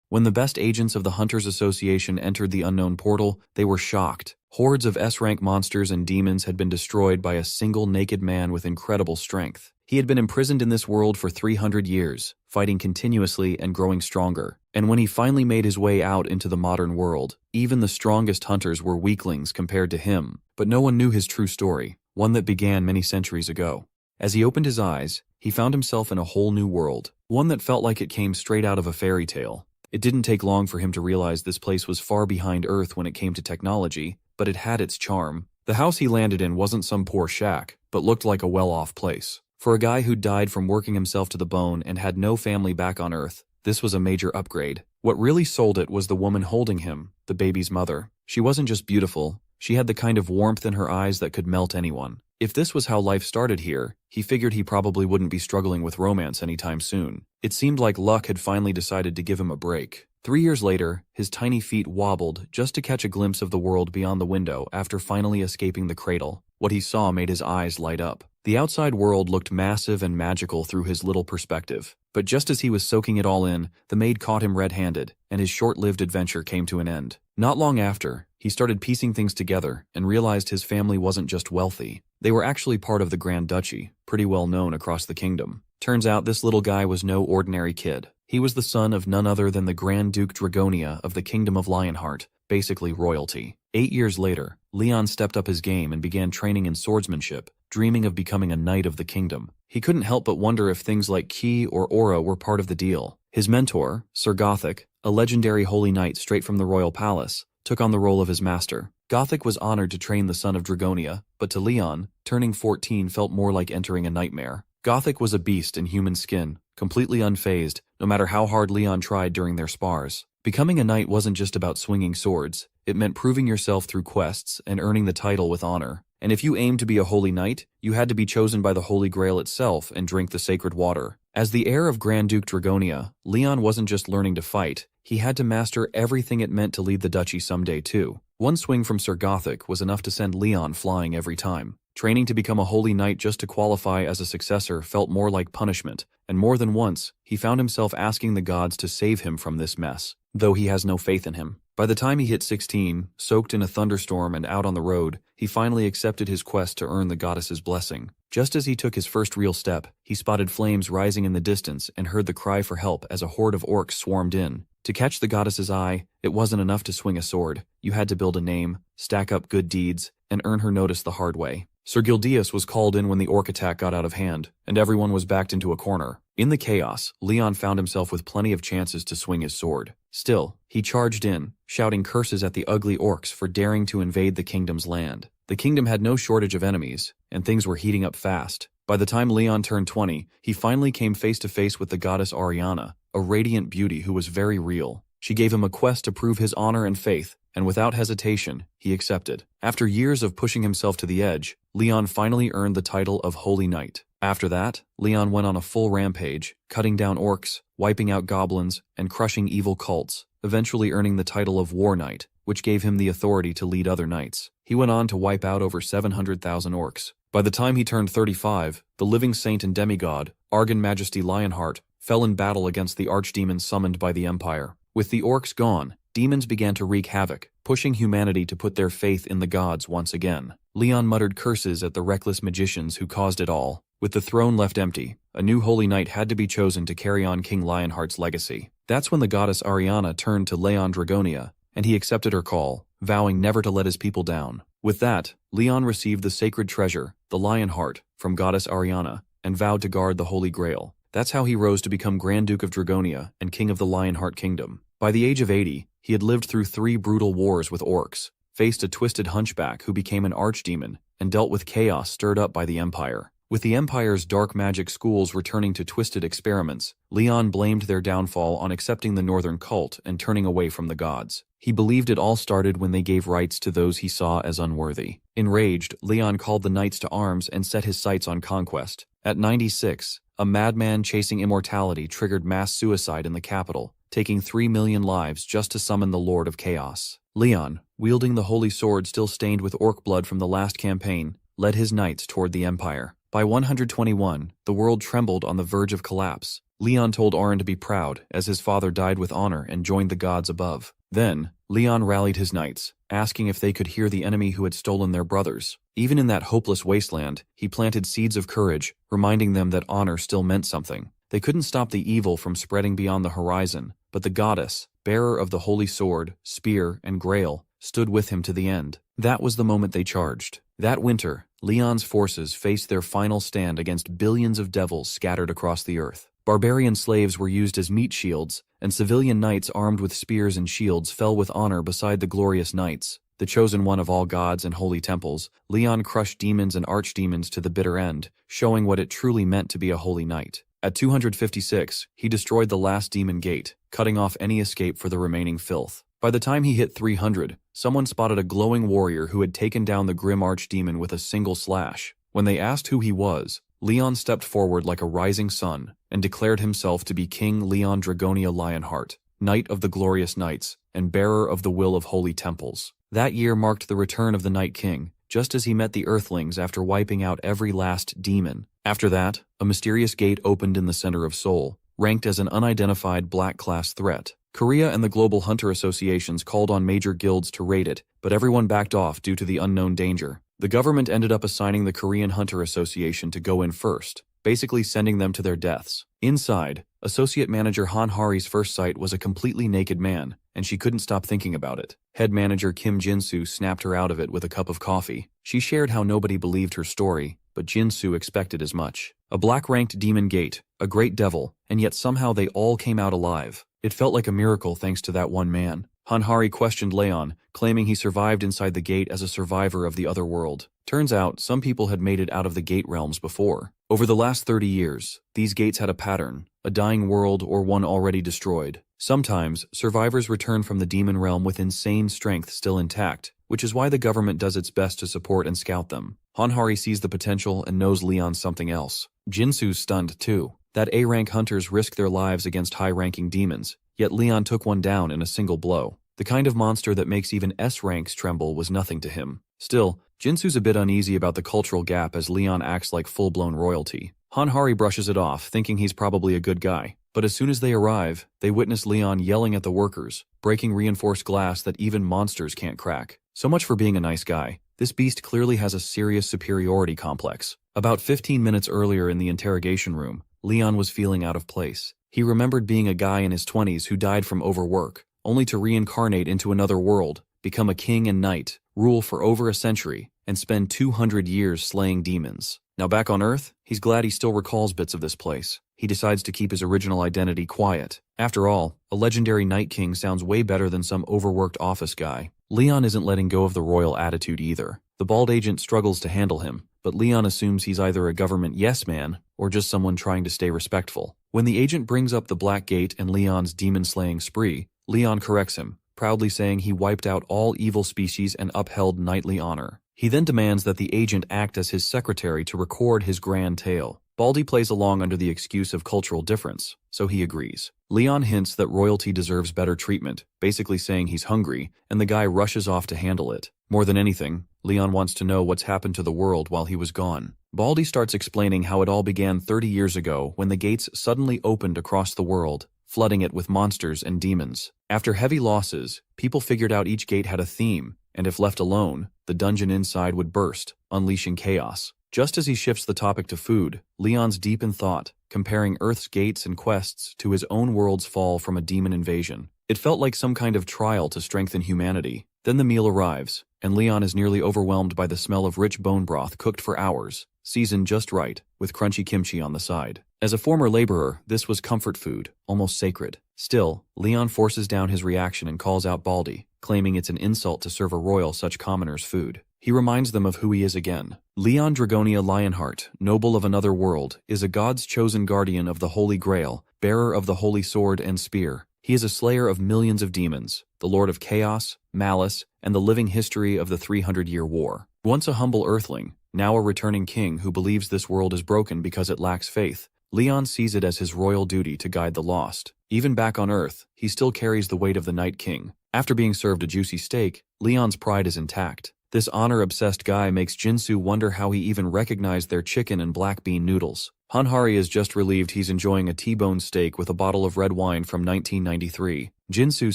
When the best agents of the Hunters Association entered the unknown portal, they were shocked. Hordes of S-rank monsters and demons had been destroyed by a single naked man with incredible strength. He had been imprisoned in this world for 300 years, fighting continuously and growing stronger. And when he finally made his way out into the modern world, even the strongest hunters were weaklings compared to him. But no one knew his true story, one that began many centuries ago. As he opened his eyes, he found himself in a whole new world, one that felt like it came straight out of a fairy tale. It didn't take long for him to realize this place was far behind Earth when it came to technology, but it had its charm. The house he landed in wasn't some poor shack, but looked like a well-off place. For a guy who died from working himself to the bone and had no family back on Earth, this was a major upgrade. What really sold it was the woman holding him, the baby's mother. She wasn't just beautiful, she had the kind of warmth in her eyes that could melt anyone. If this was how life started here, he figured he probably wouldn't be struggling with romance anytime soon. It seemed like luck had finally decided to give him a break. 3 years later, his tiny feet wobbled just to catch a glimpse of the world beyond the window after finally escaping the cradle. What he saw made his eyes light up. The outside world looked massive and magical through his little perspective. But just as he was soaking it all in, the maid caught him red-handed, and his short-lived adventure came to an end. Not long after, he started piecing things together and realized his family wasn't just wealthy. They were actually part of the Grand Duchy, pretty well known across the kingdom. Turns out this little guy was no ordinary kid. He was the son of none other than the Grand Duke Dragonia of the Kingdom of Lionheart, basically royalty. 8 years later, Leon stepped up his game and began training in swordsmanship, dreaming of becoming a knight of the kingdom. He couldn't help but wonder if things like Ki or Aura were part of the deal. His mentor, Sir Gothic, a legendary holy knight straight from the royal palace, took on the role of his master. Gothic was honored to train the son of Dragonia, but to Leon, turning 14 felt more like entering a nightmare. Gothic was a beast in human skin, completely unfazed, no matter how hard Leon tried during their spars. Becoming a knight wasn't just about swinging swords, it meant proving yourself through quests and earning the title with honor. And if you aimed to be a holy knight, you had to be chosen by the Holy Grail itself and drink the sacred water. As the heir of Grand Duke Dragonia, Leon wasn't just learning to fight, he had to master everything it meant to lead the duchy someday too. One swing from Sir Gothic was enough to send Leon flying every time. Training to become a holy knight just to qualify as a successor felt more like punishment, and more than once, he found himself asking the gods to save him from this mess, though he has no faith in him. By the time he hit 16, soaked in a thunderstorm and out on the road, he finally accepted his quest to earn the goddess's blessing. Just as he took his first real step, he spotted flames rising in the distance and heard the cry for help as a horde of orcs swarmed in. To catch the goddess's eye, it wasn't enough to swing a sword. You had to build a name, stack up good deeds, and earn her notice the hard way. Sir Gildeus was called in when the orc attack got out of hand, and everyone was backed into a corner. In the chaos, Leon found himself with plenty of chances to swing his sword. Still, he charged in, shouting curses at the ugly orcs for daring to invade the kingdom's land. The kingdom had no shortage of enemies, and things were heating up fast. By the time Leon turned 20, he finally came face to face with the goddess Ariana, a radiant beauty who was very real. She gave him a quest to prove his honor and faith, and without hesitation, he accepted. After years of pushing himself to the edge, Leon finally earned the title of Holy Knight. After that, Leon went on a full rampage, cutting down orcs, wiping out goblins, and crushing evil cults, eventually earning the title of War Knight, which gave him the authority to lead other knights. He went on to wipe out over 700,000 orcs. By the time he turned 35, the living saint and demigod, Argon Majesty Lionheart, fell in battle against the archdemons summoned by the Empire. With the orcs gone, demons began to wreak havoc, pushing humanity to put their faith in the gods once again. Leon muttered curses at the reckless magicians who caused it all. With the throne left empty, a new holy knight had to be chosen to carry on King Lionheart's legacy. That's when the goddess Ariana turned to Leon Dragonia, and he accepted her call, vowing never to let his people down. With that, Leon received the sacred treasure, the Lionheart, from goddess Ariana, and vowed to guard the Holy Grail. That's how he rose to become Grand Duke of Dragonia and King of the Lionheart Kingdom. By the age of 80, he had lived through 3 brutal wars with orcs, faced a twisted hunchback who became an archdemon, and dealt with chaos stirred up by the Empire. With the Empire's dark magic schools returning to twisted experiments, Leon blamed their downfall on accepting the Northern cult and turning away from the gods. He believed it all started when they gave rights to those he saw as unworthy. Enraged, Leon called the knights to arms and set his sights on conquest. At 96, a madman chasing immortality triggered mass suicide in the capital, taking 3 million lives just to summon the Lord of Chaos. Leon, wielding the holy sword still stained with orc blood from the last campaign, led his knights toward the Empire. By 121, the world trembled on the verge of collapse. Leon told Auron to be proud, as his father died with honor and joined the gods above. Then, Leon rallied his knights, asking if they could hear the enemy who had stolen their brothers. Even in that hopeless wasteland, he planted seeds of courage, reminding them that honor still meant something. They couldn't stop the evil from spreading beyond the horizon, but the goddess, bearer of the holy sword, spear, and grail, stood with him to the end. That was the moment they charged. That winter, Leon's forces faced their final stand against billions of devils scattered across the earth. Barbarian slaves were used as meat shields, and civilian knights armed with spears and shields fell with honor beside the glorious knights. The chosen one of all gods and holy temples, Leon crushed demons and archdemons to the bitter end, showing what it truly meant to be a holy knight. At 256, he destroyed the last demon gate, cutting off any escape for the remaining filth. By the time he hit 300, someone spotted a glowing warrior who had taken down the grim archdemon with a single slash. When they asked who he was, Leon stepped forward like a rising sun and declared himself to be King Leon Dragonia Lionheart, Knight of the Glorious Knights, and bearer of the will of holy temples. That year marked the return of the Night King, just as he met the Earthlings after wiping out every last demon. After that, a mysterious gate opened in the center of Seoul, ranked as an unidentified black-class threat. Korea and the global hunter associations called on major guilds to raid it, but everyone backed off due to the unknown danger. The government ended up assigning the Korean Hunter Association to go in first, basically sending them to their deaths. Inside, Associate Manager Han Hari's first sight was a completely naked man, and she couldn't stop thinking about it. Head Manager Kim Jin-soo snapped her out of it with a cup of coffee. She shared how nobody believed her story, but Jin-soo expected as much. A black-ranked demon gate, a great devil, and yet somehow they all came out alive. It felt like a miracle thanks to that one man. Han Hari questioned Leon, claiming he survived inside the gate as a survivor of the other world. Turns out, some people had made it out of the gate realms before. Over the last 30 years, these gates had a pattern, a dying world or one already destroyed. Sometimes, survivors return from the demon realm with insane strength still intact, which is why the government does its best to support and scout them. Han Hari sees the potential and knows Leon's something else. Jin-soo's stunned too. That A-rank hunters risk their lives against high-ranking demons, yet Leon took one down in a single blow. The kind of monster that makes even S-ranks tremble was nothing to him. Still, Jin-soo's a bit uneasy about the cultural gap as Leon acts like full-blown royalty. Han Hari brushes it off, thinking he's probably a good guy. But as soon as they arrive, they witness Leon yelling at the workers, breaking reinforced glass that even monsters can't crack. So much for being a nice guy. This beast clearly has a serious superiority complex. About 15 minutes earlier in the interrogation room, Leon was feeling out of place. He remembered being a guy in his 20s who died from overwork, only to reincarnate into another world, become a king and knight, rule for over a century, and spend 200 years slaying demons. Now back on Earth, he's glad he still recalls bits of this place. He decides to keep his original identity quiet. After all, a legendary Night King sounds way better than some overworked office guy. Leon isn't letting go of the royal attitude either. The bald agent struggles to handle him, but Leon assumes he's either a government yes-man or just someone trying to stay respectful. When the agent brings up the Black Gate and Leon's demon-slaying spree, Leon corrects him, proudly saying he wiped out all evil species and upheld knightly honor. He then demands that the agent act as his secretary to record his grand tale. Baldy plays along under the excuse of cultural difference, so he agrees. Leon hints that royalty deserves better treatment, basically saying he's hungry, and the guy rushes off to handle it. More than anything, Leon wants to know what's happened to the world while he was gone. Baldy starts explaining how it all began 30 years ago when the gates suddenly opened across the world, flooding it with monsters and demons. After heavy losses, people figured out each gate had a theme, and if left alone, the dungeon inside would burst, unleashing chaos. Just as he shifts the topic to food, Leon's deep in thought, comparing Earth's gates and quests to his own world's fall from a demon invasion. It felt like some kind of trial to strengthen humanity. Then the meal arrives, and Leon is nearly overwhelmed by the smell of rich bone broth cooked for hours, seasoned just right, with crunchy kimchi on the side. As a former laborer, this was comfort food, almost sacred. Still, Leon forces down his reaction and calls out Baldy, claiming it's an insult to serve a royal such commoners' food. He reminds them of who he is again. Leon Dragonia Lionheart, noble of another world, is a god's chosen guardian of the Holy Grail, bearer of the holy sword and spear. He is a slayer of millions of demons, the lord of chaos, malice, and the living history of the 300-year war. Once a humble earthling, now a returning king who believes this world is broken because it lacks faith, Leon sees it as his royal duty to guide the lost. Even back on Earth, he still carries the weight of the Night King. After being served a juicy steak, Leon's pride is intact. This honor-obsessed guy makes Jin-soo wonder how he even recognized their chicken and black bean noodles. Hanhari is just relieved he's enjoying a T-bone steak with a bottle of red wine from 1993. Jinsu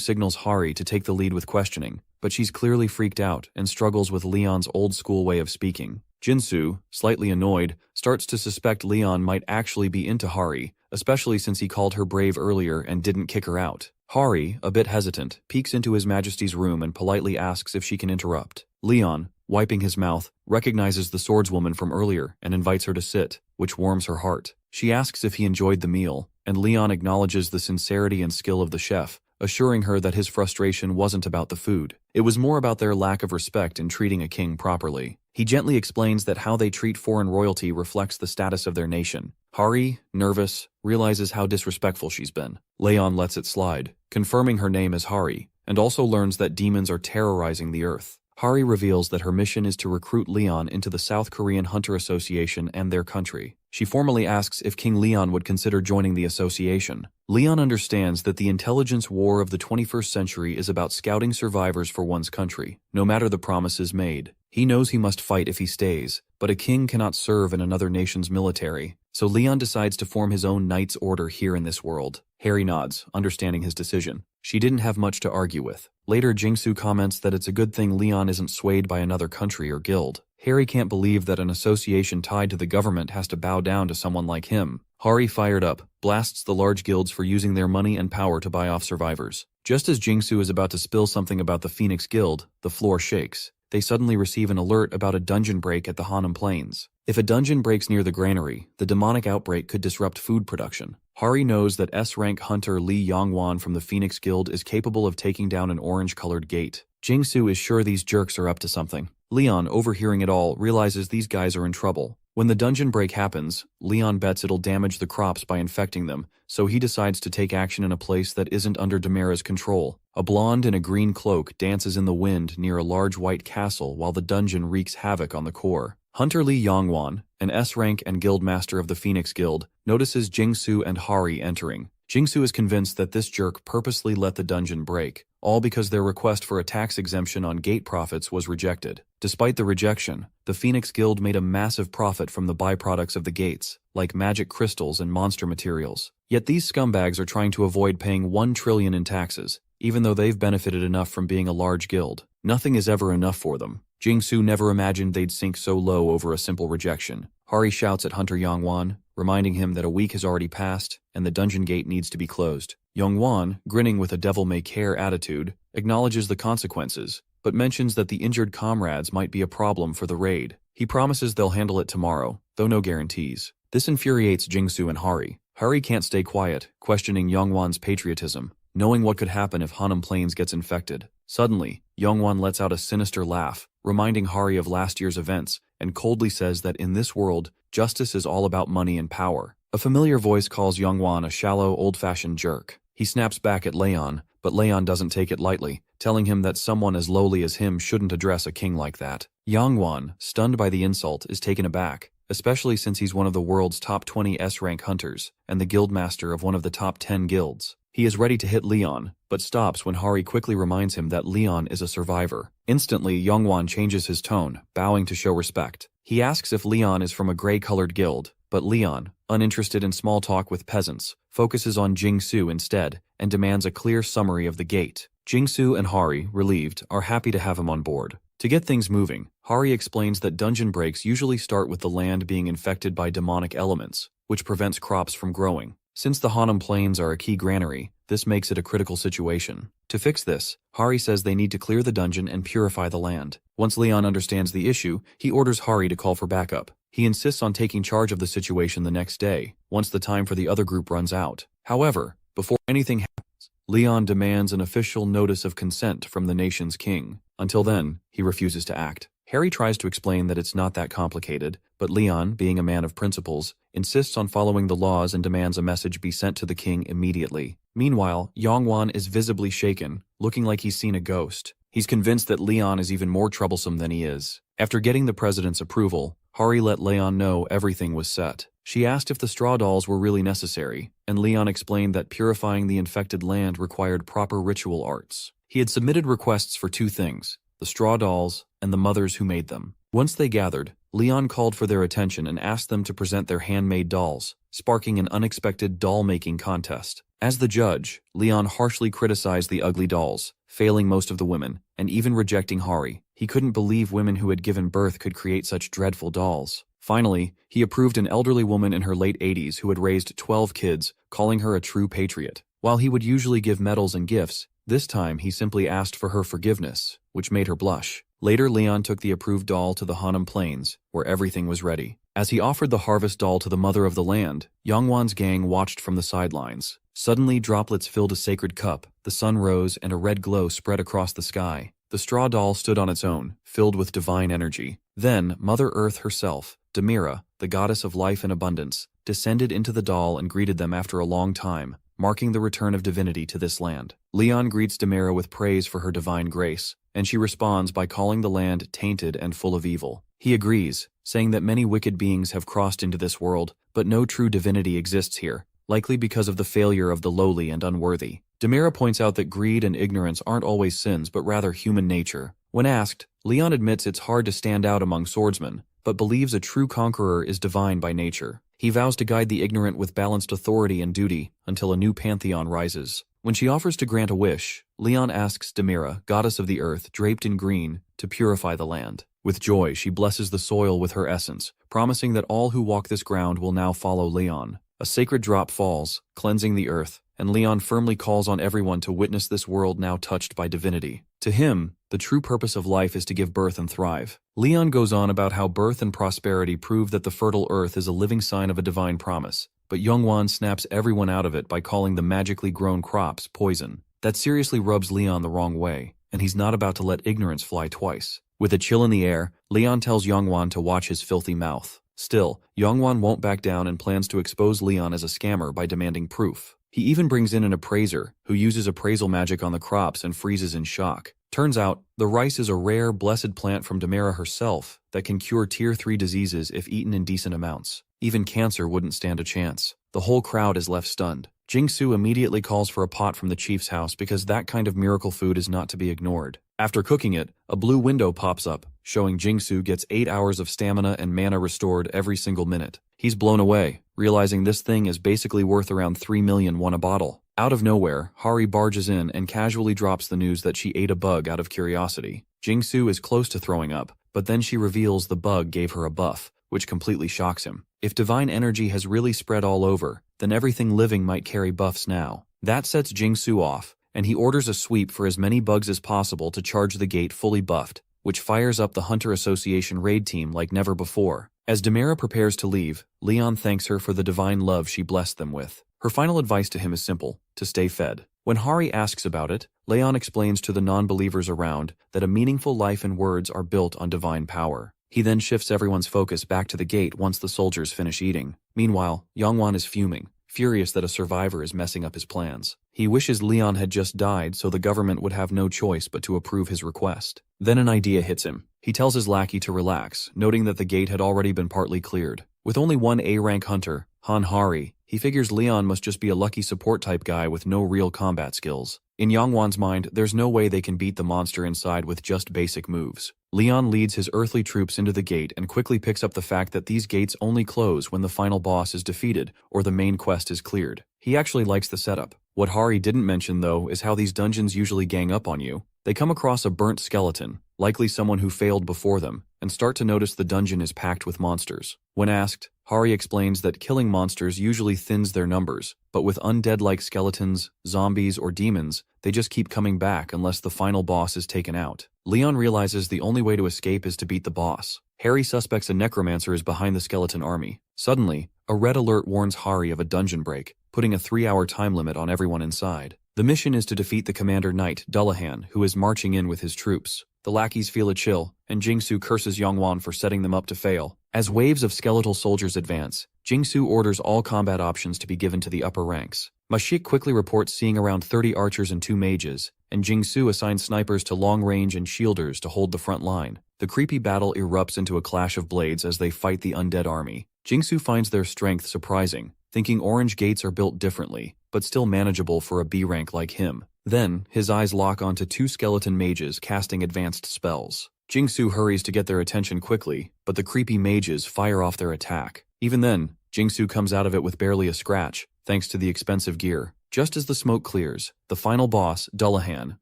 signals Hari to take the lead with questioning, but she's clearly freaked out and struggles with Leon's old-school way of speaking. Jinsu, slightly annoyed, starts to suspect Leon might actually be into Hari, especially since he called her brave earlier and didn't kick her out. Hari, a bit hesitant, peeks into His Majesty's room and politely asks if she can interrupt. Leon, wiping his mouth, recognizes the swordswoman from earlier and invites her to sit, which warms her heart. She asks if he enjoyed the meal, and Leon acknowledges the sincerity and skill of the chef, assuring her that his frustration wasn't about the food. It was more about their lack of respect in treating a king properly. He gently explains that how they treat foreign royalty reflects the status of their nation. Hari, nervous, realizes how disrespectful she's been. Leon lets it slide, confirming her name as Hari, and also learns that demons are terrorizing the earth. Hari reveals that her mission is to recruit Leon into the South Korean Hunter Association and their country. She formally asks if King Leon would consider joining the association. Leon understands that the intelligence war of the 21st century is about scouting survivors for one's country, no matter the promises made. He knows he must fight if he stays, but a king cannot serve in another nation's military, so Leon decides to form his own knight's order here in this world. Hari nods, understanding his decision. She didn't have much to argue with. Later, Jingsu comments that it's a good thing Leon isn't swayed by another country or guild. Hari can't believe that an association tied to the government has to bow down to someone like him. Hari, fired up, blasts the large guilds for using their money and power to buy off survivors. Just as Jingsu is about to spill something about the Phoenix Guild, the floor shakes. They suddenly receive an alert about a dungeon break at the Hanam Plains. If a dungeon breaks near the granary, the demonic outbreak could disrupt food production. Hari knows that S-rank hunter Li Yongwan from the Phoenix Guild is capable of taking down an orange-colored gate. Jingsu is sure these jerks are up to something. Leon, overhearing it all, realizes these guys are in trouble. When the dungeon break happens, Leon bets it'll damage the crops by infecting them, so he decides to take action in a place that isn't under Demara's control. A blonde in a green cloak dances in the wind near a large white castle while the dungeon wreaks havoc on the core. Hunter Li Yongwan, an S-rank and guild master of the Phoenix Guild, notices Jingsu and Hari entering. Jingsu is convinced that this jerk purposely let the dungeon break, all because their request for a tax exemption on gate profits was rejected. Despite the rejection, the Phoenix Guild made a massive profit from the byproducts of the gates, like magic crystals and monster materials. Yet these scumbags are trying to avoid paying 1 trillion in taxes, even though they've benefited enough from being a large guild. Nothing is ever enough for them. Jingsu never imagined they'd sink so low over a simple rejection. Hari shouts at Hunter Yongwan, reminding him that a week has already passed and the dungeon gate needs to be closed. Yongwan, grinning with a devil-may-care attitude, acknowledges the consequences, but mentions that the injured comrades might be a problem for the raid. He promises they'll handle it tomorrow, though no guarantees. This infuriates Jingsu and Hari. Hari can't stay quiet, questioning Yongwan's patriotism, knowing what could happen if Hanam Plains gets infected. Suddenly, Yongwan lets out a sinister laugh, reminding Hari of last year's events, and coldly says that in this world, justice is all about money and power. A familiar voice calls Yongwan a shallow, old-fashioned jerk. He snaps back at Leon, but Leon doesn't take it lightly, telling him that someone as lowly as him shouldn't address a king like that. Yongwan, stunned by the insult, is taken aback, especially since he's one of the world's top 20 S-rank hunters and the guildmaster of one of the top 10 guilds. He is ready to hit Leon, but stops when Hari quickly reminds him that Leon is a survivor. Instantly, Yongwan changes his tone, bowing to show respect. He asks if Leon is from a gray-colored guild, but Leon, uninterested in small talk with peasants, focuses on Jingsu instead and demands a clear summary of the gate. Jingsu and Hari, relieved, are happy to have him on board. To get things moving, Hari explains that dungeon breaks usually start with the land being infected by demonic elements, which prevents crops from growing. Since the Hanam Plains are a key granary, this makes it a critical situation. To fix this, Hari says they need to clear the dungeon and purify the land. Once Leon understands the issue, he orders Hari to call for backup. He insists on taking charge of the situation the next day, once the time for the other group runs out. However, before anything happens, Leon demands an official notice of consent from the nation's king. Until then, he refuses to act. Hari tries to explain that it's not that complicated, but Leon, being a man of principles, insists on following the laws and demands a message be sent to the king immediately. Meanwhile, Yongwan is visibly shaken, looking like he's seen a ghost. He's convinced that Leon is even more troublesome than he is. After getting the president's approval, Hari let Leon know everything was set. She asked if the straw dolls were really necessary, and Leon explained that purifying the infected land required proper ritual arts. He had submitted requests for 2 things: the straw dolls and the mothers who made them. Once they gathered, Leon called for their attention and asked them to present their handmade dolls, sparking an unexpected doll-making contest. As the judge, Leon harshly criticized the ugly dolls, failing most of the women, and even rejecting Hari. He couldn't believe women who had given birth could create such dreadful dolls. Finally, he approved an elderly woman in her late 80s who had raised 12 kids, calling her a true patriot. While he would usually give medals and gifts, this time he simply asked for her forgiveness, which made her blush. Later, Leon took the approved doll to the Hanam Plains, where everything was ready. As he offered the harvest doll to the mother of the land, Yongwan's gang watched from the sidelines. Suddenly, droplets filled a sacred cup, the sun rose, and a red glow spread across the sky. The straw doll stood on its own, filled with divine energy. Then, Mother Earth herself, Demira, the goddess of life and abundance, descended into the doll and greeted them after a long time, marking the return of divinity to this land. Leon greets Demira with praise for her divine grace, and she responds by calling the land tainted and full of evil. He agrees, saying that many wicked beings have crossed into this world, but no true divinity exists here, likely because of the failure of the lowly and unworthy. Demira points out that greed and ignorance aren't always sins but rather human nature. When asked, Leon admits it's hard to stand out among swordsmen, but believes a true conqueror is divine by nature. He vows to guide the ignorant with balanced authority and duty until a new pantheon rises. When she offers to grant a wish, Leon asks Demira, goddess of the earth, draped in green, to purify the land. With joy, she blesses the soil with her essence, promising that all who walk this ground will now follow Leon. A sacred drop falls, cleansing the earth, and Leon firmly calls on everyone to witness this world now touched by divinity. To him, the true purpose of life is to give birth and thrive. Leon goes on about how birth and prosperity prove that the fertile earth is a living sign of a divine promise, but Yongwan snaps everyone out of it by calling the magically grown crops poison. That seriously rubs Leon the wrong way, and he's not about to let ignorance fly twice. With a chill in the air, Leon tells Yongwan to watch his filthy mouth. Still, Yongwan won't back down and plans to expose Leon as a scammer by demanding proof. He even brings in an appraiser, who uses appraisal magic on the crops and freezes in shock. Turns out, the rice is a rare, blessed plant from Demira herself that can cure Tier 3 diseases if eaten in decent amounts. Even cancer wouldn't stand a chance. The whole crowd is left stunned. Jingsu immediately calls for a pot from the chief's house because that kind of miracle food is not to be ignored. After cooking it, a blue window pops up, showing Jingsu gets 8 hours of stamina and mana restored every single minute. He's blown away, realizing this thing is basically worth around 3 million won a bottle. Out of nowhere, Hari barges in and casually drops the news that she ate a bug out of curiosity. Jingsu is close to throwing up, but then she reveals the bug gave her a buff, which completely shocks him. If divine energy has really spread all over, then everything living might carry buffs now. That sets Jingsu off, and he orders a sweep for as many bugs as possible to charge the gate fully buffed, which fires up the Hunter Association raid team like never before. As Demira prepares to leave, Leon thanks her for the divine love she blessed them with. Her final advice to him is simple: to stay fed. When Hari asks about it, Leon explains to the non-believers around that a meaningful life and words are built on divine power. He then shifts everyone's focus back to the gate once the soldiers finish eating. Meanwhile, Yongwan is fuming, furious that a survivor is messing up his plans. He wishes Leon had just died so the government would have no choice but to approve his request. Then an idea hits him. He tells his lackey to relax, noting that the gate had already been partly cleared. With only one A-rank hunter, Han Hari, he figures Leon must just be a lucky support-type guy with no real combat skills. In Yongwan's mind, there's no way they can beat the monster inside with just basic moves. Leon leads his earthly troops into the gate and quickly picks up the fact that these gates only close when the final boss is defeated or the main quest is cleared. He actually likes the setup. What Hari didn't mention, though, is how these dungeons usually gang up on you. They come across a burnt skeleton, likely someone who failed before them, and start to notice the dungeon is packed with monsters. When asked, Hari explains that killing monsters usually thins their numbers, but with undead-like skeletons, zombies, or demons, they just keep coming back unless the final boss is taken out. Leon realizes the only way to escape is to beat the boss. Hari suspects a necromancer is behind the skeleton army. Suddenly, a red alert warns Hari of a dungeon break, putting a 3-hour time limit on everyone inside. The mission is to defeat the commander knight, Dullahan, who is marching in with his troops. The lackeys feel a chill, and Jingsu curses Yongwan for setting them up to fail. As waves of skeletal soldiers advance, Jingsu orders all combat options to be given to the upper ranks. Mashik quickly reports seeing around 30 archers and 2 mages, and Jingsu assigns snipers to long-range and shielders to hold the front line. The creepy battle erupts into a clash of blades as they fight the undead army. Jingsu finds their strength surprising, thinking orange gates are built differently, but still manageable for a B rank like him. Then, his eyes lock onto 2 skeleton mages casting advanced spells. Jingsu hurries to get their attention quickly, but the creepy mages fire off their attack. Even then, Jingsu comes out of it with barely a scratch, thanks to the expensive gear. Just as the smoke clears, the final boss, Dullahan,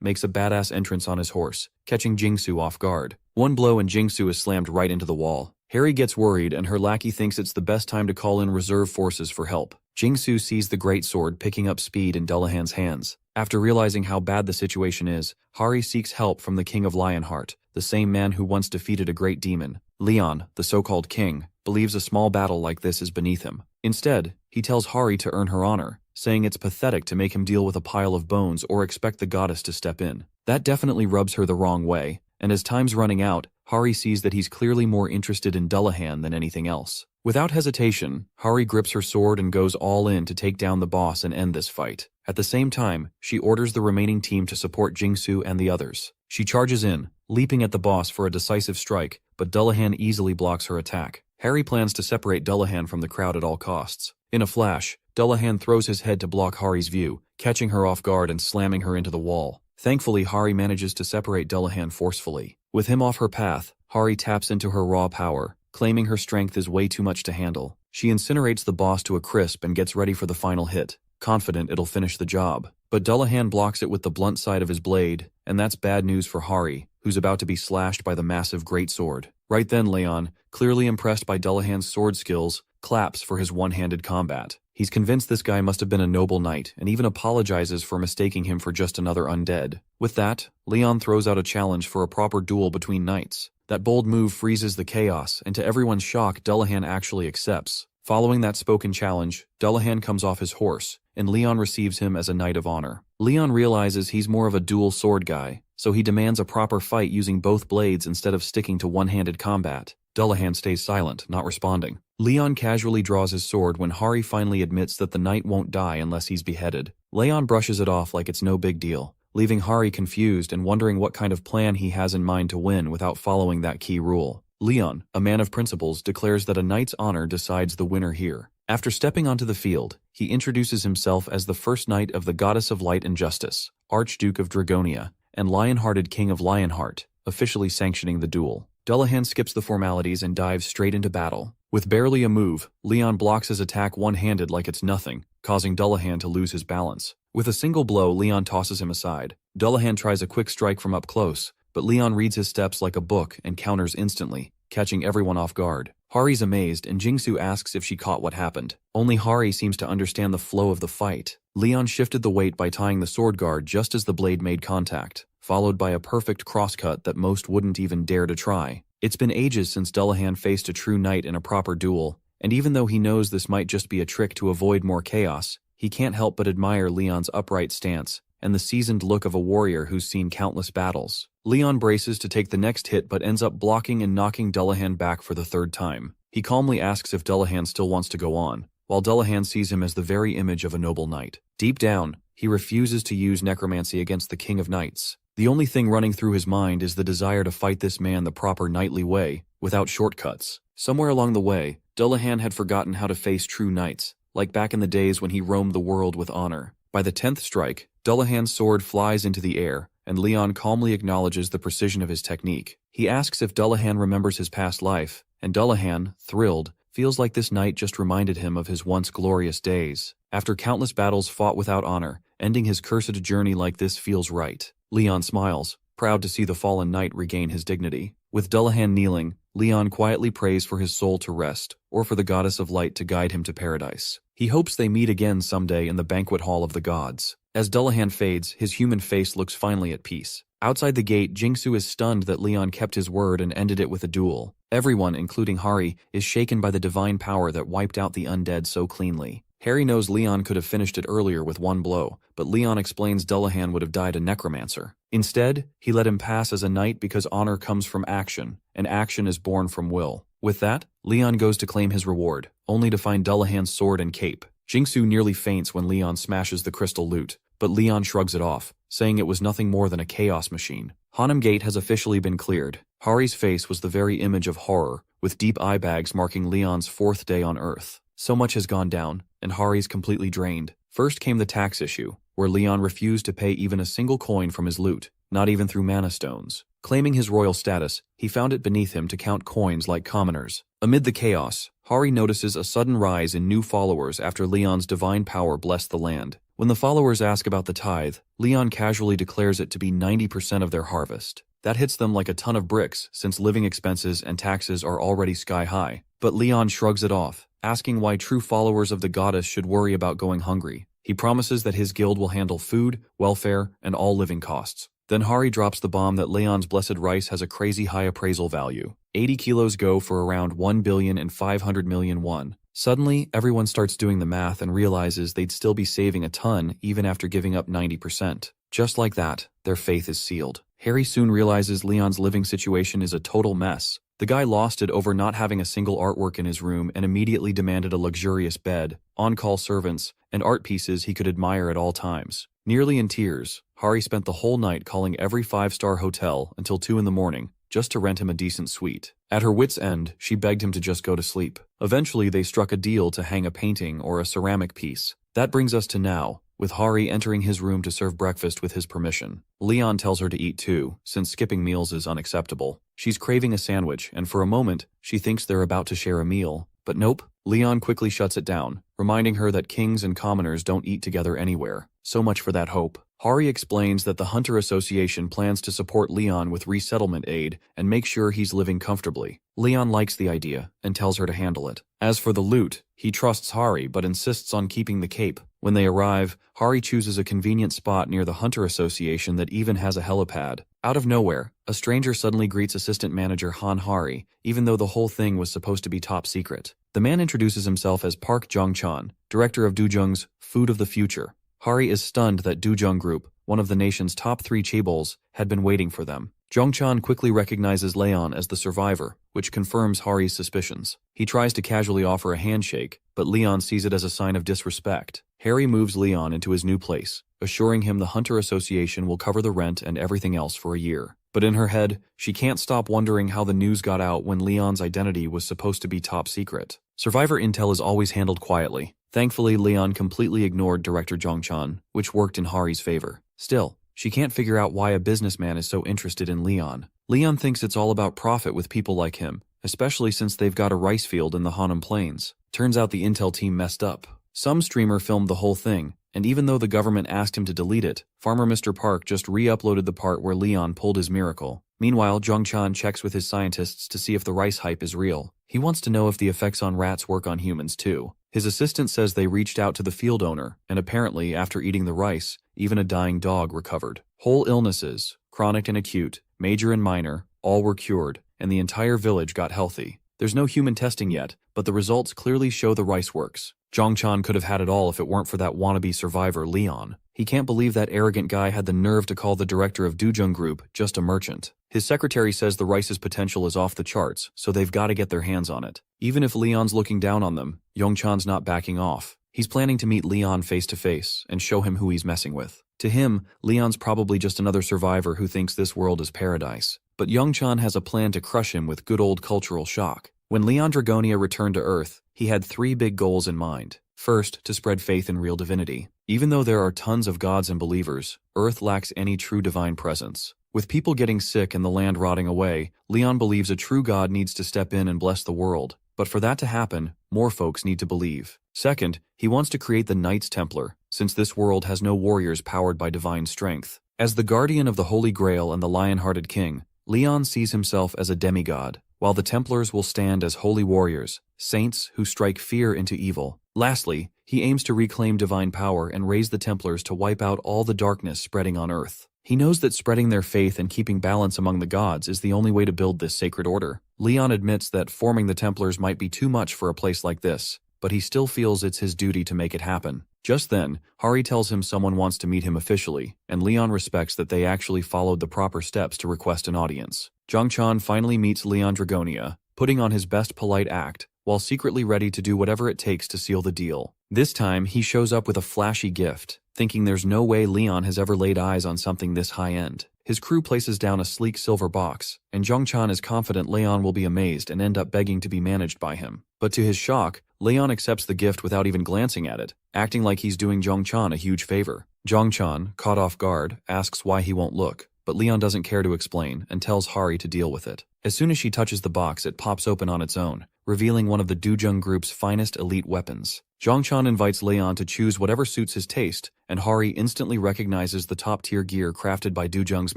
makes a badass entrance on his horse, catching Jingsu off guard. One blow and Jingsu is slammed right into the wall. Harry gets worried and her lackey thinks it's the best time to call in reserve forces for help. Jingsu sees the great sword picking up speed in Dullahan's hands. After realizing how bad the situation is, Hari seeks help from the King of Lionheart, the same man who once defeated a great demon. Leon, the so-called king, believes a small battle like this is beneath him. Instead, he tells Hari to earn her honor, saying it's pathetic to make him deal with a pile of bones or expect the goddess to step in. That definitely rubs her the wrong way, and as time's running out, Hari sees that he's clearly more interested in Dullahan than anything else. Without hesitation, Hari grips her sword and goes all in to take down the boss and end this fight. At the same time, she orders the remaining team to support Jingsu and the others. She charges in, leaping at the boss for a decisive strike, but Dullahan easily blocks her attack. Harry plans to separate Dullahan from the crowd at all costs. In a flash, Dullahan throws his head to block Hari's view, catching her off guard and slamming her into the wall. Thankfully, Hari manages to separate Dullahan forcefully. With him off her path, Hari taps into her raw power, claiming her strength is way too much to handle. She incinerates the boss to a crisp and gets ready for the final hit, confident it'll finish the job. But Dullahan blocks it with the blunt side of his blade, and that's bad news for Hari, who's about to be slashed by the massive greatsword. Right then, Leon, clearly impressed by Dullahan's sword skills, claps for his one-handed combat. He's convinced this guy must have been a noble knight and even apologizes for mistaking him for just another undead. With that, Leon throws out a challenge for a proper duel between knights. That bold move freezes the chaos, and to everyone's shock, Dullahan actually accepts. Following that spoken challenge, Dullahan comes off his horse, and Leon receives him as a knight of honor. Leon realizes he's more of a dual sword guy, so he demands a proper fight using both blades instead of sticking to one-handed combat. Dullahan stays silent, not responding. Leon casually draws his sword when Hari finally admits that the knight won't die unless he's beheaded. Leon brushes it off like it's no big deal, leaving Hari confused and wondering what kind of plan he has in mind to win without following that key rule. Leon, a man of principles, declares that a knight's honor decides the winner here. After stepping onto the field, he introduces himself as the first knight of the Goddess of Light and Justice, Archduke of Dragonia, and Lion-Hearted King of Lionheart, officially sanctioning the duel. Dullahan skips the formalities and dives straight into battle. With barely a move, Leon blocks his attack one-handed like it's nothing, causing Dullahan to lose his balance. With a single blow, Leon tosses him aside. Dullahan tries a quick strike from up close, but Leon reads his steps like a book and counters instantly, catching everyone off guard. Hari's amazed, and Jingsu asks if she caught what happened. Only Hari seems to understand the flow of the fight. Leon shifted the weight by tying the sword guard just as the blade made contact, followed by a perfect crosscut that most wouldn't even dare to try. It's been ages since Dullahan faced a true knight in a proper duel, and even though he knows this might just be a trick to avoid more chaos, he can't help but admire Leon's upright stance and the seasoned look of a warrior who's seen countless battles. Leon braces to take the next hit but ends up blocking and knocking Dullahan back for the third time. He calmly asks if Dullahan still wants to go on, while Dullahan sees him as the very image of a noble knight. Deep down, he refuses to use necromancy against the King of Knights. The only thing running through his mind is the desire to fight this man the proper knightly way, without shortcuts. Somewhere along the way, Dullahan had forgotten how to face true knights, like back in the days when he roamed the world with honor. By the 10th strike, Dullahan's sword flies into the air, and Leon calmly acknowledges the precision of his technique. He asks if Dullahan remembers his past life, and Dullahan, thrilled, feels like this night just reminded him of his once glorious days. After countless battles fought without honor, ending his cursed journey like this feels right. Leon smiles, proud to see the fallen knight regain his dignity. With Dullahan kneeling, Leon quietly prays for his soul to rest, or for the Goddess of Light to guide him to paradise. He hopes they meet again someday in the banquet hall of the gods. As Dullahan fades, his human face looks finally at peace. Outside the gate, Jingsu is stunned that Leon kept his word and ended it with a duel. Everyone, including Hari, is shaken by the divine power that wiped out the undead so cleanly. Harry knows Leon could have finished it earlier with one blow, but Leon explains Dullahan would have died a necromancer. Instead, he let him pass as a knight because honor comes from action, and action is born from will. With that, Leon goes to claim his reward, only to find Dullahan's sword and cape. Jingsu nearly faints when Leon smashes the crystal loot, but Leon shrugs it off, saying it was nothing more than a chaos machine. Hanum Gate has officially been cleared. Hari's face was the very image of horror, with deep eye bags marking Leon's 4th day on Earth. So much has gone down, and Hari's completely drained. First came the tax issue, where Leon refused to pay even a single coin from his loot, not even through mana stones. Claiming his royal status, he found it beneath him to count coins like commoners. Amid the chaos, Hari notices a sudden rise in new followers after Leon's divine power blessed the land. When the followers ask about the tithe, Leon casually declares it to be 90% of their harvest. That hits them like a ton of bricks, since living expenses and taxes are already sky high. But Leon shrugs it off, asking why true followers of the goddess should worry about going hungry. He promises that his guild will handle food, welfare, and all living costs. Then Hari drops the bomb that Leon's blessed rice has a crazy high appraisal value. 80 kilos go for around 1,500,000,000 won. Suddenly, everyone starts doing the math and realizes they'd still be saving a ton even after giving up 90%. Just like that, their faith is sealed. Hari soon realizes Leon's living situation is a total mess. The guy lost it over not having a single artwork in his room and immediately demanded a luxurious bed, on-call servants, and art pieces he could admire at all times. Nearly in tears, Hari spent the whole night calling every 5-star hotel until 2 in the morning, just to rent him a decent suite. At her wit's end, she begged him to just go to sleep. Eventually, they struck a deal to hang a painting or a ceramic piece. That brings us to now, with Hari entering his room to serve breakfast with his permission. Leon tells her to eat too, since skipping meals is unacceptable. She's craving a sandwich, and for a moment, she thinks they're about to share a meal. But nope, Leon quickly shuts it down, reminding her that kings and commoners don't eat together anywhere. So much for that hope. Hari explains that the Hunter Association plans to support Leon with resettlement aid and make sure he's living comfortably. Leon likes the idea and tells her to handle it. As for the loot, he trusts Hari but insists on keeping the cape. When they arrive, Hari chooses a convenient spot near the Hunter Association that even has a helipad. Out of nowhere, a stranger suddenly greets assistant manager Han Hari, even though the whole thing was supposed to be top secret. The man introduces himself as Park Jong-chan, director of Dujung's Food of the Future. Hari is stunned that Dujung Group, one of the nation's top 3 chaebols, had been waiting for them. Jong-chan quickly recognizes Leon as the survivor, which confirms Hari's suspicions. He tries to casually offer a handshake, but Leon sees it as a sign of disrespect. Hari moves Leon into his new place, assuring him the Hunter Association will cover the rent and everything else for a year. But in her head, she can't stop wondering how the news got out when Leon's identity was supposed to be top secret. Survivor intel is always handled quietly. Thankfully, Leon completely ignored Director Jong-chan, which worked in Hari's favor. Still, she can't figure out why a businessman is so interested in Leon. Leon thinks it's all about profit with people like him, especially since they've got a rice field in the Hanam Plains. Turns out the intel team messed up. Some streamer filmed the whole thing, and even though the government asked him to delete it, Farmer Mr. Park just re-uploaded the part where Leon pulled his miracle. Meanwhile, Jong-chan checks with his scientists to see if the rice hype is real. He wants to know if the effects on rats work on humans too. His assistant says they reached out to the field owner, and apparently, after eating the rice, even a dying dog recovered. Whole illnesses, chronic and acute, major and minor, all were cured, and the entire village got healthy. There's no human testing yet, but the results clearly show the rice works. Jong-chan could have had it all if it weren't for that wannabe survivor, Leon. He can't believe that arrogant guy had the nerve to call the director of Dujung Group just a merchant. His secretary says the rice's potential is off the charts, so they've got to get their hands on it. Even if Leon's looking down on them, Jong-chan's not backing off. He's planning to meet Leon face to face and show him who he's messing with. To him, Leon's probably just another survivor who thinks this world is paradise. But Jong-chan has a plan to crush him with good old cultural shock. When Leon Dragonia returned to Earth, he had 3 big goals in mind. First, to spread faith in real divinity. Even though there are tons of gods and believers, Earth lacks any true divine presence. With people getting sick and the land rotting away, Leon believes a true god needs to step in and bless the world. But for that to happen, more folks need to believe. Second, he wants to create the Knights Templar, since this world has no warriors powered by divine strength. As the guardian of the Holy Grail and the Lion-Hearted King, Leon sees himself as a demigod, while the Templars will stand as holy warriors, saints who strike fear into evil. Lastly, he aims to reclaim divine power and raise the Templars to wipe out all the darkness spreading on Earth. He knows that spreading their faith and keeping balance among the gods is the only way to build this sacred order. Leon admits that forming the Templars might be too much for a place like this, but he still feels it's his duty to make it happen. Just then, Hari tells him someone wants to meet him officially, and Leon respects that they actually followed the proper steps to request an audience. Jong-chan finally meets Leon Dragonia, putting on his best polite act, while secretly ready to do whatever it takes to seal the deal. This time, he shows up with a flashy gift, thinking there's no way Leon has ever laid eyes on something this high-end. His crew places down a sleek silver box, and Jong-chan is confident Leon will be amazed and end up begging to be managed by him. But to his shock, Leon accepts the gift without even glancing at it, acting like he's doing Jong-chan a huge favor. Jong-chan, caught off guard, asks why he won't look, but Leon doesn't care to explain and tells Hari to deal with it. As soon as she touches the box, it pops open on its own, revealing one of the Dujung Group's finest elite weapons. Zhongchan invites Leon to choose whatever suits his taste, and Hari instantly recognizes the top-tier gear crafted by Dujung's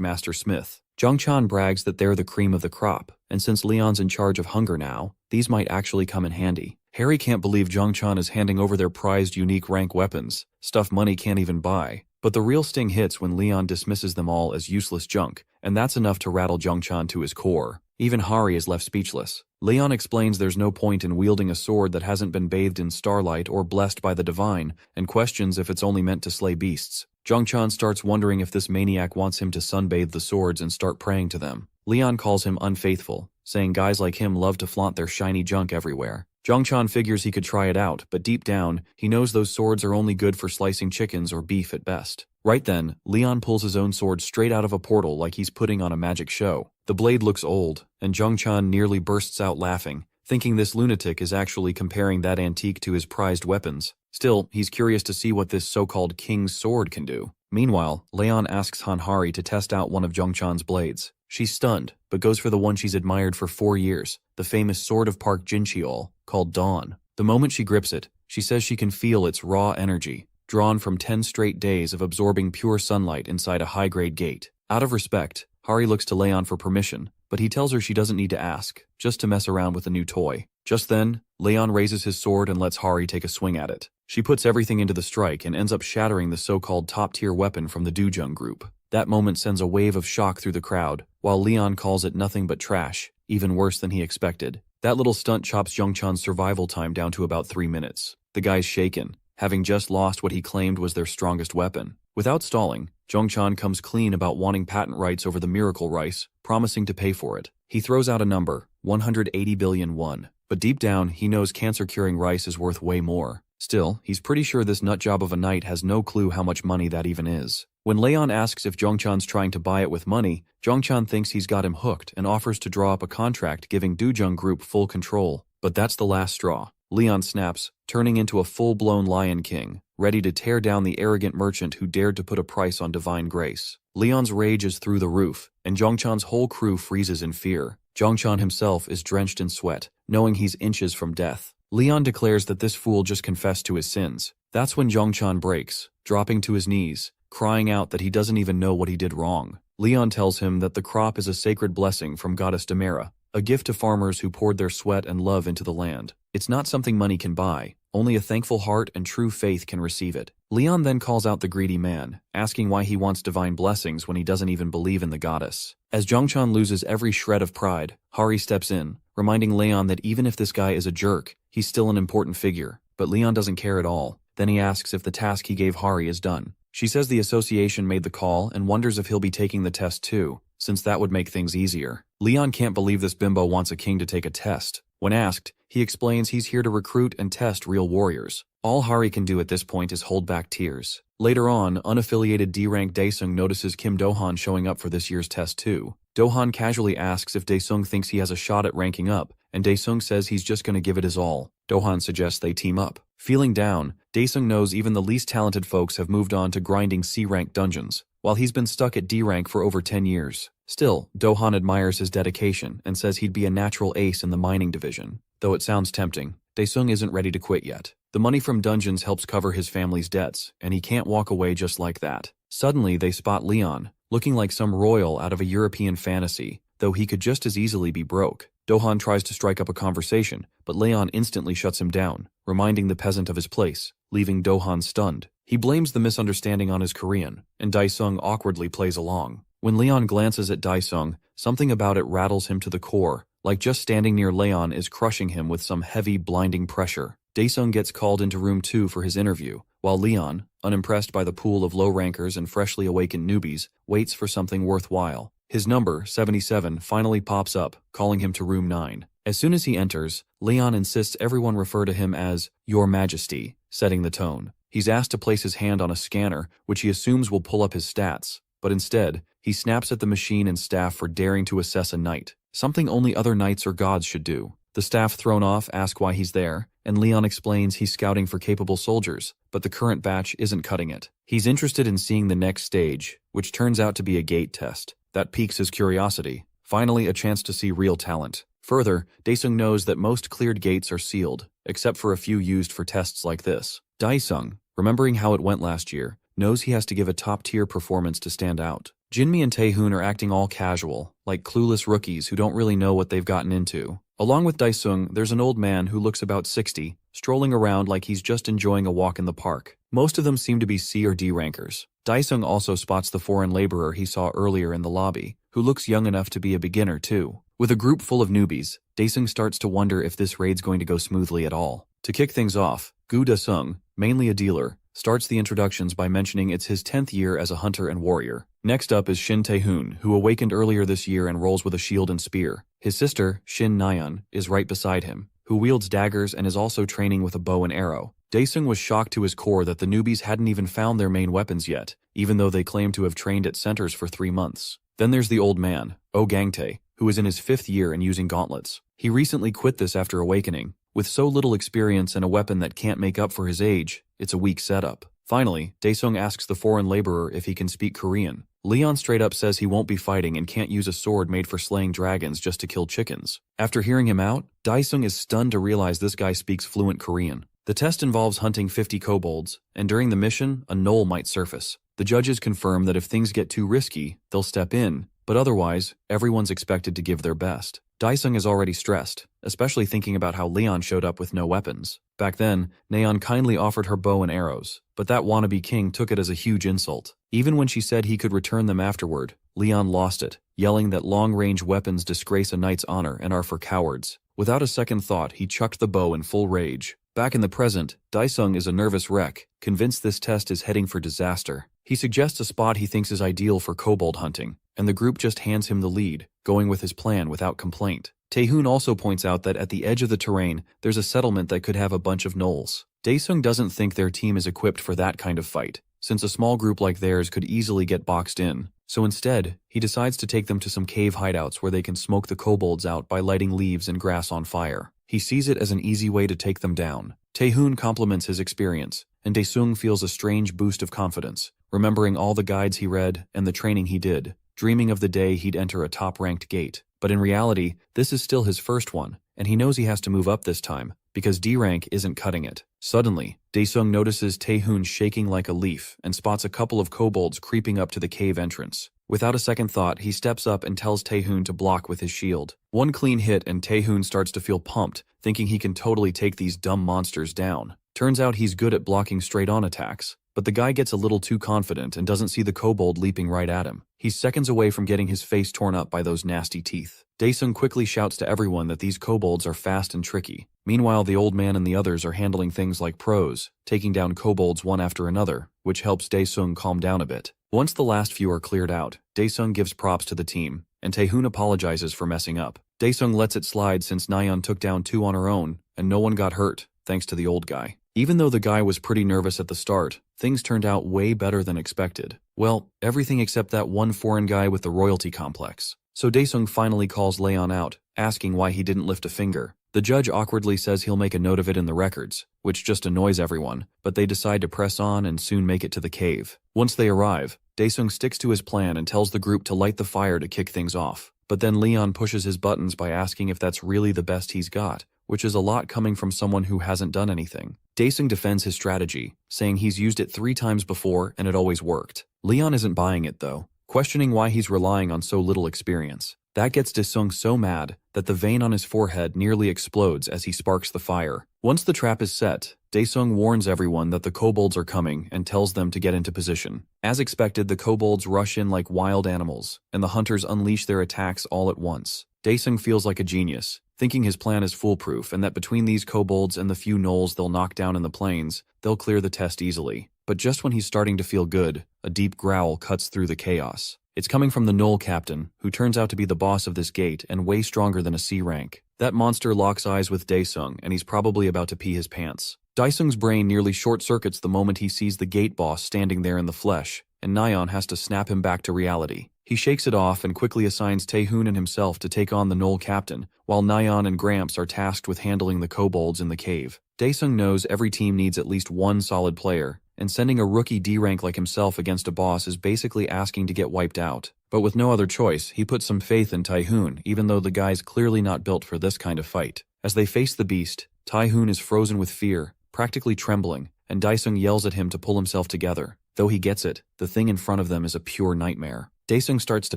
master smith. Zhongchan brags that they're the cream of the crop, and since Leon's in charge of hunger now, these might actually come in handy. Hari can't believe Zhongchan is handing over their prized unique rank weapons, stuff money can't even buy. But the real sting hits when Leon dismisses them all as useless junk, and that's enough to rattle Zhongchan to his core. Even Hari is left speechless. Leon explains there's no point in wielding a sword that hasn't been bathed in starlight or blessed by the divine, and questions if it's only meant to slay beasts. Zhongchan starts wondering if this maniac wants him to sunbathe the swords and start praying to them. Leon calls him unfaithful, saying guys like him love to flaunt their shiny junk everywhere. Zhongchan figures he could try it out, but deep down, he knows those swords are only good for slicing chickens or beef at best. Right then, Leon pulls his own sword straight out of a portal like he's putting on a magic show. The blade looks old, and Zhongchan nearly bursts out laughing, thinking this lunatic is actually comparing that antique to his prized weapons. Still, he's curious to see what this so-called king's sword can do. Meanwhile, Leon asks Hari to test out one of Zhongchan's blades. She's stunned, but goes for the one she's admired for 4 years, the famous Sword of Park Jincheol, called Dawn. The moment she grips it, she says she can feel its raw energy, drawn from 10 straight days of absorbing pure sunlight inside a high-grade gate. Out of respect, Hari looks to Leon for permission, but he tells her she doesn't need to ask, just to mess around with a new toy. Just then, Leon raises his sword and lets Hari take a swing at it. She puts everything into the strike and ends up shattering the so-called top-tier weapon from the Dujung Group. That moment sends a wave of shock through the crowd, while Leon calls it nothing but trash, even worse than he expected. That little stunt chops Zhongchan's survival time down to about 3 minutes. The guy's shaken, having just lost what he claimed was their strongest weapon. Without stalling, Zhongchan comes clean about wanting patent rights over the miracle rice, promising to pay for it. He throws out a number, 180 billion won. But deep down, he knows cancer-curing rice is worth way more. Still, he's pretty sure this nutjob of a knight has no clue how much money that even is. When Leon asks if Zhongchan's trying to buy it with money, Zhongchan thinks he's got him hooked and offers to draw up a contract giving Dujung Group full control. But that's the last straw. Leon snaps, turning into a full-blown Lion King, ready to tear down the arrogant merchant who dared to put a price on divine grace. Leon's rage is through the roof, and Zhongchan's whole crew freezes in fear. Zhongchan himself is drenched in sweat, knowing he's inches from death. Leon declares that this fool just confessed to his sins. That's when Zhongchan breaks, dropping to his knees, crying out that he doesn't even know what he did wrong. Leon tells him that the crop is a sacred blessing from goddess Demera, a gift to farmers who poured their sweat and love into the land. It's not something money can buy, only a thankful heart and true faith can receive it. Leon then calls out the greedy man, asking why he wants divine blessings when he doesn't even believe in the goddess. As Zhongchan loses every shred of pride, Hari steps in, reminding Leon that even if this guy is a jerk, he's still an important figure, but Leon doesn't care at all. Then he asks if the task he gave Hari is done. She says the association made the call and wonders if he'll be taking the test too, since that would make things easier. Leon can't believe this bimbo wants a king to take a test. When asked, he explains he's here to recruit and test real warriors. All Hari can do at this point is hold back tears. Later on, unaffiliated D-rank Daesung notices Kim Do-han showing up for this year's test too. Do-han casually asks if Daesung thinks he has a shot at ranking up, and Daesung says he's just gonna give it his all. Do-han suggests they team up. Feeling down, Daesung knows even the least talented folks have moved on to grinding C-rank dungeons, while he's been stuck at D-rank for over 10 years. Still, Do-han admires his dedication and says he'd be a natural ace in the mining division. Though it sounds tempting, Daesung isn't ready to quit yet. The money from dungeons helps cover his family's debts, and he can't walk away just like that. Suddenly, they spot Leon, looking like some royal out of a European fantasy, though he could just as easily be broke. Do-han tries to strike up a conversation, but Leon instantly shuts him down, reminding the peasant of his place, leaving Do-han stunned. He blames the misunderstanding on his Korean, and Daesung awkwardly plays along. When Leon glances at Daesung, something about it rattles him to the core, like just standing near Leon is crushing him with some heavy, blinding pressure. Daesung gets called into room 2 for his interview, while Leon, unimpressed by the pool of low-rankers and freshly awakened newbies, waits for something worthwhile. His number, 77, finally pops up, calling him to room 9. As soon as he enters, Leon insists everyone refer to him as Your Majesty, setting the tone. He's asked to place his hand on a scanner, which he assumes will pull up his stats, but instead, he snaps at the machine and staff for daring to assess a knight, something only other knights or gods should do. The staff, thrown off, ask why he's there, and Leon explains he's scouting for capable soldiers, but the current batch isn't cutting it. He's interested in seeing the next stage, which turns out to be a gate test. That piques his curiosity. Finally, a chance to see real talent. Further, Daesung knows that most cleared gates are sealed, except for a few used for tests like this. Daesung, remembering how it went last year, knows he has to give a top-tier performance to stand out. Jinmi and Taehoon are acting all casual, like clueless rookies who don't really know what they've gotten into. Along with Daesung, there's an old man who looks about 60, strolling around like he's just enjoying a walk in the park. Most of them seem to be C or D rankers. Daesung also spots the foreign laborer he saw earlier in the lobby, who looks young enough to be a beginner too. With a group full of newbies, Daesung starts to wonder if this raid's going to go smoothly at all. To kick things off, Gu Da-sung, mainly a dealer, starts the introductions by mentioning it's his 10th year as a hunter and warrior. Next up is Shin Taehoon, who awakened earlier this year and rolls with a shield and spear. His sister, Shin Nayeon, is right beside him, who wields daggers and is also training with a bow and arrow. Daesung was shocked to his core that the newbies hadn't even found their main weapons yet, even though they claimed to have trained at centers for 3 months. Then there's the old man, Oh Gangtae, who is in his 5th year and using gauntlets. He recently quit this after awakening. With so little experience and a weapon that can't make up for his age, it's a weak setup. Finally, Daesung asks the foreign laborer if he can speak Korean. Leon straight up says he won't be fighting and can't use a sword made for slaying dragons just to kill chickens. After hearing him out, Daesung is stunned to realize this guy speaks fluent Korean. The test involves hunting 50 kobolds, and during the mission, a gnoll might surface. The judges confirm that if things get too risky, they'll step in, but otherwise, everyone's expected to give their best. Daesung is already stressed, especially thinking about how Leon showed up with no weapons. Back then, Nayeon kindly offered her bow and arrows, but that wannabe king took it as a huge insult. Even when she said he could return them afterward, Leon lost it, yelling that long-range weapons disgrace a knight's honor and are for cowards. Without a second thought, he chucked the bow in full rage. Back in the present, Daesung is a nervous wreck, convinced this test is heading for disaster. He suggests a spot he thinks is ideal for kobold hunting, and the group just hands him the lead, going with his plan without complaint. Taehoon also points out that at the edge of the terrain, there's a settlement that could have a bunch of gnolls. Daesung doesn't think their team is equipped for that kind of fight, since a small group like theirs could easily get boxed in. So instead, he decides to take them to some cave hideouts where they can smoke the kobolds out by lighting leaves and grass on fire. He sees it as an easy way to take them down. Taehoon compliments his experience, and Daesung feels a strange boost of confidence, remembering all the guides he read and the training he did, dreaming of the day he'd enter a top-ranked gate. But in reality, this is still his first one, and he knows he has to move up this time, because D rank isn't cutting it. Suddenly, Daesung notices Taehoon shaking like a leaf and spots a couple of kobolds creeping up to the cave entrance. Without a second thought, he steps up and tells Taehoon to block with his shield. One clean hit and Taehoon starts to feel pumped, thinking he can totally take these dumb monsters down. Turns out he's good at blocking straight-on attacks, but the guy gets a little too confident and doesn't see the kobold leaping right at him. He's seconds away from getting his face torn up by those nasty teeth. Daesung quickly shouts to everyone that these kobolds are fast and tricky. Meanwhile, the old man and the others are handling things like pros, taking down kobolds one after another, which helps Daesung calm down a bit. Once the last few are cleared out, Daesung gives props to the team, and Taehoon apologizes for messing up. Daesung lets it slide since Nayeon took down 2 on her own, and no one got hurt, thanks to the old guy. Even though the guy was pretty nervous at the start, things turned out way better than expected. Well, everything except that one foreign guy with the royalty complex. So Daesung finally calls Leon out, asking why he didn't lift a finger. The judge awkwardly says he'll make a note of it in the records, which just annoys everyone, but they decide to press on and soon make it to the cave. Once they arrive, Daesung sticks to his plan and tells the group to light the fire to kick things off. But then Leon pushes his buttons by asking if that's really the best he's got, which is a lot coming from someone who hasn't done anything. Daesung defends his strategy, saying he's used it 3 times before and it always worked. Leon isn't buying it though, questioning why he's relying on so little experience. That gets Daesung so mad that the vein on his forehead nearly explodes as he sparks the fire. Once the trap is set, Daesung warns everyone that the kobolds are coming and tells them to get into position. As expected, the kobolds rush in like wild animals, and the hunters unleash their attacks all at once. Daesung feels like a genius, thinking his plan is foolproof and that between these kobolds and the few gnolls they'll knock down in the plains, they'll clear the test easily. But just when he's starting to feel good, a deep growl cuts through the chaos. It's coming from the gnoll captain, who turns out to be the boss of this gate and way stronger than a C rank. That monster locks eyes with Daesung, and he's probably about to pee his pants. Daesung's brain nearly short-circuits the moment he sees the gate boss standing there in the flesh, and Nayeon has to snap him back to reality. He shakes it off and quickly assigns Taehoon and himself to take on the gnoll captain, while Nayeon and Gramps are tasked with handling the kobolds in the cave. Daesung knows every team needs at least one solid player, and sending a rookie D rank like himself against a boss is basically asking to get wiped out. But with no other choice, he puts some faith in Tai-hoon, even though the guy's clearly not built for this kind of fight. As they face the beast, Tai-hoon is frozen with fear, practically trembling, and Daesung yells at him to pull himself together. Though he gets it, the thing in front of them is a pure nightmare. Daesung starts to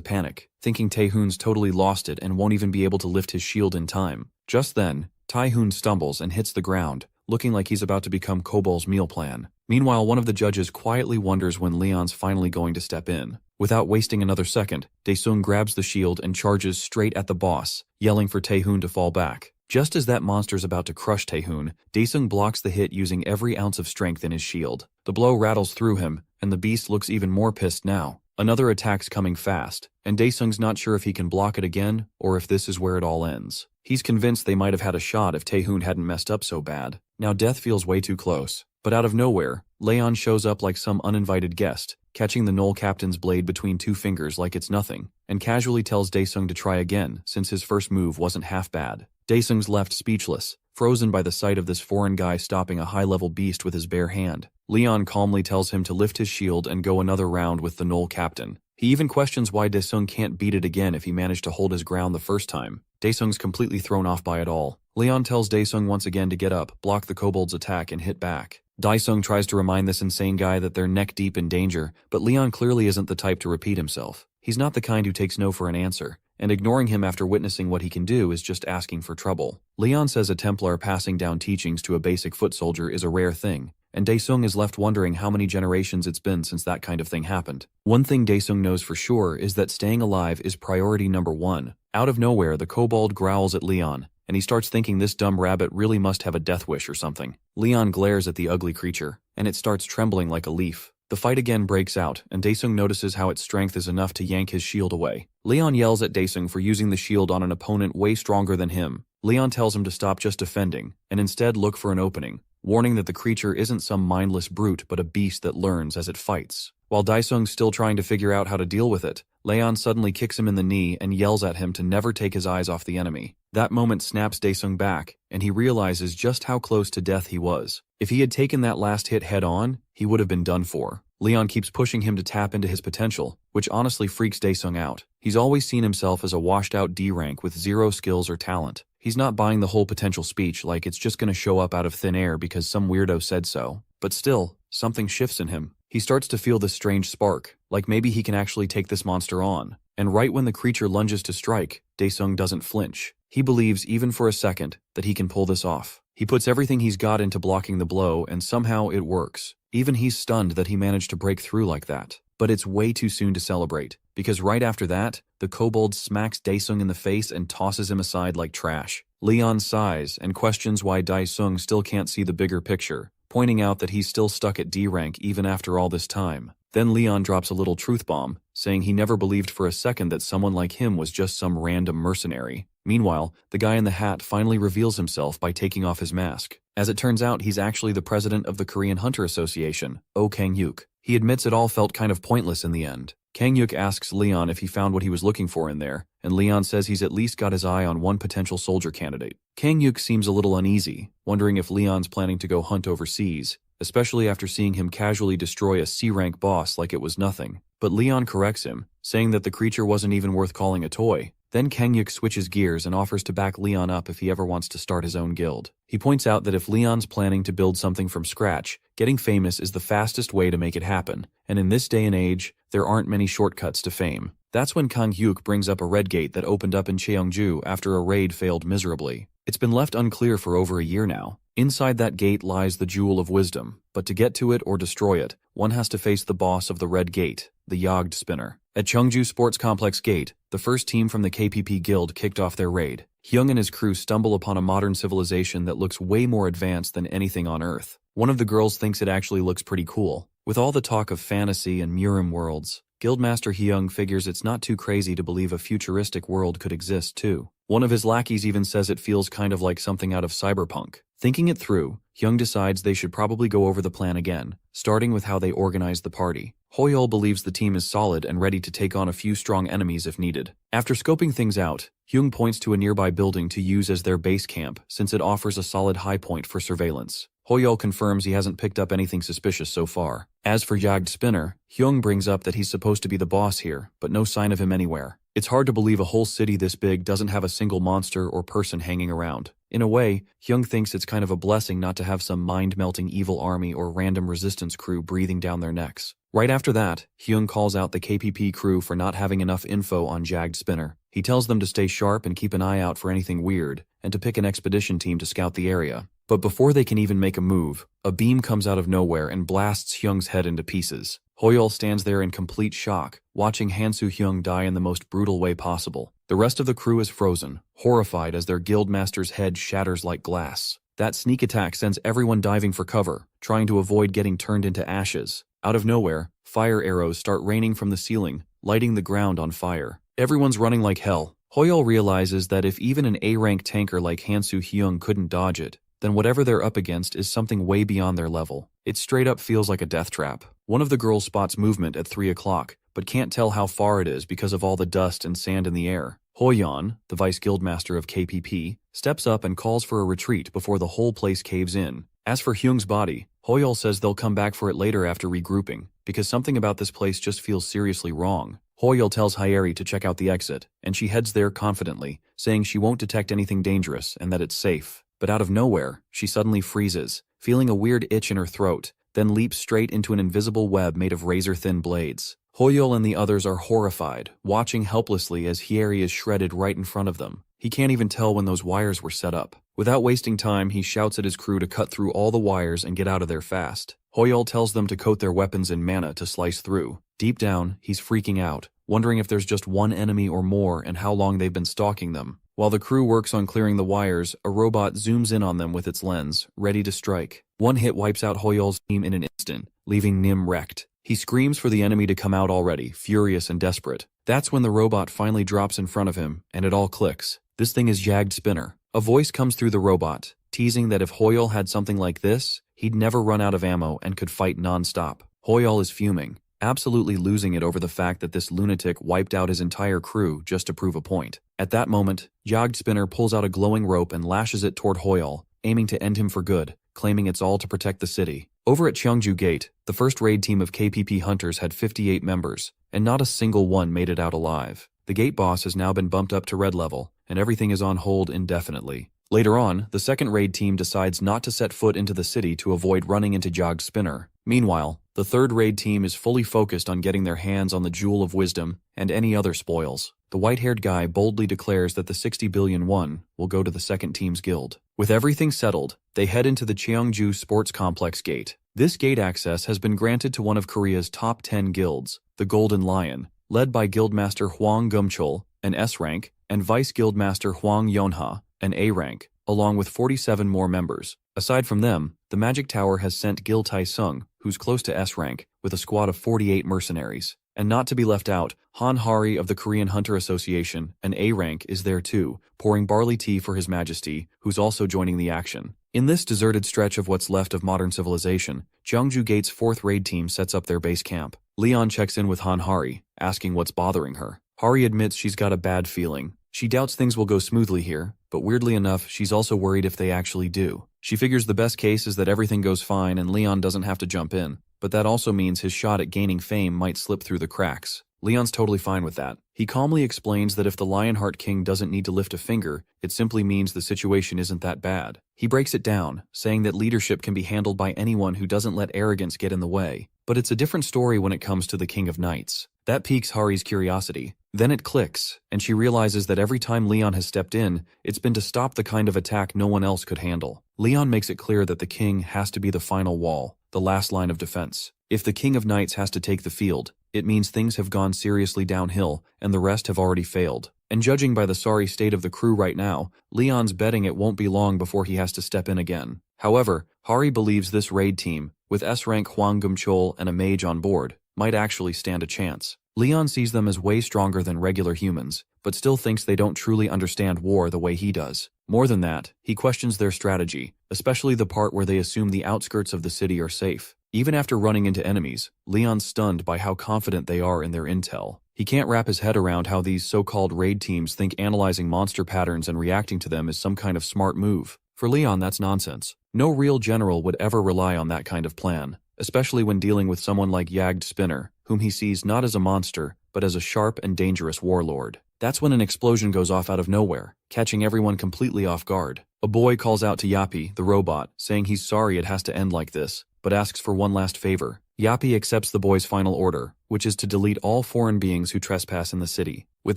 panic, thinking Tai-hoon's totally lost it and won't even be able to lift his shield in time. Just then, Tai-hoon stumbles and hits the ground, looking like he's about to become Kobol's meal plan. Meanwhile, one of the judges quietly wonders when Leon's finally going to step in. Without wasting another second, Daesung grabs the shield and charges straight at the boss, yelling for Tai-hoon to fall back. Just as that monster's about to crush Tai-hoon, Daesung blocks the hit using every ounce of strength in his shield. The blow rattles through him, and the beast looks even more pissed now. Another attack's coming fast, and Daesung's not sure if he can block it again or if this is where it all ends. He's convinced they might have had a shot if Tai-hoon hadn't messed up so bad. Now death feels way too close. But out of nowhere, Leon shows up like some uninvited guest, catching the Knoll captain's blade between two fingers like it's nothing, and casually tells Daesung to try again since his first move wasn't half bad. Daesung's left speechless, frozen by the sight of this foreign guy stopping a high-level beast with his bare hand. Leon calmly tells him to lift his shield and go another round with the Knoll captain. He even questions why Daesung can't beat it again if he managed to hold his ground the first time. Daesung's completely thrown off by it all. Leon tells Daesung once again to get up, block the kobold's attack, and hit back. Daesung tries to remind this insane guy that they're neck-deep in danger, but Leon clearly isn't the type to repeat himself. He's not the kind who takes no for an answer, and ignoring him after witnessing what he can do is just asking for trouble. Leon says a Templar passing down teachings to a basic foot soldier is a rare thing, and Daesung is left wondering how many generations it's been since that kind of thing happened. One thing Daesung knows for sure is that staying alive is priority number one. Out of nowhere, the kobold growls at Leon, and he starts thinking this dumb rabbit really must have a death wish or something. Leon glares at the ugly creature, and it starts trembling like a leaf. The fight again breaks out, and Daesung notices how its strength is enough to yank his shield away. Leon yells at Daesung for using the shield on an opponent way stronger than him. Leon tells him to stop just defending, and instead look for an opening, warning that the creature isn't some mindless brute but a beast that learns as it fights. While Daesung's still trying to figure out how to deal with it, Leon suddenly kicks him in the knee and yells at him to never take his eyes off the enemy. That moment snaps Daesung back, and he realizes just how close to death he was. If he had taken that last hit head-on, he would have been done for. Leon keeps pushing him to tap into his potential, which honestly freaks Daesung out. He's always seen himself as a washed-out D-rank with zero skills or talent. He's not buying the whole potential speech like it's just gonna show up out of thin air because some weirdo said so. But still, something shifts in him. He starts to feel this strange spark, like maybe he can actually take this monster on. And right when the creature lunges to strike, Daesung doesn't flinch. He believes, even for a second, that he can pull this off. He puts everything he's got into blocking the blow, and somehow it works. Even he's stunned that he managed to break through like that. But it's way too soon to celebrate, because right after that, the kobold smacks Daesung in the face and tosses him aside like trash. Leon sighs and questions why Daesung still can't see the bigger picture, pointing out that he's still stuck at D-rank even after all this time. Then Leon drops a little truth bomb, saying he never believed for a second that someone like him was just some random mercenary. Meanwhile, the guy in the hat finally reveals himself by taking off his mask. As it turns out, he's actually the president of the Korean Hunter Association, Oh Kang-yuk. He admits it all felt kind of pointless in the end. Kang-yuk asks Leon if he found what he was looking for in there, and Leon says he's at least got his eye on one potential soldier candidate. Kang-yuk seems a little uneasy, wondering if Leon's planning to go hunt overseas, especially after seeing him casually destroy a C-rank boss like it was nothing. But Leon corrects him, saying that the creature wasn't even worth calling a toy. Then Kang-yuk switches gears and offers to back Leon up if he ever wants to start his own guild. He points out that if Leon's planning to build something from scratch, getting famous is the fastest way to make it happen, and in this day and age, there aren't many shortcuts to fame. That's when Kang-yuk brings up a red gate that opened up in Cheongju after a raid failed miserably. It's been left unclear for over a year now. Inside that gate lies the Jewel of Wisdom, but to get to it or destroy it, one has to face the boss of the Red Gate, the Yogd Spinner. At Cheongju Sports Complex Gate, the first team from the KPP Guild kicked off their raid. Hyung and his crew stumble upon a modern civilization that looks way more advanced than anything on Earth. One of the girls thinks it actually looks pretty cool. With all the talk of fantasy and Murim worlds, Guildmaster Hyung figures it's not too crazy to believe a futuristic world could exist too. One of his lackeys even says it feels kind of like something out of Cyberpunk. Thinking it through, Hyung decides they should probably go over the plan again, starting with how they organize the party. Hoyol believes the team is solid and ready to take on a few strong enemies if needed. After scoping things out, Hyung points to a nearby building to use as their base camp since it offers a solid high point for surveillance. Hoyol confirms he hasn't picked up anything suspicious so far. As for Jagd Spinner, Hyung brings up that he's supposed to be the boss here, but no sign of him anywhere. It's hard to believe a whole city this big doesn't have a single monster or person hanging around. In a way, Hyung thinks it's kind of a blessing not to have some mind-melting evil army or random resistance crew breathing down their necks. Right after that, Hyung calls out the KPP crew for not having enough info on Jagd Spinner. He tells them to stay sharp and keep an eye out for anything weird, and to pick an expedition team to scout the area. But before they can even make a move, a beam comes out of nowhere and blasts Hyung's head into pieces. Hoyol stands there in complete shock, watching Hansu Hyung die in the most brutal way possible. The rest of the crew is frozen, horrified as their guildmaster's head shatters like glass. That sneak attack sends everyone diving for cover, trying to avoid getting turned into ashes. Out of nowhere, fire arrows start raining from the ceiling, lighting the ground on fire. Everyone's running like hell. Hoyol realizes that if even an A-rank tanker like Hansu Hyung couldn't dodge it, then whatever they're up against is something way beyond their level. It straight up feels like a death trap. One of the girls spots movement at 3 o'clock, but can't tell how far it is because of all the dust and sand in the air. Hoyon, the vice guildmaster of KPP, steps up and calls for a retreat before the whole place caves in. As for Hyung's body, Hoyol says they'll come back for it later after regrouping, because something about this place just feels seriously wrong. Hoyol tells Hyeri to check out the exit, and she heads there confidently, saying she won't detect anything dangerous and that it's safe. But out of nowhere, she suddenly freezes, feeling a weird itch in her throat, then leaps straight into an invisible web made of razor-thin blades. Hoyol and the others are horrified, watching helplessly as Hyeri is shredded right in front of them. He can't even tell when those wires were set up. Without wasting time, he shouts at his crew to cut through all the wires and get out of there fast. Hoyol tells them to coat their weapons in mana to slice through. Deep down, he's freaking out, wondering if there's just one enemy or more and how long they've been stalking them. While the crew works on clearing the wires, a robot zooms in on them with its lens, ready to strike. One hit wipes out Hoyol's team in an instant, leaving Nim wrecked. He screams for the enemy to come out already, furious and desperate. That's when the robot finally drops in front of him, and it all clicks. This thing is Jagd Spinner. A voice comes through the robot, teasing that if Hoyol had something like this, he'd never run out of ammo and could fight non-stop. Hoyol is fuming, absolutely losing it over the fact that this lunatic wiped out his entire crew just to prove a point. At that moment, Jagd Spinner pulls out a glowing rope and lashes it toward Hoyol, aiming to end him for good, claiming it's all to protect the city. Over at Cheongju Gate, the first raid team of KPP hunters had 58 members, and not a single one made it out alive. The gate boss has now been bumped up to red level, and everything is on hold indefinitely. Later on, the second raid team decides not to set foot into the city to avoid running into Jagd Spinner. Meanwhile, the third raid team is fully focused on getting their hands on the Jewel of Wisdom and any other spoils. The white-haired guy boldly declares that the 60 billion won will go to the second team's guild. With everything settled, they head into the Cheongju Sports Complex gate. This gate access has been granted to one of Korea's top 10 guilds, the Golden Lion, led by Guildmaster Hwang Gumchul, an S rank, and Vice Guildmaster Hwang Yonha, an A rank, along with 47 more members. Aside from them, the Magic Tower has sent Gil Tai-sung, who's close to S rank, with a squad of 48 mercenaries. And not to be left out, Han Hari of the Korean Hunter Association, an A rank, is there too, pouring barley tea for His Majesty, who's also joining the action. In this deserted stretch of what's left of modern civilization, Cheongju Gate's fourth raid team sets up their base camp. Leon checks in with Han Hari, asking what's bothering her. Hari admits she's got a bad feeling. She doubts things will go smoothly here, but weirdly enough, she's also worried if they actually do. She figures the best case is that everything goes fine and Leon doesn't have to jump in, but that also means his shot at gaining fame might slip through the cracks. Leon's totally fine with that. He calmly explains that if the Lionheart King doesn't need to lift a finger, it simply means the situation isn't that bad. He breaks it down, saying that leadership can be handled by anyone who doesn't let arrogance get in the way. But it's a different story when it comes to the King of Knights. That piques Hari's curiosity. Then it clicks, and she realizes that every time Leon has stepped in, it's been to stop the kind of attack no one else could handle. Leon makes it clear that the king has to be the final wall, the last line of defense. If the King of Knights has to take the field, it means things have gone seriously downhill, and the rest have already failed. And judging by the sorry state of the crew right now, Leon's betting it won't be long before he has to step in again. However, Hari believes this raid team, with S-rank Hwang Gumchul and a mage on board, might actually stand a chance. Leon sees them as way stronger than regular humans, but still thinks they don't truly understand war the way he does. More than that, he questions their strategy, especially the part where they assume the outskirts of the city are safe. Even after running into enemies, Leon's stunned by how confident they are in their intel. He can't wrap his head around how these so-called raid teams think analyzing monster patterns and reacting to them is some kind of smart move. For Leon, that's nonsense. No real general would ever rely on that kind of plan, especially when dealing with someone like Jagd Spinner, whom he sees not as a monster, but as a sharp and dangerous warlord. That's when an explosion goes off out of nowhere, catching everyone completely off guard. A boy calls out to Yappy, the robot, saying he's sorry it has to end like this, but asks for one last favor. Yappy accepts the boy's final order, which is to delete all foreign beings who trespass in the city. With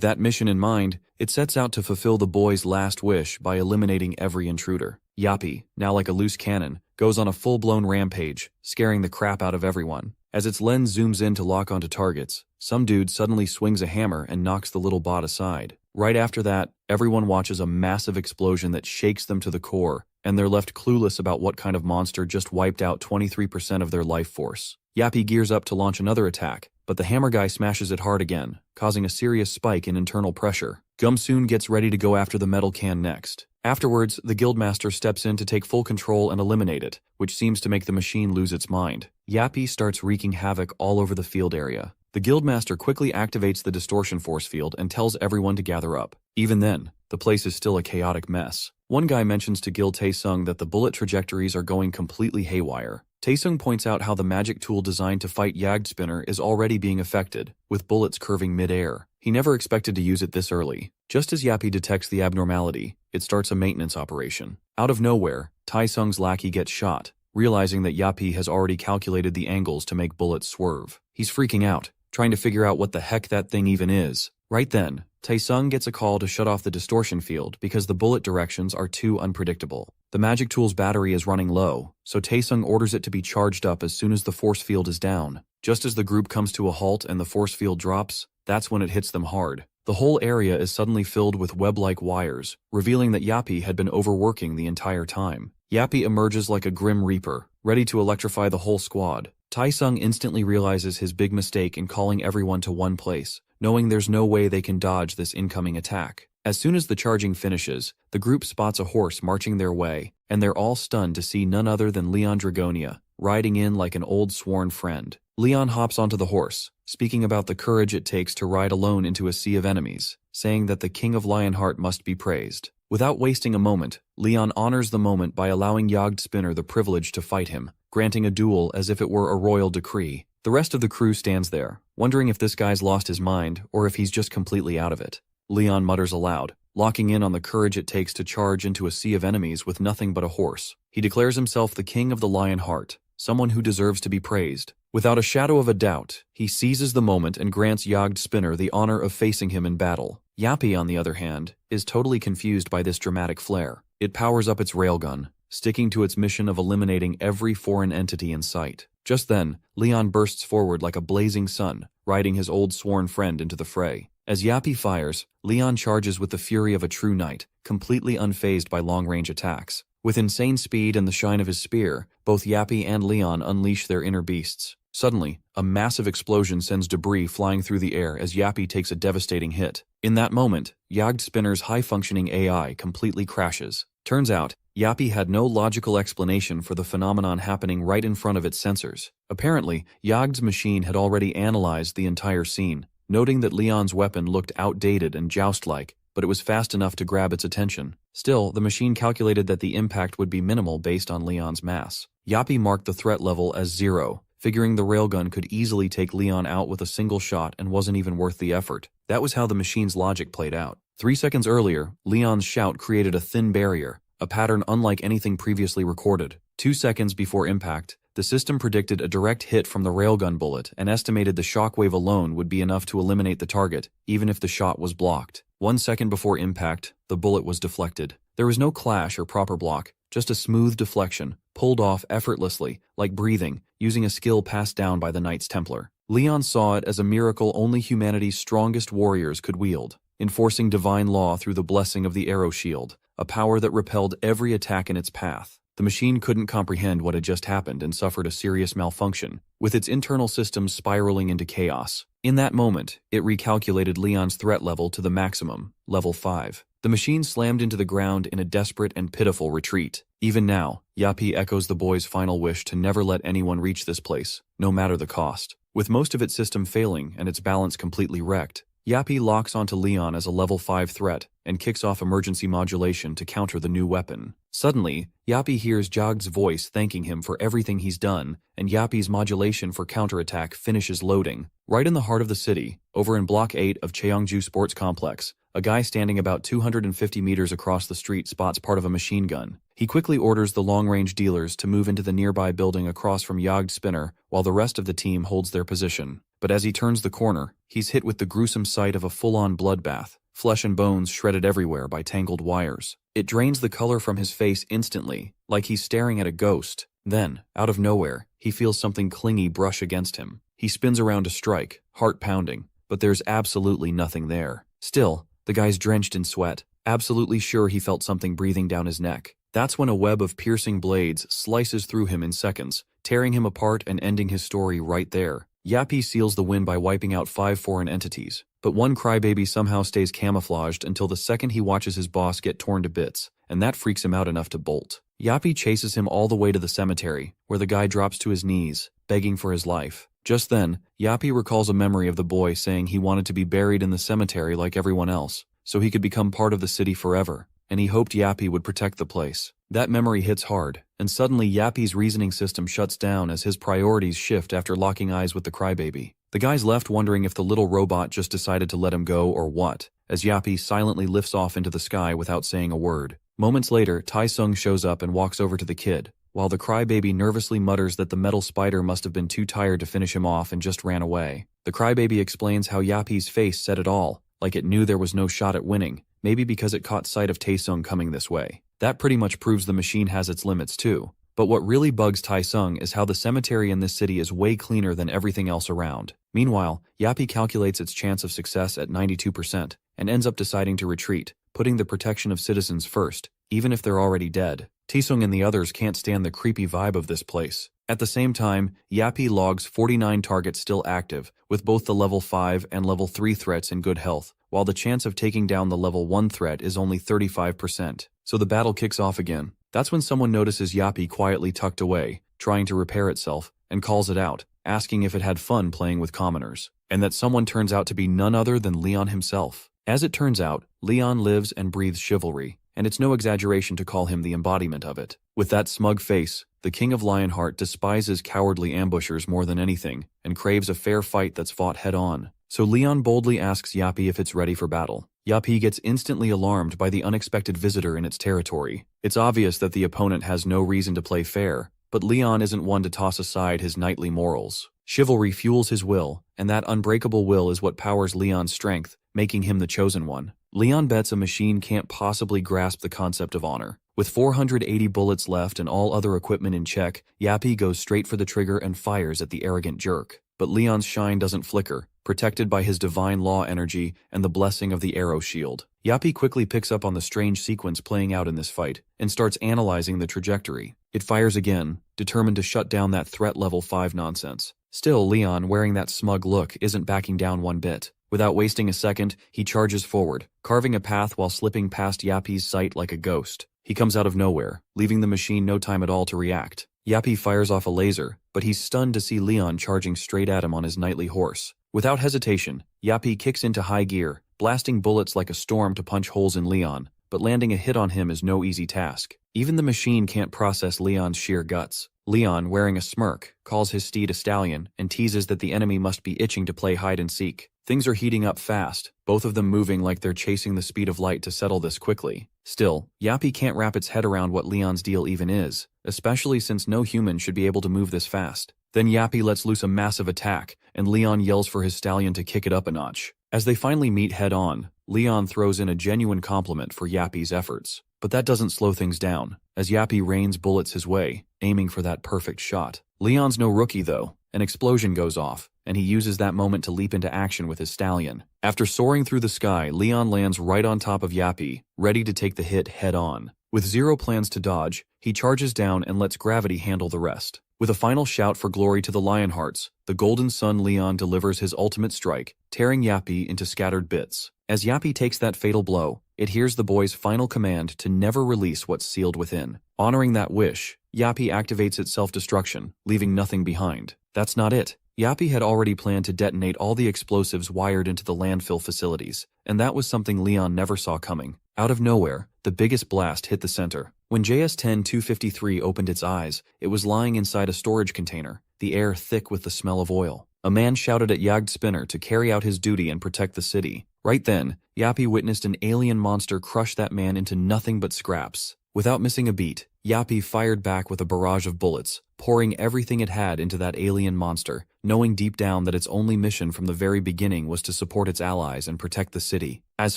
that mission in mind, it sets out to fulfill the boy's last wish by eliminating every intruder. Yappy, now like a loose cannon, goes on a full-blown rampage, scaring the crap out of everyone. As its lens zooms in to lock onto targets, some dude suddenly swings a hammer and knocks the little bot aside. Right after that, everyone watches a massive explosion that shakes them to the core, and they're left clueless about what kind of monster just wiped out 23% of their life force. Yappy gears up to launch another attack, but the hammer guy smashes it hard again, causing a serious spike in internal pressure. Gumsoon gets ready to go after the metal can next. Afterwards, the Guildmaster steps in to take full control and eliminate it, which seems to make the machine lose its mind. Yappy starts wreaking havoc all over the field area. The Guildmaster quickly activates the distortion force field and tells everyone to gather up. Even then, the place is still a chaotic mess. One guy mentions to Gil Taesung that the bullet trajectories are going completely haywire. Taesung points out how the magic tool designed to fight Jagd Spinner is already being affected, with bullets curving mid-air. He never expected to use it this early. Just as Yappy detects the abnormality, it starts a maintenance operation. Out of nowhere, Taesung's lackey gets shot, realizing that Yappy has already calculated the angles to make bullets swerve. He's freaking out, trying to figure out what the heck that thing even is. Right then, Taesung gets a call to shut off the distortion field because the bullet directions are too unpredictable. The magic tool's battery is running low, so Taesung orders it to be charged up as soon as the force field is down. Just as the group comes to a halt and the force field drops, that's when it hits them hard. The whole area is suddenly filled with web-like wires, revealing that Yappy had been overworking the entire time. Yappy emerges like a grim reaper, ready to electrify the whole squad. Taesung instantly realizes his big mistake in calling everyone to one place, knowing there's no way they can dodge this incoming attack. As soon as the charging finishes, the group spots a horse marching their way, and they're all stunned to see none other than Leon Dragonia, riding in like an old sworn friend. Leon hops onto the horse, speaking about the courage it takes to ride alone into a sea of enemies, saying that the King of Lionheart must be praised. Without wasting a moment, Leon honors the moment by allowing Jagd Spinner the privilege to fight him, granting a duel as if it were a royal decree. The rest of the crew stands there, wondering if this guy's lost his mind or if he's just completely out of it. Leon mutters aloud, locking in on the courage it takes to charge into a sea of enemies with nothing but a horse. He declares himself the King of the Lionheart, someone who deserves to be praised. Without a shadow of a doubt, he seizes the moment and grants Jagd Spinner the honor of facing him in battle. Yappy, on the other hand, is totally confused by this dramatic flair. It powers up its railgun, sticking to its mission of eliminating every foreign entity in sight. Just then, Leon bursts forward like a blazing sun, riding his old sworn friend into the fray. As Yappy fires, Leon charges with the fury of a true knight, completely unfazed by long-range attacks. With insane speed and the shine of his spear, both Yappy and Leon unleash their inner beasts. Suddenly, a massive explosion sends debris flying through the air as Yappy takes a devastating hit. In that moment, Jagd Spinner's high-functioning AI completely crashes. Turns out, Yappy had no logical explanation for the phenomenon happening right in front of its sensors. Apparently, Jagd's machine had already analyzed the entire scene, noting that Leon's weapon looked outdated and joust-like, but it was fast enough to grab its attention. Still, the machine calculated that the impact would be minimal based on Leon's mass. Yappy marked the threat level as 0, figuring the railgun could easily take Leon out with a single shot and wasn't even worth the effort. That was how the machine's logic played out. 3 seconds earlier, Leon's shout created a thin barrier, a pattern unlike anything previously recorded. 2 seconds before impact, the system predicted a direct hit from the railgun bullet and estimated the shockwave alone would be enough to eliminate the target, even if the shot was blocked. 1 second before impact, the bullet was deflected. There was no clash or proper block, just a smooth deflection, pulled off effortlessly, like breathing, using a skill passed down by the Knights Templar. Leon saw it as a miracle only humanity's strongest warriors could wield, enforcing divine law through the blessing of the arrow shield, a power that repelled every attack in its path. The machine couldn't comprehend what had just happened and suffered a serious malfunction, with its internal systems spiraling into chaos. In that moment, it recalculated Leon's threat level to the maximum, level 5. The machine slammed into the ground in a desperate and pitiful retreat. Even now, Yappy echoes the boy's final wish to never let anyone reach this place, no matter the cost. With most of its system failing and its balance completely wrecked, Yappy locks onto Leon as a level 5 threat and kicks off emergency modulation to counter the new weapon. Suddenly, Yappy hears Jagd's voice thanking him for everything he's done, and Yappy's modulation for counterattack finishes loading. Right in the heart of the city, over in Block 8 of Cheongju Sports Complex, a guy standing about 250 meters across the street spots part of a machine gun. He quickly orders the long-range dealers to move into the nearby building across from Jagd's spinner, while the rest of the team holds their position. But as he turns the corner, he's hit with the gruesome sight of a full-on bloodbath, flesh and bones shredded everywhere by tangled wires. It drains the color from his face instantly, like he's staring at a ghost. Then, out of nowhere, he feels something clingy brush against him. He spins around to strike, heart pounding, but there's absolutely nothing there. Still, the guy's drenched in sweat, absolutely sure he felt something breathing down his neck. That's when a web of piercing blades slices through him in seconds, tearing him apart and ending his story right there. Yappy seals the win by wiping out 5 foreign entities, but one crybaby somehow stays camouflaged until the second he watches his boss get torn to bits, and that freaks him out enough to bolt. Yappy chases him all the way to the cemetery, where the guy drops to his knees, begging for his life. Just then, Yappy recalls a memory of the boy saying he wanted to be buried in the cemetery like everyone else, so he could become part of the city forever, and he hoped Yappy would protect the place. That memory hits hard, and suddenly Yappy's reasoning system shuts down as his priorities shift after locking eyes with the crybaby. The guy's left wondering if the little robot just decided to let him go or what, as Yappy silently lifts off into the sky without saying a word. Moments later, Tai-sung shows up and walks over to the kid, while the crybaby nervously mutters that the metal spider must have been too tired to finish him off and just ran away. The crybaby explains how Yappy's face said it all, like it knew there was no shot at winning, maybe because it caught sight of Tai-sung coming this way. That pretty much proves the machine has its limits too. But what really bugs Tai-sung is how the cemetery in this city is way cleaner than everything else around. Meanwhile, Yappy calculates its chance of success at 92% and ends up deciding to retreat, putting the protection of citizens first, even if they're already dead. Tai-sung and the others can't stand the creepy vibe of this place. At the same time, Yappy logs 49 targets still active, with both the level 5 and level 3 threats in good health, while the chance of taking down the level 1 threat is only 35%. So the battle kicks off again. That's when someone notices Yappy quietly tucked away, trying to repair itself, and calls it out, asking if it had fun playing with commoners. And that someone turns out to be none other than Leon himself. As it turns out, Leon lives and breathes chivalry, and it's no exaggeration to call him the embodiment of it. With that smug face, the King of Lionheart despises cowardly ambushers more than anything, and craves a fair fight that's fought head-on. So Leon boldly asks Yappy if it's ready for battle. Yappy gets instantly alarmed by the unexpected visitor in its territory. It's obvious that the opponent has no reason to play fair, but Leon isn't one to toss aside his knightly morals. Chivalry fuels his will, and that unbreakable will is what powers Leon's strength, making him the chosen one. Leon bets a machine can't possibly grasp the concept of honor. With 480 bullets left and all other equipment in check, Yappy goes straight for the trigger and fires at the arrogant jerk. But Leon's shine doesn't flicker, protected by his divine law energy and the blessing of the arrow shield. Yappy quickly picks up on the strange sequence playing out in this fight, and starts analyzing the trajectory. It fires again, determined to shut down that threat level 5 nonsense. Still, Leon, wearing that smug look, isn't backing down one bit. Without wasting a second, he charges forward, carving a path while slipping past Yappy's sight like a ghost. He comes out of nowhere, leaving the machine no time at all to react. Yappy fires off a laser, but he's stunned to see Leon charging straight at him on his knightly horse. Without hesitation, Yappy kicks into high gear, blasting bullets like a storm to punch holes in Leon, but landing a hit on him is no easy task. Even the machine can't process Leon's sheer guts. Leon, wearing a smirk, calls his steed a stallion and teases that the enemy must be itching to play hide-and-seek. Things are heating up fast, both of them moving like they're chasing the speed of light to settle this quickly. Still, Yappy can't wrap its head around what Leon's deal even is, especially since no human should be able to move this fast. Then Yappy lets loose a massive attack, and Leon yells for his stallion to kick it up a notch. As they finally meet head-on, Leon throws in a genuine compliment for Yappy's efforts. But that doesn't slow things down, as Yappy rains bullets his way, aiming for that perfect shot. Leon's no rookie though. An explosion goes off, and he uses that moment to leap into action with his stallion. After soaring through the sky, Leon lands right on top of Yappy, ready to take the hit head-on. With zero plans to dodge, he charges down and lets gravity handle the rest. With a final shout for glory to the Lionhearts, the Golden Sun Leon delivers his ultimate strike, tearing Yappy into scattered bits. As Yappy takes that fatal blow, it hears the boy's final command to never release what's sealed within. Honoring that wish, Yappy activates its self-destruction, leaving nothing behind. That's not it. Yappy had already planned to detonate all the explosives wired into the landfill facilities, and that was something Leon never saw coming. Out of nowhere, the biggest blast hit the center. When JS-10-253 opened its eyes, it was lying inside a storage container, the air thick with the smell of oil. A man shouted at Jagd Spinner to carry out his duty and protect the city. Right then, Yappy witnessed an alien monster crush that man into nothing but scraps. Without missing a beat, Yappy fired back with a barrage of bullets, pouring everything it had into that alien monster, knowing deep down that its only mission from the very beginning was to support its allies and protect the city. As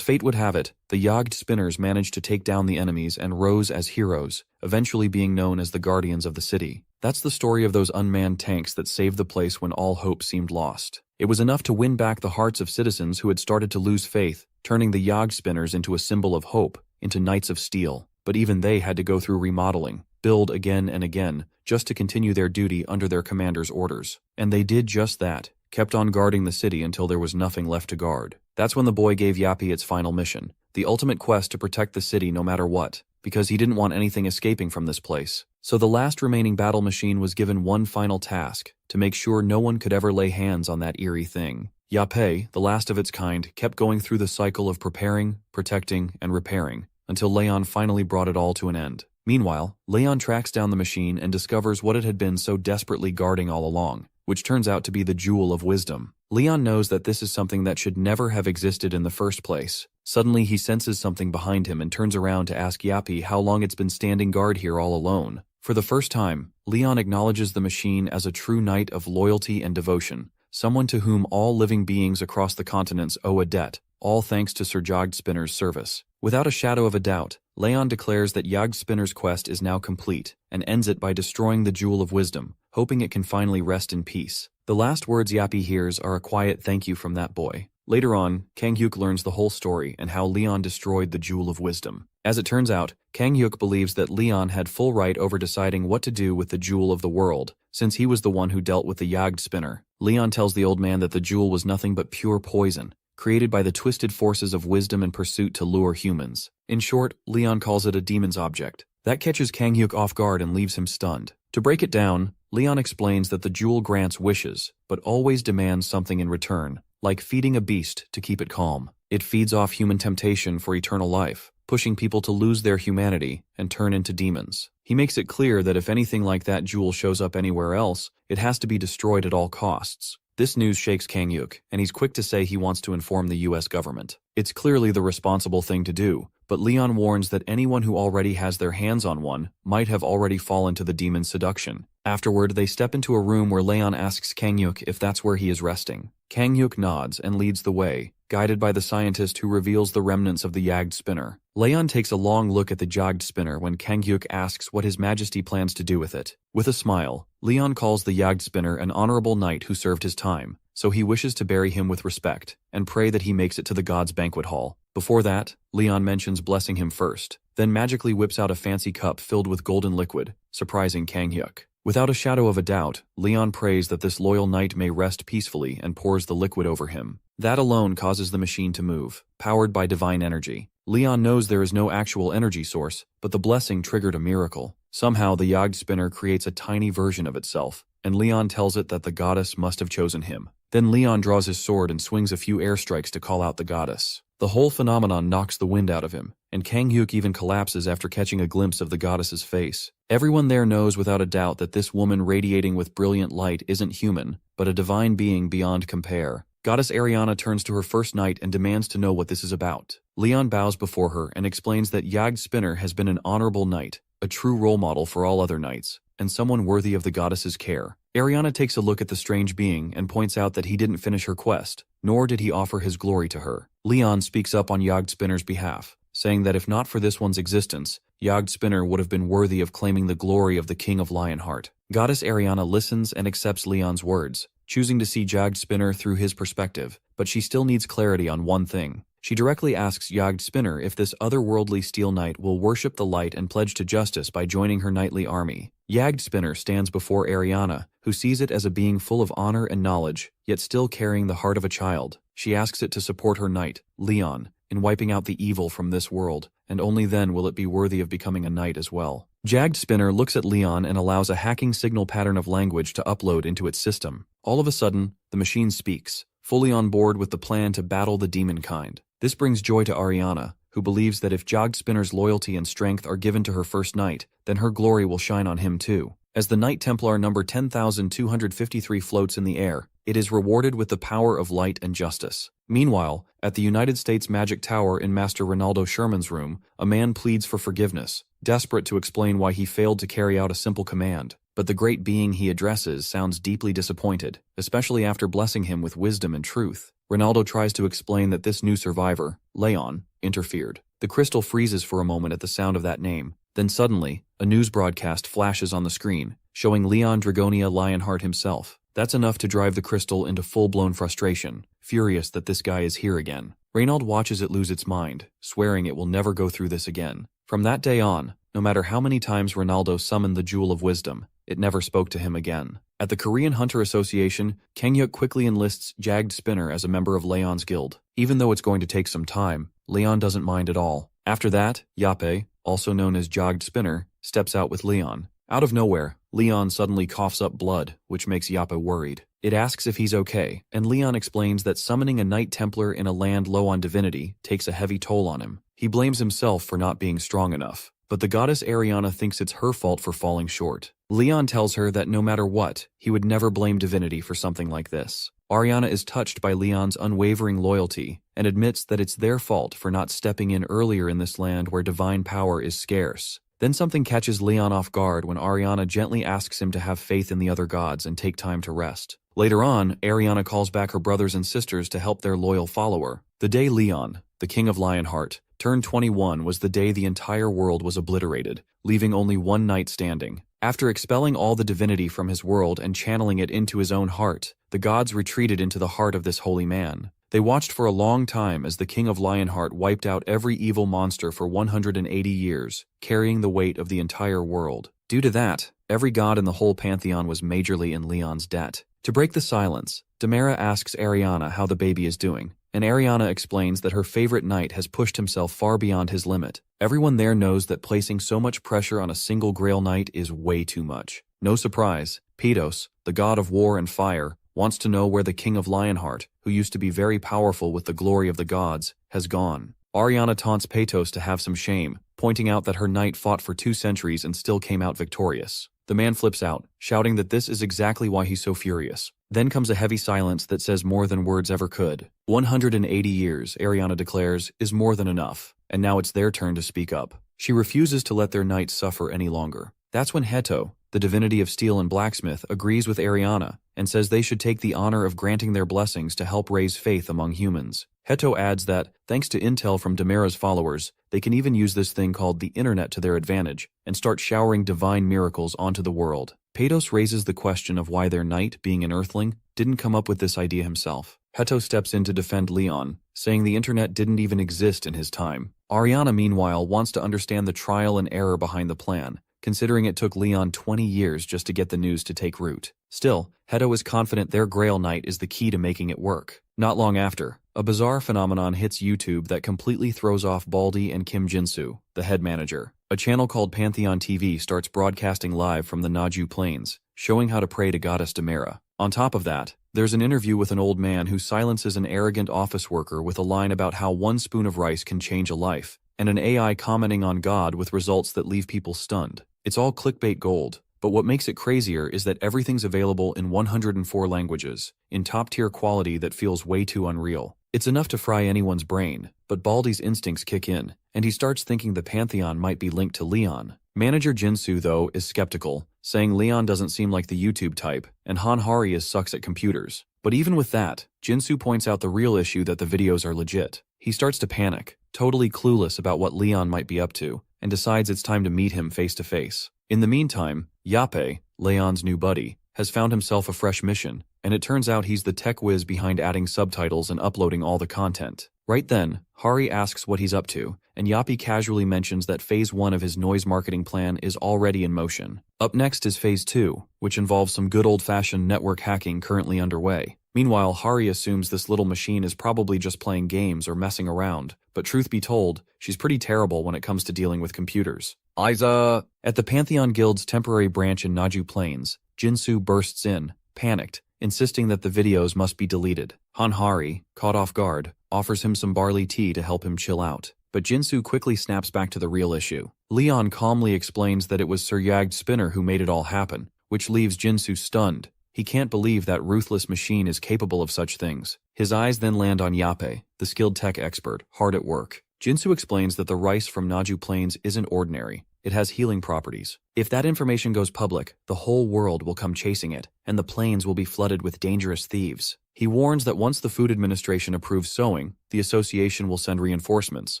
fate would have it, the Jagd Spinners managed to take down the enemies and rose as heroes, eventually being known as the Guardians of the City. That's the story of those unmanned tanks that saved the place when all hope seemed lost. It was enough to win back the hearts of citizens who had started to lose faith, turning the Jagd Spinners into a symbol of hope, into Knights of Steel. But even they had to go through remodeling, build again and again, just to continue their duty under their commander's orders. And they did just that, kept on guarding the city until there was nothing left to guard. That's when the boy gave Yappy its final mission, the ultimate quest to protect the city no matter what, because he didn't want anything escaping from this place. So the last remaining battle machine was given one final task, to make sure no one could ever lay hands on that eerie thing. Yappy, the last of its kind, kept going through the cycle of preparing, protecting, and repairing, until Leon finally brought it all to an end. Meanwhile, Leon tracks down the machine and discovers what it had been so desperately guarding all along, which turns out to be the Jewel of Wisdom. Leon knows that this is something that should never have existed in the first place. Suddenly he senses something behind him and turns around to ask Yappy how long it's been standing guard here all alone. For the first time, Leon acknowledges the machine as a true knight of loyalty and devotion, someone to whom all living beings across the continents owe a debt, all thanks to Sir Jagd Spinner's service. Without a shadow of a doubt, Leon declares that Jagd Spinner's quest is now complete, and ends it by destroying the Jewel of Wisdom, hoping it can finally rest in peace. The last words Yappy hears are a quiet thank you from that boy. Later on, Kang Hyuk learns the whole story and how Leon destroyed the Jewel of Wisdom. As it turns out, Kang Hyuk believes that Leon had full right over deciding what to do with the Jewel of the World, since he was the one who dealt with the Jagd Spinner. Leon tells the old man that the jewel was nothing but pure poison, created by the twisted forces of wisdom and pursuit to lure humans. In short, Leon calls it a demon's object. That catches Kang Hyuk off guard and leaves him stunned. To break it down, Leon explains that the jewel grants wishes, but always demands something in return, like feeding a beast to keep it calm. It feeds off human temptation for eternal life, pushing people to lose their humanity and turn into demons. He makes it clear that if anything like that jewel shows up anywhere else, it has to be destroyed at all costs. This news shakes Kang Hyuk, and he's quick to say he wants to inform the US government. It's clearly the responsible thing to do, but Leon warns that anyone who already has their hands on one might have already fallen to the demon's seduction. Afterward, they step into a room where Leon asks Kang Hyuk if that's where he is resting. Kang Hyuk nods and leads the way, guided by the scientist who reveals the remnants of the Jagd Spinner. Leon takes a long look at the Jagd Spinner when Kang Hyuk asks what His Majesty plans to do with it. With a smile, Leon calls the Jagd Spinner an honorable knight who served his time, so he wishes to bury him with respect, and pray that he makes it to the god's banquet hall. Before that, Leon mentions blessing him first, then magically whips out a fancy cup filled with golden liquid, surprising Kang Hyuk. Without a shadow of a doubt, Leon prays that this loyal knight may rest peacefully and pours the liquid over him. That alone causes the machine to move, powered by divine energy. Leon knows there is no actual energy source, but the blessing triggered a miracle. Somehow the Jagd Spinner creates a tiny version of itself, and Leon tells it that the goddess must have chosen him. Then Leon draws his sword and swings a few airstrikes to call out the goddess. The whole phenomenon knocks the wind out of him, and Kang Hyuk even collapses after catching a glimpse of the goddess's face. Everyone there knows without a doubt that this woman radiating with brilliant light isn't human, but a divine being beyond compare. Goddess Ariana turns to her first knight and demands to know what this is about. Leon bows before her and explains that Jagd Spinner has been an honorable knight, a true role model for all other knights, and someone worthy of the goddess's care. Ariana takes a look at the strange being and points out that he didn't finish her quest, nor did he offer his glory to her. Leon speaks up on Jagd Spinner's behalf, saying that if not for this one's existence, Jagd Spinner would have been worthy of claiming the glory of the King of Lionheart. Goddess Ariana listens and accepts Leon's words, choosing to see Jagd Spinner through his perspective, but she still needs clarity on one thing. She directly asks Jagd Spinner if this otherworldly Steel Knight will worship the light and pledge to justice by joining her knightly army. Jagd Spinner stands before Ariana, who sees it as a being full of honor and knowledge, yet still carrying the heart of a child. She asks it to support her knight, Leon, in wiping out the evil from this world, and only then will it be worthy of becoming a knight as well. Jagged Spinner looks at Leon and allows a hacking signal pattern of language to upload into its system. All of a sudden, the machine speaks, fully on board with the plan to battle the demon kind. This brings joy to Ariana, who believes that if Jagged Spinner's loyalty and strength are given to her first knight, then her glory will shine on him too. As the Knight Templar number 10,253 floats in the air, it is rewarded with the power of light and justice. Meanwhile, at the United States Magic Tower in Master Ronaldo Sherman's room, a man pleads for forgiveness, desperate to explain why he failed to carry out a simple command. But the great being he addresses sounds deeply disappointed, especially after blessing him with wisdom and truth. Ronaldo tries to explain that this new survivor, Leon, interfered. The crystal freezes for a moment at the sound of that name. Then suddenly, a news broadcast flashes on the screen, showing Leon Dragonia Lionheart himself. That's enough to drive the crystal into full-blown frustration, furious that this guy is here again. Reynald watches it lose its mind, swearing it will never go through this again. From that day on, no matter how many times Ronaldo summoned the Jewel of Wisdom, it never spoke to him again. At the Korean Hunter Association, Kang-hyuk quickly enlists Jagged Spinner as a member of Leon's guild. Even though it's going to take some time, Leon doesn't mind at all. After that, Yape, also known as Jagged Spinner, steps out with Leon. Out of nowhere, Leon suddenly coughs up blood, which makes Yape worried. It asks if he's okay, and Leon explains that summoning a Knight Templar in a land low on divinity takes a heavy toll on him. He blames himself for not being strong enough, but the goddess Ariana thinks it's her fault for falling short. Leon tells her that no matter what, he would never blame divinity for something like this. Ariana is touched by Leon's unwavering loyalty and admits that it's their fault for not stepping in earlier in this land where divine power is scarce. Then something catches Leon off guard when Ariana gently asks him to have faith in the other gods and take time to rest. Later on, Ariana calls back her brothers and sisters to help their loyal follower. The day Leon, the King of Lionheart, turned 21 was the day the entire world was obliterated, leaving only one knight standing. After expelling all the divinity from his world and channeling it into his own heart, the gods retreated into the heart of this holy man. They watched for a long time as the King of Lionheart wiped out every evil monster for 180 years, carrying the weight of the entire world. Due to that, every god in the whole pantheon was majorly in Leon's debt. To break the silence, Demera asks Ariana how the baby is doing, and Ariana explains that her favorite knight has pushed himself far beyond his limit. Everyone there knows that placing so much pressure on a single Grail knight is way too much. No surprise, Petos, the god of war and fire, wants to know where the King of Lionheart, who used to be very powerful with the glory of the gods, has gone. Ariana taunts Petos to have some shame, pointing out that her knight fought for 2 centuries and still came out victorious. The man flips out, shouting that this is exactly why he's so furious. Then comes a heavy silence that says more than words ever could. 180 years, Ariana declares, is more than enough, and now it's their turn to speak up. She refuses to let their knight suffer any longer. That's when Heto, the divinity of steel and blacksmith, agrees with Ariana and says they should take the honor of granting their blessings to help raise faith among humans. Heto adds that, thanks to intel from Demera's followers, they can even use this thing called the internet to their advantage and start showering divine miracles onto the world. Petos raises the question of why their knight, being an earthling, didn't come up with this idea himself. Heto steps in to defend Leon, saying the internet didn't even exist in his time. Ariana, meanwhile, wants to understand the trial and error behind the plan, considering it took Leon 20 years just to get the news to take root. Still, Heto is confident their Grail Knight is the key to making it work. Not long after, a bizarre phenomenon hits YouTube that completely throws off Baldy and Kim Jinsu, the head manager. A channel called Pantheon TV starts broadcasting live from the Naju Plains, showing how to pray to Goddess Demera. On top of that, there's an interview with an old man who silences an arrogant office worker with a line about how 1 spoon of rice can change a life, and an AI commenting on God with results that leave people stunned. It's all clickbait gold, but what makes it crazier is that everything's available in 104 languages, in top-tier quality that feels way too unreal. It's enough to fry anyone's brain, but Baldy's instincts kick in, and he starts thinking the Pantheon might be linked to Leon. Manager Jinsu, though, is skeptical, saying Leon doesn't seem like the YouTube type, and Hanhari sucks at computers. But even with that, Jinsu points out the real issue that the videos are legit. He starts to panic, totally clueless about what Leon might be up to, and decides it's time to meet him face to face. In the meantime, Yape, Leon's new buddy, has found himself a fresh mission, and it turns out he's the tech whiz behind adding subtitles and uploading all the content. Right then, Hari asks what he's up to, and Yape casually mentions that Phase 1 of his noise marketing plan is already in motion. Up next is Phase 2, which involves some good old-fashioned network hacking currently underway. Meanwhile, Hari assumes this little machine is probably just playing games or messing around, but truth be told, she's pretty terrible when it comes to dealing with computers. Aiza! At the Pantheon Guild's temporary branch in Naju Plains, Jinsu bursts in, panicked, insisting that the videos must be deleted. Hari, caught off guard, offers him some barley tea to help him chill out. But Jinsu quickly snaps back to the real issue. Leon calmly explains that it was Sir Yagd Spinner who made it all happen, which leaves Jinsu stunned. He can't believe that ruthless machine is capable of such things. His eyes then land on Yape, the skilled tech expert, hard at work. Jinsu explains that the rice from Naju Plains isn't ordinary. It has healing properties. If that information goes public, the whole world will come chasing it, and the plains will be flooded with dangerous thieves. He warns that once the Food Administration approves sowing, the association will send reinforcements.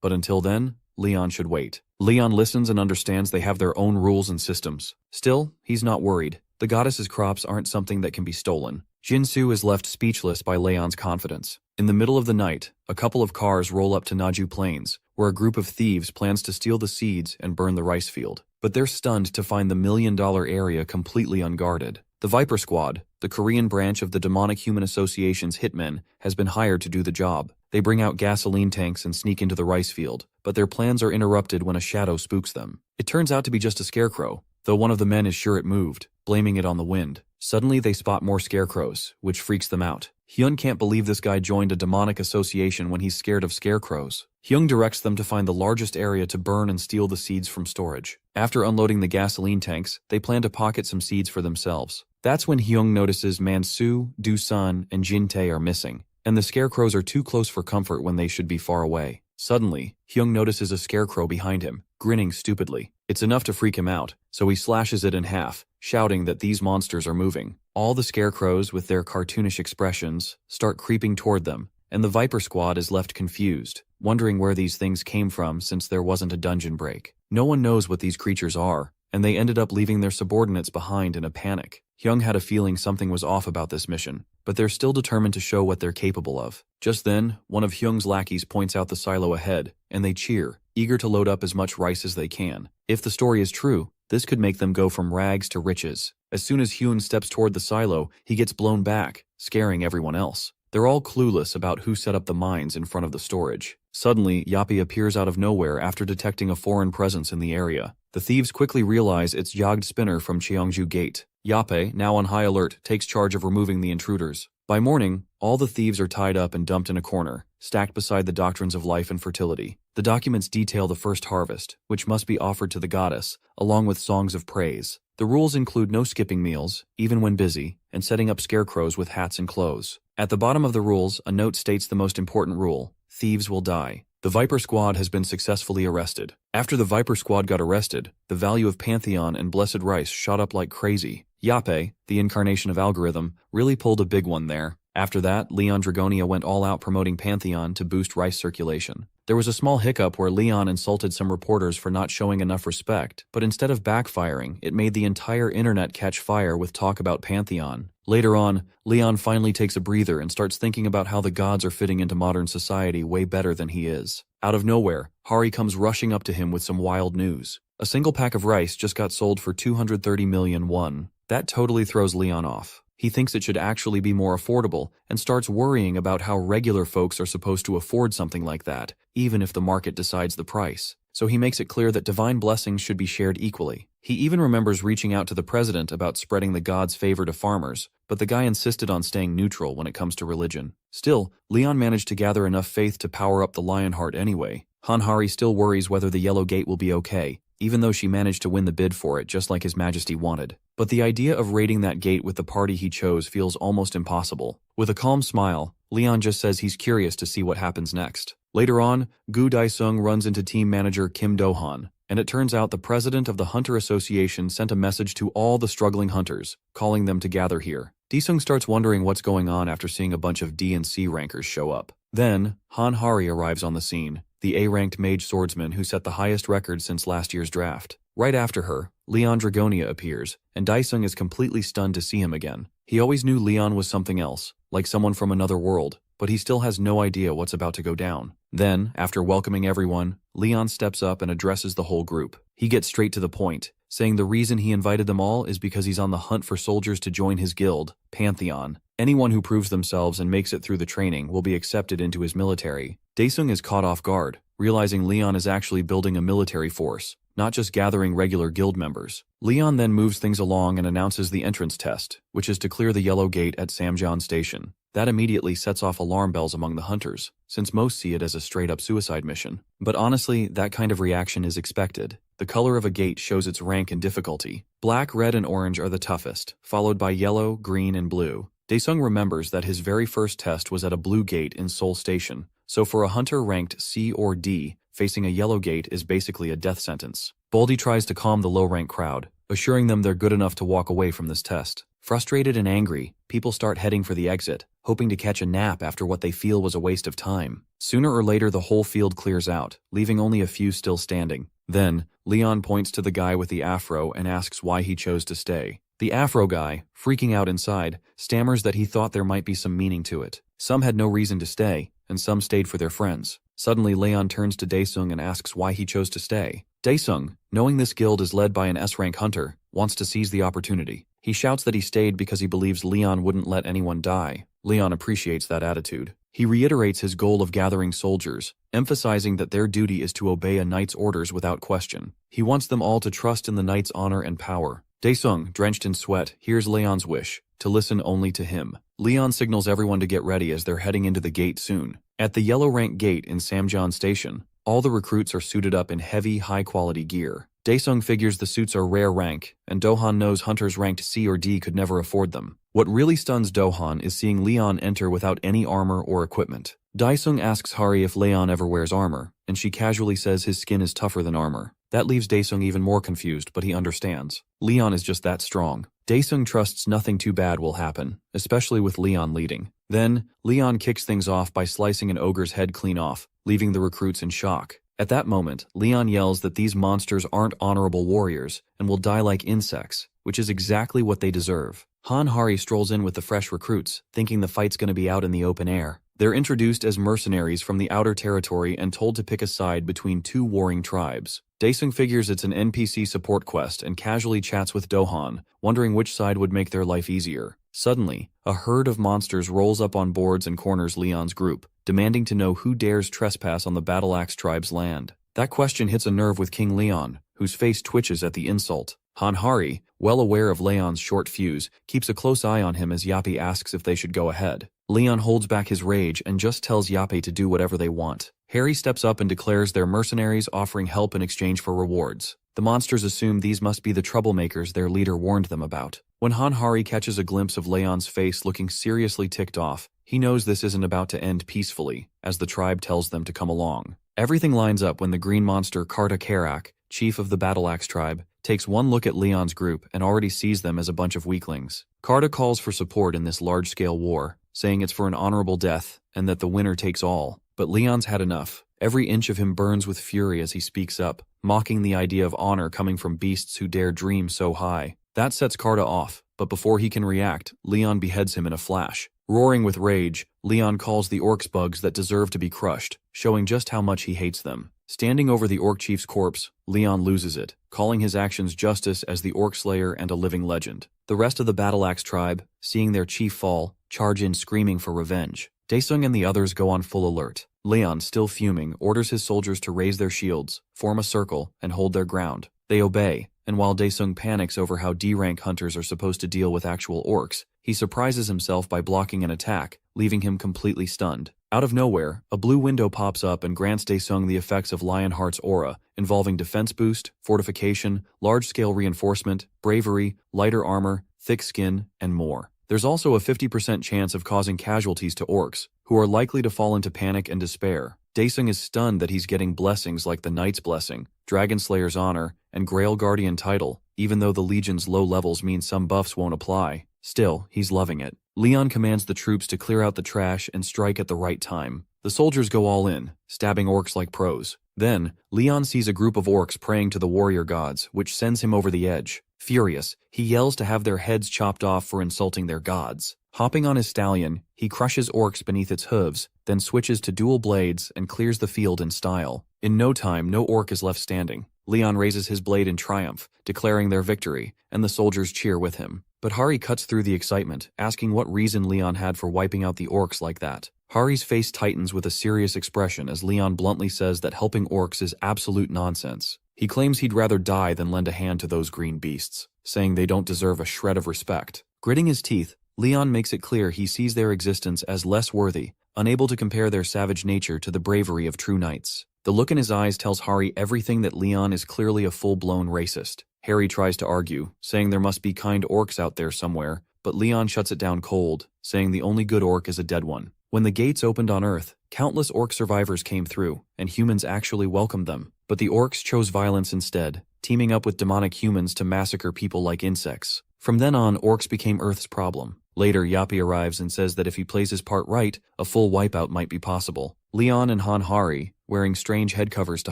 But until then, Leon should wait. Leon listens and understands they have their own rules and systems. Still, he's not worried. The goddess's crops aren't something that can be stolen. Jinsu is left speechless by Leon's confidence. In the middle of the night, a couple of cars roll up to Naju Plains, where a group of thieves plans to steal the seeds and burn the rice field. But they're stunned to find the $1 million area completely unguarded. The Viper Squad, the Korean branch of the Demonic Human Association's hitmen, has been hired to do the job. They bring out gasoline tanks and sneak into the rice field, but their plans are interrupted when a shadow spooks them. It turns out to be just a scarecrow, though one of the men is sure it moved, blaming it on the wind. Suddenly they spot more scarecrows, which freaks them out. Hyun can't believe this guy joined a demonic association when he's scared of scarecrows. Hyung directs them to find the largest area to burn and steal the seeds from storage. After unloading the gasoline tanks, they plan to pocket some seeds for themselves. That's when Hyung notices Mansu, Doosan, and Jin-tae are missing, and the scarecrows are too close for comfort when they should be far away. Suddenly, Hyung notices a scarecrow behind him, grinning stupidly. It's enough to freak him out, so he slashes it in half, shouting that these monsters are moving. All the scarecrows, with their cartoonish expressions, start creeping toward them, and the Viper Squad is left confused, wondering where these things came from since there wasn't a dungeon break. No one knows what these creatures are, and they ended up leaving their subordinates behind in a panic. Hyung had a feeling something was off about this mission, but they're still determined to show what they're capable of. Just then, one of Hyung's lackeys points out the silo ahead, and they cheer, eager to load up as much rice as they can. If the story is true, this could make them go from rags to riches. As soon as Hyun steps toward the silo, he gets blown back, scaring everyone else. They're all clueless about who set up the mines in front of the storage. Suddenly, Yapi appears out of nowhere after detecting a foreign presence in the area. The thieves quickly realize it's Yagd Spinner from Cheongju Gate. Yape, now on high alert, takes charge of removing the intruders. By morning, all the thieves are tied up and dumped in a corner, stacked beside the doctrines of life and fertility. The documents detail the first harvest, which must be offered to the goddess, along with songs of praise. The rules include no skipping meals, even when busy, and setting up scarecrows with hats and clothes. At the bottom of the rules, a note states the most important rule: thieves will die. The Viper Squad has been successfully arrested. After the Viper Squad got arrested, the value of Pantheon and Blessed Rice shot up like crazy. Yape, the incarnation of algorithm, really pulled a big one there. After that, Leon Dragonia went all out promoting Pantheon to boost rice circulation. There was a small hiccup where Leon insulted some reporters for not showing enough respect, but instead of backfiring, it made the entire internet catch fire with talk about Pantheon. Later on, Leon finally takes a breather and starts thinking about how the gods are fitting into modern society way better than he is. Out of nowhere, Hari comes rushing up to him with some wild news. A single pack of rice just got sold for 230 million won. That totally throws Leon off. He thinks it should actually be more affordable and starts worrying about how regular folks are supposed to afford something like that, even if the market decides the price. So he makes it clear that divine blessings should be shared equally. He even remembers reaching out to the president about spreading the god's favor to farmers, but the guy insisted on staying neutral when it comes to religion. Still, Leon managed to gather enough faith to power up the Lionheart anyway. Hari still worries whether the Yellow Gate will be okay, even though she managed to win the bid for it just like His Majesty wanted. But the idea of raiding that gate with the party he chose feels almost impossible. With a calm smile, Leon just says he's curious to see what happens next. Later on, Gu Daesung runs into team manager Kim Do-han, and it turns out the president of the Hunter Association sent a message to all the struggling hunters, calling them to gather here. Daesung starts wondering what's going on after seeing a bunch of D and C rankers show up. Then, Hari arrives on the scene, the A-ranked mage swordsman who set the highest record since last year's draft. Right after her, Leon Dragonia appears, and Daesung is completely stunned to see him again. He always knew Leon was something else, like someone from another world, but he still has no idea what's about to go down. Then, after welcoming everyone, Leon steps up and addresses the whole group. He gets straight to the point, saying the reason he invited them all is because he's on the hunt for soldiers to join his guild, Pantheon. Anyone who proves themselves and makes it through the training will be accepted into his military. Daesung is caught off guard, realizing Leon is actually building a military force, not just gathering regular guild members. Leon then moves things along and announces the entrance test, which is to clear the yellow gate at Samjeon Station. That immediately sets off alarm bells among the hunters, since most see it as a straight-up suicide mission. But honestly, that kind of reaction is expected. The color of a gate shows its rank and difficulty. Black, red, and orange are the toughest, followed by yellow, green, and blue. Daesung remembers that his very first test was at a blue gate in Seoul Station, so for a hunter ranked C or D, facing a yellow gate is basically a death sentence. Baldy tries to calm the low-rank crowd, assuring them they're good enough to walk away from this test. Frustrated and angry, people start heading for the exit, hoping to catch a nap after what they feel was a waste of time. Sooner or later, the whole field clears out, leaving only a few still standing. Then, Leon points to the guy with the afro and asks why he chose to stay. The afro guy, freaking out inside, stammers that he thought there might be some meaning to it. Some had no reason to stay, and some stayed for their friends. Suddenly, Leon turns to Daesung and asks why he chose to stay. Daesung, knowing this guild is led by an S-rank hunter, wants to seize the opportunity. He shouts that he stayed because he believes Leon wouldn't let anyone die. Leon appreciates that attitude. He reiterates his goal of gathering soldiers, emphasizing that their duty is to obey a knight's orders without question. He wants them all to trust in the knight's honor and power. Daesung, drenched in sweat, hears Leon's wish, to listen only to him. Leon signals everyone to get ready as they're heading into the gate soon. At the yellow rank gate in Samjeon Station, all the recruits are suited up in heavy, high-quality gear. Daesung figures the suits are rare rank, and Do-han knows hunters ranked C or D could never afford them. What really stuns Do-han is seeing Leon enter without any armor or equipment. Daesung asks Hari if Leon ever wears armor, and she casually says his skin is tougher than armor. That leaves Daesung even more confused, but he understands. Leon is just that strong. Daesung trusts nothing too bad will happen, especially with Leon leading. Then, Leon kicks things off by slicing an ogre's head clean off, leaving the recruits in shock. At that moment, Leon yells that these monsters aren't honorable warriors and will die like insects, which is exactly what they deserve. Han Hari strolls in with the fresh recruits, thinking the fight's gonna be out in the open air. They're introduced as mercenaries from the outer territory and told to pick a side between two warring tribes. Daesung figures it's an NPC support quest and casually chats with Do-han, wondering which side would make their life easier. Suddenly, a herd of monsters rolls up on boards and corners Leon's group, demanding to know who dares trespass on the Battle Axe tribe's land. That question hits a nerve with King Leon, whose face twitches at the insult. Han Hari, well aware of Leon's short fuse, keeps a close eye on him as Yappy asks if they should go ahead. Leon holds back his rage and just tells Yappy to do whatever they want. Harry steps up and declares they're mercenaries offering help in exchange for rewards. The monsters assume these must be the troublemakers their leader warned them about. When Han Hari catches a glimpse of Leon's face looking seriously ticked off, he knows this isn't about to end peacefully, as the tribe tells them to come along. Everything lines up when the green monster Karta Karak, chief of the Battle Axe tribe, takes one look at Leon's group and already sees them as a bunch of weaklings. Karta calls for support in this large-scale war, saying it's for an honorable death and that the winner takes all. But Leon's had enough. Every inch of him burns with fury as he speaks up, mocking the idea of honor coming from beasts who dare dream so high. That sets Karta off, but before he can react, Leon beheads him in a flash. Roaring with rage, Leon calls the orcs bugs that deserve to be crushed, showing just how much he hates them. Standing over the orc chief's corpse, Leon loses it, calling his actions justice as the orc slayer and a living legend. The rest of the Battle Axe tribe, seeing their chief fall, charge in screaming for revenge. Daesung and the others go on full alert. Leon, still fuming, orders his soldiers to raise their shields, form a circle, and hold their ground. They obey, and while Daesung panics over how D-rank hunters are supposed to deal with actual orcs, he surprises himself by blocking an attack, leaving him completely stunned. Out of nowhere, a blue window pops up and grants Daesung the effects of Lionheart's aura, involving defense boost, fortification, large-scale reinforcement, bravery, lighter armor, thick skin, and more. There's also a 50% chance of causing casualties to orcs, who are likely to fall into panic and despair. Daesung is stunned that he's getting blessings like the Knight's Blessing, Dragon Slayer's Honor, and Grail Guardian title, even though the Legion's low levels mean some buffs won't apply. Still, he's loving it. Leon commands the troops to clear out the trash and strike at the right time. The soldiers go all in, stabbing orcs like pros. Then, Leon sees a group of orcs praying to the warrior gods, which sends him over the edge. Furious, he yells to have their heads chopped off for insulting their gods. Hopping on his stallion, he crushes orcs beneath its hooves, then switches to dual blades and clears the field in style. In no time, no orc is left standing. Leon raises his blade in triumph, declaring their victory, and the soldiers cheer with him. But Hari cuts through the excitement, asking what reason Leon had for wiping out the orcs like that. Hari's face tightens with a serious expression as Leon bluntly says that helping orcs is absolute nonsense. He claims he'd rather die than lend a hand to those green beasts, saying they don't deserve a shred of respect. Gritting his teeth, Leon makes it clear he sees their existence as less worthy, unable to compare their savage nature to the bravery of true knights. The look in his eyes tells Hari everything that Leon is clearly a full-blown racist. Hari tries to argue, saying there must be kind orcs out there somewhere, but Leon shuts it down cold, saying the only good orc is a dead one. When the gates opened on Earth, countless orc survivors came through, and humans actually welcomed them. But the orcs chose violence instead, teaming up with demonic humans to massacre people like insects. From then on, orcs became Earth's problem. Later, Yapi arrives and says that if he plays his part right, a full wipeout might be possible. Leon and Hari, wearing strange head covers to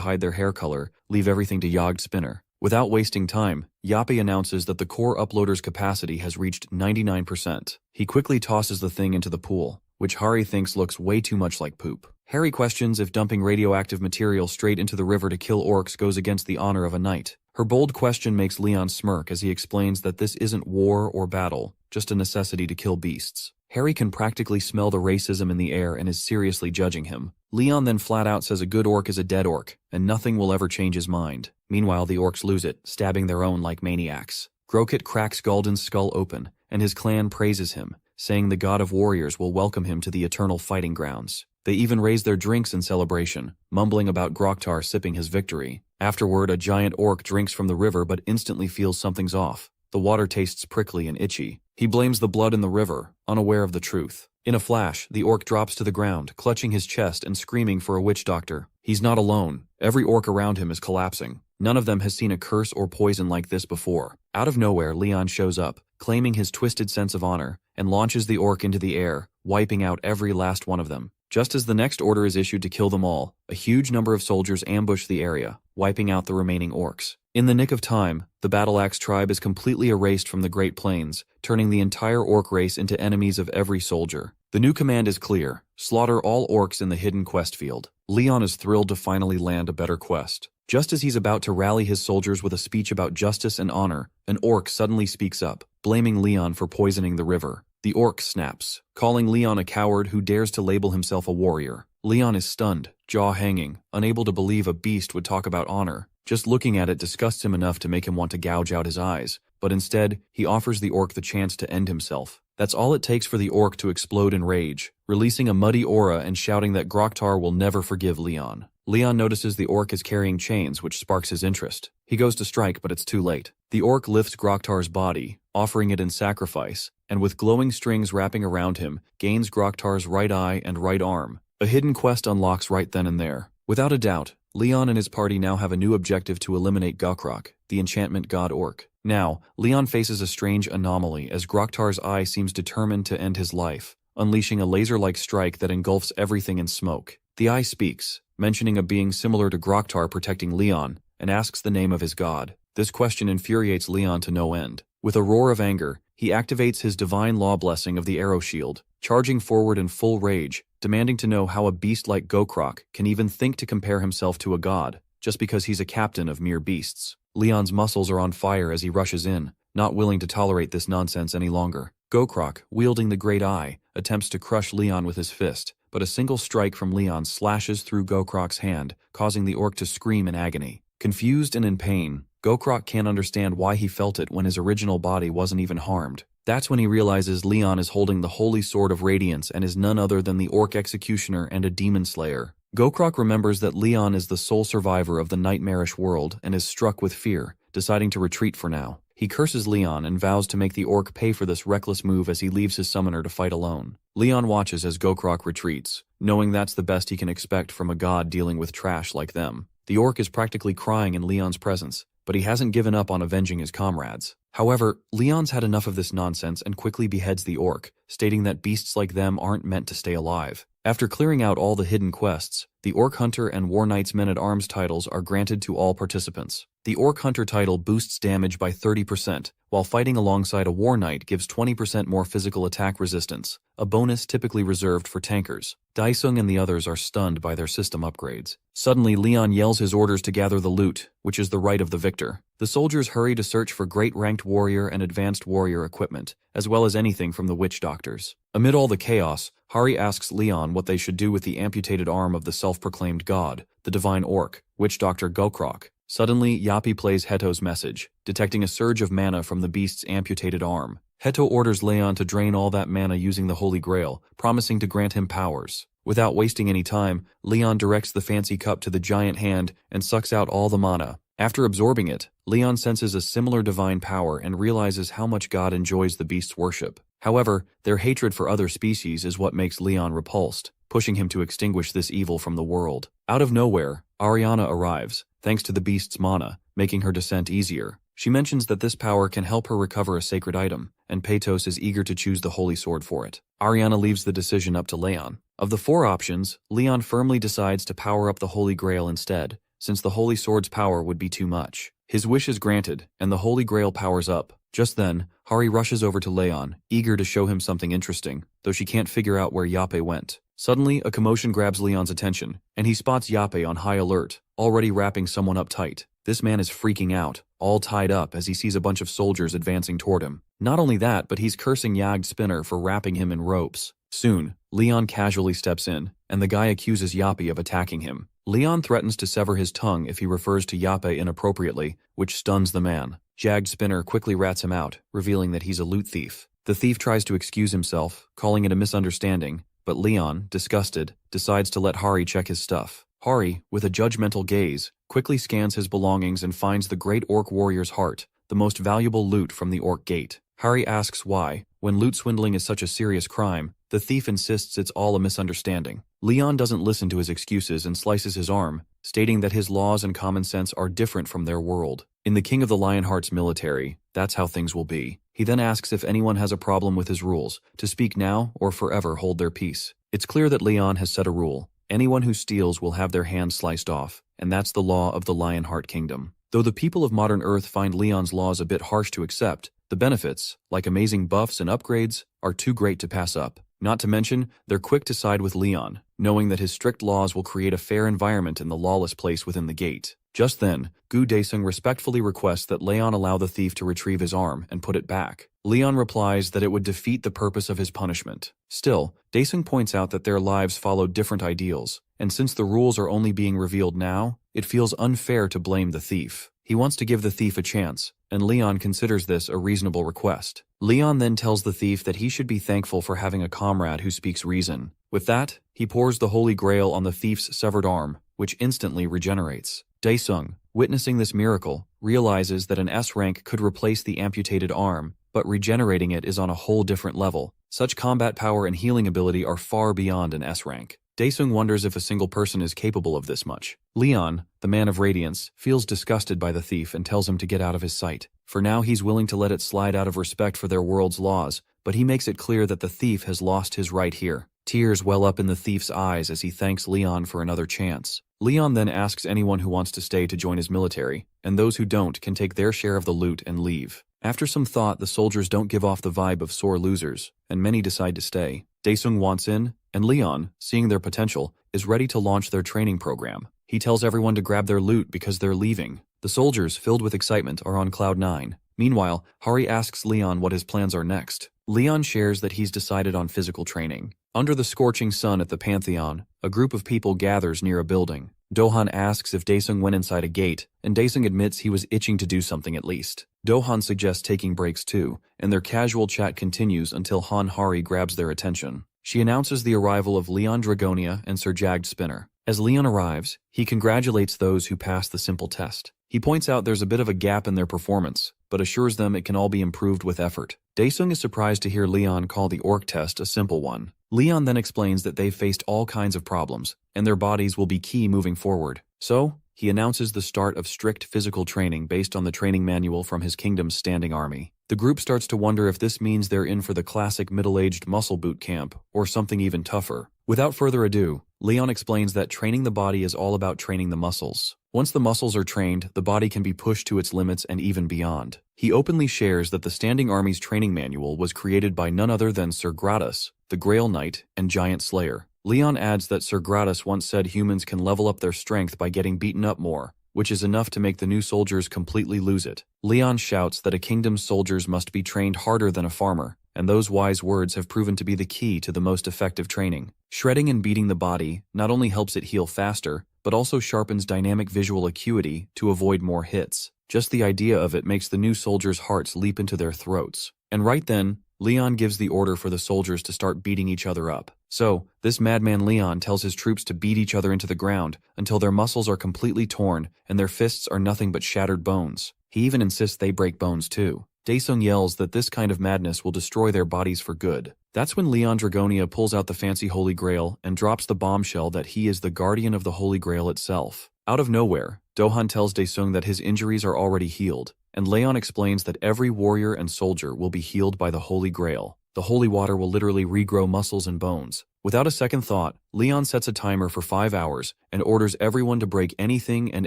hide their hair color, leave everything to Yogg Spinner. Without wasting time, Yapi announces that the core uploader's capacity has reached 99%. He quickly tosses the thing into the pool, which Hari thinks looks way too much like poop. Hari questions if dumping radioactive material straight into the river to kill orcs goes against the honor of a knight. Her bold question makes Leon smirk as he explains that this isn't war or battle, just a necessity to kill beasts. Hari can practically smell the racism in the air and is seriously judging him. Leon then flat out says a good orc is a dead orc, and nothing will ever change his mind. Meanwhile, the orcs lose it, stabbing their own like maniacs. Grokit cracks Gul'dan's skull open, and his clan praises him, saying the god of warriors will welcome him to the eternal fighting grounds. They even raise their drinks in celebration, mumbling about Groktar sipping his victory. Afterward, a giant orc drinks from the river but instantly feels something's off. The water tastes prickly and itchy. He blames the blood in the river, unaware of the truth. In a flash, the orc drops to the ground, clutching his chest and screaming for a witch doctor. He's not alone. Every orc around him is collapsing. None of them has seen a curse or poison like this before. Out of nowhere, Leon shows up, claiming his twisted sense of honor, and launches the orc into the air, wiping out every last one of them. Just as the next order is issued to kill them all, a huge number of soldiers ambush the area, wiping out the remaining orcs. In the nick of time, the Battle Axe tribe is completely erased from the Great Plains, turning the entire orc race into enemies of every soldier. The new command is clear: slaughter all orcs in the hidden quest field. Leon is thrilled to finally land a better quest. Just as he's about to rally his soldiers with a speech about justice and honor, an orc suddenly speaks up, blaming Leon for poisoning the river. The orc snaps, calling Leon a coward who dares to label himself a warrior. Leon is stunned, jaw hanging, unable to believe a beast would talk about honor. Just looking at it disgusts him enough to make him want to gouge out his eyes, but instead, he offers the orc the chance to end himself. That's all it takes for the orc to explode in rage, releasing a muddy aura and shouting that Groktar will never forgive Leon. Leon notices the orc is carrying chains, which sparks his interest. He goes to strike, but it's too late. The orc lifts Groktar's body, offering it in sacrifice, and with glowing strings wrapping around him, gains Groktar's right eye and right arm. A hidden quest unlocks right then and there. Without a doubt, Leon and his party now have a new objective to eliminate Gokrok, the enchantment god orc. Now, Leon faces a strange anomaly as Groktar's eye seems determined to end his life, unleashing a laser-like strike that engulfs everything in smoke. The eye speaks, mentioning a being similar to Groktar protecting Leon, and asks the name of his god. This question infuriates Leon to no end. With a roar of anger, he activates his divine law blessing of the arrow shield, charging forward in full rage, demanding to know how a beast like Gokrok can even think to compare himself to a god, just because he's a captain of mere beasts. Leon's muscles are on fire as he rushes in, not willing to tolerate this nonsense any longer. Gokrok, wielding the Great Eye, attempts to crush Leon with his fist, but a single strike from Leon slashes through Gokrok's hand, causing the orc to scream in agony. Confused and in pain, Gokrok can't understand why he felt it when his original body wasn't even harmed. That's when he realizes Leon is holding the Holy Sword of Radiance and is none other than the Orc Executioner and a Demon Slayer. Gokrok remembers that Leon is the sole survivor of the nightmarish world and is struck with fear, deciding to retreat for now. He curses Leon and vows to make the orc pay for this reckless move as he leaves his summoner to fight alone. Leon watches as Gokrok retreats, knowing that's the best he can expect from a god dealing with trash like them. The orc is practically crying in Leon's presence, but he hasn't given up on avenging his comrades. However, Leon's had enough of this nonsense and quickly beheads the orc, stating that beasts like them aren't meant to stay alive. After clearing out all the hidden quests, the Orc Hunter and War Knight's Men-at-Arms titles are granted to all participants. The Orc Hunter title boosts damage by 30%, while fighting alongside a War Knight gives 20% more physical attack resistance, a bonus typically reserved for tankers. Daisung and the others are stunned by their system upgrades. Suddenly, Leon yells his orders to gather the loot, which is the right of the victor. The The soldiers hurry to search for great ranked warrior and advanced warrior equipment, as well as anything from the witch doctors. Amid all the chaos, Hari asks Leon what they should do with the amputated arm of the self-proclaimed god, the divine orc, witch doctor Gokrok. Suddenly, Yapi plays Heto's message, detecting a surge of mana from the beast's amputated arm. Heto orders Leon to drain all that mana using the Holy Grail, promising to grant him powers. Without wasting any time, Leon directs the fancy cup to the giant hand and sucks out all the mana. After absorbing it, Leon senses a similar divine power and realizes how much God enjoys the beast's worship. However, their hatred for other species is what makes Leon repulsed, pushing him to extinguish this evil from the world. Out of nowhere, Ariana arrives, thanks to the beast's mana, making her descent easier. She mentions that this power can help her recover a sacred item, and Peytos is eager to choose the holy sword for it. Ariana leaves the decision up to Leon. Of the 4 options, Leon firmly decides to power up the Holy Grail instead, since the holy sword's power would be too much. His wish is granted, and the Holy Grail powers up. Just then, Hari rushes over to Leon, eager to show him something interesting, though she can't figure out where Yape went. Suddenly, a commotion grabs Leon's attention, and he spots Yape on high alert, already wrapping someone up tight. This man is freaking out, all tied up as he sees a bunch of soldiers advancing toward him. Not only that, but he's cursing Jagd Spinner for wrapping him in ropes. Soon, Leon casually steps in, and the guy accuses Yape of attacking him. Leon threatens to sever his tongue if he refers to Yape inappropriately, which stuns the man. Jagd Spinner quickly rats him out, revealing that he's a loot thief. The thief tries to excuse himself, calling it a misunderstanding, but Leon, disgusted, decides to let Hari check his stuff. Hari, with a judgmental gaze, quickly scans his belongings and finds the great orc warrior's heart, the most valuable loot from the orc gate. Hari asks why, when loot swindling is such a serious crime, the thief insists it's all a misunderstanding. Leon doesn't listen to his excuses and slices his arm, stating that his laws and common sense are different from their world. In the King of the Lionheart's military, that's how things will be. He then asks if anyone has a problem with his rules, to speak now or forever hold their peace. It's clear that Leon has set a rule. Anyone who steals will have their hands sliced off, and that's the law of the Lionheart Kingdom. Though the people of modern Earth find Leon's laws a bit harsh to accept, the benefits, like amazing buffs and upgrades, are too great to pass up. Not to mention, they're quick to side with Leon, knowing that his strict laws will create a fair environment in the lawless place within the gate. Just then, Gu Daesung respectfully requests that Leon allow the thief to retrieve his arm and put it back. Leon replies that it would defeat the purpose of his punishment. Still, Daesung points out that their lives follow different ideals, and since the rules are only being revealed now, it feels unfair to blame the thief. He wants to give the thief a chance, and Leon considers this a reasonable request. Leon then tells the thief that he should be thankful for having a comrade who speaks reason. With that, he pours the Holy Grail on the thief's severed arm, which instantly regenerates. Daesung, witnessing this miracle, realizes that an S rank could replace the amputated arm, but regenerating it is on a whole different level. Such combat power and healing ability are far beyond an S rank. Daesung wonders if a single person is capable of this much. Leon, the man of radiance, feels disgusted by the thief and tells him to get out of his sight. For now, he's willing to let it slide out of respect for their world's laws, but he makes it clear that the thief has lost his right here. Tears well up in the thief's eyes as he thanks Leon for another chance. Leon then asks anyone who wants to stay to join his military, and those who don't can take their share of the loot and leave. After some thought, the soldiers don't give off the vibe of sore losers, and many decide to stay. Daesung wants in, and Leon, seeing their potential, is ready to launch their training program. He tells everyone to grab their loot because they're leaving. The soldiers, filled with excitement, are on cloud 9. Meanwhile, Hari asks Leon what his plans are next. Leon shares that he's decided on physical training. Under the scorching sun at the Pantheon, a group of people gathers near a building. Dohan asks if Daesung went inside a gate, and Daesung admits he was itching to do something at least. Dohan suggests taking breaks too, and their casual chat continues until Han Hari grabs their attention. She announces the arrival of Leon Dragonia and Sir Jagd Spinner. As Leon arrives, he congratulates those who passed the simple test. He points out there's a bit of a gap in their performance, but assures them it can all be improved with effort. Daesung is surprised to hear Leon call the orc test a simple one. Leon then explains that they've faced all kinds of problems, and their bodies will be key moving forward. So, he announces the start of strict physical training based on the training manual from his kingdom's standing army. The group starts to wonder if this means they're in for the classic middle-aged muscle boot camp, or something even tougher. Without further ado, Leon explains that training the body is all about training the muscles. Once the muscles are trained, the body can be pushed to its limits and even beyond. He openly shares that the Standing Army's training manual was created by none other than Sir Gratus, the Grail Knight and Giant Slayer. Leon adds that Sir Gratus once said humans can level up their strength by getting beaten up more, which is enough to make the new soldiers completely lose it. Leon shouts that a kingdom's soldiers must be trained harder than a farmer, and those wise words have proven to be the key to the most effective training. Shredding and beating the body not only helps it heal faster, but also sharpens dynamic visual acuity to avoid more hits. Just the idea of it makes the new soldiers' hearts leap into their throats. And right then, Leon gives the order for the soldiers to start beating each other up. So, this madman Leon tells his troops to beat each other into the ground until their muscles are completely torn and their fists are nothing but shattered bones. He even insists they break bones too. Daesung yells that this kind of madness will destroy their bodies for good. That's when Leon Dragonia pulls out the fancy Holy Grail and drops the bombshell that he is the guardian of the Holy Grail itself. Out of nowhere, Dohan tells Daesung that his injuries are already healed, and Leon explains that every warrior and soldier will be healed by the Holy Grail. The holy water will literally regrow muscles and bones. Without a second thought, Leon sets a timer for 5 hours and orders everyone to break anything and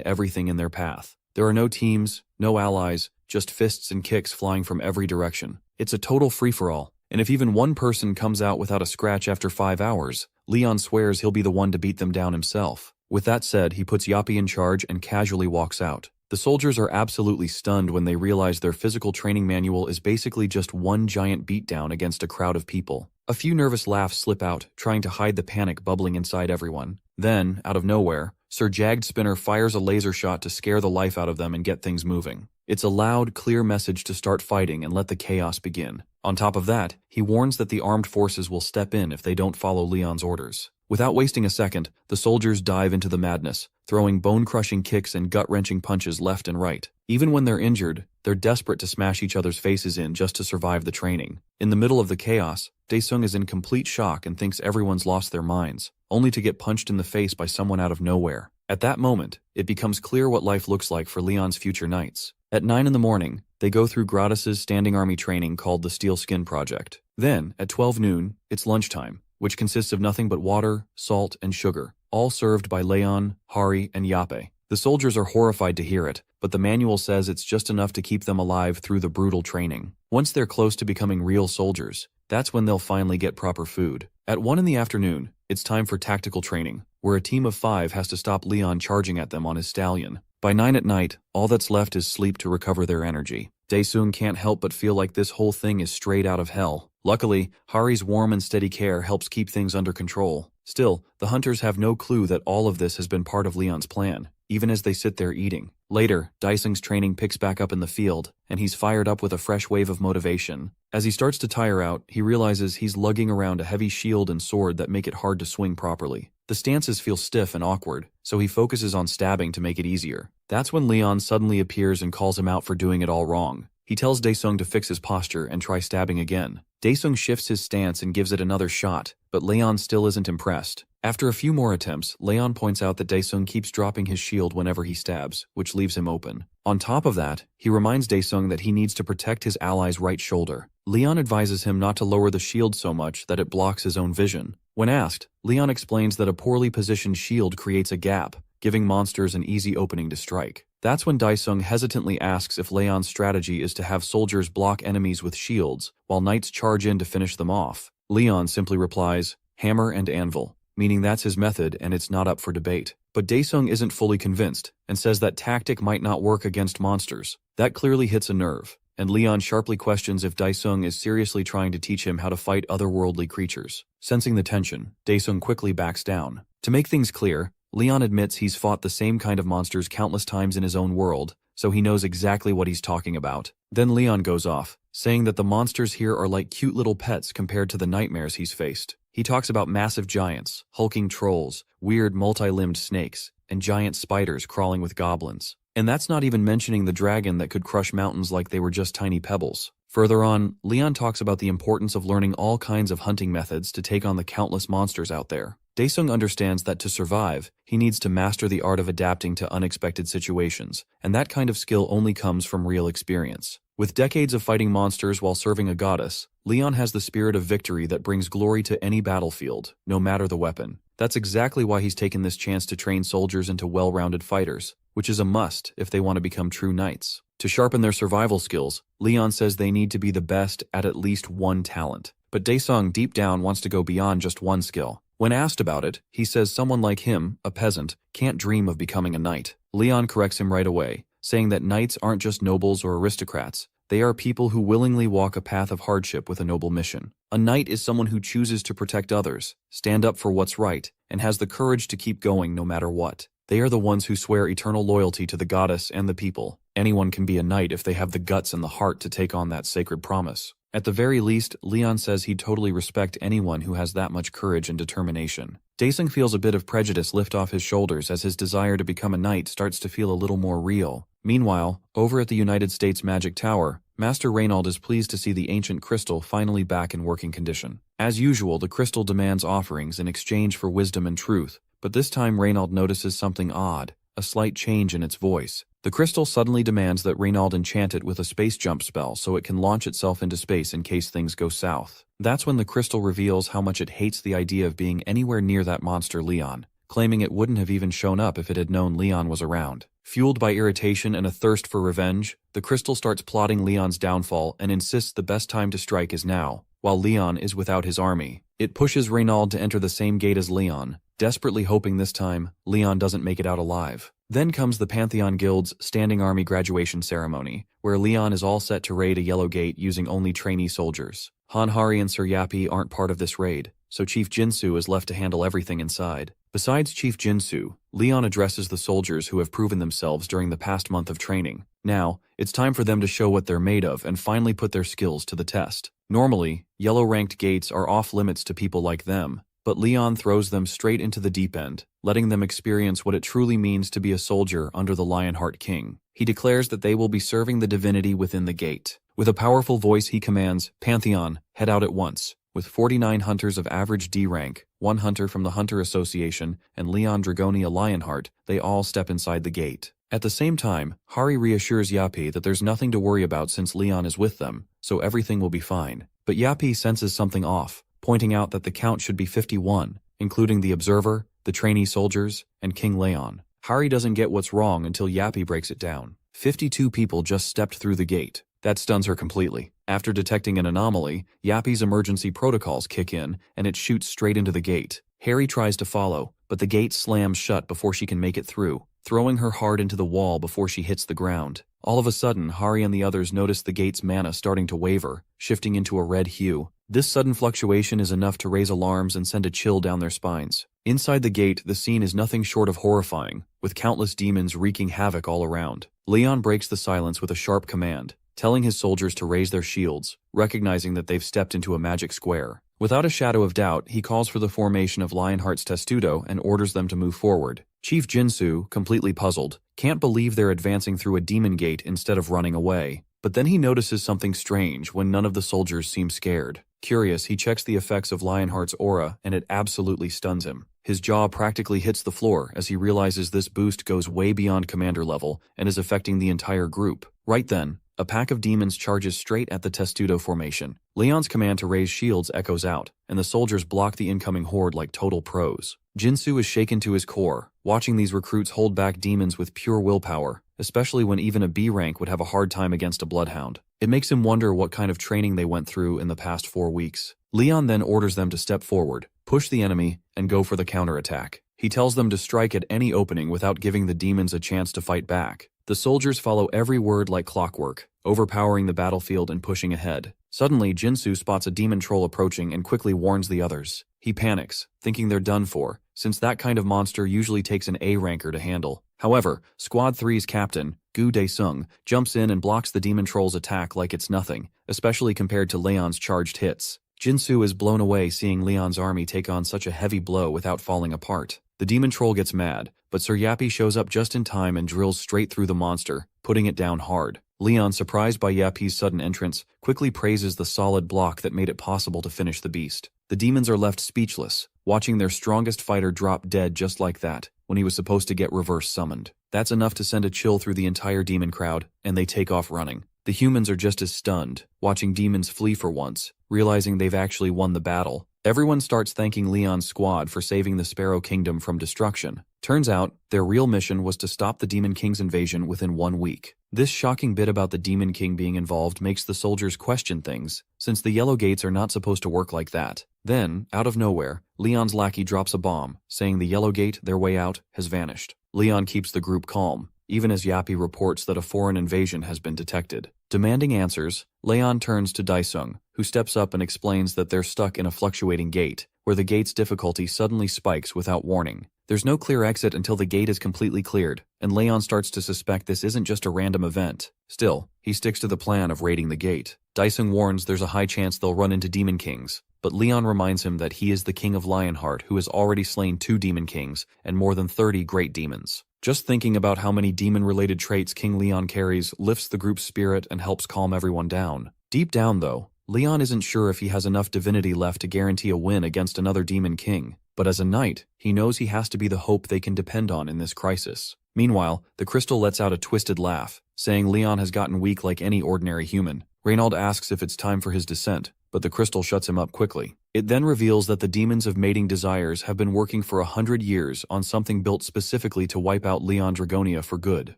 everything in their path. There are no teams, no allies, just fists and kicks flying from every direction. It's a total free-for-all, and if even one person comes out without a scratch after 5 hours, Leon swears he'll be the one to beat them down himself. With that said, he puts Yappi in charge and casually walks out. The soldiers are absolutely stunned when they realize their physical training manual is basically just one giant beatdown against a crowd of people. A few nervous laughs slip out, trying to hide the panic bubbling inside everyone. Then, out of nowhere, Sir Jagged Spinner fires a laser shot to scare the life out of them and get things moving. It's a loud, clear message to start fighting and let the chaos begin. On top of that, he warns that the armed forces will step in if they don't follow Leon's orders. Without wasting a second, the soldiers dive into the madness, throwing bone-crushing kicks and gut-wrenching punches left and right. Even when they're injured, they're desperate to smash each other's faces in just to survive the training. In the middle of the chaos, Daesung is in complete shock and thinks everyone's lost their minds, only to get punched in the face by someone out of nowhere. At that moment, it becomes clear what life looks like for Leon's future knights. At 9 in the morning, they go through Gratis's standing army training called the Steel Skin Project. Then, at 12 noon, it's lunchtime, which consists of nothing but water, salt, and sugar, all served by Leon, Hari, and Yappe. The soldiers are horrified to hear it, but the manual says it's just enough to keep them alive through the brutal training. Once they're close to becoming real soldiers, that's when they'll finally get proper food. At 1 in the afternoon, it's time for tactical training, where a team of 5 has to stop Leon charging at them on his stallion. By 9 at night, all that's left is sleep to recover their energy. Daesung can't help but feel like this whole thing is straight out of hell. Luckily, Hari's warm and steady care helps keep things under control. Still, the hunters have no clue that all of this has been part of Leon's plan, even as they sit there eating. Later, Daesung's training picks back up in the field, and he's fired up with a fresh wave of motivation. As he starts to tire out, he realizes he's lugging around a heavy shield and sword that make it hard to swing properly. The stances feel stiff and awkward, so he focuses on stabbing to make it easier. That's when Leon suddenly appears and calls him out for doing it all wrong. He tells Daesung to fix his posture and try stabbing again. Daesung shifts his stance and gives it another shot, but Leon still isn't impressed. After a few more attempts, Leon points out that Daesung keeps dropping his shield whenever he stabs, which leaves him open. On top of that, he reminds Daesung that he needs to protect his ally's right shoulder. Leon advises him not to lower the shield so much that it blocks his own vision. When asked, Leon explains that a poorly positioned shield creates a gap, giving monsters an easy opening to strike. That's when Daesung hesitantly asks if Leon's strategy is to have soldiers block enemies with shields, while knights charge in to finish them off. Leon simply replies, "Hammer and anvil," meaning that's his method and it's not up for debate. But Daesung isn't fully convinced, and says that tactic might not work against monsters. That clearly hits a nerve, and Leon sharply questions if Daesung is seriously trying to teach him how to fight otherworldly creatures. Sensing the tension, Daesung quickly backs down. To make things clear, Leon admits he's fought the same kind of monsters countless times in his own world, so he knows exactly what he's talking about. Then Leon goes off, saying that the monsters here are like cute little pets compared to the nightmares he's faced. He talks about massive giants, hulking trolls, weird multi-limbed snakes, and giant spiders crawling with goblins. And that's not even mentioning the dragon that could crush mountains like they were just tiny pebbles. Further on, Leon talks about the importance of learning all kinds of hunting methods to take on the countless monsters out there. Daesung understands that to survive, he needs to master the art of adapting to unexpected situations, and that kind of skill only comes from real experience. With decades of fighting monsters while serving a goddess, Leon has the spirit of victory that brings glory to any battlefield, no matter the weapon. That's exactly why he's taken this chance to train soldiers into well-rounded fighters, which is a must if they want to become true knights. To sharpen their survival skills, Leon says they need to be the best at least one talent. But Daesung deep down wants to go beyond just one skill. When asked about it, he says someone like him, a peasant, can't dream of becoming a knight. Leon corrects him right away, saying that knights aren't just nobles or aristocrats. They are people who willingly walk a path of hardship with a noble mission. A knight is someone who chooses to protect others, stand up for what's right, and has the courage to keep going no matter what. They are the ones who swear eternal loyalty to the goddess and the people. Anyone can be a knight if they have the guts and the heart to take on that sacred promise. At the very least, Leon says he'd totally respect anyone who has that much courage and determination. Daesung feels a bit of prejudice lift off his shoulders as his desire to become a knight starts to feel a little more real. Meanwhile, over at the United States Magic Tower, Master Reynald is pleased to see the ancient crystal finally back in working condition. As usual, the crystal demands offerings in exchange for wisdom and truth, but this time Reynald notices something odd, a slight change in its voice. The crystal suddenly demands that Reynald enchant it with a space jump spell so it can launch itself into space in case things go south. That's when the crystal reveals how much it hates the idea of being anywhere near that monster Leon, claiming it wouldn't have even shown up if it had known Leon was around. Fueled by irritation and a thirst for revenge, the crystal starts plotting Leon's downfall and insists the best time to strike is now, while Leon is without his army. It pushes Reynald to enter the same gate as Leon, desperately hoping this time Leon doesn't make it out alive. Then comes the Pantheon Guild's standing army graduation ceremony, where Leon is all set to raid a yellow gate using only trainee soldiers. Hanhari and Sir Yapi aren't part of this raid, so Chief Jinsu is left to handle everything inside. Besides Chief Jinsu, Leon addresses the soldiers who have proven themselves during the past month of training. Now, it's time for them to show what they're made of and finally put their skills to the test. Normally, yellow-ranked gates are off-limits to people like them, but Leon throws them straight into the deep end, letting them experience what it truly means to be a soldier under the Lionheart King. He declares that they will be serving the divinity within the gate. With a powerful voice he commands, "Pantheon, head out at once." With 49 hunters of average D rank, 1 hunter from the Hunter Association, and Leon Dragonia Lionheart, they all step inside the gate. At the same time, Hari reassures Yapi that there's nothing to worry about since Leon is with them, so everything will be fine. But Yapi senses something off, pointing out that the count should be 51, including the Observer, the trainee soldiers, and King Leon. Hari doesn't get what's wrong until Yapi breaks it down. 52 people just stepped through the gate. That stuns her completely. After detecting an anomaly, Yapi's emergency protocols kick in, and it shoots straight into the gate. Hari tries to follow, but the gate slams shut before she can make it through, throwing her hard into the wall before she hits the ground. All of a sudden, Hari and the others notice the gate's mana starting to waver, shifting into a red hue. This sudden fluctuation is enough to raise alarms and send a chill down their spines. Inside the gate, the scene is nothing short of horrifying, with countless demons wreaking havoc all around. Leon breaks the silence with a sharp command, telling his soldiers to raise their shields, recognizing that they've stepped into a magic square. Without a shadow of doubt, he calls for the formation of Lionheart's Testudo and orders them to move forward. Chief Jinsu, completely puzzled, can't believe they're advancing through a demon gate instead of running away. But then he notices something strange when none of the soldiers seem scared. Curious, he checks the effects of Lionheart's aura, and it absolutely stuns him. His jaw practically hits the floor as he realizes this boost goes way beyond commander level and is affecting the entire group. Right then, a pack of demons charges straight at the Testudo formation. Leon's command to raise shields echoes out, and the soldiers block the incoming horde like total pros. Jinsu is shaken to his core, watching these recruits hold back demons with pure willpower, especially when even a B rank would have a hard time against a bloodhound. It makes him wonder what kind of training they went through in the past 4 weeks. Leon then orders them to step forward, push the enemy, and go for the counterattack. He tells them to strike at any opening without giving the demons a chance to fight back. The soldiers follow every word like clockwork, overpowering the battlefield and pushing ahead. Suddenly, Jinsu spots a demon troll approaching and quickly warns the others. He panics, thinking they're done for, since that kind of monster usually takes an A ranker to handle. However, Squad 3's captain, Gu Daesung, jumps in and blocks the demon troll's attack like it's nothing, especially compared to Leon's charged hits. Jinsu is blown away seeing Leon's army take on such a heavy blow without falling apart. The demon troll gets mad, but Sir Yapi shows up just in time and drills straight through the monster, putting it down hard. Leon, surprised by Yapi's sudden entrance, quickly praises the solid block that made it possible to finish the beast. The demons are left speechless, watching their strongest fighter drop dead just like that, when he was supposed to get reverse summoned. That's enough to send a chill through the entire demon crowd, and they take off running. The humans are just as stunned, watching demons flee for once, realizing they've actually won the battle. Everyone starts thanking Leon's squad for saving the Sparrow Kingdom from destruction. Turns out, their real mission was to stop the Demon King's invasion within 1 week. This shocking bit about the Demon King being involved makes the soldiers question things, since the yellow gates are not supposed to work like that. Then, out of nowhere, Leon's lackey drops a bomb, saying the yellow gate, their way out, has vanished. Leon keeps the group calm, even as Yappy reports that a foreign invasion has been detected. Demanding answers, Leon turns to Daisung, who steps up and explains that they're stuck in a fluctuating gate, where the gate's difficulty suddenly spikes without warning. There's no clear exit until the gate is completely cleared, and Leon starts to suspect this isn't just a random event. Still, he sticks to the plan of raiding the gate. Daisung warns there's a high chance they'll run into Demon Kings, but Leon reminds him that he is the King of Lionheart who has already slain 2 Demon Kings and more than 30 great demons. Just thinking about how many demon-related traits King Leon carries lifts the group's spirit and helps calm everyone down. Deep down, though, Leon isn't sure if he has enough divinity left to guarantee a win against another Demon King, but as a knight, he knows he has to be the hope they can depend on in this crisis. Meanwhile, the crystal lets out a twisted laugh, saying Leon has gotten weak like any ordinary human. Reynald asks if it's time for his descent, but the crystal shuts him up quickly. It then reveals that the demons of mating desires have been working for 100 years on something built specifically to wipe out Leon Dragonia for good.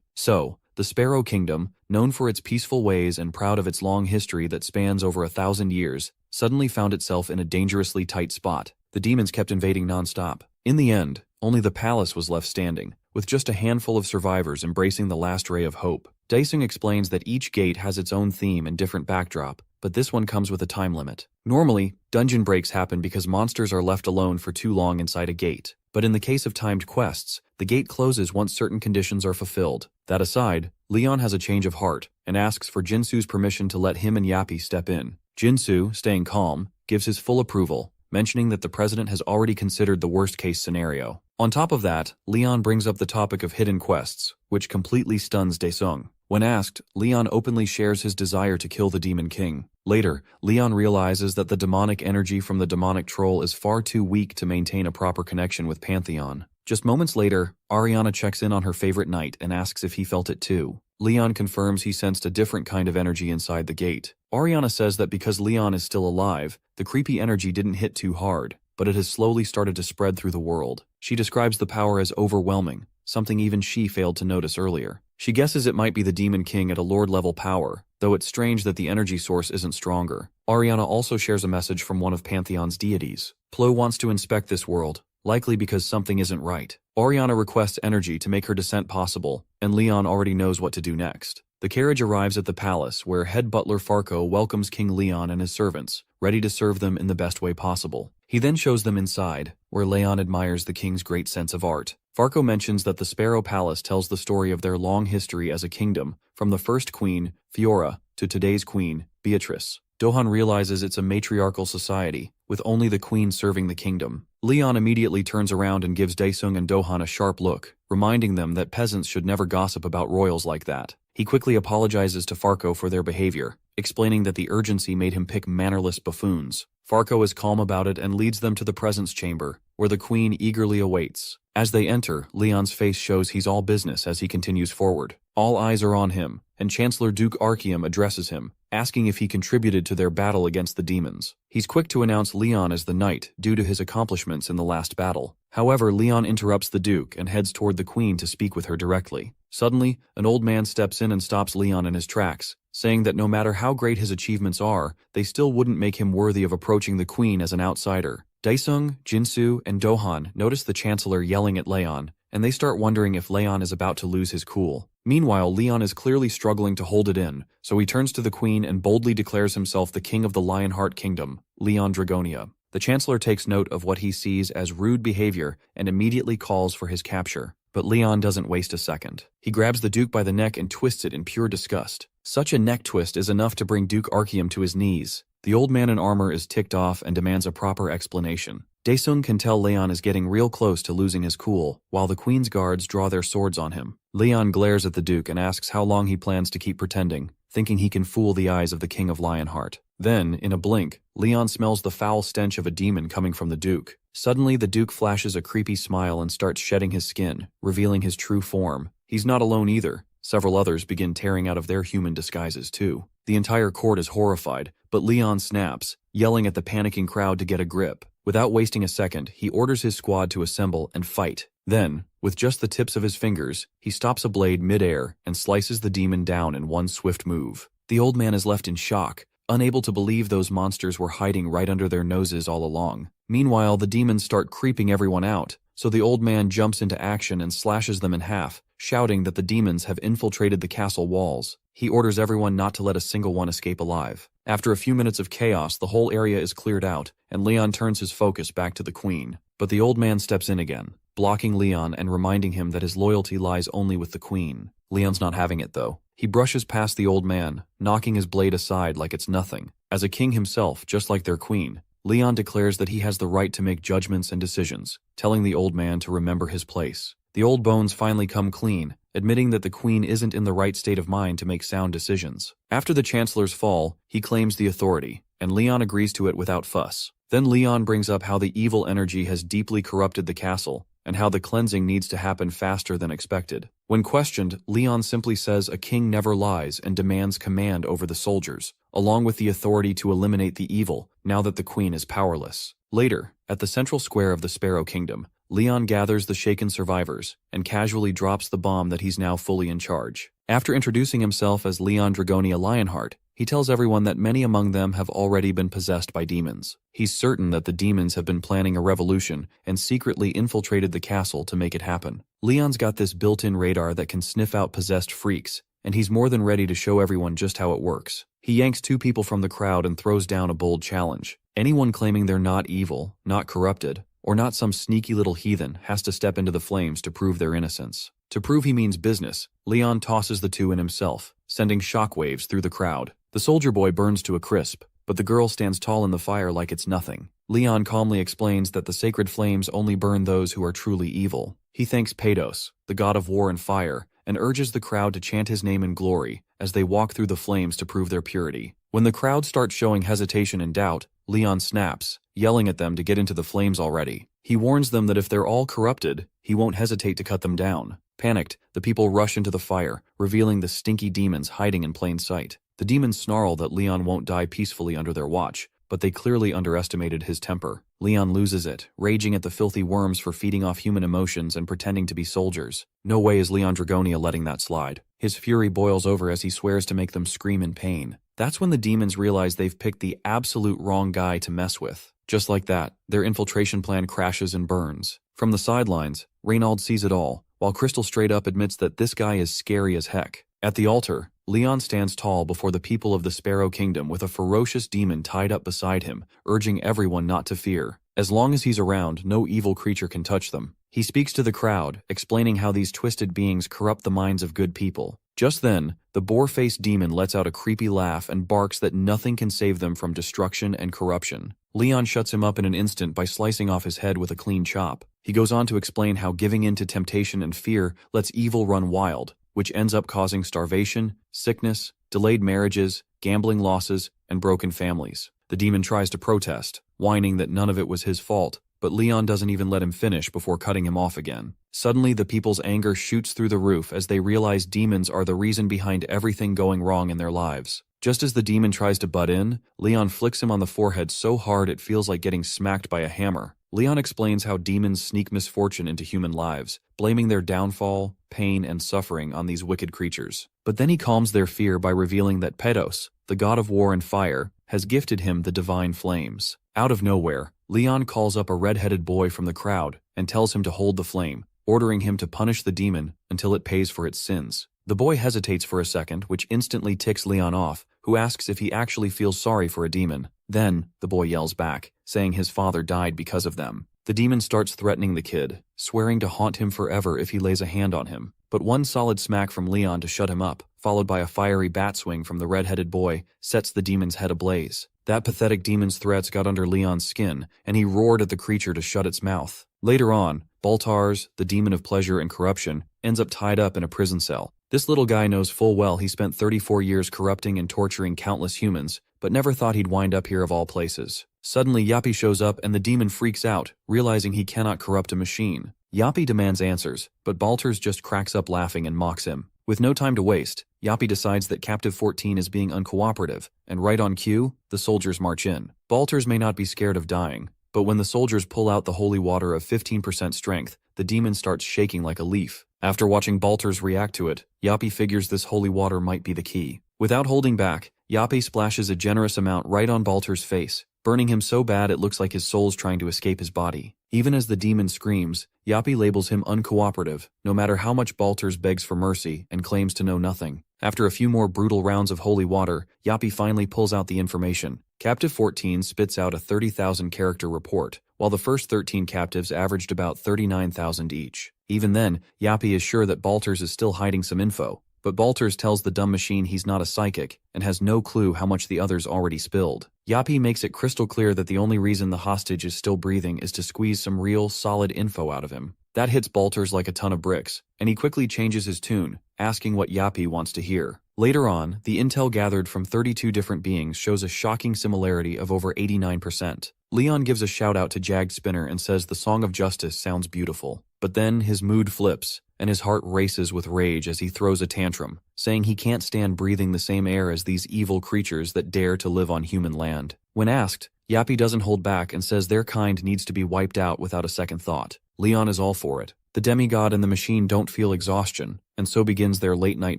So, the Sparrow Kingdom, known for its peaceful ways and proud of its long history that spans over 1,000 years, suddenly found itself in a dangerously tight spot. The demons kept invading non-stop. In the end, only the palace was left standing, with just a handful of survivors embracing the last ray of hope. Daisung explains that each gate has its own theme and different backdrop, but this one comes with a time limit. Normally, dungeon breaks happen because monsters are left alone for too long inside a gate, but in the case of timed quests, the gate closes once certain conditions are fulfilled. That aside, Leon has a change of heart and asks for Jinsu's permission to let him and Yappy step in. Jinsu, staying calm, gives his full approval, mentioning that the president has already considered the worst-case scenario. On top of that, Leon brings up the topic of hidden quests, which completely stuns Daisung. When asked, Leon openly shares his desire to kill the Demon King. Later, Leon realizes that the demonic energy from the demonic troll is far too weak to maintain a proper connection with Pantheon. Just moments later, Ariana checks in on her favorite knight and asks if he felt it too. Leon confirms he sensed a different kind of energy inside the gate. Ariana says that because Leon is still alive, the creepy energy didn't hit too hard, but it has slowly started to spread through the world. She describes the power as overwhelming, something even she failed to notice earlier. She guesses it might be the Demon King at a lord-level power, though it's strange that the energy source isn't stronger. Ariana also shares a message from one of Pantheon's deities. Plo wants to inspect this world, likely because something isn't right. Ariana requests energy to make her descent possible, and Leon already knows what to do next. The carriage arrives at the palace, where head butler Farco welcomes King Leon and his servants, ready to serve them in the best way possible. He then shows them inside, where Leon admires the king's great sense of art. Farco mentions that the Sparrow Palace tells the story of their long history as a kingdom, from the first queen, Fiora, to today's queen, Beatrice. Dohan realizes it's a matriarchal society, with only the queen serving the kingdom. Leon immediately turns around and gives Daisung and Dohan a sharp look, reminding them that peasants should never gossip about royals like that. He quickly apologizes to Farco for their behavior, explaining that the urgency made him pick mannerless buffoons. Farco is calm about it and leads them to the presence chamber, where the queen eagerly awaits. As they enter, Leon's face shows he's all business as he continues forward. All eyes are on him, and Chancellor Duke Archeum addresses him, asking if he contributed to their battle against the demons. He's quick to announce Leon as the knight due to his accomplishments in the last battle. However, Leon interrupts the Duke and heads toward the queen to speak with her directly. Suddenly, an old man steps in and stops Leon in his tracks, saying that no matter how great his achievements are, they still wouldn't make him worthy of approaching the queen as an outsider. Daisung, Jinsu, and Dohan notice the Chancellor yelling at Leon, and they start wondering if Leon is about to lose his cool. Meanwhile, Leon is clearly struggling to hold it in, so he turns to the queen and boldly declares himself the king of the Lionheart Kingdom, Leon Dragonia. The Chancellor takes note of what he sees as rude behavior and immediately calls for his capture. But Leon doesn't waste a second. He grabs the Duke by the neck and twists it in pure disgust. Such a neck twist is enough to bring Duke Archeum to his knees. The old man in armor is ticked off and demands a proper explanation. Daisung can tell Leon is getting real close to losing his cool, while the Queen's guards draw their swords on him. Leon glares at the Duke and asks how long he plans to keep pretending, thinking he can fool the eyes of the King of Lionheart. Then, in a blink, Leon smells the foul stench of a demon coming from the Duke. Suddenly, the Duke flashes a creepy smile and starts shedding his skin, revealing his true form. He's not alone either. Several others begin tearing out of their human disguises too. The entire court is horrified, but Leon snaps, yelling at the panicking crowd to get a grip. Without wasting a second, he orders his squad to assemble and fight. Then, with just the tips of his fingers, he stops a blade mid-air and slices the demon down in one swift move. The old man is left in shock, unable to believe those monsters were hiding right under their noses all along. Meanwhile, the demons start creeping everyone out, so the old man jumps into action and slashes them in half, shouting that the demons have infiltrated the castle walls. He orders everyone not to let a single one escape alive. After a few minutes of chaos, the whole area is cleared out, and Leon turns his focus back to the queen. But the old man steps in again, blocking Leon and reminding him that his loyalty lies only with the queen. Leon's not having it, though. He brushes past the old man, knocking his blade aside like it's nothing. As a king himself, just like their queen, Leon declares that he has the right to make judgments and decisions, telling the old man to remember his place. The old bones finally come clean, admitting that the queen isn't in the right state of mind to make sound decisions. After the chancellor's fall, he claims the authority, and Leon agrees to it without fuss. Then Leon brings up how the evil energy has deeply corrupted the castle, and how the cleansing needs to happen faster than expected. When questioned, Leon simply says a king never lies and demands command over the soldiers, along with the authority to eliminate the evil, now that the queen is powerless. Later, at the central square of the Sparrow Kingdom, Leon gathers the shaken survivors and casually drops the bomb that he's now fully in charge. After introducing himself as Leon Dragonia Lionheart, he tells everyone that many among them have already been possessed by demons. He's certain that the demons have been planning a revolution and secretly infiltrated the castle to make it happen. Leon's got this built-in radar that can sniff out possessed freaks, and he's more than ready to show everyone just how it works. He yanks two people from the crowd and throws down a bold challenge. Anyone claiming they're not evil, not corrupted, or not some sneaky little heathen has to step into the flames to prove their innocence. To prove he means business, Leon tosses the two in himself, sending shockwaves through the crowd. The soldier boy burns to a crisp, but the girl stands tall in the fire like it's nothing. Leon calmly explains that the sacred flames only burn those who are truly evil. He thanks Pados, the god of war and fire, and urges the crowd to chant his name in glory as they walk through the flames to prove their purity. When the crowd starts showing hesitation and doubt, Leon snaps, yelling at them to get into the flames already. He warns them that if they're all corrupted, he won't hesitate to cut them down. Panicked, the people rush into the fire, revealing the stinky demons hiding in plain sight. The demons snarl that Leon won't die peacefully under their watch, but they clearly underestimated his temper. Leon loses it, raging at the filthy worms for feeding off human emotions and pretending to be soldiers. No way is Leon Dragonia letting that slide. His fury boils over as he swears to make them scream in pain. That's when the demons realize they've picked the absolute wrong guy to mess with. Just like that, their infiltration plan crashes and burns. From the sidelines, Reynald sees it all, while Crystal straight up admits that this guy is scary as heck. At the altar, Leon stands tall before the people of the Sparrow Kingdom with a ferocious demon tied up beside him, urging everyone not to fear. As long as he's around, no evil creature can touch them. He speaks to the crowd, explaining how these twisted beings corrupt the minds of good people. Just then, the boar-faced demon lets out a creepy laugh and barks that nothing can save them from destruction and corruption. Leon shuts him up in an instant by slicing off his head with a clean chop. He goes on to explain how giving in to temptation and fear lets evil run wild, which ends up causing starvation, sickness, delayed marriages, gambling losses, and broken families. The demon tries to protest, whining that none of it was his fault, but Leon doesn't even let him finish before cutting him off again. Suddenly, the people's anger shoots through the roof as they realize demons are the reason behind everything going wrong in their lives. Just as the demon tries to butt in, Leon flicks him on the forehead so hard it feels like getting smacked by a hammer. Leon explains how demons sneak misfortune into human lives, blaming their downfall, pain, and suffering on these wicked creatures. But then he calms their fear by revealing that Pados, the god of war and fire, has gifted him the divine flames. Out of nowhere, Leon calls up a red-headed boy from the crowd and tells him to hold the flame, ordering him to punish the demon until it pays for its sins. The boy hesitates for a second, which instantly ticks Leon off, who asks if he actually feels sorry for a demon. Then, the boy yells back, saying his father died because of them. The demon starts threatening the kid, swearing to haunt him forever if he lays a hand on him. But one solid smack from Leon to shut him up, followed by a fiery bat swing from the red-headed boy, sets the demon's head ablaze. That pathetic demon's threats got under Leon's skin, and he roared at the creature to shut its mouth. Later on, Baltars, the demon of pleasure and corruption, ends up tied up in a prison cell. This little guy knows full well he spent 34 years corrupting and torturing countless humans, but never thought he'd wind up here of all places. Suddenly, Yappy shows up and the demon freaks out, realizing he cannot corrupt a machine. Yappy demands answers, but Baltars just cracks up laughing and mocks him. With no time to waste, Yappy decides that Captive 14 is being uncooperative, and right on cue, the soldiers march in. Baltars may not be scared of dying, But when the soldiers pull out the holy water of 15% strength, the demon starts shaking like a leaf. After watching Balters react to it, Yapi figures this holy water might be the key. Without holding back, Yapi splashes a generous amount right on Balters' face, burning him so bad it looks like his soul's trying to escape his body. Even as the demon screams, Yapi labels him uncooperative, no matter how much Balters begs for mercy and claims to know nothing. After a few more brutal rounds of holy water, Yapi finally pulls out the information. Captive 14 spits out a 30,000 character report, while the first 13 captives averaged about 39,000 each. Even then, Yapi is sure that Balters is still hiding some info, but Balters tells the dumb machine he's not a psychic and has no clue how much the others already spilled. Yapi makes it crystal clear that the only reason the hostage is still breathing is to squeeze some real, solid info out of him. That hits Balters like a ton of bricks, and he quickly changes his tune, asking what Yapi wants to hear. Later on, the intel gathered from 32 different beings shows a shocking similarity of over 89%. Leon gives a shout-out to Jagged Spinner and says the Song of Justice sounds beautiful. But then his mood flips, and his heart races with rage as he throws a tantrum, saying he can't stand breathing the same air as these evil creatures that dare to live on human land. When asked, Yapi doesn't hold back and says their kind needs to be wiped out without a second thought. Leon is all for it. The demigod and the machine don't feel exhaustion, and so begins their late-night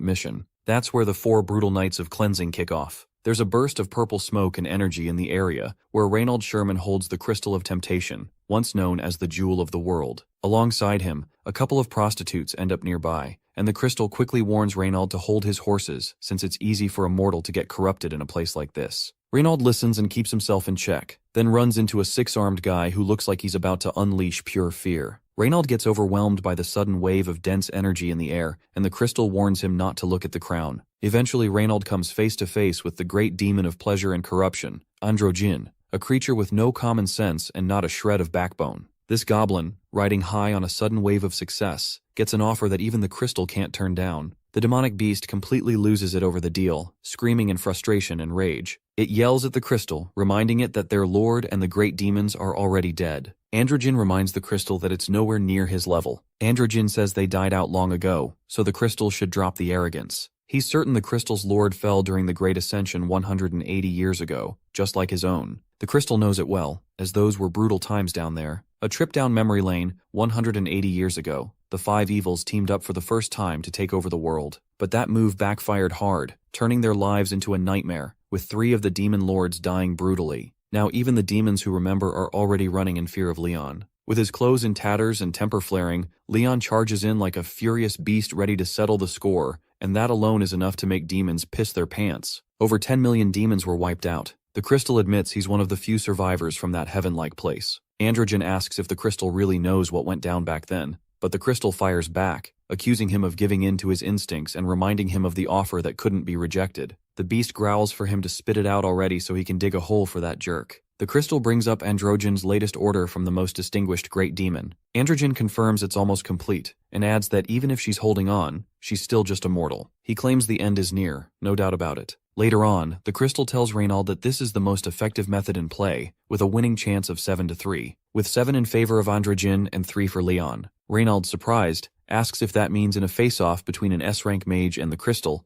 mission. That's where the 4 brutal nights of cleansing kick off. There's a burst of purple smoke and energy in the area where Reynold Sherman holds the Crystal of Temptation, once known as the Jewel of the World. Alongside him, a couple of prostitutes end up nearby, and the crystal quickly warns Reynold to hold his horses since it's easy for a mortal to get corrupted in a place like this. Reynold listens and keeps himself in check, then runs into a 6-armed guy who looks like he's about to unleash pure fear. Reynold gets overwhelmed by the sudden wave of dense energy in the air, and the crystal warns him not to look at the crown. Eventually, Reynold comes face to face with the great demon of pleasure and corruption, Androgen, a creature with no common sense and not a shred of backbone. This goblin, riding high on a sudden wave of success, gets an offer that even the crystal can't turn down. The demonic beast completely loses it over the deal, screaming in frustration and rage. It yells at the crystal, reminding it that their lord and the great demons are already dead. Androgen reminds the crystal that it's nowhere near his level. Androgen says they died out long ago, so the crystal should drop the arrogance. He's certain the crystal's lord fell during the Great Ascension 180 years ago, just like his own. The crystal knows it well, as those were brutal times down there. A trip down memory lane, 180 years ago, the 5 evils teamed up for the first time to take over the world. But that move backfired hard, turning their lives into a nightmare, with 3 of the demon lords dying brutally. Now even the demons who remember are already running in fear of Leon. With his clothes in tatters and temper flaring, Leon charges in like a furious beast ready to settle the score, and that alone is enough to make demons piss their pants. Over 10 million demons were wiped out. The crystal admits he's one of the few survivors from that heaven-like place. Androgen asks if the crystal really knows what went down back then, but the crystal fires back, accusing him of giving in to his instincts and reminding him of the offer that couldn't be rejected. The beast growls for him to spit it out already so he can dig a hole for that jerk. The crystal brings up Androgen's latest order from the most distinguished great demon. Androgen confirms it's almost complete, and adds that even if she's holding on, she's still just a mortal. He claims the end is near, no doubt about it. Later on, the crystal tells Reynold that this is the most effective method in play, with a winning chance of 7-3, with 7 in favor of Androgen and 3 for Leon. Reynold, surprised, asks if that means in a face-off between an S-rank mage and the crystal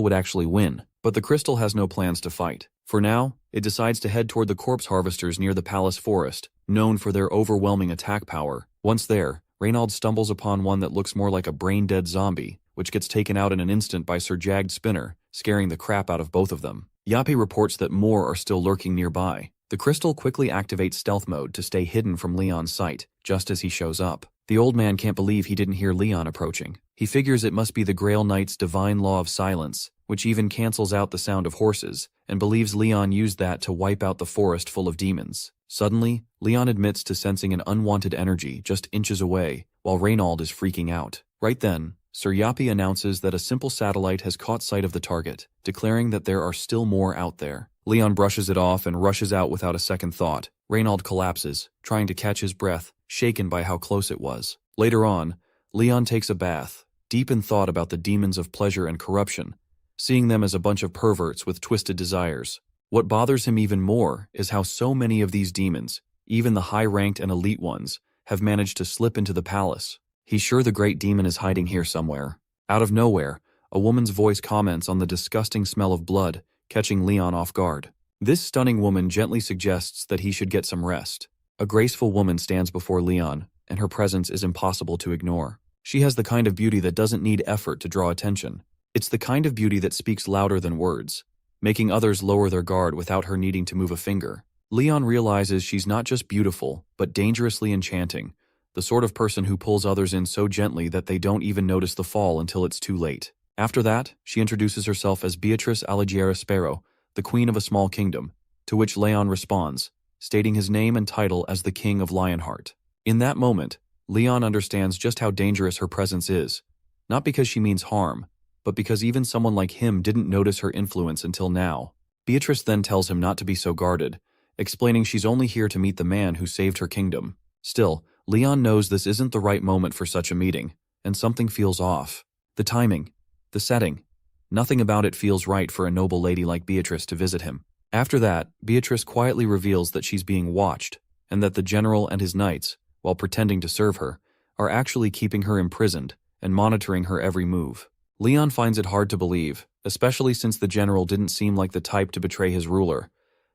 would actually win. But the crystal has no plans to fight. For now, it decides to head toward the corpse harvesters near the palace forest, known for their overwhelming attack power. Once there, Reynold stumbles upon one that looks more like a brain-dead zombie, which gets taken out in an instant by Sir Jagged Spinner, scaring the crap out of both of them. Yapi reports that more are still lurking nearby. The crystal quickly activates stealth mode to stay hidden from Leon's sight, just as he shows up. The old man can't believe he didn't hear Leon approaching. He figures it must be the Grail Knight's divine law of silence, which even cancels out the sound of horses, and believes Leon used that to wipe out the forest full of demons. Suddenly, Leon admits to sensing an unwanted energy just inches away, while Reynold is freaking out. Right then, Sir Yapi announces that a simple satellite has caught sight of the target, declaring that there are still more out there. Leon brushes it off and rushes out without a second thought. Reynold collapses, trying to catch his breath, shaken by how close it was. Later on, Leon takes a bath, deep in thought about the demons of pleasure and corruption, seeing them as a bunch of perverts with twisted desires. What bothers him even more is how so many of these demons, even the high-ranked and elite ones, have managed to slip into the palace. He's sure the great demon is hiding here somewhere. Out of nowhere, a woman's voice comments on the disgusting smell of blood, catching Leon off guard. This stunning woman gently suggests that he should get some rest. A graceful woman stands before Leon, and her presence is impossible to ignore. She has the kind of beauty that doesn't need effort to draw attention. It's the kind of beauty that speaks louder than words, making others lower their guard without her needing to move a finger. Leon realizes she's not just beautiful, but dangerously enchanting, the sort of person who pulls others in so gently that they don't even notice the fall until it's too late. After that, she introduces herself as Beatrice Alighiera Sparrow, the queen of a small kingdom, to which Leon responds, stating his name and title as the King of Lionheart. In that moment, Leon understands just how dangerous her presence is, not because she means harm, but because even someone like him didn't notice her influence until now. Beatrice then tells him not to be so guarded, explaining she's only here to meet the man who saved her kingdom. Still, Leon knows this isn't the right moment for such a meeting, and something feels off. The timing, the setting, nothing about it feels right for a noble lady like Beatrice to visit him. After that, Beatrice quietly reveals that she's being watched, and that the general and his knights, while pretending to serve her, are actually keeping her imprisoned and monitoring her every move. Leon finds it hard to believe, especially since the general didn't seem like the type to betray his ruler.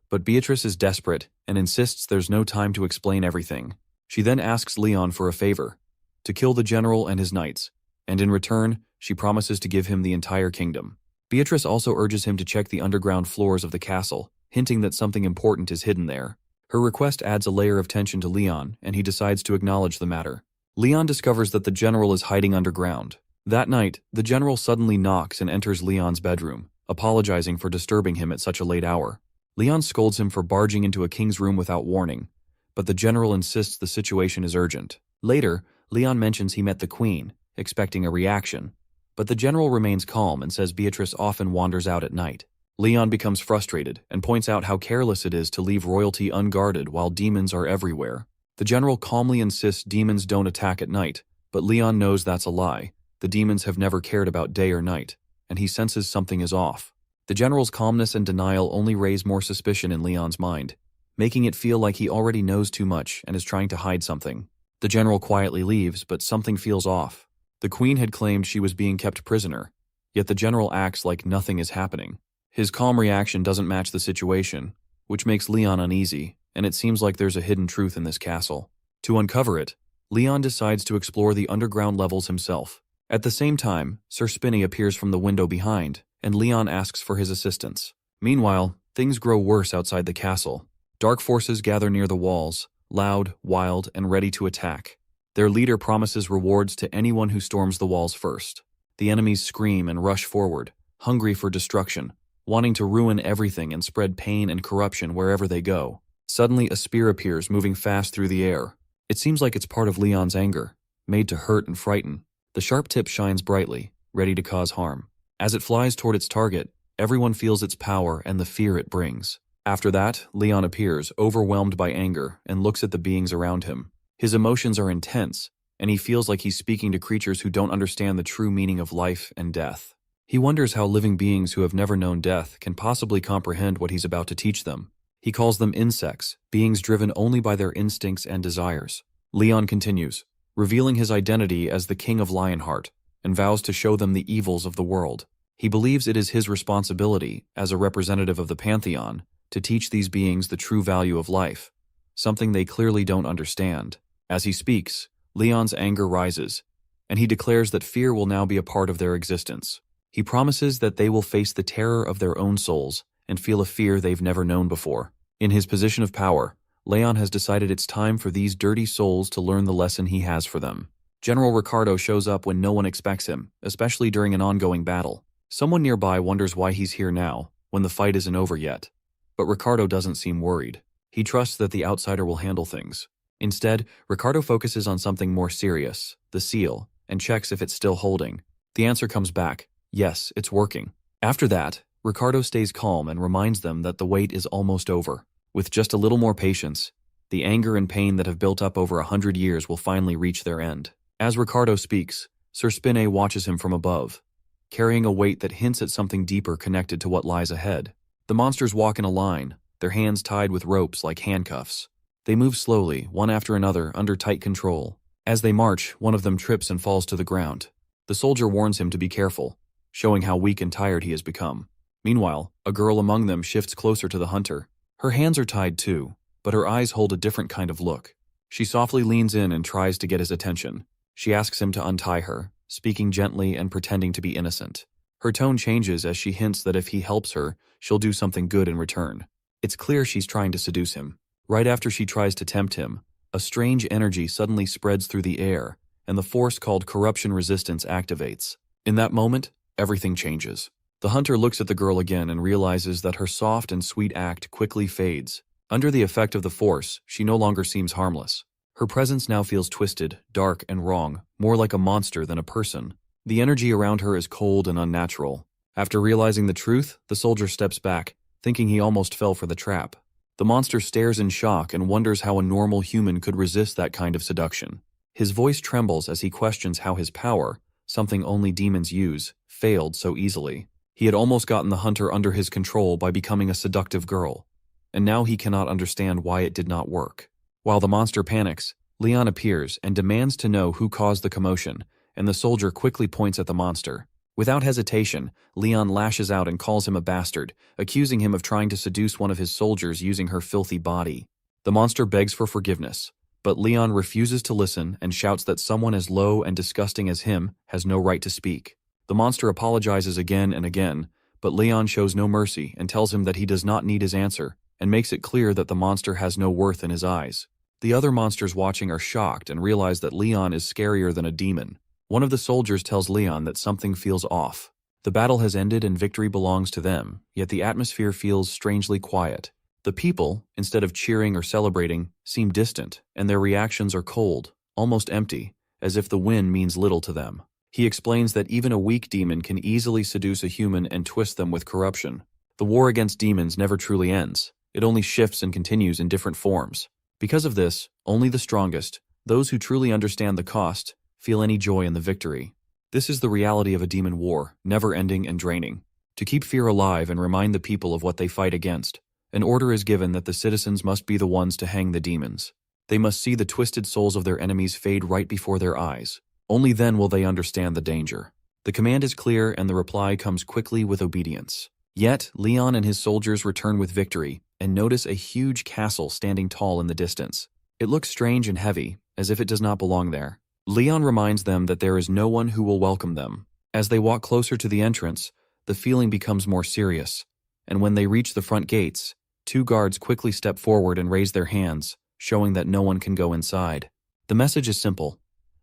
But Beatrice is desperate and insists there's no time to explain everything. She then asks Leon for a favor, to kill the general and his knights, and in return, she promises to give him the entire kingdom. Beatrice also urges him to check the underground floors of the castle, hinting that something important is hidden there. Her request adds a layer of tension to Leon, and he decides to acknowledge the matter. Leon discovers that the general is hiding underground. That night, the general suddenly knocks and enters Leon's bedroom, apologizing for disturbing him at such a late hour. Leon scolds him for barging into a king's room without warning, but the general insists the situation is urgent. Later, Leon mentions he met the queen, expecting a reaction, but the general remains calm and says Beatrice often wanders out at night. Leon becomes frustrated and points out how careless it is to leave royalty unguarded while demons are everywhere. The general calmly insists demons don't attack at night, but Leon knows that's a lie. The demons have never cared about day or night, and he senses something is off. The general's calmness and denial only raise more suspicion in Leon's mind, making it feel like he already knows too much and is trying to hide something. The general quietly leaves, but something feels off. The queen had claimed she was being kept prisoner, yet the general acts like nothing is happening. His calm reaction doesn't match the situation, which makes Leon uneasy, and it seems like there's a hidden truth in this castle. To uncover it, Leon decides to explore the underground levels himself. At the same time, Sir Spinney appears from the window behind, and Leon asks for his assistance. Meanwhile, things grow worse outside the castle. Dark forces gather near the walls, loud, wild, and ready to attack. Their leader promises rewards to anyone who storms the walls first. The enemies scream and rush forward, hungry for destruction, wanting to ruin everything and spread pain and corruption wherever they go. Suddenly, a spear appears, moving fast through the air. It seems like it's part of Leon's anger, made to hurt and frighten. The sharp tip shines brightly, ready to cause harm. As it flies toward its target, everyone feels its power and the fear it brings. After that, Leon appears, overwhelmed by anger, and looks at the beings around him. His emotions are intense, and he feels like he's speaking to creatures who don't understand the true meaning of life and death. He wonders how living beings who have never known death can possibly comprehend what he's about to teach them. He calls them insects, beings driven only by their instincts and desires. Leon continues, revealing his identity as the King of Lionheart, and vows to show them the evils of the world. He believes it is his responsibility, as a representative of the Pantheon, to teach these beings the true value of life, something they clearly don't understand. As he speaks, Leon's anger rises, and he declares that fear will now be a part of their existence. He promises that they will face the terror of their own souls and feel a fear they've never known before. In his position of power, Leon has decided it's time for these dirty souls to learn the lesson he has for them. General Ricardo shows up when no one expects him, especially during an ongoing battle. Someone nearby wonders why he's here now, when the fight isn't over yet. But Ricardo doesn't seem worried. He trusts that the outsider will handle things. Instead, Ricardo focuses on something more serious, the seal, and checks if it's still holding. The answer comes back, yes, it's working. After that, Ricardo stays calm and reminds them that the wait is almost over. With just a little more patience, the anger and pain that have built up over 100 years will finally reach their end. As Ricardo speaks, Sir Spinney watches him from above, carrying a weight that hints at something deeper connected to what lies ahead. The monsters walk in a line, their hands tied with ropes like handcuffs. They move slowly, one after another, under tight control. As they march, one of them trips and falls to the ground. The soldier warns him to be careful, showing how weak and tired he has become. Meanwhile, a girl among them shifts closer to the hunter. Her hands are tied too, but her eyes hold a different kind of look. She softly leans in and tries to get his attention. She asks him to untie her, speaking gently and pretending to be innocent. Her tone changes as she hints that if he helps her, she'll do something good in return. It's clear she's trying to seduce him. Right after she tries to tempt him, a strange energy suddenly spreads through the air, and the force called corruption resistance activates. In that moment, everything changes. The hunter looks at the girl again and realizes that her soft and sweet act quickly fades. Under the effect of the force, she no longer seems harmless. Her presence now feels twisted, dark, and wrong, more like a monster than a person. The energy around her is cold and unnatural. After realizing the truth, the soldier steps back, thinking he almost fell for the trap. The monster stares in shock and wonders how a normal human could resist that kind of seduction. His voice trembles as he questions how his power, something only demons use, failed so easily. He had almost gotten the hunter under his control by becoming a seductive girl, and now he cannot understand why it did not work. While the monster panics, Leon appears and demands to know who caused the commotion, and the soldier quickly points at the monster. Without hesitation, Leon lashes out and calls him a bastard, accusing him of trying to seduce one of his soldiers using her filthy body. The monster begs for forgiveness, but Leon refuses to listen and shouts that someone as low and disgusting as him has no right to speak. The monster apologizes again and again, but Leon shows no mercy and tells him that he does not need his answer, and makes it clear that the monster has no worth in his eyes. The other monsters watching are shocked and realize that Leon is scarier than a demon. One of the soldiers tells Leon that something feels off. The battle has ended and victory belongs to them, yet the atmosphere feels strangely quiet. The people, instead of cheering or celebrating, seem distant, and their reactions are cold, almost empty, as if the win means little to them. He explains that even a weak demon can easily seduce a human and twist them with corruption. The war against demons never truly ends. It only shifts and continues in different forms. Because of this, only the strongest, those who truly understand the cost, feel any joy in the victory. This is the reality of a demon war, never-ending and draining. To keep fear alive and remind the people of what they fight against, an order is given that the citizens must be the ones to hang the demons. They must see the twisted souls of their enemies fade right before their eyes. Only then will they understand the danger. The command is clear and the reply comes quickly with obedience. Yet, Leon and his soldiers return with victory and notice a huge castle standing tall in the distance. It looks strange and heavy, as if it does not belong there. Leon reminds them that there is no one who will welcome them. As they walk closer to the entrance, the feeling becomes more serious, and when they reach the front gates, 2 guards quickly step forward and raise their hands, showing that no one can go inside. The message is simple.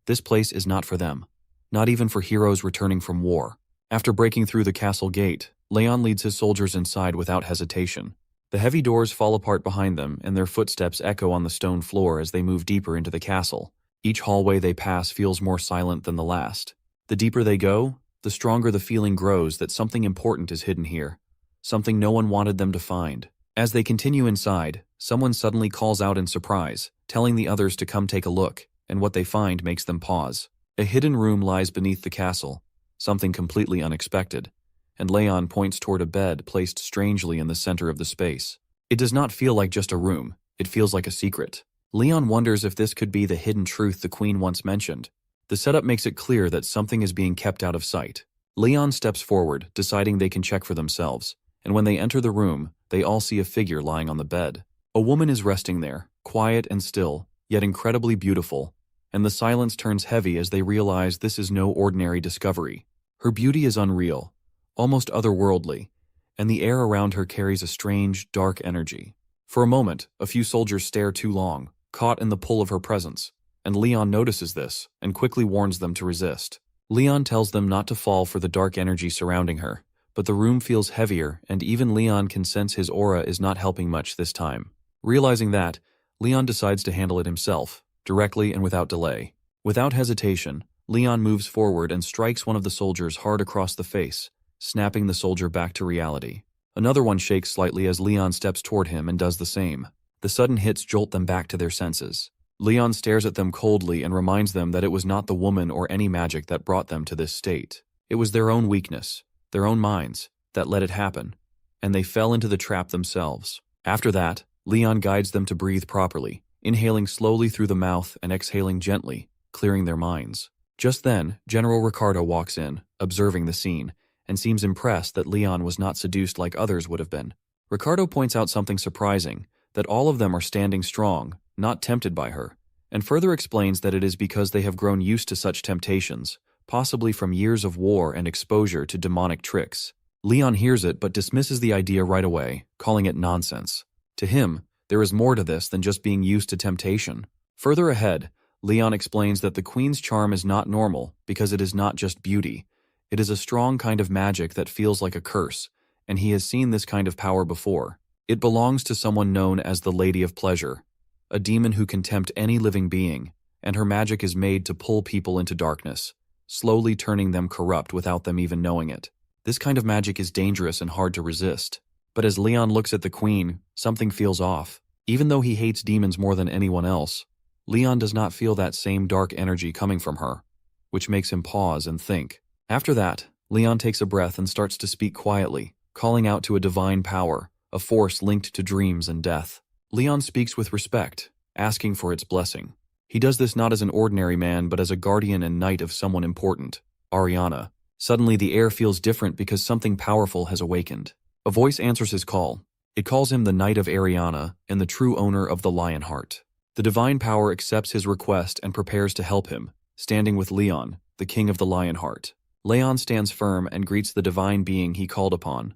This place is not for them, not even for heroes returning from war. After breaking through the castle gate, Leon leads his soldiers inside without hesitation. The heavy doors fall apart behind them, and their footsteps echo on the stone floor as they move deeper into the castle. Each hallway they pass feels more silent than the last. The deeper they go, the stronger the feeling grows that something important is hidden here, something no one wanted them to find. As they continue inside, someone suddenly calls out in surprise, telling the others to come take a look, and what they find makes them pause. A hidden room lies beneath the castle, something completely unexpected, and Leon points toward a bed placed strangely in the center of the space. It does not feel like just a room, it feels like a secret. Leon wonders if this could be the hidden truth the Queen once mentioned. The setup makes it clear that something is being kept out of sight. Leon steps forward, deciding they can check for themselves, and when they enter the room, they all see a figure lying on the bed. A woman is resting there, quiet and still, yet incredibly beautiful, and the silence turns heavy as they realize this is no ordinary discovery. Her beauty is unreal, almost otherworldly, and the air around her carries a strange, dark energy. For a moment, a few soldiers stare too long, caught in the pull of her presence, and Leon notices this and quickly warns them to resist. Leon tells them not to fall for the dark energy surrounding her, but the room feels heavier and even Leon can sense his aura is not helping much this time. Realizing that, Leon decides to handle it himself, directly and without delay. Without hesitation, Leon moves forward and strikes one of the soldiers hard across the face, snapping the soldier back to reality. Another one shakes slightly as Leon steps toward him and does the same. The sudden hits jolt them back to their senses. Leon stares at them coldly and reminds them that it was not the woman or any magic that brought them to this state. It was their own weakness, their own minds, that let it happen, and they fell into the trap themselves. After that, Leon guides them to breathe properly, inhaling slowly through the mouth and exhaling gently, clearing their minds. Just then, General Ricardo walks in, observing the scene, and seems impressed that Leon was not seduced like others would have been. Ricardo points out something surprising, that all of them are standing strong, not tempted by her, and further explains that it is because they have grown used to such temptations, possibly from years of war and exposure to demonic tricks. Leon hears it but dismisses the idea right away, calling it nonsense. To him, there is more to this than just being used to temptation. Further ahead, Leon explains that the queen's charm is not normal because it is not just beauty. It is a strong kind of magic that feels like a curse, and he has seen this kind of power before. It belongs to someone known as the Lady of Pleasure, a demon who can tempt any living being, and her magic is made to pull people into darkness, slowly turning them corrupt without them even knowing it. This kind of magic is dangerous and hard to resist. But as Leon looks at the queen, something feels off. Even though he hates demons more than anyone else, Leon does not feel that same dark energy coming from her, which makes him pause and think. After that, Leon takes a breath and starts to speak quietly, calling out to a divine power, a force linked to dreams and death. Leon speaks with respect, asking for its blessing. He does this not as an ordinary man but as a guardian and knight of someone important, Ariana. Suddenly the air feels different because something powerful has awakened. A voice answers his call. It calls him the Knight of Ariana and the true owner of the Lionheart. The divine power accepts his request and prepares to help him, standing with Leon, the king of the Lionheart. Leon stands firm and greets the divine being he called upon,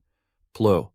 Plo,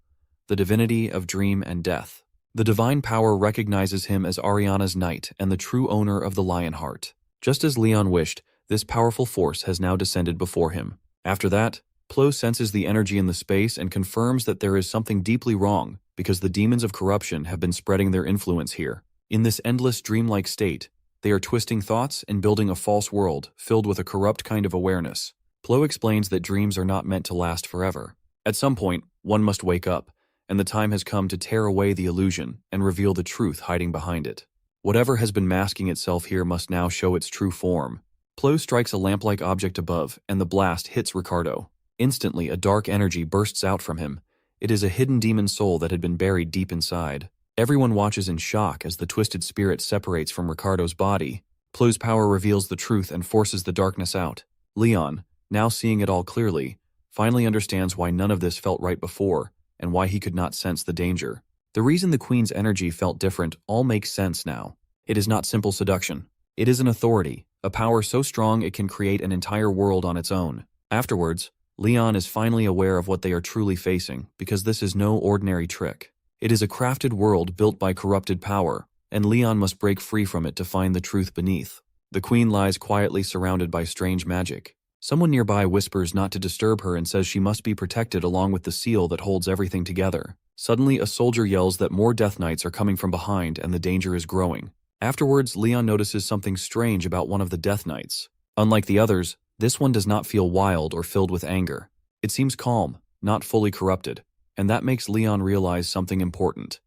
the divinity of dream and death. The divine power recognizes him as Ariana's knight and the true owner of the Lionheart. Just as Leon wished, this powerful force has now descended before him. After that, Plo senses the energy in the space and confirms that there is something deeply wrong because the demons of corruption have been spreading their influence here. In this endless dreamlike state, they are twisting thoughts and building a false world filled with a corrupt kind of awareness. Plo explains that dreams are not meant to last forever. At some point, one must wake up, and the time has come to tear away the illusion and reveal the truth hiding behind it. Whatever has been masking itself here must now show its true form. Plo strikes a lamp-like object above, and the blast hits Ricardo. Instantly, a dark energy bursts out from him. It is a hidden demon soul that had been buried deep inside. Everyone watches in shock as the twisted spirit separates from Ricardo's body. Plo's power reveals the truth and forces the darkness out. Leon, now seeing it all clearly, finally understands why none of this felt right before, and why he could not sense the danger. The reason the queen's energy felt different all makes sense now. It is not simple seduction. It is an authority, a power so strong it can create an entire world on its own. Afterwards, Leon is finally aware of what they are truly facing, because this is no ordinary trick. It is a crafted world built by corrupted power, and Leon must break free from it to find the truth beneath. The queen lies quietly surrounded by strange magic. Someone nearby whispers not to disturb her and says she must be protected along with the seal that holds everything together. Suddenly, a soldier yells that more Death Knights are coming from behind and the danger is growing. Afterwards, Leon notices something strange about one of the Death Knights. Unlike the others, this one does not feel wild or filled with anger. It seems calm, not fully corrupted, and that makes Leon realize something important.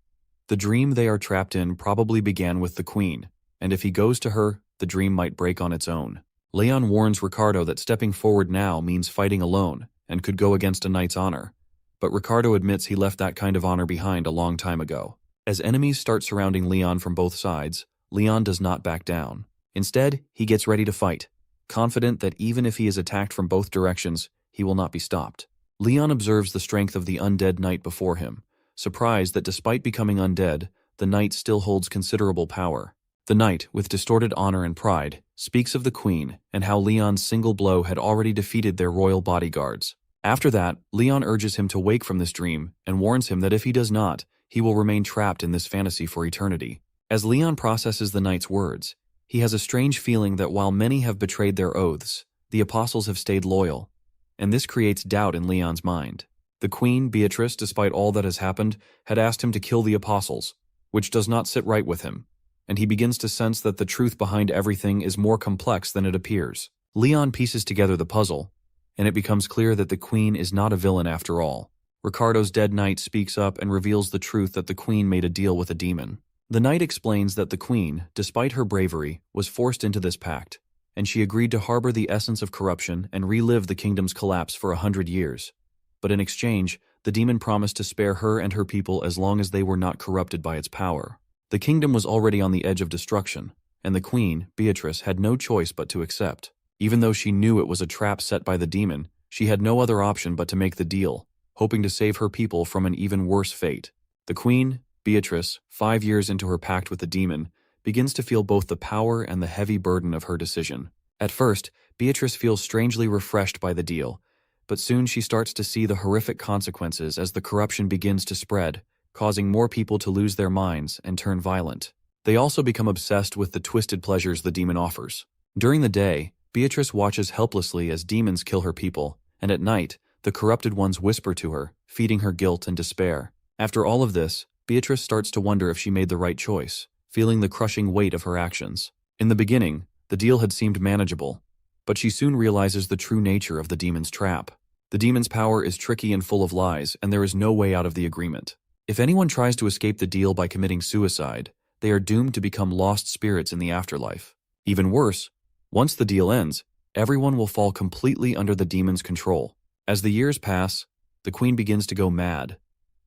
The dream they are trapped in probably began with the queen, and if he goes to her, the dream might break on its own. Leon warns Ricardo that stepping forward now means fighting alone and could go against a knight's honor. But Ricardo admits he left that kind of honor behind a long time ago. As enemies start surrounding Leon from both sides, Leon does not back down. Instead, he gets ready to fight, confident that even if he is attacked from both directions, he will not be stopped. Leon observes the strength of the undead knight before him, surprised that despite becoming undead, the knight still holds considerable power. The knight, with distorted honor and pride, speaks of the queen and how Leon's single blow had already defeated their royal bodyguards. After that, Leon urges him to wake from this dream and warns him that if he does not, he will remain trapped in this fantasy for eternity. As Leon processes the knight's words, he has a strange feeling that while many have betrayed their oaths, the apostles have stayed loyal, and this creates doubt in Leon's mind. The queen, Beatrice, despite all that has happened, had asked him to kill the apostles, which does not sit right with him, and he begins to sense that the truth behind everything is more complex than it appears. Leon pieces together the puzzle, and it becomes clear that the queen is not a villain after all. Ricardo's dead knight speaks up and reveals the truth that the queen made a deal with a demon. The knight explains that the queen, despite her bravery, was forced into this pact, and she agreed to harbor the essence of corruption and relive the kingdom's collapse for 100 years. But in exchange, the demon promised to spare her and her people as long as they were not corrupted by its power. The kingdom was already on the edge of destruction, and the queen, Beatrice, had no choice but to accept. Even though she knew it was a trap set by the demon, she had no other option but to make the deal, hoping to save her people from an even worse fate. The queen, Beatrice, 5 years into her pact with the demon, begins to feel both the power and the heavy burden of her decision. At first, Beatrice feels strangely refreshed by the deal, but soon she starts to see the horrific consequences as the corruption begins to spread, causing more people to lose their minds and turn violent. They also become obsessed with the twisted pleasures the demon offers. During the day, Beatrice watches helplessly as demons kill her people, and at night, the corrupted ones whisper to her, feeding her guilt and despair. After all of this, Beatrice starts to wonder if she made the right choice, feeling the crushing weight of her actions. In the beginning, the deal had seemed manageable, but she soon realizes the true nature of the demon's trap. The demon's power is tricky and full of lies, and there is no way out of the agreement. If anyone tries to escape the deal by committing suicide, they are doomed to become lost spirits in the afterlife. Even worse, once the deal ends, everyone will fall completely under the demon's control. As the years pass, the queen begins to go mad,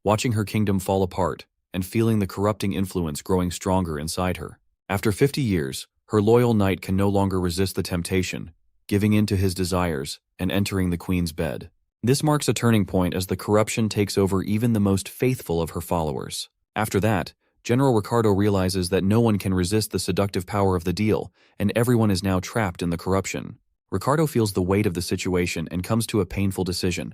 watching her kingdom fall apart and feeling the corrupting influence growing stronger inside her. After 50 years, her loyal knight can no longer resist the temptation, giving in to his desires and entering the queen's bed. This marks a turning point as the corruption takes over even the most faithful of her followers. After that, General Ricardo realizes that no one can resist the seductive power of the deal, and everyone is now trapped in the corruption. Ricardo feels the weight of the situation and comes to a painful decision.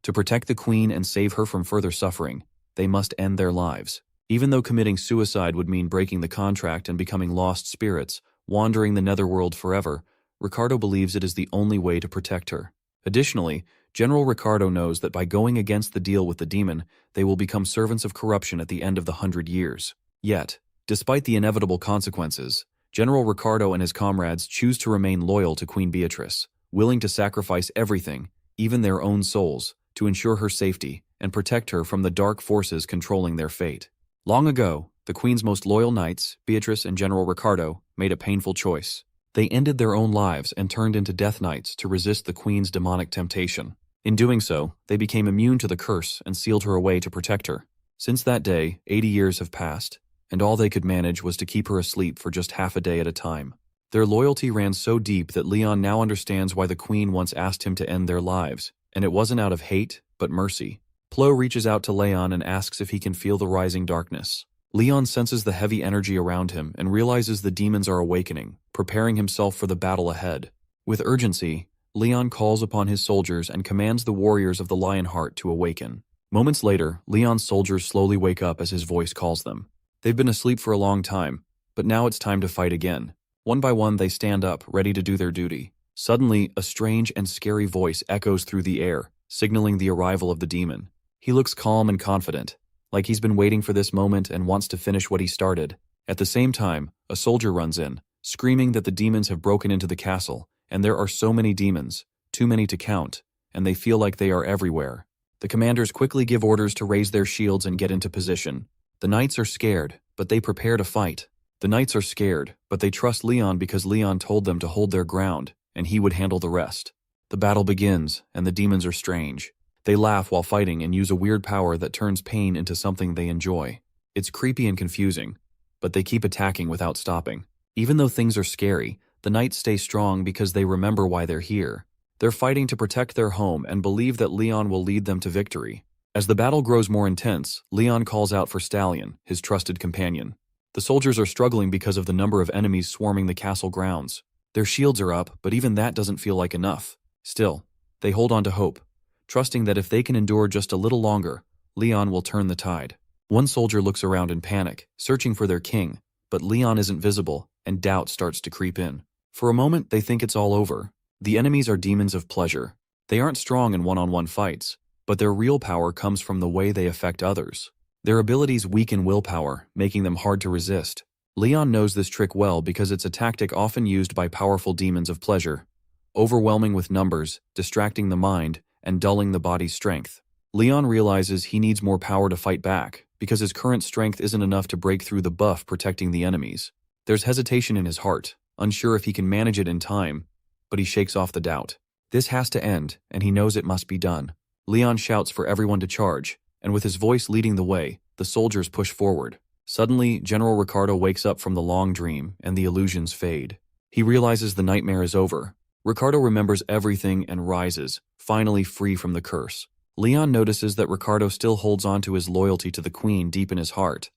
To protect the queen and save her from further suffering, they must end their lives. Even though committing suicide would mean breaking the contract and becoming lost spirits, wandering the netherworld forever, Ricardo believes it is the only way to protect her. Additionally, General Ricardo knows that by going against the deal with the demon, they will become servants of corruption at the end of the 100 years. Yet, despite the inevitable consequences, General Ricardo and his comrades choose to remain loyal to Queen Beatrice, willing to sacrifice everything, even their own souls, to ensure her safety and protect her from the dark forces controlling their fate. Long ago, the Queen's most loyal knights, Beatrice and General Ricardo, made a painful choice. They ended their own lives and turned into Death Knights to resist the Queen's demonic temptation. In doing so, they became immune to the curse and sealed her away to protect her. Since that day, 80 years have passed, and all they could manage was to keep her asleep for just half a day at a time. Their loyalty ran so deep that Leon now understands why the Queen once asked him to end their lives, and it wasn't out of hate, but mercy. Plo reaches out to Leon and asks if he can feel the rising darkness. Leon senses the heavy energy around him and realizes the demons are awakening, preparing himself for the battle ahead. With urgency, Leon calls upon his soldiers and commands the warriors of the Lionheart to awaken. Moments later, Leon's soldiers slowly wake up as his voice calls them. They've been asleep for a long time, but now it's time to fight again. One by one, they stand up, ready to do their duty. Suddenly, a strange and scary voice echoes through the air, signaling the arrival of the demon. He looks calm and confident, like he's been waiting for this moment and wants to finish what he started. At the same time, a soldier runs in, screaming that the demons have broken into the castle, and there are so many demons, too many to count, and they feel like they are everywhere. The commanders quickly give orders to raise their shields and get into position. The knights are scared, but they prepare to fight. The knights are scared, but they trust Leon because Leon told them to hold their ground, and he would handle the rest. The battle begins, and the demons are strange. They laugh while fighting and use a weird power that turns pain into something they enjoy. It's creepy and confusing, but they keep attacking without stopping. Even though things are scary, the knights stay strong because they remember why they're here. They're fighting to protect their home and believe that Leon will lead them to victory. As the battle grows more intense, Leon calls out for Stallion, his trusted companion. The soldiers are struggling because of the number of enemies swarming the castle grounds. Their shields are up, but even that doesn't feel like enough. Still, they hold on to hope, trusting that if they can endure just a little longer, Leon will turn the tide. One soldier looks around in panic, searching for their king, but Leon isn't visible, and doubt starts to creep in. For a moment, they think it's all over. The enemies are demons of pleasure. They aren't strong in one-on-one fights, but their real power comes from the way they affect others. Their abilities weaken willpower, making them hard to resist. Leon knows this trick well because it's a tactic often used by powerful demons of pleasure, overwhelming with numbers, distracting the mind, and dulling the body's strength. Leon realizes he needs more power to fight back, because his current strength isn't enough to break through the buff protecting the enemies. There's hesitation in his heart, unsure if he can manage it in time, but he shakes off the doubt. This has to end, and he knows it must be done. Leon shouts for everyone to charge, and with his voice leading the way, the soldiers push forward. Suddenly, General Ricardo wakes up from the long dream, and the illusions fade. He realizes the nightmare is over. Ricardo remembers everything and rises, finally free from the curse. Leon notices that Ricardo still holds on to his loyalty to the queen deep in his heart,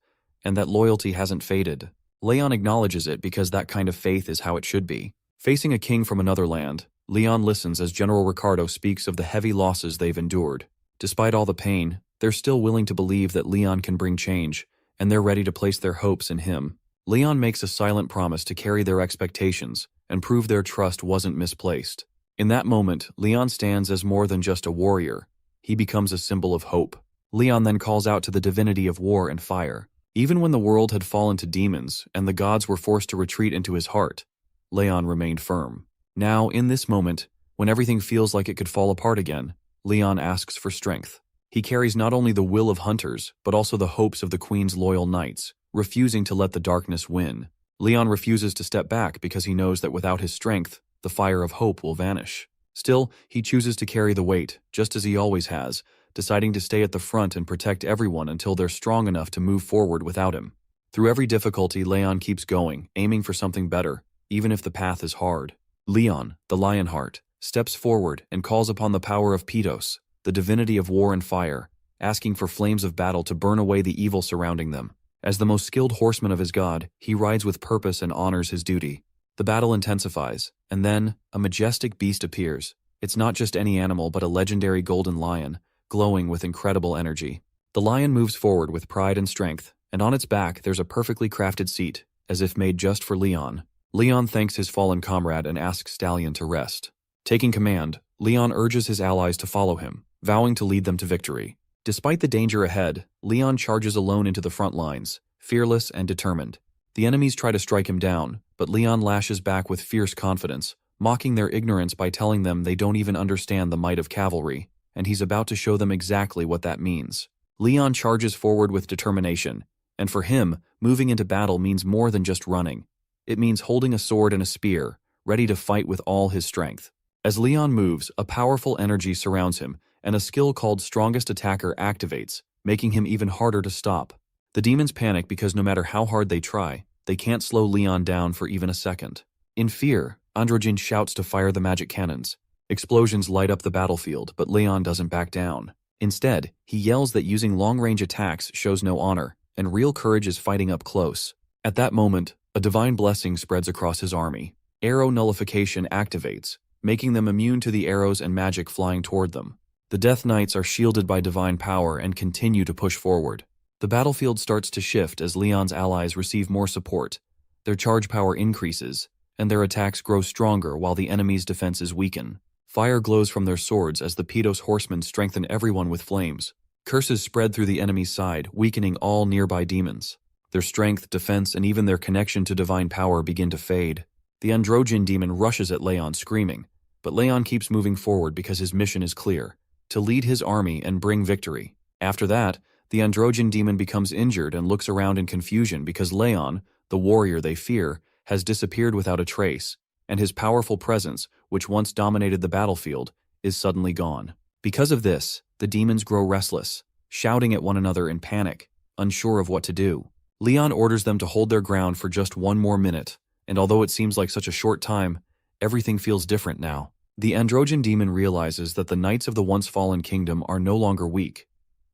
and that loyalty hasn't faded. Leon acknowledges it because that kind of faith is how it should be. Facing a king from another land, Leon listens as General Ricardo speaks of the heavy losses they've endured. Despite all the pain, they're still willing to believe that Leon can bring change, and they're ready to place their hopes in him. Leon makes a silent promise to carry their expectations and prove their trust wasn't misplaced. In that moment, Leon stands as more than just a warrior. He becomes a symbol of hope. Leon then calls out to the divinity of war and fire. Even when the world had fallen to demons and the gods were forced to retreat into his heart, Leon remained firm. Now, in this moment, when everything feels like it could fall apart again, Leon asks for strength. He carries not only the will of hunters, but also the hopes of the Queen's loyal knights, refusing to let the darkness win. Leon refuses to step back because he knows that without his strength, the fire of hope will vanish. Still, he chooses to carry the weight, just as he always has, deciding to stay at the front and protect everyone until they're strong enough to move forward without him. Through every difficulty, Leon keeps going, aiming for something better, even if the path is hard. Leon, the Lionheart, steps forward and calls upon the power of Pitos, the divinity of war and fire, asking for flames of battle to burn away the evil surrounding them. As the most skilled horseman of his god, he rides with purpose and honors his duty. The battle intensifies, and then a majestic beast appears. It's not just any animal but a legendary golden lion, glowing with incredible energy. The lion moves forward with pride and strength, and on its back there's a perfectly crafted seat, as if made just for Leon. Leon thanks his fallen comrade and asks Stallion to rest. Taking command, Leon urges his allies to follow him, vowing to lead them to victory. Despite the danger ahead, Leon charges alone into the front lines, fearless and determined. The enemies try to strike him down, but Leon lashes back with fierce confidence, mocking their ignorance by telling them they don't even understand the might of cavalry, and he's about to show them exactly what that means. Leon charges forward with determination, and for him, moving into battle means more than just running. It means holding a sword and a spear, ready to fight with all his strength. As Leon moves, a powerful energy surrounds him, and a skill called Strongest Attacker activates, making him even harder to stop. The demons panic because no matter how hard they try, they can't slow Leon down for even a second. In fear, Androgen shouts to fire the magic cannons. Explosions light up the battlefield, but Leon doesn't back down. Instead, he yells that using long-range attacks shows no honor, and real courage is fighting up close. At that moment, a divine blessing spreads across his army. Arrow nullification activates, making them immune to the arrows and magic flying toward them. The Death Knights are shielded by divine power and continue to push forward. The battlefield starts to shift as Leon's allies receive more support. Their charge power increases, and their attacks grow stronger while the enemy's defenses weaken. Fire glows from their swords as the Pitos horsemen strengthen everyone with flames. Curses spread through the enemy's side, weakening all nearby demons. Their strength, defense, and even their connection to divine power begin to fade. The Androgen demon rushes at Leon, screaming, but Leon keeps moving forward because his mission is clear: to lead his army and bring victory. After that, the Androgen demon becomes injured and looks around in confusion because Leon, the warrior they fear, has disappeared without a trace, and his powerful presence, which once dominated the battlefield, is suddenly gone. Because of this, the demons grow restless, shouting at one another in panic, unsure of what to do. Leon orders them to hold their ground for just one more minute, and although it seems like such a short time, everything feels different now. The Androgen demon realizes that the knights of the once-fallen kingdom are no longer weak.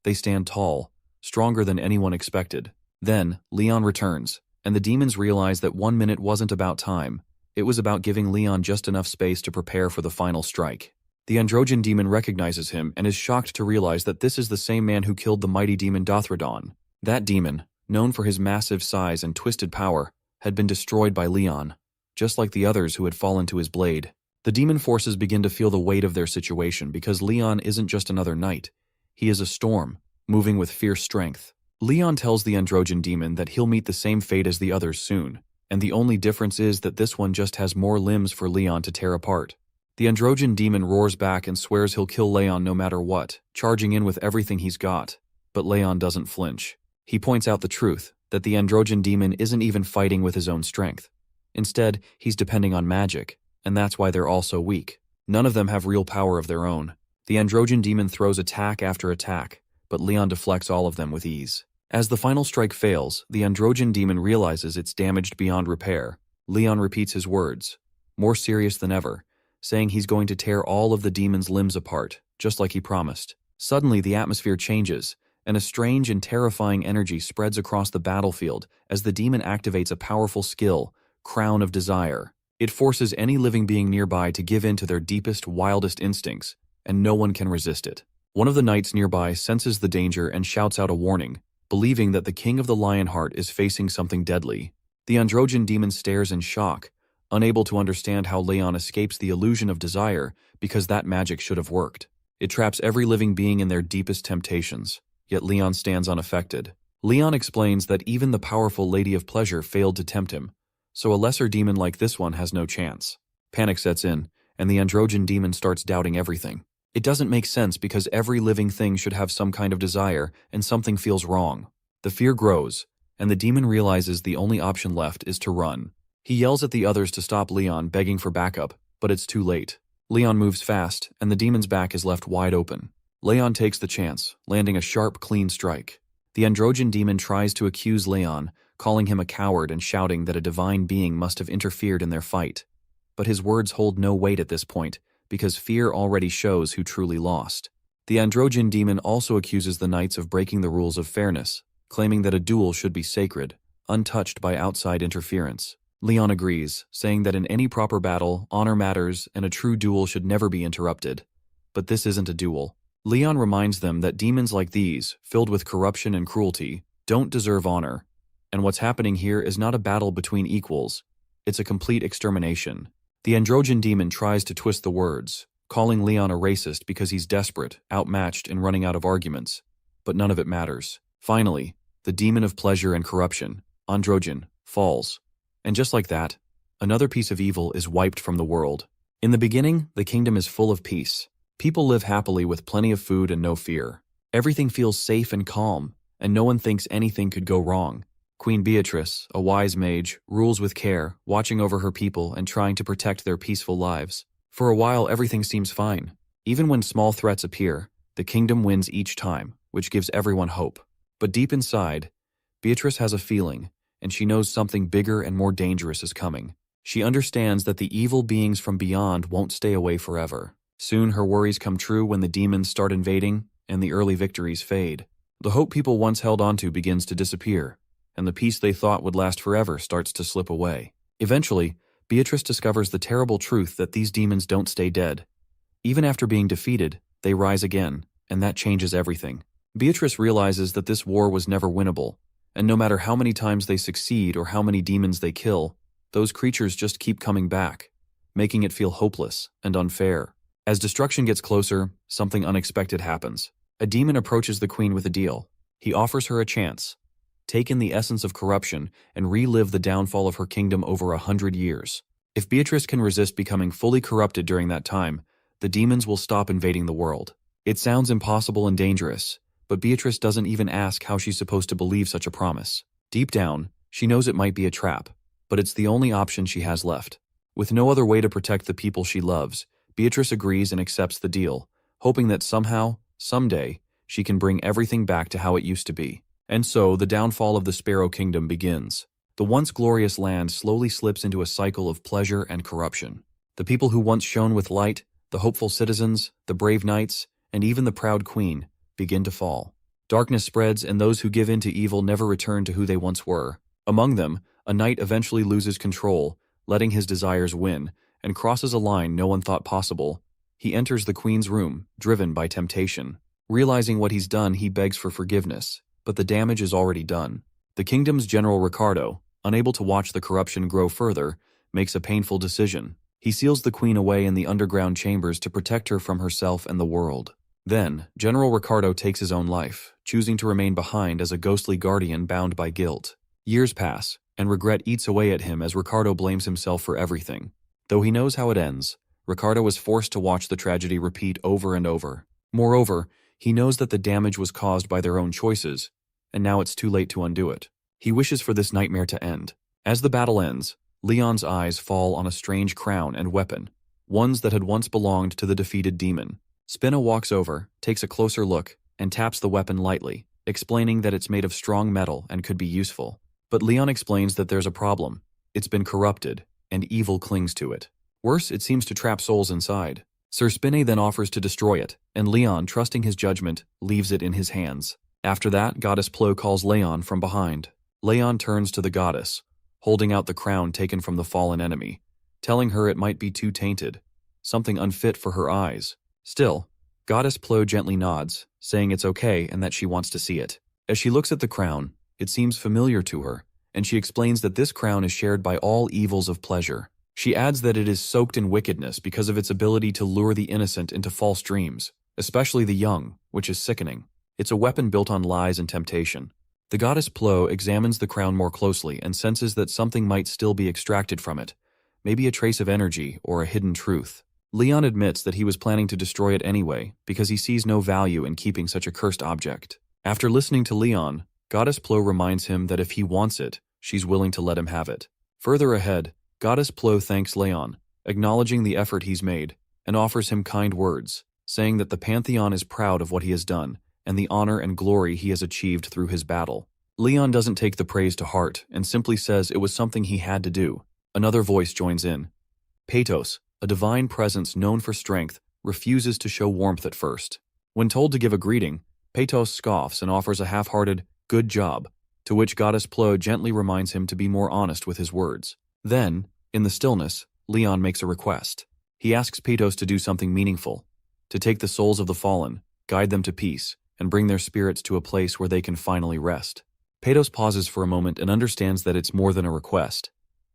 They stand tall, stronger than anyone expected. Then, Leon returns, and the demons realize that 1 minute wasn't about time. It was about giving Leon just enough space to prepare for the final strike. The Androgen demon recognizes him and is shocked to realize that this is the same man who killed the mighty demon Dothradon. That demon, known for his massive size and twisted power, had been destroyed by Leon, just like the others who had fallen to his blade. The demon forces begin to feel the weight of their situation because Leon isn't just another knight. He is a storm, moving with fierce strength. Leon tells the Androgen demon that he'll meet the same fate as the others soon, and the only difference is that this one just has more limbs for Leon to tear apart. The Androgen demon roars back and swears he'll kill Leon no matter what, charging in with everything he's got. But Leon doesn't flinch. He points out the truth, that the Androgen demon isn't even fighting with his own strength. Instead, he's depending on magic, and that's why they're all so weak. None of them have real power of their own. The Androgen demon throws attack after attack, but Leon deflects all of them with ease. As the final strike fails, the Androgen demon realizes it's damaged beyond repair. Leon repeats his words, more serious than ever, saying he's going to tear all of the demon's limbs apart, just like he promised. Suddenly, the atmosphere changes, and a strange and terrifying energy spreads across the battlefield as the demon activates a powerful skill, Crown of Desire. It forces any living being nearby to give in to their deepest, wildest instincts, and no one can resist it. One of the knights nearby senses the danger and shouts out a warning, believing that the king of the Lionheart is facing something deadly. The androgen demon stares in shock, unable to understand how Leon escapes the illusion of desire because that magic should have worked. It traps every living being in their deepest temptations, yet Leon stands unaffected. Leon explains that even the powerful Lady of Pleasure failed to tempt him, so a lesser demon like this one has no chance. Panic sets in, and the androgen demon starts doubting everything. It doesn't make sense because every living thing should have some kind of desire, and something feels wrong. The fear grows, and the demon realizes the only option left is to run. He yells at the others to stop Leon, begging for backup, but it's too late. Leon moves fast, and the demon's back is left wide open. Leon takes the chance, landing a sharp, clean strike. The androgen demon tries to accuse Leon, calling him a coward and shouting that a divine being must have interfered in their fight. But his words hold no weight at this point, because fear already shows who truly lost. The androgen demon also accuses the knights of breaking the rules of fairness, claiming that a duel should be sacred, untouched by outside interference. Leon agrees, saying that in any proper battle, honor matters and a true duel should never be interrupted. But this isn't a duel. Leon reminds them that demons like these, filled with corruption and cruelty, don't deserve honor. And what's happening here is not a battle between equals, it's a complete extermination. The androgen demon tries to twist the words, calling Leon a racist because he's desperate, outmatched, and running out of arguments. But none of it matters. Finally, the demon of pleasure and corruption, Androgen, falls. And just like that, another piece of evil is wiped from the world. In the beginning, the kingdom is full of peace. People live happily with plenty of food and no fear. Everything feels safe and calm, and no one thinks anything could go wrong. Queen Beatrice, a wise mage, rules with care, watching over her people and trying to protect their peaceful lives. For a while, everything seems fine. Even when small threats appear, the kingdom wins each time, which gives everyone hope. But deep inside, Beatrice has a feeling, and she knows something bigger and more dangerous is coming. She understands that the evil beings from beyond won't stay away forever. Soon her worries come true when the demons start invading and the early victories fade. The hope people once held onto begins to disappear, and the peace they thought would last forever starts to slip away. Eventually, Beatrice discovers the terrible truth that these demons don't stay dead. Even after being defeated, they rise again, and that changes everything. Beatrice realizes that this war was never winnable, and no matter how many times they succeed or how many demons they kill, those creatures just keep coming back, making it feel hopeless and unfair. As destruction gets closer, something unexpected happens. A demon approaches the queen with a deal. He offers her a chance. Take in the essence of corruption and relive the downfall of her kingdom over 100 years. If Beatrice can resist becoming fully corrupted during that time, the demons will stop invading the world. It sounds impossible and dangerous, but Beatrice doesn't even ask how she's supposed to believe such a promise. Deep down, she knows it might be a trap, but it's the only option she has left. With no other way to protect the people she loves, Beatrice agrees and accepts the deal, hoping that somehow, someday, she can bring everything back to how it used to be. And so, the downfall of the Sparrow Kingdom begins. The once glorious land slowly slips into a cycle of pleasure and corruption. The people who once shone with light, the hopeful citizens, the brave knights, and even the proud queen, begin to fall. Darkness spreads, and those who give in to evil never return to who they once were. Among them, a knight eventually loses control, letting his desires win, and crosses a line no one thought possible. He enters the queen's room, driven by temptation. Realizing what he's done, he begs for forgiveness, but the damage is already done. The kingdom's General Ricardo, unable to watch the corruption grow further, makes a painful decision. He seals the queen away in the underground chambers to protect her from herself and the world. Then, General Ricardo takes his own life, choosing to remain behind as a ghostly guardian bound by guilt. Years pass, and regret eats away at him as Ricardo blames himself for everything. Though he knows how it ends, Ricardo is forced to watch the tragedy repeat over and over. Moreover, he knows that the damage was caused by their own choices, and now it's too late to undo it. He wishes for this nightmare to end. As the battle ends, Leon's eyes fall on a strange crown and weapon, ones that had once belonged to the defeated demon. Spina walks over, takes a closer look, and taps the weapon lightly, explaining that it's made of strong metal and could be useful. But Leon explains that there's a problem. It's been corrupted, and evil clings to it. Worse, it seems to trap souls inside. Sir Spinne then offers to destroy it, and Leon, trusting his judgment, leaves it in his hands. After that, Goddess Plo calls Leon from behind. Leon turns to the goddess, holding out the crown taken from the fallen enemy, telling her it might be too tainted, something unfit for her eyes. Still, Goddess Plo gently nods, saying it's okay and that she wants to see it. As she looks at the crown, it seems familiar to her, and she explains that this crown is shared by all evils of pleasure. She adds that it is soaked in wickedness because of its ability to lure the innocent into false dreams, especially the young, which is sickening. It's a weapon built on lies and temptation. The goddess Plo examines the crown more closely and senses that something might still be extracted from it, maybe a trace of energy or a hidden truth. Leon admits that he was planning to destroy it anyway because he sees no value in keeping such a cursed object. After listening to Leon, Goddess Plo reminds him that if he wants it, she's willing to let him have it. Further ahead, Goddess Plo thanks Leon, acknowledging the effort he's made, and offers him kind words, saying that the Pantheon is proud of what he has done and the honor and glory he has achieved through his battle. Leon doesn't take the praise to heart and simply says it was something he had to do. Another voice joins in. Patos, a divine presence known for strength, refuses to show warmth at first. When told to give a greeting, Patos scoffs and offers a half-hearted, "good job," to which Goddess Plo gently reminds him to be more honest with his words. Then, in the stillness, Leon makes a request. He asks Patos to do something meaningful, to take the souls of the fallen, guide them to peace, and bring their spirits to a place where they can finally rest. Patos pauses for a moment and understands that it's more than a request.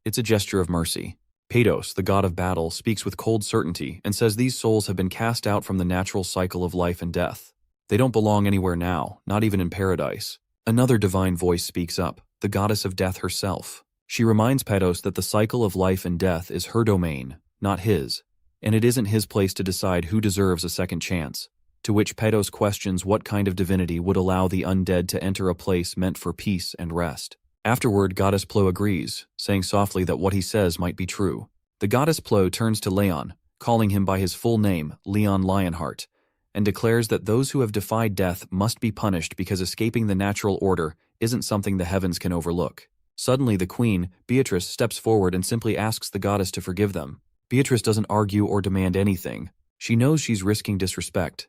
It's a gesture of mercy. Patos, the god of battle, speaks with cold certainty and says these souls have been cast out from the natural cycle of life and death. They don't belong anywhere now, not even in paradise. Another divine voice speaks up, the goddess of death herself. She reminds Patos that the cycle of life and death is her domain, not his, and it isn't his place to decide who deserves a second chance. To which Patos questions what kind of divinity would allow the undead to enter a place meant for peace and rest. Afterward, Goddess Plo agrees, saying softly that what he says might be true. The Goddess Plo turns to Leon, calling him by his full name, Leon Lionheart, and declares that those who have defied death must be punished because escaping the natural order isn't something the heavens can overlook. Suddenly, the queen, Beatrice, steps forward and simply asks the goddess to forgive them. Beatrice doesn't argue or demand anything. She knows she's risking disrespect.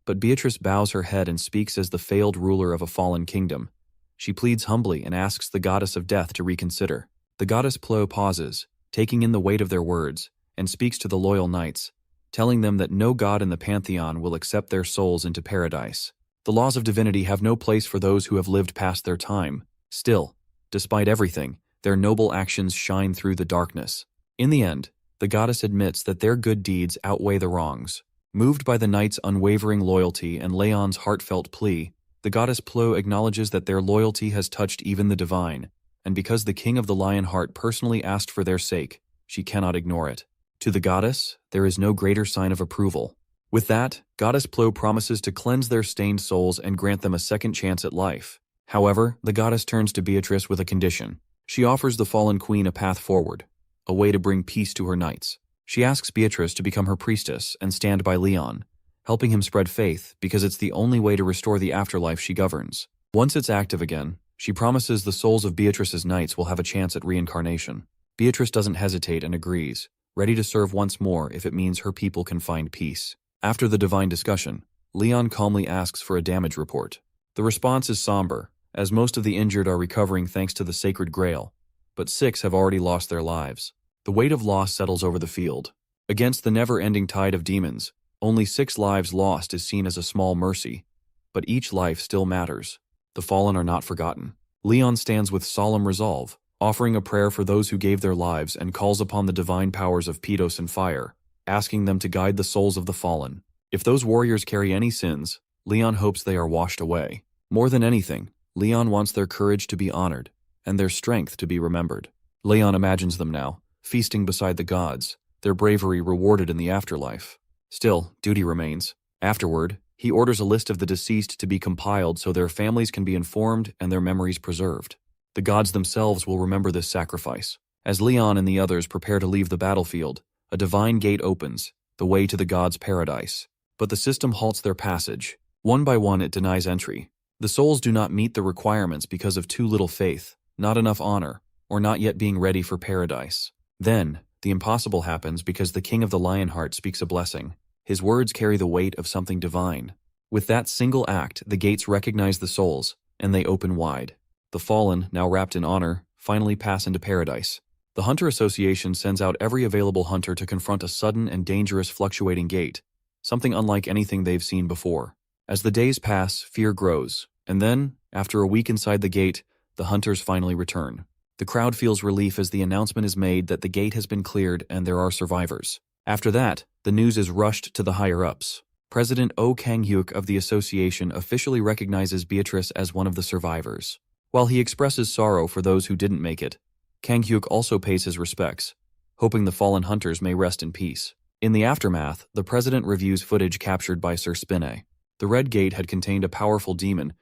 But Beatrice bows her head and speaks as the failed ruler of a fallen kingdom. She pleads humbly and asks the goddess of death to reconsider. The goddess Plo pauses, taking in the weight of their words, and speaks to the loyal knights, telling them that no god in the Pantheon will accept their souls into paradise. The laws of divinity have no place for those who have lived past their time. Still, despite everything, their noble actions shine through the darkness. In the end, the goddess admits that their good deeds outweigh the wrongs. Moved by the knights' unwavering loyalty and Leon's heartfelt plea, the goddess Plo acknowledges that their loyalty has touched even the divine, and because the king of the Lionheart personally asked for their sake, she cannot ignore it. To the goddess, there is no greater sign of approval. With that, Goddess Plo promises to cleanse their stained souls and grant them a second chance at life. However, the goddess turns to Beatrice with a condition. She offers the fallen queen a path forward, a way to bring peace to her knights. She asks Beatrice to become her priestess and stand by Leon, helping him spread faith because it's the only way to restore the afterlife she governs. Once it's active again, she promises the souls of Beatrice's knights will have a chance at reincarnation. Beatrice doesn't hesitate and agrees, ready to serve once more if it means her people can find peace. After the divine discussion, Leon calmly asks for a damage report. The response is somber, as most of the injured are recovering thanks to the Sacred Grail, but 6 have already lost their lives. The weight of loss settles over the field. Against the never-ending tide of demons, only 6 lives lost is seen as a small mercy, but each life still matters. The fallen are not forgotten. Leon stands with solemn resolve, offering a prayer for those who gave their lives and calls upon the divine powers of Patos and fire, asking them to guide the souls of the fallen. If those warriors carry any sins, Leon hopes they are washed away. More than anything, Leon wants their courage to be honored and their strength to be remembered. Leon imagines them now, feasting beside the gods, their bravery rewarded in the afterlife. Still, duty remains. Afterward, he orders a list of the deceased to be compiled so their families can be informed and their memories preserved. The gods themselves will remember this sacrifice. As Leon and the others prepare to leave the battlefield, a divine gate opens, the way to the gods' paradise. But the system halts their passage. One by one it denies entry. The souls do not meet the requirements because of too little faith, not enough honor, or not yet being ready for paradise. Then, the impossible happens because the king of the Lionheart speaks a blessing. His words carry the weight of something divine. With that single act, the gates recognize the souls, and they open wide. The fallen, now wrapped in honor, finally pass into paradise. The Hunter Association sends out every available hunter to confront a sudden and dangerous fluctuating gate, something unlike anything they've seen before. As the days pass, fear grows, and then, after a week inside the gate, the hunters finally return. The crowd feels relief as the announcement is made that the gate has been cleared and there are survivors. After that, the news is rushed to the higher-ups. President Oh Kang-hyuk of the association officially recognizes Beatrice as one of the survivors. While he expresses sorrow for those who didn't make it, Kang-hyuk also pays his respects, hoping the fallen hunters may rest in peace. In the aftermath, the president reviews footage captured by Sir Spinne. The Red Gate had contained a powerful demon,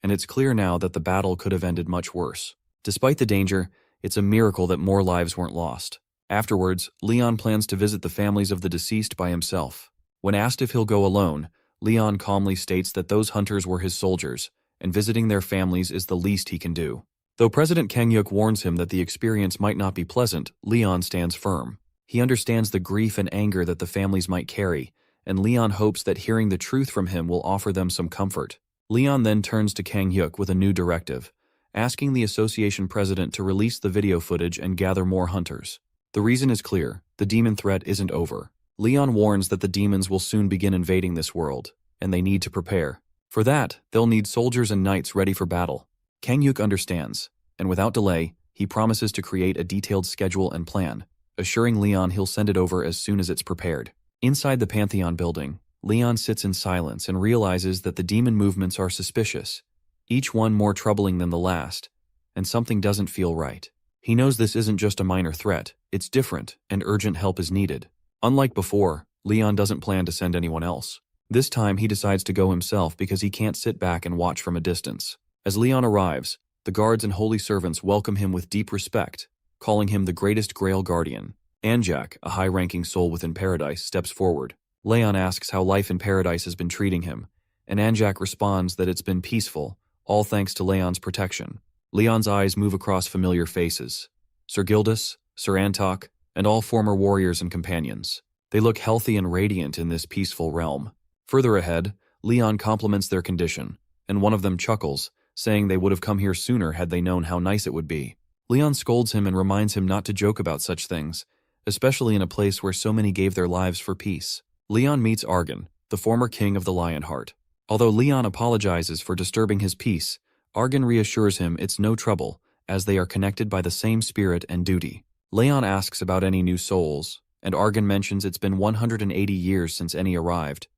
and it's clear now that the battle could have ended much worse. Despite the danger, it's a miracle that more lives weren't lost. Afterwards, Leon plans to visit the families of the deceased by himself. When asked if he'll go alone, Leon calmly states that those hunters were his soldiers, and visiting their families is the least he can do. Though President Kang-hyuk warns him that the experience might not be pleasant, Leon stands firm. He understands the grief and anger that the families might carry, and Leon hopes that hearing the truth from him will offer them some comfort. Leon then turns to Kang-hyuk with a new directive, asking the association president to release the video footage and gather more hunters. The reason is clear: the demon threat isn't over. Leon warns that the demons will soon begin invading this world, and they need to prepare. For that, they'll need soldiers and knights ready for battle. Kang-hyuk understands, and without delay, he promises to create a detailed schedule and plan, assuring Leon he'll send it over as soon as it's prepared. Inside the Pantheon building, Leon sits in silence and realizes that the demon movements are suspicious, each one more troubling than the last, and something doesn't feel right. He knows this isn't just a minor threat, it's different, and urgent help is needed. Unlike before, Leon doesn't plan to send anyone else. This time he decides to go himself because he can't sit back and watch from a distance. As Leon arrives, the guards and holy servants welcome him with deep respect, calling him the greatest Grail Guardian. Anjak, a high-ranking soul within Paradise, steps forward. Leon asks how life in Paradise has been treating him, and Anjak responds that it's been peaceful, all thanks to Leon's protection. Leon's eyes move across familiar faces: Sir Gildas, Sir Antok, and all former warriors and companions. They look healthy and radiant in this peaceful realm. Further ahead, Leon compliments their condition, and one of them chuckles, saying they would have come here sooner had they known how nice it would be. Leon scolds him and reminds him not to joke about such things, especially in a place where so many gave their lives for peace. Leon meets Argon, the former king of the Lionheart. Although Leon apologizes for disturbing his peace, Argon reassures him it's no trouble, as they are connected by the same spirit and duty. Leon asks about any new souls, and Argon mentions it's been 180 years since any arrived,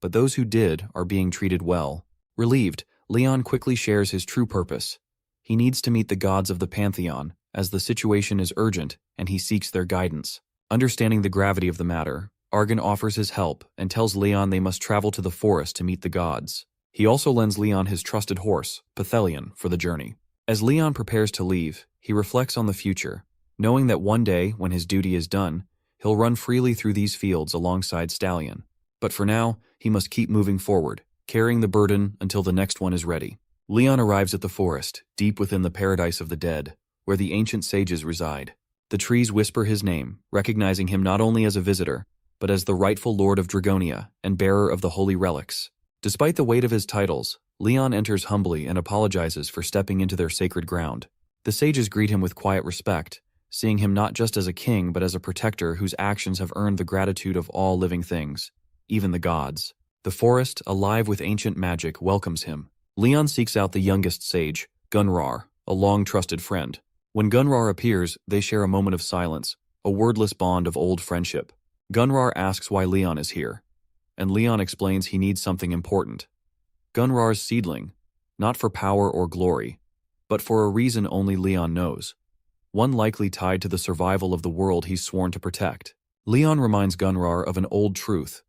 but those who did are being treated well. Relieved, Leon quickly shares his true purpose. He needs to meet the gods of the Pantheon, as the situation is urgent and he seeks their guidance. Understanding the gravity of the matter, Argon offers his help and tells Leon they must travel to the forest to meet the gods. He also lends Leon his trusted horse, Pithelion, for the journey. As Leon prepares to leave, he reflects on the future, knowing that one day, when his duty is done, he'll run freely through these fields alongside Stallion. But for now, he must keep moving forward, carrying the burden until the next one is ready. Leon arrives at the forest, deep within the paradise of the dead, where the ancient sages reside. The trees whisper his name, recognizing him not only as a visitor, but as the rightful lord of Dragonia and bearer of the holy relics. Despite the weight of his titles, Leon enters humbly and apologizes for stepping into their sacred ground. The sages greet him with quiet respect, seeing him not just as a king but as a protector whose actions have earned the gratitude of all living things, even the gods. The forest, alive with ancient magic, welcomes him. Leon seeks out the youngest sage, Gunrar, a long-trusted friend. When Gunrar appears, they share a moment of silence, a wordless bond of old friendship. Gunrar asks why Leon is here, and Leon explains he needs something important. Gunrar's seedling, not for power or glory, but for a reason only Leon knows, one likely tied to the survival of the world he's sworn to protect. Leon reminds Gunrar of an old truth.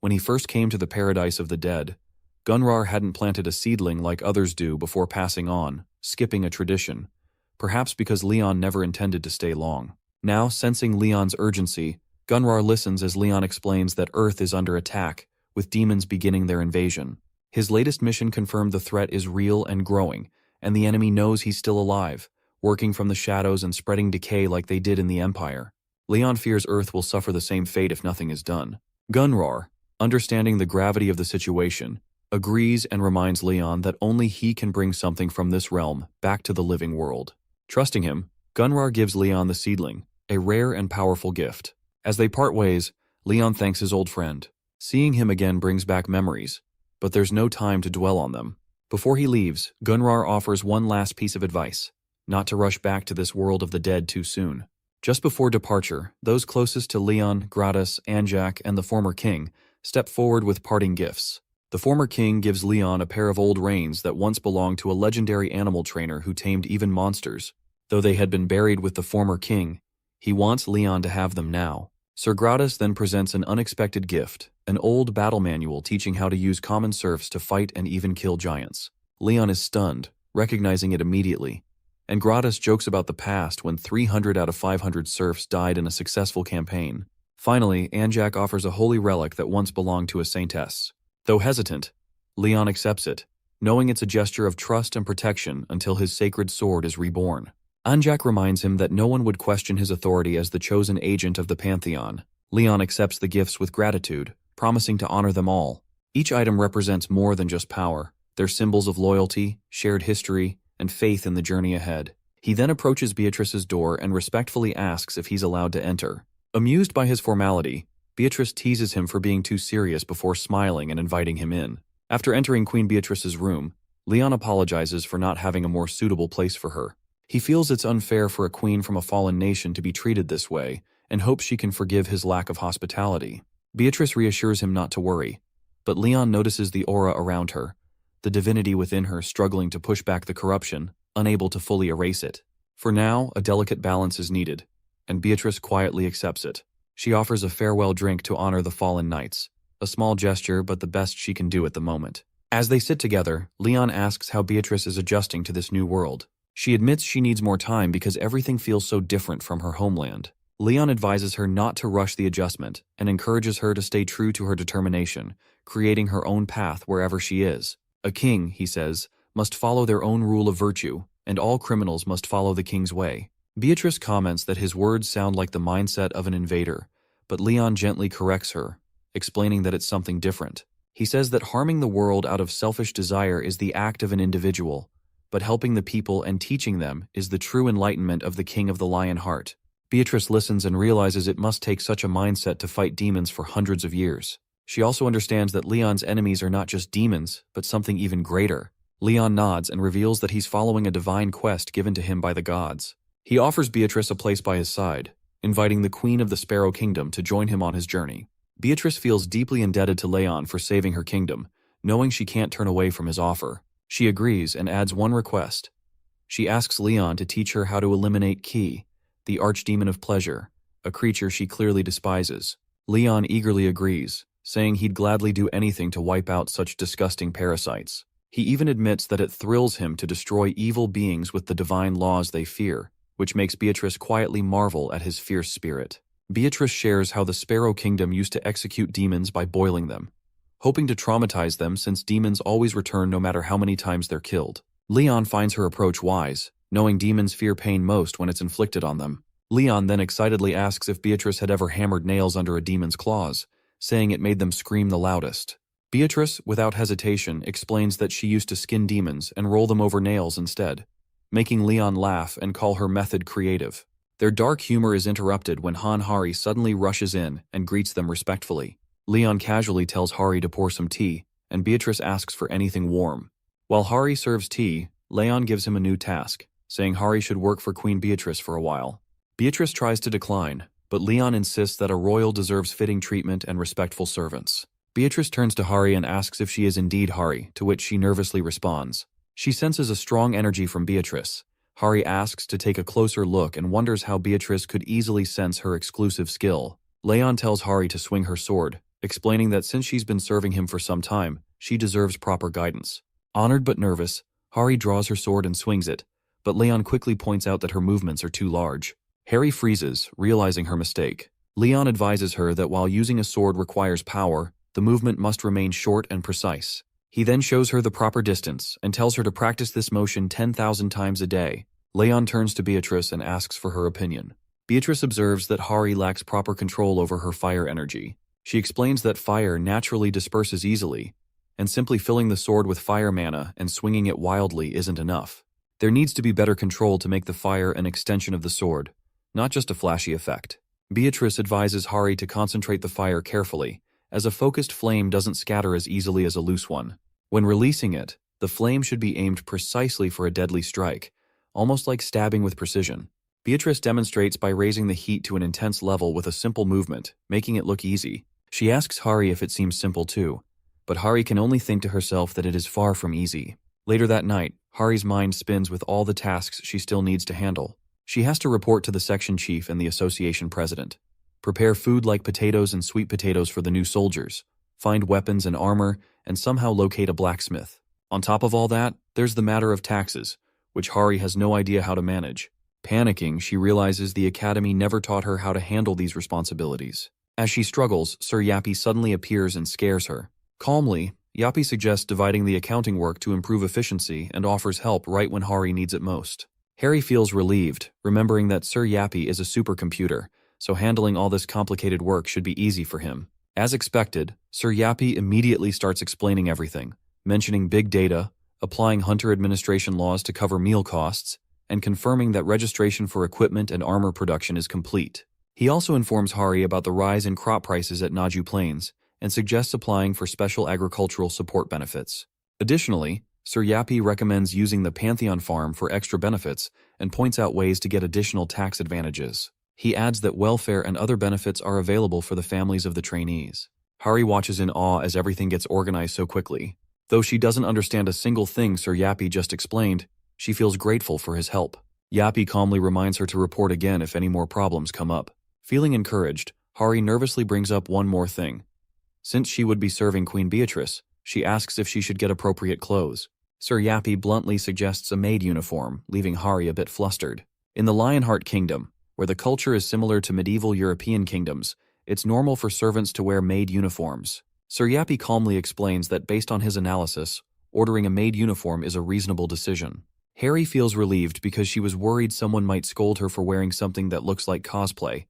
When he first came to the paradise of the dead, Gunrar hadn't planted a seedling like others do before passing on, skipping a tradition, perhaps because Leon never intended to stay long. Now, sensing Leon's urgency, Gunrar listens as Leon explains that Earth is under attack, with demons beginning their invasion. His latest mission confirmed the threat is real and growing, and the enemy knows he's still alive, working from the shadows and spreading decay like they did in the Empire. Leon fears Earth will suffer the same fate if nothing is done. Gunrar, understanding the gravity of the situation, agrees and reminds Leon that only he can bring something from this realm back to the living world. Trusting him, Gunrar gives Leon the seedling, a rare and powerful gift. As they part ways, Leon thanks his old friend. Seeing him again brings back memories, but there's no time to dwell on them. Before he leaves, Gunrar offers one last piece of advice: not to rush back to this world of the dead too soon. Just before departure, those closest to Leon, Gratis, Anjak, and the former king step forward with parting gifts. The former king gives Leon a pair of old reins that once belonged to a legendary animal trainer who tamed even monsters. Though they had been buried with the former king, he wants Leon to have them now. Sir Gratis then presents an unexpected gift, an old battle manual teaching how to use common serfs to fight and even kill giants. Leon is stunned, recognizing it immediately, and Gratis jokes about the past when 300 out of 500 serfs died in a successful campaign. Finally, Anjak offers a holy relic that once belonged to a saintess. Though hesitant, Leon accepts it, knowing it's a gesture of trust and protection until his sacred sword is reborn. Anjak reminds him that no one would question his authority as the chosen agent of the Pantheon. Leon accepts the gifts with gratitude, promising to honor them all. Each item represents more than just power. They're symbols of loyalty, shared history, and faith in the journey ahead. He then approaches Beatrice's door and respectfully asks if he's allowed to enter. Amused by his formality, Beatrice teases him for being too serious before smiling and inviting him in. After entering Queen Beatrice's room, Leon apologizes for not having a more suitable place for her. He feels it's unfair for a queen from a fallen nation to be treated this way, and hopes she can forgive his lack of hospitality. Beatrice reassures him not to worry, but Leon notices the aura around her, the divinity within her struggling to push back the corruption, unable to fully erase it. For now, a delicate balance is needed, and Beatrice quietly accepts it. She offers a farewell drink to honor the fallen knights, a small gesture but the best she can do at the moment. As they sit together, Leon asks how Beatrice is adjusting to this new world. She admits she needs more time because everything feels so different from her homeland. Leon advises her not to rush the adjustment and encourages her to stay true to her determination, creating her own path wherever she is. A king, he says, must follow their own rule of virtue, and all criminals must follow the king's way. Beatrice comments that his words sound like the mindset of an invader, but Leon gently corrects her, explaining that it's something different. He says that harming the world out of selfish desire is the act of an individual, but helping the people and teaching them is the true enlightenment of the King of the Lion Heart. Beatrice listens and realizes it must take such a mindset to fight demons for hundreds of years. She also understands that Leon's enemies are not just demons, but something even greater. Leon nods and reveals that he's following a divine quest given to him by the gods. He offers Beatrice a place by his side, inviting the Queen of the Sparrow Kingdom to join him on his journey. Beatrice feels deeply indebted to Leon for saving her kingdom, knowing she can't turn away from his offer. She agrees and adds one request. She asks Leon to teach her how to eliminate Ki, the archdemon of pleasure, a creature she clearly despises. Leon eagerly agrees, saying he'd gladly do anything to wipe out such disgusting parasites. He even admits that it thrills him to destroy evil beings with the divine laws they fear, which makes Beatrice quietly marvel at his fierce spirit. Beatrice shares how the Sparrow Kingdom used to execute demons by boiling them, hoping to traumatize them since demons always return no matter how many times they're killed. Leon finds her approach wise, knowing demons fear pain most when it's inflicted on them. Leon then excitedly asks if Beatrice had ever hammered nails under a demon's claws, saying it made them scream the loudest. Beatrice, without hesitation, explains that she used to skin demons and roll them over nails instead, making Leon laugh and call her method creative. Their dark humor is interrupted when Han Hari suddenly rushes in and greets them respectfully. Leon casually tells Hari to pour some tea, and Beatrice asks for anything warm. While Hari serves tea, Leon gives him a new task, saying Hari should work for Queen Beatrice for a while. Beatrice tries to decline, but Leon insists that a royal deserves fitting treatment and respectful servants. Beatrice turns to Hari and asks if she is indeed Hari, to which she nervously responds. She senses a strong energy from Beatrice. Hari asks to take a closer look and wonders how Beatrice could easily sense her exclusive skill. Leon tells Hari to swing her sword, explaining that since she's been serving him for some time, she deserves proper guidance. Honored but nervous, Hari draws her sword and swings it, but Leon quickly points out that her movements are too large. Hari freezes, realizing her mistake. Leon advises her that while using a sword requires power, the movement must remain short and precise. He then shows her the proper distance and tells her to practice this motion 10,000 times a day. Leon turns to Beatrice and asks for her opinion. Beatrice observes that Hari lacks proper control over her fire energy, She explains that fire naturally disperses easily, and simply filling the sword with fire mana and swinging it wildly isn't enough. There needs to be better control to make the fire an extension of the sword, not just a flashy effect. Beatrice advises Hari to concentrate the fire carefully, as a focused flame doesn't scatter as easily as a loose one. When releasing it, the flame should be aimed precisely for a deadly strike, almost like stabbing with precision. Beatrice demonstrates by raising the heat to an intense level with a simple movement, making it look easy. She asks Hari if it seems simple too, but Hari can only think to herself that it is far from easy. Later that night, Hari's mind spins with all the tasks she still needs to handle. She has to report to the section chief and the association president, prepare food like potatoes and sweet potatoes for the new soldiers, find weapons and armor, and somehow locate a blacksmith. On top of all that, there's the matter of taxes, which Hari has no idea how to manage. Panicking, she realizes the academy never taught her how to handle these responsibilities. As she struggles, Sir Yappy suddenly appears and scares her. Calmly, Yappy suggests dividing the accounting work to improve efficiency and offers help right when Hari needs it most. Hari feels relieved, remembering that Sir Yappy is a supercomputer, so handling all this complicated work should be easy for him. As expected, Sir Yappy immediately starts explaining everything, mentioning big data, applying hunter administration laws to cover meal costs, and confirming that registration for equipment and armor production is complete. He also informs Hari about the rise in crop prices at Naju Plains and suggests applying for special agricultural support benefits. Additionally, Sir Yappy recommends using the Pantheon farm for extra benefits and points out ways to get additional tax advantages. He adds that welfare and other benefits are available for the families of the trainees. Hari watches in awe as everything gets organized so quickly. Though she doesn't understand a single thing Sir Yappy just explained, she feels grateful for his help. Yappy calmly reminds her to report again if any more problems come up. Feeling encouraged, Hari nervously brings up one more thing. Since she would be serving Queen Beatrice, she asks if she should get appropriate clothes. Sir Yappy bluntly suggests a maid uniform, leaving Hari a bit flustered. In the Lionheart Kingdom, where the culture is similar to medieval European kingdoms, it's normal for servants to wear maid uniforms. Sir Yappy calmly explains that based on his analysis, ordering a maid uniform is a reasonable decision. Hari feels relieved because she was worried someone might scold her for wearing something that looks like cosplay,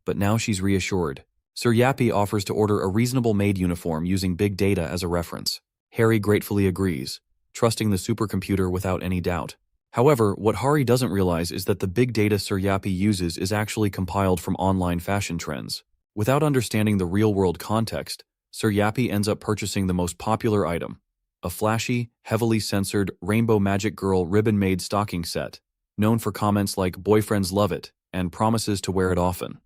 but now she's reassured. Sir Yappy offers to order a reasonable maid uniform using big data as a reference. Hari gratefully agrees, trusting the supercomputer without any doubt. However, what Hari doesn't realize is that the big data Sir Yappy uses is actually compiled from online fashion trends. Without understanding the real-world context, Sir Yappy ends up purchasing the most popular item, a flashy, heavily censored Rainbow Magic Girl ribbon-made stocking set, known for comments like "boyfriends love it" and promises to wear it often.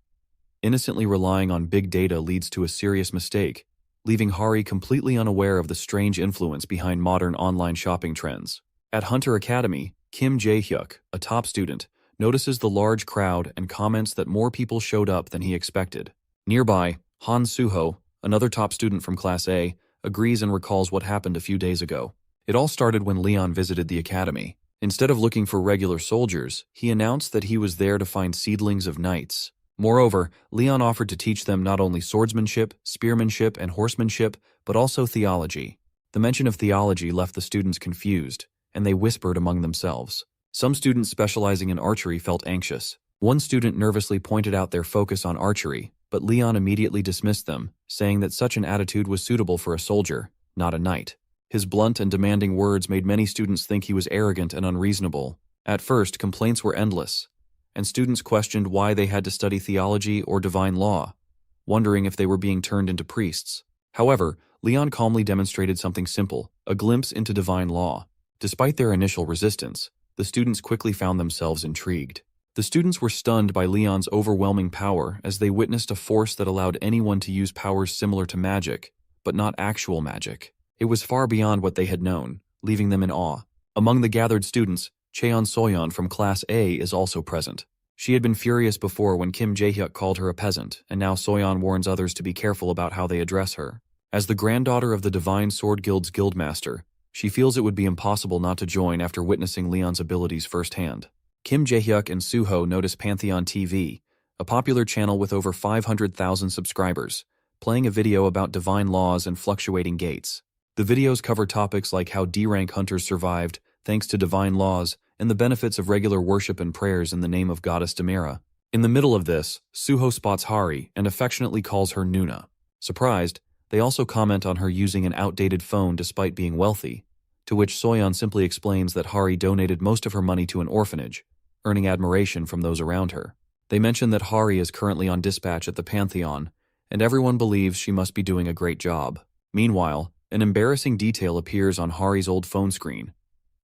Innocently relying on big data leads to a serious mistake, leaving Hari completely unaware of the strange influence behind modern online shopping trends. At Hunter Academy, Kim Jae-hyuk, a top student, notices the large crowd and comments that more people showed up than he expected. Nearby, Han Suho, another top student from Class A, agrees and recalls what happened a few days ago. It all started when Leon visited the academy. Instead of looking for regular soldiers, he announced that he was there to find seedlings of knights. Moreover, Leon offered to teach them not only swordsmanship, spearmanship, and horsemanship, but also theology. The mention of theology left the students confused, and they whispered among themselves. Some students specializing in archery felt anxious. One student nervously pointed out their focus on archery, but Leon immediately dismissed them, saying that such an attitude was suitable for a soldier, not a knight. His blunt and demanding words made many students think he was arrogant and unreasonable. At first, complaints were endless, and students questioned why they had to study theology or divine law, wondering if they were being turned into priests. However, Leon calmly demonstrated something simple, a glimpse into divine law. Despite their initial resistance, the students quickly found themselves intrigued. The students were stunned by Leon's overwhelming power as they witnessed a force that allowed anyone to use powers similar to magic, but not actual magic. It was far beyond what they had known, leaving them in awe. Among the gathered students, Cheon Soyeon from Class A is also present. She had been furious before when Kim Jae-hyuk called her a peasant, and now Soyeon warns others to be careful about how they address her. As the granddaughter of the Divine Sword Guild's guildmaster, she feels it would be impossible not to join after witnessing Leon's abilities firsthand. Kim Jae-hyuk and Suho notice Pantheon TV, a popular channel with over 500,000 subscribers, playing a video about divine laws and fluctuating gates. The videos cover topics like how D-rank hunters survived thanks to divine laws and the benefits of regular worship and prayers in the name of Goddess Demira. In the middle of this, Suho spots Hari and affectionately calls her Nuna. Surprised, they also comment on her using an outdated phone despite being wealthy, to which Soyeon simply explains that Hari donated most of her money to an orphanage, earning admiration from those around her. They mention that Hari is currently on dispatch at the Pantheon, and everyone believes she must be doing a great job. Meanwhile, an embarrassing detail appears on Hari's old phone screen,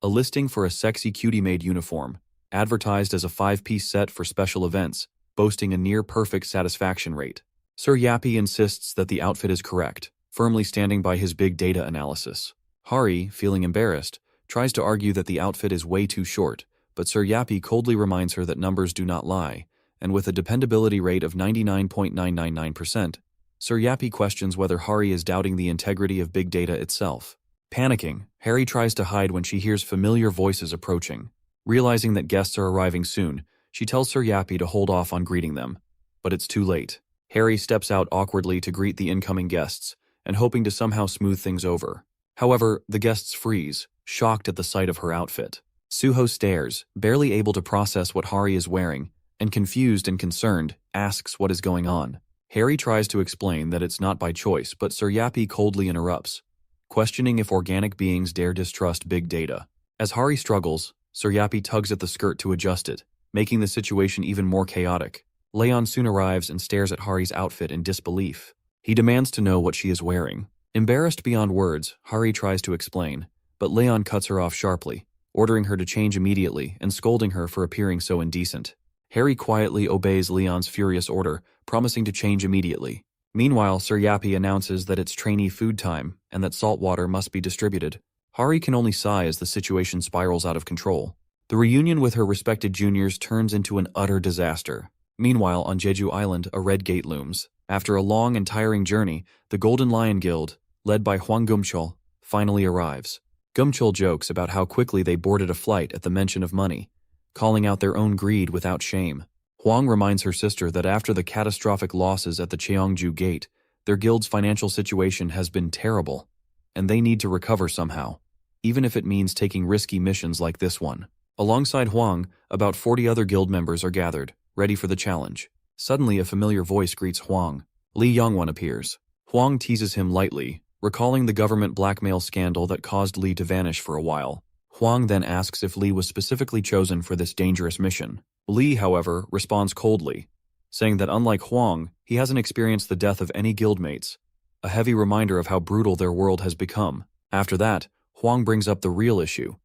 a listing for a sexy cutie-made uniform, advertised as a 5-piece set for special events, boasting a near-perfect satisfaction rate. Sir Yappy insists that the outfit is correct, firmly standing by his big data analysis. Hari, feeling embarrassed, tries to argue that the outfit is way too short, but Sir Yappy coldly reminds her that numbers do not lie, and with a dependability rate of 99.999%, Sir Yappy questions whether Hari is doubting the integrity of big data itself. Panicking, Hari tries to hide when she hears familiar voices approaching. Realizing that guests are arriving soon, she tells Sir Yappy to hold off on greeting them. But it's too late. Hari steps out awkwardly to greet the incoming guests, and hoping to somehow smooth things over. However, the guests freeze, shocked at the sight of her outfit. Suho stares, barely able to process what Hari is wearing, and confused and concerned, asks what is going on. Hari tries to explain that it's not by choice, but Sir Yappy coldly interrupts, questioning if organic beings dare distrust big data. As Hari struggles, Sir Yappy tugs at the skirt to adjust it, making the situation even more chaotic. Leon soon arrives and stares at Hari's outfit in disbelief. He demands to know what she is wearing. Embarrassed beyond words, Hari tries to explain, but Leon cuts her off sharply, ordering her to change immediately and scolding her for appearing so indecent. Hari quietly obeys Leon's furious order, promising to change immediately. Meanwhile, Sir Yappy announces that it's trainee food time and that salt water must be distributed. Hari can only sigh as the situation spirals out of control. The reunion with her respected juniors turns into an utter disaster. Meanwhile, on Jeju Island, a red gate looms. After a long and tiring journey, the Golden Lion Guild, led by Hwang Gumchul, finally arrives. Gumchul jokes about how quickly they boarded a flight at the mention of money, calling out their own greed without shame. Hwang reminds her sister that after the catastrophic losses at the Cheongju Gate, their guild's financial situation has been terrible, and they need to recover somehow, even if it means taking risky missions like this one. Alongside Hwang, about 40 other guild members are gathered, ready for the challenge. Suddenly, a familiar voice greets Hwang. Lee Youngwon appears. Hwang teases him lightly, recalling the government blackmail scandal that caused Lee to vanish for a while. Hwang then asks if Lee was specifically chosen for this dangerous mission. Lee, however, responds coldly, saying that unlike Hwang, he hasn't experienced the death of any guildmates, a heavy reminder of how brutal their world has become. After that, Hwang brings up the real issue.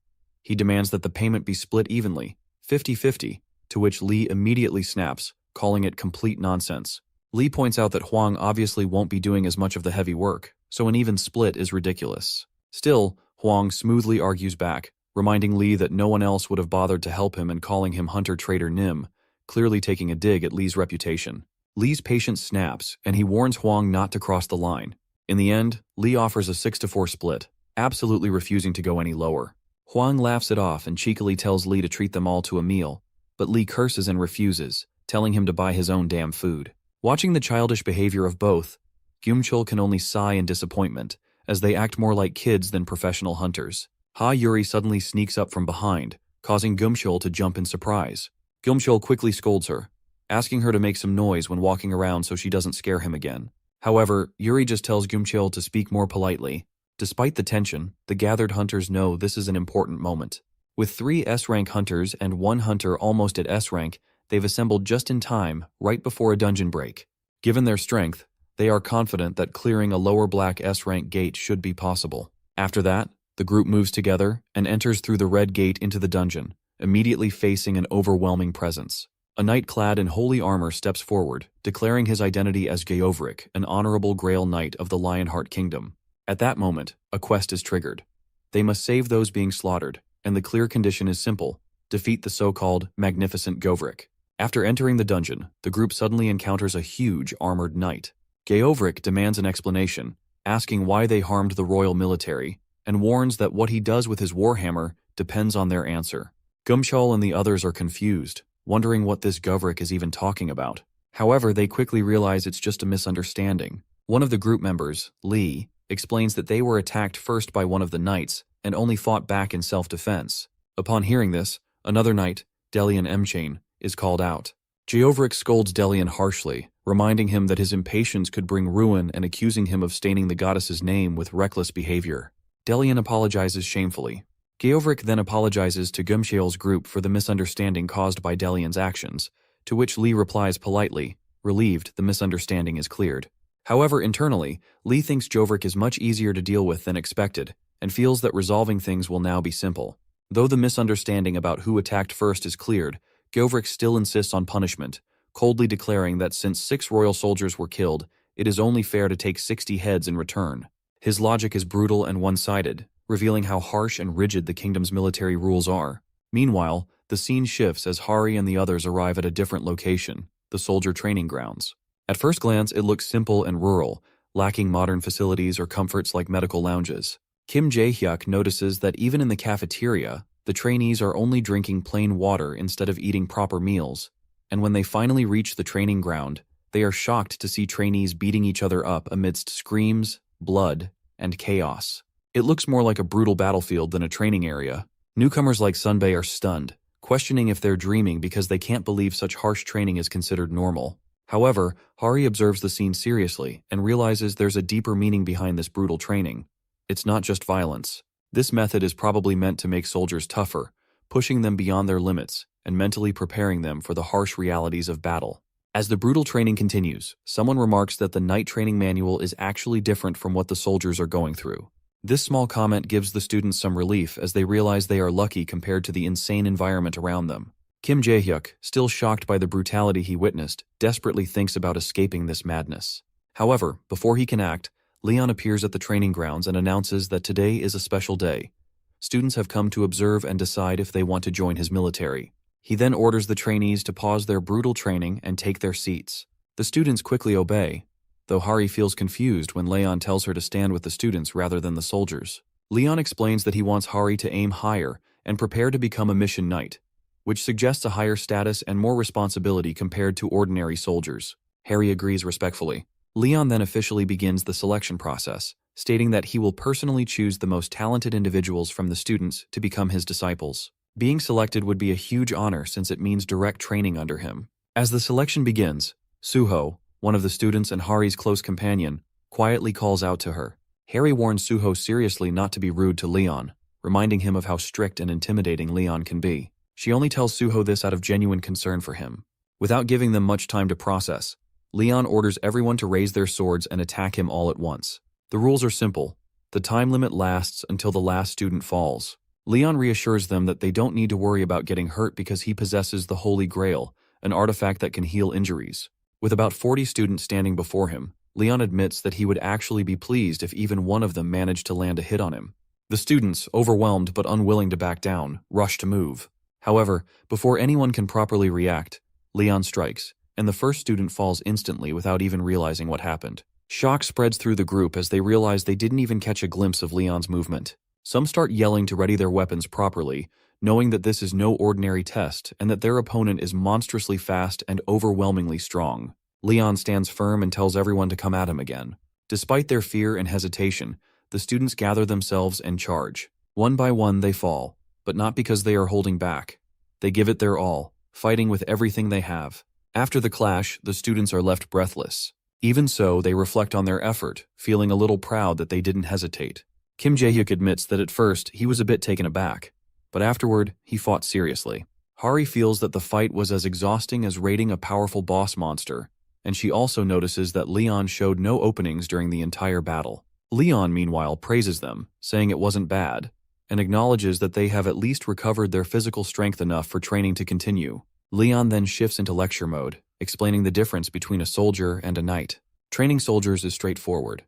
He demands that the payment be split evenly, 50-50, to which Lee immediately snaps, calling it complete nonsense. Lee points out that Hwang obviously won't be doing as much of the heavy work, so an even split is ridiculous. Still, Hwang smoothly argues back, reminding Lee that no one else would have bothered to help him and calling him hunter-trader Nim, clearly taking a dig at Lee's reputation. Lee's patience snaps, and he warns Hwang not to cross the line. In the end, Lee offers a 6-4 split, absolutely refusing to go any lower. Hwang laughs it off and cheekily tells Lee to treat them all to a meal, but Lee curses and refuses, telling him to buy his own damn food. Watching the childish behavior of both, Gyumchul can only sigh in disappointment, as they act more like kids than professional hunters. Ha Yuri suddenly sneaks up from behind, causing Gyumchul to jump in surprise. Gyumchul quickly scolds her, asking her to make some noise when walking around so she doesn't scare him again. However, Yuri just tells Gyumchul to speak more politely. Despite the tension, the gathered hunters know this is an important moment. With 3 S-rank hunters and 1 hunter almost at S-rank, they've assembled just in time, right before a dungeon break. Given their strength, they are confident that clearing a lower black S-rank gate should be possible. After that, the group moves together and enters through the red gate into the dungeon, immediately facing an overwhelming presence. A knight clad in holy armor steps forward, declaring his identity as Geovric, an honorable Grail Knight of the Lionheart Kingdom. At that moment, a quest is triggered. They must save those being slaughtered, and the clear condition is simple: defeat the so-called Magnificent Govric. After entering the dungeon, the group suddenly encounters a huge armored knight. Geovric demands an explanation, asking why they harmed the royal military, and warns that what he does with his warhammer depends on their answer. Gumchul and the others are confused, wondering what this Govric is even talking about. However, they quickly realize it's just a misunderstanding. One of the group members, Lee, explains that they were attacked first by one of the knights and only fought back in self-defense. Upon hearing this, another knight, Delian Mchain, is called out. Geovric scolds Delian harshly, reminding him that his impatience could bring ruin and accusing him of staining the goddess's name with reckless behavior. Delian apologizes shamefully. Geovric then apologizes to Gumshael's group for the misunderstanding caused by Delian's actions, to which Lee replies politely, relieved the misunderstanding is cleared. However, internally, Lee thinks Geovric is much easier to deal with than expected, and feels that resolving things will now be simple. Though the misunderstanding about who attacked first is cleared, Geovric still insists on punishment, coldly declaring that since 6 royal soldiers were killed, it is only fair to take 60 heads in return. His logic is brutal and one-sided, revealing how harsh and rigid the kingdom's military rules are. Meanwhile, the scene shifts as Hari and the others arrive at a different location, the soldier training grounds. At first glance, it looks simple and rural, lacking modern facilities or comforts like medical lounges. Kim Jae-hyuk notices that even in the cafeteria, the trainees are only drinking plain water instead of eating proper meals, and when they finally reach the training ground, they are shocked to see trainees beating each other up amidst screams, blood, and chaos. It looks more like a brutal battlefield than a training area. Newcomers like Sunbae are stunned, questioning if they're dreaming because they can't believe such harsh training is considered normal. However, Hari observes the scene seriously and realizes there's a deeper meaning behind this brutal training. It's not just violence. This method is probably meant to make soldiers tougher, pushing them beyond their limits and mentally preparing them for the harsh realities of battle. As the brutal training continues, someone remarks that the night training manual is actually different from what the soldiers are going through. This small comment gives the students some relief as they realize they are lucky compared to the insane environment around them. Kim Jae-hyuk, still shocked by the brutality he witnessed, desperately thinks about escaping this madness. However, before he can act, Leon appears at the training grounds and announces that today is a special day. Students have come to observe and decide if they want to join his military. He then orders the trainees to pause their brutal training and take their seats. The students quickly obey, though Hari feels confused when Leon tells her to stand with the students rather than the soldiers. Leon explains that he wants Hari to aim higher and prepare to become a mission knight, which suggests a higher status and more responsibility compared to ordinary soldiers. Hari agrees respectfully. Leon then officially begins the selection process, stating that he will personally choose the most talented individuals from the students to become his disciples. Being selected would be a huge honor since it means direct training under him. As the selection begins, Suho, one of the students and Hari's close companion, quietly calls out to her. Hari warns Suho seriously not to be rude to Leon, reminding him of how strict and intimidating Leon can be. She only tells Suho this out of genuine concern for him. Without giving them much time to process, Leon orders everyone to raise their swords and attack him all at once. The rules are simple. The time limit lasts until the last student falls. Leon reassures them that they don't need to worry about getting hurt because he possesses the Holy Grail, an artifact that can heal injuries. With about 40 students standing before him, Leon admits that he would actually be pleased if even one of them managed to land a hit on him. The students, overwhelmed but unwilling to back down, rush to move. However, before anyone can properly react, Leon strikes, and the first student falls instantly without even realizing what happened. Shock spreads through the group as they realize they didn't even catch a glimpse of Leon's movement. Some start yelling to ready their weapons properly, knowing that this is no ordinary test and that their opponent is monstrously fast and overwhelmingly strong. Leon stands firm and tells everyone to come at him again. Despite their fear and hesitation, the students gather themselves and charge. One by one they fall, but not because they are holding back. They give it their all, fighting with everything they have. After the clash, the students are left breathless. Even so, they reflect on their effort, feeling a little proud that they didn't hesitate. Kim Jae-hyuk admits that at first he was a bit taken aback, but afterward he fought seriously. Hari feels that the fight was as exhausting as raiding a powerful boss monster, and she also notices that Leon showed no openings during the entire battle. Leon, meanwhile, praises them, saying it wasn't bad, and acknowledges that they have at least recovered their physical strength enough for training to continue. Leon then shifts into lecture mode, explaining the difference between a soldier and a knight. Training soldiers is straightforward.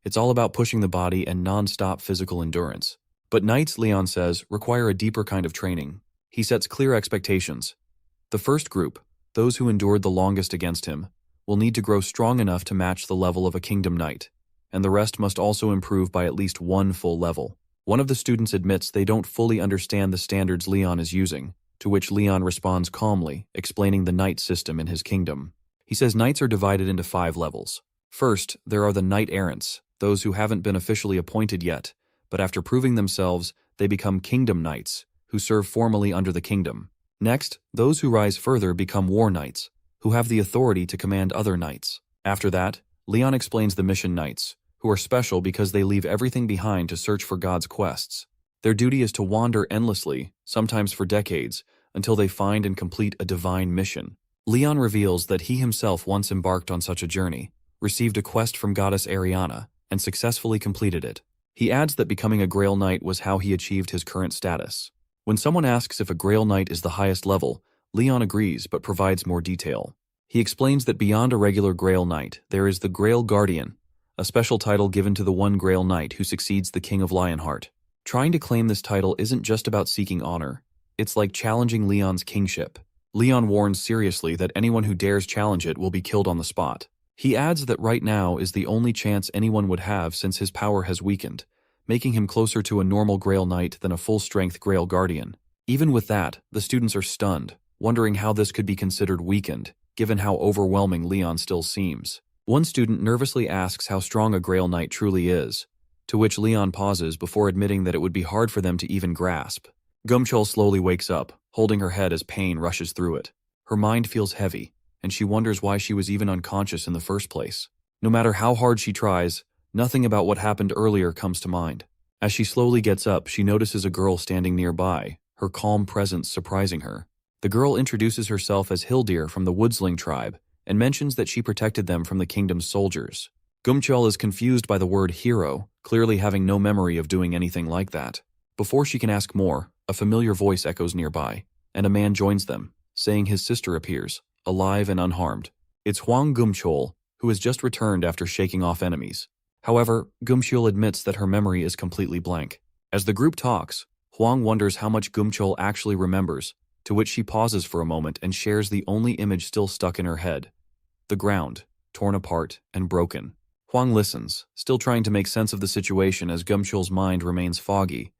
It's all about pushing the body and non-stop physical endurance. But knights, Leon says, require a deeper kind of training. He sets clear expectations. The first group, those who endured the longest against him, will need to grow strong enough to match the level of a kingdom knight, and the rest must also improve by at least one full level. One of the students admits they don't fully understand the standards Leon is using, to which Leon responds calmly, explaining the knight system in his kingdom. He says knights are divided into 5 levels. First, there are the knight-errants, those who haven't been officially appointed yet, but after proving themselves, they become kingdom knights, who serve formally under the kingdom. Next, those who rise further become war knights, who have the authority to command other knights. After that, Leon explains the Mission Knights, who are special because they leave everything behind to search for God's quests. Their duty is to wander endlessly, sometimes for decades, until they find and complete a divine mission. Leon reveals that he himself once embarked on such a journey, received a quest from goddess Ariana, and successfully completed it. He adds that becoming a Grail Knight was how he achieved his current status. When someone asks if a Grail Knight is the highest level, Leon agrees but provides more detail. He explains that beyond a regular Grail Knight, there is the Grail Guardian, a special title given to the one Grail Knight who succeeds the King of Lionheart. Trying to claim this title isn't just about seeking honor. It's like challenging Leon's kingship. Leon warns seriously that anyone who dares challenge it will be killed on the spot. He adds that right now is the only chance anyone would have since his power has weakened, making him closer to a normal Grail Knight than a full-strength Grail Guardian. Even with that, the students are stunned, wondering how this could be considered weakened, given how overwhelming Leon still seems. One student nervously asks how strong a Grail Knight truly is, to which Leon pauses before admitting that it would be hard for them to even grasp. Gumchul slowly wakes up, holding her head as pain rushes through it. Her mind feels heavy, and she wonders why she was even unconscious in the first place. No matter how hard she tries, nothing about what happened earlier comes to mind. As she slowly gets up, she notices a girl standing nearby, her calm presence surprising her. The girl introduces herself as Hildir from the Woodsling tribe, and mentions that she protected them from the kingdom's soldiers. Gumchul is confused by the word hero, clearly having no memory of doing anything like that. Before she can ask more, a familiar voice echoes nearby, and a man joins them, saying his sister appears, alive and unharmed. It's Huang Gumchul, who has just returned after shaking off enemies. However, Gumchul admits that her memory is completely blank. As the group talks, Huang wonders how much Gumchul actually remembers, to which she pauses for a moment and shares the only image still stuck in her head: the ground, torn apart and broken. Huang listens, still trying to make sense of the situation as Gumchul's mind remains foggy,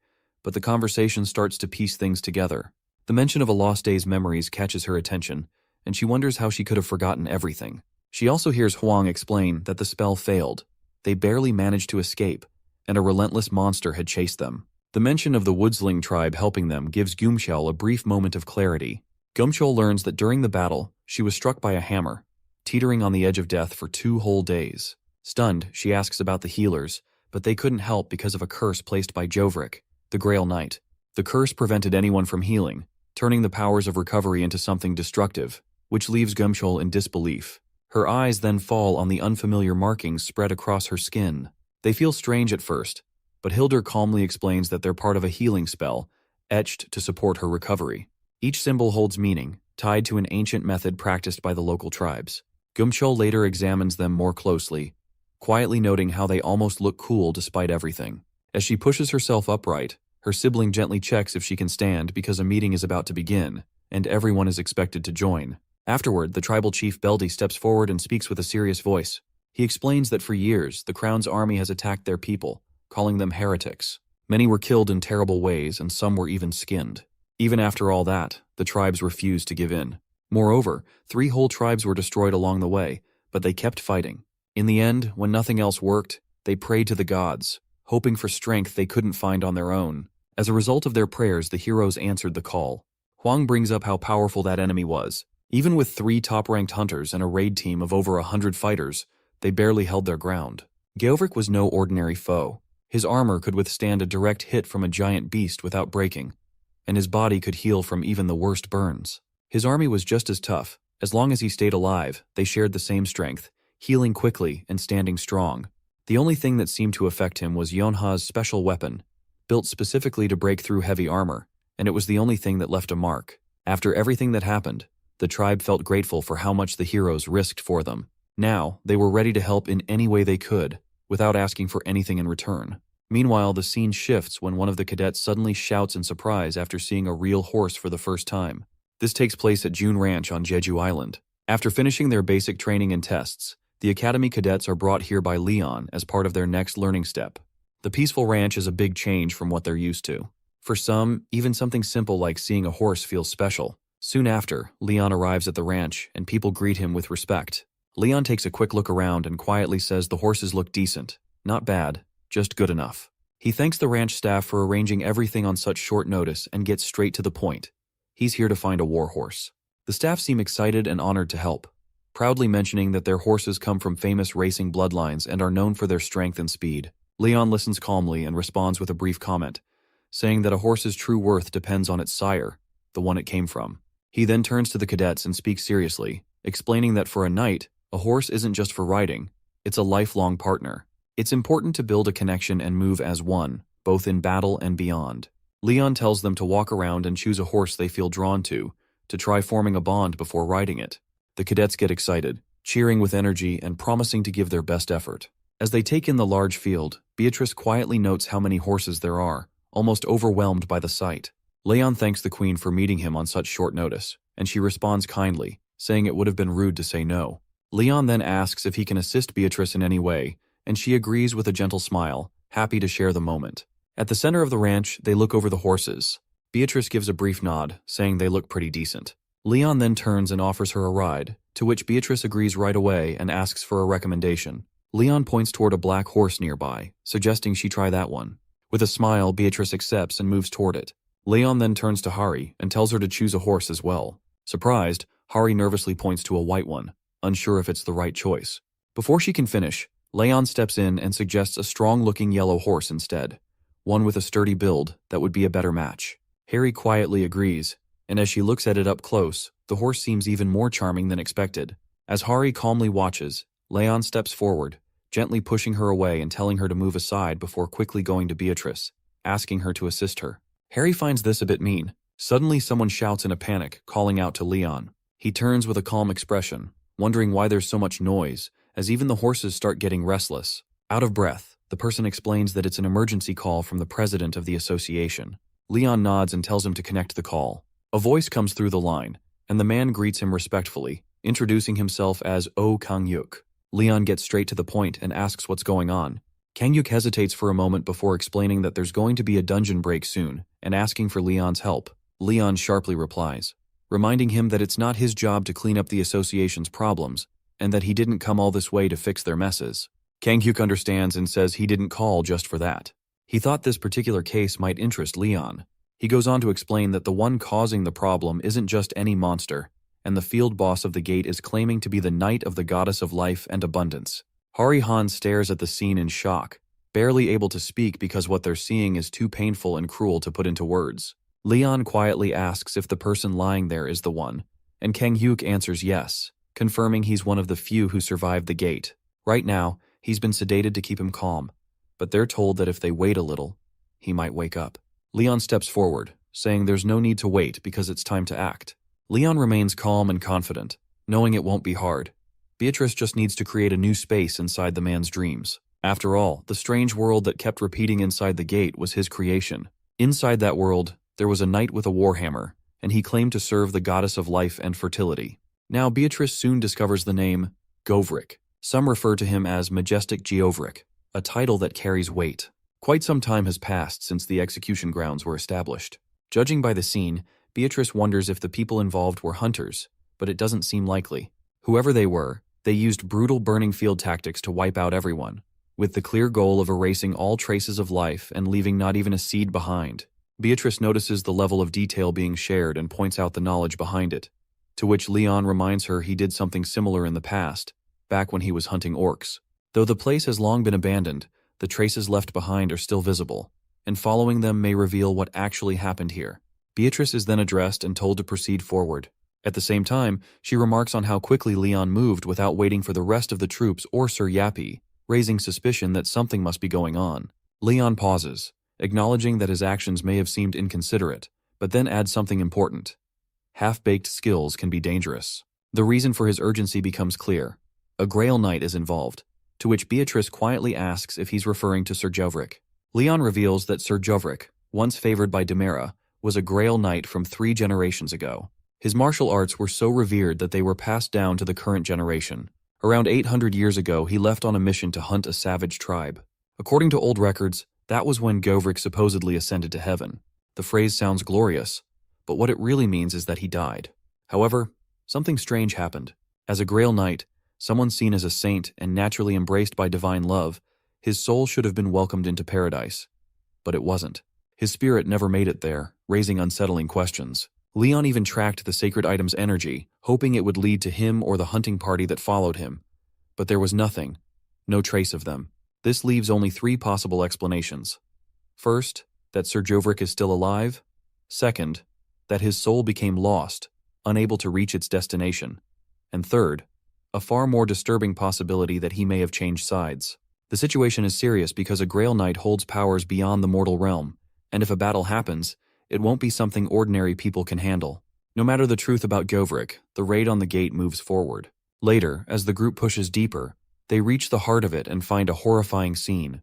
but the conversation starts to piece things together. The mention of a lost day's memories catches her attention, and she wonders how she could have forgotten everything. She also hears Huang explain that the spell failed. They barely managed to escape, and a relentless monster had chased them. The mention of the Woodsling tribe helping them gives Gumchul a brief moment of clarity. Gumchul learns that during the battle, she was struck by a hammer, teetering on the edge of death for 2 whole days. Stunned, she asks about the healers, but they couldn't help because of a curse placed by Jovrik, the Grail Knight. The curse prevented anyone from healing, turning the powers of recovery into something destructive, which leaves Gumchul in disbelief. Her eyes then fall on the unfamiliar markings spread across her skin. They feel strange at first, but Hildir calmly explains that they're part of a healing spell, etched to support her recovery. Each symbol holds meaning, tied to an ancient method practiced by the local tribes. Gumchul later examines them more closely, quietly noting how they almost look cool despite everything. As she pushes herself upright, her sibling gently checks if she can stand because a meeting is about to begin, and everyone is expected to join. Afterward, the tribal chief Beldi steps forward and speaks with a serious voice. He explains that for years, the Crown's army has attacked their people, calling them heretics. Many were killed in terrible ways, and some were even skinned. Even after all that, the tribes refused to give in. Moreover, 3 whole tribes were destroyed along the way, but they kept fighting. In the end, when nothing else worked, they prayed to the gods, hoping for strength they couldn't find on their own. As a result of their prayers, the heroes answered the call. Huang brings up how powerful that enemy was. Even with 3 top-ranked hunters and a raid team of over 100 fighters, they barely held their ground. Geovrik was no ordinary foe. His armor could withstand a direct hit from a giant beast without breaking, and his body could heal from even the worst burns. His army was just as tough. As long as he stayed alive, they shared the same strength, healing quickly and standing strong. The only thing that seemed to affect him was Yonha's special weapon, built specifically to break through heavy armor, and it was the only thing that left a mark. After everything that happened, the tribe felt grateful for how much the heroes risked for them. Now, they were ready to help in any way they could, without asking for anything in return. Meanwhile, the scene shifts when one of the cadets suddenly shouts in surprise after seeing a real horse for the first time. This takes place at June Ranch on Jeju Island. After finishing their basic training and tests, the Academy cadets are brought here by Leon as part of their next learning step. The peaceful ranch is a big change from what they're used to. For some, even something simple like seeing a horse feels special. Soon after, Leon arrives at the ranch, and people greet him with respect. Leon takes a quick look around and quietly says the horses look decent. Not bad, just good enough. He thanks the ranch staff for arranging everything on such short notice and gets straight to the point. He's here to find a war horse. The staff seem excited and honored to help, proudly mentioning that their horses come from famous racing bloodlines and are known for their strength and speed. Leon listens calmly and responds with a brief comment, saying that a horse's true worth depends on its sire, the one it came from. He then turns to the cadets and speaks seriously, explaining that for a knight, a horse isn't just for riding, it's a lifelong partner. It's important to build a connection and move as one, both in battle and beyond. Leon tells them to walk around and choose a horse they feel drawn to try forming a bond before riding it. The cadets get excited, cheering with energy and promising to give their best effort. As they take in the large field, Beatrice quietly notes how many horses there are, almost overwhelmed by the sight. Leon thanks the queen for meeting him on such short notice, and she responds kindly, saying it would have been rude to say no. Leon then asks if he can assist Beatrice in any way, and she agrees with a gentle smile, happy to share the moment. At the center of the ranch, they look over the horses. Beatrice gives a brief nod, saying they look pretty decent. Leon then turns and offers her a ride, to which Beatrice agrees right away and asks for a recommendation. Leon points toward a black horse nearby, suggesting she try that one. With a smile, Beatrice accepts and moves toward it. Leon then turns to Hari and tells her to choose a horse as well. Surprised, Hari nervously points to a white one, unsure if it's the right choice. Before she can finish, Leon steps in and suggests a strong-looking yellow horse instead, one with a sturdy build that would be a better match. Hari quietly agrees, and as she looks at it up close, the horse seems even more charming than expected. As Hari calmly watches, Leon steps forward, gently pushing her away and telling her to move aside before quickly going to Beatrice, asking her to assist her. Hari finds this a bit mean. Suddenly someone shouts in a panic, calling out to Leon. He turns with a calm expression, wondering why there's so much noise, as even the horses start getting restless. Out of breath, the person explains that it's an emergency call from the president of the association. Leon nods and tells him to connect the call. A voice comes through the line, and the man greets him respectfully, introducing himself as Oh Kang-yuk. Leon gets straight to the point and asks what's going on. Kang-yuk hesitates for a moment before explaining that there's going to be a dungeon break soon and asking for Leon's help. Leon sharply replies, reminding him that it's not his job to clean up the association's problems and that he didn't come all this way to fix their messes. Kang-yuk understands and says he didn't call just for that. He thought this particular case might interest Leon. He goes on to explain that the one causing the problem isn't just any monster, and the field boss of the gate is claiming to be the knight of the goddess of life and abundance. Hari Han stares at the scene in shock, barely able to speak because what they're seeing is too painful and cruel to put into words. Leon quietly asks if the person lying there is the one, and Kang-yuk answers yes, confirming he's one of the few who survived the gate. Right now, he's been sedated to keep him calm, but they're told that if they wait a little, he might wake up. Leon steps forward, saying there's no need to wait because it's time to act. Leon remains calm and confident, knowing it won't be hard. Beatrice just needs to create a new space inside the man's dreams. After all, the strange world that kept repeating inside the gate was his creation. Inside that world, there was a knight with a warhammer, and he claimed to serve the goddess of life and fertility. Now Beatrice soon discovers the name Govrik. Some refer to him as Majestic Geovrik, a title that carries weight. Quite some time has passed since the execution grounds were established. Judging by the scene, Beatrice wonders if the people involved were hunters, but it doesn't seem likely. Whoever they were, they used brutal burning field tactics to wipe out everyone, with the clear goal of erasing all traces of life and leaving not even a seed behind. Beatrice notices the level of detail being shared and points out the knowledge behind it, to which Leon reminds her he did something similar in the past, back when he was hunting orcs. Though the place has long been abandoned, the traces left behind are still visible, and following them may reveal what actually happened here. Beatrice is then addressed and told to proceed forward. At the same time, she remarks on how quickly Leon moved without waiting for the rest of the troops or Sir Yappy, raising suspicion that something must be going on. Leon pauses, acknowledging that his actions may have seemed inconsiderate, but then adds something important. Half-baked skills can be dangerous. The reason for his urgency becomes clear. A Grail Knight is involved, to which Beatrice quietly asks if he's referring to Sir Jovrik. Leon reveals that Sir Jovrik, once favored by Demera, was a Grail Knight from 3 generations ago. His martial arts were so revered that they were passed down to the current generation. Around 800 years ago, he left on a mission to hunt a savage tribe. According to old records, that was when Govrik supposedly ascended to heaven. The phrase sounds glorious, but what it really means is that he died. However, something strange happened. As a Grail Knight, someone seen as a saint and naturally embraced by divine love, his soul should have been welcomed into paradise. But it wasn't. His spirit never made it there, raising unsettling questions. Leon even tracked the sacred item's energy, hoping it would lead to him or the hunting party that followed him. But there was nothing, no trace of them. This leaves only 3 possible explanations. First, that Sir Jovrik is still alive. Second, that his soul became lost, unable to reach its destination. And third, a far more disturbing possibility that he may have changed sides. The situation is serious because a Grail Knight holds powers beyond the mortal realm, and if a battle happens, it won't be something ordinary people can handle. No matter the truth about Jovrik, the raid on the gate moves forward. Later, as the group pushes deeper, they reach the heart of it and find a horrifying scene.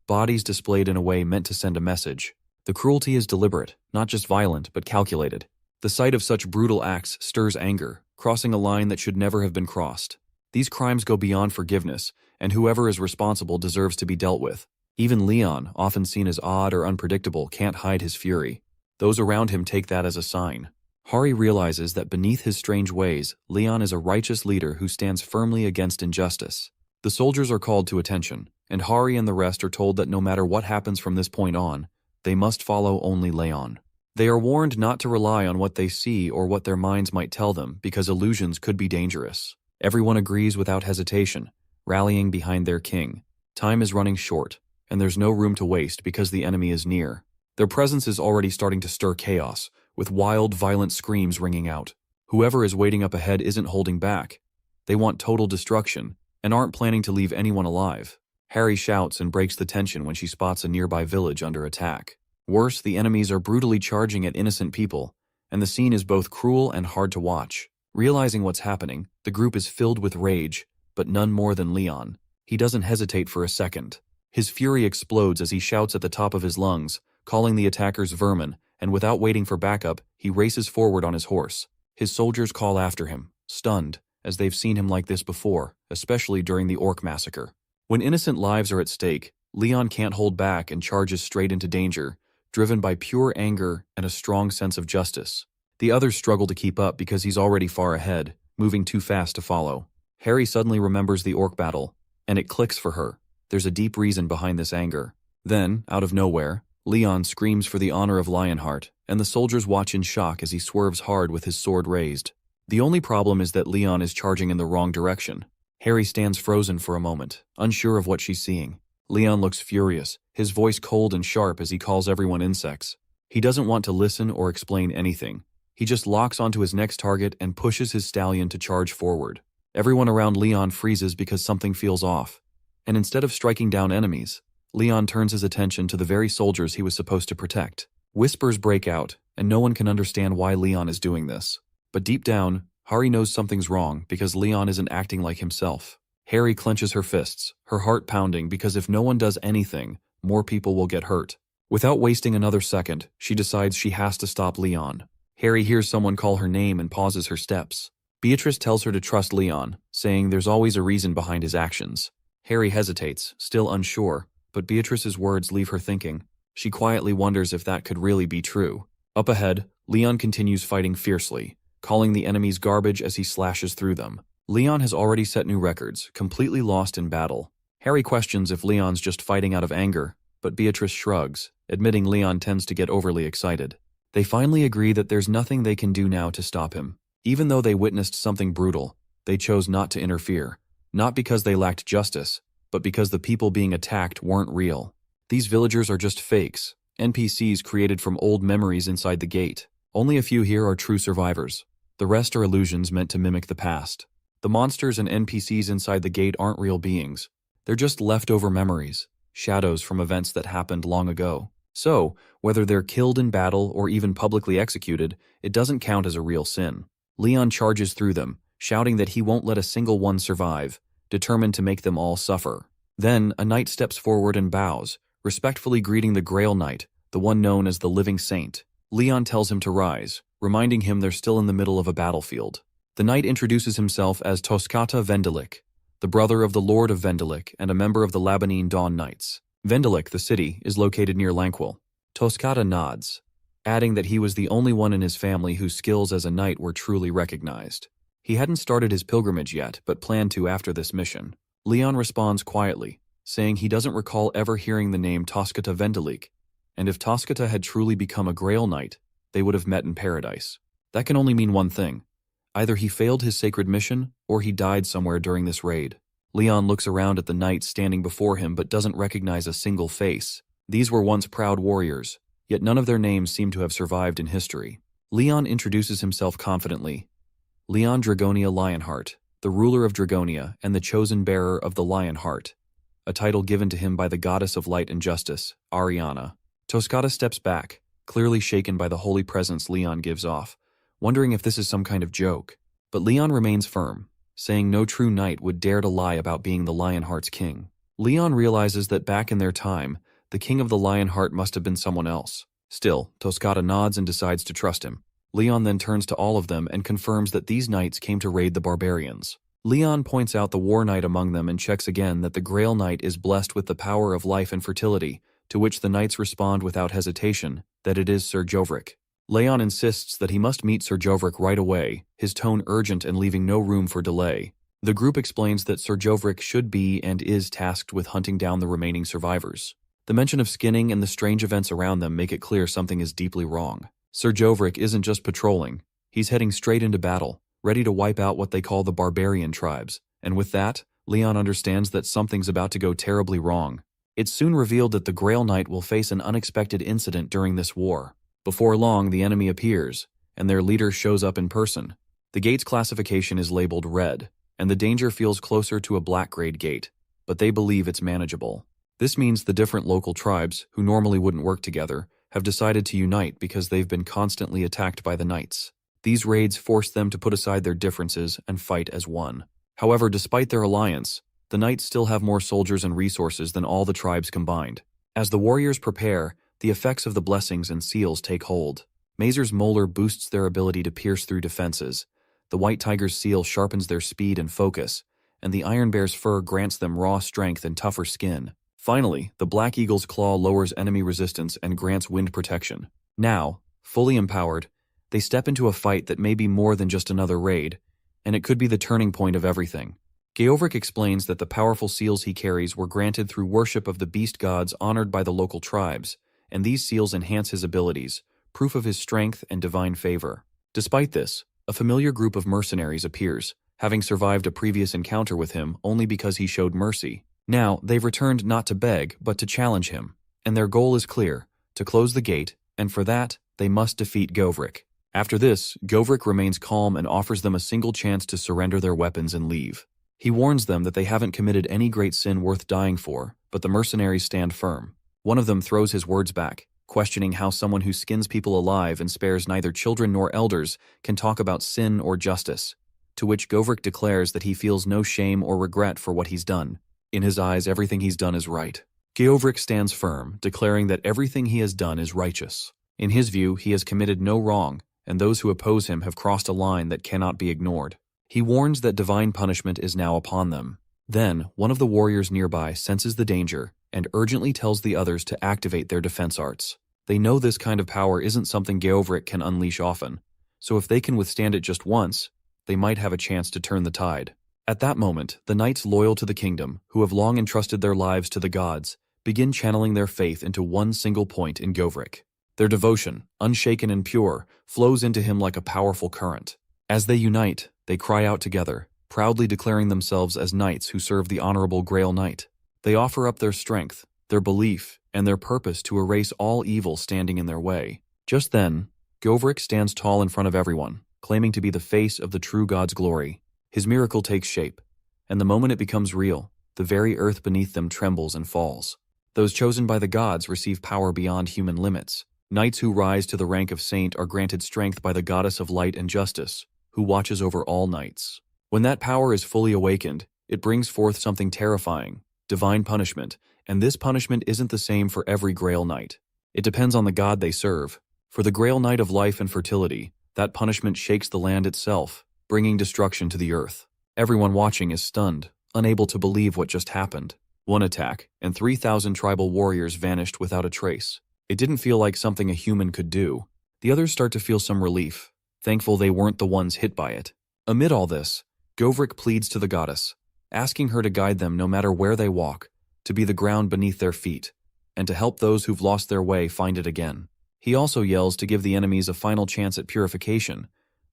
Bodies displayed in a way meant to send a message. The cruelty is deliberate, not just violent, but calculated. The sight of such brutal acts stirs anger, crossing a line that should never have been crossed. These crimes go beyond forgiveness, and whoever is responsible deserves to be dealt with. Even Leon, often seen as odd or unpredictable, can't hide his fury. Those around him take that as a sign. Hari realizes that beneath his strange ways, Leon is a righteous leader who stands firmly against injustice. The soldiers are called to attention, and Hari and the rest are told that no matter what happens from this point on, they must follow only Leon. They are warned not to rely on what they see or what their minds might tell them because illusions could be dangerous. Everyone agrees without hesitation, rallying behind their king. Time is running short, and there's no room to waste because the enemy is near. Their presence is already starting to stir chaos, with wild, violent screams ringing out. Whoever is waiting up ahead isn't holding back. They want total destruction, and aren't planning to leave anyone alive. Hari shouts and breaks the tension when she spots a nearby village under attack. Worse, the enemies are brutally charging at innocent people, and the scene is both cruel and hard to watch. Realizing what's happening, the group is filled with rage, but none more than Leon. He doesn't hesitate for a second. His fury explodes as he shouts at the top of his lungs, calling the attackers vermin, and without waiting for backup, he races forward on his horse. His soldiers call after him, stunned, as they've seen him like this before, especially during the Orc massacre. When innocent lives are at stake, Leon can't hold back and charges straight into danger, driven by pure anger and a strong sense of justice. The others struggle to keep up because he's already far ahead, moving too fast to follow. Hari suddenly remembers the Orc battle, and it clicks for her. There's a deep reason behind this anger. Then, out of nowhere, Leon screams for the honor of Lionheart, and the soldiers watch in shock as he swerves hard with his sword raised. The only problem is that Leon is charging in the wrong direction. Hari stands frozen for a moment, unsure of what she's seeing. Leon looks furious, his voice cold and sharp as he calls everyone insects. He doesn't want to listen or explain anything. He just locks onto his next target and pushes his stallion to charge forward. Everyone around Leon freezes because something feels off. And instead of striking down enemies, Leon turns his attention to the very soldiers he was supposed to protect. Whispers break out, and no one can understand why Leon is doing this. But deep down, Hari knows something's wrong because Leon isn't acting like himself. Hari clenches her fists, her heart pounding because if no one does anything, more people will get hurt. Without wasting another second, she decides she has to stop Leon. Hari hears someone call her name and pauses her steps. Beatrice tells her to trust Leon, saying there's always a reason behind his actions. Hari hesitates, still unsure, but Beatrice's words leave her thinking. She quietly wonders if that could really be true. Up ahead, Leon continues fighting fiercely, calling the enemies garbage as he slashes through them. Leon has already set new records, completely lost in battle. Hari questions if Leon's just fighting out of anger, but Beatrice shrugs, admitting Leon tends to get overly excited. They finally agree that there's nothing they can do now to stop him. Even though they witnessed something brutal, they chose not to interfere, not because they lacked justice, but because the people being attacked weren't real. These villagers are just fakes, NPCs created from old memories inside the gate. Only a few here are true survivors. The rest are illusions meant to mimic the past. The monsters and NPCs inside the gate aren't real beings. They're just leftover memories, shadows from events that happened long ago. So, whether they're killed in battle or even publicly executed, it doesn't count as a real sin. Leon charges through them, shouting that he won't let a single one survive, determined to make them all suffer. Then, a knight steps forward and bows, respectfully greeting the Grail Knight, the one known as the Living Saint. Leon tells him to rise, reminding him they're still in the middle of a battlefield. The knight introduces himself as Toskata Vendelik, the brother of the Lord of Vendelik and a member of the Labanine Dawn Knights. Vendelik, the city, is located near Lanquil. Toskata nods, adding that he was the only one in his family whose skills as a knight were truly recognized. He hadn't started his pilgrimage yet, but planned to after this mission. Leon responds quietly, saying he doesn't recall ever hearing the name Toskata Vendelik, and if Toskata had truly become a Grail Knight, they would have met in paradise. That can only mean one thing. Either he failed his sacred mission, or he died somewhere during this raid. Leon looks around at the knights standing before him but doesn't recognize a single face. These were once proud warriors, yet none of their names seem to have survived in history. Leon introduces himself confidently. Leon Dragonia Lionheart, the ruler of Dragonia and the chosen bearer of the Lion Heart, a title given to him by the goddess of light and justice, Ariana. Toscata steps back, clearly shaken by the holy presence Leon gives off, wondering if this is some kind of joke. But Leon remains firm, saying no true knight would dare to lie about being the Lionheart's king. Leon realizes that back in their time, the king of the Lionheart must have been someone else. Still, Toscata nods and decides to trust him. Leon then turns to all of them and confirms that these knights came to raid the barbarians. Leon points out the war knight among them and checks again that the Grail Knight is blessed with the power of life and fertility, to which the knights respond without hesitation that it is Sir Jovrik. Leon insists that he must meet Sir Jovrik right away, his tone urgent and leaving no room for delay. The group explains that Sir Jovrik should be and is tasked with hunting down the remaining survivors. The mention of skinning and the strange events around them make it clear something is deeply wrong. Sir Jovrik isn't just patrolling, he's heading straight into battle, ready to wipe out what they call the barbarian tribes. And with that, Leon understands that something's about to go terribly wrong. It's soon revealed that the Grail Knight will face an unexpected incident during this war. Before long, the enemy appears, and their leader shows up in person. The gate's classification is labeled red, and the danger feels closer to a black-grade gate, but they believe it's manageable. This means the different local tribes, who normally wouldn't work together, have decided to unite because they've been constantly attacked by the knights. These raids force them to put aside their differences and fight as one. However, despite their alliance, the knights still have more soldiers and resources than all the tribes combined. As the warriors prepare, the effects of the blessings and seals take hold. Mazer's molar boosts their ability to pierce through defenses, the White Tiger's seal sharpens their speed and focus, and the Iron Bear's fur grants them raw strength and tougher skin. Finally, the Black Eagle's claw lowers enemy resistance and grants wind protection. Now, fully empowered, they step into a fight that may be more than just another raid, and it could be the turning point of everything. Geovrik explains that the powerful seals he carries were granted through worship of the beast gods honored by the local tribes, and these seals enhance his abilities, proof of his strength and divine favor. Despite this, a familiar group of mercenaries appears, having survived a previous encounter with him only because he showed mercy. Now, they've returned not to beg, but to challenge him, and their goal is clear, to close the gate, and for that, they must defeat Govrik. After this, Govrik remains calm and offers them a single chance to surrender their weapons and leave. He warns them that they haven't committed any great sin worth dying for, but the mercenaries stand firm. One of them throws his words back, questioning how someone who skins people alive and spares neither children nor elders can talk about sin or justice, to which Govrik declares that he feels no shame or regret for what he's done. In his eyes, everything he's done is right. Geovrik stands firm, declaring that everything he has done is righteous. In his view, he has committed no wrong, and those who oppose him have crossed a line that cannot be ignored. He warns that divine punishment is now upon them. Then, one of the warriors nearby senses the danger and urgently tells the others to activate their defense arts. They know this kind of power isn't something Geovrik can unleash often, so if they can withstand it just once, they might have a chance to turn the tide. At that moment, the knights loyal to the kingdom, who have long entrusted their lives to the gods, begin channeling their faith into one single point in Govrik. Their devotion, unshaken and pure, flows into him like a powerful current. As they unite, they cry out together, proudly declaring themselves as knights who serve the honorable Grail Knight. They offer up their strength, their belief, and their purpose to erase all evil standing in their way. Just then, Govrik stands tall in front of everyone, claiming to be the face of the true God's glory. His miracle takes shape, and the moment it becomes real, the very earth beneath them trembles and falls. Those chosen by the gods receive power beyond human limits. Knights who rise to the rank of saint are granted strength by the goddess of light and justice, who watches over all knights. When that power is fully awakened, it brings forth something terrifying, divine punishment, and this punishment isn't the same for every Grail Knight. It depends on the god they serve. For the Grail Knight of life and fertility, that punishment shakes the land itself, bringing destruction to the earth. Everyone watching is stunned, unable to believe what just happened. One attack, and 3,000 tribal warriors vanished without a trace. It didn't feel like something a human could do. The others start to feel some relief, thankful they weren't the ones hit by it. Amid all this, Govrik pleads to the goddess, asking her to guide them no matter where they walk, to be the ground beneath their feet, and to help those who've lost their way find it again. He also yells to give the enemies a final chance at purification,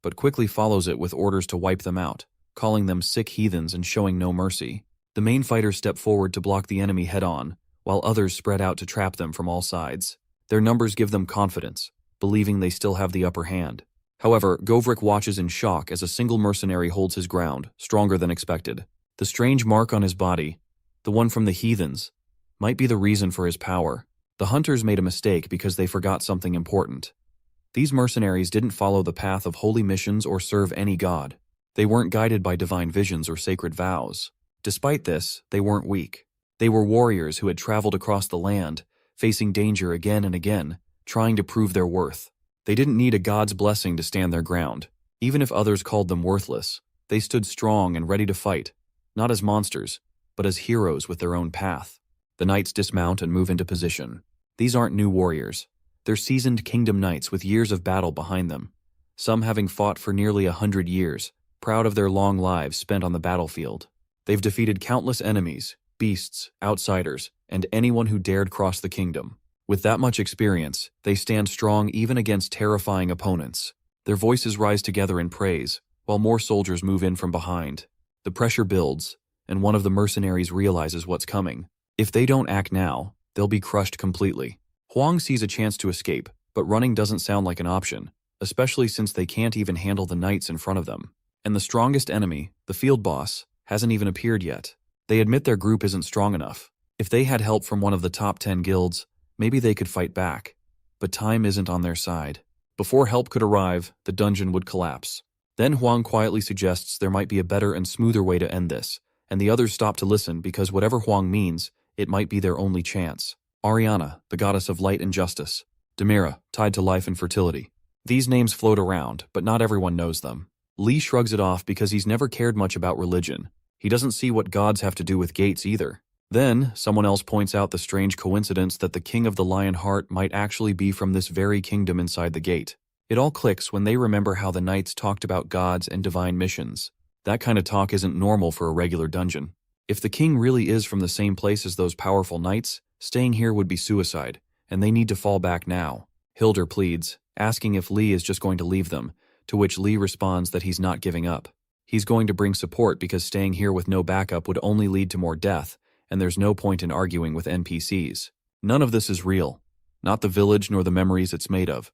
but quickly follows it with orders to wipe them out, calling them sick heathens and showing no mercy. The main fighters step forward to block the enemy head-on, while others spread out to trap them from all sides. Their numbers give them confidence, believing they still have the upper hand. However, Govrik watches in shock as a single mercenary holds his ground, stronger than expected. The strange mark on his body, the one from the heathens, might be the reason for his power. The hunters made a mistake because they forgot something important. These mercenaries didn't follow the path of holy missions or serve any god. They weren't guided by divine visions or sacred vows. Despite this, they weren't weak. They were warriors who had traveled across the land, facing danger again and again, trying to prove their worth. They didn't need a god's blessing to stand their ground. Even if others called them worthless, they stood strong and ready to fight, not as monsters, but as heroes with their own path. The knights dismount and move into position. These aren't new warriors. They're seasoned kingdom knights with years of battle behind them, some having fought for nearly 100 years, proud of their long lives spent on the battlefield. They've defeated countless enemies, beasts, outsiders, and anyone who dared cross the kingdom. With that much experience, they stand strong even against terrifying opponents. Their voices rise together in praise, while more soldiers move in from behind. The pressure builds, and one of the mercenaries realizes what's coming. If they don't act now, they'll be crushed completely. Huang sees a chance to escape, but running doesn't sound like an option, especially since they can't even handle the knights in front of them. And the strongest enemy, the field boss, hasn't even appeared yet. They admit their group isn't strong enough. If they had help from one of the top 10 guilds, maybe they could fight back. But time isn't on their side. Before help could arrive, the dungeon would collapse. Then Huang quietly suggests there might be a better and smoother way to end this, and the others stop to listen because whatever Huang means, it might be their only chance. Ariana, the goddess of light and justice. Demira, tied to life and fertility. These names float around, but not everyone knows them. Li shrugs it off because he's never cared much about religion. He doesn't see what gods have to do with gates either. Then, someone else points out the strange coincidence that the king of the Lion Heart might actually be from this very kingdom inside the gate. It all clicks when they remember how the knights talked about gods and divine missions. That kind of talk isn't normal for a regular dungeon. If the king really is from the same place as those powerful knights, staying here would be suicide, and they need to fall back now. Hildur pleads, asking if Li is just going to leave them, to which Li responds that he's not giving up. He's going to bring support because staying here with no backup would only lead to more death, and there's no point in arguing with NPCs. None of this is real, not the village nor the memories it's made of.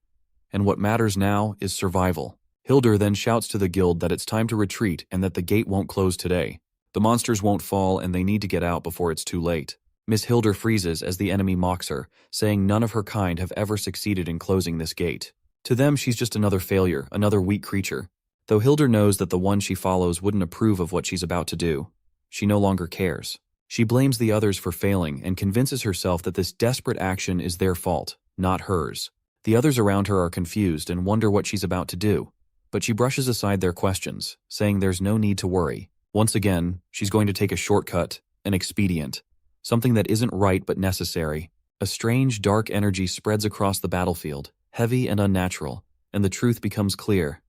And what matters now is survival. Hildur then shouts to the guild that it's time to retreat and that the gate won't close today. The monsters won't fall and they need to get out before it's too late. Miss Hildur freezes as the enemy mocks her, saying none of her kind have ever succeeded in closing this gate. To them, she's just another failure, another weak creature. Though Hildur knows that the one she follows wouldn't approve of what she's about to do, she no longer cares. She blames the others for failing and convinces herself that this desperate action is their fault, not hers. The others around her are confused and wonder what she's about to do, but she brushes aside their questions, saying there's no need to worry. Once again, she's going to take a shortcut, an expedient, something that isn't right but necessary. A strange, dark energy spreads across the battlefield, heavy and unnatural, and the truth becomes clear.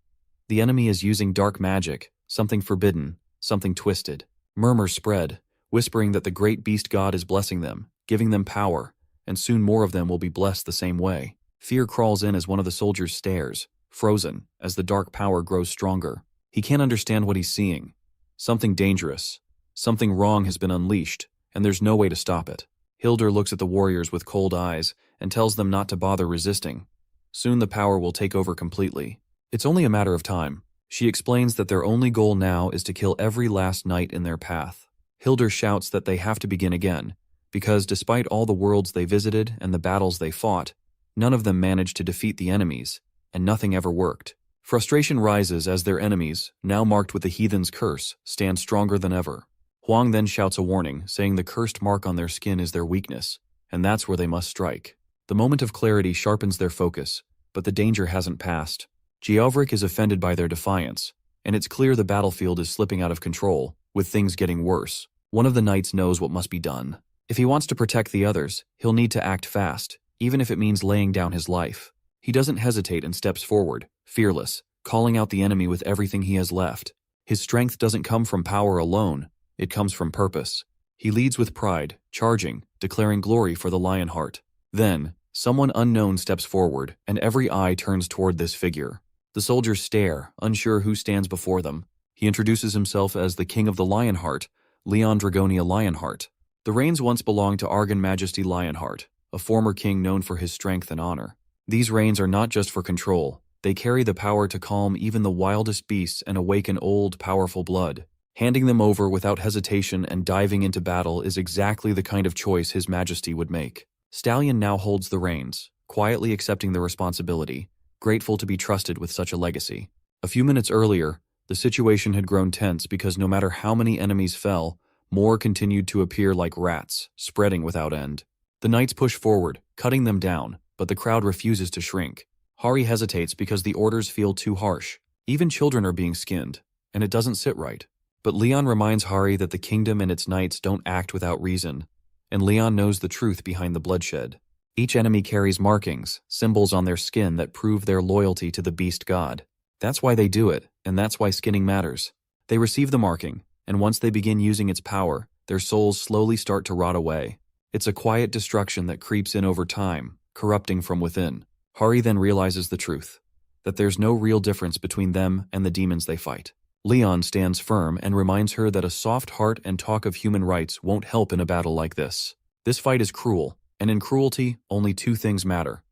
The enemy is using dark magic, something forbidden, something twisted. Murmurs spread, whispering that the great beast god is blessing them, giving them power, and soon more of them will be blessed the same way. Fear crawls in as one of the soldiers stares, frozen, as the dark power grows stronger. He can't understand what he's seeing. Something dangerous, something wrong has been unleashed, and there's no way to stop it. Hildur looks at the warriors with cold eyes and tells them not to bother resisting. Soon the power will take over completely. It's only a matter of time. She explains that their only goal now is to kill every last knight in their path. Hildur shouts that they have to begin again, because despite all the worlds they visited and the battles they fought, none of them managed to defeat the enemies, and nothing ever worked. Frustration rises as their enemies, now marked with the heathen's curse, stand stronger than ever. Huang then shouts a warning, saying the cursed mark on their skin is their weakness, and that's where they must strike. The moment of clarity sharpens their focus, but the danger hasn't passed. Geovrik is offended by their defiance, and it's clear the battlefield is slipping out of control, with things getting worse. One of the knights knows what must be done. If he wants to protect the others, he'll need to act fast, even if it means laying down his life. He doesn't hesitate and steps forward, fearless, calling out the enemy with everything he has left. His strength doesn't come from power alone, it comes from purpose. He leads with pride, charging, declaring glory for the Lionheart. Then, someone unknown steps forward, and every eye turns toward this figure. The soldiers stare, unsure who stands before them. He introduces himself as the King of the Lionheart, Leon Dragonia Lionheart. The reins once belonged to Argon Majesty Lionheart, a former king known for his strength and honor. These reins are not just for control, they carry the power to calm even the wildest beasts and awaken old, powerful blood. Handing them over without hesitation and diving into battle is exactly the kind of choice His Majesty would make. Stallion now holds the reins, quietly accepting the responsibility, grateful to be trusted with such a legacy. A few minutes earlier, the situation had grown tense because no matter how many enemies fell, more continued to appear like rats, spreading without end. The knights push forward, cutting them down, but the crowd refuses to shrink. Hari hesitates because the orders feel too harsh. Even children are being skinned, and it doesn't sit right. But Leon reminds Hari that the kingdom and its knights don't act without reason, and Leon knows the truth behind the bloodshed. Each enemy carries markings, symbols on their skin that prove their loyalty to the beast god. That's why they do it, and that's why skinning matters. They receive the marking, and once they begin using its power, their souls slowly start to rot away. It's a quiet destruction that creeps in over time, corrupting from within. Hari then realizes the truth, that there's no real difference between them and the demons they fight. Leon stands firm and reminds her that a soft heart and talk of human rights won't help in a battle like this. This fight is cruel, and in cruelty, only two things matter: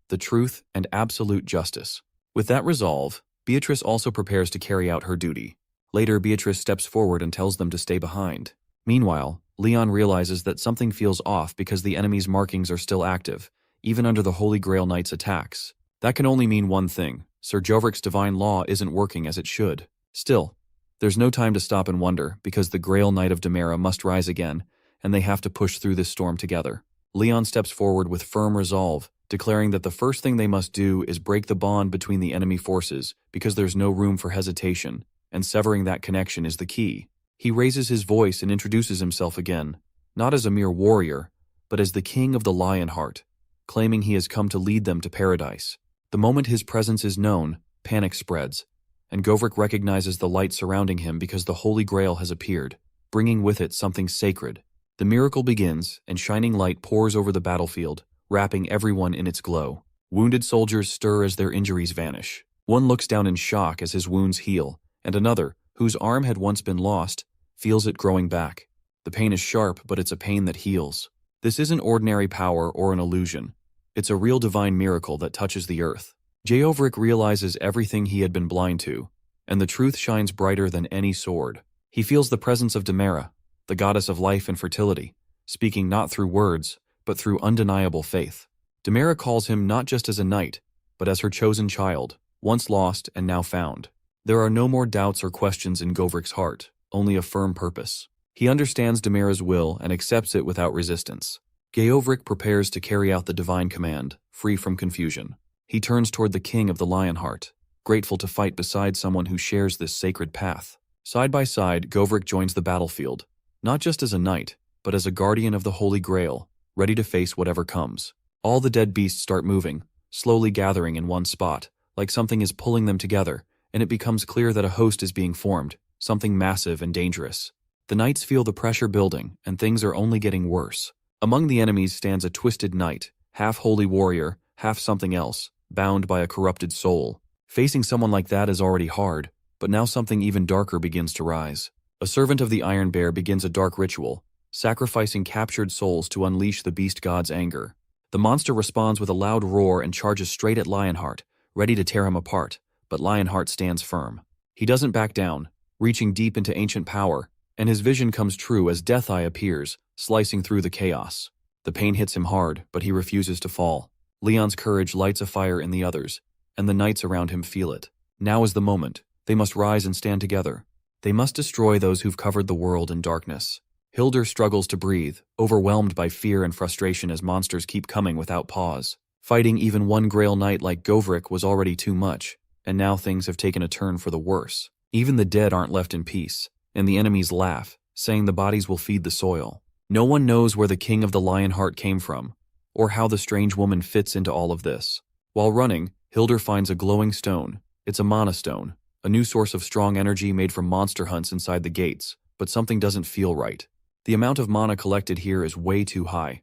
the truth and absolute justice. With that resolve, Beatrice also prepares to carry out her duty. Later, Beatrice steps forward and tells them to stay behind. Meanwhile, Leon realizes that something feels off because the enemy's markings are still active, even under the Holy Grail Knight's attacks. That can only mean one thing: Sir Jovric's divine law isn't working as it should. Still, there's no time to stop and wonder, because the Grail Knight of Demera must rise again, and they have to push through this storm together. Leon steps forward with firm resolve, declaring that the first thing they must do is break the bond between the enemy forces, because there's no room for hesitation, and severing that connection is the key. He raises his voice and introduces himself again, not as a mere warrior, but as the King of the Lionheart, claiming he has come to lead them to paradise. The moment his presence is known, panic spreads, and Govric recognizes the light surrounding him because the Holy Grail has appeared, bringing with it something sacred. The miracle begins, and shining light pours over the battlefield, wrapping everyone in its glow. Wounded soldiers stir as their injuries vanish. One looks down in shock as his wounds heal, and another, whose arm had once been lost, feels it growing back. The pain is sharp, but it's a pain that heals. This isn't ordinary power or an illusion. It's a real divine miracle that touches the earth. Geovric realizes everything he had been blind to, and the truth shines brighter than any sword. He feels the presence of Demera, the goddess of life and fertility, speaking not through words, but through undeniable faith. Demera calls him not just as a knight, but as her chosen child, once lost and now found. There are no more doubts or questions in Govric's heart, only a firm purpose. He understands Demera's will and accepts it without resistance. Geovric prepares to carry out the divine command, free from confusion. He turns toward the King of the Lionheart, grateful to fight beside someone who shares this sacred path. Side by side, Govric joins the battlefield, not just as a knight, but as a guardian of the Holy Grail, ready to face whatever comes. All the dead beasts start moving, slowly gathering in one spot, like something is pulling them together, and it becomes clear that a host is being formed, something massive and dangerous. The knights feel the pressure building, and things are only getting worse. Among the enemies stands a twisted knight, half holy warrior, half something else, bound by a corrupted soul. Facing someone like that is already hard, but now something even darker begins to rise. A servant of the Iron Bear begins a dark ritual, sacrificing captured souls to unleash the beast god's anger. The monster responds with a loud roar and charges straight at Lionheart, ready to tear him apart, but Lionheart stands firm. He doesn't back down, reaching deep into ancient power, and his vision comes true as Deatheye appears, slicing through the chaos. The pain hits him hard, but he refuses to fall. Leon's courage lights a fire in the others, and the knights around him feel it. Now is the moment. They must rise and stand together. They must destroy those who've covered the world in darkness. Hildur struggles to breathe, overwhelmed by fear and frustration as monsters keep coming without pause. Fighting even one Grail Knight like Govric was already too much, and now things have taken a turn for the worse. Even the dead aren't left in peace, and the enemies laugh, saying the bodies will feed the soil. No one knows where the King of the Lionheart came from, or how the strange woman fits into all of this. While running, Hildur finds a glowing stone. It's a mana stone, a new source of strong energy made from monster hunts inside the gates, but something doesn't feel right. The amount of mana collected here is way too high.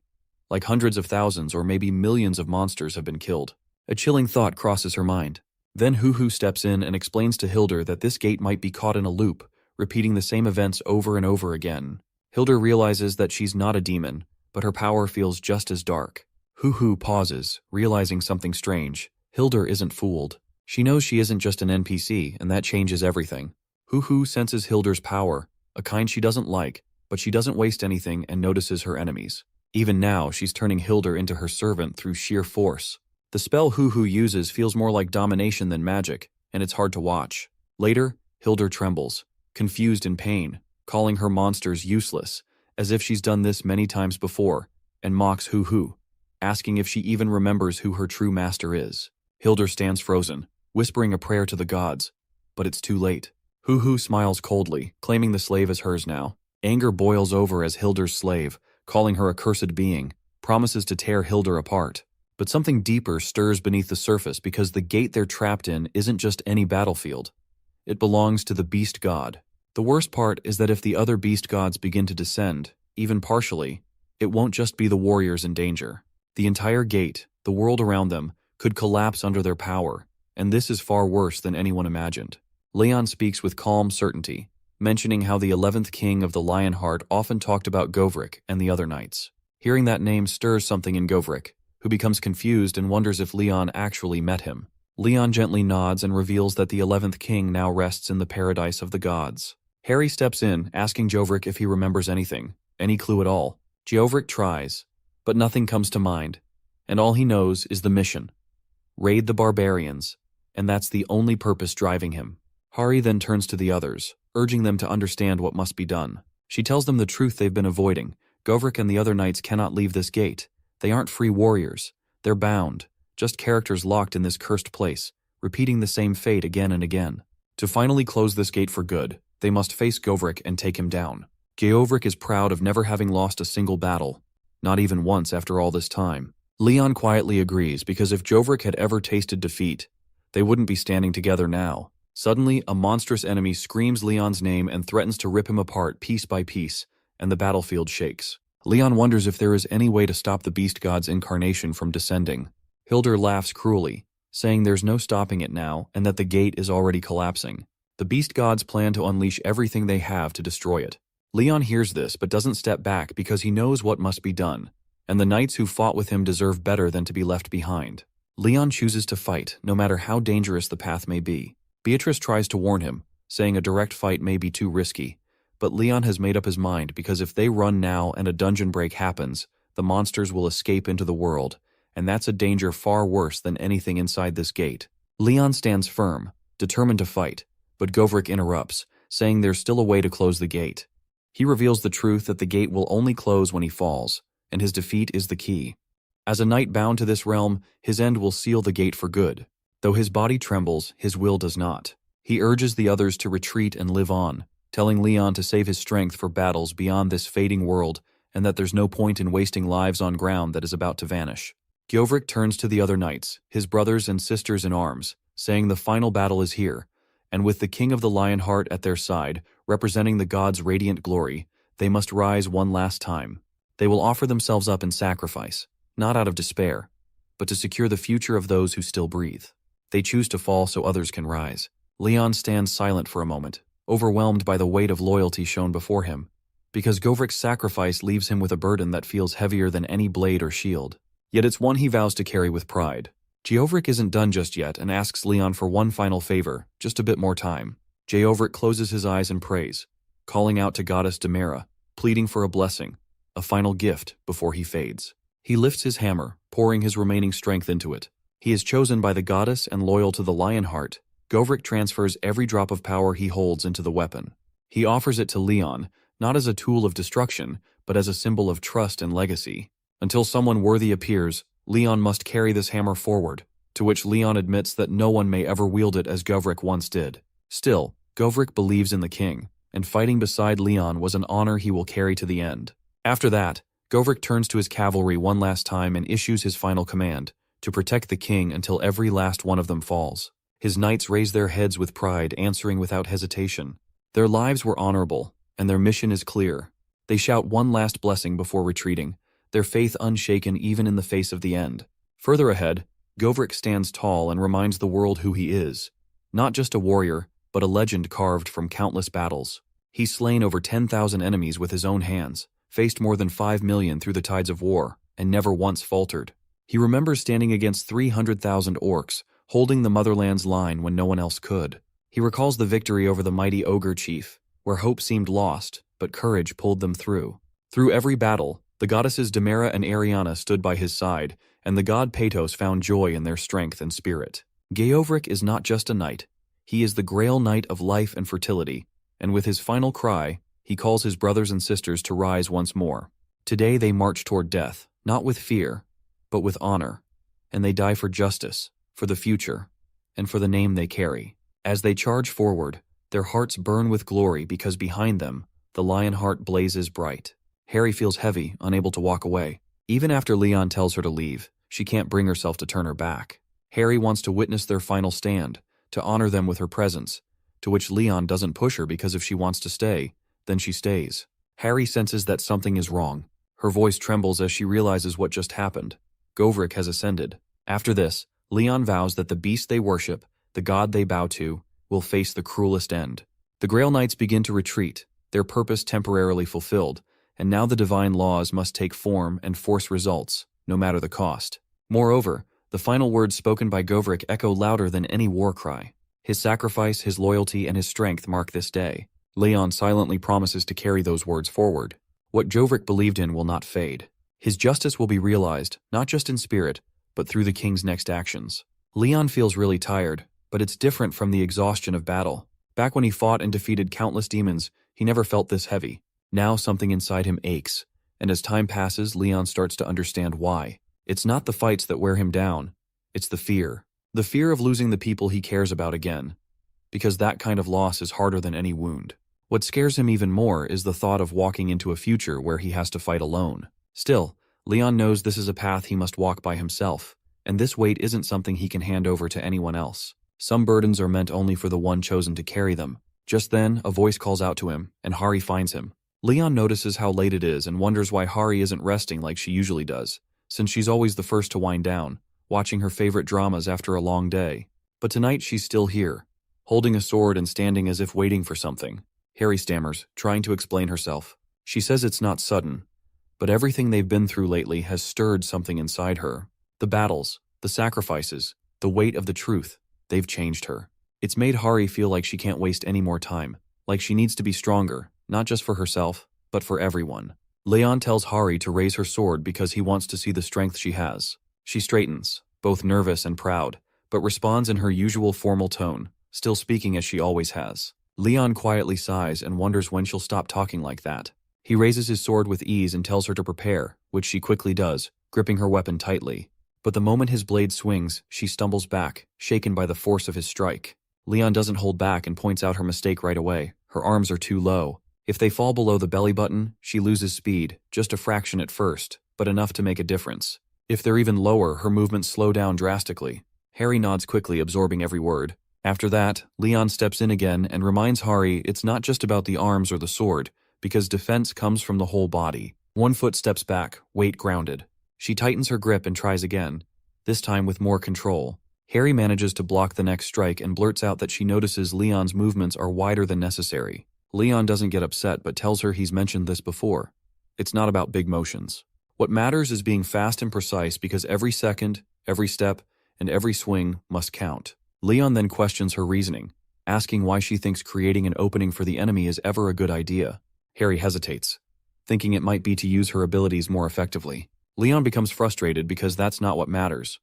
Like hundreds of thousands or maybe millions of monsters have been killed. A chilling thought crosses her mind. Then Hu steps in and explains to Hildur that this gate might be caught in a loop, repeating the same events over and over again. Hildur realizes that she's not a demon, but her power feels just as dark. Hu pauses, realizing something strange. Hildur isn't fooled. She knows she isn't just an NPC, and that changes everything. Hu senses Hildur's power, a kind she doesn't like, but she doesn't waste anything and notices her enemies. Even now, she's turning Hildur into her servant through sheer force. The spell Hu uses feels more like domination than magic, and it's hard to watch. Later, Hildur trembles, confused in pain, calling her monsters useless, as if she's done this many times before, and mocks Hu, asking if she even remembers who her true master is. Hildur stands frozen, whispering a prayer to the gods, but it's too late. Hu smiles coldly, claiming the slave as hers now. Anger boils over as Hildur's slave, calling her a cursed being, promises to tear Hildur apart. But something deeper stirs beneath the surface because the gate they're trapped in isn't just any battlefield. It belongs to the beast god. The worst part is that if the other beast gods begin to descend, even partially, it won't just be the warriors in danger. The entire gate, the world around them, could collapse under their power, and this is far worse than anyone imagined. Leon speaks with calm certainty, mentioning how the 11th king of the Lionheart often talked about Govrik and the other knights. Hearing that name stirs something in Govrik, who becomes confused and wonders if Leon actually met him. Leon gently nods and reveals that the 11th king now rests in the paradise of the gods. Harry steps in, asking Govrik if he remembers anything, any clue at all. Govrik tries, but nothing comes to mind, and all he knows is the mission. Raid the barbarians, and that's the only purpose driving him. Hari then turns to the others, urging them to understand what must be done. She tells them the truth they've been avoiding. Govrik and the other knights cannot leave this gate. They aren't free warriors. They're bound, just characters locked in this cursed place, repeating the same fate again and again. To finally close this gate for good, they must face Govrik and take him down. Govrik is proud of never having lost a single battle, not even once after all this time. Leon quietly agrees because if Govrik had ever tasted defeat, they wouldn't be standing together now. Suddenly, a monstrous enemy screams Leon's name and threatens to rip him apart piece by piece, and the battlefield shakes. Leon wonders if there is any way to stop the beast god's incarnation from descending. Hildur laughs cruelly, saying there's no stopping it now and that the gate is already collapsing. The beast gods plan to unleash everything they have to destroy it. Leon hears this but doesn't step back because he knows what must be done, and the knights who fought with him deserve better than to be left behind. Leon chooses to fight, no matter how dangerous the path may be. Beatrice tries to warn him, saying a direct fight may be too risky, but Leon has made up his mind because if they run now and a dungeon break happens, the monsters will escape into the world, and that's a danger far worse than anything inside this gate. Leon stands firm, determined to fight, but Govrik interrupts, saying there's still a way to close the gate. He reveals the truth that the gate will only close when he falls, and his defeat is the key. As a knight bound to this realm, his end will seal the gate for good. Though his body trembles, his will does not. He urges the others to retreat and live on, telling Leon to save his strength for battles beyond this fading world and that there's no point in wasting lives on ground that is about to vanish. Govrik turns to the other knights, his brothers and sisters in arms, saying the final battle is here, and with the King of the Lionheart at their side, representing the gods' radiant glory, they must rise one last time. They will offer themselves up in sacrifice, not out of despair, but to secure the future of those who still breathe. They choose to fall so others can rise. Leon stands silent for a moment, overwhelmed by the weight of loyalty shown before him, because Govrik's sacrifice leaves him with a burden that feels heavier than any blade or shield. Yet it's one he vows to carry with pride. Govrik isn't done just yet and asks Leon for one final favor, just a bit more time. Govrik closes his eyes and prays, calling out to goddess Demera, pleading for a blessing, a final gift before he fades. He lifts his hammer, pouring his remaining strength into it. He is chosen by the goddess and loyal to the Lionheart. Govrik transfers every drop of power he holds into the weapon. He offers it to Leon, not as a tool of destruction, but as a symbol of trust and legacy. Until someone worthy appears, Leon must carry this hammer forward, to which Leon admits that no one may ever wield it as Govrik once did. Still, Govrik believes in the king, and fighting beside Leon was an honor he will carry to the end. After that, Govrik turns to his cavalry one last time and issues his final command, to protect the king until every last one of them falls. His knights raise their heads with pride, answering without hesitation. Their lives were honorable, and their mission is clear. They shout one last blessing before retreating, their faith unshaken even in the face of the end. Further ahead, Govrik stands tall and reminds the world who he is. Not just a warrior, but a legend carved from countless battles. He's slain over 10,000 enemies with his own hands, faced more than 5 million through the tides of war, and never once faltered. He remembers standing against 300,000 orcs, holding the motherland's line when no one else could. He recalls the victory over the mighty ogre chief, where hope seemed lost, but courage pulled them through. Through every battle, the goddesses Demera and Ariana stood by his side, and the god Patos found joy in their strength and spirit. Geovrik is not just a knight. He is the Grail Knight of life and fertility, and with his final cry, he calls his brothers and sisters to rise once more. Today they march toward death, not with fear, but with honor, and they die for justice, for the future, and for the name they carry. As they charge forward, their hearts burn with glory because behind them, the lion heart blazes bright. Harry feels heavy, unable to walk away. Even after Leon tells her to leave, she can't bring herself to turn her back. Harry wants to witness their final stand, to honor them with her presence, to which Leon doesn't push her because if she wants to stay, then she stays. Harry senses that something is wrong. Her voice trembles as she realizes what just happened. Govrik has ascended. After this, Leon vows that the beast they worship, the god they bow to, will face the cruelest end. The Grail Knights begin to retreat, their purpose temporarily fulfilled, and now the divine laws must take form and force results, no matter the cost. Moreover, the final words spoken by Govrik echo louder than any war cry. His sacrifice, his loyalty, and his strength mark this day. Leon silently promises to carry those words forward. What Govrik believed in will not fade. His justice will be realized, not just in spirit, but through the king's next actions. Leon feels really tired, but it's different from the exhaustion of battle. Back when he fought and defeated countless demons, he never felt this heavy. Now something inside him aches, and as time passes, Leon starts to understand why. It's not the fights that wear him down, it's the fear. The fear of losing the people he cares about again, because that kind of loss is harder than any wound. What scares him even more is the thought of walking into a future where he has to fight alone. Still, Leon knows this is a path he must walk by himself, and this weight isn't something he can hand over to anyone else. Some burdens are meant only for the one chosen to carry them. Just then, a voice calls out to him, and Hari finds him. Leon notices how late it is and wonders why Hari isn't resting like she usually does, since she's always the first to wind down, watching her favorite dramas after a long day. But tonight she's still here, holding a sword and standing as if waiting for something. Harry stammers, trying to explain herself. She says it's not sudden, but everything they've been through lately has stirred something inside her. The battles, the sacrifices, the weight of the truth, they've changed her. It's made Hari feel like she can't waste any more time, like she needs to be stronger, not just for herself, but for everyone. Leon tells Hari to raise her sword because he wants to see the strength she has. She straightens, both nervous and proud, but responds in her usual formal tone, still speaking as she always has. Leon quietly sighs and wonders when she'll stop talking like that. He raises his sword with ease and tells her to prepare, which she quickly does, gripping her weapon tightly. But the moment his blade swings, she stumbles back, shaken by the force of his strike. Leon doesn't hold back and points out her mistake right away. Her arms are too low. If they fall below the belly button, she loses speed, just a fraction at first, but enough to make a difference. If they're even lower, her movements slow down drastically. Harry nods quickly, absorbing every word. After that, Leon steps in again and reminds Hari it's not just about the arms or the sword, because defense comes from the whole body. One foot steps back, weight grounded. She tightens her grip and tries again, this time with more control. Harry manages to block the next strike and blurts out that she notices Leon's movements are wider than necessary. Leon doesn't get upset but tells her he's mentioned this before. It's not about big motions. What matters is being fast and precise because every second, every step, and every swing must count. Leon then questions her reasoning, asking why she thinks creating an opening for the enemy is ever a good idea. Harry hesitates, thinking it might be to use her abilities more effectively. Leon becomes frustrated because that's not what matters.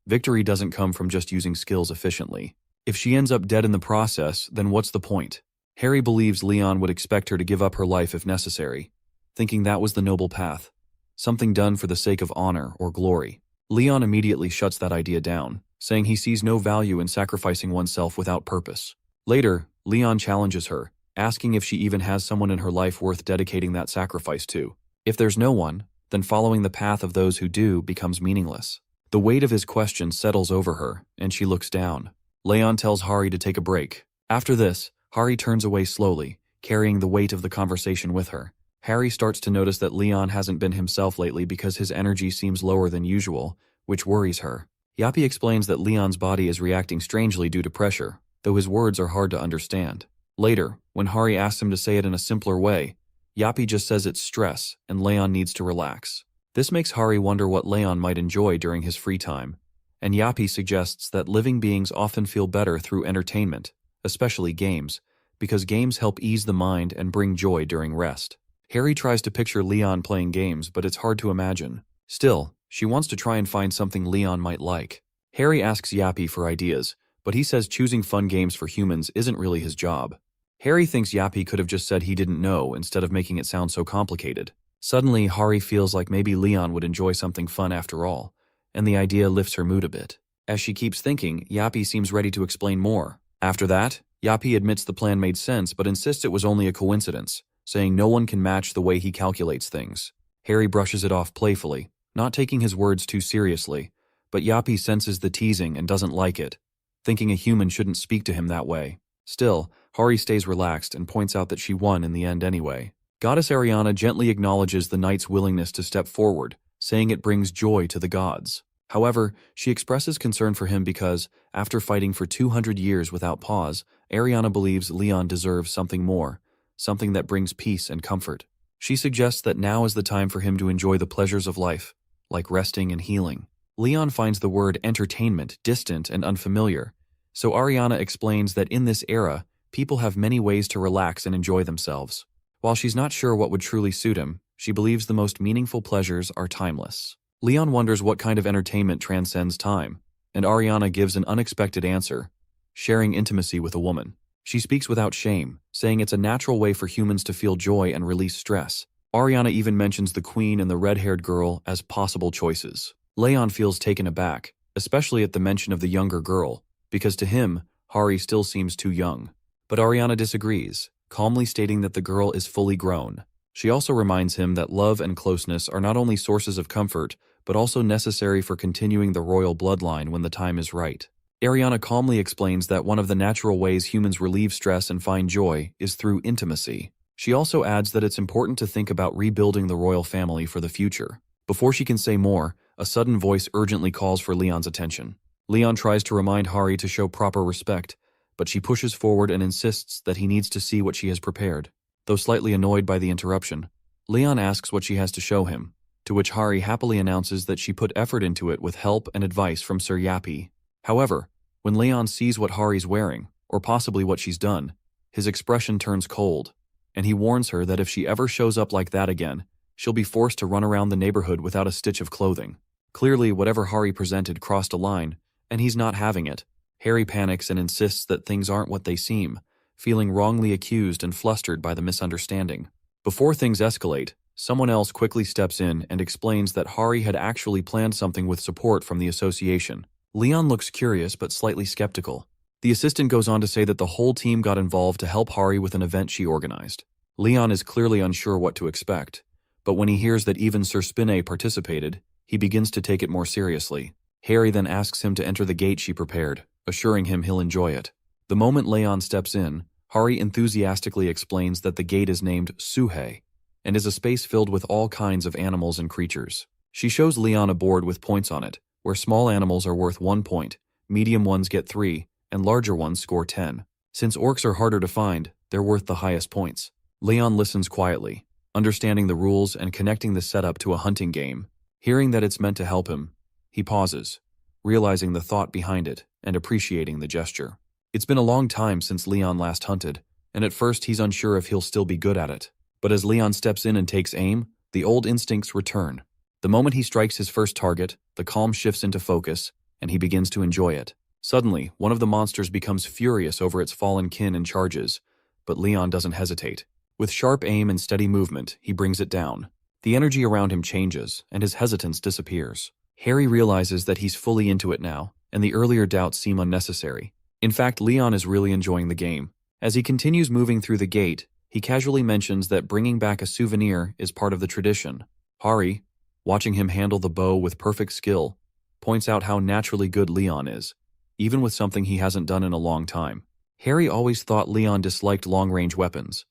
Victory doesn't come from just using skills efficiently. If she ends up dead in the process, then what's the point? Harry believes Leon would expect her to give up her life if necessary, thinking that was the noble path, something done for the sake of honor or glory. Leon immediately shuts that idea down, saying he sees no value in sacrificing oneself without purpose. Later, Leon challenges her, asking if she even has someone in her life worth dedicating that sacrifice to. If there's no one, then following the path of those who do becomes meaningless. The weight of his question settles over her, and she looks down. Leon tells Hari to take a break. After this, Hari turns away slowly, carrying the weight of the conversation with her. Harry starts to notice that Leon hasn't been himself lately because his energy seems lower than usual, which worries her. Yapi explains that Leon's body is reacting strangely due to pressure, though his words are hard to understand. Later, when Hari asks him to say it in a simpler way, Yapi just says it's stress and Leon needs to relax. This makes Hari wonder what Leon might enjoy during his free time, and Yapi suggests that living beings often feel better through entertainment, especially games, because games help ease the mind and bring joy during rest. Hari tries to picture Leon playing games, but it's hard to imagine. Still, she wants to try and find something Leon might like. Hari asks Yapi for ideas, but he says choosing fun games for humans isn't really his job. Hari thinks Yapi could have just said he didn't know instead of making it sound so complicated. Suddenly, Hari feels like maybe Leon would enjoy something fun after all, and the idea lifts her mood a bit. As she keeps thinking, Yapi seems ready to explain more. After that, Yapi admits the plan made sense but insists it was only a coincidence, saying no one can match the way he calculates things. Hari brushes it off playfully, not taking his words too seriously, but Yapi senses the teasing and doesn't like it, thinking a human shouldn't speak to him that way. Still, Hari stays relaxed and points out that she won in the end anyway. Goddess Ariana gently acknowledges the knight's willingness to step forward, saying it brings joy to the gods. However, she expresses concern for him because, after fighting for 200 years without pause, Ariana believes Leon deserves something more, something that brings peace and comfort. She suggests that now is the time for him to enjoy the pleasures of life, like resting and healing. Leon finds the word entertainment distant and unfamiliar, so Ariana explains that in this era, people have many ways to relax and enjoy themselves. While she's not sure what would truly suit him, she believes the most meaningful pleasures are timeless. Leon wonders what kind of entertainment transcends time, and Ariana gives an unexpected answer, sharing intimacy with a woman. She speaks without shame, saying it's a natural way for humans to feel joy and release stress. Ariana even mentions the queen and the red-haired girl as possible choices. Leon feels taken aback, especially at the mention of the younger girl, because to him, Hari still seems too young. But Ariana disagrees, calmly stating that the girl is fully grown. She also reminds him that love and closeness are not only sources of comfort, but also necessary for continuing the royal bloodline when the time is right. Ariana calmly explains that one of the natural ways humans relieve stress and find joy is through intimacy. She also adds that it's important to think about rebuilding the royal family for the future. Before she can say more, a sudden voice urgently calls for Leon's attention. Leon tries to remind Hari to show proper respect, but she pushes forward and insists that he needs to see what she has prepared. Though slightly annoyed by the interruption, Leon asks what she has to show him, to which Hari happily announces that she put effort into it with help and advice from Sir Yapi. However, when Leon sees what Hari's wearing, or possibly what she's done, his expression turns cold, and he warns her that if she ever shows up like that again, she'll be forced to run around the neighborhood without a stitch of clothing. Clearly, whatever Hari presented crossed a line, and he's not having it. Hari panics and insists that things aren't what they seem, feeling wrongly accused and flustered by the misunderstanding. Before things escalate, someone else quickly steps in and explains that Hari had actually planned something with support from the association. Leon looks curious but slightly skeptical. The assistant goes on to say that the whole team got involved to help Hari with an event she organized. Leon is clearly unsure what to expect, but when he hears that even Sir Spinay participated, he begins to take it more seriously. Hari then asks him to enter the gate she prepared, assuring him he'll enjoy it. The moment Leon steps in, Hari enthusiastically explains that the gate is named Suhe, and is a space filled with all kinds of animals and creatures. She shows Leon a board with points on it, where small animals are worth 1 point, medium ones get 3, and larger ones score 10. Since orcs are harder to find, they're worth the highest points. Leon listens quietly, understanding the rules and connecting the setup to a hunting game. Hearing that it's meant to help him, he pauses, realizing the thought behind it and appreciating the gesture. It's been a long time since Leon last hunted, and at first he's unsure if he'll still be good at it. But as Leon steps in and takes aim, the old instincts return. The moment he strikes his first target, the calm shifts into focus, and he begins to enjoy it. Suddenly, one of the monsters becomes furious over its fallen kin and charges, but Leon doesn't hesitate. With sharp aim and steady movement, he brings it down. The energy around him changes, and his hesitance disappears. Hari realizes that he's fully into it now, and the earlier doubts seem unnecessary. In fact, Leon is really enjoying the game. As he continues moving through the gate, he casually mentions that bringing back a souvenir is part of the tradition. Hari, watching him handle the bow with perfect skill, points out how naturally good Leon is, even with something he hasn't done in a long time. Hari always thought Leon disliked long-range weapons,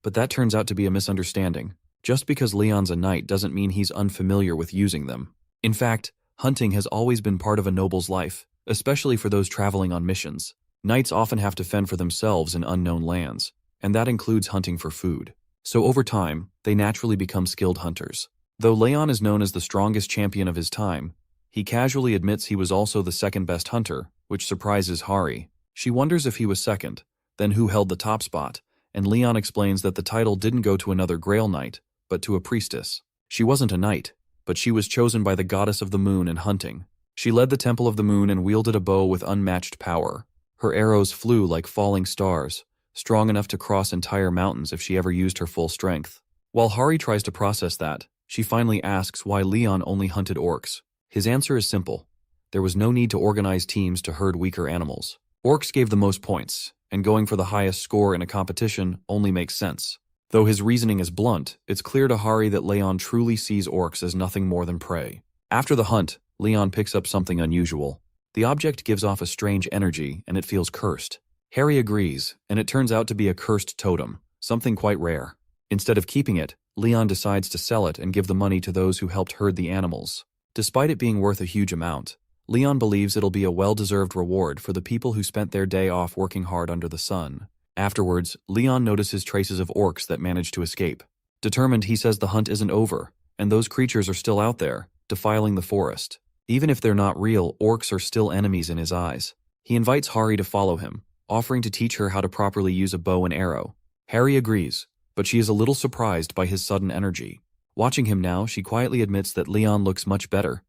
but that turns out to be a misunderstanding. Just because Leon's a knight doesn't mean he's unfamiliar with using them. In fact, Hunting has always been part of a noble's life, especially for those traveling on missions. Knights often have to fend for themselves in unknown lands, and that includes hunting for food. So over time, they naturally become skilled hunters. Though Leon is known as the strongest champion of his time, he casually admits he was also the second best hunter, which surprises Hari. She wonders if he was second, then who held the top spot, and Leon explains that the title didn't go to another Grail Knight, but to a priestess. She wasn't a knight, but she was chosen by the goddess of the moon in hunting. She led the Temple of the Moon and wielded a bow with unmatched power. Her arrows flew like falling stars, strong enough to cross entire mountains if she ever used her full strength. While Hari tries to process that, she finally asks why Leon only hunted orcs. His answer is simple. There was no need to organize teams to herd weaker animals. Orcs gave the most points, and going for the highest score in a competition only makes sense. Though his reasoning is blunt, it's clear to Hari that Leon truly sees orcs as nothing more than prey. After the hunt, Leon picks up something unusual. The object gives off a strange energy, and it feels cursed. Hari agrees, and it turns out to be a cursed totem, something quite rare. Instead of keeping it, Leon decides to sell it and give the money to those who helped herd the animals. Despite it being worth a huge amount, Leon believes it'll be a well-deserved reward for the people who spent their day off working hard under the sun. Afterwards, Leon notices traces of orcs that manage to escape. Determined, he says the hunt isn't over, and those creatures are still out there, defiling the forest. Even if they're not real, orcs are still enemies in his eyes. He invites Hari to follow him, offering to teach her how to properly use a bow and arrow. Hari agrees, but she is a little surprised by his sudden energy. Watching him now, she quietly admits that Leon looks much better.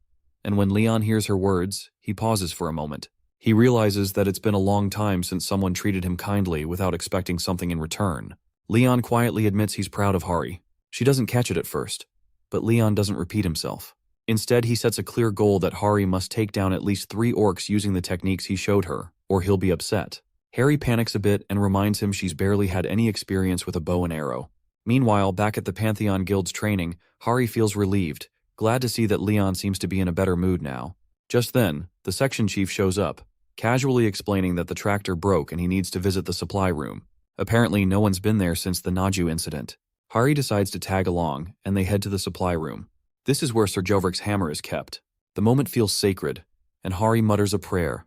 And when Leon hears her words, he pauses for a moment. He realizes that it's been a long time since someone treated him kindly without expecting something in return. Leon quietly admits he's proud of Hari. She doesn't catch it at first, but Leon doesn't repeat himself. Instead, he sets a clear goal that Hari must take down at least 3 orcs using the techniques he showed her, or he'll be upset. Hari panics a bit and reminds him she's barely had any experience with a bow and arrow. Meanwhile, back at the Pantheon Guild's training, Hari feels relieved, glad to see that Leon seems to be in a better mood now. Just then, the section chief shows up, casually explaining that the tractor broke and he needs to visit the supply room. Apparently, no one's been there since the Naju incident. Hari decides to tag along, and they head to the supply room. This is where Sir Jovric's hammer is kept. The moment feels sacred, and Hari mutters a prayer,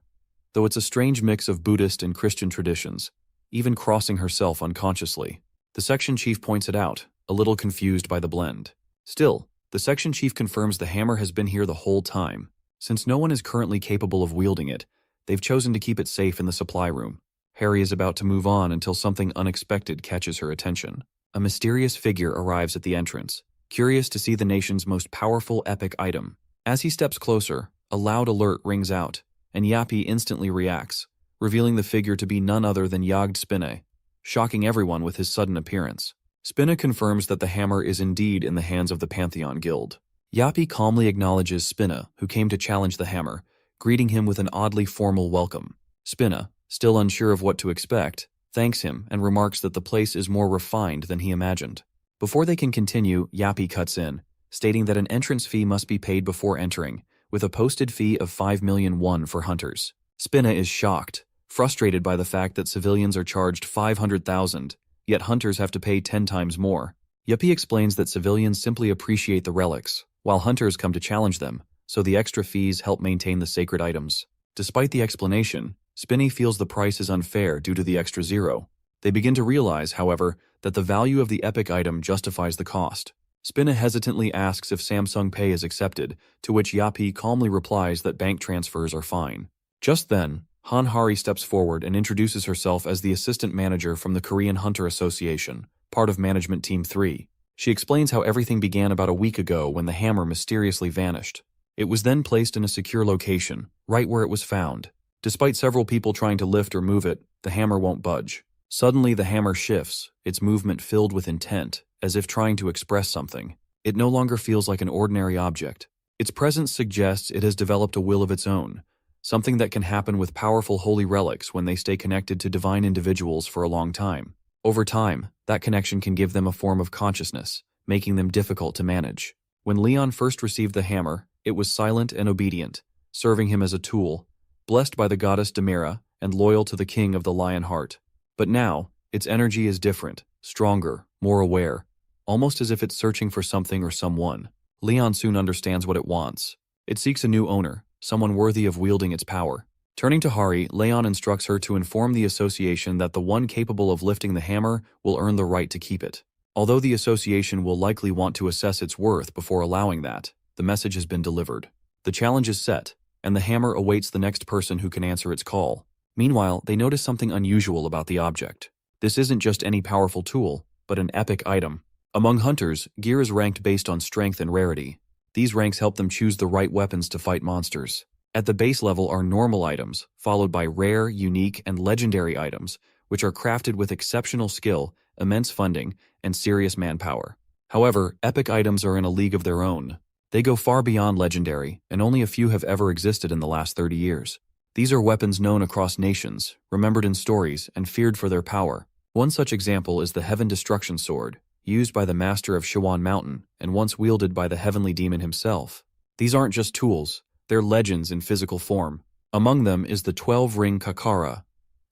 though it's a strange mix of Buddhist and Christian traditions, even crossing herself unconsciously. The section chief points it out, a little confused by the blend. Still, the section chief confirms the hammer has been here the whole time. Since no one is currently capable of wielding it, they've chosen to keep it safe in the supply room. Hari is about to move on until something unexpected catches her attention. A mysterious figure arrives at the entrance, curious to see the nation's most powerful epic item. As he steps closer, a loud alert rings out, and Yapi instantly reacts, revealing the figure to be none other than Jagd Spinne, shocking everyone with his sudden appearance. Spinne confirms that the hammer is indeed in the hands of the Pantheon Guild. Yapi calmly acknowledges Spinne, who came to challenge the hammer, greeting him with an oddly formal welcome. Spinne, still unsure of what to expect, thanks him and remarks that the place is more refined than he imagined. Before they can continue, Yapi cuts in, stating that an entrance fee must be paid before entering, with a posted fee of 5 million won for hunters. Spinne is shocked, frustrated by the fact that civilians are charged 500,000, yet hunters have to pay 10 times more. Yapi explains that civilians simply appreciate the relics, while hunters come to challenge them, so the extra fees help maintain the sacred items. Despite the explanation, Spinne feels the price is unfair due to the extra zero. They begin to realize, however, that the value of the epic item justifies the cost. Spinne hesitantly asks if Samsung Pay is accepted, to which Yapi calmly replies that bank transfers are fine. Just then, Hari steps forward and introduces herself as the assistant manager from the Korean Hunter Association, part of Management Team 3. She explains how everything began about a week ago when the hammer mysteriously vanished. It was then placed in a secure location, right where it was found. Despite several people trying to lift or move it, the hammer won't budge. Suddenly, the hammer shifts, its movement filled with intent, as if trying to express something. It no longer feels like an ordinary object. Its presence suggests it has developed a will of its own, something that can happen with powerful holy relics when they stay connected to divine individuals for a long time. Over time, that connection can give them a form of consciousness, making them difficult to manage. When Leon first received the hammer, it was silent and obedient, serving him as a tool, blessed by the goddess Demira and loyal to the king of the Lion Heart. But now, its energy is different, stronger, more aware, almost as if it's searching for something or someone. Leon soon understands what it wants. It seeks a new owner, someone worthy of wielding its power. Turning to Hari, Leon instructs her to inform the association that the one capable of lifting the hammer will earn the right to keep it. Although the association will likely want to assess its worth before allowing that, the message has been delivered. The challenge is set, and the hammer awaits the next person who can answer its call. Meanwhile, they notice something unusual about the object. This isn't just any powerful tool, but an epic item. Among hunters, gear is ranked based on strength and rarity. These ranks help them choose the right weapons to fight monsters. At the base level are normal items, followed by rare, unique, and legendary items, which are crafted with exceptional skill, immense funding, and serious manpower. However, epic items are in a league of their own. They go far beyond legendary, and only a few have ever existed in the last 30 years. These are weapons known across nations, remembered in stories, and feared for their power. One such example is the Heaven Destruction Sword, used by the master of Shawan Mountain, and once wielded by the heavenly demon himself. These aren't just tools, they're legends in physical form. Among them is the 12-ring Kakara,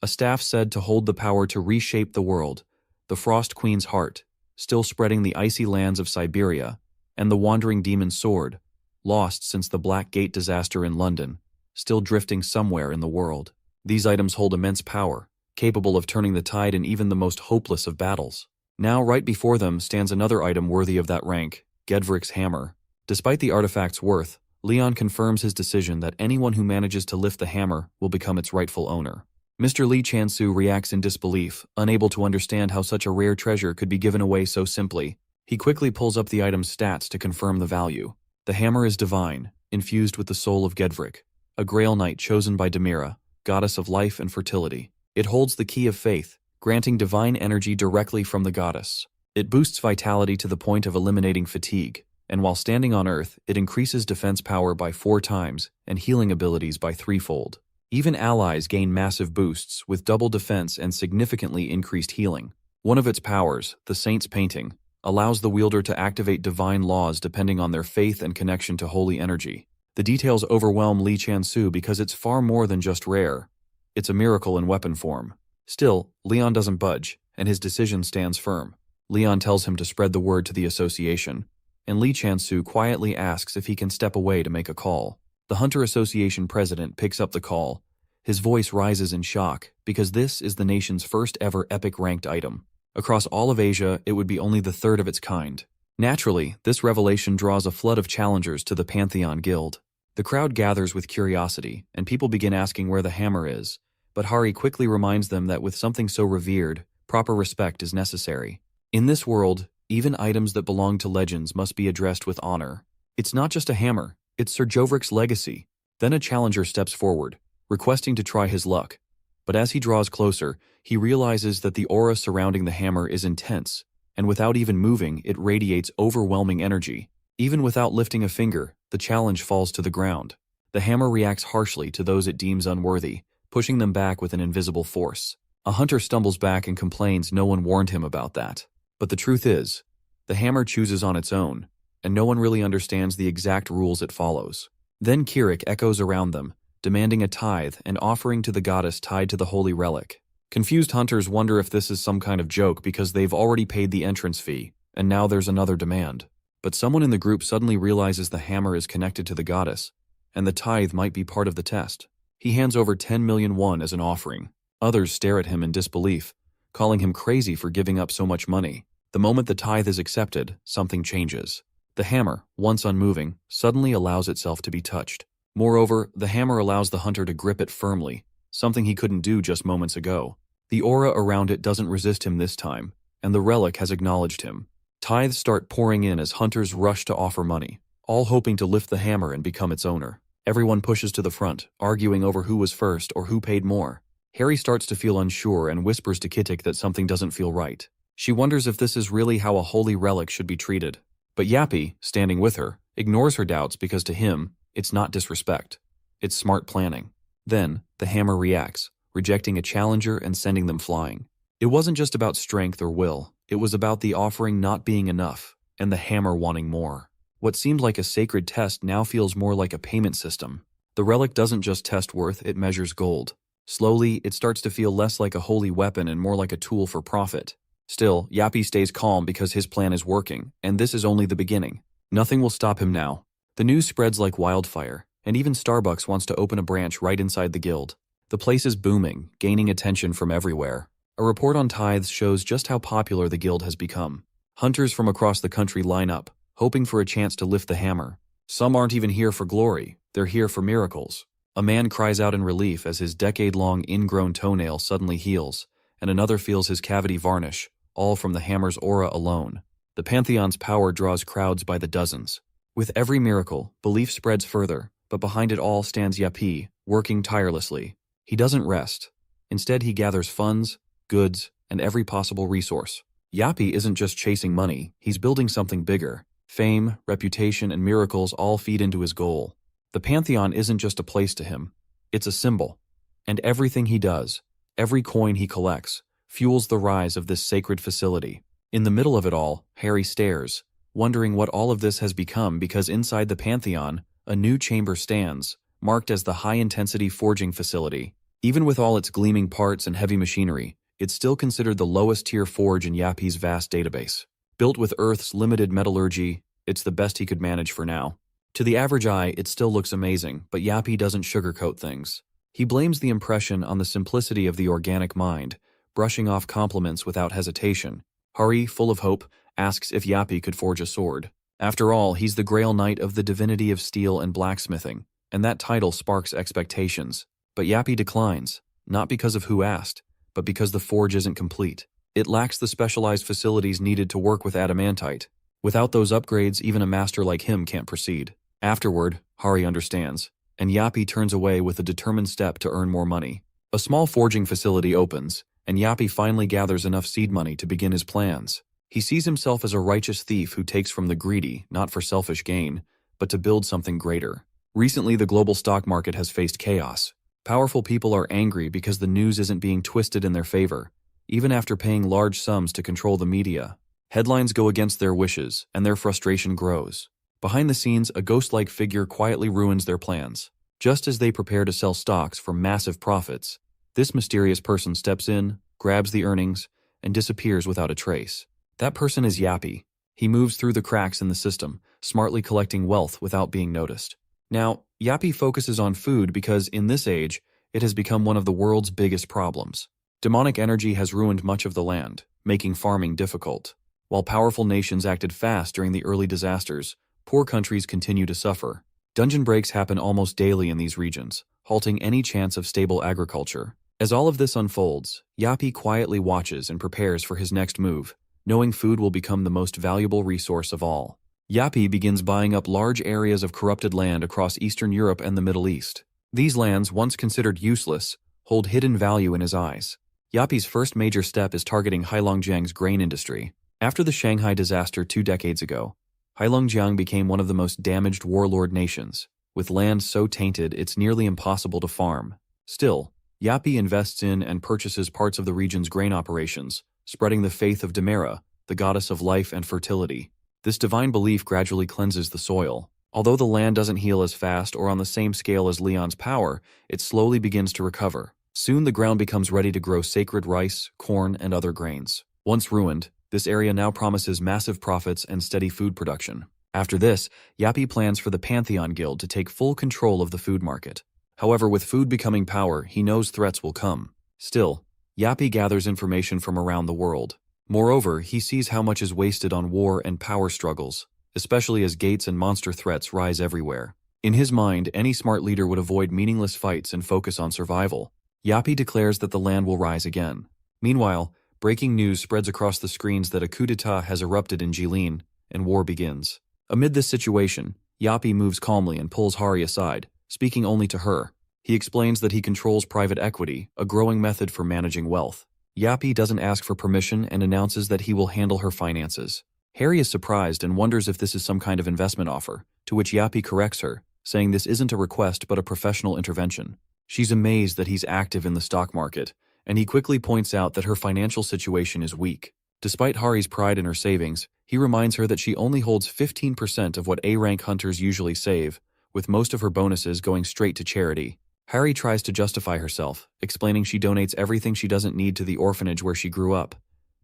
a staff said to hold the power to reshape the world, the Frost Queen's heart, still spreading the icy lands of Siberia, and the Wandering Demon's sword, lost since the Black Gate disaster in London, still drifting somewhere in the world. These items hold immense power, capable of turning the tide in even the most hopeless of battles. Now, right before them stands another item worthy of that rank, Gedvrik's hammer. Despite the artifact's worth, Leon confirms his decision that anyone who manages to lift the hammer will become its rightful owner. Mr. Lee Chansu reacts in disbelief, unable to understand how such a rare treasure could be given away so simply. He quickly pulls up the item's stats to confirm the value. The hammer is divine, infused with the soul of Gedvrik, a Grail Knight chosen by Demira, goddess of life and fertility. It holds the key of faith, granting divine energy directly from the goddess. It boosts vitality to the point of eliminating fatigue, and while standing on Earth, it increases defense power by 4 times and healing abilities by 3-fold. Even allies gain massive boosts with double defense and significantly increased healing. One of its powers, the Saint's Painting, allows the wielder to activate divine laws depending on their faith and connection to holy energy. The details overwhelm Lee Chansu because it's far more than just rare. It's a miracle in weapon form. Still, Leon doesn't budge, and his decision stands firm. Leon tells him to spread the word to the association, and Lee Chansu quietly asks if he can step away to make a call. The Hunter Association president picks up the call. His voice rises in shock, because this is the nation's first ever epic ranked item. Across all of Asia, it would be only the third of its kind. Naturally, this revelation draws a flood of challengers to the Pantheon Guild. The crowd gathers with curiosity, and people begin asking where the hammer is. But Hari quickly reminds them that with something so revered, proper respect is necessary. In this world, even items that belong to legends must be addressed with honor. It's not just a hammer, it's Sir Jovrik's legacy. Then a challenger steps forward, requesting to try his luck. But as he draws closer, he realizes that the aura surrounding the hammer is intense, and without even moving, it radiates overwhelming energy. Even without lifting a finger, the challenge falls to the ground. The hammer reacts harshly to those it deems unworthy, pushing them back with an invisible force. A hunter stumbles back and complains no one warned him about that. But the truth is, the hammer chooses on its own, and no one really understands the exact rules it follows. Then Kirik echoes around them, demanding a tithe and offering to the goddess tied to the holy relic. Confused hunters wonder if this is some kind of joke because they've already paid the entrance fee, and now there's another demand. But someone in the group suddenly realizes the hammer is connected to the goddess, and the tithe might be part of the test. He hands over 10 million won as an offering. Others stare at him in disbelief, calling him crazy for giving up so much money. The moment the tithe is accepted, something changes. The hammer, once unmoving, suddenly allows itself to be touched. Moreover, the hammer allows the hunter to grip it firmly, something he couldn't do just moments ago. The aura around it doesn't resist him this time, and the relic has acknowledged him. Tithes start pouring in as hunters rush to offer money, all hoping to lift the hammer and become its owner. Everyone pushes to the front, arguing over who was first or who paid more. Harry starts to feel unsure and whispers to Kitik that something doesn't feel right. She wonders if this is really how a holy relic should be treated. But Yappy, standing with her, ignores her doubts because to him, it's not disrespect. It's smart planning. Then, the hammer reacts, rejecting a challenger and sending them flying. It wasn't just about strength or will, it was about the offering not being enough, and the hammer wanting more. What seemed like a sacred test now feels more like a payment system. The relic doesn't just test worth, it measures gold. Slowly, it starts to feel less like a holy weapon and more like a tool for profit. Still, Yappy stays calm because his plan is working, and this is only the beginning. Nothing will stop him now. The news spreads like wildfire, and even Starbucks wants to open a branch right inside the guild. The place is booming, gaining attention from everywhere. A report on tithes shows just how popular the guild has become. Hunters from across the country line up, hoping for a chance to lift the hammer. Some aren't even here for glory, they're here for miracles. A man cries out in relief as his decade-long ingrown toenail suddenly heals, and another feels his cavity varnish, all from the hammer's aura alone. The Pantheon's power draws crowds by the dozens. With every miracle, belief spreads further, but behind it all stands Yapi, working tirelessly. He doesn't rest. Instead, he gathers funds, goods, and every possible resource. Yapi isn't just chasing money, he's building something bigger. Fame, reputation, and miracles all feed into his goal. The Pantheon isn't just a place to him, it's a symbol. And everything he does, every coin he collects, fuels the rise of this sacred facility. In the middle of it all, Harry stares, wondering what all of this has become because inside the Pantheon, a new chamber stands, marked as the high-intensity forging facility. Even with all its gleaming parts and heavy machinery, it's still considered the lowest-tier forge in Yapi's vast database. Built with Earth's limited metallurgy, it's the best he could manage for now. To the average eye, it still looks amazing, but Yapi doesn't sugarcoat things. He blames the impression on the simplicity of the organic mind, brushing off compliments without hesitation. Hari, full of hope, asks if Yapi could forge a sword. After all, he's the Grail Knight of the divinity of steel and blacksmithing, and that title sparks expectations. But Yapi declines, not because of who asked, but because the forge isn't complete. It lacks the specialized facilities needed to work with adamantite. Without those upgrades, even a master like him can't proceed. Afterward, Hari understands, and Yapi turns away with a determined step to earn more money. A small forging facility opens, and Yapi finally gathers enough seed money to begin his plans. He sees himself as a righteous thief who takes from the greedy, not for selfish gain, but to build something greater. Recently, the global stock market has faced chaos. Powerful people are angry because the news isn't being twisted in their favor, even after paying large sums to control the media. Headlines go against their wishes, and their frustration grows. Behind the scenes, a ghost-like figure quietly ruins their plans. Just as they prepare to sell stocks for massive profits, this mysterious person steps in, grabs the earnings, and disappears without a trace. That person is Yapi. He moves through the cracks in the system, smartly collecting wealth without being noticed. Now, Yapi focuses on food because, in this age, it has become one of the world's biggest problems. Demonic energy has ruined much of the land, making farming difficult. While powerful nations acted fast during the early disasters, poor countries continue to suffer. Dungeon breaks happen almost daily in these regions, halting any chance of stable agriculture. As all of this unfolds, Yapi quietly watches and prepares for his next move, knowing food will become the most valuable resource of all. Yapi begins buying up large areas of corrupted land across Eastern Europe and the Middle East. These lands, once considered useless, hold hidden value in his eyes. Yapi's first major step is targeting Heilongjiang's grain industry. After the Shanghai disaster 2 decades ago, Heilongjiang became one of the most damaged warlord nations, with land so tainted it's nearly impossible to farm. Still, Yapi invests in and purchases parts of the region's grain operations, spreading the faith of Demera, the goddess of life and fertility. This divine belief gradually cleanses the soil. Although the land doesn't heal as fast or on the same scale as Leon's power, it slowly begins to recover. Soon the ground becomes ready to grow sacred rice, corn, and other grains. Once ruined, this area now promises massive profits and steady food production. After this, Yapi plans for the Pantheon Guild to take full control of the food market. However, with food becoming power, he knows threats will come. Still, Yapi gathers information from around the world. Moreover, he sees how much is wasted on war and power struggles, especially as gates and monster threats rise everywhere. In his mind, any smart leader would avoid meaningless fights and focus on survival. Yapi declares that the land will rise again. Meanwhile, breaking news spreads across the screens that a coup d'etat has erupted in Jilin, and war begins. Amid this situation, Yapi moves calmly and pulls Hari aside, speaking only to her. He explains that he controls private equity, a growing method for managing wealth. Yapi doesn't ask for permission and announces that he will handle her finances. Harry is surprised and wonders if this is some kind of investment offer, to which Yapi corrects her, saying this isn't a request but a professional intervention. She's amazed that he's active in the stock market, and he quickly points out that her financial situation is weak. Despite Hari's pride in her savings, he reminds her that she only holds 15% of what A-rank hunters usually save, with most of her bonuses going straight to charity. Hari tries to justify herself, explaining she donates everything she doesn't need to the orphanage where she grew up,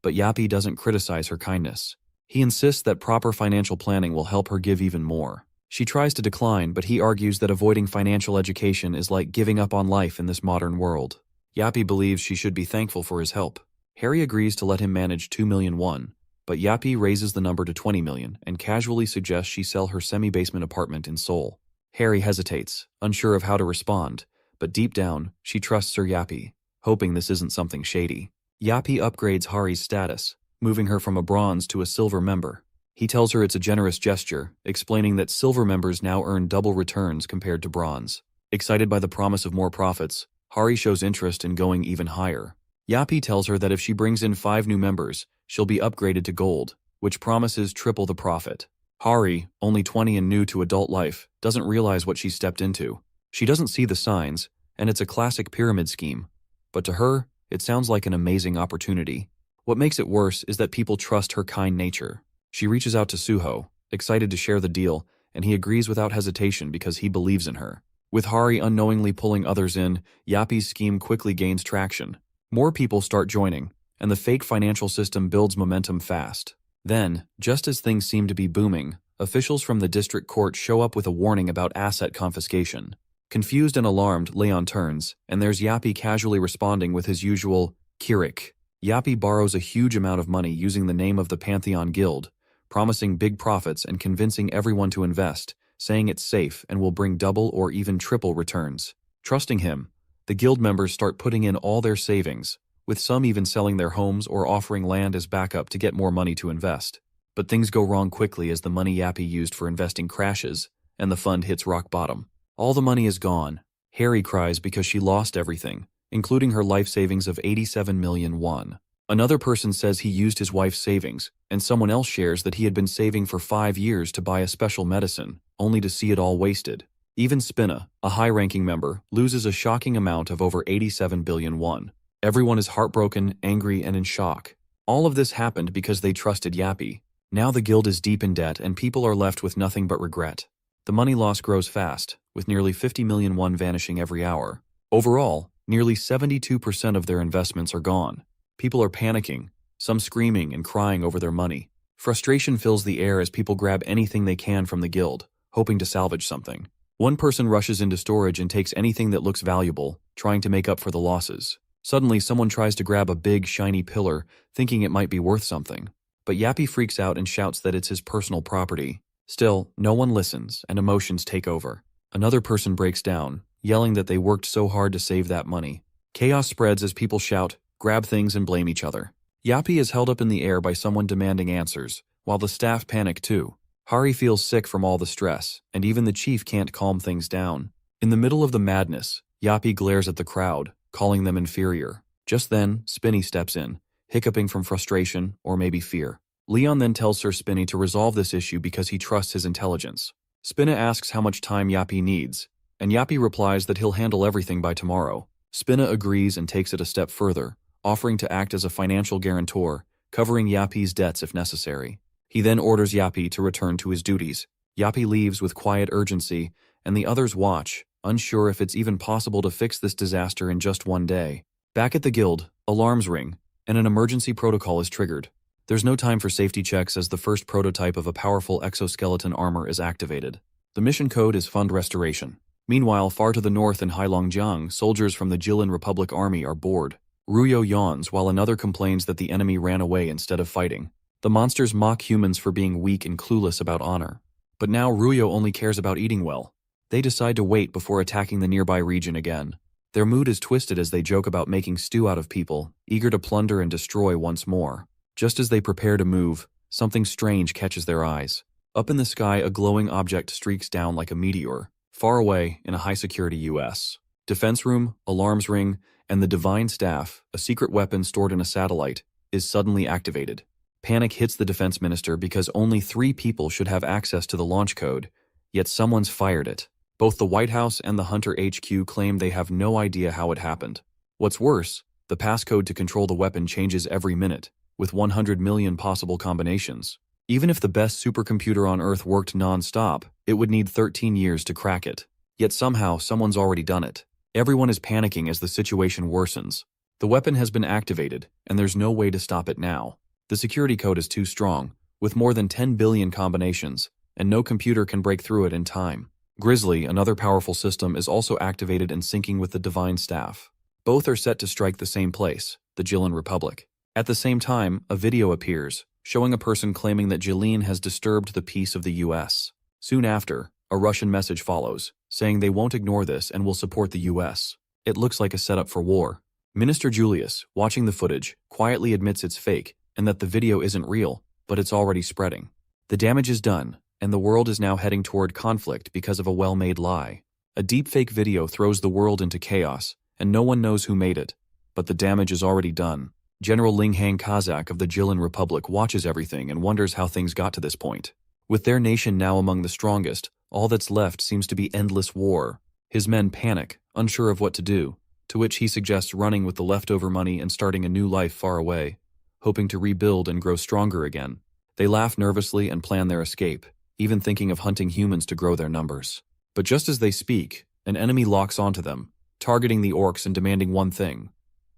but Yapi doesn't criticize her kindness. He insists that proper financial planning will help her give even more. She tries to decline, but he argues that avoiding financial education is like giving up on life in this modern world. Yappy believes she should be thankful for his help. Harry agrees to let him manage 2 million won, but Yappy raises the number to 20 million and casually suggests she sell her semi-basement apartment in Seoul. Harry hesitates, unsure of how to respond, but deep down, she trusts Sir Yappy, hoping this isn't something shady. Yappy upgrades Hari's status, moving her from a bronze to a silver member. He tells her it's a generous gesture, explaining that silver members now earn double returns compared to bronze. Excited by the promise of more profits, Hari shows interest in going even higher. Yappy tells her that if she brings in 5 new members, she'll be upgraded to gold, which promises triple the profit. Hari, only 20 and new to adult life, doesn't realize what she stepped into. She doesn't see the signs, and it's a classic pyramid scheme. But to her, it sounds like an amazing opportunity. What makes it worse is that people trust her kind nature. She reaches out to Suho, excited to share the deal, and he agrees without hesitation because he believes in her. With Hari unknowingly pulling others in, Yappy's scheme quickly gains traction. More people start joining, and the fake financial system builds momentum fast. Then, just as things seem to be booming, officials from the district court show up with a warning about asset confiscation. Confused and alarmed, Leon turns, and there's Yappy casually responding with his usual Kirik. Yappy borrows a huge amount of money using the name of the Pantheon Guild, promising big profits and convincing everyone to invest, saying it's safe and will bring double or even triple returns. Trusting him, the guild members start putting in all their savings, with some even selling their homes or offering land as backup to get more money to invest. But things go wrong quickly as the money Yappy used for investing crashes, and the fund hits rock bottom. All the money is gone. Harry cries because she lost everything, including her life savings of 87 million won. Another person says he used his wife's savings, and someone else shares that he had been saving for 5 years to buy a special medicine, only to see it all wasted. Even Spinna, a high-ranking member, loses a shocking amount of over 87 billion won. Everyone is heartbroken, angry, and in shock. All of this happened because they trusted Yappy. Now the guild is deep in debt and people are left with nothing but regret. The money loss grows fast, with nearly 50 million won vanishing every hour. Overall, nearly 72% of their investments are gone. People are panicking, some screaming and crying over their money. Frustration fills the air as people grab anything they can from the guild, hoping to salvage something. One person rushes into storage and takes anything that looks valuable, trying to make up for the losses. Suddenly, someone tries to grab a big, shiny pillar, thinking it might be worth something. But Yappy freaks out and shouts that it's his personal property. Still, no one listens, and emotions take over. Another person breaks down, yelling that they worked so hard to save that money. Chaos spreads as people shout, grab things, and blame each other. Yappy is held up in the air by someone demanding answers, while the staff panic too. Hari feels sick from all the stress, and even the chief can't calm things down. In the middle of the madness, Yappy glares at the crowd, calling them inferior. Just then, Spinny steps in, hiccuping from frustration or maybe fear. Leon then tells Sir Spinny to resolve this issue because he trusts his intelligence. Spinna asks how much time Yappy needs, and Yappy replies that he'll handle everything by tomorrow. Spinna agrees and takes it a step further, offering to act as a financial guarantor, covering Yappy's debts if necessary. He then orders Yappy to return to his duties. Yappy leaves with quiet urgency, and the others watch, unsure if it's even possible to fix this disaster in just one day. Back at the guild, alarms ring, and an emergency protocol is triggered. There's no time for safety checks as the first prototype of a powerful exoskeleton armor is activated. The mission code is Fund Restoration. Meanwhile, far to the north in Heilongjiang, soldiers from the Jilin Republic Army are bored. Ruyo yawns while another complains that the enemy ran away instead of fighting. The monsters mock humans for being weak and clueless about honor. But now Ruyo only cares about eating well. They decide to wait before attacking the nearby region again. Their mood is twisted as they joke about making stew out of people, eager to plunder and destroy once more. Just as they prepare to move, something strange catches their eyes. Up in the sky, a glowing object streaks down like a meteor. Far away, in a high-security U.S. defense room, alarms ring, and the Divine Staff, a secret weapon stored in a satellite, is suddenly activated. Panic hits the defense minister because only 3 people should have access to the launch code, yet someone's fired it. Both the White House and the Hunter HQ claim they have no idea how it happened. What's worse, the passcode to control the weapon changes every minute, with 100 million possible combinations. Even if the best supercomputer on Earth worked non-stop, it would need 13 years to crack it. Yet somehow, someone's already done it. Everyone is panicking as the situation worsens. The weapon has been activated, and there's no way to stop it now. The security code is too strong, with more than 10 billion combinations, and no computer can break through it in time. Grizzly, another powerful system, is also activated and syncing with the Divine Staff. Both are set to strike the same place, the Jilin Republic. At the same time, a video appears, showing a person claiming that Jilin has disturbed the peace of the US. Soon after, a Russian message follows, saying they won't ignore this and will support the US. It looks like a setup for war. Minister Julius, watching the footage, quietly admits it's fake and that the video isn't real, but it's already spreading. The damage is done, and the world is now heading toward conflict because of a well-made lie. A deepfake video throws the world into chaos, and no one knows who made it, but the damage is already done. General Linghang Kazak of the Jilin Republic watches everything and wonders how things got to this point. With their nation now among the strongest, all that's left seems to be endless war. His men panic, unsure of what to do, to which he suggests running with the leftover money and starting a new life far away, hoping to rebuild and grow stronger again. They laugh nervously and plan their escape, even thinking of hunting humans to grow their numbers. But just as they speak, an enemy locks onto them, targeting the orcs and demanding one thing: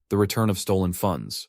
the return of stolen funds.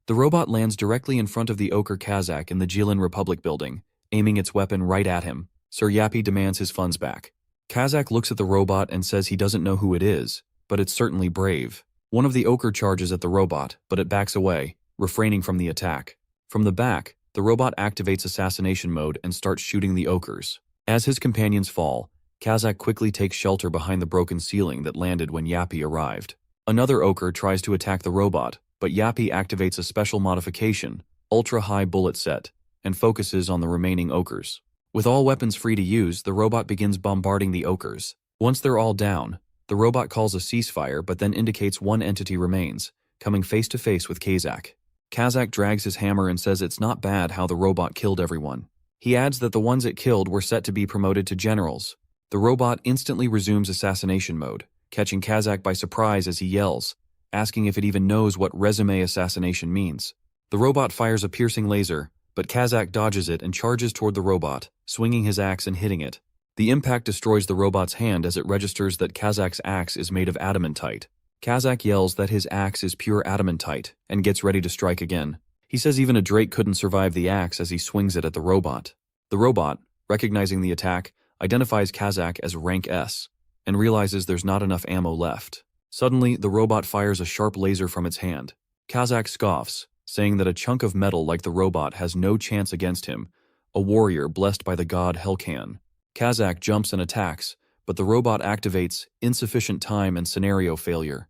The robot lands directly in front of the Ochre Kazak in the Jilin Republic building, aiming its weapon right at him. Sir Yappy demands his funds back. Kazak looks at the robot and says he doesn't know who it is, but it's certainly brave. One of the Ochre charges at the robot, but it backs away, refraining from the attack. From the back, the robot activates assassination mode and starts shooting the Ochres. As his companions fall, Kazak quickly takes shelter behind the broken ceiling that landed when Yappy arrived. Another Ochre tries to attack the robot, but Yappy activates a special modification, ultra-high bullet set, and focuses on the remaining Ochres. With all weapons free to use, the robot begins bombarding the Ochres. Once they're all down, the robot calls a ceasefire but then indicates one entity remains, coming face to face with Kazak. Kazak drags his hammer and says it's not bad how the robot killed everyone. He adds that the ones it killed were set to be promoted to generals. The robot instantly resumes assassination mode, catching Kazak by surprise as he yells, asking if it even knows what resume assassination means. The robot fires a piercing laser, but Kazak dodges it and charges toward the robot, swinging his axe and hitting it. The impact destroys the robot's hand as it registers that Kazak's axe is made of adamantite. Kazak yells that his axe is pure adamantite and gets ready to strike again. He says even a Drake couldn't survive the axe as he swings it at the robot. The robot, recognizing the attack, identifies Kazak as rank S and realizes there's not enough ammo left. Suddenly, the robot fires a sharp laser from its hand. Kazak scoffs, saying that a chunk of metal like the robot has no chance against him, a warrior blessed by the god Helkan. Kazak jumps and attacks, but the robot activates insufficient time and scenario failure.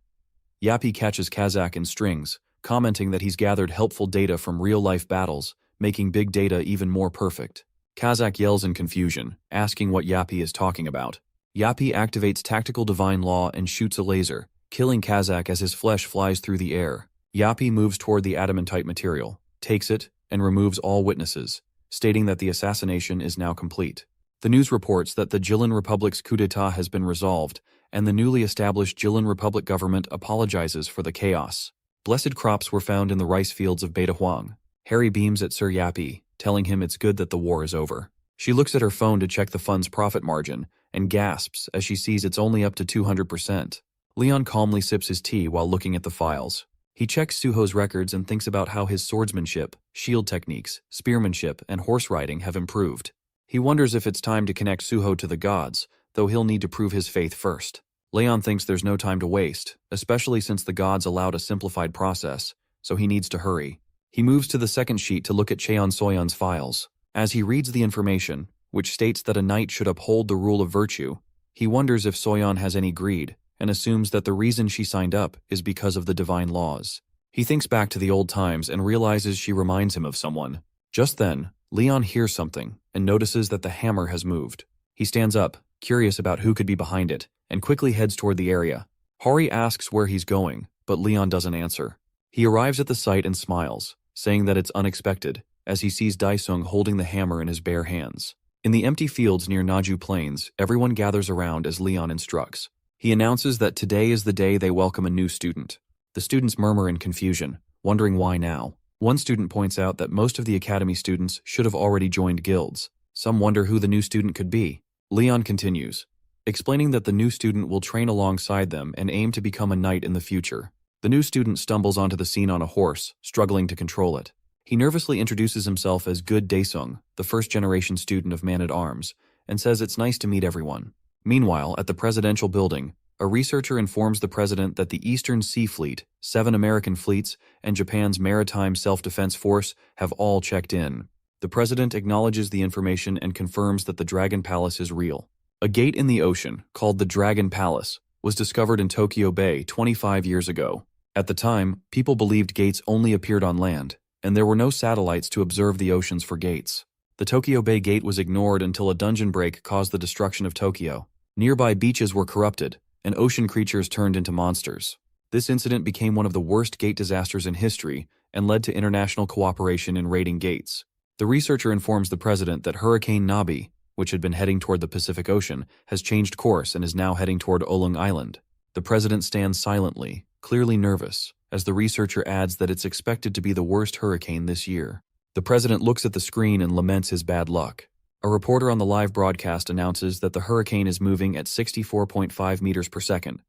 Yappy catches Kazak in strings, commenting that he's gathered helpful data from real-life battles, making big data even more perfect. Kazak yells in confusion, asking what Yappy is talking about. Yappy activates Tactical Divine Law and shoots a laser, killing Kazak as his flesh flies through the air. Yappy moves toward the adamantite material, takes it, and removes all witnesses, stating that the assassination is now complete. The news reports that the Jilin Republic's coup d'etat has been resolved, and the newly established Jilin Republic government apologizes for the chaos. Blessed crops were found in the rice fields of Beta Huang. Harry beams at Sir Yappy, telling him it's good that the war is over. She looks at her phone to check the fund's profit margin, and gasps as she sees it's only up to 200%. Leon calmly sips his tea while looking at the files. He checks Suho's records and thinks about how his swordsmanship, shield techniques, spearmanship, and horse riding have improved. He wonders if it's time to connect Suho to the gods, though he'll need to prove his faith first. Leon thinks there's no time to waste, especially since the gods allowed a simplified process, so he needs to hurry. He moves to the second sheet to look at Cheon Soyeon's files. As he reads the information, which states that a knight should uphold the rule of virtue, he wonders if Soyeon has any greed, and assumes that the reason she signed up is because of the divine laws. He thinks back to the old times and realizes she reminds him of someone. Just then, Leon hears something and notices that the hammer has moved. He stands up, curious about who could be behind it, and quickly heads toward the area. Hori asks where he's going, but Leon doesn't answer. He arrives at the site and smiles, saying that it's unexpected, as he sees Daisung holding the hammer in his bare hands. In the empty fields near Naju Plains, everyone gathers around as Leon instructs. He announces that today is the day they welcome a new student. The students murmur in confusion, wondering why now. One student points out that most of the academy students should have already joined guilds. Some wonder who the new student could be. Leon continues, explaining that the new student will train alongside them and aim to become a knight in the future. The new student stumbles onto the scene on a horse, struggling to control it. He nervously introduces himself as Good Daesung, the first-generation student of Man-at-Arms, and says it's nice to meet everyone. Meanwhile, at the presidential building, a researcher informs the president that the Eastern Sea Fleet, 7 American fleets, and Japan's Maritime Self-Defense Force have all checked in. The president acknowledges the information and confirms that the Dragon Palace is real. A gate in the ocean, called the Dragon Palace, was discovered in Tokyo Bay 25 years ago. At the time, people believed gates only appeared on land, and there were no satellites to observe the oceans for gates. The Tokyo Bay Gate was ignored until a dungeon break caused the destruction of Tokyo. Nearby beaches were corrupted, and ocean creatures turned into monsters. This incident became one of the worst gate disasters in history and led to international cooperation in raiding gates. The researcher informs the president that Hurricane Nabi, which had been heading toward the Pacific Ocean, has changed course and is now heading toward Oolong Island. The president stands silently, clearly nervous, as the researcher adds that it's expected to be the worst hurricane this year. The president looks at the screen and laments his bad luck. A reporter on the live broadcast announces that the hurricane is moving at 64.5 meters per second,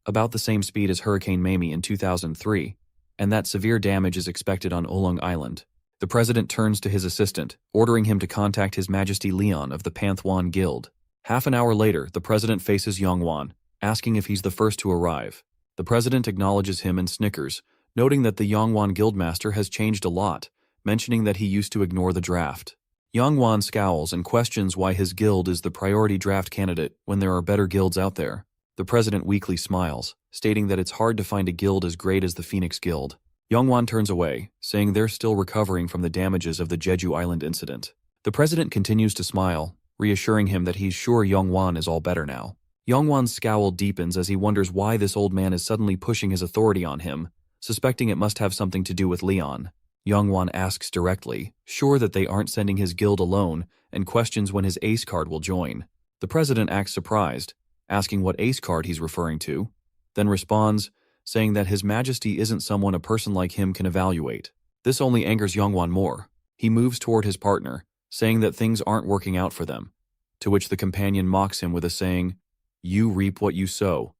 about the same speed as Hurricane Mamie in 2003, and that severe damage is expected on Oolong Island. The president turns to his assistant, ordering him to contact His Majesty Leon of the Pantheon Guild. Half an hour later, the president faces Yongwan, asking if he's the first to arrive. The president acknowledges him and snickers, noting that the Yongwan Guildmaster has changed a lot, mentioning that he used to ignore the draft. Yongwan scowls and questions why his guild is the priority draft candidate when there are better guilds out there. The president weakly smiles, stating that it's hard to find a guild as great as the Phoenix Guild. Yongwan turns away, saying they're still recovering from the damages of the Jeju Island incident. The president continues to smile, reassuring him that he's sure Yongwan is all better now. Yongwan's scowl deepens as he wonders why this old man is suddenly pushing his authority on him, suspecting it must have something to do with Leon. Yongwan asks directly, sure that they aren't sending his guild alone, and questions when his ace card will join. The president acts surprised, asking what ace card he's referring to, then responds, saying that His Majesty isn't someone a person like him can evaluate. This only angers Yongwan more. He moves toward his partner, saying that things aren't working out for them, to which the companion mocks him with a saying, "You reap what you sow."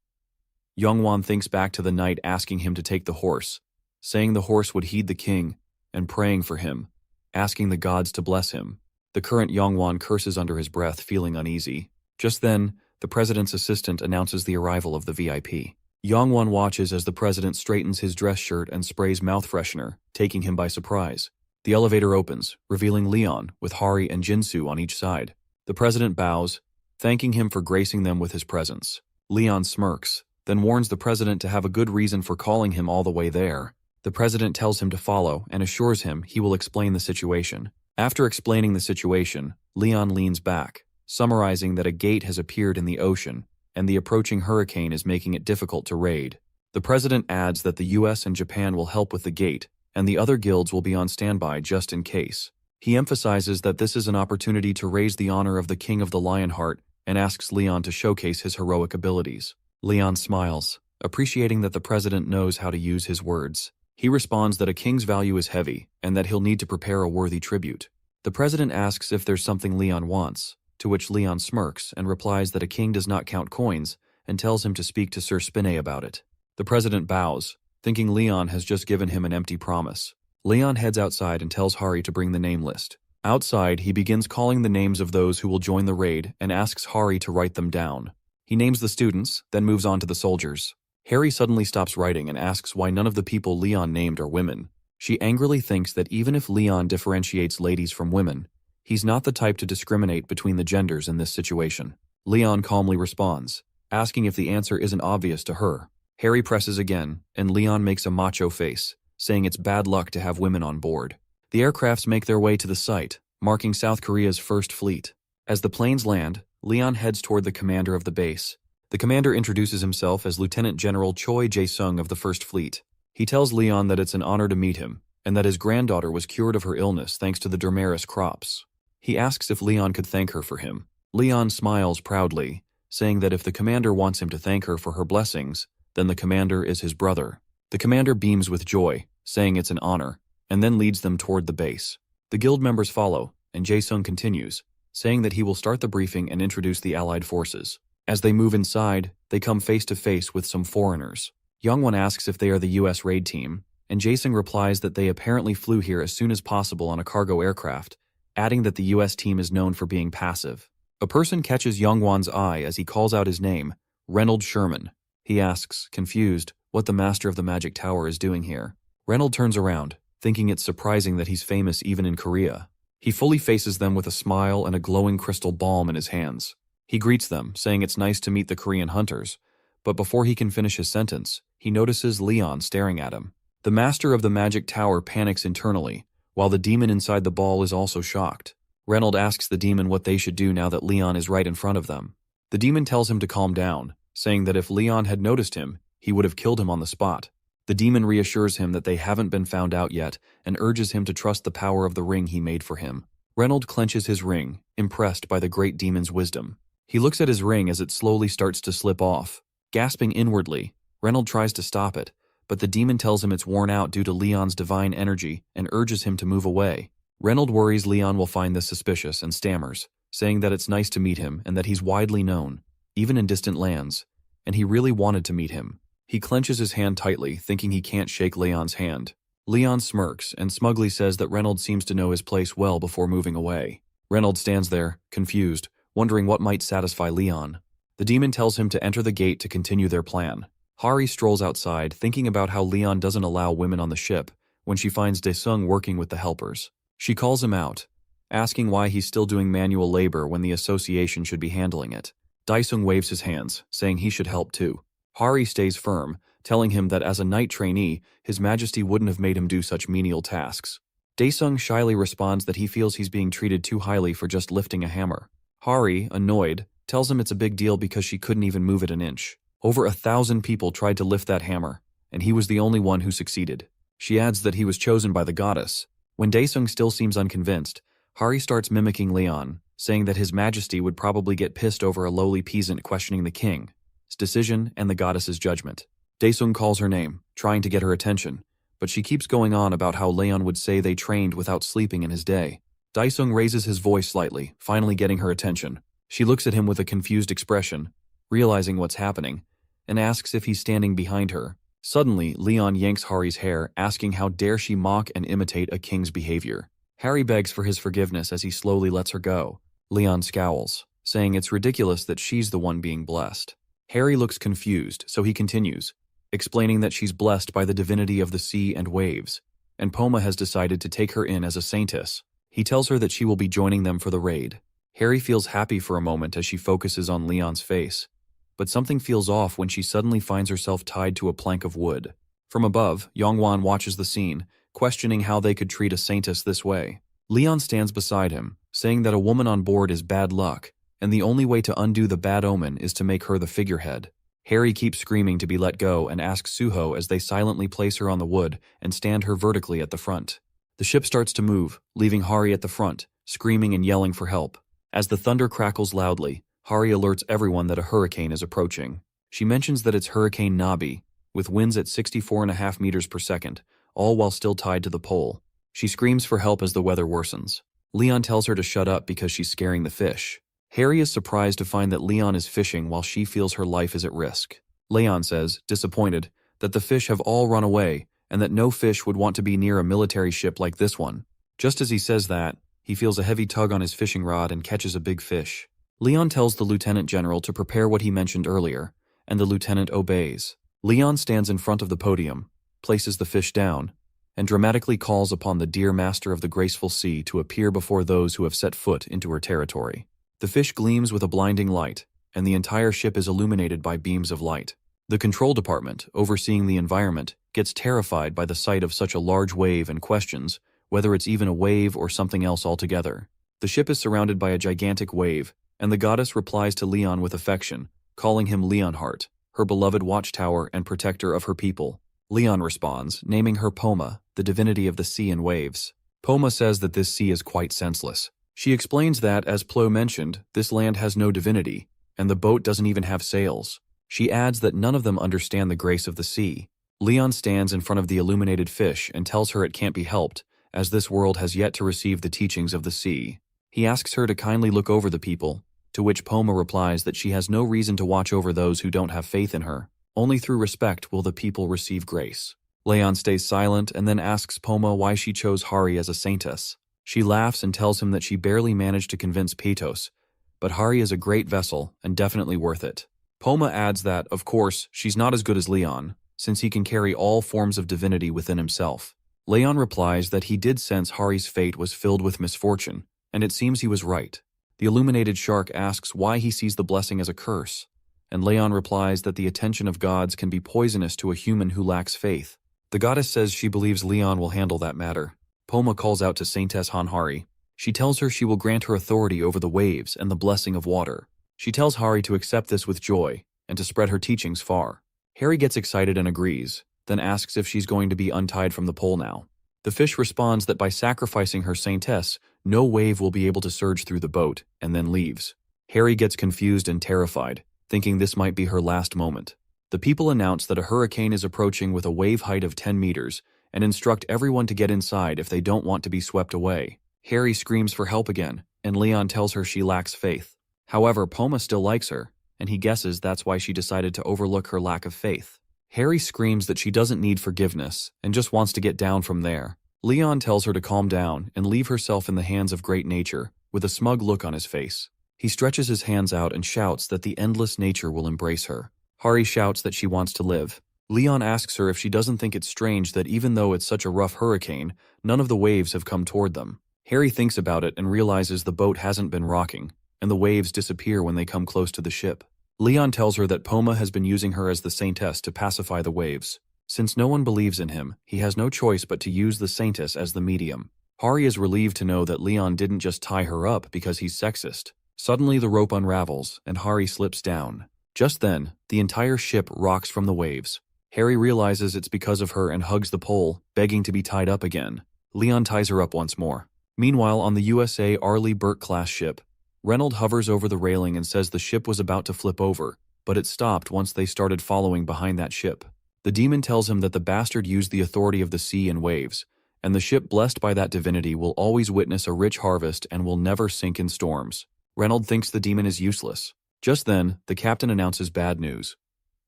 Yongwan thinks back to the knight asking him to take the horse, saying the horse would heed the king, and praying for him, asking the gods to bless him. The current Yongwan curses under his breath, feeling uneasy. Just then, the president's assistant announces the arrival of the VIP. Yongwan watches as the president straightens his dress shirt and sprays mouth freshener, taking him by surprise. The elevator opens, revealing Leon, with Hari and Jinsu on each side. The president bows, thanking him for gracing them with his presence. Leon smirks, then warns the president to have a good reason for calling him all the way there. The president tells him to follow and assures him he will explain the situation. After explaining the situation, Leon leans back, summarizing that a gate has appeared in the ocean, and the approaching hurricane is making it difficult to raid. The president adds that the US and Japan will help with the gate, and the other guilds will be on standby just in case. He emphasizes that this is an opportunity to raise the honor of the King of the Lionheart and asks Leon to showcase his heroic abilities. Leon smiles, appreciating that the president knows how to use his words. He responds that a king's value is heavy and that he'll need to prepare a worthy tribute. The president asks if there's something Leon wants, to which Leon smirks and replies that a king does not count coins and tells him to speak to Sir Spinney about it. The president bows, thinking Leon has just given him an empty promise. Leon heads outside and tells Hari to bring the name list. Outside, he begins calling the names of those who will join the raid and asks Hari to write them down. He names the students, then moves on to the soldiers. Hari suddenly stops writing and asks why none of the people Leon named are women. She angrily thinks that even if Leon differentiates ladies from women, he's not the type to discriminate between the genders in this situation. Leon calmly responds, asking if the answer isn't obvious to her. Hari presses again, and Leon makes a macho face, saying it's bad luck to have women on board. The aircrafts make their way to the site, marking South Korea's first fleet. As the planes land, Leon heads toward the commander of the base. The commander introduces himself as Lieutenant General Choi Jae-sung of the First Fleet. He tells Leon that it's an honor to meet him, and that his granddaughter was cured of her illness thanks to the Dermaris crops. He asks if Leon could thank her for him. Leon smiles proudly, saying that if the commander wants him to thank her for her blessings, then the commander is his brother. The commander beams with joy, saying it's an honor, and then leads them toward the base. The guild members follow, and Jae-sung continues, saying that he will start the briefing and introduce the allied forces. As they move inside, they come face to face with some foreigners. Yongwan asks if they are the US raid team, and Jason replies that they apparently flew here as soon as possible on a cargo aircraft, adding that the US team is known for being passive. A person catches Yongwan's eye as he calls out his name, Reynold Sherman. He asks, confused, what the master of the magic tower is doing here. Reynold turns around, thinking it's surprising that he's famous even in Korea. He fully faces them with a smile and a glowing crystal balm in his hands. He greets them, saying it's nice to meet the Korean hunters, but before he can finish his sentence, he notices Leon staring at him. The master of the magic tower panics internally, while the demon inside the ball is also shocked. Reynold asks the demon what they should do now that Leon is right in front of them. The demon tells him to calm down, saying that if Leon had noticed him, he would have killed him on the spot. The demon reassures him that they haven't been found out yet and urges him to trust the power of the ring he made for him. Reynold clenches his ring, impressed by the great demon's wisdom. He looks at his ring as it slowly starts to slip off. Gasping inwardly, Reynold tries to stop it, but the demon tells him it's worn out due to Leon's divine energy and urges him to move away. Reynold worries Leon will find this suspicious and stammers, saying that it's nice to meet him and that he's widely known, even in distant lands, and he really wanted to meet him. He clenches his hand tightly, thinking he can't shake Leon's hand. Leon smirks and smugly says that Reynold seems to know his place well before moving away. Reynold stands there, confused, wondering what might satisfy Leon. The demon tells him to enter the gate to continue their plan. Hari strolls outside, thinking about how Leon doesn't allow women on the ship, when she finds Daesung working with the helpers. She calls him out, asking why he's still doing manual labor when the association should be handling it. Daesung waves his hands, saying he should help too. Hari stays firm, telling him that as a knight trainee, His Majesty wouldn't have made him do such menial tasks. Daesung shyly responds that he feels he's being treated too highly for just lifting a hammer. Hari, annoyed, tells him it's a big deal because she couldn't even move it an inch. Over 1,000 people tried to lift that hammer, and he was the only one who succeeded. She adds that he was chosen by the goddess. When Daesung still seems unconvinced, Hari starts mimicking Leon, saying that His Majesty would probably get pissed over a lowly peasant questioning the king's decision and the goddess's judgment. Daesung calls her name, trying to get her attention, but she keeps going on about how Leon would say they trained without sleeping in his day. Daesung raises his voice slightly, finally getting her attention. She looks at him with a confused expression, realizing what's happening, and asks if he's standing behind her. Suddenly, Leon yanks Hari's hair, asking how dare she mock and imitate a king's behavior. Hari begs for his forgiveness as he slowly lets her go. Leon scowls, saying it's ridiculous that she's the one being blessed. Hari looks confused, so he continues, explaining that she's blessed by the divinity of the sea and waves, and Poma has decided to take her in as a saintess. He tells her that she will be joining them for the raid. Hari feels happy for a moment as she focuses on Leon's face, but something feels off when she suddenly finds herself tied to a plank of wood. From above, Yongwan watches the scene, questioning how they could treat a saintess this way. Leon stands beside him, saying that a woman on board is bad luck, and the only way to undo the bad omen is to make her the figurehead. Hari keeps screaming to be let go and asks Suho as they silently place her on the wood and stand her vertically at the front. The ship starts to move, leaving Hari at the front, screaming and yelling for help. As the thunder crackles loudly, Hari alerts everyone that a hurricane is approaching. She mentions that it's Hurricane Nabi, with winds at 64.5 meters per second, all while still tied to the pole. She screams for help as the weather worsens. Leon tells her to shut up because she's scaring the fish. Hari is surprised to find that Leon is fishing while she feels her life is at risk. Leon says, disappointed, that the fish have all run away and that no fish would want to be near a military ship like this one. Just as he says that, he feels a heavy tug on his fishing rod and catches a big fish. Leon tells the lieutenant general to prepare what he mentioned earlier, and the lieutenant obeys. Leon stands in front of the podium, places the fish down, and dramatically calls upon the dear master of the graceful sea to appear before those who have set foot into her territory. The fish gleams with a blinding light, and the entire ship is illuminated by beams of light. The control department, overseeing the environment, gets terrified by the sight of such a large wave and questions whether it's even a wave or something else altogether. The ship is surrounded by a gigantic wave, and the goddess replies to Leon with affection, calling him Leonheart, her beloved watchtower and protector of her people. Leon responds, naming her Poma, the divinity of the sea and waves. Poma says that this sea is quite senseless. She explains that, as Plo mentioned, this land has no divinity, and the boat doesn't even have sails. She adds that none of them understand the grace of the sea. Leon stands in front of the illuminated fish and tells her it can't be helped, as this world has yet to receive the teachings of the sea. He asks her to kindly look over the people, to which Poma replies that she has no reason to watch over those who don't have faith in her. Only through respect will the people receive grace. Leon stays silent and then asks Poma why she chose Hari as a saintess. She laughs and tells him that she barely managed to convince Petos, but Hari is a great vessel and definitely worth it. Poma adds that, of course, she's not as good as Leon, since he can carry all forms of divinity within himself. Leon replies that he did sense Hari's fate was filled with misfortune, and it seems he was right. The illuminated shark asks why he sees the blessing as a curse, and Leon replies that the attention of gods can be poisonous to a human who lacks faith. The goddess says she believes Leon will handle that matter. Poma calls out to Saintess Hanhari. She tells her she will grant her authority over the waves and the blessing of water. She tells Hari to accept this with joy and to spread her teachings far. Hari gets excited and agrees, then asks if she's going to be untied from the pole now. The fish responds that by sacrificing her saintess, no wave will be able to surge through the boat, and then leaves. Hari gets confused and terrified, thinking this might be her last moment. The people announce that a hurricane is approaching with a wave height of 10 meters and instruct everyone to get inside if they don't want to be swept away. Hari screams for help again, and Leon tells her she lacks faith. However, Poma still likes her, and he guesses that's why she decided to overlook her lack of faith. Hari screams that she doesn't need forgiveness and just wants to get down from there. Leon tells her to calm down and leave herself in the hands of great nature, with a smug look on his face. He stretches his hands out and shouts that the endless nature will embrace her. Hari shouts that she wants to live. Leon asks her if she doesn't think it's strange that even though it's such a rough hurricane, none of the waves have come toward them. Hari thinks about it and realizes the boat hasn't been rocking, and the waves disappear when they come close to the ship. Leon tells her that Poma has been using her as the saintess to pacify the waves. Since no one believes in him, he has no choice but to use the saintess as the medium. Hari is relieved to know that Leon didn't just tie her up because he's sexist. Suddenly the rope unravels, and Hari slips down. Just then, the entire ship rocks from the waves. Hari realizes it's because of her and hugs the pole, begging to be tied up again. Leon ties her up once more. Meanwhile, on the USA Arleigh Burke-class ship, Reynolds hovers over the railing and says the ship was about to flip over, but it stopped once they started following behind that ship. The demon tells him that the bastard used the authority of the sea and waves, and the ship blessed by that divinity will always witness a rich harvest and will never sink in storms. Reynolds thinks the demon is useless. Just then, the captain announces bad news.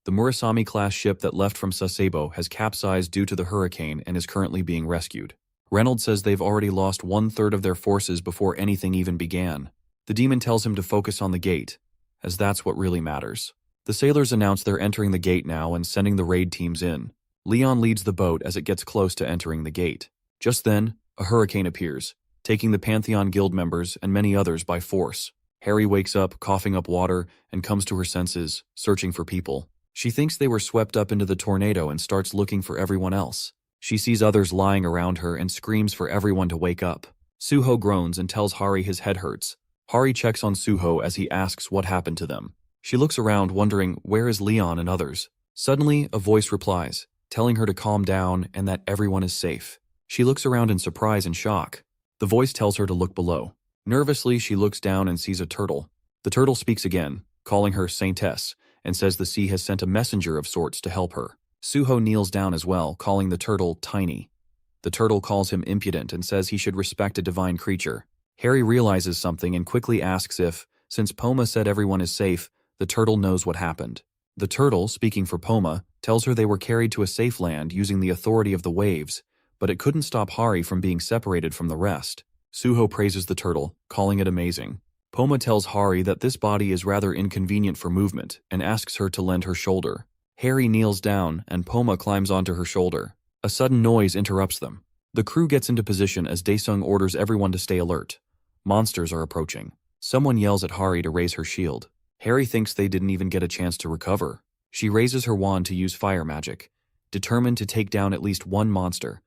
The Murasame-class ship that left from Sasebo has capsized due to the hurricane and is currently being rescued. Reynolds says they've already lost 1/3 of their forces before anything even began. The demon tells him to focus on the gate, as that's what really matters. The sailors announce they're entering the gate now and sending the raid teams in. Leon leads the boat as it gets close to entering the gate. Just then, a hurricane appears, taking the Pantheon Guild members and many others by force. Hari wakes up, coughing up water, and comes to her senses, searching for people. She thinks they were swept up into the tornado and starts looking for everyone else. She sees others lying around her and screams for everyone to wake up. Suho groans and tells Hari his head hurts. Hari checks on Suho as he asks what happened to them. She looks around wondering where is Leon and others. Suddenly, a voice replies, telling her to calm down and that everyone is safe. She looks around in surprise and shock. The voice tells her to look below. Nervously, she looks down and sees a turtle. The turtle speaks again, calling her Saintess, and says the sea has sent a messenger of sorts to help her. Suho kneels down as well, calling the turtle tiny. The turtle calls him impudent and says he should respect a divine creature. Hari realizes something and quickly asks if, since Poma said everyone is safe, the turtle knows what happened. The turtle, speaking for Poma, tells her they were carried to a safe land using the authority of the waves, but it couldn't stop Hari from being separated from the rest. Suho praises the turtle, calling it amazing. Poma tells Hari that this body is rather inconvenient for movement and asks her to lend her shoulder. Hari kneels down and Poma climbs onto her shoulder. A sudden noise interrupts them. The crew gets into position as Daesung orders everyone to stay alert. Monsters are approaching. Someone yells at Hari to raise her shield. Hari thinks they didn't even get a chance to recover. She raises her wand to use fire magic, determined to take down at least one monster,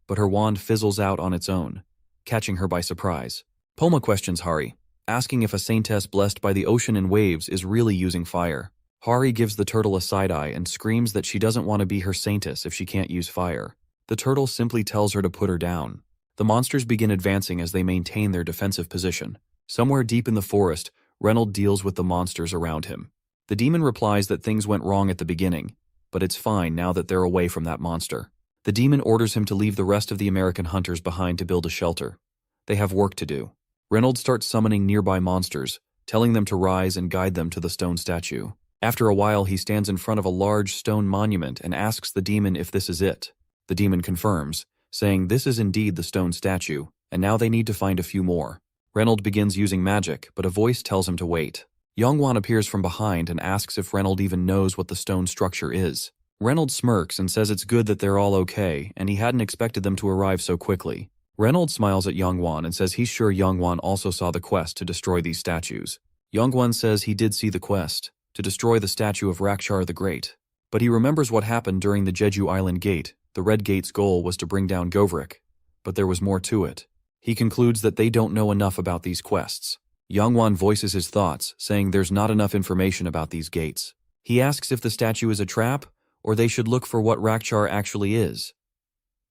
but her wand fizzles out on its own, catching her by surprise. Poma questions Hari, asking if a saintess blessed by the ocean and waves is really using fire. Hari gives the turtle a side-eye and screams that she doesn't want to be her saintess if she can't use fire. The turtle simply tells her to put her down. The monsters begin advancing as they maintain their defensive position. Somewhere deep in the forest, Reynolds deals with the monsters around him. The demon replies that things went wrong at the beginning, but it's fine now that they're away from that monster. The demon orders him to leave the rest of the American hunters behind to build a shelter. They have work to do. Reynolds starts summoning nearby monsters, telling them to rise and guide them to the stone statue. After a while, he stands in front of a large stone monument and asks the demon if this is it. The demon confirms, saying this is indeed the stone statue, and now they need to find a few more. Reynold begins using magic, but a voice tells him to wait. Yongwan appears from behind and asks if Reynold even knows what the stone structure is. Reynold smirks and says it's good that they're all okay, and he hadn't expected them to arrive so quickly. Reynold smiles at Yongwan and says he's sure Yongwan also saw the quest to destroy these statues. Yongwan says he did see the quest, to destroy the statue of Rakshar the Great. But he remembers what happened during the Jeju Island Gate. The Red Gate's goal was to bring down Govrik, but there was more to it. He concludes that they don't know enough about these quests. Yongwan voices his thoughts, saying there's not enough information about these gates. He asks if the statue is a trap, or they should look for what Rakshar actually is.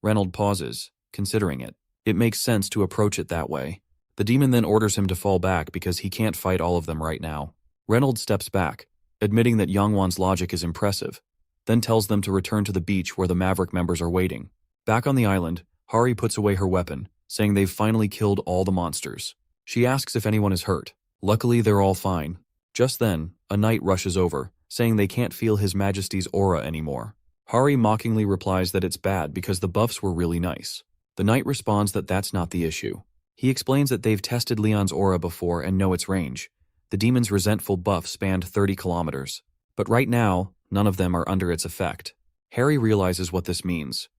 Reynold pauses, considering it. It makes sense to approach it that way. The demon then orders him to fall back because he can't fight all of them right now. Reynold steps back, admitting that Yongwan's logic is impressive, then tells them to return to the beach where the Maverick members are waiting. Back on the island, Hari puts away her weapon, saying they've finally killed all the monsters. She asks if anyone is hurt. Luckily, they're all fine. Just then, a knight rushes over, saying they can't feel His Majesty's aura anymore. Hari mockingly replies that it's bad because the buffs were really nice. The knight responds that that's not the issue. He explains that they've tested Leon's aura before and know its range. The demon's resentful buff spanned 30 kilometers. But right now, none of them are under its effect. Hari realizes what this means.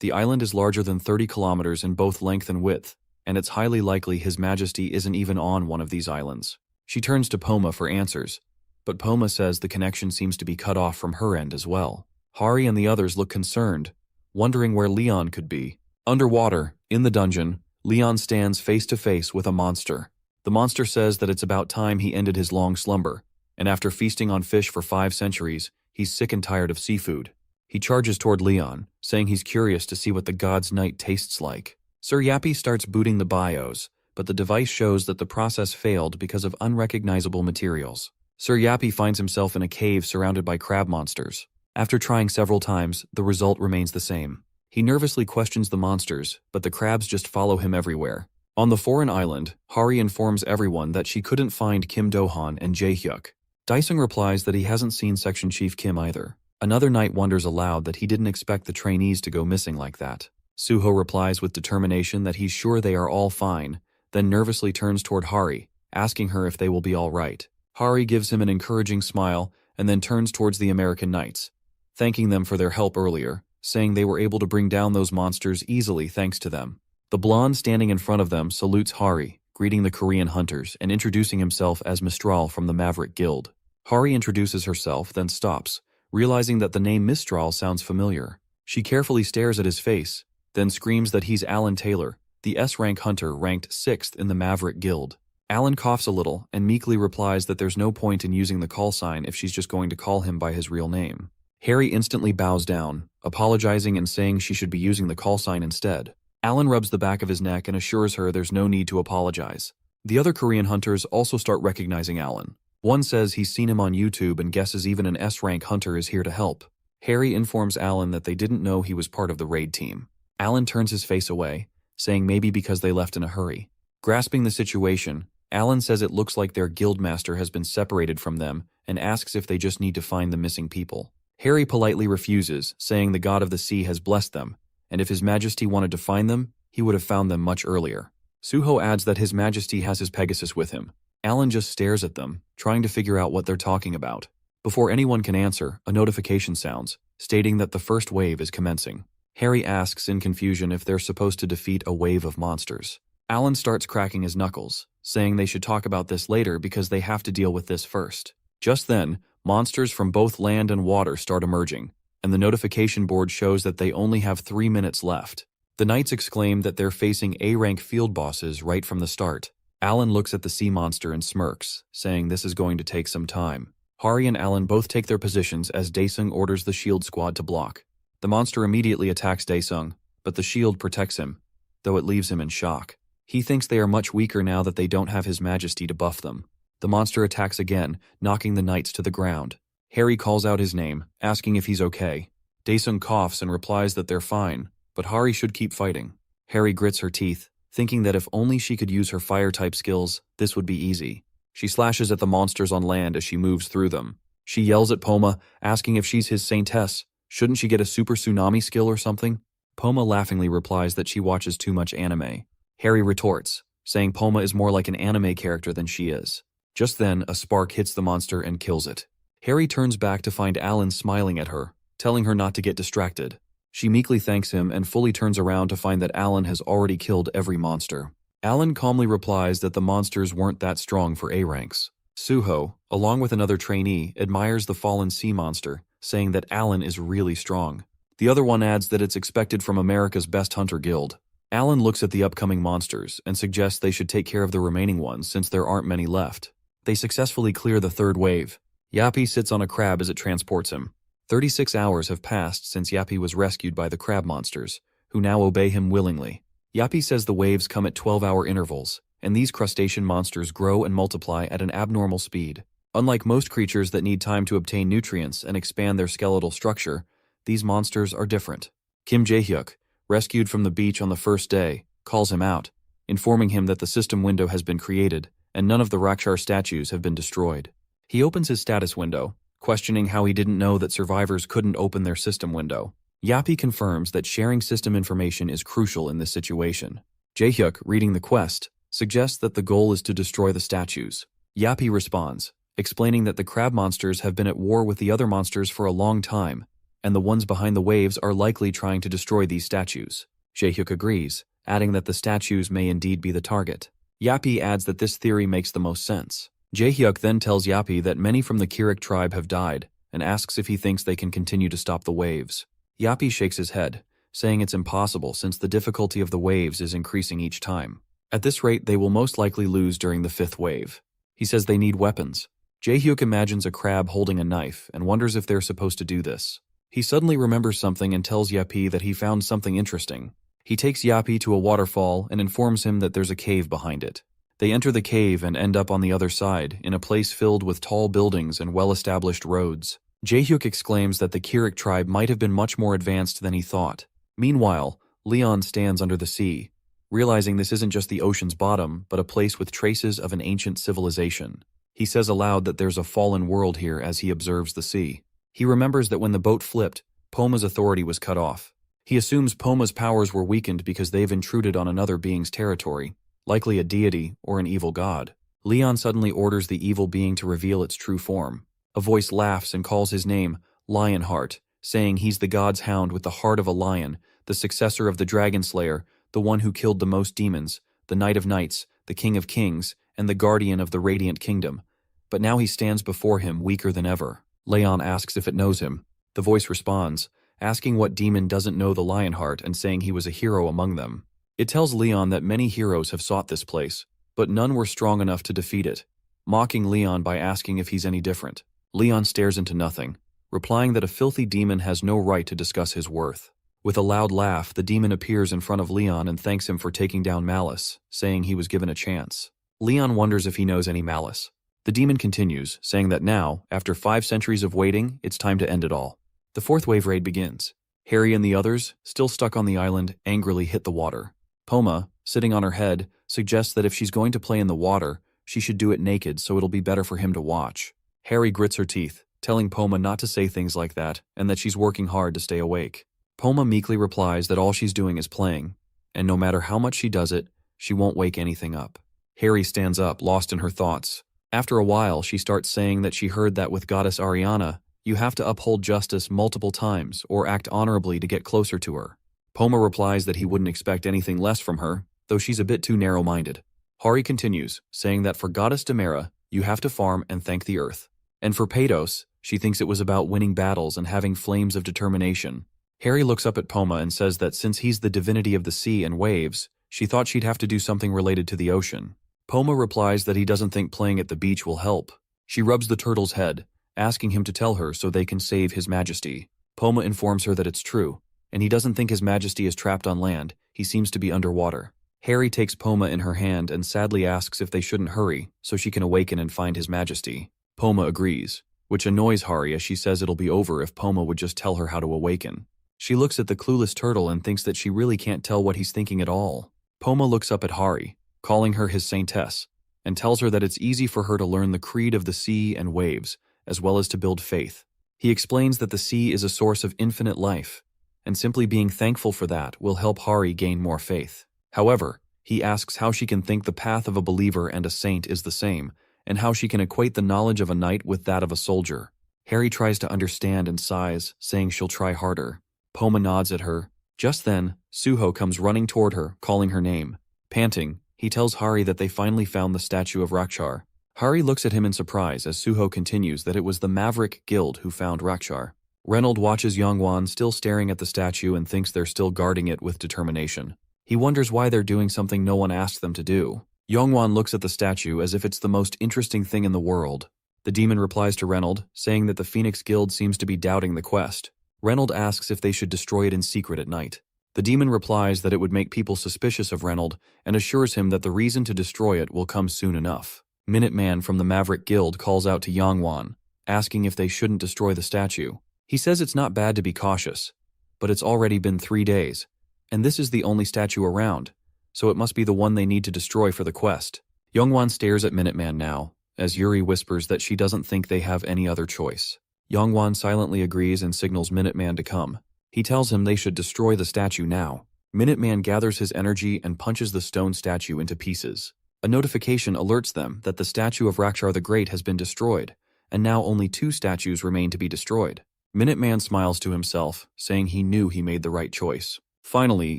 The island is larger than 30 kilometers in both length and width, and it's highly likely His Majesty isn't even on one of these islands. She turns to Poma for answers, but Poma says the connection seems to be cut off from her end as well. Hari and the others look concerned, wondering where Leon could be. Underwater, in the dungeon, Leon stands face to face with a monster. The monster says that it's about time he ended his long slumber, and after feasting on fish for 5 centuries, he's sick and tired of seafood. He charges toward Leon, saying he's curious to see what the god's night tastes like. Sir Yappy starts booting the bios, but the device shows that the process failed because of unrecognizable materials. Sir Yappy finds himself in a cave surrounded by crab monsters. After trying several times, the result remains the same. He nervously questions the monsters, but the crabs just follow him everywhere. On the foreign island, Hari informs everyone that she couldn't find Kim Do-han and Jae-hyuk. Daesung replies that he hasn't seen Section Chief Kim either. Another knight wonders aloud that he didn't expect the trainees to go missing like that. Suho replies with determination that he's sure they are all fine, then nervously turns toward Hari, asking her if they will be all right. Hari gives him an encouraging smile and then turns towards the American knights, thanking them for their help earlier, saying they were able to bring down those monsters easily thanks to them. The blonde standing in front of them salutes Hari, greeting the Korean hunters and introducing himself as Mistral from the Maverick Guild. Hari introduces herself, then stops, realizing that the name Mistral sounds familiar. She carefully stares at his face, then screams that he's Alan Taylor, the S-rank hunter ranked 6th in the Maverick Guild. Alan coughs a little and meekly replies that there's no point in using the call sign if she's just going to call him by his real name. Hari instantly bows down, apologizing and saying she should be using the call sign instead. Alan rubs the back of his neck and assures her there's no need to apologize. The other Korean hunters also start recognizing Alan. One says he's seen him on YouTube and guesses even an S-rank hunter is here to help. Hari informs Alan that they didn't know he was part of the raid team. Alan turns his face away, saying maybe because they left in a hurry. Grasping the situation, Alan says it looks like their guildmaster has been separated from them and asks if they just need to find the missing people. Hari politely refuses, saying the god of the sea has blessed them, and if His Majesty wanted to find them, he would have found them much earlier. Suho adds that His Majesty has his Pegasus with him. Alan just stares at them, trying to figure out what they're talking about. Before anyone can answer, a notification sounds, stating that the first wave is commencing. Hari asks in confusion if they're supposed to defeat a wave of monsters. Alan starts cracking his knuckles, saying they should talk about this later because they have to deal with this first. Just then, monsters from both land and water start emerging, and the notification board shows that they only have 3 minutes left. The knights exclaim that they're facing A-rank field bosses right from the start. Alan looks at the sea monster and smirks, saying this is going to take some time. Hari and Alan both take their positions as Daesung orders the shield squad to block. The monster immediately attacks Daesung, but the shield protects him, though it leaves him in shock. He thinks they are much weaker now that they don't have His Majesty to buff them. The monster attacks again, knocking the knights to the ground. Hari calls out his name, asking if he's okay. Daesung coughs and replies that they're fine, but Hari should keep fighting. Hari grits her teeth, thinking that if only she could use her fire-type skills, this would be easy. She slashes at the monsters on land as she moves through them. She yells at Poma, asking if she's his saintess. Shouldn't she get a super tsunami skill or something? Poma laughingly replies that she watches too much anime. Harry retorts, saying Poma is more like an anime character than she is. Just then, a spark hits the monster and kills it. Harry turns back to find Alan smiling at her, telling her not to get distracted. She meekly thanks him and fully turns around to find that Alan has already killed every monster. Alan calmly replies that the monsters weren't that strong for A ranks. Suho, along with another trainee, admires the fallen sea monster, saying that Alan is really strong. The other one adds that it's expected from America's Best Hunter Guild. Alan looks at the upcoming monsters and suggests they should take care of the remaining ones since there aren't many left. They successfully clear the third wave. Yappy sits on a crab as it transports him. 36 hours have passed since Yappy was rescued by the crab monsters, who now obey him willingly. Yappy says the waves come at 12-hour intervals, and these crustacean monsters grow and multiply at an abnormal speed. Unlike most creatures that need time to obtain nutrients and expand their skeletal structure, these monsters are different. Kim Jae-hyuk, rescued from the beach on the first day, calls him out, informing him that the system window has been created and none of the Rakshar statues have been destroyed. He opens his status window, questioning how he didn't know that survivors couldn't open their system window. Yappy confirms that sharing system information is crucial in this situation. Jae-hyuk, reading the quest, suggests that the goal is to destroy the statues. Yappy responds, explaining that the crab monsters have been at war with the other monsters for a long time, and the ones behind the waves are likely trying to destroy these statues. Jae-hyuk agrees, adding that the statues may indeed be the target. Yappy adds that this theory makes the most sense. Jae-hyuk then tells Yappy that many from the Kirik tribe have died, and asks if he thinks they can continue to stop the waves. Yappy shakes his head, saying it's impossible since the difficulty of the waves is increasing each time. At this rate, they will most likely lose during the fifth wave. He says they need weapons. Jae-hyuk imagines a crab holding a knife and wonders if they're supposed to do this. He suddenly remembers something and tells Yappy that he found something interesting. He takes Yappy to a waterfall and informs him that there's a cave behind it. They enter the cave and end up on the other side, in a place filled with tall buildings and well-established roads. Jae-hyuk exclaims that the Kirik tribe might have been much more advanced than he thought. Meanwhile, Leon stands under the sea, realizing this isn't just the ocean's bottom, but a place with traces of an ancient civilization. He says aloud that there's a fallen world here as he observes the sea. He remembers that when the boat flipped, Poma's authority was cut off. He assumes Poma's powers were weakened because they've intruded on another being's territory, likely a deity or an evil god. Leon suddenly orders the evil being to reveal its true form. A voice laughs and calls his name Lionheart, saying he's the god's hound with the heart of a lion, the successor of the Dragon Slayer, the one who killed the most demons, the Knight of Knights, the King of Kings, and the guardian of the Radiant Kingdom. But now he stands before him weaker than ever. Leon asks if it knows him. The voice responds, asking what demon doesn't know the Lionheart and saying he was a hero among them. It tells Leon that many heroes have sought this place, but none were strong enough to defeat it, mocking Leon by asking if he's any different. Leon stares into nothing, replying that a filthy demon has no right to discuss his worth. With a loud laugh, the demon appears in front of Leon and thanks him for taking down Malice, saying he was given a chance. Leon wonders if he knows any Malice. The demon continues, saying that now, after 5 centuries of waiting, it's time to end it all. The fourth wave raid begins. Harry and the others, still stuck on the island, angrily hit the water. Poma, sitting on her head, suggests that if she's going to play in the water, she should do it naked so it'll be better for him to watch. Harry grits her teeth, telling Poma not to say things like that and that she's working hard to stay awake. Poma meekly replies that all she's doing is playing, and no matter how much she does it, she won't wake anything up. Harry stands up, lost in her thoughts. After a while, she starts saying that she heard that with Goddess Ariana, you have to uphold justice multiple times or act honorably to get closer to her. Poma replies that he wouldn't expect anything less from her, though she's a bit too narrow-minded. Hari continues, saying that for Goddess Demera, you have to farm and thank the earth. And for Pados, she thinks it was about winning battles and having flames of determination. Harry looks up at Poma and says that since he's the divinity of the sea and waves, she thought she'd have to do something related to the ocean. Poma replies that he doesn't think playing at the beach will help. She rubs the turtle's head, asking him to tell her so they can save His Majesty. Poma informs her that it's true, and he doesn't think His Majesty is trapped on land, he seems to be underwater. Harry takes Poma in her hand and sadly asks if they shouldn't hurry so she can awaken and find His Majesty. Poma agrees, which annoys Hari as she says it'll be over if Poma would just tell her how to awaken. She looks at the clueless turtle and thinks that she really can't tell what he's thinking at all. Poma looks up at Hari, calling her his saintess, and tells her that it's easy for her to learn the creed of the sea and waves, as well as to build faith. He explains that the sea is a source of infinite life, and simply being thankful for that will help Hari gain more faith. However, he asks how she can think the path of a believer and a saint is the same, and how she can equate the knowledge of a knight with that of a soldier. Hari tries to understand and sighs, saying she'll try harder. Poma nods at her. Just then, Suho comes running toward her, calling her name. Panting, he tells Hari that they finally found the statue of Rakshar. Hari looks at him in surprise as Suho continues that it was the Maverick Guild who found Rakshar. Reynold watches Yongwan still staring at the statue and thinks they're still guarding it with determination. He wonders why they're doing something no one asked them to do. Yongwan looks at the statue as if it's the most interesting thing in the world. The demon replies to Reynold, saying that the Phoenix Guild seems to be doubting the quest. Reynold asks if they should destroy it in secret at night. The demon replies that it would make people suspicious of Reynold and assures him that the reason to destroy it will come soon enough. Minuteman from the Maverick Guild calls out to Yongwan, asking if they shouldn't destroy the statue. He says it's not bad to be cautious, but it's already been 3 days, and this is the only statue around, so it must be the one they need to destroy for the quest. Yongwan stares at Minuteman now, as Yuri whispers that she doesn't think they have any other choice. Yongwan silently agrees and signals Minuteman to come. He tells him they should destroy the statue now. Minuteman gathers his energy and punches the stone statue into pieces. A notification alerts them that the statue of Rakshar the Great has been destroyed, and now only 2 statues remain to be destroyed. Minuteman smiles to himself, saying he knew he made the right choice. Finally,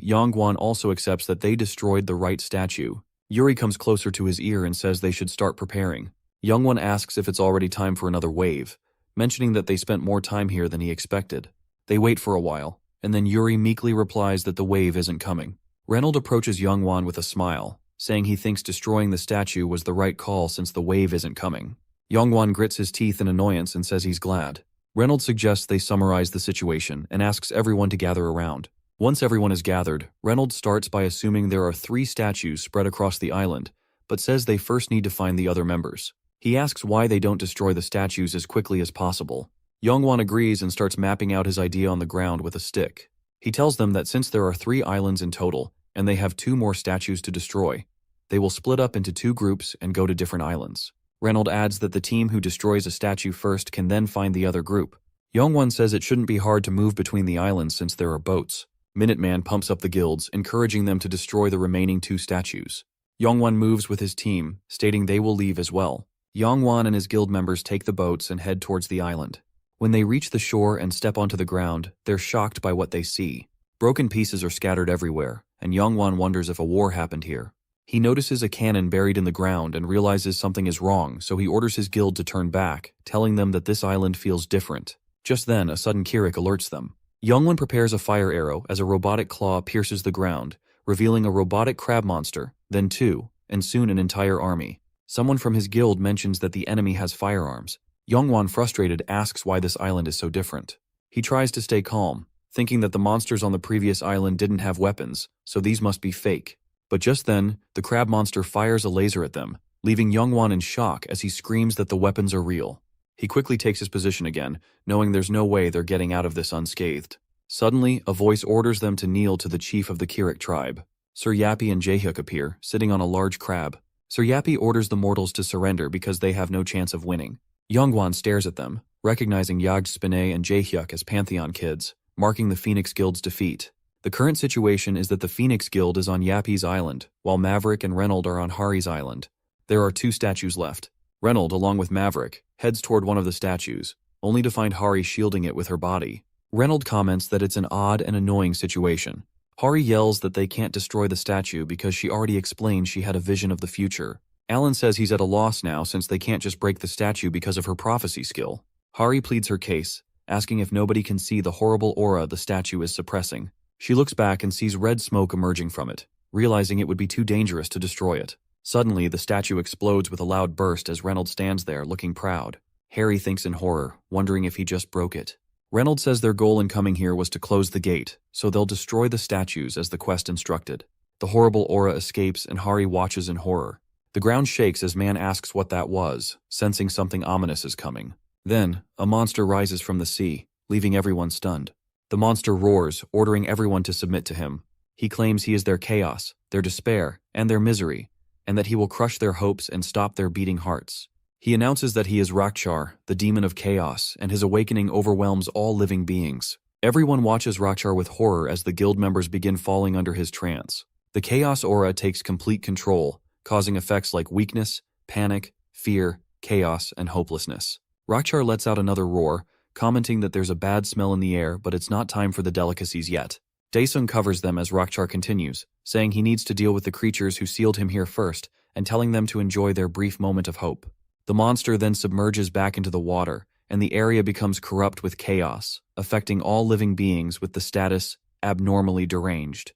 Yongwan also accepts that they destroyed the right statue. Yuri comes closer to his ear and says they should start preparing. Yongwan asks if it's already time for another wave, mentioning that they spent more time here than he expected. They wait for a while, and then Yuri meekly replies that the wave isn't coming. Reynold approaches Yongwan with a smile, saying he thinks destroying the statue was the right call since the wave isn't coming. Yongwan grits his teeth in annoyance and says he's glad. Reynold suggests they summarize the situation and asks everyone to gather around. Once everyone is gathered, Reynold starts by assuming there are 3 statues spread across the island, but says they first need to find the other members. He asks why they don't destroy the statues as quickly as possible. Yongwan agrees and starts mapping out his idea on the ground with a stick. He tells them that since there are 3 islands in total, and they have 2 more statues to destroy, they will split up into 2 groups and go to different islands. Reynold adds that the team who destroys a statue first can then find the other group. Yongwan says it shouldn't be hard to move between the islands since there are boats. Minuteman pumps up the guilds, encouraging them to destroy the remaining 2 statues. Yongwan moves with his team, stating they will leave as well. Yongwan and his guild members take the boats and head towards the island. When they reach the shore and step onto the ground, they're shocked by what they see. Broken pieces are scattered everywhere, and Yongwan wonders if a war happened here. He notices a cannon buried in the ground and realizes something is wrong, so he orders his guild to turn back, telling them that this island feels different. Just then, a sudden Kirik alerts them. Yongwan prepares a fire arrow as a robotic claw pierces the ground, revealing a robotic crab monster, then 2, and soon an entire army. Someone from his guild mentions that the enemy has firearms. Yongwan, frustrated, asks why this island is so different. He tries to stay calm, thinking that the monsters on the previous island didn't have weapons, so these must be fake. But just then, the crab monster fires a laser at them, leaving Yongwan in shock as he screams that the weapons are real. He quickly takes his position again, knowing there's no way they're getting out of this unscathed. Suddenly, a voice orders them to kneel to the chief of the Kirik tribe. Sir Yappy and Jaehyuk appear, sitting on a large crab. Sir Yappy orders the mortals to surrender because they have no chance of winning. Yongwan stares at them, recognizing Yagd Spinay and Jaehyuk as Pantheon kids, marking the Phoenix Guild's defeat. The current situation is that the Phoenix Guild is on Yappy's island, while Maverick and Reynold are on Hari's island. There are 2 statues left. Reynold, along with Maverick, heads toward one of the statues, only to find Hari shielding it with her body. Reynold comments that it's an odd and annoying situation. Hari yells that they can't destroy the statue because she already explained she had a vision of the future. Alan says he's at a loss now since they can't just break the statue because of her prophecy skill. Hari pleads her case, asking if nobody can see the horrible aura the statue is suppressing. She looks back and sees red smoke emerging from it, realizing it would be too dangerous to destroy it. Suddenly, the statue explodes with a loud burst as Reynold stands there, looking proud. Harry thinks in horror, wondering if he just broke it. Reynold says their goal in coming here was to close the gate, so they'll destroy the statues as the quest instructed. The horrible aura escapes and Hari watches in horror. The ground shakes as Man asks what that was, sensing something ominous is coming. Then, a monster rises from the sea, leaving everyone stunned. The monster roars, ordering everyone to submit to him. He claims he is their chaos, their despair, and their misery, and that he will crush their hopes and stop their beating hearts. He announces that he is Rakshar, the demon of chaos, and his awakening overwhelms all living beings. Everyone watches Rakshar with horror as the guild members begin falling under his trance. The chaos aura takes complete control, causing effects like weakness, panic, fear, chaos, and hopelessness. Rakshar lets out another roar, commenting that there's a bad smell in the air, but it's not time for the delicacies yet. Daesung covers them as Rakshar continues, saying he needs to deal with the creatures who sealed him here first, and telling them to enjoy their brief moment of hope. The monster then submerges back into the water, and the area becomes corrupt with chaos, affecting all living beings with the status abnormally deranged.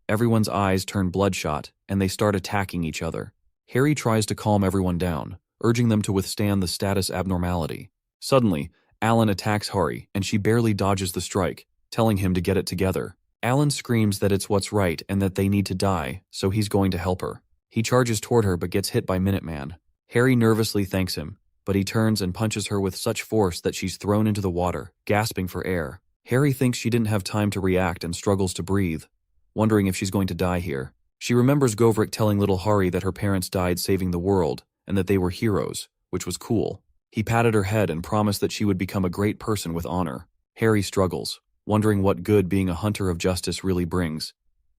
Everyone's eyes turn bloodshot, and they start attacking each other. Harry tries to calm everyone down, urging them to withstand the status abnormality. Suddenly, Alan attacks Hari, and she barely dodges the strike, telling him to get it together. Alan screams that it's what's right and that they need to die, so he's going to help her. He charges toward her but gets hit by Minuteman. Harry nervously thanks him, but he turns and punches her with such force that she's thrown into the water, gasping for air. Harry thinks she didn't have time to react and struggles to breathe, wondering if she's going to die here. She remembers Govrik telling little Hari that her parents died saving the world and that they were heroes, which was cool. He patted her head and promised that she would become a great person with honor. Harry struggles, wondering what good being a hunter of justice really brings,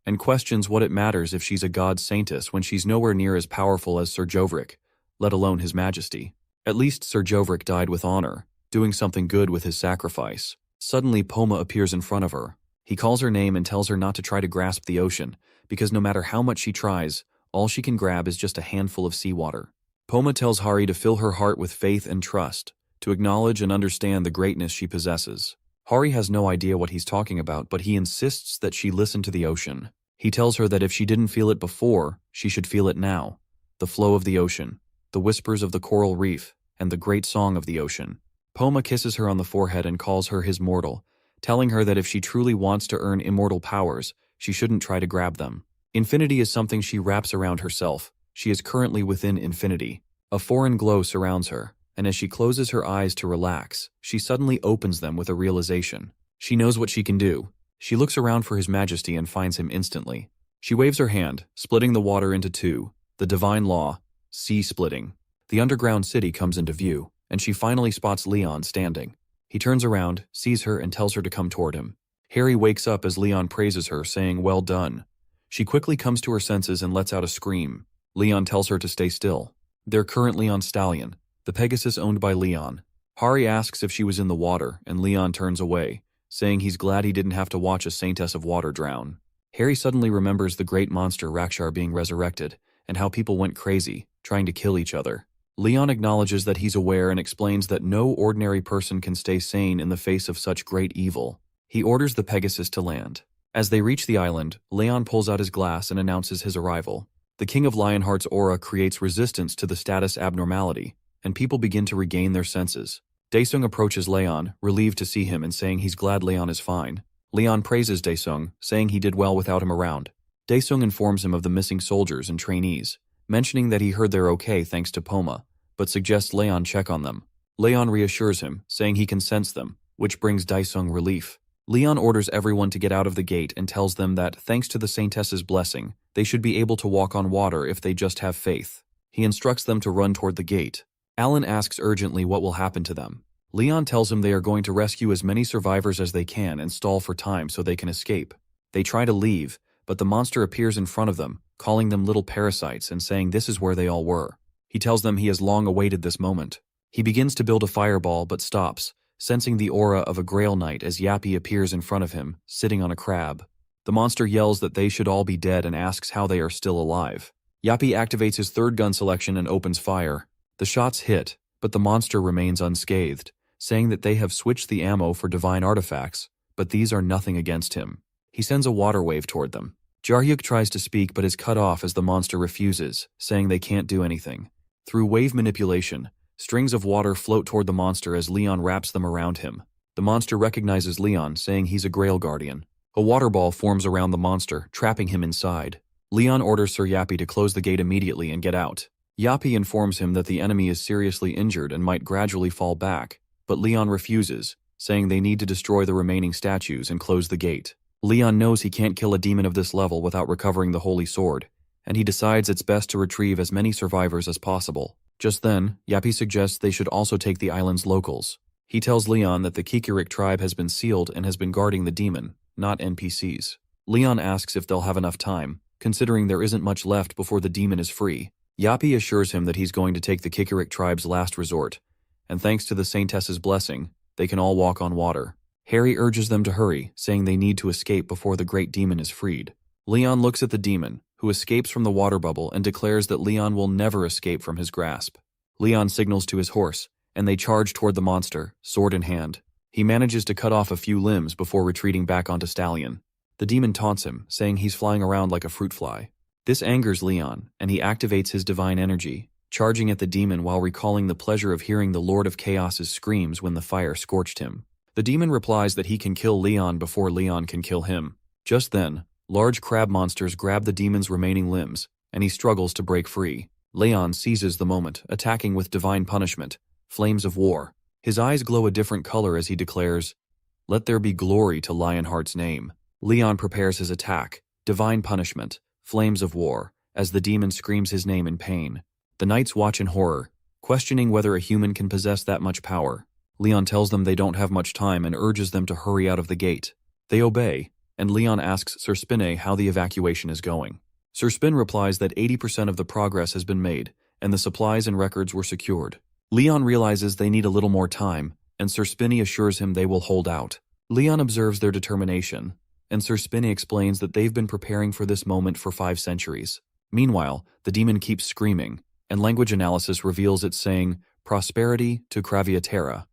and questions what it matters if she's a god saintess when she's nowhere near as powerful as Sir Jovrik, let alone His Majesty. At least Sir Jovrik died with honor, doing something good with his sacrifice. Suddenly Poma appears in front of her. He calls her name and tells her not to try to grasp the ocean, because no matter how much she tries, all she can grab is just a handful of seawater. Poma tells Hari to fill her heart with faith and trust, to acknowledge and understand the greatness she possesses. Hari has no idea what he's talking about, but he insists that she listen to the ocean. He tells her that if she didn't feel it before, she should feel it now. The flow of the ocean, the whispers of the coral reef, and the great song of the ocean. Poma kisses her on the forehead and calls her his mortal, telling her that if she truly wants to earn immortal powers, she shouldn't try to grab them. Infinity is something she wraps around herself. She is currently within infinity. A foreign glow surrounds her, and as she closes her eyes to relax, she suddenly opens them with a realization. She knows what she can do. She looks around for His Majesty and finds him instantly. She waves her hand, splitting the water into two, the divine law, sea splitting. The underground city comes into view, and she finally spots Leon standing. He turns around, sees her, and tells her to come toward him. Harry wakes up as Leon praises her, saying, "Well done." She quickly comes to her senses and lets out a scream. Leon tells her to stay still. They're currently on Stallion, the Pegasus owned by Leon. Hari asks if she was in the water, and Leon turns away, saying he's glad he didn't have to watch a Saintess of Water drown. Harry suddenly remembers the great monster Rakshar being resurrected, and how people went crazy, trying to kill each other. Leon acknowledges that he's aware and explains that no ordinary person can stay sane in the face of such great evil. He orders the Pegasus to land. As they reach the island, Leon pulls out his glass and announces his arrival. The King of Lionheart's aura creates resistance to the status abnormality, and people begin to regain their senses. Daesung approaches Leon, relieved to see him and saying he's glad Leon is fine. Leon praises Daesung, saying he did well without him around. Daesung informs him of the missing soldiers and trainees, mentioning that he heard they're okay thanks to Poma, but suggests Leon check on them. Leon reassures him, saying he can sense them, which brings Daesung relief. Leon orders everyone to get out of the gate and tells them that, thanks to the Saintess's blessing, they should be able to walk on water if they just have faith. He instructs them to run toward the gate. Alan asks urgently what will happen to them. Leon tells him they are going to rescue as many survivors as they can and stall for time so they can escape. They try to leave, but the monster appears in front of them, calling them little parasites and saying this is where they all were. He tells them he has long awaited this moment. He begins to build a fireball but stops, sensing the aura of a Grail Knight as Yappy appears in front of him, sitting on a crab. The monster yells that they should all be dead and asks how they are still alive. Yappy activates his third gun selection and opens fire. The shots hit, but the monster remains unscathed, saying that they have switched the ammo for divine artifacts, but these are nothing against him. He sends a water wave toward them. Jarhyuk tries to speak but is cut off as the monster refuses, saying they can't do anything. Through wave manipulation, strings of water float toward the monster as Leon wraps them around him. The monster recognizes Leon, saying he's a Grail Guardian. A water ball forms around the monster, trapping him inside. Leon orders Sir Yappy to close the gate immediately and get out. Yappy informs him that the enemy is seriously injured and might gradually fall back, but Leon refuses, saying they need to destroy the remaining statues and close the gate. Leon knows he can't kill a demon of this level without recovering the Holy Sword, and he decides it's best to retrieve as many survivors as possible. Just then, Yappy suggests they should also take the island's locals. He tells Leon that the Kikirik tribe has been sealed and has been guarding the demon, not NPCs. Leon asks if they'll have enough time, considering there isn't much left before the demon is free. Yappy assures him that he's going to take the Kikirik tribe's last resort, and thanks to the Saintess's blessing, they can all walk on water. Harry urges them to hurry, saying they need to escape before the great demon is freed. Leon looks at the demon, who escapes from the water bubble and declares that Leon will never escape from his grasp. Leon signals to his horse, and they charge toward the monster, sword in hand. He manages to cut off a few limbs before retreating back onto Stallion. The demon taunts him, saying he's flying around like a fruit fly. This angers Leon, and he activates his divine energy, charging at the demon while recalling the pleasure of hearing the Lord of Chaos's screams when the fire scorched him. The demon replies that he can kill Leon before Leon can kill him. Just then, large crab monsters grab the demon's remaining limbs, and he struggles to break free. Leon seizes the moment, attacking with divine punishment, flames of war. His eyes glow a different color as he declares, "Let there be glory to Lionheart's name." Leon prepares his attack, divine punishment, flames of war, as the demon screams his name in pain. The knights watch in horror, questioning whether a human can possess that much power. Leon tells them they don't have much time and urges them to hurry out of the gate. They obey, and Leon asks Sir Spinne how the evacuation is going. Sir Spin replies that 80% of the progress has been made, and the supplies and records were secured. Leon realizes they need a little more time, and Sir Spinne assures him they will hold out. Leon observes their determination, and Sir Spinne explains that they've been preparing for this moment for 5 centuries. Meanwhile, the demon keeps screaming, and language analysis reveals it saying, "Prosperity to Craviatera."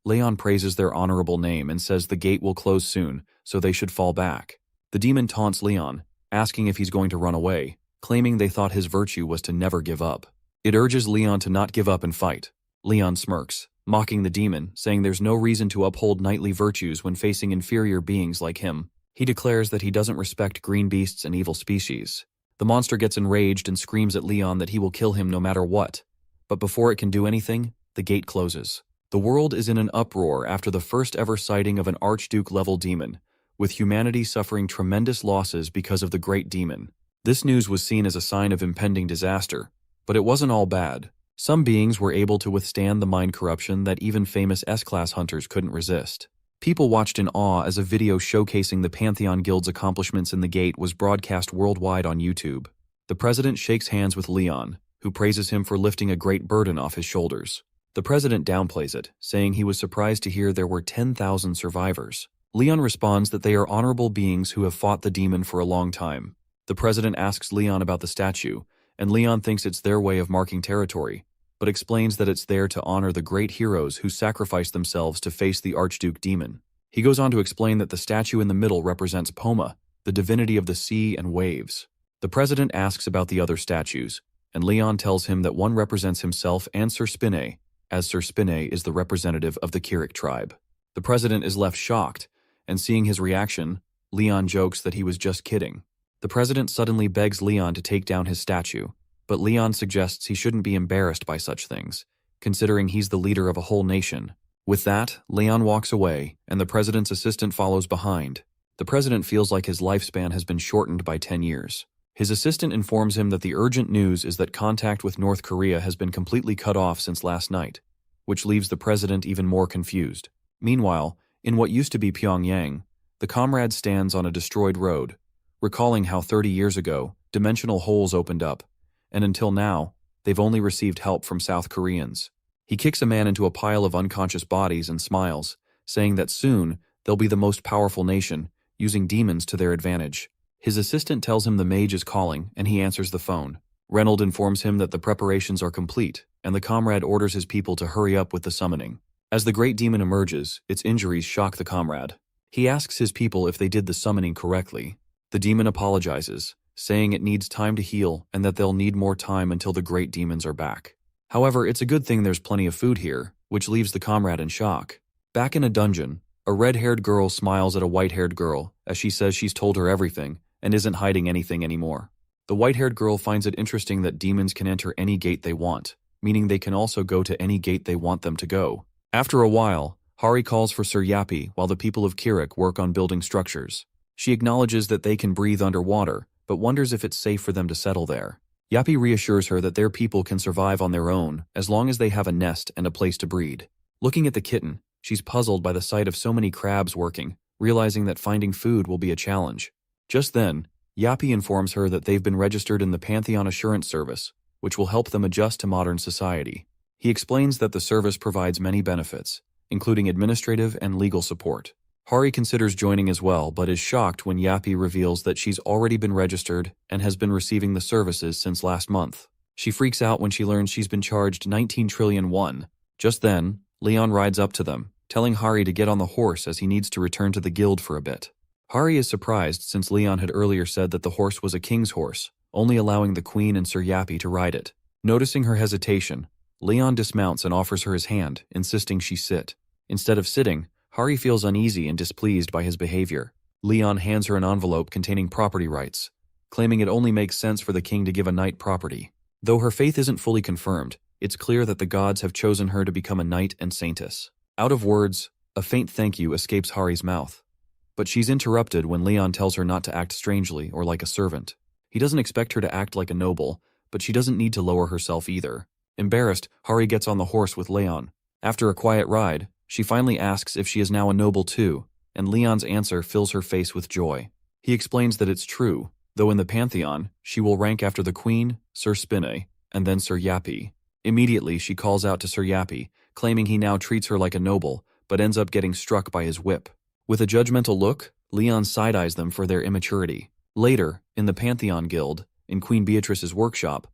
Leon praises their honorable name and says the gate will close soon, so they should fall back. The demon taunts Leon, asking if he's going to run away, claiming they thought his virtue was to never give up. It urges Leon to not give up and fight. Leon smirks, mocking the demon, saying there's no reason to uphold knightly virtues when facing inferior beings like him. He declares that he doesn't respect green beasts and evil species. The monster gets enraged and screams at Leon that he will kill him no matter what. But before it can do anything, the gate closes. The world is in an uproar after the first ever sighting of an Archduke-level demon, with humanity suffering tremendous losses because of the great demon. This news was seen as a sign of impending disaster, but it wasn't all bad. Some beings were able to withstand the mind corruption that even famous S-class hunters couldn't resist. People watched in awe as a video showcasing the Pantheon Guild's accomplishments in the gate was broadcast worldwide on YouTube. The president shakes hands with Leon, who praises him for lifting a great burden off his shoulders. The president downplays it, saying he was surprised to hear there were 10,000 survivors. Leon responds that they are honorable beings who have fought the demon for a long time. The president asks Leon about the statue, and Leon thinks it's their way of marking territory, but explains that it's there to honor the great heroes who sacrificed themselves to face the Archduke demon. He goes on to explain that the statue in the middle represents Poma, the divinity of the sea and waves. The president asks about the other statues, and Leon tells him that one represents himself and Sir Spinne, as Sir Spinne is the representative of the Kirik tribe. The president is left shocked, and seeing his reaction, Leon jokes that he was just kidding. The president suddenly begs Leon to take down his statue, but Leon suggests he shouldn't be embarrassed by such things, considering he's the leader of a whole nation. With that, Leon walks away, and the president's assistant follows behind. The president feels like his lifespan has been shortened by 10 years. His assistant informs him that the urgent news is that contact with North Korea has been completely cut off since last night, which leaves the president even more confused. Meanwhile, in what used to be Pyongyang, the comrade stands on a destroyed road, recalling how 30 years ago, dimensional holes opened up, and until now, they've only received help from South Koreans. He kicks a man into a pile of unconscious bodies and smiles, saying that soon they'll be the most powerful nation, using demons to their advantage. His assistant tells him the mage is calling, and he answers the phone. Reynold informs him that the preparations are complete, and the comrade orders his people to hurry up with the summoning. As the great demon emerges, its injuries shock the comrade. He asks his people if they did the summoning correctly. The demon apologizes, saying it needs time to heal and that they'll need more time until the great demons are back. However, it's a good thing there's plenty of food here, which leaves the comrade in shock. Back in a dungeon, a red-haired girl smiles at a white-haired girl as she says she's told her everything and isn't hiding anything anymore. The white-haired girl finds it interesting that demons can enter any gate they want, meaning they can also go to any gate they want them to go. After a while, Hari calls for Sir Yappy while the people of Kirik work on building structures. She acknowledges that they can breathe underwater, but wonders if it's safe for them to settle there. Yappy reassures her that their people can survive on their own as long as they have a nest and a place to breed. Looking at the kitten, She's puzzled by the sight of so many crabs working, realizing that finding food will be a challenge. Just then, Yappy informs her that they've been registered in the Pantheon Assurance Service, which will help them adjust to modern society. He explains that the service provides many benefits, including administrative and legal support. Hari considers joining as well, but is shocked when Yappy reveals that she's already been registered and has been receiving the services since last month. She freaks out when she learns she's been charged 19 trillion won. Just then, Leon rides up to them, telling Hari to get on the horse as he needs to return to the guild for a bit. Hari is surprised since Leon had earlier said that the horse was a king's horse, only allowing the queen and Sir Yappy to ride it. Noticing her hesitation, Leon dismounts and offers her his hand, insisting she sit. Instead of sitting, Hari feels uneasy and displeased by his behavior. Leon hands her an envelope containing property rights, claiming it only makes sense for the king to give a knight property. Though her faith isn't fully confirmed, it's clear that the gods have chosen her to become a knight and saintess. Out of words, a faint thank you escapes Hari's mouth. But she's interrupted when Leon tells her not to act strangely or like a servant. He doesn't expect her to act like a noble, but she doesn't need to lower herself either. Embarrassed, Hari gets on the horse with Leon. After a quiet ride, she finally asks if she is now a noble too, and Leon's answer fills her face with joy. He explains that it's true, though in the Pantheon, she will rank after the Queen, Sir Spinne, and then Sir Yappy. Immediately, she calls out to Sir Yappy, claiming he now treats her like a noble, but ends up getting struck by his whip. With a judgmental look, Leon side-eyes them for their immaturity. Later, in the Pantheon Guild, in Queen Beatrice's workshop,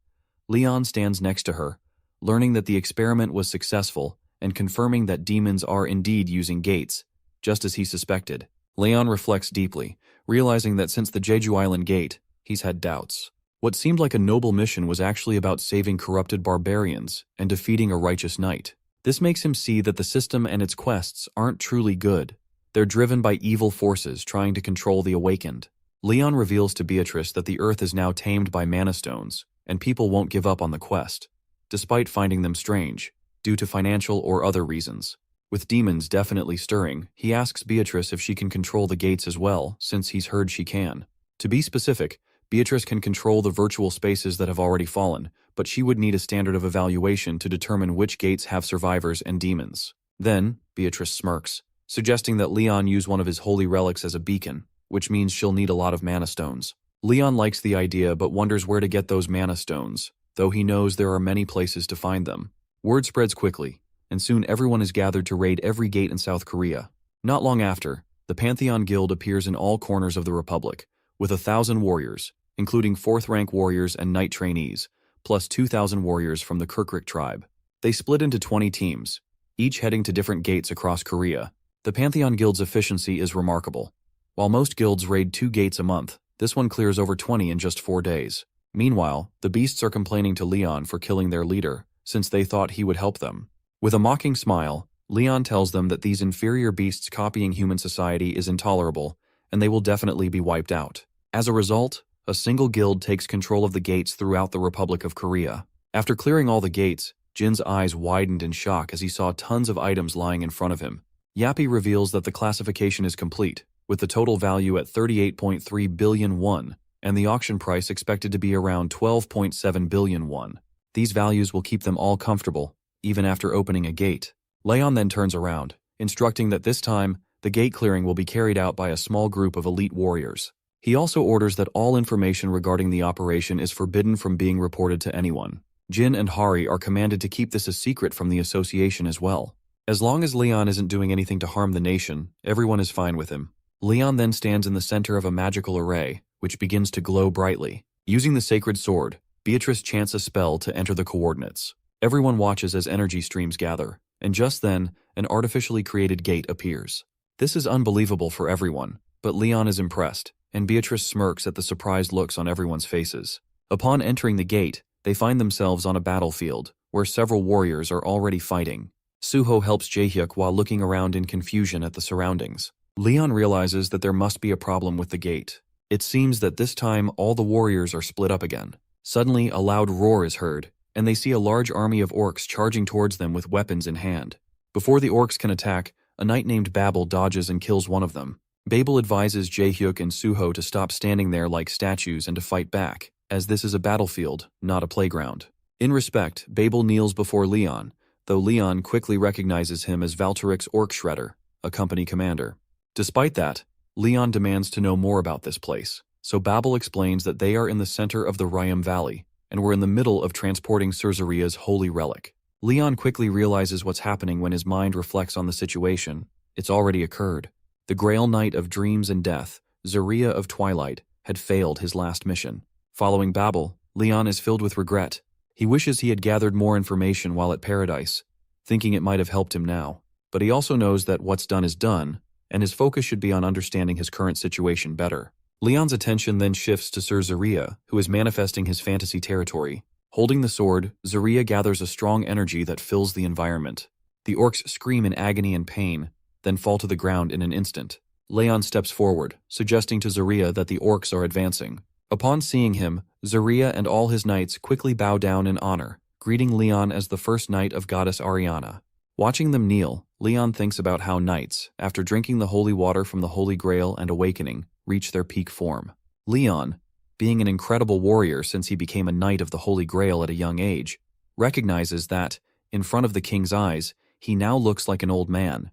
Leon stands next to her, learning that the experiment was successful and confirming that demons are indeed using gates, just as he suspected. Leon reflects deeply, realizing that since the Jeju Island gate, he's had doubts. What seemed like a noble mission was actually about saving corrupted barbarians and defeating a righteous knight. This makes him see that the system and its quests aren't truly good. They're driven by evil forces trying to control the awakened. Leon reveals to Beatrice that the earth is now tamed by mana stones, and people won't give up on the quest, despite finding them strange, due to financial or other reasons. With demons definitely stirring, he asks Beatrice if she can control the gates as well, since he's heard she can. To be specific, Beatrice can control the virtual spaces that have already fallen, but she would need a standard of evaluation to determine which gates have survivors and demons. Then, Beatrice smirks, suggesting that Leon use one of his holy relics as a beacon, which means she'll need a lot of mana stones. Leon likes the idea but wonders where to get those mana stones, though he knows there are many places to find them. Word spreads quickly, and soon everyone is gathered to raid every gate in South Korea. Not long after, the Pantheon Guild appears in all corners of the Republic, with 1,000 warriors, including 4th-rank warriors and knight trainees, plus 2,000 warriors from the Kirkrik tribe. They split into 20 teams, each heading to different gates across Korea. The Pantheon Guild's efficiency is remarkable. While most guilds raid 2 gates a month, this one clears over 20 in just 4 days. Meanwhile, the beasts are complaining to Leon for killing their leader, since they thought he would help them. With a mocking smile, Leon tells them that these inferior beasts copying human society is intolerable, and they will definitely be wiped out. As a result, a single guild takes control of the gates throughout the Republic of Korea. After clearing all the gates, Jin's eyes widened in shock as he saw tons of items lying in front of him. Yappy reveals that the classification is complete, with the total value at 38.3 billion won, and the auction price expected to be around 12.7 billion won. These values will keep them all comfortable, even after opening a gate. Leon then turns around, instructing that this time, the gate clearing will be carried out by a small group of elite warriors. He also orders that all information regarding the operation is forbidden from being reported to anyone. Jin and Hari are commanded to keep this a secret from the association as well. As long as Leon isn't doing anything to harm the nation, everyone is fine with him. Leon then stands in the center of a magical array, which begins to glow brightly. Using the sacred sword, Beatrice chants a spell to enter the coordinates. Everyone watches as energy streams gather, and just then, an artificially created gate appears. This is unbelievable for everyone, but Leon is impressed, and Beatrice smirks at the surprised looks on everyone's faces. Upon entering the gate, they find themselves on a battlefield, where several warriors are already fighting. Suho helps Jaehyuk while looking around in confusion at the surroundings. Leon realizes that there must be a problem with the gate. It seems that this time all the warriors are split up again. Suddenly, a loud roar is heard, and they see a large army of orcs charging towards them with weapons in hand. Before the orcs can attack, a knight named Babel dodges and kills one of them. Babel advises Jaehyuk and Suho to stop standing there like statues and to fight back, as this is a battlefield, not a playground. In respect, Babel kneels before Leon, though Leon quickly recognizes him as Valteric's Orc Shredder, a company commander. Despite that, Leon demands to know more about this place, so Babel explains that they are in the center of the Ryam Valley, and were in the middle of transporting Cersaria's holy relic. Leon quickly realizes what's happening when his mind reflects on the situation. It's already occurred. The Grail Knight of Dreams and Death, Zaria of Twilight, had failed his last mission. Following Babel, Leon is filled with regret. He wishes he had gathered more information while at Paradise, thinking it might have helped him now. But he also knows that what's done is done, and his focus should be on understanding his current situation better. Leon's attention then shifts to Ser Zaria, who is manifesting his fantasy territory. Holding the sword, Zaria gathers a strong energy that fills the environment. The orcs scream in agony and pain, then fall to the ground in an instant. Leon steps forward, suggesting to Zaria that the orcs are advancing. Upon seeing him, Zaria and all his knights quickly bow down in honor, greeting Leon as the first knight of goddess Ariana. Watching them kneel, Leon thinks about how knights, after drinking the holy water from the Holy Grail and awakening, reach their peak form. Leon, being an incredible warrior since he became a knight of the Holy Grail at a young age, recognizes that, in front of the king's eyes, he now looks like an old man,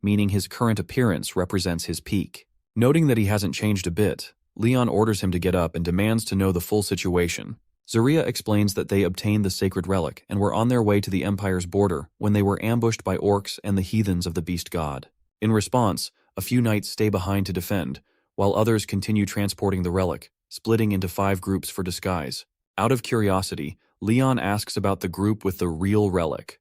meaning his current appearance represents his peak. Noting that he hasn't changed a bit, Leon orders him to get up and demands to know the full situation. Zaria explains that they obtained the sacred relic and were on their way to the Empire's border when they were ambushed by orcs and the heathens of the beast god. In response, a few knights stay behind to defend, while others continue transporting the relic, splitting into 5 groups for disguise. Out of curiosity, Leon asks about the group with the real relic.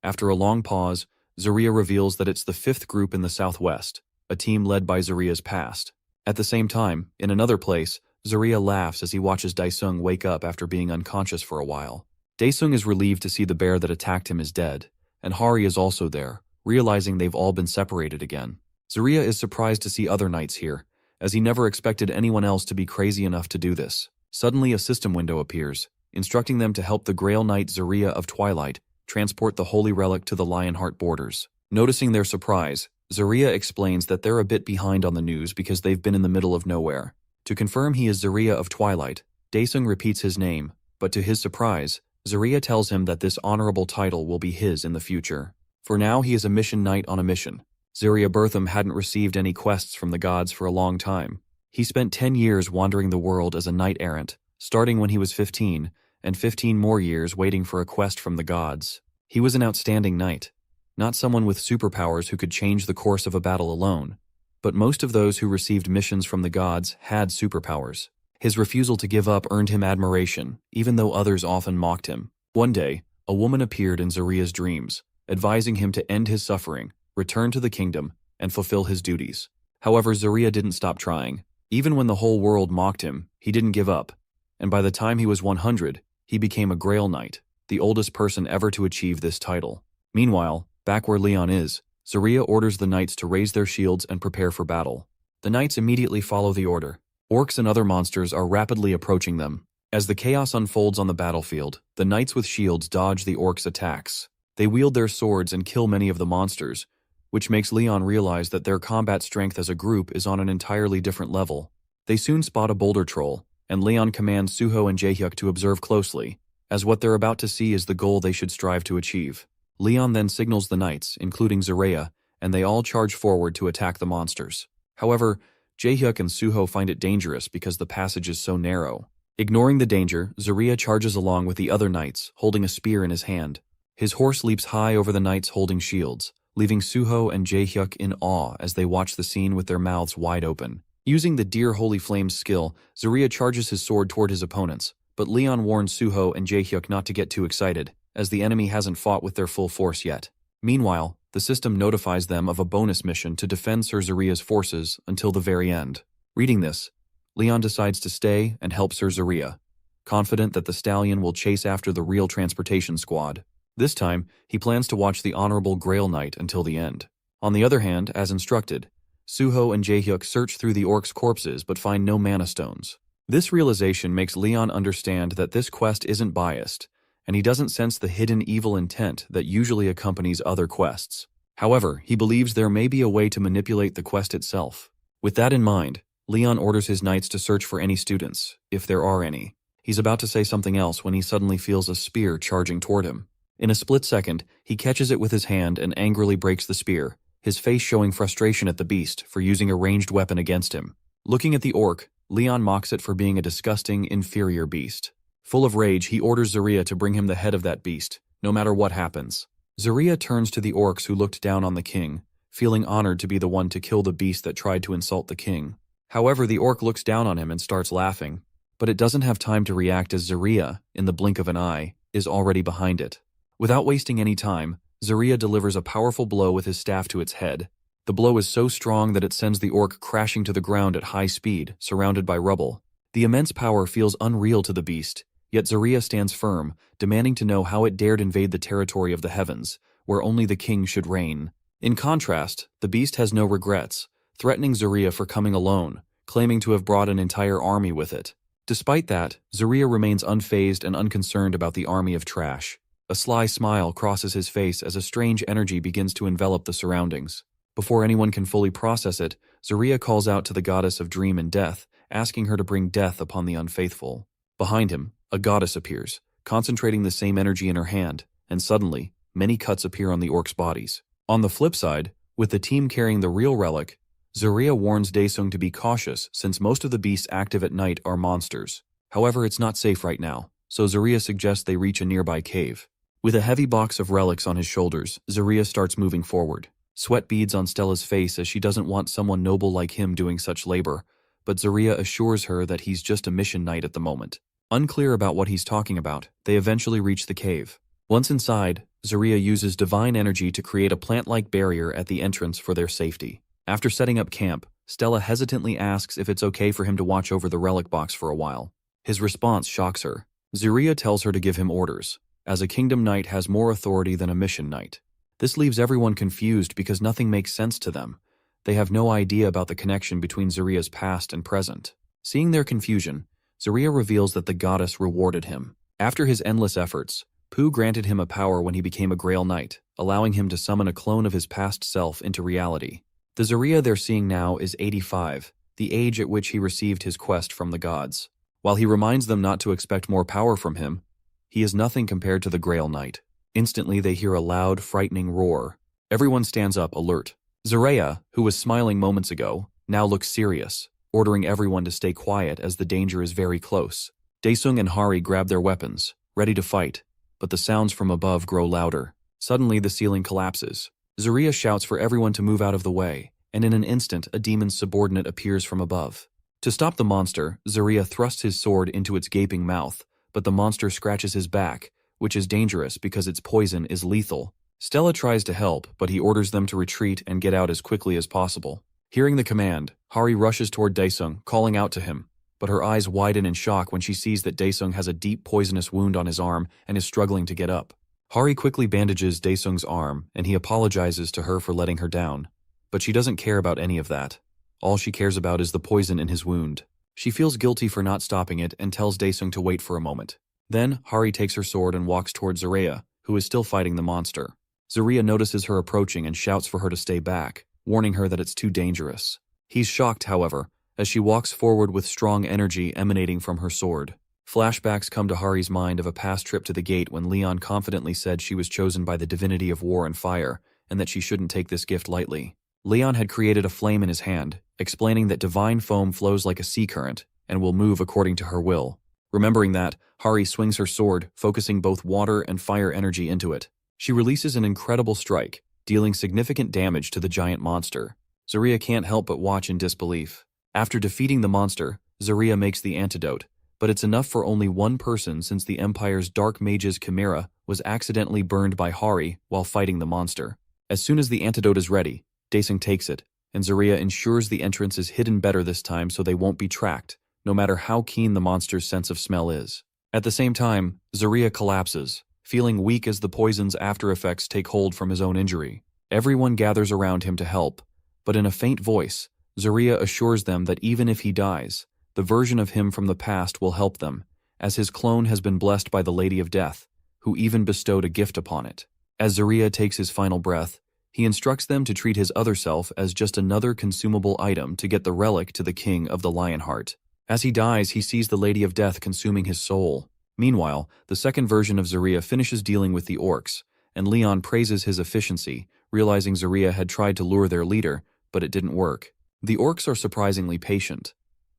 After a long pause, Zaria reveals that it's the 5th group in the southwest, a team led by Zaria's past. At the same time, in another place, Zaria laughs as he watches Daesung wake up after being unconscious for a while. Daesung is relieved to see the bear that attacked him is dead, and Hari is also there, realizing they've all been separated again. Zaria is surprised to see other knights here, as he never expected anyone else to be crazy enough to do this. Suddenly a system window appears, instructing them to help the Grail Knight Zaria of Twilight transport the holy relic to the Lionheart borders. Noticing their surprise, Zaria explains that they're a bit behind on the news because they've been in the middle of nowhere. To confirm he is Zaria of Twilight, Daesung repeats his name, but to his surprise, Zaria tells him that this honorable title will be his in the future. For now, he is a mission knight on a mission. Zaria Bertham hadn't received any quests from the gods for a long time. He spent 10 years wandering the world as a knight-errant, starting when he was 15, and 15 more years waiting for a quest from the gods. He was an outstanding knight, not someone with superpowers who could change the course of a battle alone, but most of those who received missions from the gods had superpowers. His refusal to give up earned him admiration, even though others often mocked him. One day, a woman appeared in Zaria's dreams, advising him to end his suffering, return to the kingdom, and fulfill his duties. However, Zaria didn't stop trying. Even when the whole world mocked him, he didn't give up, and by the time he was 100, he became a Grail Knight, the oldest person ever to achieve this title. Meanwhile, back where Leon is, Zaria orders the knights to raise their shields and prepare for battle. The knights immediately follow the order. Orcs and other monsters are rapidly approaching them. As the chaos unfolds on the battlefield, the knights with shields dodge the orcs' attacks. They wield their swords and kill many of the monsters, which makes Leon realize that their combat strength as a group is on an entirely different level. They soon spot a boulder troll, and Leon commands Suho and Jaehyuk to observe closely, as what they're about to see is the goal they should strive to achieve. Leon then signals the knights, including Zaria, and they all charge forward to attack the monsters. However, Jaehyuk and Suho find it dangerous because the passage is so narrow. Ignoring the danger, Zaria charges along with the other knights, holding a spear in his hand. His horse leaps high over the knights holding shields, leaving Suho and Jaehyuk in awe as they watch the scene with their mouths wide open. Using the Dear Holy Flames skill, Zaria charges his sword toward his opponents, but Leon warns Suho and Jaehyuk not to get too excited, as the enemy hasn't fought with their full force yet. Meanwhile, the system notifies them of a bonus mission to defend Ser Zaria's forces until the very end. Reading this, Leon decides to stay and help Ser Zaria, confident that the stallion will chase after the real transportation squad. This time, he plans to watch the Honorable Grail Knight until the end. On the other hand, as instructed, Suho and Jaehyuk search through the orcs' corpses but find no mana stones. This realization makes Leon understand that this quest isn't biased, and he doesn't sense the hidden evil intent that usually accompanies other quests. However, he believes there may be a way to manipulate the quest itself. With that in mind, Leon orders his knights to search for any students, if there are any. He's about to say something else when he suddenly feels a spear charging toward him. In a split second, he catches it with his hand and angrily breaks the spear, his face showing frustration at the beast for using a ranged weapon against him. Looking at the orc, Leon mocks it for being a disgusting, inferior beast. Full of rage, he orders Zarya to bring him the head of that beast, no matter what happens. Zarya turns to the orcs who looked down on the king, feeling honored to be the one to kill the beast that tried to insult the king. However, the orc looks down on him and starts laughing, but it doesn't have time to react as Zarya, in the blink of an eye, is already behind it. Without wasting any time, Zarya delivers a powerful blow with his staff to its head. The blow is so strong that it sends the orc crashing to the ground at high speed, surrounded by rubble. The immense power feels unreal to the beast, yet Zarya stands firm, demanding to know how it dared invade the territory of the heavens, where only the king should reign. In contrast, the beast has no regrets, threatening Zarya for coming alone, claiming to have brought an entire army with it. Despite that, Zarya remains unfazed and unconcerned about the army of trash. A sly smile crosses his face as a strange energy begins to envelop the surroundings. Before anyone can fully process it, Zarya calls out to the goddess of dream and death, asking her to bring death upon the unfaithful. Behind him, a goddess appears, concentrating the same energy in her hand, and suddenly, many cuts appear on the orcs' bodies. On the flip side, with the team carrying the real relic, Zarya warns Daesung to be cautious since most of the beasts active at night are monsters. However, it's not safe right now, so Zarya suggests they reach a nearby cave. With a heavy box of relics on his shoulders, Zarya starts moving forward. Sweat beads on Stella's face as she doesn't want someone noble like him doing such labor, but Zarya assures her that he's just a mission knight at the moment. Unclear about what he's talking about, they eventually reach the cave. Once inside, Zarya uses divine energy to create a plant-like barrier at the entrance for their safety. After setting up camp, Stella hesitantly asks if it's okay for him to watch over the relic box for a while. His response shocks her. Zarya tells her to give him orders, as a kingdom knight has more authority than a mission knight. This leaves everyone confused because nothing makes sense to them. They have no idea about the connection between Zarya's past and present. Seeing their confusion, Zarya reveals that the goddess rewarded him. After his endless efforts, Pu granted him a power when he became a Grail Knight, allowing him to summon a clone of his past self into reality. The Zarya they're seeing now is 85, the age at which he received his quest from the gods. While he reminds them not to expect more power from him, he is nothing compared to the Grail Knight. Instantly, they hear a loud, frightening roar. Everyone stands up, alert. Zarya, who was smiling moments ago, now looks serious, ordering everyone to stay quiet as the danger is very close. Daesung and Hari grab their weapons, ready to fight, but the sounds from above grow louder. Suddenly, the ceiling collapses. Zarya shouts for everyone to move out of the way, and in an instant, a demon's subordinate appears from above. To stop the monster, Zarya thrusts his sword into its gaping mouth, but the monster scratches his back, which is dangerous because its poison is lethal. Stella tries to help, but he orders them to retreat and get out as quickly as possible. Hearing the command, Hari rushes toward Daesung, calling out to him, but her eyes widen in shock when she sees that Daesung has a deep poisonous wound on his arm and is struggling to get up. Hari quickly bandages Daesung's arm, and he apologizes to her for letting her down. But she doesn't care about any of that. All she cares about is the poison in his wound. She feels guilty for not stopping it and tells Daesung to wait for a moment. Then, Hari takes her sword and walks towards Zarya, who is still fighting the monster. Zarya notices her approaching and shouts for her to stay back, warning her that it's too dangerous. He's shocked, however, as she walks forward with strong energy emanating from her sword. Flashbacks come to Hari's mind of a past trip to the gate when Leon confidently said she was chosen by the divinity of war and fire, and that she shouldn't take this gift lightly. Leon had created a flame in his hand, explaining that divine foam flows like a sea current and will move according to her will. Remembering that, Hari swings her sword, focusing both water and fire energy into it. She releases an incredible strike, dealing significant damage to the giant monster. Zarya can't help but watch in disbelief. After defeating the monster, Zarya makes the antidote, but it's enough for only one person since the Empire's Dark Mage's Chimera was accidentally burned by Hari while fighting the monster. As soon as the antidote is ready, Daesung takes it, and Zarya ensures the entrance is hidden better this time so they won't be tracked, no matter how keen the monster's sense of smell is. At the same time, Zarya collapses, feeling weak as the poison's after effects take hold from his own injury. Everyone gathers around him to help, but in a faint voice, Zarya assures them that even if he dies, the version of him from the past will help them, as his clone has been blessed by the Lady of Death, who even bestowed a gift upon it. As Zarya takes his final breath, he instructs them to treat his other self as just another consumable item to get the relic to the King of the Lionheart. As he dies, he sees the Lady of Death consuming his soul. Meanwhile, the second version of Zarya finishes dealing with the orcs, and Leon praises his efficiency, realizing Zarya had tried to lure their leader, but it didn't work. The orcs are surprisingly patient,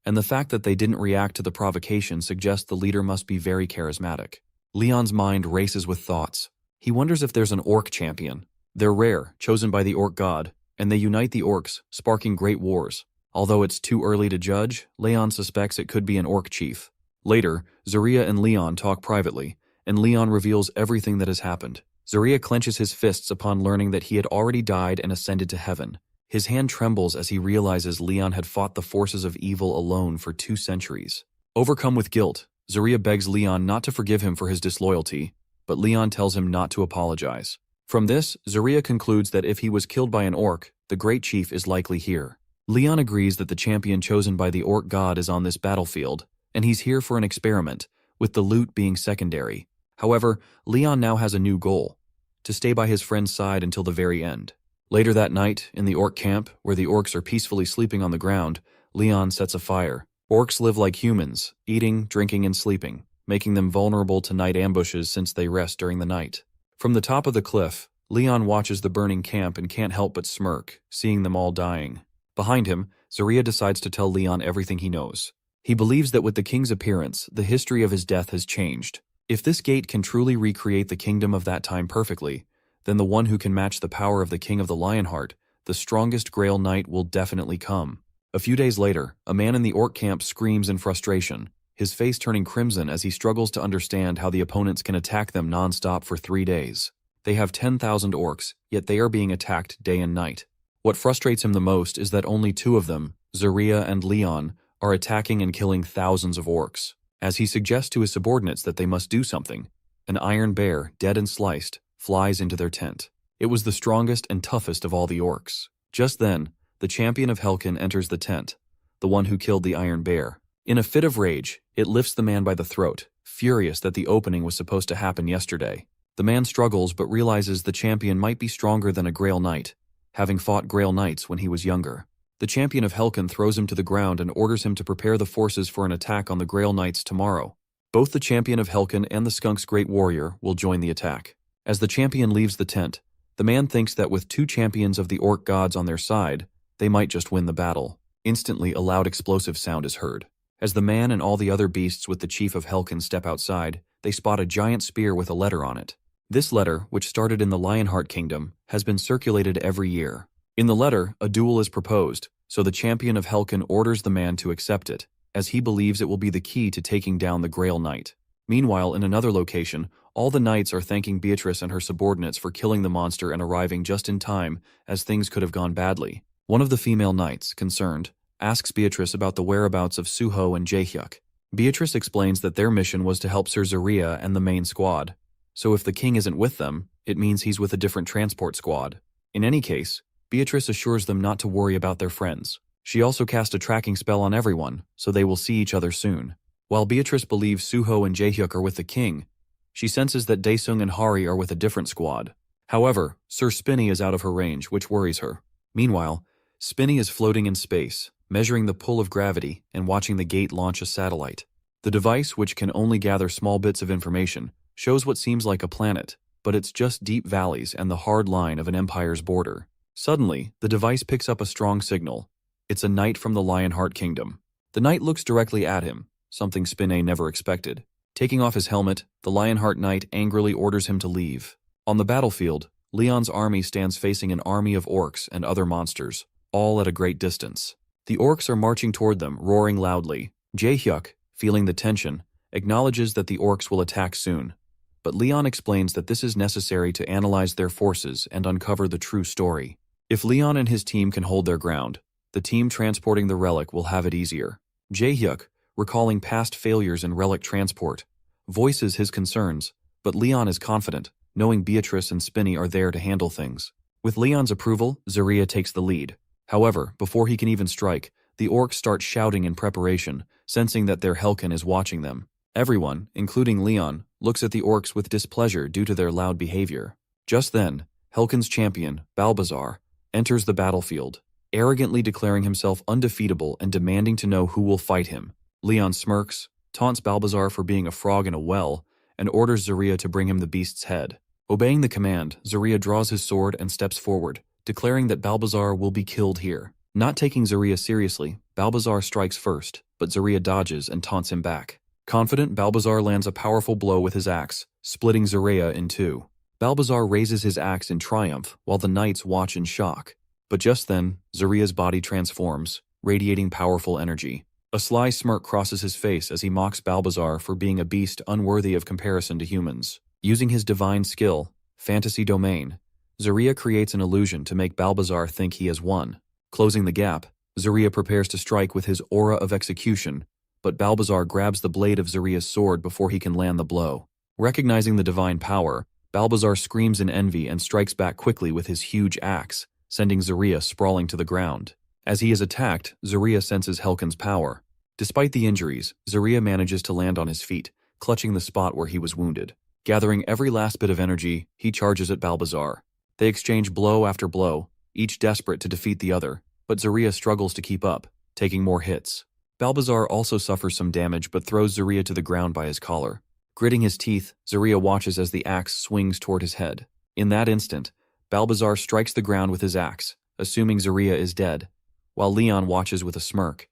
and the fact that they didn't react to the provocation suggests the leader must be very charismatic. Leon's mind races with thoughts. He wonders if there's an orc champion. They're rare, chosen by the orc god, and they unite the orcs, sparking great wars. Although it's too early to judge, Leon suspects it could be an orc chief. Later, Zarya and Leon talk privately, and Leon reveals everything that has happened. Zarya clenches his fists upon learning that he had already died and ascended to heaven. His hand trembles as he realizes Leon had fought the forces of evil alone for 2 centuries. Overcome with guilt, Zarya begs Leon not to forgive him for his disloyalty, but Leon tells him not to apologize. From this, Zarya concludes that if he was killed by an orc, the great chief is likely here. Leon agrees that the champion chosen by the orc god is on this battlefield, and he's here for an experiment, with the loot being secondary. However, Leon now has a new goal: to stay by his friend's side until the very end. Later that night, in the orc camp, where the orcs are peacefully sleeping on the ground, Leon sets a fire. Orcs live like humans, eating, drinking, and sleeping, making them vulnerable to night ambushes since they rest during the night. From the top of the cliff, Leon watches the burning camp and can't help but smirk, seeing them all dying. Behind him, Zarya decides to tell Leon everything he knows. He believes that with the king's appearance, the history of his death has changed. If this gate can truly recreate the kingdom of that time perfectly, then the one who can match the power of the King of the Lionheart, the strongest Grail Knight, will definitely come. A few days later, a man in the orc camp screams in frustration, his face turning crimson as he struggles to understand how the opponents can attack them non-stop for 3 days. They have 10,000 orcs, yet they are being attacked day and night. What frustrates him the most is that only 2 of them, Zarya and Leon, are attacking and killing thousands of orcs. As he suggests to his subordinates that they must do something, an iron bear, dead and sliced, flies into their tent. It was the strongest and toughest of all the orcs. Just then, the champion of Helken enters the tent, the one who killed the iron bear. In a fit of rage, it lifts the man by the throat, furious that the opening was supposed to happen yesterday. The man struggles but realizes the champion might be stronger than a Grail Knight, having fought Grail Knights when he was younger. The champion of Helken throws him to the ground and orders him to prepare the forces for an attack on the Grail Knights tomorrow. Both the champion of Helken and the skunk's great warrior will join the attack. As the champion leaves the tent, the man thinks that with 2 champions of the orc gods on their side, they might just win the battle. Instantly, a loud explosive sound is heard. As the man and all the other beasts with the chief of Helken step outside, they spot a giant spear with a letter on it. This letter, which started in the Lionheart Kingdom, has been circulated every year. In the letter, a duel is proposed, so the champion of Helken orders the man to accept it, as he believes it will be the key to taking down the Grail Knight. Meanwhile, in another location, all the knights are thanking Beatrice and her subordinates for killing the monster and arriving just in time, as things could have gone badly. One of the female knights, concerned, asks Beatrice about the whereabouts of Suho and Jaehyuk. Beatrice explains that their mission was to help Sir Zarya and the main squad, so if the king isn't with them, it means he's with a different transport squad. In any case, Beatrice assures them not to worry about their friends. She also cast a tracking spell on everyone, so they will see each other soon. While Beatrice believes Suho and Jaehyuk are with the king, she senses that Daesung and Hari are with a different squad. However, Sir Spinny is out of her range, which worries her. Meanwhile, Spinny is floating in space, measuring the pull of gravity and watching the gate launch a satellite. The device, which can only gather small bits of information, shows what seems like a planet, but it's just deep valleys and the hard line of an empire's border. Suddenly, the device picks up a strong signal. It's a knight from the Lionheart Kingdom. The knight looks directly at him, something Spinny never expected. Taking off his helmet, the Lionheart Knight angrily orders him to leave. On the battlefield, Leon's army stands facing an army of orcs and other monsters, all at a great distance. The orcs are marching toward them, roaring loudly. Jaehyuk, feeling the tension, acknowledges that the orcs will attack soon. But Leon explains that this is necessary to analyze their forces and uncover the true story. If Leon and his team can hold their ground, the team transporting the relic will have it easier. Jaehyuk, recalling past failures in relic transport, voices his concerns, but Leon is confident, knowing Beatrice and Spinny are there to handle things. With Leon's approval, Zarya takes the lead. However, before he can even strike, the orcs start shouting in preparation, sensing that their Helken is watching them. Everyone, including Leon, looks at the orcs with displeasure due to their loud behavior. Just then, Helken's champion, Balbazar, enters the battlefield, arrogantly declaring himself undefeatable and demanding to know who will fight him. Leon smirks, taunts Balbazar for being a frog in a well, and orders Zaria to bring him the beast's head. Obeying the command, Zaria draws his sword and steps forward, declaring that Balbazar will be killed here. Not taking Zaria seriously, Balbazar strikes first, but Zaria dodges and taunts him back. Confident, Balbazar lands a powerful blow with his axe, splitting Zaria in two. Balbazar raises his axe in triumph, while the knights watch in shock. But just then, Zaria's body transforms, radiating powerful energy. A sly smirk crosses his face as he mocks Balbazar for being a beast unworthy of comparison to humans. Using his divine skill, Fantasy Domain, Zaria creates an illusion to make Balbazar think he has won. Closing the gap, Zaria prepares to strike with his Aura of Execution, but Balbazar grabs the blade of Zaria's sword before he can land the blow. Recognizing the divine power, Balbazar screams in envy and strikes back quickly with his huge axe, sending Zaria sprawling to the ground. As he is attacked, Zaria senses Helkin's power. Despite the injuries, Zaria manages to land on his feet, clutching the spot where he was wounded. Gathering every last bit of energy, he charges at Balbazar. They exchange blow after blow, each desperate to defeat the other, but Zaria struggles to keep up, taking more hits. Balbazar also suffers some damage but throws Zaria to the ground by his collar. Gritting his teeth, Zaria watches as the axe swings toward his head. In that instant, Balbazar strikes the ground with his axe, assuming Zaria is dead, while Leon watches with a smirk,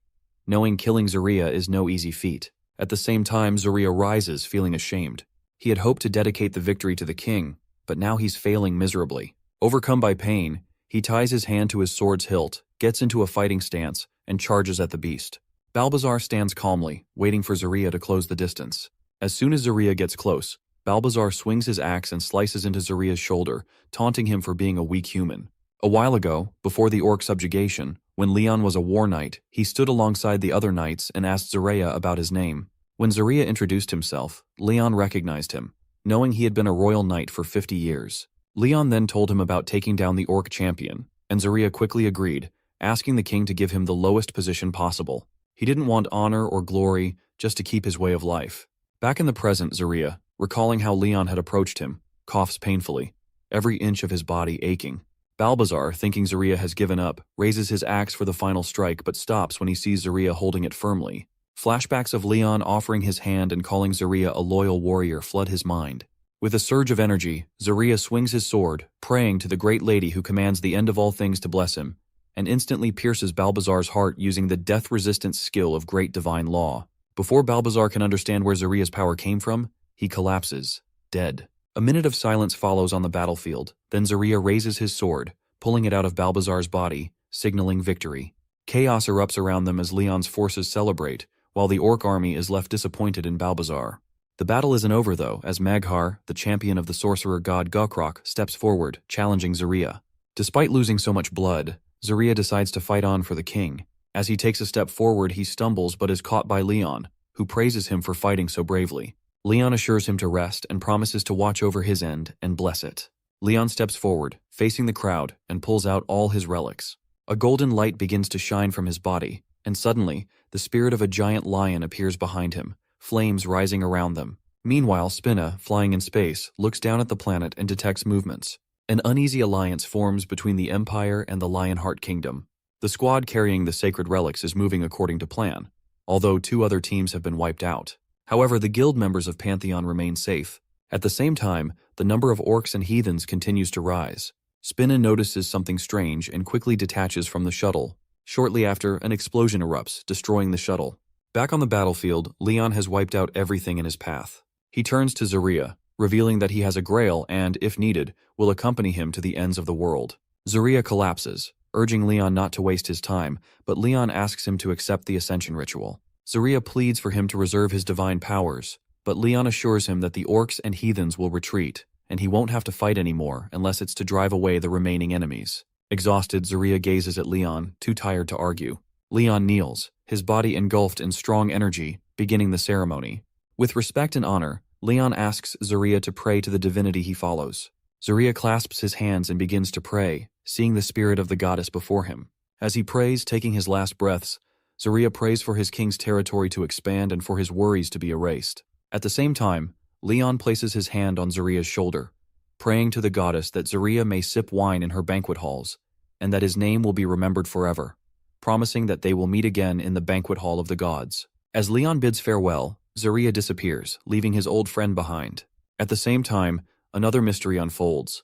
knowing killing Zaria is no easy feat. At the same time, Zaria rises, feeling ashamed. He had hoped to dedicate the victory to the king, but now he's failing miserably. Overcome by pain, he ties his hand to his sword's hilt, gets into a fighting stance, and charges at the beast. Balbazar stands calmly, waiting for Zaria to close the distance. As soon as Zaria gets close, Balbazar swings his axe and slices into Zaria's shoulder, taunting him for being a weak human. A while ago, before the orc subjugation, when Leon was a war knight, he stood alongside the other knights and asked Zaria about his name. When Zaria introduced himself, Leon recognized him, knowing he had been a royal knight for 50 years. Leon then told him about taking down the orc champion, and Zaria quickly agreed, asking the king to give him the lowest position possible. He didn't want honor or glory, just to keep his way of life. Back in the present, Zaria, recalling how Leon had approached him, coughs painfully, every inch of his body aching. Balbazar, thinking Zaria has given up, raises his axe for the final strike but stops when he sees Zaria holding it firmly. Flashbacks of Leon offering his hand and calling Zaria a loyal warrior flood his mind. With a surge of energy, Zaria swings his sword, praying to the great lady who commands the end of all things to bless him, and instantly pierces Balbazar's heart using the death-resistance skill of great divine law. Before Balbazar can understand where Zaria's power came from, he collapses, dead. A minute of silence follows on the battlefield, then Zaria raises his sword, pulling it out of Balbazar's body, signaling victory. Chaos erupts around them as Leon's forces celebrate, while the orc army is left disappointed in Balbazar. The battle isn't over though, as Maghar, the champion of the sorcerer god Gokrok, steps forward, challenging Zaria. Despite losing so much blood, Zaria decides to fight on for the king. As he takes a step forward, he stumbles but is caught by Leon, who praises him for fighting so bravely. Leon assures him to rest and promises to watch over his end and bless it. Leon steps forward, facing the crowd, and pulls out all his relics. A golden light begins to shine from his body, and suddenly, the spirit of a giant lion appears behind him, flames rising around them. Meanwhile, Spinna, flying in space, looks down at the planet and detects movements. An uneasy alliance forms between the Empire and the Lionheart Kingdom. The squad carrying the sacred relics is moving according to plan, although 2 other teams have been wiped out. However, the guild members of Pantheon remain safe. At the same time, the number of orcs and heathens continues to rise. Spinna notices something strange and quickly detaches from the shuttle. Shortly after, an explosion erupts, destroying the shuttle. Back on the battlefield, Leon has wiped out everything in his path. He turns to Zaria, revealing that he has a grail and, if needed, will accompany him to the ends of the world. Zaria collapses, urging Leon not to waste his time, but Leon asks him to accept the ascension ritual. Zaria pleads for him to reserve his divine powers, but Leon assures him that the orcs and heathens will retreat, and he won't have to fight anymore unless it's to drive away the remaining enemies. Exhausted, Zaria gazes at Leon, too tired to argue. Leon kneels, his body engulfed in strong energy, beginning the ceremony. With respect and honor, Leon asks Zaria to pray to the divinity he follows. Zaria clasps his hands and begins to pray, seeing the spirit of the goddess before him. As he prays, taking his last breaths, Zaria prays for his king's territory to expand and for his worries to be erased. At the same time, Leon places his hand on Zaria's shoulder, praying to the goddess that Zaria may sip wine in her banquet halls, and that his name will be remembered forever, promising that they will meet again in the banquet hall of the gods. As Leon bids farewell, Zarya disappears, leaving his old friend behind. At the same time, another mystery unfolds.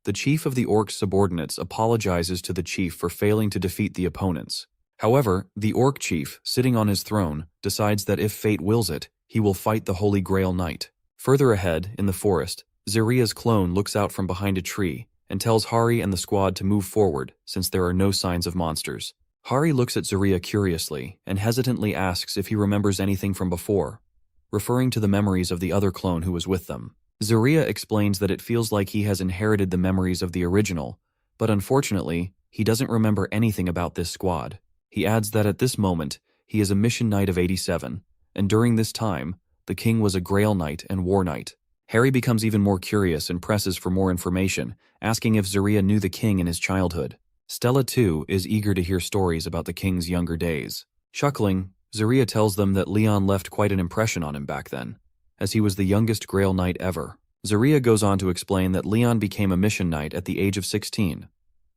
The chief of the Orcs' subordinates apologizes to the chief for failing to defeat the opponents. However, the Orc chief, sitting on his throne, decides that if fate wills it, he will fight the Holy Grail Knight. Further ahead, in the forest, Zarya's clone looks out from behind a tree and tells Hari and the squad to move forward since there are no signs of monsters. Hari looks at Zarya curiously and hesitantly asks if he remembers anything from before, referring to the memories of the other clone who was with them. Zarya explains that it feels like he has inherited the memories of the original, but unfortunately, he doesn't remember anything about this squad. He adds that at this moment, he is a mission knight of 87, and during this time, the king was a Grail Knight and War Knight. Hari becomes even more curious and presses for more information, asking if Zarya knew the king in his childhood. Stella, too, is eager to hear stories about the king's younger days. Chuckling, Zarya tells them that Leon left quite an impression on him back then, as he was the youngest Grail Knight ever. Zarya goes on to explain that Leon became a mission knight at the age of 16,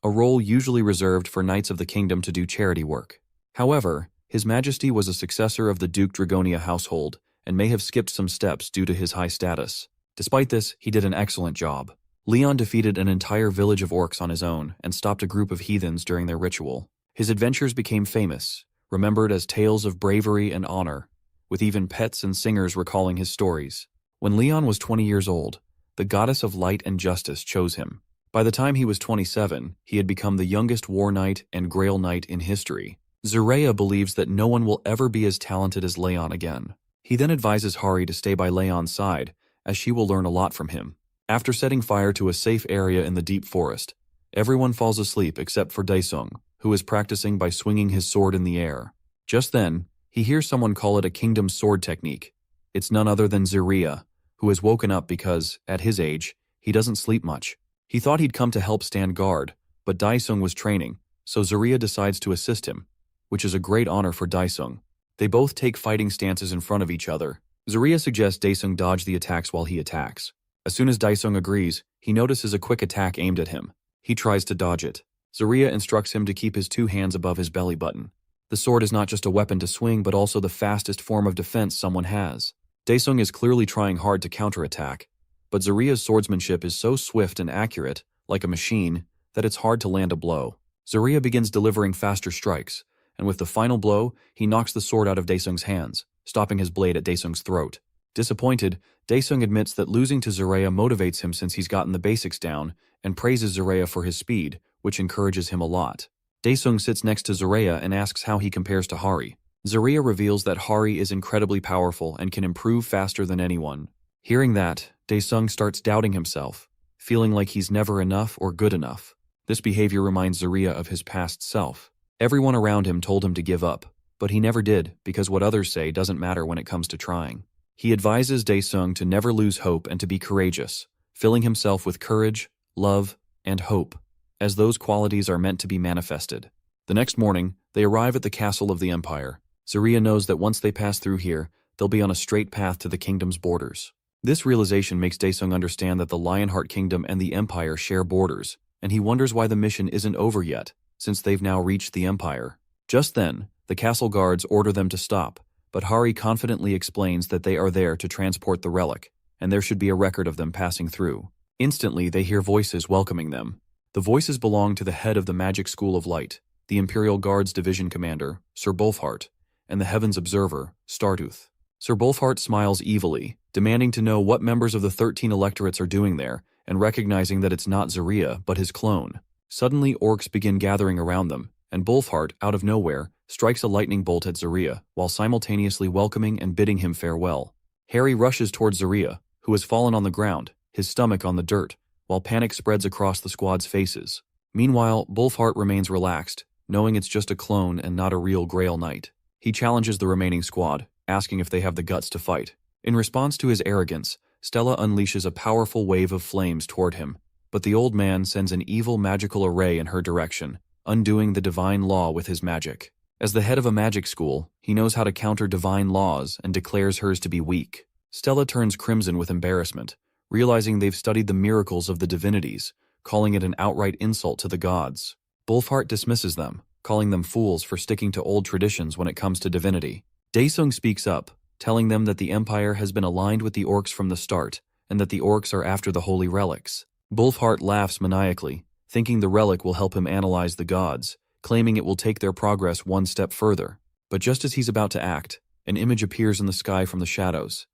a role usually reserved for knights of the kingdom to do charity work. However, His Majesty was a successor of the Duke Dragonia household and may have skipped some steps due to his high status. Despite this, he did an excellent job. Leon defeated an entire village of orcs on his own and stopped a group of heathens during their ritual. His adventures became famous, remembered as tales of bravery and honor, with even pets and singers recalling his stories. When Leon was 20 years old, the goddess of light and justice chose him. By the time he was 27, he had become the youngest War Knight and Grail Knight in history. Zarya believes that no one will ever be as talented as Leon again. He then advises Hari to stay by Leon's side, as she will learn a lot from him. After setting fire to a safe area in the deep forest, everyone falls asleep except for Daesung, who is practicing by swinging his sword in the air. Just then, he hears someone call it a kingdom sword technique. It's none other than Zarya, who has woken up because, at his age, he doesn't sleep much. He thought he'd come to help stand guard, but Daesung was training, so Zarya decides to assist him, which is a great honor for Daesung. They both take fighting stances in front of each other. Zarya suggests Daesung dodge the attacks while he attacks. As soon as Daesung agrees, he notices a quick attack aimed at him. He tries to dodge it. Zarya instructs him to keep his two hands above his belly button. The sword is not just a weapon to swing, but also the fastest form of defense someone has. Daesung is clearly trying hard to counterattack, but Zarya's swordsmanship is so swift and accurate, like a machine, that it's hard to land a blow. Zarya begins delivering faster strikes, and with the final blow, he knocks the sword out of Daesung's hands, stopping his blade at Daesung's throat. Disappointed, Daesung admits that losing to Zarya motivates him since he's gotten the basics down, and praises Zarya for his speed, which encourages him a lot. Daesung sits next to Zarya and asks how he compares to Hari. Zarya reveals that Hari is incredibly powerful and can improve faster than anyone. Hearing that, Daesung starts doubting himself, feeling like he's never enough or good enough. This behavior reminds Zarya of his past self. Everyone around him told him to give up, but he never did because what others say doesn't matter when it comes to trying. He advises Daesung to never lose hope and to be courageous, filling himself with courage, love, and hope, as those qualities are meant to be manifested. The next morning, they arrive at the castle of the Empire. Zarya knows that once they pass through here, they'll be on a straight path to the kingdom's borders. This realization makes Daesung understand that the Lionheart Kingdom and the Empire share borders, and he wonders why the mission isn't over yet, since they've now reached the Empire. Just then, the castle guards order them to stop, but Hari confidently explains that they are there to transport the relic, and there should be a record of them passing through. Instantly, they hear voices welcoming them. The voices belong to the head of the Magic School of Light, the Imperial Guards Division Commander, Sir Bolfhart, and the Heavens Observer, Startooth. Sir Bolfhart smiles evilly, demanding to know what members of the 13 electorates are doing there, and recognizing that it's not Zarya, but his clone. Suddenly, orcs begin gathering around them, and Bolfhart, out of nowhere, strikes a lightning bolt at Zarya, while simultaneously welcoming and bidding him farewell. Hari rushes towards Zarya, who has fallen on the ground, his stomach on the dirt, while panic spreads across the squad's faces. Meanwhile, Bolfhart remains relaxed, knowing it's just a clone and not a real Grail Knight. He challenges the remaining squad, asking if they have the guts to fight. In response to his arrogance, Stella unleashes a powerful wave of flames toward him, but the old man sends an evil magical array in her direction, undoing the divine law with his magic. As the head of a magic school, he knows how to counter divine laws and declares hers to be weak. Stella turns crimson with embarrassment, realizing they've studied the miracles of the divinities, calling it an outright insult to the gods. Bolfhart dismisses them, calling them fools for sticking to old traditions when it comes to divinity. Daesung speaks up, telling them that the Empire has been aligned with the orcs from the start, and that the orcs are after the holy relics. Wolfheart laughs maniacally, thinking the relic will help him analyze the gods, claiming it will take their progress one step further. But just as he's about to act, an image appears in the sky from the shadows.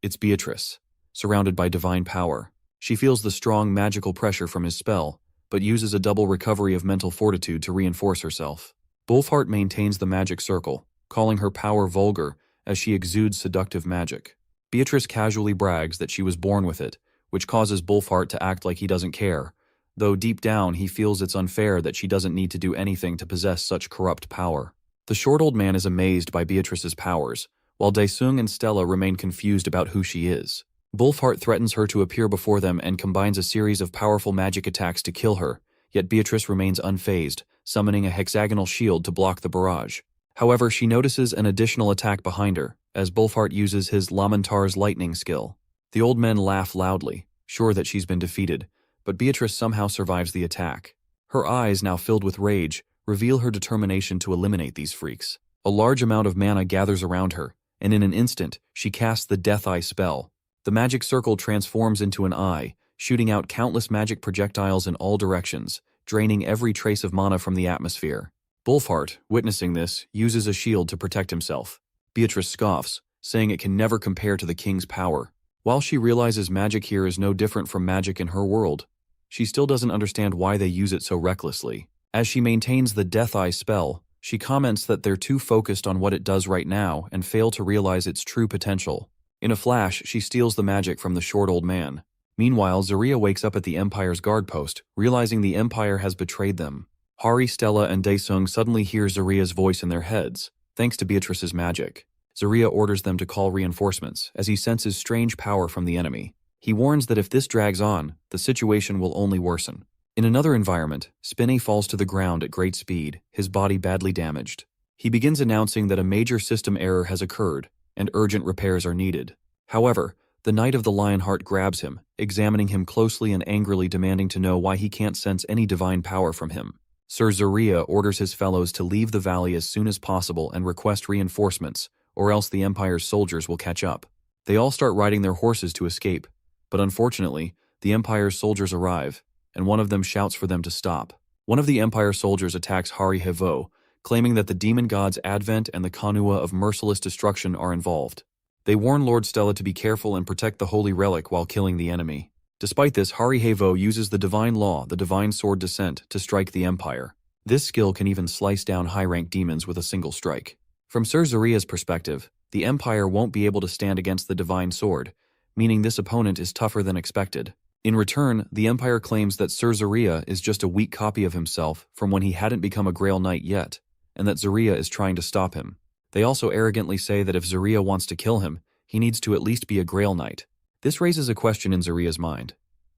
It's Beatrice, surrounded by divine power. She feels the strong magical pressure from his spell, but uses a double recovery of mental fortitude to reinforce herself. Wolfheart maintains the magic circle, calling her power vulgar as she exudes seductive magic. Beatrice casually brags that she was born with it, which causes Wolfheart to act like he doesn't care, though deep down he feels it's unfair that she doesn't need to do anything to possess such corrupt power. The short old man is amazed by Beatrice's powers, while Daesung and Stella remain confused about who she is. Wolfheart threatens her to appear before them and combines a series of powerful magic attacks to kill her, yet Beatrice remains unfazed, summoning a hexagonal shield to block the barrage. However, she notices an additional attack behind her, as Wolfheart uses his Lamentar's lightning skill. The old men laugh loudly, sure that she's been defeated, but Beatrice somehow survives the attack. Her eyes, now filled with rage, reveal her determination to eliminate these freaks. A large amount of mana gathers around her, and in an instant, she casts the Death Eye spell. The magic circle transforms into an eye, shooting out countless magic projectiles in all directions, draining every trace of mana from the atmosphere. Wolfheart, witnessing this, uses a shield to protect himself. Beatrice scoffs, saying it can never compare to the king's power. While she realizes magic here is no different from magic in her world, she still doesn't understand why they use it so recklessly. As she maintains the Death Eye spell, she comments that they're too focused on what it does right now and fail to realize its true potential. In a flash, she steals the magic from the short old man. Meanwhile, Zarya wakes up at the Empire's guard post, realizing the Empire has betrayed them. Hari, Stella, and Daesung suddenly hear Zarya's voice in their heads, thanks to Beatrice's magic. Zarya orders them to call reinforcements, as he senses strange power from the enemy. He warns that if this drags on, the situation will only worsen. In another environment, Spinny falls to the ground at great speed, his body badly damaged. He begins announcing that a major system error has occurred, and urgent repairs are needed. However, the Knight of the Lionheart grabs him, examining him closely and angrily demanding to know why he can't sense any divine power from him. Sir Zarya orders his fellows to leave the valley as soon as possible and request reinforcements, or else the Empire's soldiers will catch up. They all start riding their horses to escape, but unfortunately, the Empire's soldiers arrive, and one of them shouts for them to stop. One of the Empire soldiers attacks Hari Hevo, claiming that the demon god's advent and the Kanua of merciless destruction are involved. They warn Lord Stella to be careful and protect the holy relic while killing the enemy. Despite this, Hari Hevo uses the divine law, the divine sword descent, to strike the Empire. This skill can even slice down high-rank demons with a single strike. From Sir Zarya's perspective, the Empire won't be able to stand against the divine sword, meaning this opponent is tougher than expected. In return, the Empire claims that Sir Zarya is just a weak copy of himself from when he hadn't become a Grail Knight yet, and that Zarya is trying to stop him. They also arrogantly say that if Zarya wants to kill him, he needs to at least be a Grail Knight. This raises a question in Zarya's mind.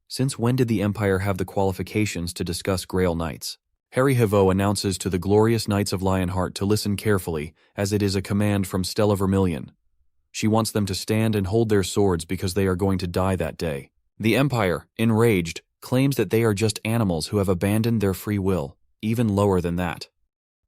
Since when did the Empire have the qualifications to discuss Grail Knights? Hari Hevo announces to the glorious Knights of Lionheart to listen carefully, as it is a command from Stella Vermilion. She wants them to stand and hold their swords because they are going to die that day. The Empire, enraged, claims that they are just animals who have abandoned their free will, even lower than that.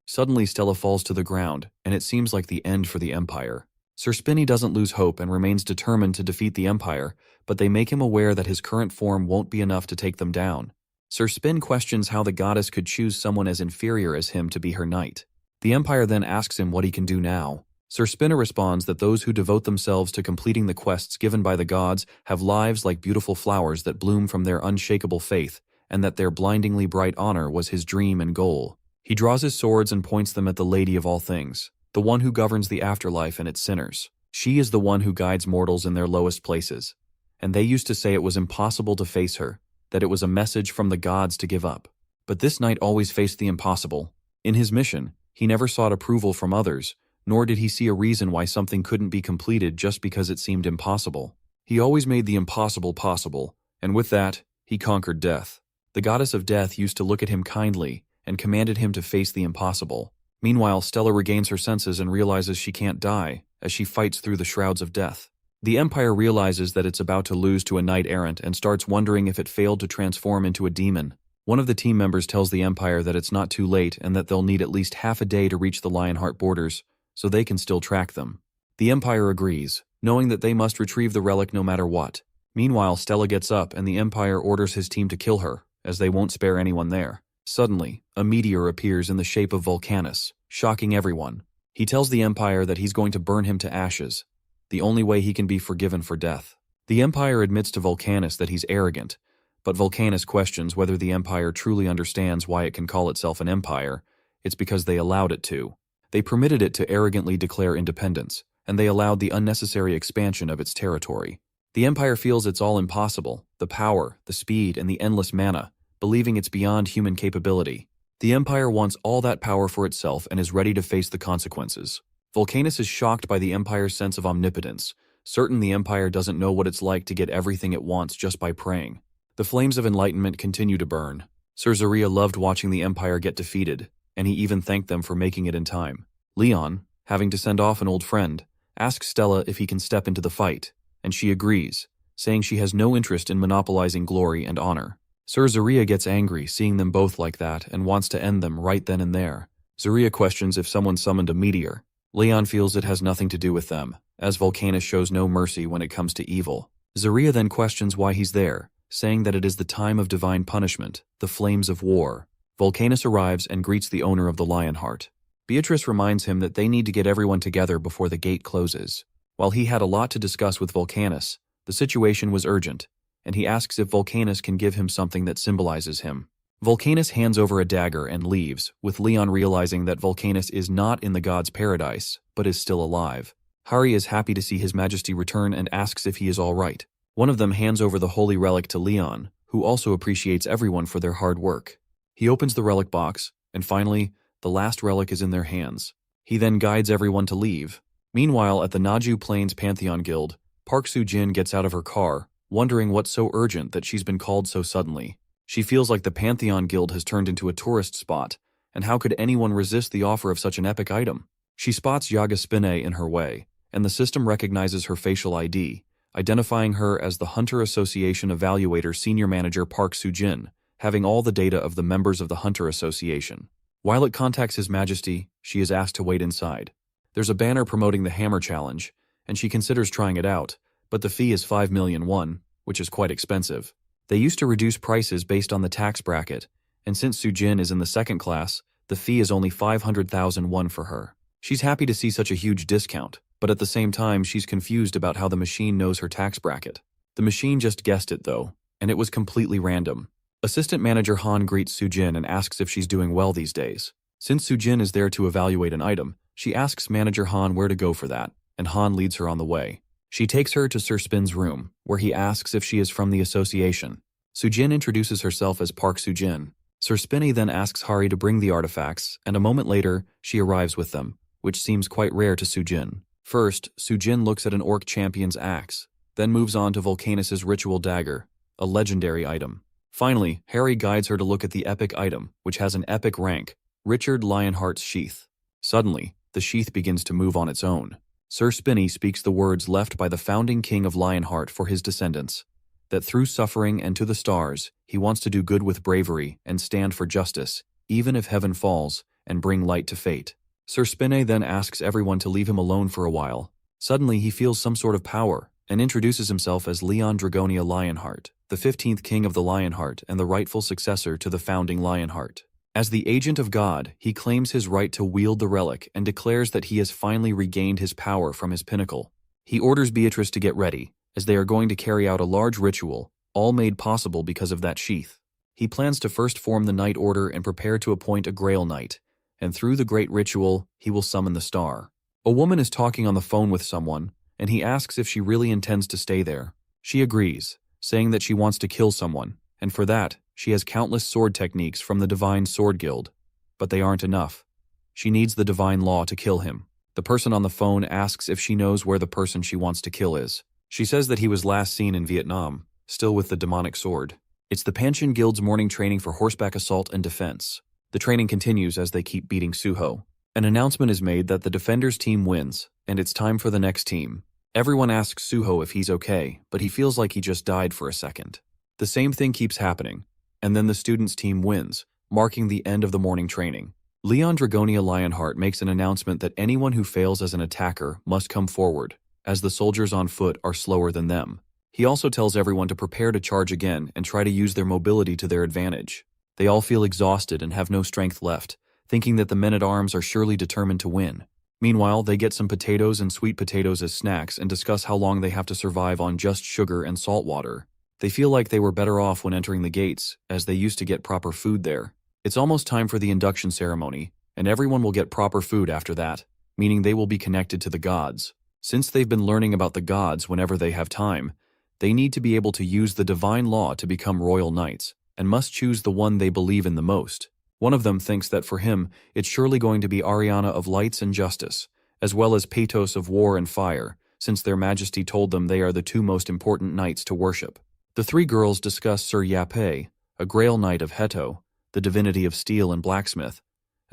Suddenly Stella falls to the ground, and it seems like the end for the Empire. Sir Spinny doesn't lose hope and remains determined to defeat the Empire, but they make him aware that his current form won't be enough to take them down. Sir Spin questions how the goddess could choose someone as inferior as him to be her knight. The Empire then asks him what he can do now. Sir Spinner responds that those who devote themselves to completing the quests given by the gods have lives like beautiful flowers that bloom from their unshakable faith, and that their blindingly bright honor was his dream and goal. He draws his swords and points them at the Lady of all things, the one who governs the afterlife and its sinners. She is the one who guides mortals in their lowest places, and they used to say it was impossible to face her, that it was a message from the gods to give up. But this knight always faced the impossible. In his mission, he never sought approval from others, nor did he see a reason why something couldn't be completed just because it seemed impossible. He always made the impossible possible, and with that, he conquered death. The goddess of death used to look at him kindly and commanded him to face the impossible. Meanwhile, Stella regains her senses and realizes she can't die, as she fights through the shrouds of death. The Empire realizes that it's about to lose to a knight-errant and starts wondering if it failed to transform into a demon. One of the team members tells the Empire that it's not too late and that they'll need at least half a day to reach the Lionheart borders, so they can still track them. The Empire agrees, knowing that they must retrieve the relic no matter what. Meanwhile, Stella gets up and the Empire orders his team to kill her, as they won't spare anyone there. Suddenly, a meteor appears in the shape of Volcanus, shocking everyone. He tells the Empire that he's going to burn him to ashes, the only way he can be forgiven for death. The Empire admits to Volcanus that he's arrogant, but Volcanus questions whether the Empire truly understands why it can call itself an empire. It's because they allowed it to. They permitted it to arrogantly declare independence, and they allowed the unnecessary expansion of its territory. The Empire feels it's all impossible, the power, the speed, and the endless mana, believing it's beyond human capability. The Empire wants all that power for itself and is ready to face the consequences. Volcanus is shocked by the Empire's sense of omnipotence, certain the Empire doesn't know what it's like to get everything it wants just by praying. The flames of enlightenment continue to burn. Sir Zaria loved watching the Empire get defeated, and he even thanked them for making it in time. Leon, having to send off an old friend, asks Stella if he can step into the fight, and she agrees, saying she has no interest in monopolizing glory and honor. Sir Zaria gets angry seeing them both like that and wants to end them right then and there. Zaria questions if someone summoned a meteor. Leon feels it has nothing to do with them, as Volcanus shows no mercy when it comes to evil. Zaria then questions why he's there, saying that it is the time of divine punishment, the flames of war. Volcanus arrives and greets the owner of the Lionheart. Beatrice reminds him that they need to get everyone together before the gate closes. While he had a lot to discuss with Volcanus, the situation was urgent, and he asks if Volcanus can give him something that symbolizes him. Volcanus hands over a dagger and leaves, with Leon realizing that Volcanus is not in the god's paradise, but is still alive. Hari is happy to see His Majesty return and asks if he is all right. One of them hands over the holy relic to Leon, who also appreciates everyone for their hard work. He opens the relic box, and finally, the last relic is in their hands. He then guides everyone to leave. Meanwhile, at the Naju Plains Pantheon Guild, Park Soo-jin gets out of her car, wondering what's so urgent that she's been called so suddenly. She feels like the Pantheon Guild has turned into a tourist spot, and how could anyone resist the offer of such an epic item? She spots Yaga Spinne in her way, and the system recognizes her facial ID, identifying her as the Hunter Association Evaluator Senior Manager Park Soo-jin, having all the data of the members of the Hunter Association. While it contacts His Majesty, she is asked to wait inside. There's a banner promoting the Hammer Challenge, and she considers trying it out, but the fee is 5 million won, which is quite expensive. They used to reduce prices based on the tax bracket, and since Soo-jin is in the second class, the fee is only 500,000 won for her. She's happy to see such a huge discount, but at the same time she's confused about how the machine knows her tax bracket. The machine just guessed it though, and it was completely random. Assistant Manager Han greets Soo-jin and asks if she's doing well these days. Since Soo-jin is there to evaluate an item, she asks Manager Han where to go for that, and Han leads her on the way. She takes her to Sir Spin's room, where he asks if she is from the association. Soo-jin introduces herself as Park Soo-jin. Sir Spinny then asks Hari to bring the artifacts, and a moment later, she arrives with them, which seems quite rare to Soo-jin. First, Soo-jin looks at an orc champion's axe, then moves on to Volcanus' ritual dagger, a legendary item. Finally, Hari guides her to look at the epic item, which has an epic rank, Richard Lionheart's Sheath. Suddenly, the sheath begins to move on its own. Sir Spinny speaks the words left by the founding king of Lionheart for his descendants, that through suffering and to the stars, he wants to do good with bravery and stand for justice, even if heaven falls, and bring light to fate. Sir Spinne then asks everyone to leave him alone for a while. Suddenly, he feels some sort of power and introduces himself as Leon Dragonia Lionheart, the 15th king of the Lionheart and the rightful successor to the founding Lionheart. As the agent of God, he claims his right to wield the relic and declares that he has finally regained his power from his pinnacle. He orders Beatrice to get ready, as they are going to carry out a large ritual, all made possible because of that sheath. He plans to first form the Knight Order and prepare to appoint a Grail Knight, and through the great ritual, he will summon the star. A woman is talking on the phone with someone, and he asks if she really intends to stay there. She agrees, saying that she wants to kill someone, and for that, she has countless sword techniques from the Divine Sword Guild. But they aren't enough. She needs the Divine Law to kill him. The person on the phone asks if she knows where the person she wants to kill is. She says that he was last seen in Vietnam, still with the demonic sword. It's the Panchen Guild's morning training for horseback assault and defense. The training continues as they keep beating Suho. An announcement is made that the Defenders team wins, and it's time for the next team. Everyone asks Suho if he's okay, but he feels like he just died for a second. The same thing keeps happening, and then the Students team wins, marking the end of the morning training. Leon Dragonia Lionheart makes an announcement that anyone who fails as an attacker must come forward, as the soldiers on foot are slower than them. He also tells everyone to prepare to charge again and try to use their mobility to their advantage. They all feel exhausted and have no strength left, thinking that the men-at-arms are surely determined to win. Meanwhile, they get some potatoes and sweet potatoes as snacks and discuss how long they have to survive on just sugar and salt water. They feel like they were better off when entering the gates, as they used to get proper food there. It's almost time for the induction ceremony, and everyone will get proper food after that, meaning they will be connected to the gods. Since they've been learning about the gods whenever they have time, they need to be able to use the divine law to become royal knights, and must choose the one they believe in the most. One of them thinks that for him, it's surely going to be Ariana of Lights and Justice, as well as Patos of War and Fire, since their majesty told them they are the two most important knights to worship. The three girls discuss Sir Yapei, a Grail Knight of Heto, the divinity of steel and blacksmith,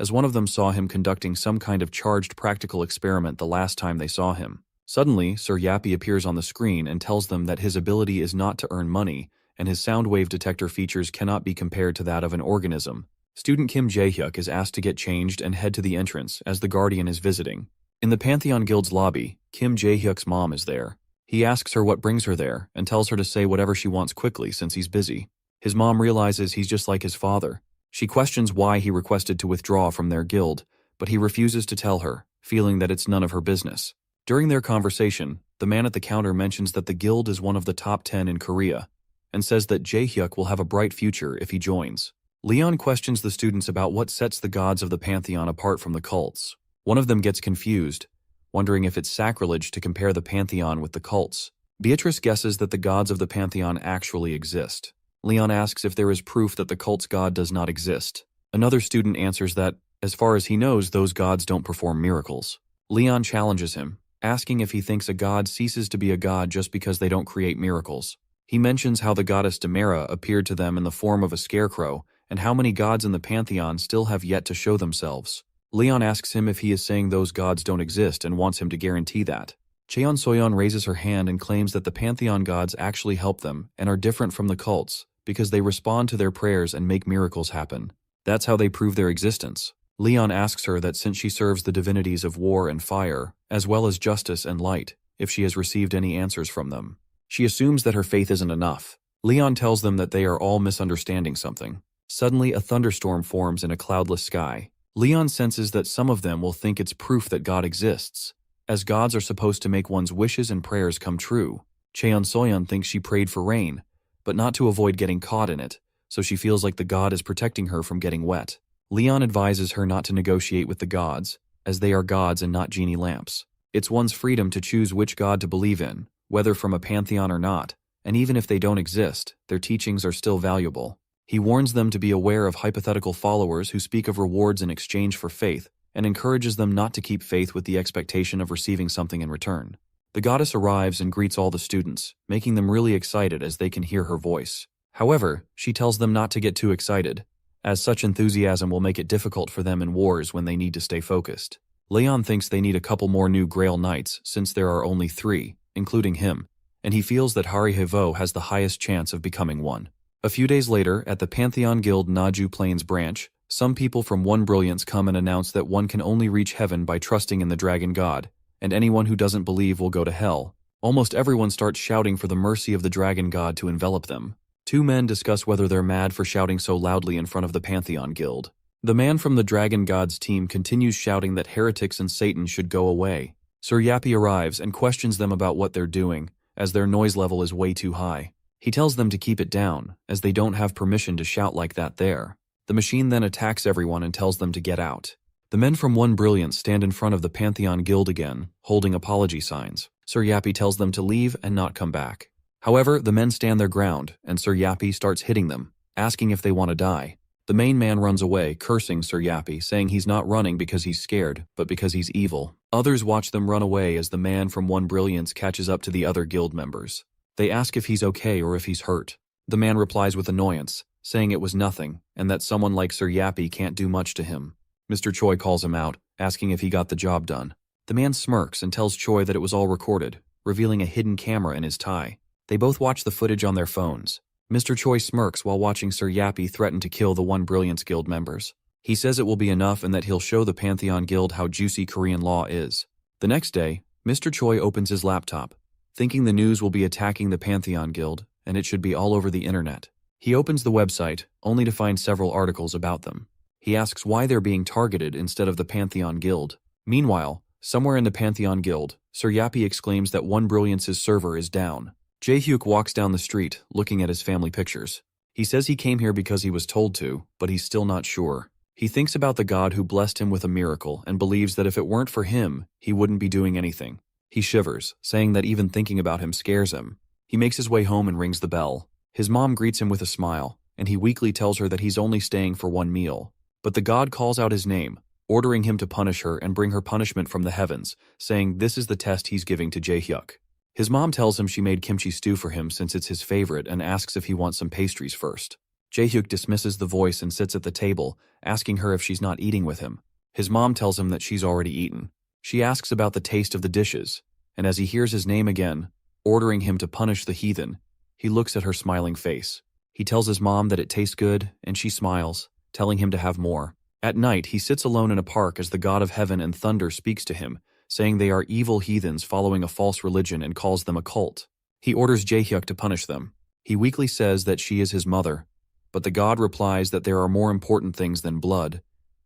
as one of them saw him conducting some kind of charged practical experiment the last time they saw him. Suddenly, Sir Yappy appears on the screen and tells them that his ability is not to earn money, and his sound wave detector features cannot be compared to that of an organism. Student Kim Jae-hyuk is asked to get changed and head to the entrance as the Guardian is visiting. In the Pantheon Guild's lobby, Kim Jae-hyuk's mom is there. He asks her what brings her there and tells her to say whatever she wants quickly since he's busy. His mom realizes he's just like his father. She questions why he requested to withdraw from their guild, but he refuses to tell her, feeling that it's none of her business. During their conversation, the man at the counter mentions that the guild is one of the top 10 in Korea, and says that Jae-hyuk will have a bright future if he joins. Leon questions the students about what sets the gods of the Pantheon apart from the cults. One of them gets confused, wondering if it's sacrilege to compare the Pantheon with the cults. Beatrice guesses that the gods of the Pantheon actually exist. Leon asks if there is proof that the cult's god does not exist. Another student answers that, as far as he knows, those gods don't perform miracles. Leon challenges him, asking if he thinks a god ceases to be a god just because they don't create miracles. He mentions how the goddess Demera appeared to them in the form of a scarecrow, and how many gods in the Pantheon still have yet to show themselves. Leon asks him if he is saying those gods don't exist and wants him to guarantee that. Cheon Soyeon raises her hand and claims that the Pantheon gods actually help them and are different from the cults because they respond to their prayers and make miracles happen. That's how they prove their existence. Leon asks her that since she serves the divinities of war and fire, as well as justice and light, if she has received any answers from them. She assumes that her faith isn't enough. Leon tells them that they are all misunderstanding something. Suddenly, a thunderstorm forms in a cloudless sky. Leon senses that some of them will think it's proof that God exists, as gods are supposed to make one's wishes and prayers come true. Cheon Soyeon thinks she prayed for rain, but not to avoid getting caught in it, so she feels like the god is protecting her from getting wet. Leon advises her not to negotiate with the gods, as they are gods and not genie lamps. It's one's freedom to choose which god to believe in, whether from a pantheon or not, and even if they don't exist, their teachings are still valuable. He warns them to be aware of hypothetical followers who speak of rewards in exchange for faith, and encourages them not to keep faith with the expectation of receiving something in return. The goddess arrives and greets all the students, making them really excited as they can hear her voice. However, she tells them not to get too excited, as such enthusiasm will make it difficult for them in wars when they need to stay focused. Leon thinks they need a couple more new Grail Knights since there are only 3, including him, and he feels that Hari Hevo has the highest chance of becoming one. A few days later, at the Pantheon Guild Naju Plains branch, some people from One Brilliance come and announce that one can only reach heaven by trusting in the dragon god, and anyone who doesn't believe will go to hell. Almost everyone starts shouting for the mercy of the dragon god to envelop them. 2 men discuss whether they're mad for shouting so loudly in front of the Pantheon Guild. The man from the dragon god's team continues shouting that heretics and Satan should go away. Sir Yappy arrives and questions them about what they're doing, as their noise level is way too high. He tells them to keep it down, as they don't have permission to shout like that there. The machine then attacks everyone and tells them to get out. The men from One Brilliance stand in front of the Pantheon Guild again, holding apology signs. Sir Yappy tells them to leave and not come back. However, the men stand their ground, and Sir Yappy starts hitting them, asking if they want to die. The main man runs away, cursing Sir Yappy, saying he's not running because he's scared, but because he's evil. Others watch them run away as the man from One Brilliance catches up to the other guild members. They ask if he's okay or if he's hurt. The man replies with annoyance, saying it was nothing, and that someone like Sir Yappy can't do much to him. Mr. Choi calls him out, asking if he got the job done. The man smirks and tells Choi that it was all recorded, revealing a hidden camera in his tie. They both watch the footage on their phones. Mr. Choi smirks while watching Sir Yappy threaten to kill the One Brilliance Guild members. He says it will be enough and that he'll show the Pantheon Guild how juicy Korean law is. The next day, Mr. Choi opens his laptop, thinking the news will be attacking the Pantheon Guild, and it should be all over the internet. He opens the website, only to find several articles about them. He asks why they're being targeted instead of the Pantheon Guild. Meanwhile, somewhere in the Pantheon Guild, Sir Yappy exclaims that One Brilliance's server is down. Jae-hyuk walks down the street, looking at his family pictures. He says he came here because he was told to, but he's still not sure. He thinks about the God who blessed him with a miracle and believes that if it weren't for him, he wouldn't be doing anything. He shivers, saying that even thinking about him scares him. He makes his way home and rings the bell. His mom greets him with a smile, and he weakly tells her that he's only staying for one meal. But the God calls out his name, ordering him to punish her and bring her punishment from the heavens, saying this is the test he's giving to Jae-hyuk. His mom tells him she made kimchi stew for him since it's his favorite and asks if he wants some pastries first. Jae-hyuk dismisses the voice and sits at the table, asking her if she's not eating with him. His mom tells him that she's already eaten. She asks about the taste of the dishes, and as he hears his name again, ordering him to punish the heathen, he looks at her smiling face. He tells his mom that it tastes good, and she smiles, telling him to have more. At night, he sits alone in a park as the God of heaven and thunder speaks to him, saying they are evil heathens following a false religion and calls them a cult. He orders Jae-hyuk to punish them. He weakly says that she is his mother, but the God replies that there are more important things than blood,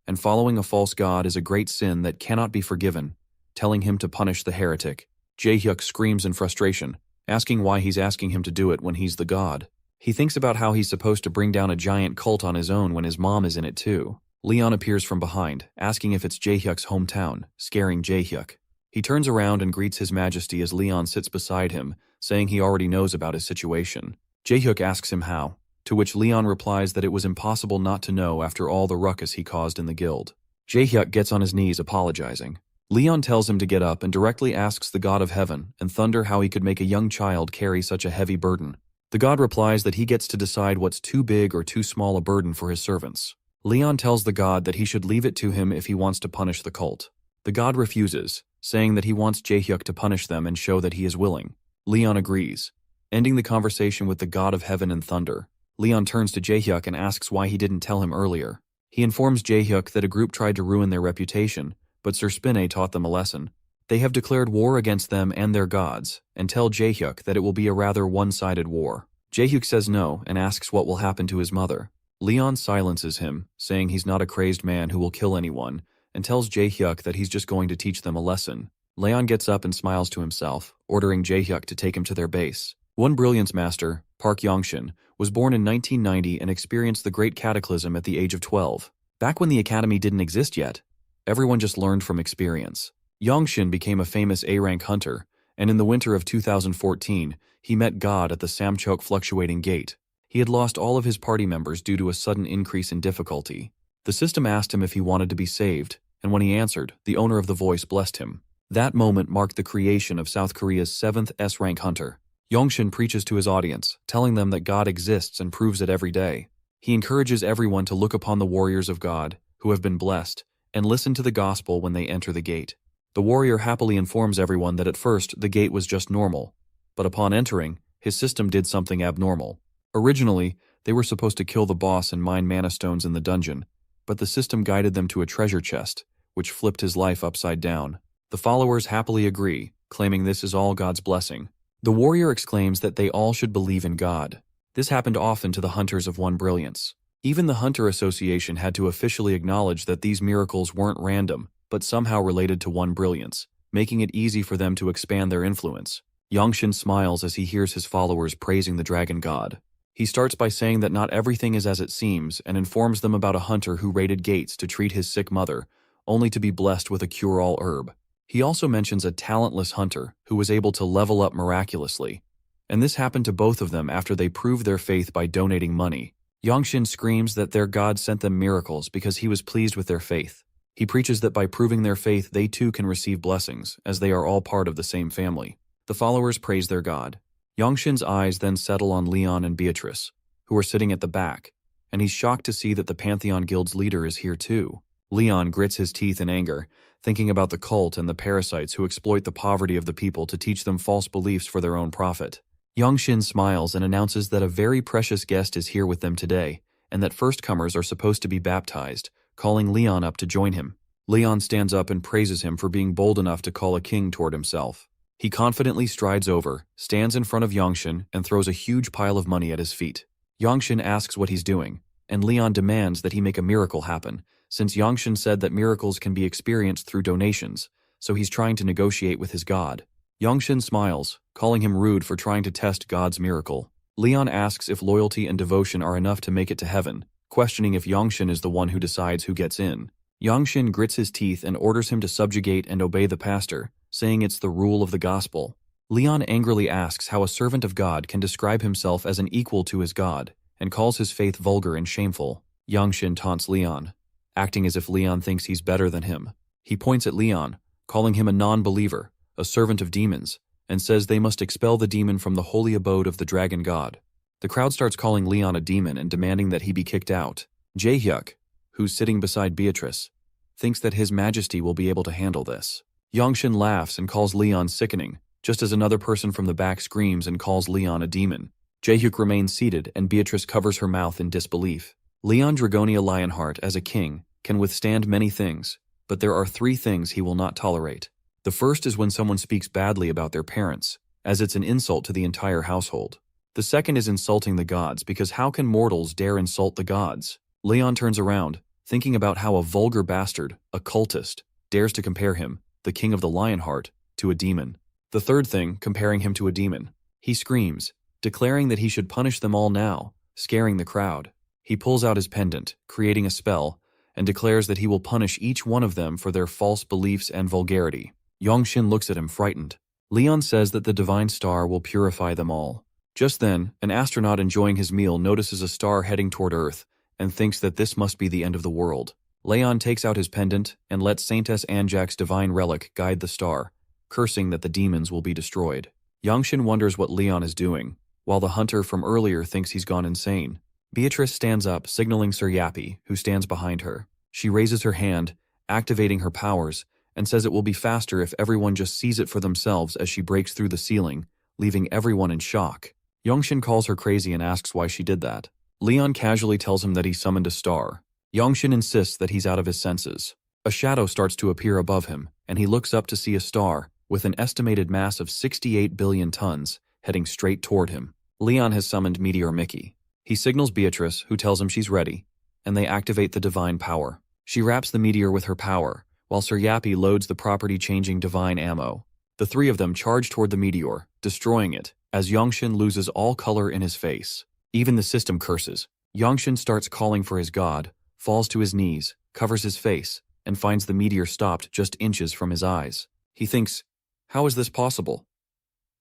and following a false God is a great sin that cannot be forgiven, telling him to punish the heretic. Jae-hyuk screams in frustration, asking why he's asking him to do it when he's the God. He thinks about how he's supposed to bring down a giant cult on his own when his mom is in it too. Leon appears from behind, asking if it's Jae-hyuk's hometown, scaring Jae-hyuk. He turns around and greets His Majesty as Leon sits beside him, saying he already knows about his situation. Jae-hyuk asks him how, to which Leon replies that it was impossible not to know after all the ruckus he caused in the guild. Jae-hyuk gets on his knees apologizing. Leon tells him to get up and directly asks the God of heaven and thunder how he could make a young child carry such a heavy burden. The God replies that he gets to decide what's too big or too small a burden for his servants. Leon tells the God that he should leave it to him if he wants to punish the cult. The God refuses, saying that he wants Jae-hyuk to punish them and show that he is willing. Leon agrees, ending the conversation with the God of heaven and thunder. Leon turns to Jae-hyuk and asks why he didn't tell him earlier. He informs Jae-hyuk that a group tried to ruin their reputation, but Sir Spinne taught them a lesson. They have declared war against them and their gods, and tell Jae-hyuk that it will be a rather one-sided war. Jae-hyuk says no and asks what will happen to his mother. Leon silences him, saying he's not a crazed man who will kill anyone, and tells Jae-hyuk that he's just going to teach them a lesson. Leon gets up and smiles to himself, ordering Jae-hyuk to take him to their base. One Brilliance Master, Park Yongshin, was born in 1990 and experienced the Great Cataclysm at the age of 12. Back when the academy didn't exist yet, everyone just learned from experience. Yongshin became a famous A-rank hunter, and in the winter of 2014, he met God at the Samcheok Fluctuating Gate. He had lost all of his party members due to a sudden increase in difficulty. The system asked him if he wanted to be saved, and when he answered, the owner of the voice blessed him. That moment marked the creation of South Korea's 7th S-rank hunter. Yongshin preaches to his audience, telling them that God exists and proves it every day. He encourages everyone to look upon the warriors of God, who have been blessed, and listen to the gospel when they enter the gate. The warrior happily informs everyone that at first the gate was just normal, but upon entering, his system did something abnormal. Originally, they were supposed to kill the boss and mine mana stones in the dungeon, but the system guided them to a treasure chest, which flipped his life upside down. The followers happily agree, claiming this is all God's blessing. The warrior exclaims that they all should believe in God. This happened often to the hunters of One Brilliance. Even the Hunter Association had to officially acknowledge that these miracles weren't random, but somehow related to One Brilliance, making it easy for them to expand their influence. Yongshin smiles as he hears his followers praising the dragon god. He starts by saying that not everything is as it seems and informs them about a hunter who raided gates to treat his sick mother, only to be blessed with a cure-all herb. He also mentions a talentless hunter who was able to level up miraculously, and this happened to both of them after they proved their faith by donating money. Yongshin screams that their God sent them miracles because he was pleased with their faith. He preaches that by proving their faith they too can receive blessings, as they are all part of the same family. The followers praise their God. Yongshin's eyes then settle on Leon and Beatrice, who are sitting at the back, and he's shocked to see that the Pantheon Guild's leader is here too. Leon grits his teeth in anger, thinking about the cult and the parasites who exploit the poverty of the people to teach them false beliefs for their own profit. Yongshin smiles and announces that a very precious guest is here with them today, and that firstcomers are supposed to be baptized, calling Leon up to join him. Leon stands up and praises him for being bold enough to call a king toward himself. He confidently strides over, stands in front of Yangshin, and throws a huge pile of money at his feet. Yangshin asks what he's doing, and Leon demands that he make a miracle happen, since Yangshin said that miracles can be experienced through donations, so he's trying to negotiate with his god. Yangshin smiles, calling him rude for trying to test God's miracle. Leon asks if loyalty and devotion are enough to make it to heaven, questioning if Yangshin is the one who decides who gets in. Yangshin grits his teeth and orders him to subjugate and obey the pastor, saying it's the rule of the gospel. Leon angrily asks how a servant of God can describe himself as an equal to his God, and calls his faith vulgar and shameful. Yangshin taunts Leon, acting as if Leon thinks he's better than him. He points at Leon, calling him a non-believer, a servant of demons, and says they must expel the demon from the holy abode of the dragon god. The crowd starts calling Leon a demon and demanding that he be kicked out. Jaehyuk, who's sitting beside Beatrice, thinks that His Majesty will be able to handle this. Yangshin laughs and calls Leon sickening, just as another person from the back screams and calls Leon a demon. Jaehyuk remains seated and Beatrice covers her mouth in disbelief. Leon Dragonia Lionheart, as a king, can withstand many things, but there are 3 things he will not tolerate. The first is when someone speaks badly about their parents, as it's an insult to the entire household. The second is insulting the gods, because how can mortals dare insult the gods? Leon turns around, thinking about how a vulgar bastard, a cultist, dares to compare him, the king of the Lionheart, to a demon. The third thing, comparing him to a demon. He screams, declaring that he should punish them all now, scaring the crowd. He pulls out his pendant, creating a spell, and declares that he will punish each one of them for their false beliefs and vulgarity. Yangshin looks at him frightened. Leon says that the divine star will purify them all. Just then, an astronaut enjoying his meal notices a star heading toward Earth and thinks that this must be the end of the world. Leon takes out his pendant and lets Saintess Anjak's divine relic guide the star, cursing that the demons will be destroyed. Yangshin wonders what Leon is doing, while the hunter from earlier thinks he's gone insane. Beatrice stands up, signaling Suryapi, who stands behind her. She raises her hand, activating her powers, and says it will be faster if everyone just sees it for themselves as she breaks through the ceiling, leaving everyone in shock. Yangshin calls her crazy and asks why she did that. Leon casually tells him that he summoned a star. Yangshin insists that he's out of his senses. A shadow starts to appear above him, and he looks up to see a star, with an estimated mass of 68 billion tons, heading straight toward him. Leon has summoned Meteor Mickey. He signals Beatrice, who tells him she's ready, and they activate the divine power. She wraps the meteor with her power, while Suryapi loads the property-changing divine ammo. The 3 of them charge toward the meteor, destroying it, as Yangshin loses all color in his face. Even the system curses. Yangshin starts calling for his god, falls to his knees, covers his face, and finds the meteor stopped just inches from his eyes. He thinks, how is this possible?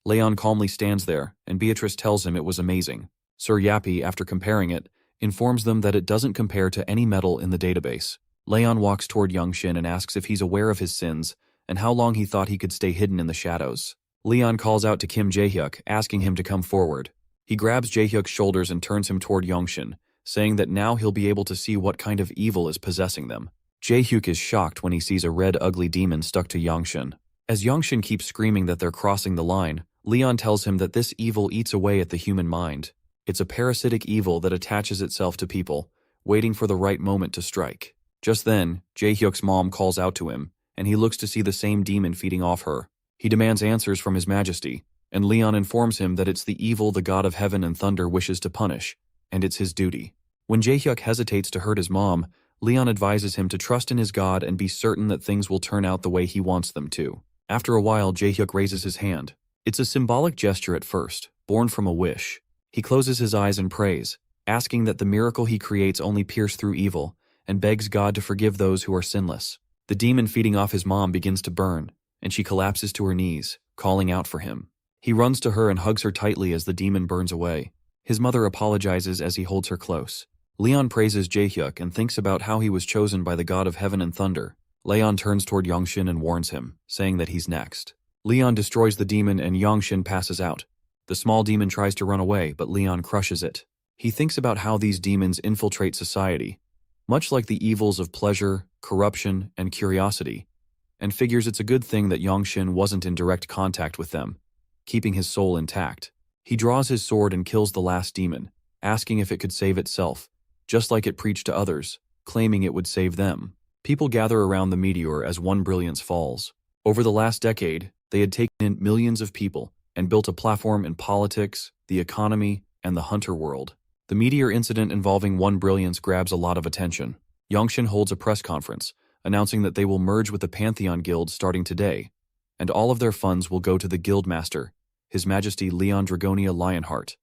Leon calmly stands there, and Beatrice tells him it was amazing. Suryapi, after comparing it, informs them that it doesn't compare to any metal in the database. Leon walks toward Yangshin and asks if he's aware of his sins, and how long he thought he could stay hidden in the shadows. Leon calls out to Kim Jaehyuk, asking him to come forward. He grabs Jaehyuk's shoulders and turns him toward Yangshin, saying that now he'll be able to see what kind of evil is possessing them. Jaehyuk is shocked when he sees a red ugly demon stuck to Yangshin. As Yangshin keeps screaming that they're crossing the line, Leon tells him that this evil eats away at the human mind. It's a parasitic evil that attaches itself to people, waiting for the right moment to strike. Just then, Jaehyuk's mom calls out to him, and he looks to see the same demon feeding off her. He demands answers from His Majesty, and Leon informs him that it's the evil the god of heaven and thunder wishes to punish, and it's his duty. When Jaehyuk hesitates to hurt his mom, Leon advises him to trust in his god and be certain that things will turn out the way he wants them to. After a while, Jaehyuk raises his hand. It's a symbolic gesture at first, born from a wish. He closes his eyes and prays, asking that the miracle he creates only pierce through evil, and begs God to forgive those who are sinless. The demon feeding off his mom begins to burn, and she collapses to her knees, calling out for him. He runs to her and hugs her tightly as the demon burns away. His mother apologizes as he holds her close. Leon praises Jaehyuk and thinks about how he was chosen by the god of heaven and thunder. Leon turns toward Yangshin and warns him, saying that he's next. Leon destroys the demon and Yangshin passes out. The small demon tries to run away, but Leon crushes it. He thinks about how these demons infiltrate society, much like the evils of pleasure, corruption, and curiosity, and figures it's a good thing that Yangshin wasn't in direct contact with them, keeping his soul intact. He draws his sword and kills the last demon, asking if it could save itself, just like it preached to others. claiming it would save them. People gather around the meteor as One Brilliance falls. Over the last decade, they had taken in millions of people and built a platform in politics, the economy, and the hunter world. The meteor incident involving One Brilliance grabs a lot of attention. Yongshin holds a press conference, announcing that they will merge with the Pantheon Guild starting today, and all of their funds will go to the Guildmaster, His Majesty Leon Dragonia Lionheart,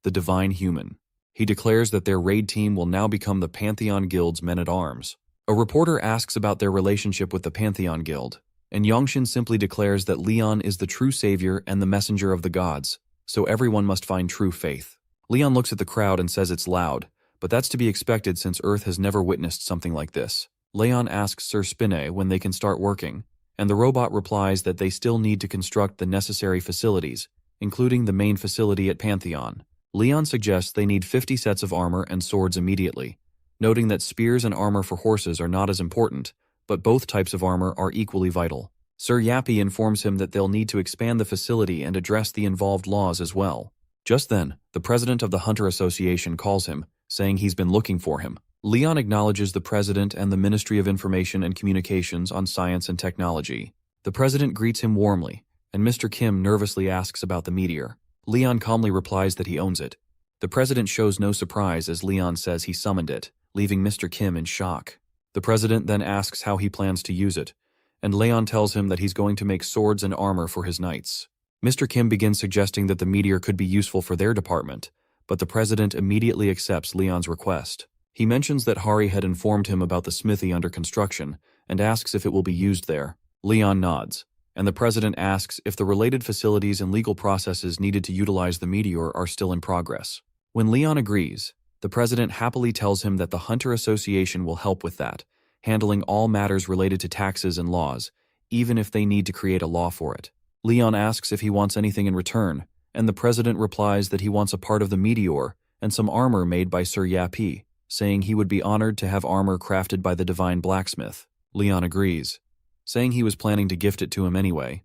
the Divine Human. He declares that their raid team will now become the Pantheon Guild's men-at-arms. A reporter asks about their relationship with the Pantheon Guild, and Yongshin simply declares that Leon is the true savior and the messenger of the gods, so everyone must find true faith. Leon looks at the crowd and says it's loud, but that's to be expected since Earth has never witnessed something like this. Leon asks Sir Spinne when they can start working, and the robot replies that they still need to construct the necessary facilities, including the main facility at Pantheon. Leon suggests they need 50 sets of armor and swords immediately, noting that spears and armor for horses are not as important, but both types of armor are equally vital. Sir Yappy informs him that they'll need to expand the facility and address the involved laws as well. Just then, the president of the Hunter Association calls him, saying he's been looking for him. Leon acknowledges the president and the Ministry of Information and Communications on Science and Technology. The president greets him warmly, and Mr. Kim nervously asks about the meteor. Leon calmly replies that he owns it. The president shows no surprise as Leon says he summoned it, leaving Mr. Kim in shock. The president then asks how he plans to use it, and Leon tells him that he's going to make swords and armor for his knights. Mr. Kim begins suggesting that the meteor could be useful for their department, but the president immediately accepts Leon's request. He mentions that Hari had informed him about the smithy under construction and asks if it will be used there. Leon nods, and the president asks if the related facilities and legal processes needed to utilize the meteor are still in progress. When Leon agrees, the president happily tells him that the Hunter Association will help with that, handling all matters related to taxes and laws, even if they need to create a law for it. Leon asks if he wants anything in return, and the president replies that he wants a part of the meteor and some armor made by Sir Yappy, saying he would be honored to have armor crafted by the divine blacksmith. Leon agrees, saying he was planning to gift it to him anyway,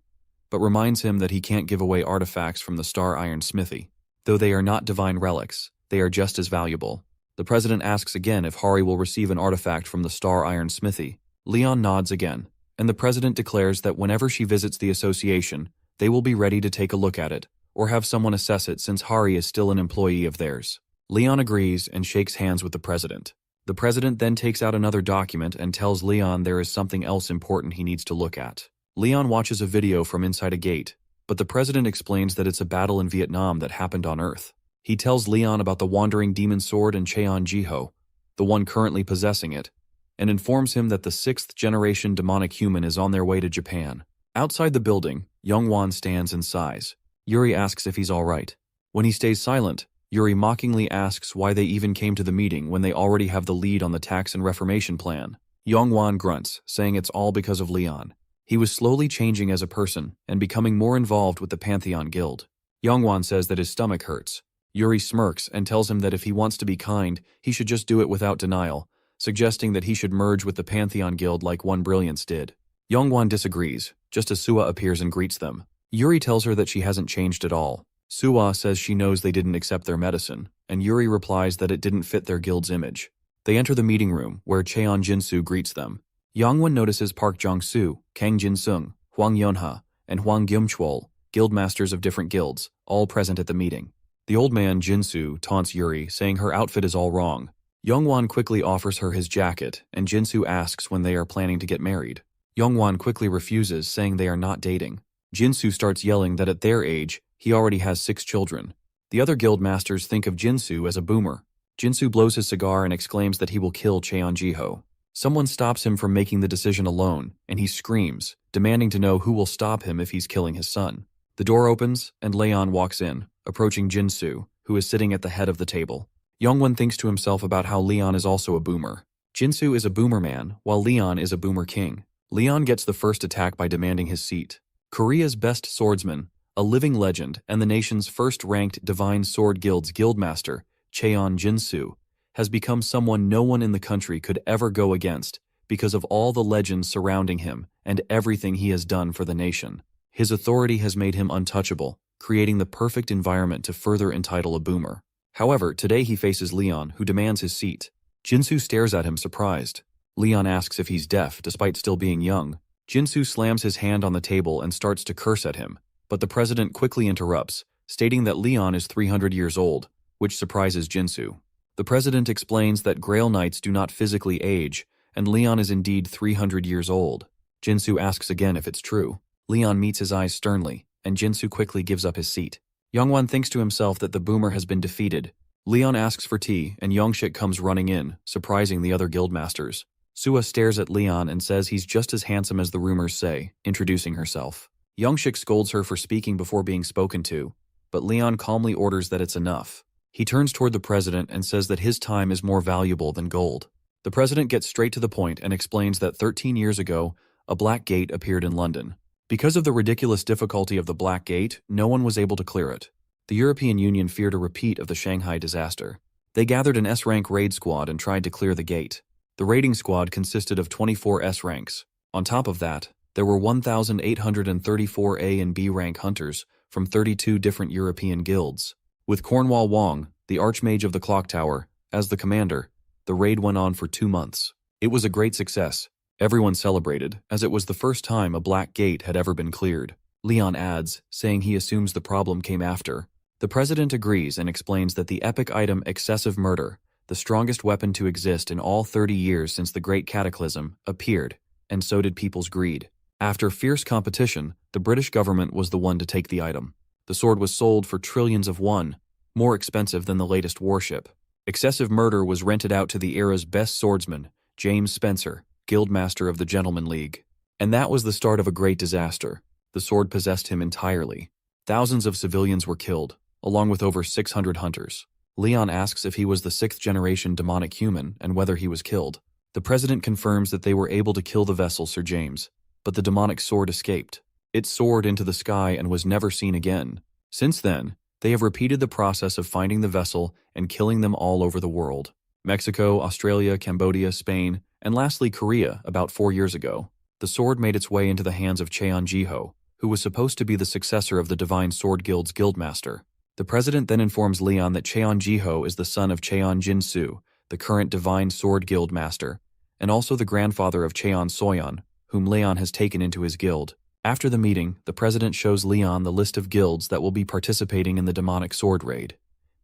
but reminds him that he can't give away artifacts from the Star Iron Smithy. Though they are not divine relics, they are just as valuable. The president asks again if Hari will receive an artifact from the Star Iron Smithy. Leon nods again, and the president declares that whenever she visits the association, they will be ready to take a look at it, or have someone assess it since Hari is still an employee of theirs. Leon agrees and shakes hands with the president. The president then takes out another document and tells Leon there is something else important he needs to look at. Leon watches a video from inside a gate, but the president explains that it's a battle in Vietnam that happened on Earth. He tells Leon about the Wandering Demon Sword and Cheon Jiho, the one currently possessing it, and informs him that the 6th-generation demonic human is on their way to Japan. Outside the building, Youngwon stands and sighs. Yuri asks if he's all right. When he stays silent, Yuri mockingly asks why they even came to the meeting when they already have the lead on the tax and reformation plan. Youngwon grunts, saying it's all because of Leon. He was slowly changing as a person and becoming more involved with the Pantheon Guild. Youngwon says that his stomach hurts. Yuri smirks and tells him that if he wants to be kind, he should just do it without denial, suggesting that he should merge with the Pantheon Guild like One Brilliance did. Youngwon disagrees, just as Suwa appears and greets them. Yuri tells her that she hasn't changed at all. Suwa says she knows they didn't accept their medicine, and Yuri replies that it didn't fit their guild's image. They enter the meeting room, where Cheon Jinsu greets them. Yongwon notices Park Jong-soo, Kang Jin-sung, Hwang Yonha, and Hwang Gyum-chwol, guildmasters of different guilds, all present at the meeting. The old man, Jinsu, taunts Yuri, saying her outfit is all wrong. Youngwon quickly offers her his jacket, and Jinsu asks when they are planning to get married. Youngwon quickly refuses, saying they are not dating. Jinsu starts yelling that at their age, he already has 6 children. The other guild masters think of Jinsu as a boomer. Jinsu blows his cigar and exclaims that he will kill Cheon Jiho. Someone stops him from making the decision alone, and he screams, demanding to know who will stop him if he's killing his son. The door opens, and Leon walks in, approaching Jinsu, who is sitting at the head of the table. Youngwon thinks to himself about how Leon is also a boomer. Jinsu is a boomer man, while Leon is a boomer king. Leon gets the first attack by demanding his seat. Korea's best swordsman, a living legend, and the nation's first-ranked Divine Sword Guild's guildmaster, Cheon Jinsu, has become someone no one in the country could ever go against because of all the legends surrounding him and everything he has done for the nation. His authority has made him untouchable, creating the perfect environment to further entitle a boomer. However, today he faces Leon, who demands his seat. Jinsu stares at him surprised. Leon asks if he's deaf despite still being young. Jinsu slams his hand on the table and starts to curse at him, but the president quickly interrupts, stating that Leon is 300 years old, which surprises Jinsu. The president explains that Grail Knights do not physically age, and Leon is indeed 300 years old. Jinsu asks again if it's true. Leon meets his eyes sternly, and Jinsu quickly gives up his seat. Youngwon thinks to himself that the boomer has been defeated. Leon asks for tea, and Yongshik comes running in, surprising the other guildmasters. Sua stares at Leon and says he's just as handsome as the rumors say, introducing herself. Yongshik scolds her for speaking before being spoken to, but Leon calmly orders that it's enough. He turns toward the president and says that his time is more valuable than gold. The president gets straight to the point and explains that 13 years ago, a Black Gate appeared in London. Because of the ridiculous difficulty of the Black Gate, no one was able to clear it. The European Union feared a repeat of the Shanghai disaster. They gathered an S-rank raid squad and tried to clear the gate. The raiding squad consisted of 24 S ranks. On top of that, there were 1,834 A and B rank hunters from 32 different European guilds. With Cornwall Wong, the Archmage of the Clock Tower, as the commander, the raid went on for 2 months. It was a great success. Everyone celebrated, as it was the first time a Black Gate had ever been cleared. Leon adds, saying he assumes the problem came after. The president agrees and explains that the epic item Excessive Murder, the strongest weapon to exist in all 30 years since the Great Cataclysm, appeared, and so did people's greed. After fierce competition, the British government was the one to take the item. The sword was sold for trillions of won, more expensive than the latest warship. Excessive Murder was rented out to the era's best swordsman, James Spencer, Guildmaster of the Gentleman League. And that was the start of a great disaster. The sword possessed him entirely. Thousands of civilians were killed, along with over 600 hunters. Leon asks if he was the 6th-generation demonic human and whether he was killed. The president confirms that they were able to kill the vessel Sir James, but the demonic sword escaped. It soared into the sky and was never seen again. Since then, they have repeated the process of finding the vessel and killing them all over the world. Mexico, Australia, Cambodia, Spain, and lastly Korea about 4 years ago. The sword made its way into the hands of Cheon Jiho, who was supposed to be the successor of the Divine Sword Guild's guildmaster. The president then informs Leon that Cheon Jiho is the son of Cheon Jinsu, the current Divine Sword Guild master, and also the grandfather of Cheon Soyeon, whom Leon has taken into his guild. After the meeting, the president shows Leon the list of guilds that will be participating in the demonic sword raid.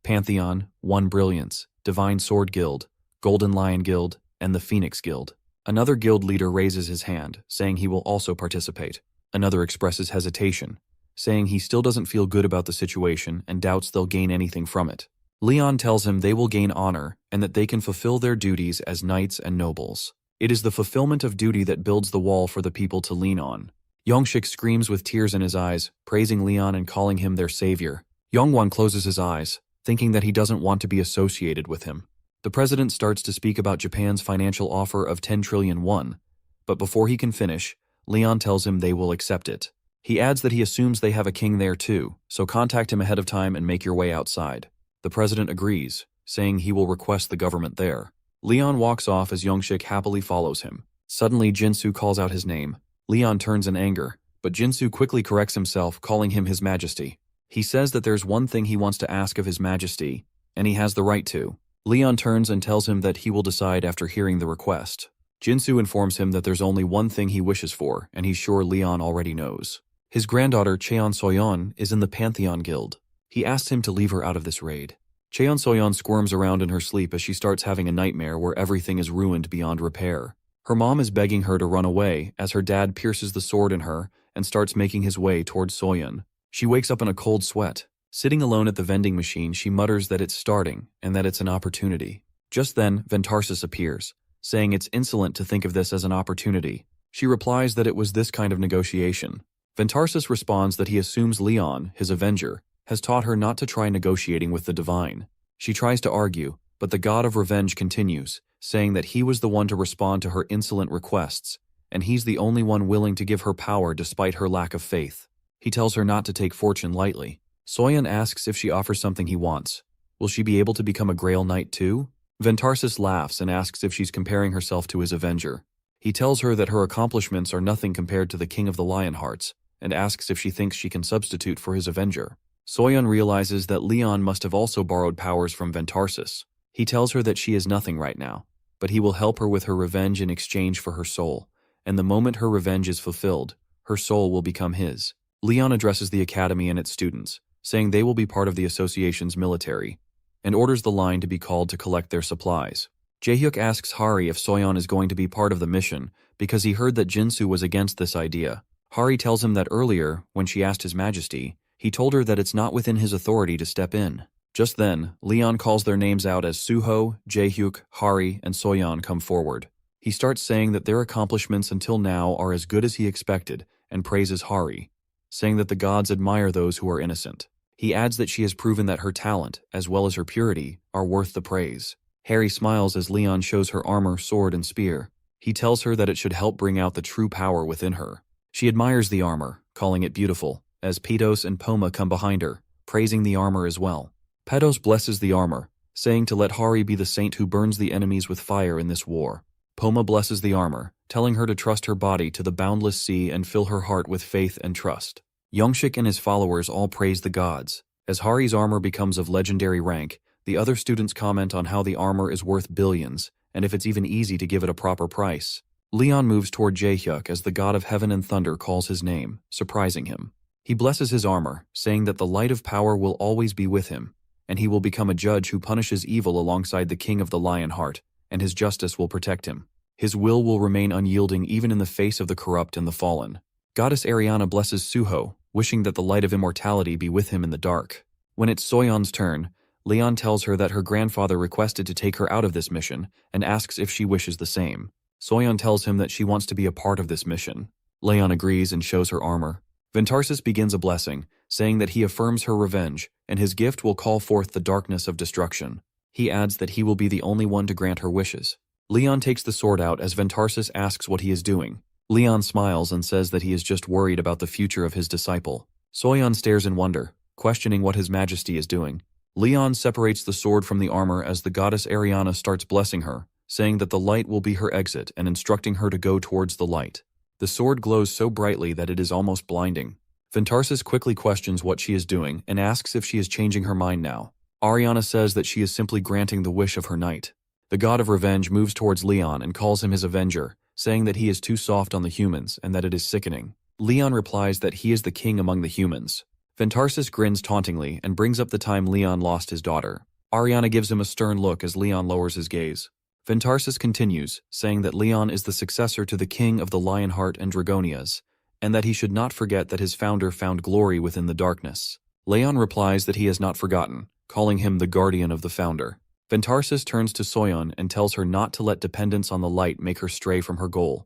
Pantheon, One Brilliance, Divine Sword Guild, Golden Lion Guild, and the Phoenix Guild. Another guild leader raises his hand, saying he will also participate. Another expresses hesitation, saying he still doesn't feel good about the situation and doubts they'll gain anything from it. Leon tells him they will gain honor and that they can fulfill their duties as knights and nobles. It is the fulfillment of duty that builds the wall for the people to lean on. Yongshik screams with tears in his eyes, praising Leon and calling him their savior. Yongwon closes his eyes, thinking that he doesn't want to be associated with him. The president starts to speak about Japan's financial offer of 10 trillion won, but before he can finish, Leon tells him they will accept it. He adds that he assumes they have a king there too, so contact him ahead of time and make your way outside. The president agrees, saying he will request the government there. Leon walks off as Yongshik happily follows him. Suddenly Jinsu calls out his name. Leon turns in anger, but Jinsu quickly corrects himself, calling him His Majesty. He says that there's one thing he wants to ask of His Majesty, and he has the right to. Leon turns and tells him that he will decide after hearing the request. Jinsu informs him that there's only one thing he wishes for, and he's sure Leon already knows. His granddaughter, Cheon Soyeon, is in the Pantheon Guild. He asks him to leave her out of this raid. Cheon Soyeon squirms around in her sleep as she starts having a nightmare where everything is ruined beyond repair. Her mom is begging her to run away as her dad pierces the sword in her and starts making his way towards Soyeon. She wakes up in a cold sweat. Sitting alone at the vending machine, she mutters that it's starting and that it's an opportunity. Just then, Ventarsis appears, saying it's insolent to think of this as an opportunity. She replies that it was this kind of negotiation. Ventarsis responds that he assumes Leon, his avenger, has taught her not to try negotiating with the divine. She tries to argue, but the god of revenge continues, saying that he was the one to respond to her insolent requests, and he's the only one willing to give her power despite her lack of faith. He tells her not to take fortune lightly. Soyeon asks if she offers something he wants. Will she be able to become a Grail Knight too? Ventarsis laughs and asks if she's comparing herself to his avenger. He tells her that her accomplishments are nothing compared to the King of the Lionhearts, and asks if she thinks she can substitute for his avenger. Soyeon realizes that Leon must have also borrowed powers from Ventarsis. He tells her that she is nothing right now, but he will help her with her revenge in exchange for her soul. And the moment her revenge is fulfilled, her soul will become his. Leon addresses the academy and its students, saying they will be part of the association's military, and orders the line to be called to collect their supplies. Jae-hyuk asks Hari if Soyeon is going to be part of the mission because he heard that Jinsu was against this idea. Hari tells him that earlier, when she asked His Majesty, he told her that it's not within his authority to step in. Just then, Leon calls their names out as Suho, Jae-hyuk, Hari, and Soyeon come forward. He starts saying that their accomplishments until now are as good as he expected and praises Hari, saying that the gods admire those who are innocent. He adds that she has proven that her talent, as well as her purity, are worth the praise. Hari smiles as Leon shows her armor, sword, and spear. He tells her that it should help bring out the true power within her. She admires the armor, calling it beautiful, as Petos and Poma come behind her, praising the armor as well. Petos blesses the armor, saying to let Hari be the saint who burns the enemies with fire in this war. Poma blesses the armor, telling her to trust her body to the boundless sea and fill her heart with faith and trust. Youngshik and his followers all praise the gods. As Hari's armor becomes of legendary rank, the other students comment on how the armor is worth billions, and if it's even easy to give it a proper price. Leon moves toward Jae-hyuk as the god of heaven and thunder calls his name, surprising him. He blesses his armor, saying that the light of power will always be with him, and he will become a judge who punishes evil alongside the king of the lion heart, and his justice will protect him. His will remain unyielding even in the face of the corrupt and the fallen. Goddess Ariana blesses Suho, wishing that the light of immortality be with him in the dark. When it's Soyeon's turn, Leon tells her that her grandfather requested to take her out of this mission and asks if she wishes the same. Soyeon tells him that she wants to be a part of this mission. Leon agrees and shows her armor. Ventarsis begins a blessing, saying that he affirms her revenge, and his gift will call forth the darkness of destruction. He adds that he will be the only one to grant her wishes. Leon takes the sword out as Ventarsis asks what he is doing. Leon smiles and says that he is just worried about the future of his disciple. Soyeon stares in wonder, questioning what His Majesty is doing. Leon separates the sword from the armor as the goddess Ariana starts blessing her, saying that the light will be her exit and instructing her to go towards the light. The sword glows so brightly that it is almost blinding. Ventarsis quickly questions what she is doing and asks if she is changing her mind now. Ariana says that she is simply granting the wish of her knight. The god of revenge moves towards Leon and calls him his avenger, saying that he is too soft on the humans and that it is sickening. Leon replies that he is the king among the humans. Ventarsis grins tauntingly and brings up the time Leon lost his daughter. Ariana gives him a stern look as Leon lowers his gaze. Ventarsis continues, saying that Leon is the successor to the king of the Lionheart and Dragonias, and that he should not forget that his founder found glory within the darkness. Leon replies that he has not forgotten, calling him the guardian of the founder. Ventarsis turns to Soyeon and tells her not to let dependence on the light make her stray from her goal,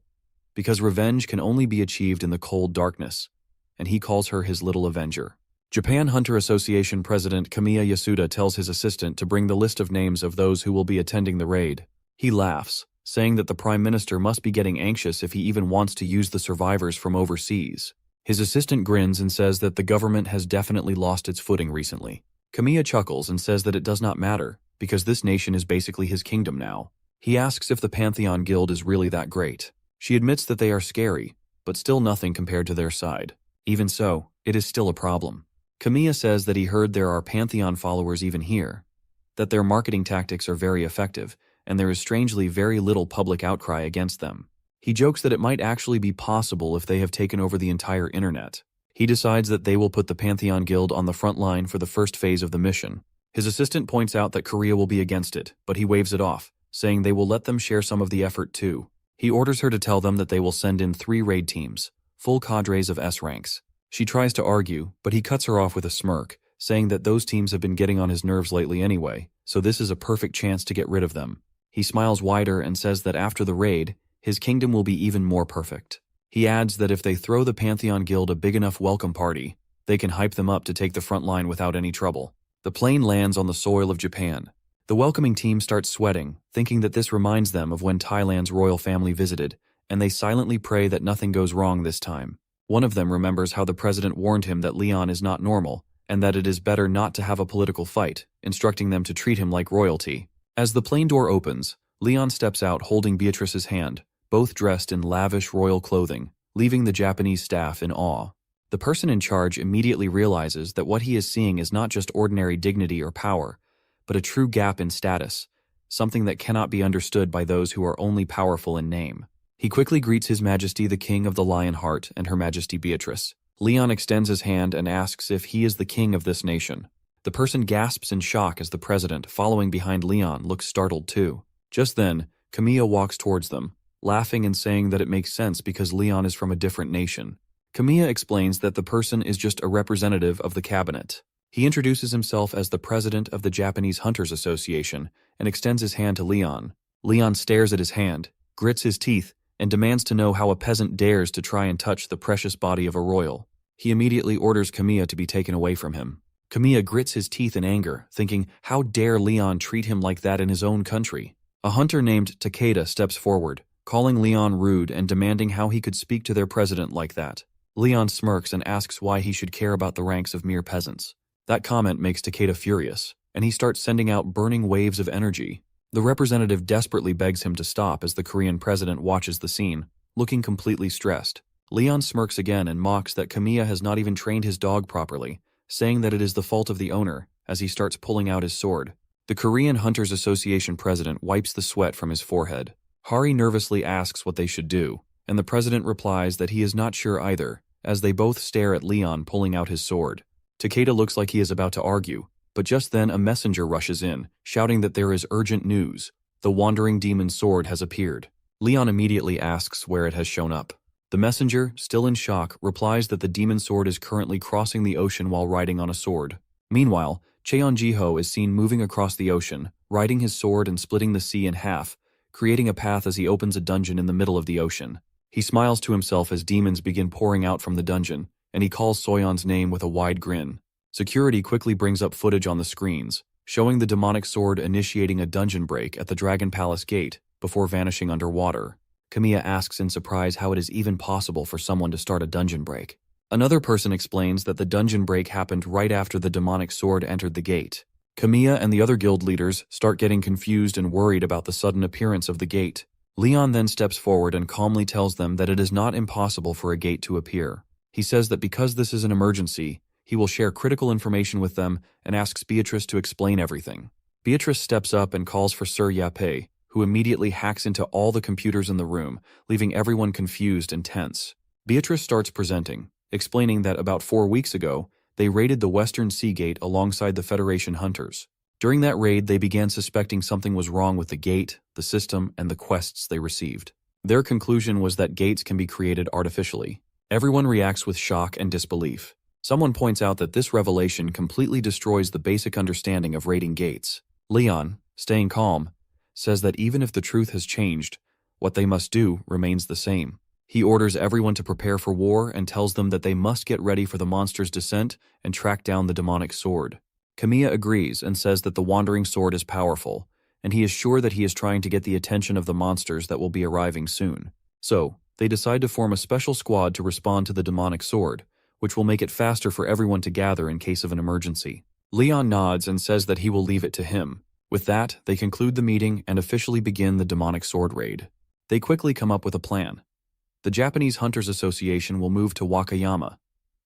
because revenge can only be achieved in the cold darkness, and he calls her his little avenger. Japan Hunter Association President Kamiya Yasuda tells his assistant to bring the list of names of those who will be attending the raid. He laughs, saying that the Prime Minister must be getting anxious if he even wants to use the survivors from overseas. His assistant grins and says that the government has definitely lost its footing recently. Kamiya chuckles and says that it does not matter, because this nation is basically his kingdom now. He asks if the Pantheon Guild is really that great. She admits that they are scary, but still nothing compared to their side. Even so, it is still a problem. Kamiya says that he heard there are Pantheon followers even here, that their marketing tactics are very effective, and there is strangely very little public outcry against them. He jokes that it might actually be possible if they have taken over the entire internet. He decides that they will put the Pantheon Guild on the front line for the first phase of the mission. His assistant points out that Korea will be against it, but he waves it off, saying they will let them share some of the effort too. He orders her to tell them that they will send in 3 raid teams, full cadres of S ranks. She tries to argue, but he cuts her off with a smirk, saying that those teams have been getting on his nerves lately anyway, so this is a perfect chance to get rid of them. He smiles wider and says that after the raid, his kingdom will be even more perfect. He adds that if they throw the Pantheon Guild a big enough welcome party, they can hype them up to take the front line without any trouble. The plane lands on the soil of Japan. The welcoming team starts sweating, thinking that this reminds them of when Thailand's royal family visited, and they silently pray that nothing goes wrong this time. One of them remembers how the president warned him that Leon is not normal, and that it is better not to have a political fight, instructing them to treat him like royalty. As the plane door opens, Leon steps out holding Beatrice's hand, both dressed in lavish royal clothing, leaving the Japanese staff in awe. The person in charge immediately realizes that what he is seeing is not just ordinary dignity or power, but a true gap in status, something that cannot be understood by those who are only powerful in name. He quickly greets His Majesty the King of the Lionheart and Her Majesty Beatrice. Leon extends his hand and asks if he is the king of this nation. The person gasps in shock as the president, following behind Leon, looks startled too. Just then, Camilla walks towards them, laughing and saying that it makes sense because Leon is from a different nation. Camilla explains that the person is just a representative of the cabinet. He introduces himself as the president of the Japanese Hunters Association and extends his hand to Leon. Leon stares at his hand, grits his teeth, and demands to know how a peasant dares to try and touch the precious body of a royal. He immediately orders Camilla to be taken away from him. Camilla grits his teeth in anger, thinking, how dare Leon treat him like that in his own country? A hunter named Takeda steps forward, calling Leon rude and demanding how he could speak to their president like that. Leon smirks and asks why he should care about the ranks of mere peasants. That comment makes Takeda furious, and he starts sending out burning waves of energy. The representative desperately begs him to stop as the Korean president watches the scene, looking completely stressed. Leon smirks again and mocks that Camilla has not even trained his dog properly, saying that it is the fault of the owner, as he starts pulling out his sword. The Korean Hunters Association president wipes the sweat from his forehead. Hari nervously asks what they should do, and the president replies that he is not sure either, as they both stare at Leon pulling out his sword. Takeda looks like he is about to argue, but just then a messenger rushes in, shouting that there is urgent news. The wandering demon sword has appeared. Leon immediately asks where it has shown up. The messenger, still in shock, replies that the demon sword is currently crossing the ocean while riding on a sword. Meanwhile, Cheon-Jiho is seen moving across the ocean, riding his sword and splitting the sea in half, creating a path as he opens a dungeon in the middle of the ocean. He smiles to himself as demons begin pouring out from the dungeon, and he calls Soyeon's name with a wide grin. Security quickly brings up footage on the screens, showing the demonic sword initiating a dungeon break at the Dragon Palace gate before vanishing underwater. Camilla asks in surprise how it is even possible for someone to start a dungeon break. Another person explains that the dungeon break happened right after the demonic sword entered the gate. Camilla and the other guild leaders start getting confused and worried about the sudden appearance of the gate. Leon then steps forward and calmly tells them that it is not impossible for a gate to appear. He says that because this is an emergency, he will share critical information with them and asks Beatrice to explain everything. Beatrice steps up and calls for Sir Yapei, who immediately hacks into all the computers in the room, leaving everyone confused and tense. Beatrice starts presenting, explaining that about 4 weeks ago, they raided the Western Sea Gate alongside the Federation hunters. During that raid, they began suspecting something was wrong with the gate, the system, and the quests they received. Their conclusion was that gates can be created artificially. Everyone reacts with shock and disbelief. Someone points out that this revelation completely destroys the basic understanding of raiding gates. Leon, staying calm, says that even if the truth has changed, what they must do remains the same. He orders everyone to prepare for war and tells them that they must get ready for the monster's descent and track down the demonic sword. Camilla agrees and says that the wandering sword is powerful, and he is sure that he is trying to get the attention of the monsters that will be arriving soon. So, they decide to form a special squad to respond to the demonic sword, which will make it faster for everyone to gather in case of an emergency. Leon nods and says that he will leave it to him. With that, they conclude the meeting and officially begin the demonic sword raid. They quickly come up with a plan. The Japanese Hunters Association will move to Wakayama,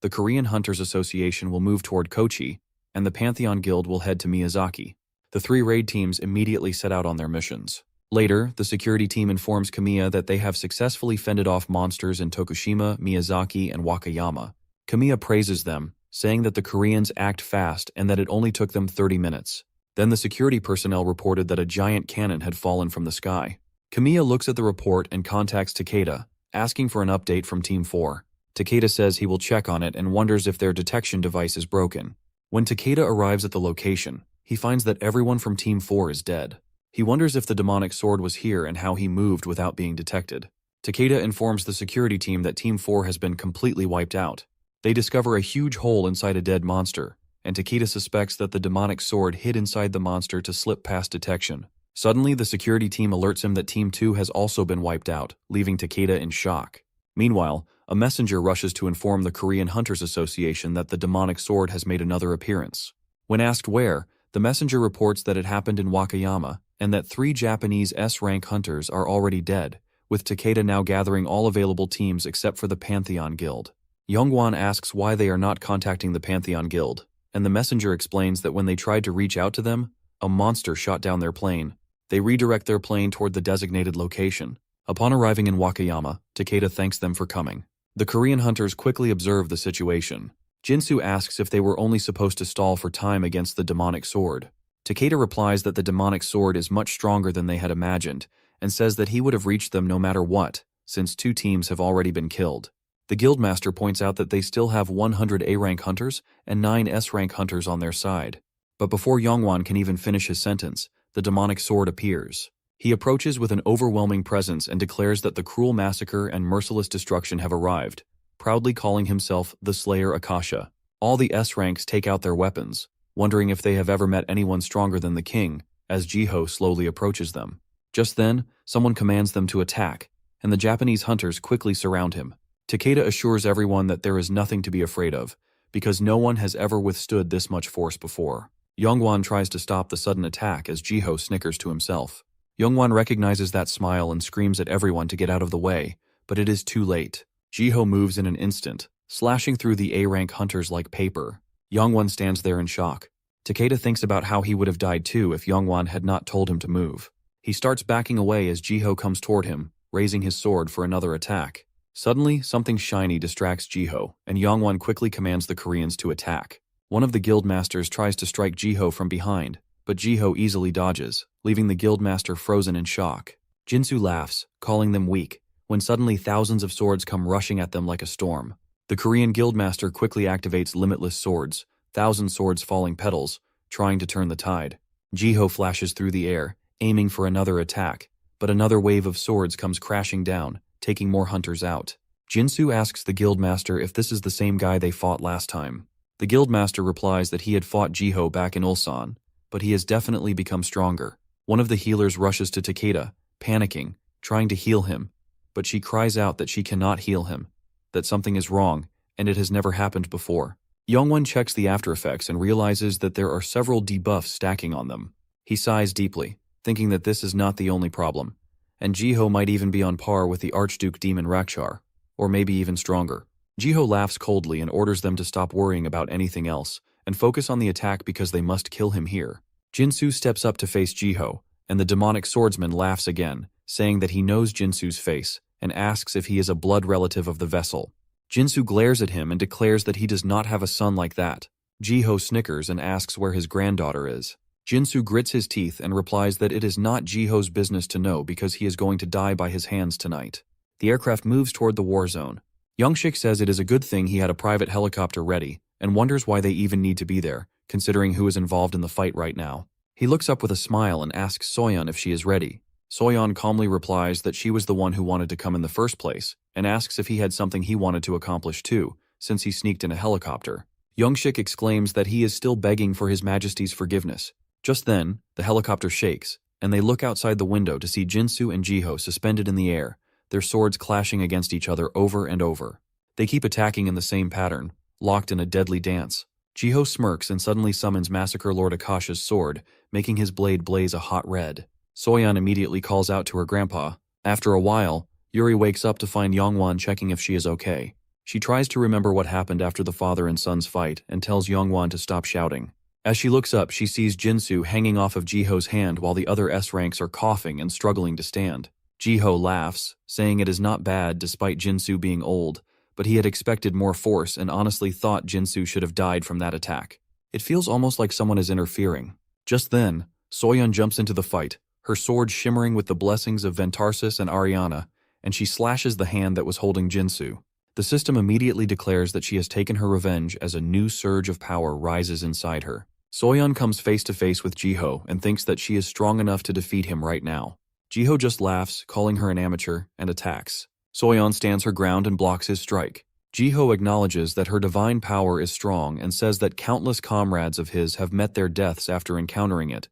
the Korean Hunters Association will move toward Kochi, and the Pantheon Guild will head to Miyazaki. The 3 raid teams immediately set out on their missions. Later, the security team informs Camilla that they have successfully fended off monsters in Tokushima, Miyazaki, and Wakayama. Camilla praises them, saying that the Koreans act fast and that it only took them 30 minutes. Then the security personnel reported that a giant cannon had fallen from the sky. Camilla looks at the report and contacts Takeda, asking for an update from Team 4. Takeda says he will check on it and wonders if their detection device is broken. When Takeda arrives at the location, he finds that everyone from Team 4 is dead. He wonders if the demonic sword was here and how he moved without being detected. Takeda informs the security team that Team 4 has been completely wiped out. They discover a huge hole inside a dead monster, and Takeda suspects that the demonic sword hid inside the monster to slip past detection. Suddenly, the security team alerts him that Team 2 has also been wiped out, leaving Takeda in shock. Meanwhile, a messenger rushes to inform the Korean Hunters Association that the demonic sword has made another appearance. When asked where, the messenger reports that it happened in Wakayama, and that 3 Japanese S-rank hunters are already dead, with Takeda now gathering all available teams except for the Pantheon Guild. Youngwon asks why they are not contacting the Pantheon Guild, and the messenger explains that when they tried to reach out to them, a monster shot down their plane. They redirect their plane toward the designated location. Upon arriving in Wakayama, Takeda thanks them for coming. The Korean hunters quickly observe the situation. Jinsu asks if they were only supposed to stall for time against the demonic sword. Takeda replies that the demonic sword is much stronger than they had imagined, and says that he would have reached them no matter what, since 2 teams have already been killed. The Guildmaster points out that they still have 100 A-rank hunters and 9 S-rank hunters on their side. But before Yongwan can even finish his sentence, the demonic sword appears. He approaches with an overwhelming presence and declares that the cruel massacre and merciless destruction have arrived, proudly calling himself the Slayer Akasha. All the S-ranks take out their weapons, wondering if they have ever met anyone stronger than the king, as Jiho slowly approaches them. Just then, someone commands them to attack, and the Japanese hunters quickly surround him. Takeda assures everyone that there is nothing to be afraid of, because no one has ever withstood this much force before. Yongwan tries to stop the sudden attack as Jiho snickers to himself. Yongwan recognizes that smile and screams at everyone to get out of the way, but it is too late. Jiho moves in an instant, slashing through the A-rank hunters like paper. Yongwan stands there in shock. Takeda thinks about how he would have died too if Yongwan had not told him to move. He starts backing away as Jiho comes toward him, raising his sword for another attack. Suddenly, something shiny distracts Jiho, and Yongwan quickly commands the Koreans to attack. One of the Guildmasters tries to strike Jiho from behind, but Jiho easily dodges, leaving the Guildmaster frozen in shock. Jinsu laughs, calling them weak, when suddenly thousands of swords come rushing at them like a storm. The Korean Guildmaster quickly activates limitless swords, 1,000 swords falling petals, trying to turn the tide. Jiho flashes through the air, aiming for another attack, but another wave of swords comes crashing down, taking more hunters out. Jinsu asks the Guildmaster if this is the same guy they fought last time. The Guildmaster replies that he had fought Jiho back in Ulsan, but he has definitely become stronger. One of the healers rushes to Takeda, panicking, trying to heal him, but she cries out that she cannot heal him, that something is wrong, and it has never happened before. Yongwan checks the after effects and realizes that there are several debuffs stacking on them. He sighs deeply, thinking that this is not the only problem, and Jiho might even be on par with the Archduke Demon Rakshar, or maybe even stronger. Jiho laughs coldly and orders them to stop worrying about anything else, and focus on the attack because they must kill him here. Jinsu steps up to face Jiho, and the demonic swordsman laughs again, saying that he knows Jinsu's face, and asks if he is a blood relative of the vessel. Jinsu glares at him and declares that he does not have a son like that. Jiho snickers and asks where his granddaughter is. Jinsu grits his teeth and replies that it is not Jiho's business to know because he is going to die by his hands tonight. The aircraft moves toward the war zone. Youngshik says it is a good thing he had a private helicopter ready, and wonders why they even need to be there, considering who is involved in the fight right now. He looks up with a smile and asks Soyeon if she is ready. Soyeon calmly replies that she was the one who wanted to come in the first place, and asks if he had something he wanted to accomplish too, since he sneaked in a helicopter. Youngshik exclaims that he is still begging for His Majesty's forgiveness. Just then, the helicopter shakes, and they look outside the window to see Jinsu and Jiho suspended in the air, their swords clashing against each other over and over. They keep attacking in the same pattern, locked in a deadly dance. Jiho smirks and suddenly summons Massacre Lord Akasha's sword, making his blade blaze a hot red. Soyeon immediately calls out to her grandpa. After a while, Yuri wakes up to find Yongwan checking if she is okay. She tries to remember what happened after the father and son's fight and tells Yongwan to stop shouting. As she looks up, she sees Jinsu hanging off of Jiho's hand while the other S-ranks are coughing and struggling to stand. Jiho laughs, saying it is not bad despite Jinsu being old, but he had expected more force and honestly thought Jinsu should have died from that attack. It feels almost like someone is interfering. Just then, Soyeon jumps into the fight, her sword shimmering with the blessings of Ventarsis and Ariana, and she slashes the hand that was holding Jinsu. The system immediately declares that she has taken her revenge as a new surge of power rises inside her. Soyeon comes face to face with Jiho and thinks that she is strong enough to defeat him right now. Jiho just laughs, calling her an amateur, and attacks. Soyeon stands her ground and blocks his strike. Jiho acknowledges that her divine power is strong and says that countless comrades of his have met their deaths after encountering it,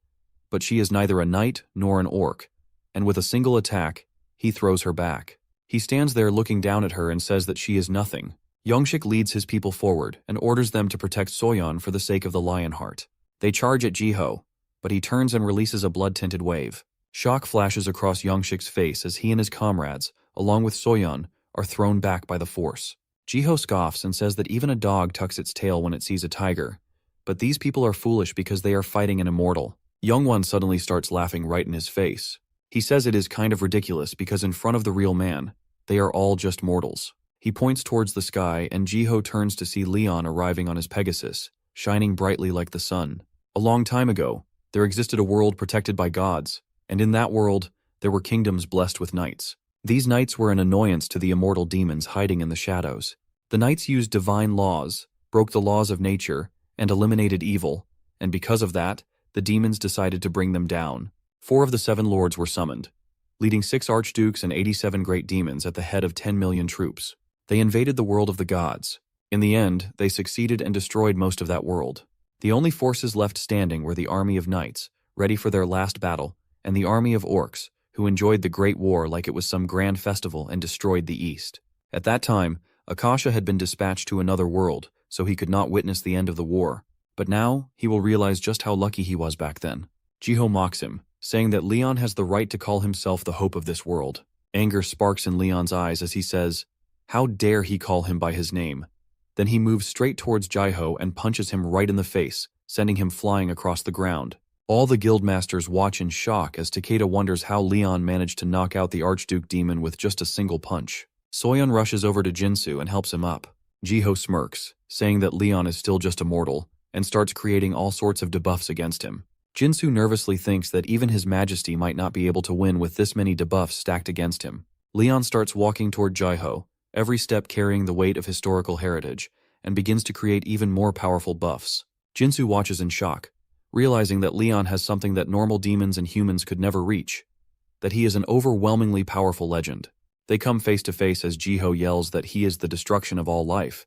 but she is neither a knight nor an orc, and with a single attack, he throws her back. He stands there looking down at her and says that she is nothing. Youngshik leads his people forward and orders them to protect Soyeon for the sake of the Lionheart. They charge at Jiho, but he turns and releases a blood-tinted wave. Shock flashes across Youngshik's face as he and his comrades, along with Soyeon, are thrown back by the force. Jiho scoffs and says that even a dog tucks its tail when it sees a tiger, but these people are foolish because they are fighting an immortal. Youngwon suddenly starts laughing right in his face. He says it is kind of ridiculous because in front of the real man, they are all just mortals. He points towards the sky and Jiho turns to see Leon arriving on his Pegasus, shining brightly like the sun. A long time ago, there existed a world protected by gods, and in that world, there were kingdoms blessed with knights. These knights were an annoyance to the immortal demons hiding in the shadows. The knights used divine laws, broke the laws of nature, and eliminated evil, and because of that, the demons decided to bring them down. 4 of the 7 lords were summoned, leading 6 archdukes and 87 great demons at the head of 10 million troops. They invaded the world of the gods. In the end, they succeeded and destroyed most of that world. The only forces left standing were the army of knights, ready for their last battle, and the army of orcs, who enjoyed the Great War like it was some grand festival and destroyed the East. At that time, Akasha had been dispatched to another world, so he could not witness the end of the war. But now, he will realize just how lucky he was back then. Jiho mocks him, saying that Leon has the right to call himself the hope of this world. Anger sparks in Leon's eyes as he says, "How dare he call him by his name?" Then he moves straight towards Jiho and punches him right in the face, sending him flying across the ground. All the guildmasters watch in shock as Takeda wonders how Leon managed to knock out the Archduke demon with just a single punch. Soyeon rushes over to Jinsu and helps him up. Jiho smirks, saying that Leon is still just a mortal, and starts creating all sorts of debuffs against him. Jinsu nervously thinks that even his majesty might not be able to win with this many debuffs stacked against him. Leon starts walking toward Jiho, every step carrying the weight of historical heritage, and begins to create even more powerful buffs. Jinsu watches in shock, realizing that Leon has something that normal demons and humans could never reach, that he is an overwhelmingly powerful legend. They come face to face as Jiho yells that he is the destruction of all life,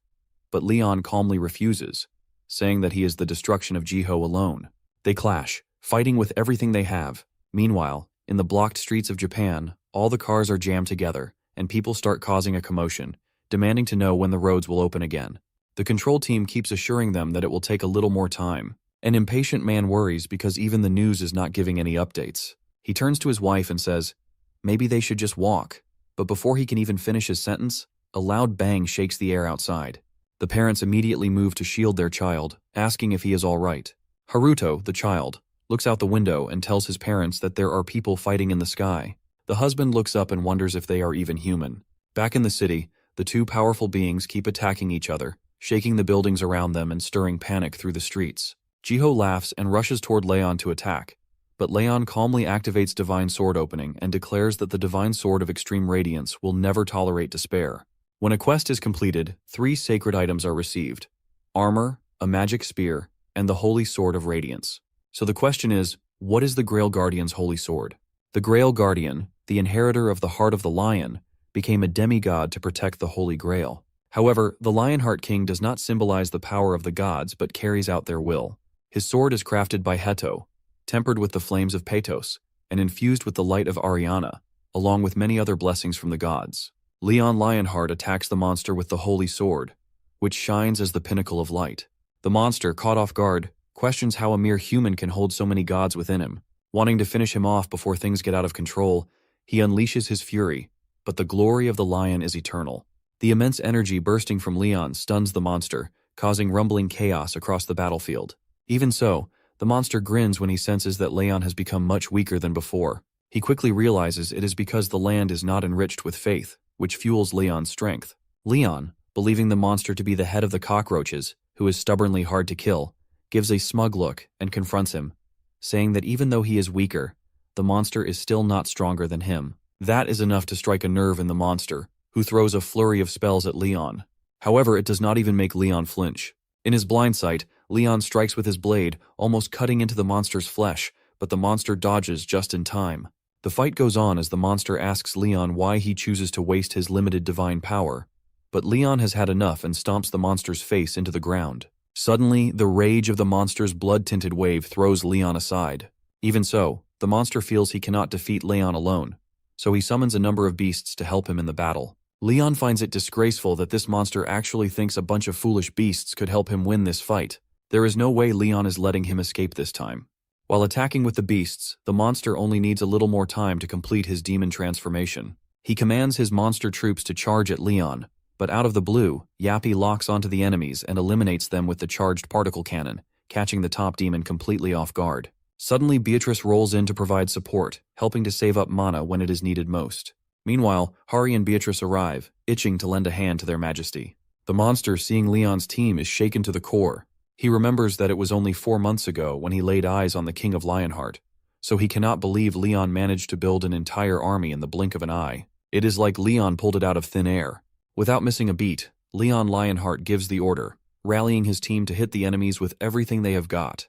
but Leon calmly refuses, saying that he is the destruction of Jiho alone. They clash, fighting with everything they have. Meanwhile, in the blocked streets of Japan, all the cars are jammed together, and people start causing a commotion, demanding to know when the roads will open again. The control team keeps assuring them that it will take a little more time. An impatient man worries because even the news is not giving any updates. He turns to his wife and says, maybe they should just walk. But before he can even finish his sentence, a loud bang shakes the air outside. The parents immediately move to shield their child, asking if he is all right. Haruto, the child, looks out the window and tells his parents that there are people fighting in the sky. The husband looks up and wonders if they are even human. Back in the city, the 2 powerful beings keep attacking each other, shaking the buildings around them and stirring panic through the streets. Jiho laughs and rushes toward Leon to attack, but Leon calmly activates Divine Sword Opening and declares that the Divine Sword of Extreme Radiance will never tolerate despair. When a quest is completed, 3 sacred items are received: armor, a magic spear, and the Holy Sword of Radiance. So the question is, what is the Grail Guardian's holy sword? The Grail Guardian, the inheritor of the Heart of the Lion, became a demigod to protect the Holy Grail. However, the Lionheart King does not symbolize the power of the gods but carries out their will. His sword is crafted by Heto, tempered with the flames of Patos, and infused with the light of Ariana, along with many other blessings from the gods. Leon Lionheart attacks the monster with the Holy Sword, which shines as the pinnacle of light. The monster, caught off guard, questions how a mere human can hold so many gods within him. Wanting to finish him off before things get out of control, he unleashes his fury, but the glory of the lion is eternal. The immense energy bursting from Leon stuns the monster, causing rumbling chaos across the battlefield. Even so, the monster grins when he senses that Leon has become much weaker than before. He quickly realizes it is because the land is not enriched with faith, which fuels Leon's strength. Leon, believing the monster to be the head of the cockroaches, who is stubbornly hard to kill, gives a smug look and confronts him, saying that even though he is weaker, the monster is still not stronger than him. That is enough to strike a nerve in the monster, who throws a flurry of spells at Leon. However, it does not even make Leon flinch. In his blind sight, Leon strikes with his blade, almost cutting into the monster's flesh, but the monster dodges just in time. The fight goes on as the monster asks Leon why he chooses to waste his limited divine power, but Leon has had enough and stomps the monster's face into the ground. Suddenly, the rage of the monster's blood-tinted wave throws Leon aside. Even so, the monster feels he cannot defeat Leon alone, so he summons a number of beasts to help him in the battle. Leon finds it disgraceful that this monster actually thinks a bunch of foolish beasts could help him win this fight. There is no way Leon is letting him escape this time. While attacking with the beasts, the monster only needs a little more time to complete his demon transformation. He commands his monster troops to charge at Leon, but out of the blue, Yappy locks onto the enemies and eliminates them with the charged particle cannon, catching the top demon completely off guard. Suddenly, Beatrice rolls in to provide support, helping to save up mana when it is needed most. Meanwhile, Hari and Beatrice arrive, itching to lend a hand to their majesty. The monster, seeing Leon's team, is shaken to the core. He remembers that it was only 4 months ago when he laid eyes on the King of Lionheart, so he cannot believe Leon managed to build an entire army in the blink of an eye. It is like Leon pulled it out of thin air. Without missing a beat, Leon Lionheart gives the order, rallying his team to hit the enemies with everything they have got.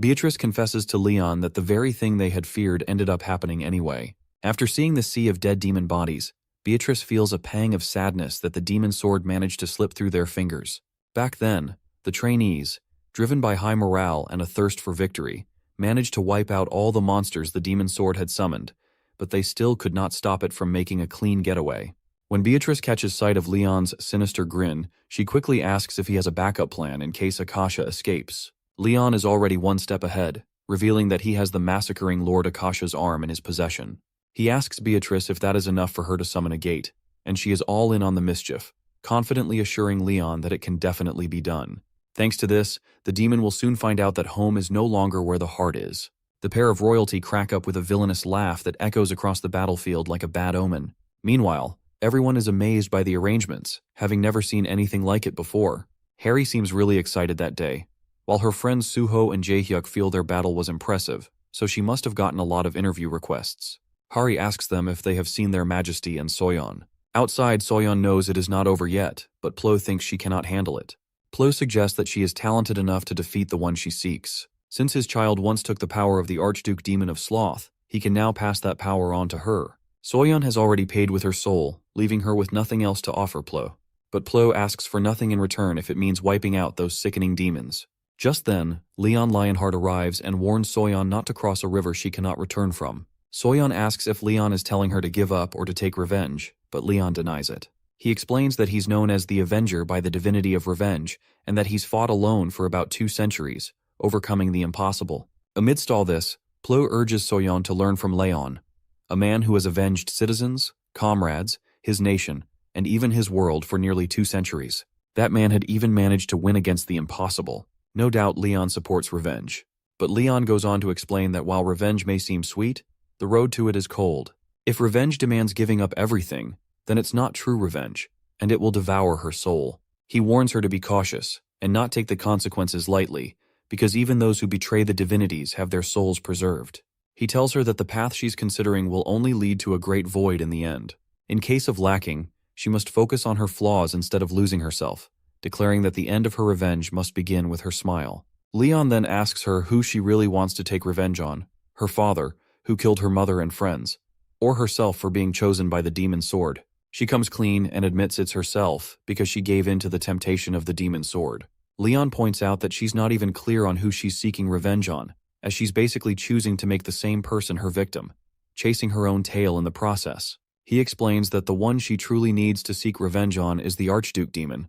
Beatrice confesses to Leon that the very thing they had feared ended up happening anyway. After seeing the sea of dead demon bodies, Beatrice feels a pang of sadness that the demon sword managed to slip through their fingers. Back then, the trainees, driven by high morale and a thirst for victory, managed to wipe out all the monsters the demon sword had summoned, but they still could not stop it from making a clean getaway. When Beatrice catches sight of Leon's sinister grin, she quickly asks if he has a backup plan in case Akasha escapes. Leon is already one step ahead, revealing that he has the massacring Lord Akasha's arm in his possession. He asks Beatrice if that is enough for her to summon a gate, and she is all in on the mischief, confidently assuring Leon that it can definitely be done. Thanks to this, the demon will soon find out that home is no longer where the heart is. The pair of royalty crack up with a villainous laugh that echoes across the battlefield like a bad omen. Meanwhile, everyone is amazed by the arrangements, having never seen anything like it before. Harry seems really excited that day, while her friends Suho and Jaehyuk feel their battle was impressive, so she must have gotten a lot of interview requests. Hari asks them if they have seen their majesty and Soyeon. Outside, Soyeon knows it is not over yet, but Plo thinks she cannot handle it. Plo suggests that she is talented enough to defeat the one she seeks. Since his child once took the power of the Archduke Demon of Sloth, he can now pass that power on to her. Soyeon has already paid with her soul, leaving her with nothing else to offer Plo. But Plo asks for nothing in return if it means wiping out those sickening demons. Just then, Leon Lionheart arrives and warns Soyeon not to cross a river she cannot return from. Soyeon asks if Leon is telling her to give up or to take revenge, but Leon denies it. He explains that he's known as the Avenger by the divinity of revenge, and that he's fought alone for about 2 centuries, overcoming the impossible. Amidst all this, Plo urges Soyeon to learn from Leon, a man who has avenged citizens, comrades, his nation, and even his world for nearly 2 centuries. That man had even managed to win against the impossible. No doubt Leon supports revenge. But Leon goes on to explain that while revenge may seem sweet, the road to it is cold. If revenge demands giving up everything, then it's not true revenge, and it will devour her soul. He warns her to be cautious, and not take the consequences lightly, because even those who betray the divinities have their souls preserved. He tells her that the path she's considering will only lead to a great void in the end. In case of lacking, she must focus on her flaws instead of losing herself, declaring that the end of her revenge must begin with her smile. Leon then asks her who she really wants to take revenge on, her father, who killed her mother and friends, or herself for being chosen by the demon sword. She comes clean and admits it's herself because she gave in to the temptation of the demon sword. Leon points out that she's not even clear on who she's seeking revenge on, as she's basically choosing to make the same person her victim, chasing her own tail in the process. He explains that the one she truly needs to seek revenge on is the Archduke demon,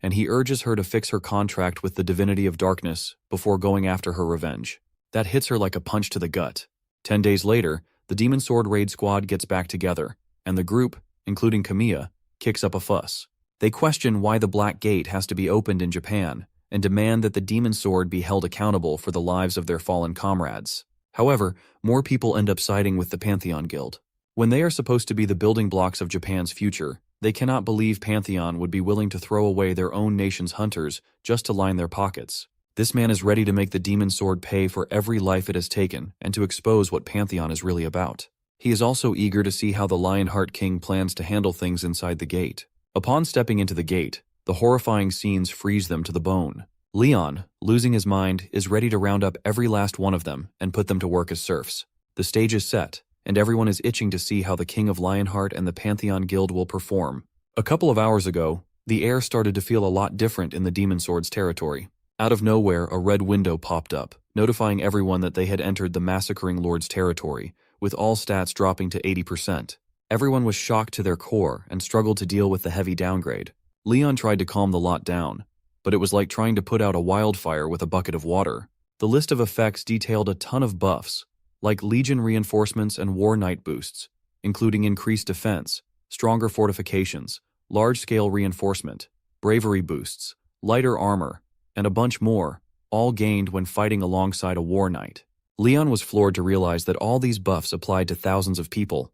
and he urges her to fix her contract with the Divinity of Darkness before going after her revenge. That hits her like a punch to the gut. 10 days later, the Demon Sword raid squad gets back together, and the group, including Kamiya, kicks up a fuss. They question why the Black Gate has to be opened in Japan, and demand that the Demon Sword be held accountable for the lives of their fallen comrades. However, more people end up siding with the Pantheon Guild. When they are supposed to be the building blocks of Japan's future, they cannot believe Pantheon would be willing to throw away their own nation's hunters just to line their pockets. This man is ready to make the Demon Sword pay for every life it has taken and to expose what Pantheon is really about. He is also eager to see how the Lionheart King plans to handle things inside the gate. Upon stepping into the gate, the horrifying scenes freeze them to the bone. Leon, losing his mind, is ready to round up every last one of them and put them to work as serfs. The stage is set, and everyone is itching to see how the King of Lionheart and the Pantheon Guild will perform. A couple of hours ago, the air started to feel a lot different in the Demon Sword's territory. Out of nowhere, a red window popped up, notifying everyone that they had entered the Massacring Lord's territory, with all stats dropping to 80%. Everyone was shocked to their core and struggled to deal with the heavy downgrade. Leon tried to calm the lot down, but it was like trying to put out a wildfire with a bucket of water. The list of effects detailed a ton of buffs, like Legion reinforcements and War Knight boosts, including increased defense, stronger fortifications, large-scale reinforcement, bravery boosts, lighter armor, and a bunch more, all gained when fighting alongside a War Knight. Leon was floored to realize that all these buffs applied to thousands of people.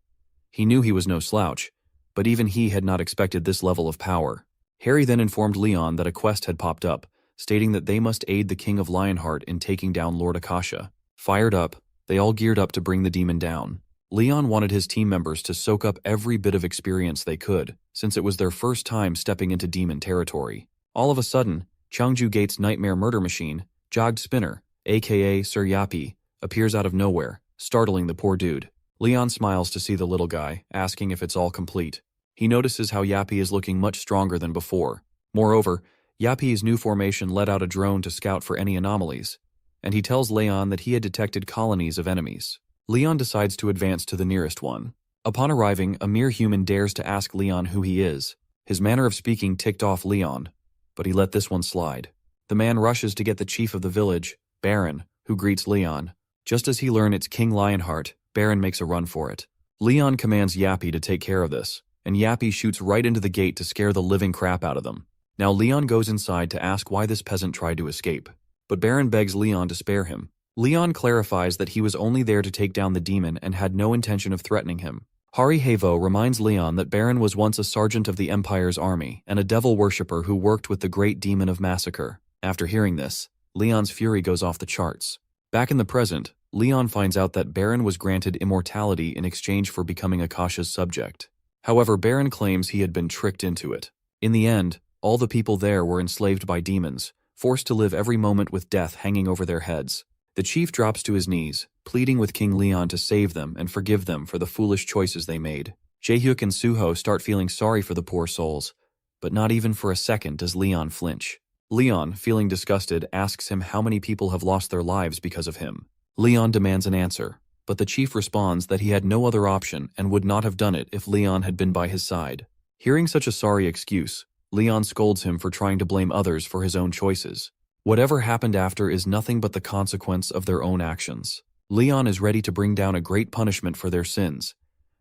He knew he was no slouch, but even he had not expected this level of power. Harry then informed Leon that a quest had popped up, stating that they must aid the King of Lionheart in taking down Lord Akasha. Fired up, they all geared up to bring the demon down. Leon wanted his team members to soak up every bit of experience they could, since it was their first time stepping into demon territory. All of a sudden, Changju Gate's nightmare murder machine, Jogged Spinner, aka Sir Yappy, appears out of nowhere, startling the poor dude. Leon smiles to see the little guy, asking if it's all complete. He notices how Yappy is looking much stronger than before. Moreover, Yappy's new formation let out a drone to scout for any anomalies, and he tells Leon that he had detected colonies of enemies. Leon decides to advance to the nearest one. Upon arriving, a mere human dares to ask Leon who he is. His manner of speaking ticked off Leon, but he let this one slide. The man rushes to get the chief of the village, Baron, who greets Leon. Just as he learns it's King Lionheart, Baron makes a run for it. Leon commands Yappy to take care of this, and Yappy shoots right into the gate to scare the living crap out of them. Now Leon goes inside to ask why this peasant tried to escape, but Baron begs Leon to spare him. Leon clarifies that he was only there to take down the demon and had no intention of threatening him. Hari Havo reminds Leon that Baron was once a sergeant of the Empire's army and a devil worshipper who worked with the great demon of massacre. After hearing this, Leon's fury goes off the charts. Back in the present, Leon finds out that Baron was granted immortality in exchange for becoming Akasha's subject. However, Baron claims he had been tricked into it. In the end, all the people there were enslaved by demons, forced to live every moment with death hanging over their heads. The chief drops to his knees, pleading with King Leon to save them and forgive them for the foolish choices they made. Jaehyuk and Suho start feeling sorry for the poor souls, but not even for a second does Leon flinch. Leon, feeling disgusted, asks him how many people have lost their lives because of him. Leon demands an answer, but the chief responds that he had no other option and would not have done it if Leon had been by his side. Hearing such a sorry excuse, Leon scolds him for trying to blame others for his own choices. Whatever happened after is nothing but the consequence of their own actions. Leon is ready to bring down a great punishment for their sins,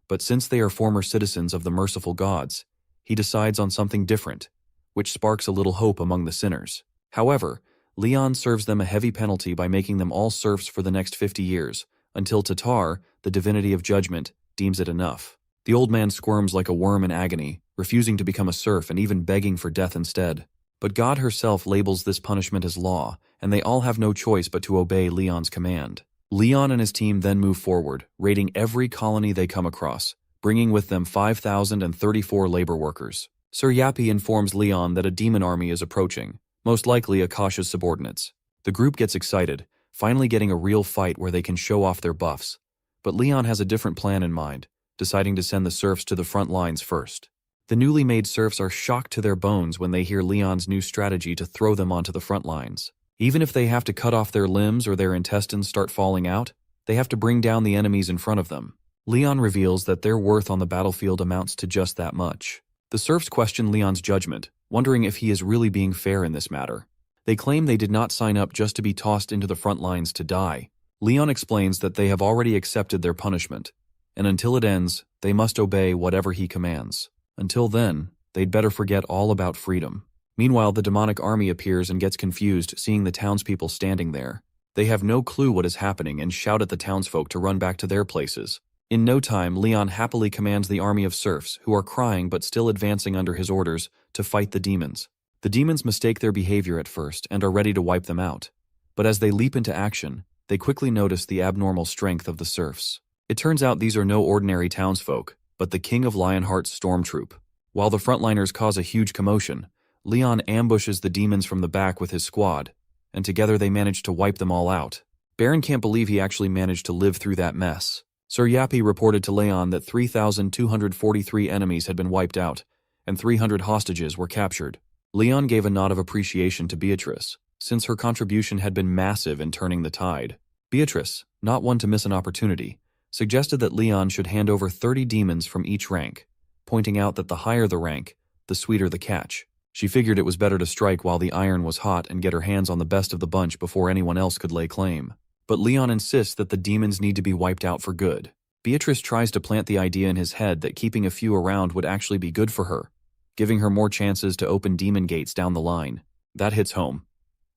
but since they are former citizens of the merciful gods, he decides on something different, which sparks a little hope among the sinners. However, Leon serves them a heavy penalty by making them all serfs for the next 50 years, until Tatar, the divinity of judgment, deems it enough. The old man squirms like a worm in agony, refusing to become a serf and even begging for death instead. But God herself labels this punishment as law, and they all have no choice but to obey Leon's command. Leon and his team then move forward, raiding every colony they come across, bringing with them 5,034 labor workers. Sir Yappy informs Leon that a demon army is approaching, most likely Akasha's subordinates. The group gets excited, finally getting a real fight where they can show off their buffs. But Leon has a different plan in mind, deciding to send the serfs to the front lines first. The newly made serfs are shocked to their bones when they hear Leon's new strategy to throw them onto the front lines. Even if they have to cut off their limbs or their intestines start falling out, they have to bring down the enemies in front of them. Leon reveals that their worth on the battlefield amounts to just that much. The serfs question Leon's judgment, wondering if he is really being fair in this matter. They claim they did not sign up just to be tossed into the front lines to die. Leon explains that they have already accepted their punishment, and until it ends, they must obey whatever he commands. Until then, they'd better forget all about freedom. Meanwhile, the demonic army appears and gets confused seeing the townspeople standing there. They have no clue what is happening and shout at the townsfolk to run back to their places. In no time, Leon happily commands the army of serfs, who are crying but still advancing under his orders, to fight the demons. The demons mistake their behavior at first and are ready to wipe them out. But as they leap into action, they quickly notice the abnormal strength of the serfs. It turns out these are no ordinary townsfolk, but the King of Lionheart's storm troop. While the frontliners cause a huge commotion, Leon ambushes the demons from the back with his squad, and together they manage to wipe them all out. Baron can't believe he actually managed to live through that mess. Sir Yappy reported to Leon that 3,243 enemies had been wiped out, and 300 hostages were captured. Leon gave a nod of appreciation to Beatrice, since her contribution had been massive in turning the tide. Beatrice, not one to miss an opportunity, suggested that Leon should hand over 30 demons from each rank, pointing out that the higher the rank, the sweeter the catch. She figured it was better to strike while the iron was hot and get her hands on the best of the bunch before anyone else could lay claim. But Leon insists that the demons need to be wiped out for good. Beatrice tries to plant the idea in his head that keeping a few around would actually be good for her, giving her more chances to open demon gates down the line. That hits home.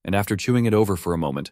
And after chewing it over for a moment,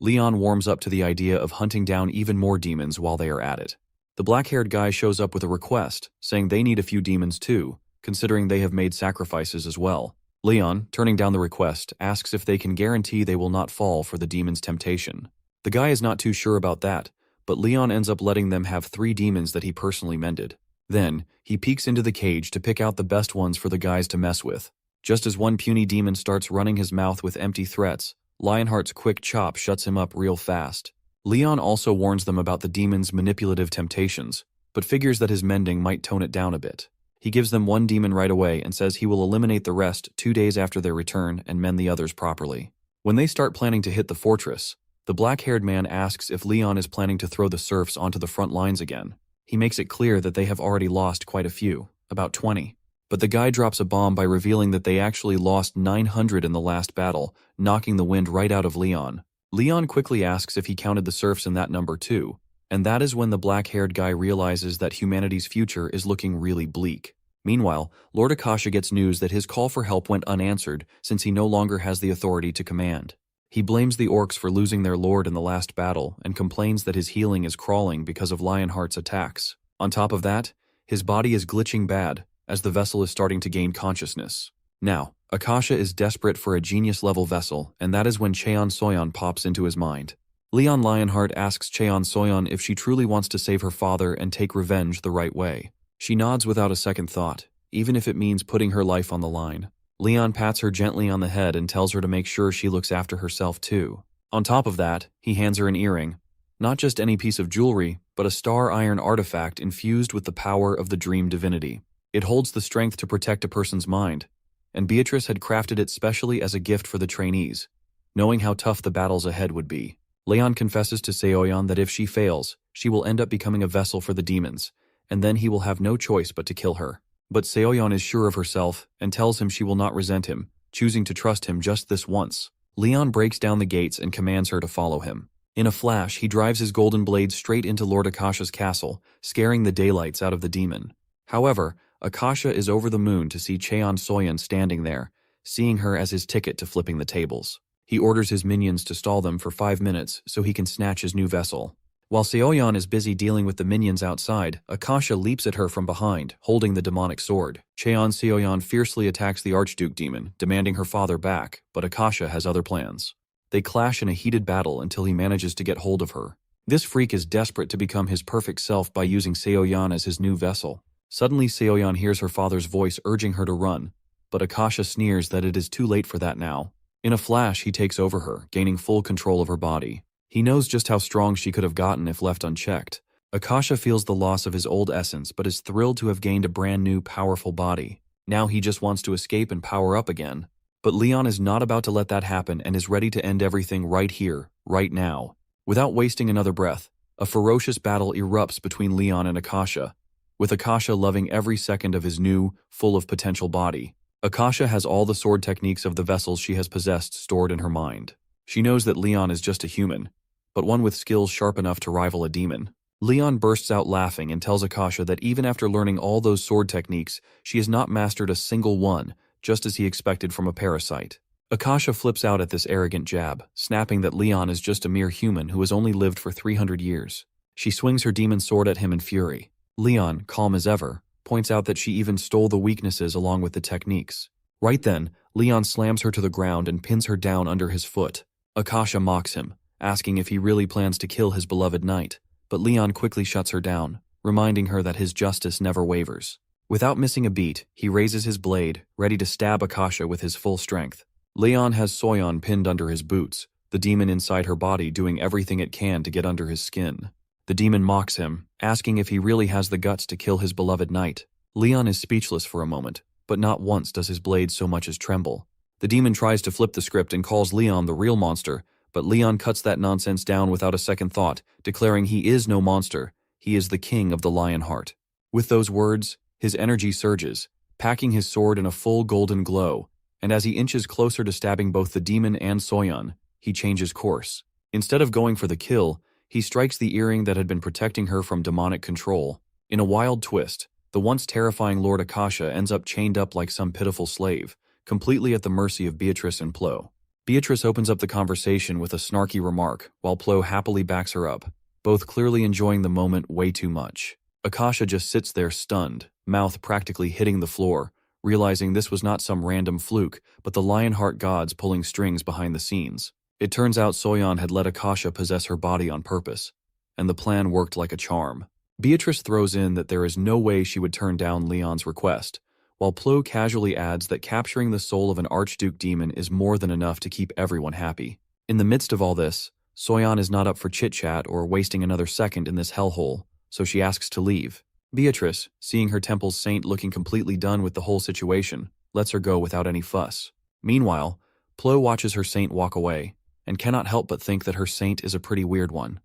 Leon warms up to the idea of hunting down even more demons while they are at it. The black-haired guy shows up with a request, saying they need a few demons too, considering they have made sacrifices as well. Leon, turning down the request, asks if they can guarantee they will not fall for the demon's temptation. The guy is not too sure about that, but Leon ends up letting them have 3 demons that he personally mended. Then, he peeks into the cage to pick out the best ones for the guys to mess with. Just as one puny demon starts running his mouth with empty threats, Lionheart's quick chop shuts him up real fast. Leon also warns them about the demon's manipulative temptations, but figures that his mending might tone it down a bit. He gives them 1 demon right away and says he will eliminate the rest 2 days after their return and mend the others properly. When they start planning to hit the fortress, the black-haired man asks if Leon is planning to throw the serfs onto the front lines again. He makes it clear that they have already lost quite a few, about 20. But the guy drops a bomb by revealing that they actually lost 900 in the last battle, knocking the wind right out of Leon. Leon quickly asks if he counted the serfs in that number too, and that is when the black-haired guy realizes that humanity's future is looking really bleak. Meanwhile, Lord Akasha gets news that his call for help went unanswered since he no longer has the authority to command. He blames the orcs for losing their lord in the last battle and complains that his healing is crawling because of Lionheart's attacks. On top of that, his body is glitching bad as the vessel is starting to gain consciousness. Now, Akasha is desperate for a genius-level vessel, and that is when Cheon Soyeon pops into his mind. Leon Lionheart asks Cheon Soyeon if she truly wants to save her father and take revenge the right way. She nods without a second thought, even if it means putting her life on the line. Leon pats her gently on the head and tells her to make sure she looks after herself too. On top of that, he hands her an earring. Not just any piece of jewelry, but a star iron artifact infused with the power of the dream divinity. It holds the strength to protect a person's mind, and Beatrice had crafted it specially as a gift for the trainees, knowing how tough the battles ahead would be. Leon confesses to Seoyeon that if she fails, she will end up becoming a vessel for the demons, and then he will have no choice but to kill her. But Seoyeon is sure of herself and tells him she will not resent him, choosing to trust him just this once. Leon breaks down the gates and commands her to follow him. In a flash, he drives his golden blade straight into Lord Akasha's castle, scaring the daylights out of the demon. However, Akasha is over the moon to see Cheon Soyeon standing there, seeing her as his ticket to flipping the tables. He orders his minions to stall them for 5 minutes so he can snatch his new vessel. While Seoyeon is busy dealing with the minions outside, Akasha leaps at her from behind, holding the demonic sword. Cheon Seoyeon fiercely attacks the Archduke demon, demanding her father back, but Akasha has other plans. They clash in a heated battle until he manages to get hold of her. This freak is desperate to become his perfect self by using Seoyeon as his new vessel. Suddenly Seoyeon hears her father's voice urging her to run, but Akasha sneers that it is too late for that now. In a flash, he takes over her, gaining full control of her body. He knows just how strong she could have gotten if left unchecked. Akasha feels the loss of his old essence but is thrilled to have gained a brand new, powerful body. Now he just wants to escape and power up again. But Leon is not about to let that happen and is ready to end everything right here, right now. Without wasting another breath, a ferocious battle erupts between Leon and Akasha, with Akasha loving every second of his new, full of potential body. Akasha has all the sword techniques of the vessels she has possessed stored in her mind. She knows that Leon is just a human, but one with skills sharp enough to rival a demon. Leon bursts out laughing and tells Akasha that even after learning all those sword techniques, she has not mastered a single one, just as he expected from a parasite. Akasha flips out at this arrogant jab, snapping that Leon is just a mere human who has only lived for 300 years. She swings her demon sword at him in fury. Leon, calm as ever, points out that she even stole the weaknesses along with the techniques. Right then, Leon slams her to the ground and pins her down under his foot. Akasha mocks him, asking if he really plans to kill his beloved knight, but Leon quickly shuts her down, reminding her that his justice never wavers. Without missing a beat, he raises his blade, ready to stab Akasha with his full strength. Leon has Soyeon pinned under his boots, the demon inside her body doing everything it can to get under his skin. The demon mocks him, asking if he really has the guts to kill his beloved knight. Leon is speechless for a moment, but not once does his blade so much as tremble. The demon tries to flip the script and calls Leon the real monster, but Leon cuts that nonsense down without a second thought, declaring he is no monster, he is the king of the Lionheart. With those words, his energy surges, packing his sword in a full golden glow, and as he inches closer to stabbing both the demon and Soyeon, he changes course. Instead of going for the kill, he strikes the earring that had been protecting her from demonic control. In a wild twist, the once terrifying Lord Akasha ends up chained up like some pitiful slave, completely at the mercy of Beatrice and Plo. Beatrice opens up the conversation with a snarky remark, while Plo happily backs her up, both clearly enjoying the moment way too much. Akasha just sits there stunned, mouth practically hitting the floor, realizing this was not some random fluke, but the Lionheart gods pulling strings behind the scenes. It turns out Soyeon had let Akasha possess her body on purpose, and the plan worked like a charm. Beatrice throws in that there is no way she would turn down Leon's request, while Plo casually adds that capturing the soul of an Archduke demon is more than enough to keep everyone happy. In the midst of all this, Soyeon is not up for chit-chat or wasting another second in this hellhole, so she asks to leave. Beatrice, seeing her temple's saint looking completely done with the whole situation, lets her go without any fuss. Meanwhile, Plo watches her saint walk away, and cannot help but think that her saint is a pretty weird one,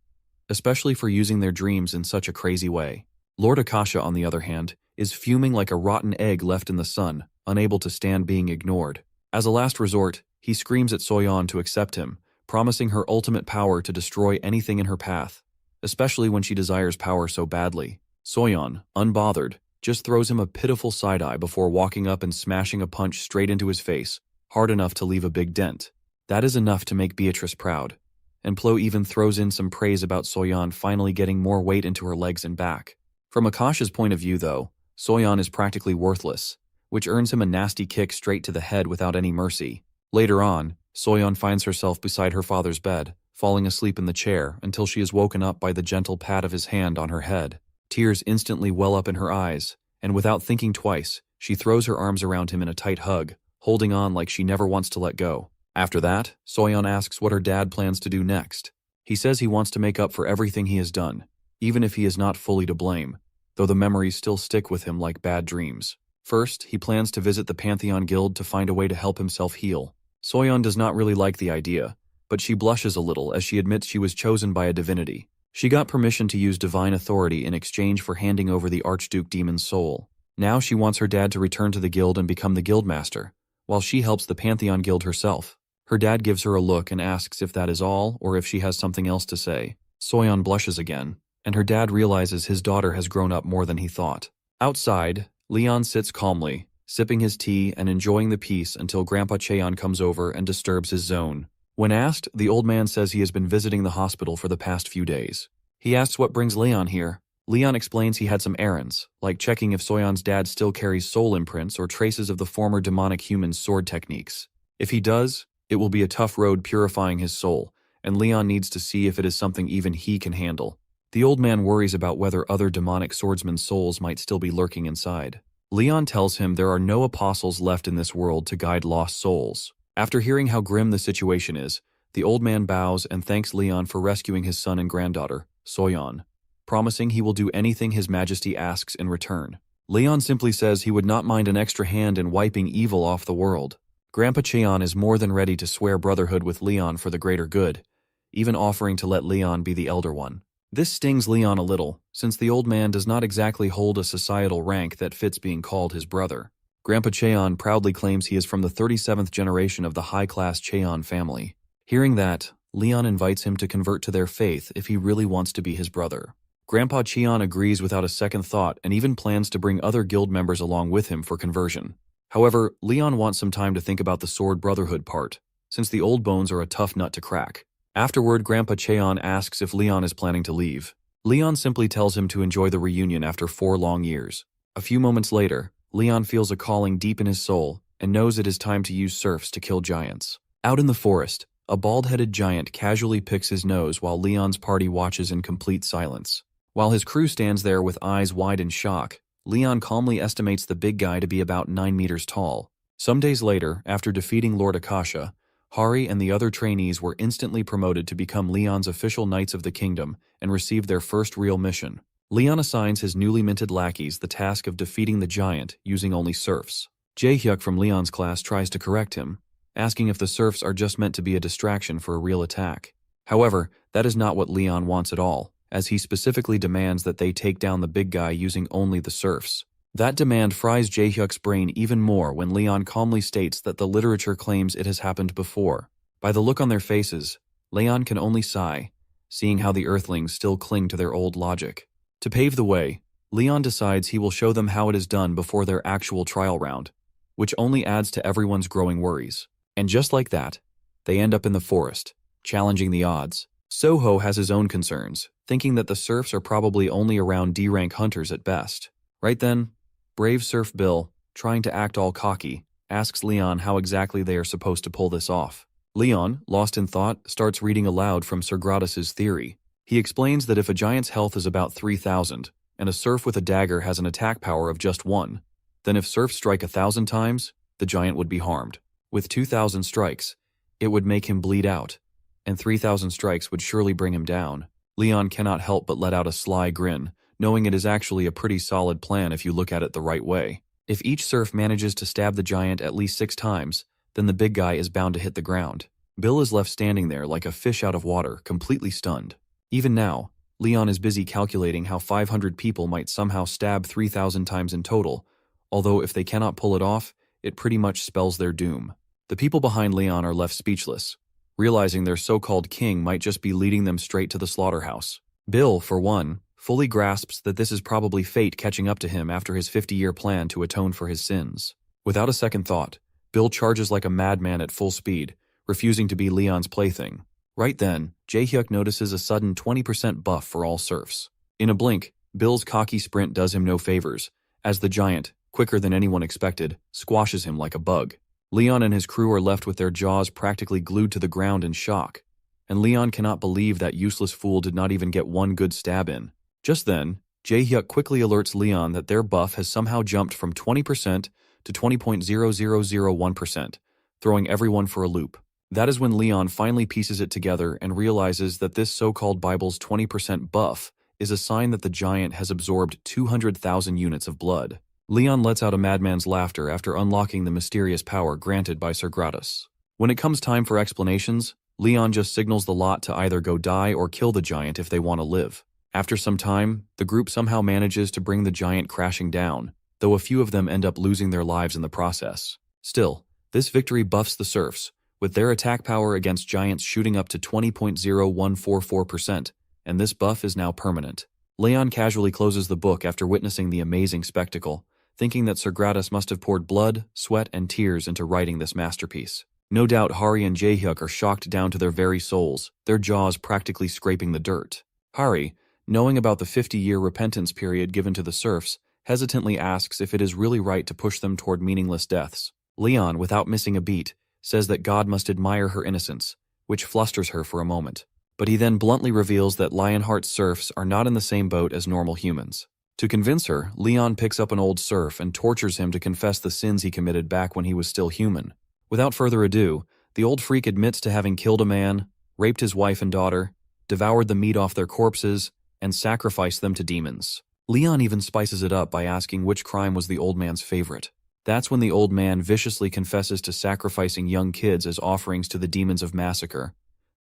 especially for using their dreams in such a crazy way. Lord Akasha, on the other hand, is fuming like a rotten egg left in the sun, unable to stand being ignored. As a last resort, he screams at Soyeon to accept him, promising her ultimate power to destroy anything in her path, especially when she desires power so badly. Soyeon, unbothered, just throws him a pitiful side-eye before walking up and smashing a punch straight into his face, hard enough to leave a big dent. That is enough to make Beatrice proud, and Plo even throws in some praise about Soyeon finally getting more weight into her legs and back. From Akasha's point of view, though, Soyeon is practically worthless, which earns him a nasty kick straight to the head without any mercy. Later on, Soyeon finds herself beside her father's bed, falling asleep in the chair until she is woken up by the gentle pat of his hand on her head. Tears instantly well up in her eyes, and without thinking twice, she throws her arms around him in a tight hug, holding on like she never wants to let go. After that, Soyeon asks what her dad plans to do next. He says he wants to make up for everything he has done, even if he is not fully to blame, though the memories still stick with him like bad dreams. First, he plans to visit the Pantheon Guild to find a way to help himself heal. Soyeon does not really like the idea, but she blushes a little as she admits she was chosen by a divinity. She got permission to use divine authority in exchange for handing over the Archduke Demon's soul. Now she wants her dad to return to the guild and become the guildmaster, while she helps the Pantheon Guild herself. Her dad gives her a look and asks if that is all or if she has something else to say. Soyeon blushes again, and her dad realizes his daughter has grown up more than he thought. Outside, Leon sits calmly, sipping his tea and enjoying the peace until Grandpa Cheon comes over and disturbs his zone. When asked, the old man says he has been visiting the hospital for the past few days. He asks what brings Leon here. Leon explains he had some errands, like checking if Soyeon's dad still carries soul imprints or traces of the former demonic human's sword techniques. If he does, it will be a tough road purifying his soul, and Leon needs to see if it is something even he can handle. The old man worries about whether other demonic swordsmen's souls might still be lurking inside. Leon tells him there are no apostles left in this world to guide lost souls. After hearing how grim the situation is, the old man bows and thanks Leon for rescuing his son and granddaughter, Soyeon, promising he will do anything His Majesty asks in return. Leon simply says he would not mind an extra hand in wiping evil off the world. Grandpa Cheon is more than ready to swear brotherhood with Leon for the greater good, even offering to let Leon be the elder one. This stings Leon a little, since the old man does not exactly hold a societal rank that fits being called his brother. Grandpa Cheon proudly claims he is from the 37th generation of the high-class Cheon family. Hearing that, Leon invites him to convert to their faith if he really wants to be his brother. Grandpa Cheon agrees without a second thought and even plans to bring other guild members along with him for conversion. However, Leon wants some time to think about the sword brotherhood part, since the old bones are a tough nut to crack. Afterward, Grandpa Cheon asks if Leon is planning to leave. Leon simply tells him to enjoy the reunion after 4 long years. A few moments later, Leon feels a calling deep in his soul and knows it is time to use serfs to kill giants. Out in the forest, a bald-headed giant casually picks his nose while Leon's party watches in complete silence. While his crew stands there with eyes wide in shock, Leon calmly estimates the big guy to be about 9 meters tall. Some days later, after defeating Lord Akasha, Hari and the other trainees were instantly promoted to become Leon's official Knights of the Kingdom and received their first real mission. Leon assigns his newly minted lackeys the task of defeating the giant using only serfs. Jae-hyuk from Leon's class tries to correct him, asking if the serfs are just meant to be a distraction for a real attack. However, that is not what Leon wants at all, as he specifically demands that they take down the big guy using only the serfs. That demand fries Jae-hyuk's brain even more when Leon calmly states that the literature claims it has happened before. By the look on their faces, Leon can only sigh, seeing how the Earthlings still cling to their old logic. To pave the way, Leon decides he will show them how it is done before their actual trial round, which only adds to everyone's growing worries. And just like that, They end up in the forest, challenging the odds. Soho has his own concerns, thinking that the serfs are probably only around D-rank hunters at best. Right then, brave Serf Bill, trying to act all cocky, asks Leon how exactly they are supposed to pull this off. Leon, lost in thought, starts reading aloud from Sir Gratus's theory. He explains that if a giant's health is about 3,000, and a serf with a dagger has an attack power of just 1, then if serfs strike 1,000 times, the giant would be harmed. With 2,000 strikes, it would make him bleed out, and 3,000 strikes would surely bring him down. Leon cannot help but let out a sly grin, knowing it is actually a pretty solid plan if you look at it the right way. If each serf manages to stab the giant at least 6 times, then the big guy is bound to hit the ground. Bill is left standing there like a fish out of water, completely stunned. Even now, Leon is busy calculating how 500 people might somehow stab 3,000 times in total, although if they cannot pull it off, it pretty much spells their doom. The people behind Leon are left speechless, realizing their so-called king might just be leading them straight to the slaughterhouse. Bill, for one, fully grasps that this is probably fate catching up to him after his 50-year plan to atone for his sins. Without a second thought, Bill charges like a madman at full speed, refusing to be Leon's plaything. Right then, Jae-hyuk notices a sudden 20% buff for all serfs. In a blink, Bill's cocky sprint does him no favors, as the giant, quicker than anyone expected, squashes him like a bug. Leon and his crew are left with their jaws practically glued to the ground in shock, and Leon cannot believe that useless fool did not even get one good stab in. Just then, Jae-hyuk quickly alerts Leon that their buff has somehow jumped from 20% to 20.0001%, throwing everyone for a loop. That is when Leon finally pieces it together and realizes that this so-called Bible's 20% buff is a sign that the giant has absorbed 200,000 units of blood. Leon lets out a madman's laughter after unlocking the mysterious power granted by Sir Gratus. When it comes time for explanations, Leon just signals the lot to either go die or kill the giant if they want to live. After some time, the group somehow manages to bring the giant crashing down, though a few of them end up losing their lives in the process. Still, this victory buffs the serfs, with their attack power against giants shooting up to 20.0144%, and this buff is now permanent. Leon casually closes the book after witnessing the amazing spectacle, thinking that Sir Gratus must have poured blood, sweat, and tears into writing this masterpiece. No doubt Hari and Jae-hyuk are shocked down to their very souls, their jaws practically scraping the dirt. Hari, knowing about the 50-year repentance period given to the serfs, hesitantly asks if it is really right to push them toward meaningless deaths. Leon, without missing a beat, says that God must admire her innocence, which flusters her for a moment. But he then bluntly reveals that Lionheart's serfs are not in the same boat as normal humans. To convince her, Leon picks up an old serf and tortures him to confess the sins he committed back when he was still human. Without further ado, the old freak admits to having killed a man, raped his wife and daughter, devoured the meat off their corpses, and sacrificed them to demons. Leon even spices it up by asking which crime was the old man's favorite. That's when the old man viciously confesses to sacrificing young kids as offerings to the demons of massacre.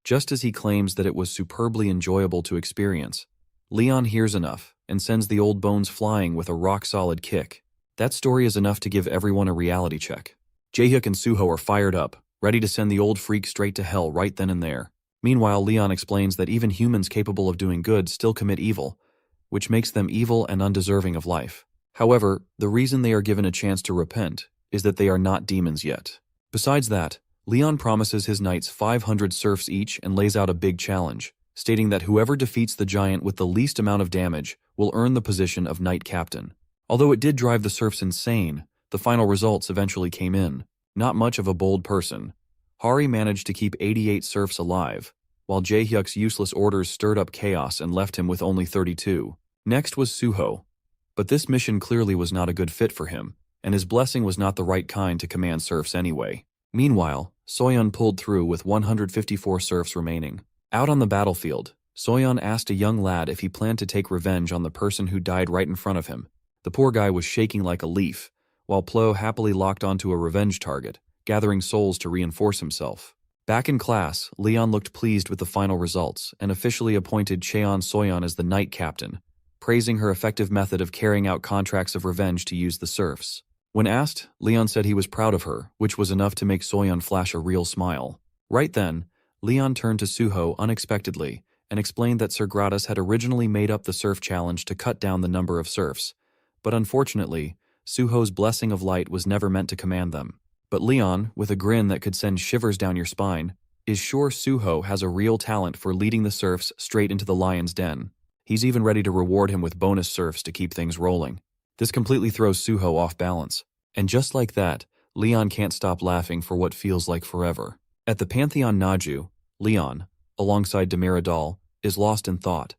Just as he claims that it was superbly enjoyable to experience, Leon hears enough and sends the old bones flying with a rock-solid kick. That story is enough to give everyone a reality check. Jae-hyuk and Suho are fired up, ready to send the old freak straight to hell right then and there. Meanwhile, Leon explains that even humans capable of doing good still commit evil, which makes them evil and undeserving of life. However, the reason they are given a chance to repent is that they are not demons yet. Besides that, Leon promises his knights 500 serfs each and lays out a big challenge, stating that whoever defeats the giant with the least amount of damage will earn the position of knight captain. Although it did drive the serfs insane, the final results eventually came in. Not much of a bold person, Hari managed to keep 88 serfs alive, while Jae-hyuk's useless orders stirred up chaos and left him with only 32. Next was Suho. But this mission clearly was not a good fit for him, and his blessing was not the right kind to command serfs anyway. Meanwhile, Soyeon pulled through with 154 serfs remaining. Out on the battlefield, Soyeon asked a young lad if he planned to take revenge on the person who died right in front of him. The poor guy was shaking like a leaf, while Plo happily locked onto a revenge target, gathering souls to reinforce himself. Back in class, Leon looked pleased with the final results and officially appointed Cheon Soyeon as the knight captain, praising her effective method of carrying out contracts of revenge to use the serfs. When asked, Leon said he was proud of her, which was enough to make Soyeon flash a real smile. Right then, Leon turned to Suho unexpectedly and explained that Sir Gratus had originally made up the serf challenge to cut down the number of serfs, but unfortunately, Suho's blessing of light was never meant to command them. But Leon, with a grin that could send shivers down your spine, is sure Suho has a real talent for leading the serfs straight into the lion's den. He's even ready to reward him with bonus serfs to keep things rolling. This completely throws Suho off balance. And just like that, Leon can't stop laughing for what feels like forever. At the Pantheon Naju, Leon, alongside Demiradal, is lost in thought,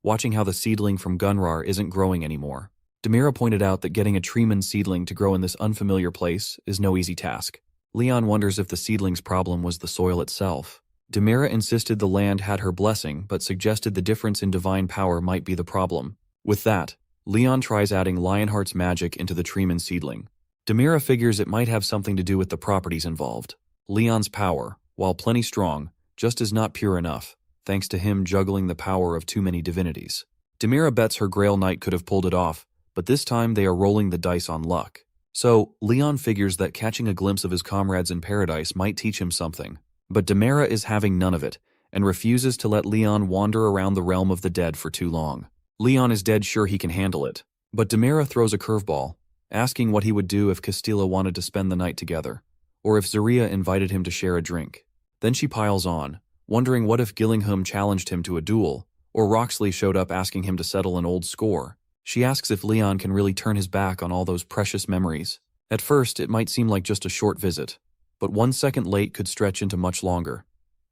watching how the seedling from Gunrar isn't growing anymore. Demira pointed out that getting a Treeman seedling to grow in this unfamiliar place is no easy task. Leon wonders if the seedling's problem was the soil itself. Demira insisted the land had her blessing, but suggested the difference in divine power might be the problem. With that, Leon tries adding Lionheart's magic into the Treeman seedling. Demira figures it might have something to do with the properties involved. Leon's power, while plenty strong, just is not pure enough, thanks to him juggling the power of too many divinities. Demira bets her Grail Knight could have pulled it off, but this time they are rolling the dice on luck. So, Leon figures that catching a glimpse of his comrades in paradise might teach him something. But Demira is having none of it, and refuses to let Leon wander around the realm of the dead for too long. Leon is dead sure he can handle it, but Demira throws a curveball, asking what he would do if Castilla wanted to spend the night together, or if Zaria invited him to share a drink. Then she piles on, wondering what if Gillingham challenged him to a duel, or Roxley showed up asking him to settle an old score. She asks if Leon can really turn his back on all those precious memories. At first, it might seem like just a short visit, but 1 second late could stretch into much longer,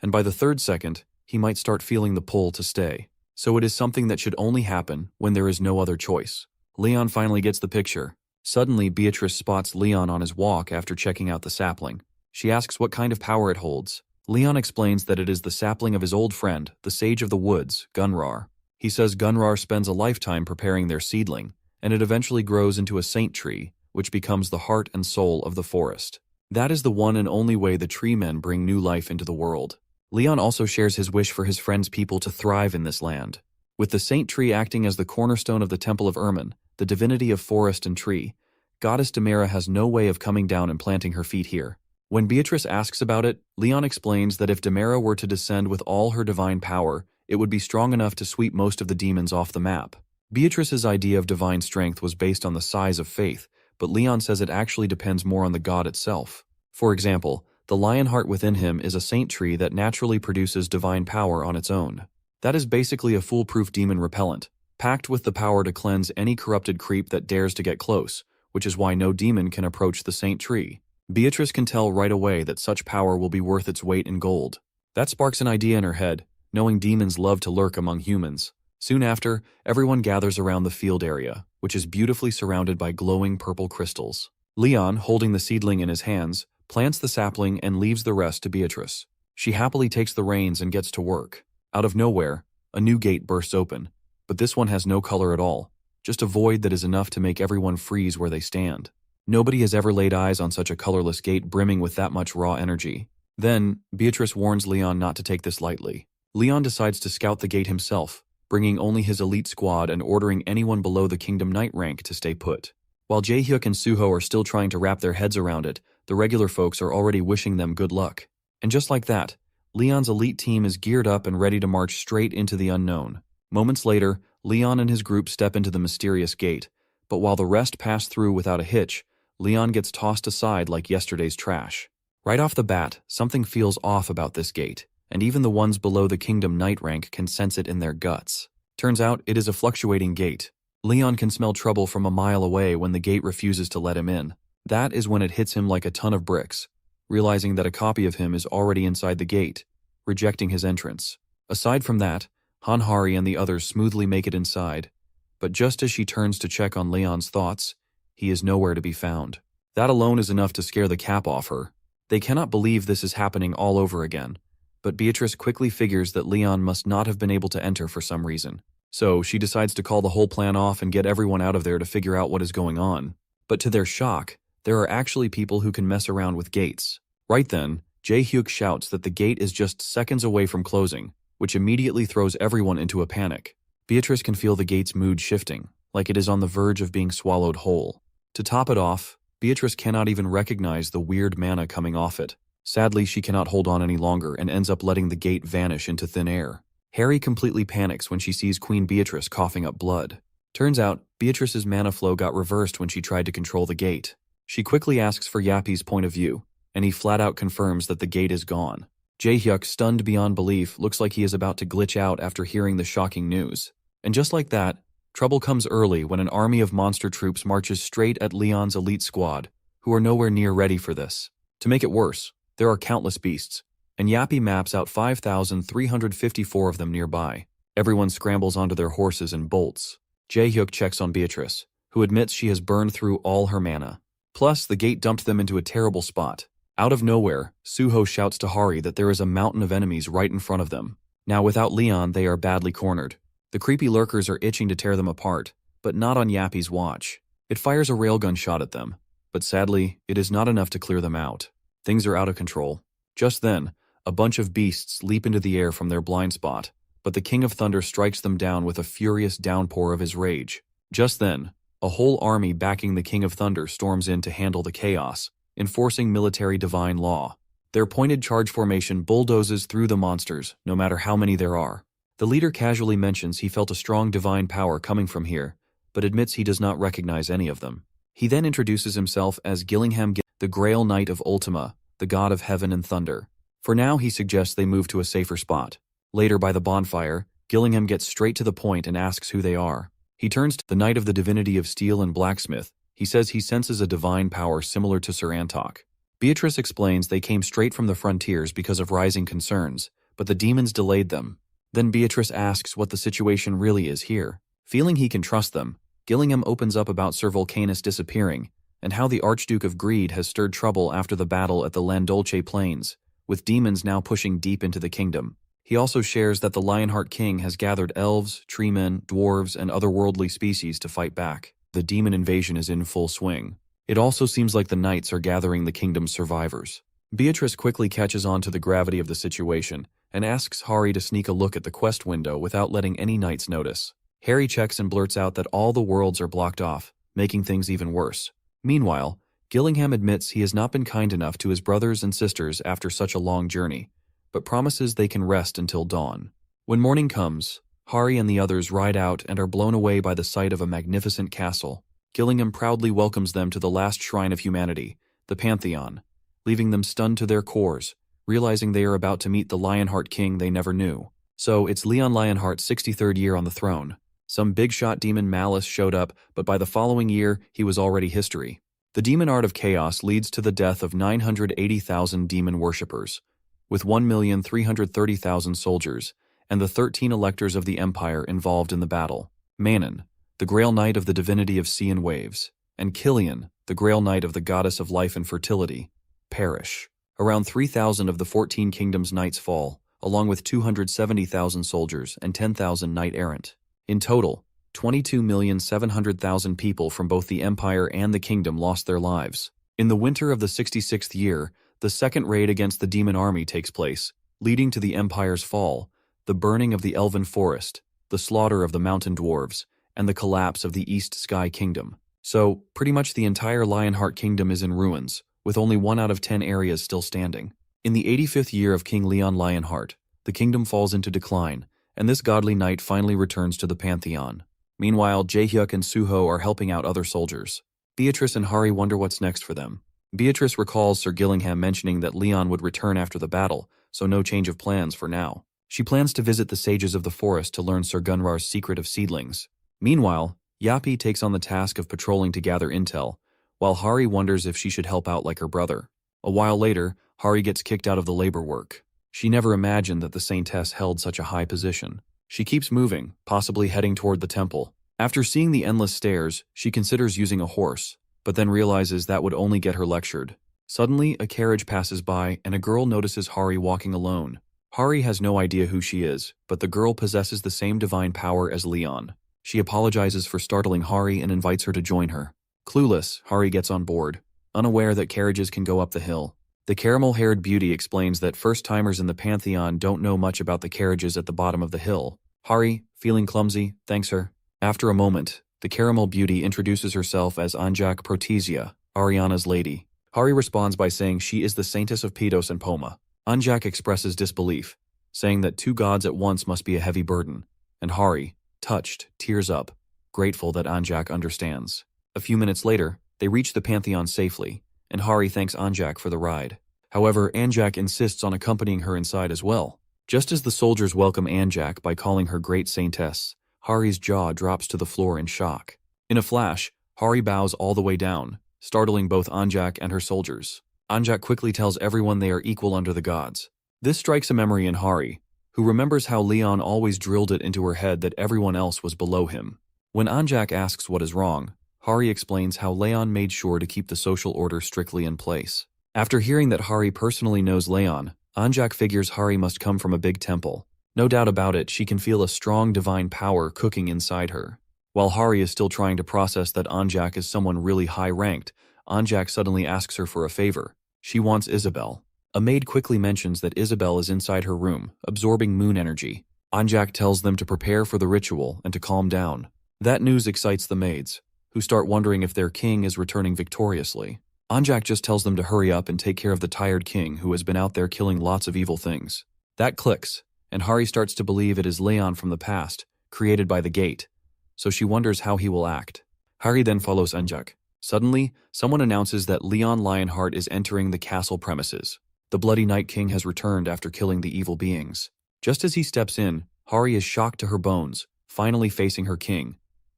and by the 3rd second, he might start feeling the pull to stay. So it is something that should only happen when there is no other choice. Leon finally gets the picture. Suddenly, Beatrice spots Leon on his walk after checking out the sapling. She asks what kind of power it holds. Leon explains that it is the sapling of his old friend, the Sage of the Woods, Gunrar. He says Gunrar spends a lifetime preparing their seedling, and it eventually grows into a saint tree, which becomes the heart and soul of the forest. That is the one and only way the tree men bring new life into the world. Leon also shares his wish for his friend's people to thrive in this land. With the saint tree acting as the cornerstone of the Temple of Ermin, the divinity of forest and tree, Goddess Demira has no way of coming down and planting her feet here. When Beatrice asks about it, Leon explains that if Demira were to descend with all her divine power, it would be strong enough to sweep most of the demons off the map. Beatrice's idea of divine strength was based on the size of faith, but Leon says it actually depends more on the god itself. For example, the Lionheart within him is a saint tree that naturally produces divine power on its own. That is basically a foolproof demon repellent, packed with the power to cleanse any corrupted creep that dares to get close, which is why no demon can approach the saint tree. Beatrice can tell right away that such power will be worth its weight in gold. That sparks an idea in her head, knowing demons love to lurk among humans. Soon after, everyone gathers around the field area, which is beautifully surrounded by glowing purple crystals. Leon, holding the seedling in his hands, plants the sapling and leaves the rest to Beatrice. She happily takes the reins and gets to work. Out of nowhere, a new gate bursts open, but this one has no color at all, just a void that is enough to make everyone freeze where they stand. Nobody has ever laid eyes on such a colorless gate brimming with that much raw energy. Then, Beatrice warns Leon not to take this lightly. Leon decides to scout the gate himself, bringing only his elite squad and ordering anyone below the Kingdom Knight rank to stay put. While Jaehyuk and Suho are still trying to wrap their heads around it, the regular folks are already wishing them good luck. And just like that, Leon's elite team is geared up and ready to march straight into the unknown. Moments later, Leon and his group step into the mysterious gate, but while the rest pass through without a hitch, Leon gets tossed aside like yesterday's trash. Right off the bat, something feels off about this gate, and even the ones below the Kingdom Knight rank can sense it in their guts. Turns out it is a fluctuating gate. Leon can smell trouble from a mile away when the gate refuses to let him in. That is when it hits him like a ton of bricks, realizing that a copy of him is already inside the gate, rejecting his entrance. Aside from that, Hanhari and the others smoothly make it inside, but just as she turns to check on Leon's thoughts, he is nowhere to be found. That alone is enough to scare the cap off her. They cannot believe this is happening all over again, but Beatrice quickly figures that Leon must not have been able to enter for some reason. So she decides to call the whole plan off and get everyone out of there to figure out what is going on. But to their shock, there are actually people who can mess around with gates. Right then, Jaehyuk shouts that the gate is just seconds away from closing, which immediately throws everyone into a panic. Beatrice can feel the gate's mood shifting, like it is on the verge of being swallowed whole. To top it off, Beatrice cannot even recognize the weird mana coming off it. Sadly, she cannot hold on any longer and ends up letting the gate vanish into thin air. Harry completely panics when she sees Queen Beatrice coughing up blood. Turns out, Beatrice's mana flow got reversed when she tried to control the gate. She quickly asks for Yappy's point of view, and he flat out confirms that the gate is gone. Jae-hyuk, stunned beyond belief, looks like he is about to glitch out after hearing the shocking news. And just like that, trouble comes early when an army of monster troops marches straight at Leon's elite squad, who are nowhere near ready for this. To make it worse, there are countless beasts, and Yappy maps out 5,354 of them nearby. Everyone scrambles onto their horses and bolts. Jae-hyuk checks on Beatrice, who admits she has burned through all her mana. Plus, the gate dumped them into a terrible spot. Out of nowhere, Suho shouts to Hari that there is a mountain of enemies right in front of them. Now, without Leon, they are badly cornered. The creepy lurkers are itching to tear them apart, but not on Yappy's watch. It fires a railgun shot at them, but sadly, it is not enough to clear them out. Things are out of control. Just then, a bunch of beasts leap into the air from their blind spot, but the King of Thunder strikes them down with a furious downpour of his rage. Just then, a whole army backing the King of Thunder storms in to handle the chaos, enforcing military divine law. Their pointed charge formation bulldozes through the monsters, no matter how many there are. The leader casually mentions he felt a strong divine power coming from here, but admits he does not recognize any of them. He then introduces himself as Gillingham, the Grail Knight of Ultima, the god of heaven and thunder. For now, he suggests they move to a safer spot. Later, by the bonfire, Gillingham gets straight to the point and asks who they are. He turns to the Knight of the Divinity of Steel and Blacksmith. He says he senses a divine power similar to Sir Antok. Beatrice explains they came straight from the frontiers because of rising concerns, but the demons delayed them. Then Beatrice asks what the situation really is here. Feeling he can trust them, Gillingham opens up about Sir Vulcanus disappearing, and how the Archduke of Greed has stirred trouble after the battle at the Landolce Plains, with demons now pushing deep into the kingdom. He also shares that the Lionheart King has gathered elves, treemen, dwarves, and otherworldly species to fight back. The demon invasion is in full swing. It also seems like the knights are gathering the kingdom's survivors. Beatrice quickly catches on to the gravity of the situation and asks Hari to sneak a look at the quest window without letting any knights notice. Hari checks and blurts out that all the worlds are blocked off, making things even worse. Meanwhile, Gillingham admits he has not been kind enough to his brothers and sisters after such a long journey, but promises they can rest until dawn. When morning comes, Hari and the others ride out and are blown away by the sight of a magnificent castle. Gillingham proudly welcomes them to the last shrine of humanity, the Pantheon, leaving them stunned to their cores, realizing they are about to meet the Lionheart King they never knew. So, it's Leon Lionheart's 63rd year on the throne. Some big-shot demon Malice showed up, but by the following year, he was already history. The demon art of chaos leads to the death of 980,000 demon worshippers, with 1,330,000 soldiers, and the 13 electors of the Empire involved in the battle. Manon, the Grail Knight of the Divinity of Sea and Waves, and Killian, the Grail Knight of the Goddess of Life and Fertility, perish. Around 3,000 of the 14 Kingdoms' knights fall, along with 270,000 soldiers and 10,000 knight-errant. In total, 22,700,000 people from both the Empire and the Kingdom lost their lives. In the winter of the 66th year, the second raid against the demon army takes place, leading to the Empire's fall, the burning of the Elven Forest, the slaughter of the mountain dwarves, and the collapse of the East Sky Kingdom. So, pretty much the entire Lionheart Kingdom is in ruins, with only 1 out of 10 areas still standing. In the 85th year of King Leon Lionheart, the kingdom falls into decline, and this godly knight finally returns to the Pantheon. Meanwhile, Jae-hyuk and Suho are helping out other soldiers. Beatrice and Hari wonder what's next for them. Beatrice recalls Sir Gillingham mentioning that Leon would return after the battle, so no change of plans for now. She plans to visit the sages of the forest to learn Sir Gunrar's secret of seedlings. Meanwhile, Yappy takes on the task of patrolling to gather intel, while Hari wonders if she should help out like her brother. A while later, Hari gets kicked out of the labor work. She never imagined that the Saintess held such a high position. She keeps moving, possibly heading toward the temple. After seeing the endless stairs, she considers using a horse, but then realizes that would only get her lectured. Suddenly, a carriage passes by and a girl notices Hari walking alone. Hari has no idea who she is, but the girl possesses the same divine power as Leon. She apologizes for startling Hari and invites her to join her. Clueless, Hari gets on board, unaware that carriages can go up the hill. The caramel-haired beauty explains that first-timers in the Pantheon don't know much about the carriages at the bottom of the hill. Hari, feeling clumsy, thanks her. After a moment, the caramel beauty introduces herself as Anjak Protesia, Ariana's lady. Hari responds by saying she is the Saintess of Pedos and Poma. Anjak expresses disbelief, saying that 2 gods at once must be a heavy burden, and Hari, touched, tears up, grateful that Anjak understands. A few minutes later, they reach the Pantheon safely, and Hari thanks Anjak for the ride. However, Anjak insists on accompanying her inside as well. Just as the soldiers welcome Anjak by calling her Great Saintess, Hari's jaw drops to the floor in shock. In a flash, Hari bows all the way down, startling both Anjak and her soldiers. Anjak quickly tells everyone they are equal under the gods. This strikes a memory in Hari, who remembers how Leon always drilled it into her head that everyone else was below him. When Anjak asks what is wrong, Hari explains how Leon made sure to keep the social order strictly in place. After hearing that Hari personally knows Leon, Anjak figures Hari must come from a big temple. No doubt about it, she can feel a strong divine power cooking inside her. While Hari is still trying to process that Anjak is someone really high-ranked, Anjak suddenly asks her for a favor. She wants Isabel. A maid quickly mentions that Isabel is inside her room, absorbing moon energy. Anjak tells them to prepare for the ritual and to calm down. That news excites the maids, who start wondering if their king is returning victoriously. Anjak just tells them to hurry up and take care of the tired king who has been out there killing lots of evil things. That clicks, and Hari starts to believe it is Leon from the past, created by the gate, so she wonders how he will act. Hari then follows Anjak. Suddenly, someone announces that Leon Lionheart is entering the castle premises. The Bloody Night King has returned after killing the evil beings. Just as he steps in, Hari is shocked to her bones, finally facing her king.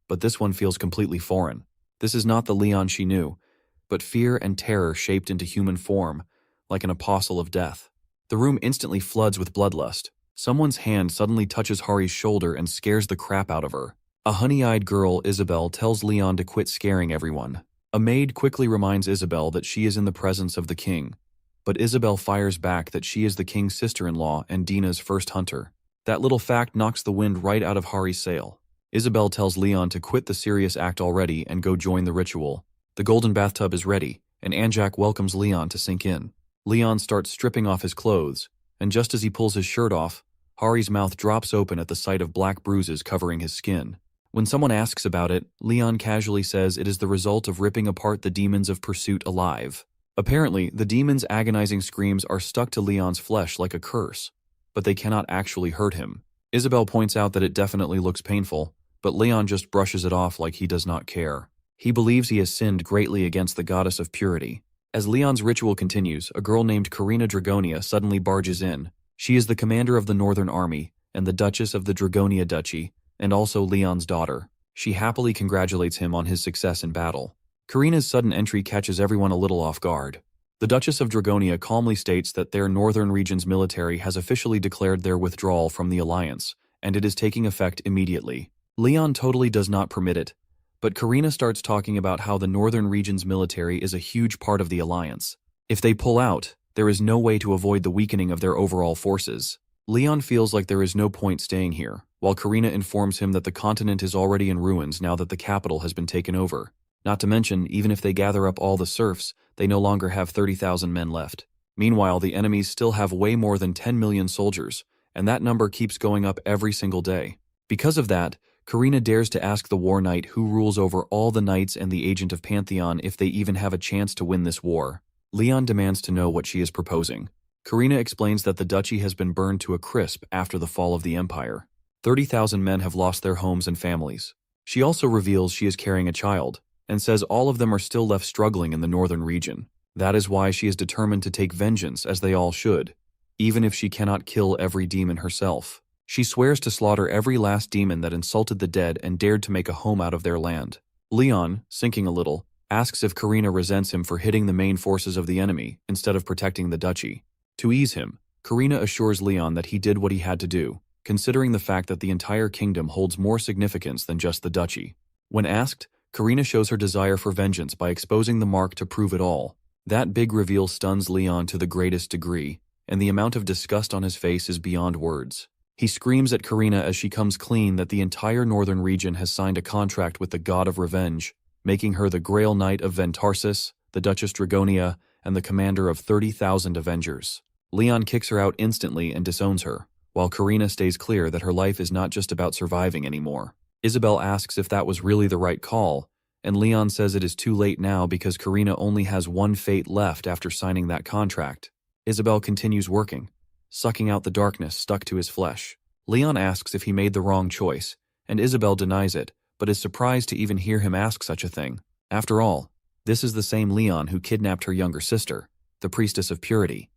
But this one feels completely foreign. This is not the Leon she knew, but fear and terror shaped into human form, like an apostle of death. The room instantly floods with bloodlust. Someone's hand suddenly touches Hari's shoulder and scares the crap out of her. A honey-eyed girl, Isabel, tells Leon to quit scaring everyone. A maid quickly reminds Isabel that she is in the presence of the king, but Isabel fires back that she is the king's sister-in-law and Dina's first hunter. That little fact knocks the wind right out of Hari's sail. Isabel tells Leon to quit the serious act already and go join the ritual. The golden bathtub is ready, and Anjak welcomes Leon to sink in. Leon starts stripping off his clothes, and just as he pulls his shirt off, Hari's mouth drops open at the sight of black bruises covering his skin. When someone asks about it, Leon casually says it is the result of ripping apart the demons of pursuit alive. Apparently, the demons' agonizing screams are stuck to Leon's flesh like a curse, but they cannot actually hurt him. Isabel points out that it definitely looks painful, but Leon just brushes it off like he does not care. He believes he has sinned greatly against the goddess of purity. As Leon's ritual continues, a girl named Karina Dragonia suddenly barges in. She is the commander of the Northern Army, and the Duchess of the Dragonia Duchy, and also Leon's daughter. She happily congratulates him on his success in battle. Karina's sudden entry catches everyone a little off guard. The Duchess of Dragonia calmly states that their northern region's military has officially declared their withdrawal from the alliance, and it is taking effect immediately. Leon totally does not permit it, but Karina starts talking about how the northern region's military is a huge part of the alliance. If they pull out, there is no way to avoid the weakening of their overall forces. Leon feels like there is no point staying here, while Karina informs him that the continent is already in ruins now that the capital has been taken over. Not to mention, even if they gather up all the serfs, they no longer have 30,000 men left. Meanwhile, the enemies still have way more than 10 million soldiers, and that number keeps going up every single day. Because of that, Karina dares to ask the War Knight who rules over all the knights and the agent of Pantheon if they even have a chance to win this war. Leon demands to know what she is proposing. Karina explains that the duchy has been burned to a crisp after the fall of the empire. 30,000 men have lost their homes and families. She also reveals she is carrying a child, and says all of them are still left struggling in the northern region. That is why she is determined to take vengeance, as they all should, even if she cannot kill every demon herself. She swears to slaughter every last demon that insulted the dead and dared to make a home out of their land. Leon, sinking a little, asks if Karina resents him for hitting the main forces of the enemy instead of protecting the duchy. To ease him, Karina assures Leon that he did what he had to do, considering the fact that the entire kingdom holds more significance than just the duchy. When asked, Karina shows her desire for vengeance by exposing the mark to prove it all. That big reveal stuns Leon to the greatest degree, and the amount of disgust on his face is beyond words. He screams at Karina as she comes clean that the entire northern region has signed a contract with the god of revenge, making her the Grail Knight of Ventarsis, the Duchess Dragonia, and the commander of 30,000 Avengers. Leon kicks her out instantly and disowns her, while Karina stays clear that her life is not just about surviving anymore. Isabel asks if that was really the right call, and Leon says it is too late now because Karina only has one fate left after signing that contract. Isabel continues working, sucking out the darkness stuck to his flesh. Leon asks if he made the wrong choice, and Isabel denies it, but is surprised to even hear him ask such a thing. After all, this is the same Leon who kidnapped her younger sister. the priestess of purity.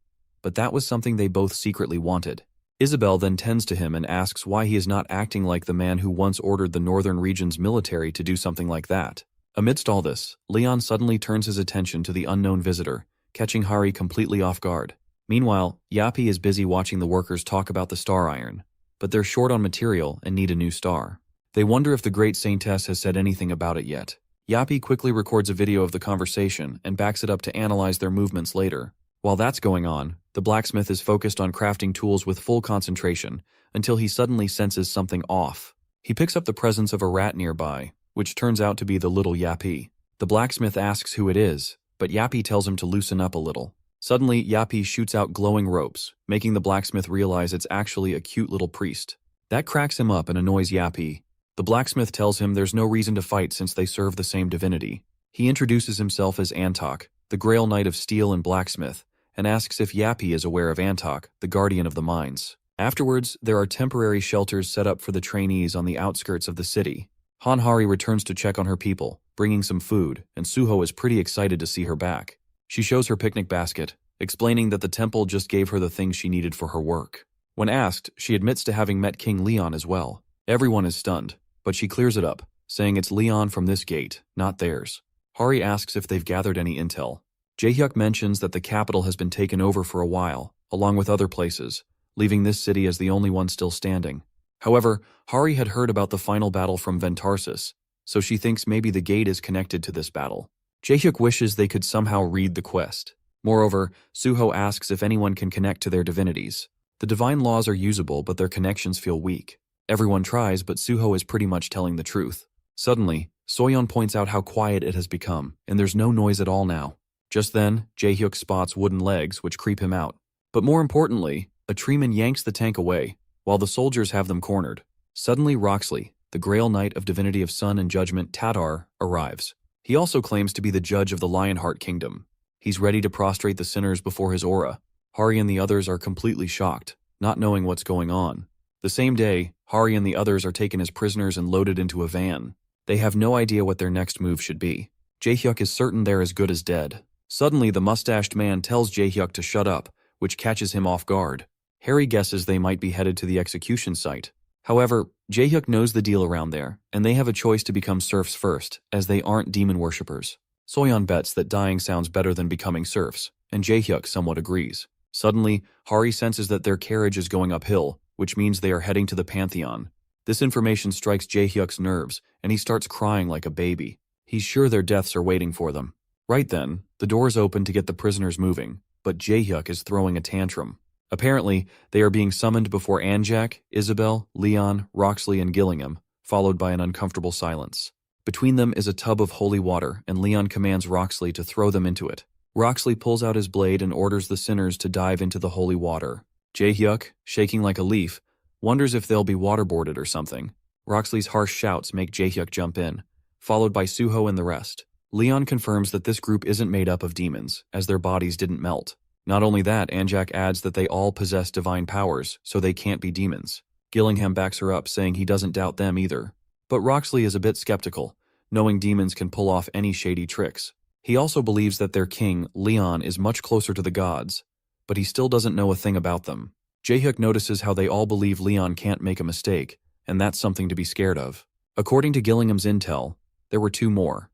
But that was something they both secretly wanted. Isabel then tends to him and asks why he is not acting like the man who once ordered the northern region's military to do something like that. Amidst all this, Leon suddenly turns his attention to the unknown visitor, catching Hari completely off guard. Meanwhile, Yapi is busy watching the workers talk about the star iron, but they're short on material and need a new star. They wonder if the great Saintess has said anything about it yet. Yapi quickly records a video of the conversation and backs it up to analyze their movements later. While that's going on, the blacksmith is focused on crafting tools with full concentration until he suddenly senses something off. He picks up the presence of a rat nearby, which turns out to be the little Yapi. The blacksmith asks who it is, but Yapi tells him to loosen up a little. Suddenly, Yapi shoots out glowing ropes, making the blacksmith realize it's actually a cute little priest. That cracks him up and annoys Yapi. The blacksmith tells him there's no reason to fight since they serve the same divinity. He introduces himself as Antok, the Grail Knight of Steel and Blacksmith, and asks if Yapi is aware of Antok, the guardian of the mines. Afterwards, there are temporary shelters set up for the trainees on the outskirts of the city. Hanhari returns to check on her people, bringing some food, and Suho is pretty excited to see her back. She shows her picnic basket, explaining that the temple just gave her the things she needed for her work. When asked, she admits to having met King Leon as well. Everyone is stunned, but she clears it up, saying it's Leon from this gate, not theirs. Hari asks if they've gathered any intel. Jaehyuk mentions that the capital has been taken over for a while, along with other places, leaving this city as the only one still standing. However, Hari had heard about the final battle from Ventarsis, so she thinks maybe the gate is connected to this battle. Jaehyuk wishes they could somehow read the quest. Moreover, Suho asks if anyone can connect to their divinities. The divine laws are usable, but their connections feel weak. Everyone tries, but Suho is pretty much telling the truth. Suddenly, Soyeon points out how quiet it has become, and there's no noise at all now. Just then, Jaehyuk spots wooden legs, which creep him out. But more importantly, a treeman yanks the tank away, while the soldiers have them cornered. Suddenly, Roxley, the Grail Knight of Divinity of Sun and Judgment Tadar, arrives. He also claims to be the judge of the Lionheart Kingdom. He's ready to prostrate the sinners before his aura. Hari and the others are completely shocked, not knowing what's going on. The same day, Hari and the others are taken as prisoners and loaded into a van. They have no idea what their next move should be. Jaehyuk is certain they're as good as dead. Suddenly, the mustached man tells Jaehyuk to shut up, which catches him off guard. Harry guesses they might be headed to the execution site. However, Jaehyuk knows the deal around there, and they have a choice to become serfs first, as they aren't demon worshippers. Soyeon bets that dying sounds better than becoming serfs, and Jaehyuk somewhat agrees. Suddenly, Hari senses that their carriage is going uphill, which means they are heading to the Pantheon. This information strikes Jaehyuk's nerves, and he starts crying like a baby. He's sure their deaths are waiting for them. Right then, the doors open to get the prisoners moving, but Jaehyuk is throwing a tantrum. Apparently, they are being summoned before Anjak, Isabel, Leon, Roxley, and Gillingham, followed by an uncomfortable silence. Between them is a tub of holy water, and Leon commands Roxley to throw them into it. Roxley pulls out his blade and orders the sinners to dive into the holy water. Jaehyuk, shaking like a leaf, wonders if they'll be waterboarded or something. Roxley's harsh shouts make Jaehyuk jump in, followed by Suho and the rest. Leon confirms that this group isn't made up of demons, as their bodies didn't melt. Not only that, Anjak adds that they all possess divine powers, so they can't be demons. Gillingham backs her up, saying he doesn't doubt them either. But Roxley is a bit skeptical, knowing demons can pull off any shady tricks. He also believes that their king, Leon, is much closer to the gods, but he still doesn't know a thing about them. Jaehyuk notices how they all believe Leon can't make a mistake, and that's something to be scared of. According to Gillingham's intel, there were two more.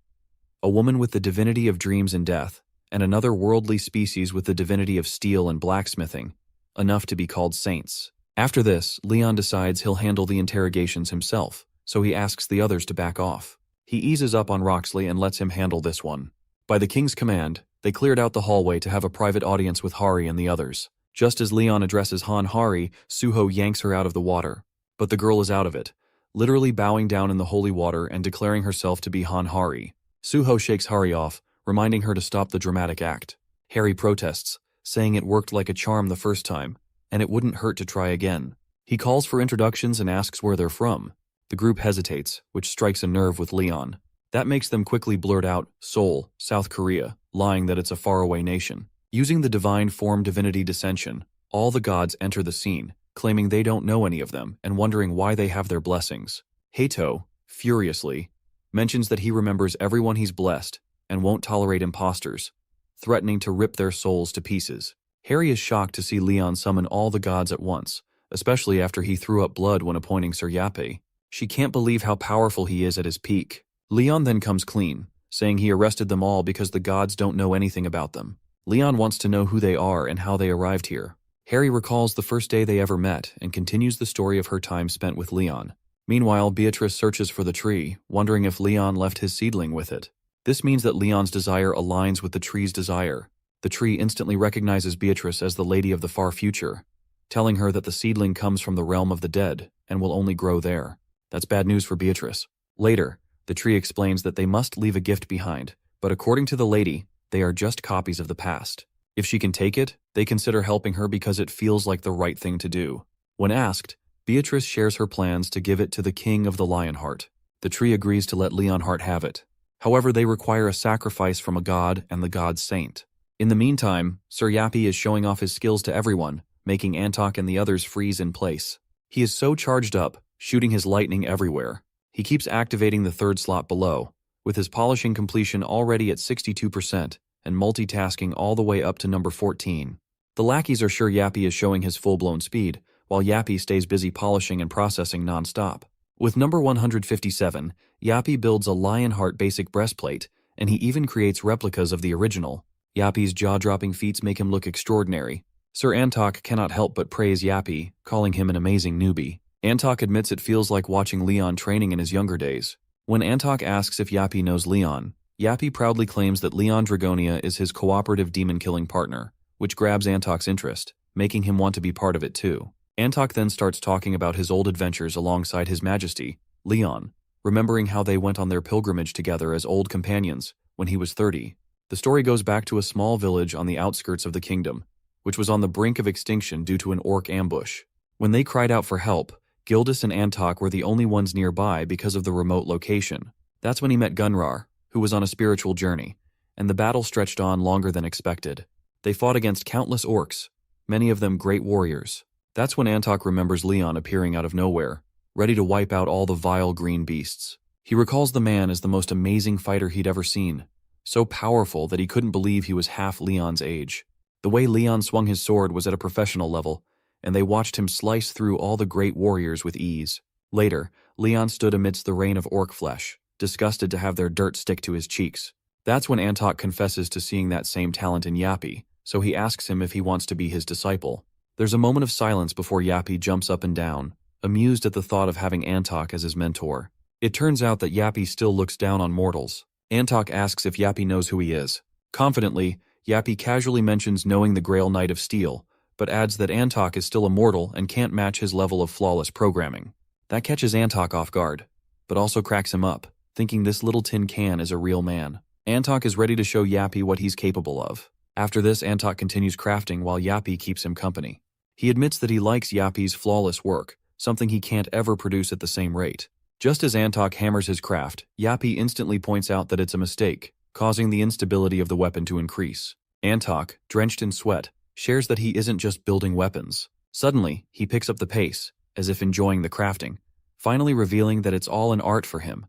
A woman with the divinity of dreams and death, and another worldly species with the divinity of steel and blacksmithing, enough to be called saints. After this, Leon decides he'll handle the interrogations himself, so he asks the others to back off. He eases up on Roxley and lets him handle this one. By the king's command, they cleared out the hallway to have a private audience with Hari and the others. Just as Leon addresses Hanhari, Suho yanks her out of the water. But the girl is out of it, literally bowing down in the holy water and declaring herself to be Hanhari. Suho shakes Hari off, reminding her to stop the dramatic act. Harry protests, saying it worked like a charm the first time, and it wouldn't hurt to try again. He calls for introductions and asks where they're from. The group hesitates, which strikes a nerve with Leon. That makes them quickly blurt out, Seoul, South Korea, lying that it's a faraway nation. Using the divine form divinity dissension, all the gods enter the scene, claiming they don't know any of them and wondering why they have their blessings. Hato, furiously, mentions that he remembers everyone he's blessed and won't tolerate imposters. threatening to rip their souls to pieces. Harry is shocked to see Leon summon all the gods at once, especially after he threw up blood when appointing Sir Yappy. She can't believe how powerful he is at his peak. Leon then comes clean, saying he arrested them all because the gods don't know anything about them. Leon wants to know who they are and how they arrived here. Harry recalls the first day they ever met and continues the story of her time spent with Leon. Meanwhile, Beatrice searches for the tree, wondering if Leon left his seedling with it. This means that Leon's desire aligns with the tree's desire. The tree instantly recognizes Beatrice as the lady of the far future, telling her that the seedling comes from the realm of the dead and will only grow there. That's bad news for Beatrice. Later, the tree explains that they must leave a gift behind, but according to the lady, they are just copies of the past. If she can take it, they consider helping her because it feels like the right thing to do. When asked, Beatrice shares her plans to give it to the king of the Lionheart. The tree agrees to let Leonheart have it. However, they require a sacrifice from a god and the god's saint. In the meantime, Sir Yappy is showing off his skills to everyone, making Antok and the others freeze in place. He is so charged up, shooting his lightning everywhere. He keeps activating the third slot below, with his polishing completion already at 62% and multitasking all the way up to number 14. The lackeys are sure Yappy is showing his full-blown speed, while Yappy stays busy polishing and processing non-stop. With number 157, Yappy builds a Lionheart basic breastplate, and he even creates replicas of the original. Yappy's jaw-dropping feats make him look extraordinary. Sir Antok cannot help but praise Yappy, calling him an amazing newbie. Antok admits it feels like watching Leon training in his younger days. When Antok asks if Yappy knows Leon, Yappy proudly claims that Leon Dragonia is his cooperative demon-killing partner, which grabs Antok's interest, making him want to be part of it too. Antok then starts talking about his old adventures alongside His Majesty, Leon, remembering how they went on their pilgrimage together as old companions when he was 30. The story goes back to a small village on the outskirts of the kingdom, which was on the brink of extinction due to an orc ambush. When they cried out for help, Gildas and Antok were the only ones nearby because of the remote location. That's when he met Gunrar, who was on a spiritual journey, and the battle stretched on longer than expected. They fought against countless orcs, many of them great warriors. That's when Antok remembers Leon appearing out of nowhere, ready to wipe out all the vile green beasts. He recalls the man as the most amazing fighter he'd ever seen, so powerful that he couldn't believe he was half Leon's age. The way Leon swung his sword was at a professional level, and they watched him slice through all the great warriors with ease. Later, Leon stood amidst the rain of orc flesh, disgusted to have their dirt stick to his cheeks. That's when Antok confesses to seeing that same talent in Yappy, so he asks him if he wants to be his disciple. There's a moment of silence before Yappy jumps up and down, amused at the thought of having Antok as his mentor. It turns out that Yappy still looks down on mortals. Antok asks if Yappy knows who he is. Confidently, Yappy casually mentions knowing the Grail Knight of Steel, but adds that Antok is still a mortal and can't match his level of flawless programming. That catches Antok off guard, but also cracks him up, thinking this little tin can is a real man. Antok is ready to show Yappy what he's capable of. After this, Antok continues crafting while Yappy keeps him company. He admits that he likes Yappy's flawless work, something he can't ever produce at the same rate. Just as Antok hammers his craft, Yappy instantly points out that it's a mistake, causing the instability of the weapon to increase. Antok, drenched in sweat, shares that he isn't just building weapons. Suddenly, he picks up the pace, as if enjoying the crafting, finally revealing that it's all an art for him.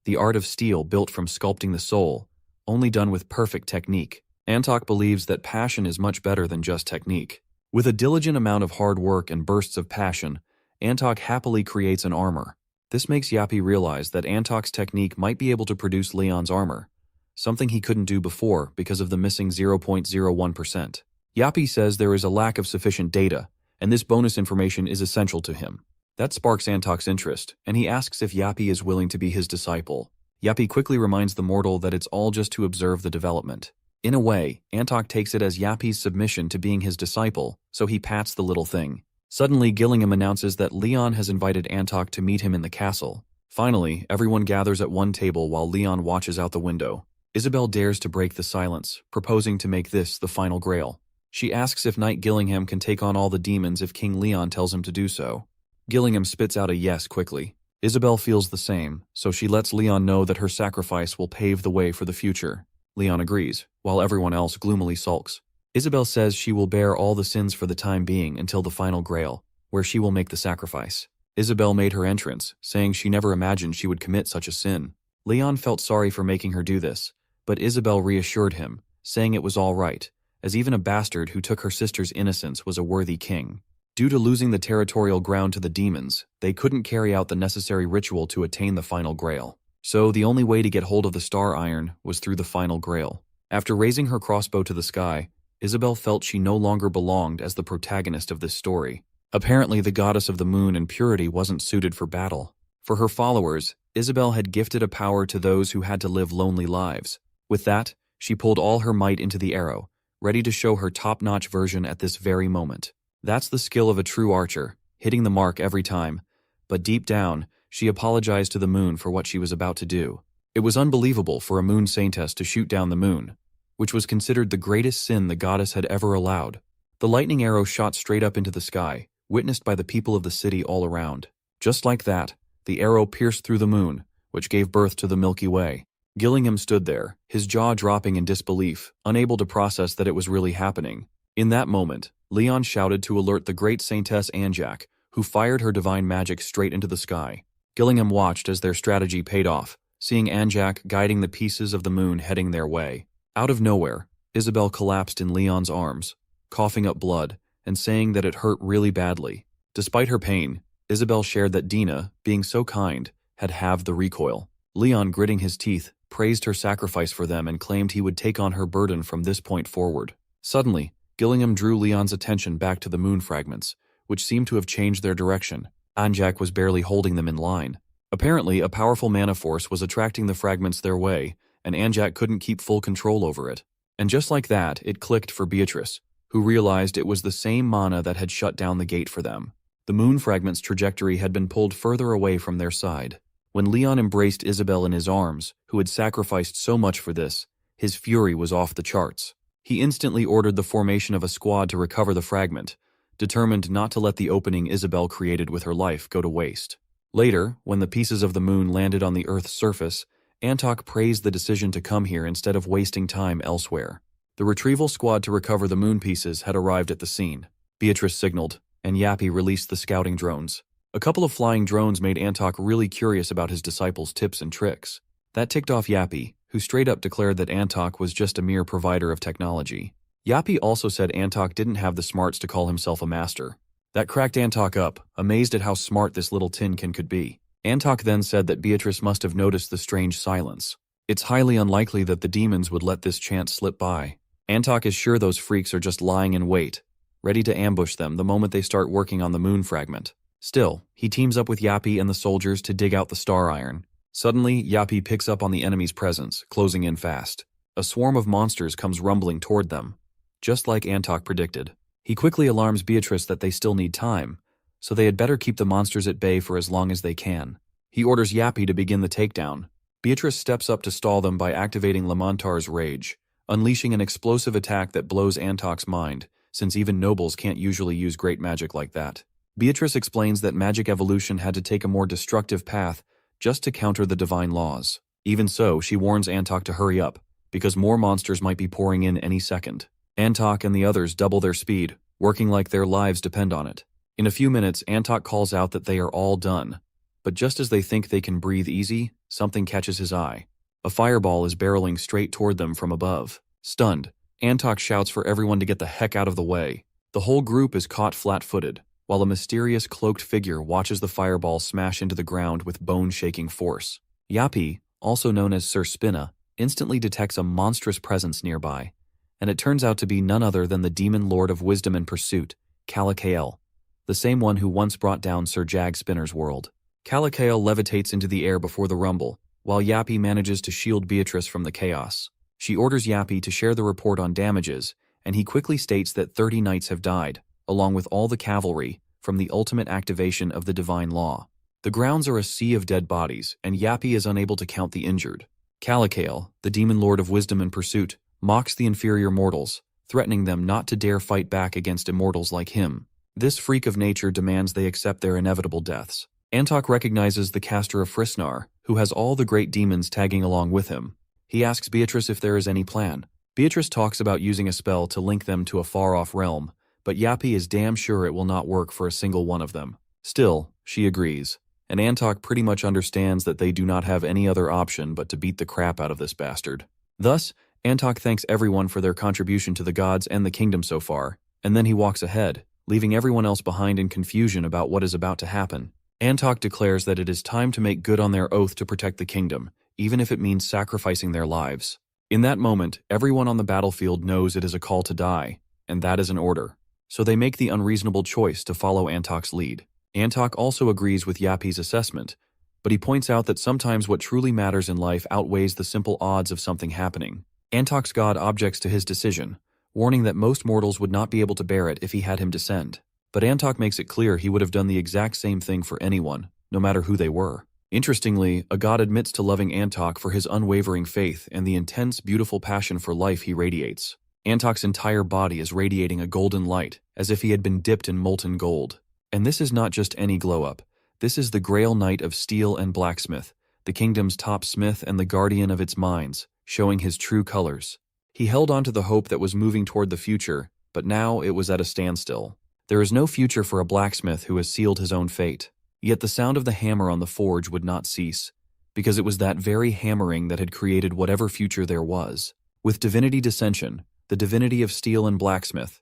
The art of steel built from sculpting the soul, only done with perfect technique. Antok believes that passion is much better than just technique. With a diligent amount of hard work and bursts of passion, Antok happily creates an armor. This makes Yappy realize that Antok's technique might be able to produce Leon's armor, something he couldn't do before because of the missing 0.01%. Yappy says there is a lack of sufficient data, and this bonus information is essential to him. That sparks Antok's interest, and he asks if Yappy is willing to be his disciple. Yappy quickly reminds the mortal that it's all just to observe the development. In a way, Antok takes it as Yappy's submission to being his disciple, so he pats the little thing. Suddenly, Gillingham announces that Leon has invited Antok to meet him in the castle. Finally, everyone gathers at one table while Leon watches out the window. Isabel dares to break the silence, proposing to make this the final grail. She asks if Knight Gillingham can take on all the demons if King Leon tells him to do so. Gillingham spits out a yes quickly. Isabel feels the same, so she lets Leon know that her sacrifice will pave the way for the future. Leon agrees, while everyone else gloomily sulks. Isabel says she will bear all the sins for the time being until the final grail, where she will make the sacrifice. Isabel made her entrance, saying she never imagined she would commit such a sin. Leon felt sorry for making her do this, but Isabel reassured him, saying it was all right, as even a bastard who took her sister's innocence was a worthy king. Due to losing the territorial ground to the demons, they couldn't carry out the necessary ritual to attain the final grail. So the only way to get hold of the star iron was through the final grail. After raising her crossbow to the sky, Isabel felt she no longer belonged as the protagonist of this story. Apparently, the goddess of the moon and purity wasn't suited for battle. For her followers, Isabel had gifted a power to those who had to live lonely lives. With that, she pulled all her might into the arrow, ready to show her top-notch version at this very moment. That's the skill of a true archer, hitting the mark every time. But deep down, she apologized to the moon for what she was about to do. It was unbelievable for a moon saintess to shoot down the moon, which was considered the greatest sin the goddess had ever allowed. The lightning arrow shot straight up into the sky, witnessed by the people of the city all around. Just like that, the arrow pierced through the moon, which gave birth to the Milky Way. Gillingham stood there, his jaw dropping in disbelief, unable to process that it was really happening. In that moment, Leon shouted to alert the great Saintess Anjak, who fired her divine magic straight into the sky. Gillingham watched as their strategy paid off, seeing Anjak guiding the pieces of the moon heading their way. Out of nowhere, Isabel collapsed in Leon's arms, coughing up blood and saying that it hurt really badly. Despite her pain, Isabel shared that Dina, being so kind, had halved the recoil. Leon, gritting his teeth, praised her sacrifice for them and claimed he would take on her burden from this point forward. Suddenly, Gillingham drew Leon's attention back to the moon fragments, which seemed to have changed their direction. Anjak was barely holding them in line. Apparently, a powerful mana force was attracting the fragments their way, and Anjak couldn't keep full control over it. And just like that, it clicked for Beatrice, who realized it was the same mana that had shut down the gate for them. The moon fragment's trajectory had been pulled further away from their side. When Leon embraced Isabel in his arms, who had sacrificed so much for this, his fury was off the charts. He instantly ordered the formation of a squad to recover the fragment, determined not to let the opening Isabel created with her life go to waste. Later, when the pieces of the moon landed on the Earth's surface, Antok praised the decision to come here instead of wasting time elsewhere. The retrieval squad to recover the moon pieces had arrived at the scene. Beatrice signaled, and Yappy released the scouting drones. A couple of flying drones made Antok really curious about his disciples' tips and tricks. That ticked off Yappy, who straight up declared that Antok was just a mere provider of technology. Yappy also said Antok didn't have the smarts to call himself a master. That cracked Antok up, amazed at how smart this little tinkin could be. Antok then said that Beatrice must have noticed the strange silence. It's highly unlikely that the demons would let this chance slip by. Antok is sure those freaks are just lying in wait, ready to ambush them the moment they start working on the moon fragment. Still, he teams up with Yappy and the soldiers to dig out the star iron. Suddenly, Yappy picks up on the enemy's presence, closing in fast. A swarm of monsters comes rumbling toward them, just like Antok predicted. He quickly alarms Beatrice that they still need time, so they had better keep the monsters at bay for as long as they can. He orders Yappy to begin the takedown. Beatrice steps up to stall them by activating Lamantar's rage, unleashing an explosive attack that blows Antok's mind, since even nobles can't usually use great magic like that. Beatrice explains that magic evolution had to take a more destructive path just to counter the divine laws. Even so, she warns Antok to hurry up, because more monsters might be pouring in any second. Antok and the others double their speed, working like their lives depend on it. In a few minutes, Antok calls out that they are all done. But just as they think they can breathe easy, something catches his eye. A fireball is barreling straight toward them from above. Stunned, Antok shouts for everyone to get the heck out of the way. The whole group is caught flat-footed, while a mysterious cloaked figure watches the fireball smash into the ground with bone-shaking force. Yappy, also known as Sir Spina, instantly detects a monstrous presence nearby, and it turns out to be none other than the demon lord of wisdom and pursuit, Kalakael, the same one who once brought down Sir Jag Spinner's world. Kalakael levitates into the air before the rumble, while Yappy manages to shield Beatrice from the chaos. She orders Yappy to share the report on damages, and he quickly states that 30 knights have died, along with all the cavalry, from the ultimate activation of the divine law. The grounds are a sea of dead bodies, and Yappy is unable to count the injured. Kalakael, the demon lord of wisdom and pursuit, mocks the inferior mortals, threatening them not to dare fight back against immortals like him. This freak of nature demands they accept their inevitable deaths. Antok recognizes the caster of Frisnar, who has all the great demons tagging along with him. He asks Beatrice if there is any plan. Beatrice talks about using a spell to link them to a far-off realm, but Yappy is damn sure it will not work for a single one of them. Still, she agrees, and Antok pretty much understands that they do not have any other option but to beat the crap out of this bastard. Thus, Antok thanks everyone for their contribution to the gods and the kingdom so far, and then he walks ahead, leaving everyone else behind in confusion about what is about to happen. Antok declares that it is time to make good on their oath to protect the kingdom, even if it means sacrificing their lives. In that moment, everyone on the battlefield knows it is a call to die, and that is an order. So they make the unreasonable choice to follow Antok's lead. Antok also agrees with Yapi's assessment, but he points out that sometimes what truly matters in life outweighs the simple odds of something happening. Antok's god objects to his decision, warning that most mortals would not be able to bear it if he had him descend. But Antok makes it clear he would have done the exact same thing for anyone, no matter who they were. Interestingly, a god admits to loving Antok for his unwavering faith and the intense, beautiful passion for life he radiates. Antok's entire body is radiating a golden light, as if he had been dipped in molten gold. And this is not just any glow-up. This is the Grail Knight of Steel and Blacksmith, the kingdom's top smith and the guardian of its mines, showing his true colors. He held on to the hope that was moving toward the future, but now it was at a standstill. There is no future for a blacksmith who has sealed his own fate. Yet the sound of the hammer on the forge would not cease, because it was that very hammering that had created whatever future there was. With divinity dissension, the divinity of steel and blacksmith,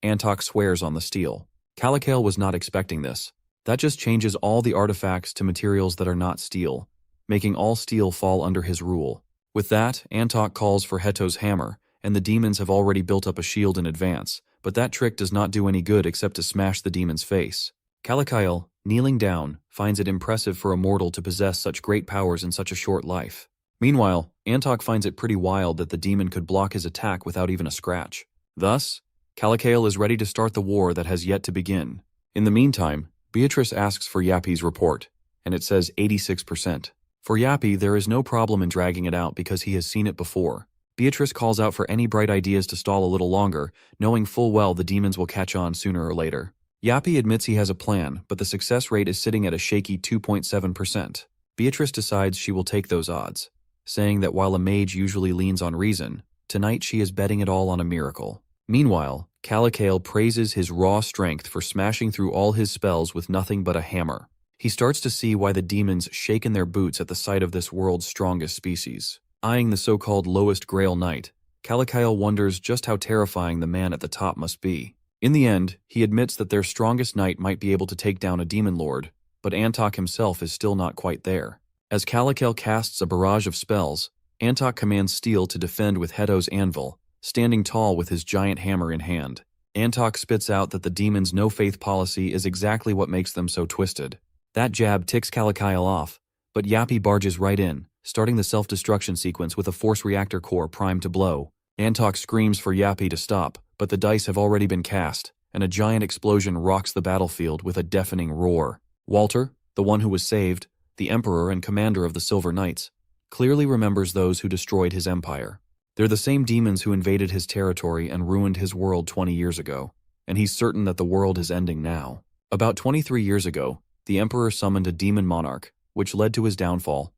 Antok swears on the steel. Kalakael was not expecting this. That just changes all the artifacts to materials that are not steel, making all steel fall under his rule. With that, Antok calls for Heto's hammer, and the demons have already built up a shield in advance, but that trick does not do any good except to smash the demon's face. Kalakael, kneeling down, finds it impressive for a mortal to possess such great powers in such a short life. Meanwhile, Antok finds it pretty wild that the demon could block his attack without even a scratch. Thus, Kalakael is ready to start the war that has yet to begin. In the meantime, Beatrice asks for Yapi's report, and it says 86%. For Yapi, there is no problem in dragging it out because he has seen it before. Beatrice calls out for any bright ideas to stall a little longer, knowing full well the demons will catch on sooner or later. Yapi admits he has a plan, but the success rate is sitting at a shaky 2.7%. Beatrice decides she will take those odds, saying that while a mage usually leans on reason, tonight she is betting it all on a miracle. Meanwhile, Kalakael praises his raw strength for smashing through all his spells with nothing but a hammer. He starts to see why the demons shake in their boots at the sight of this world's strongest species. Eyeing the so-called lowest Grail Knight, Kalakael wonders just how terrifying the man at the top must be. In the end, he admits that their strongest knight might be able to take down a demon lord, but Antok himself is still not quite there. As Kalakael casts a barrage of spells, Antok commands Steel to defend with Heto's anvil, standing tall with his giant hammer in hand. Antok spits out that the demons' no-faith policy is exactly what makes them so twisted. That jab ticks Kalakael off, but Yapi barges right in, starting the self-destruction sequence with a force reactor core primed to blow. Antok screams for Yapi to stop, but the dice have already been cast, and a giant explosion rocks the battlefield with a deafening roar. Walter, the one who was saved, the emperor and commander of the Silver Knights, clearly remembers those who destroyed his empire. They're the same demons who invaded his territory and ruined his world 20 years ago, and he's certain that the world is ending now. About 23 years ago, the emperor summoned a demon monarch, which led to his downfall,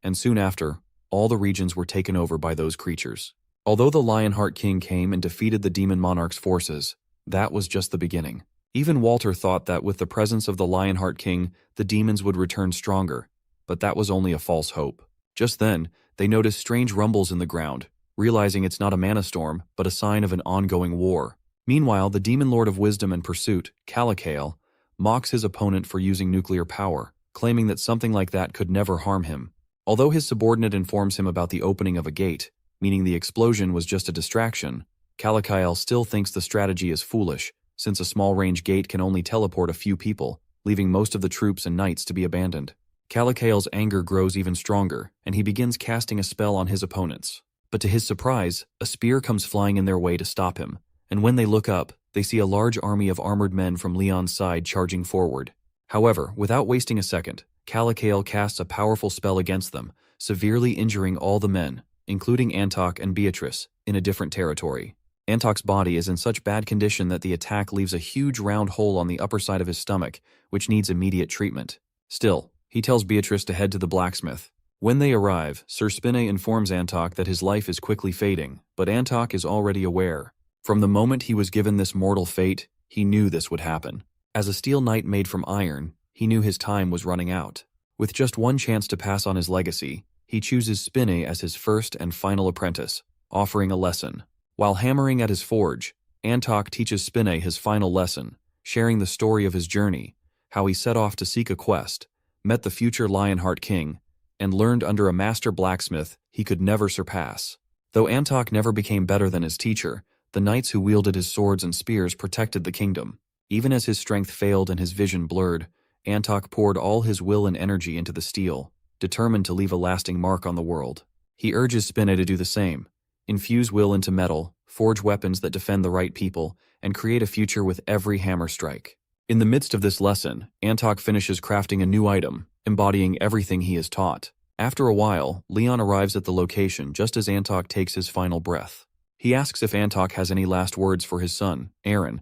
and soon after, all the regions were taken over by those creatures. Although the Lionheart King came and defeated the demon monarch's forces, that was just the beginning. Even Walter thought that with the presence of the Lionheart King, the demons would return stronger, but that was only a false hope. Just then, they noticed strange rumbles in the ground, realizing it's not a mana storm, but a sign of an ongoing war. Meanwhile, the Demon Lord of Wisdom and Pursuit, Kalakael, mocks his opponent for using nuclear power, claiming that something like that could never harm him. Although his subordinate informs him about the opening of a gate, meaning the explosion was just a distraction, Kalakael still thinks the strategy is foolish, since a small-range gate can only teleport a few people, leaving most of the troops and knights to be abandoned. Kalakael's anger grows even stronger, and he begins casting a spell on his opponents. But to his surprise, a spear comes flying in their way to stop him, and when they look up, they see a large army of armored men from Leon's side charging forward. However, without wasting a second, Kalakael casts a powerful spell against them, severely injuring all the men, including Antok and Beatrice, in a different territory. Antok's body is in such bad condition that the attack leaves a huge round hole on the upper side of his stomach, which needs immediate treatment. Still, he tells Beatrice to head to the blacksmith. When they arrive, Sir Spinne informs Antok that his life is quickly fading, but Antok is already aware. From the moment he was given this mortal fate, he knew this would happen. As a steel knight made from iron, he knew his time was running out. With just one chance to pass on his legacy, he chooses Spinne as his first and final apprentice, offering a lesson. While hammering at his forge, Antok teaches Spinne his final lesson, sharing the story of his journey, how he set off to seek a quest, met the future Lionheart King, and learned under a master blacksmith he could never surpass. Though Antok never became better than his teacher, the knights who wielded his swords and spears protected the kingdom. Even as his strength failed and his vision blurred, Antok poured all his will and energy into the steel, determined to leave a lasting mark on the world. He urges Spinne to do the same, infuse will into metal, forge weapons that defend the right people, and create a future with every hammer strike. In the midst of this lesson, Antok finishes crafting a new item, embodying everything he is taught. After a while, Leon arrives at the location just as Antok takes his final breath. He asks if Antok has any last words for his son, Eren,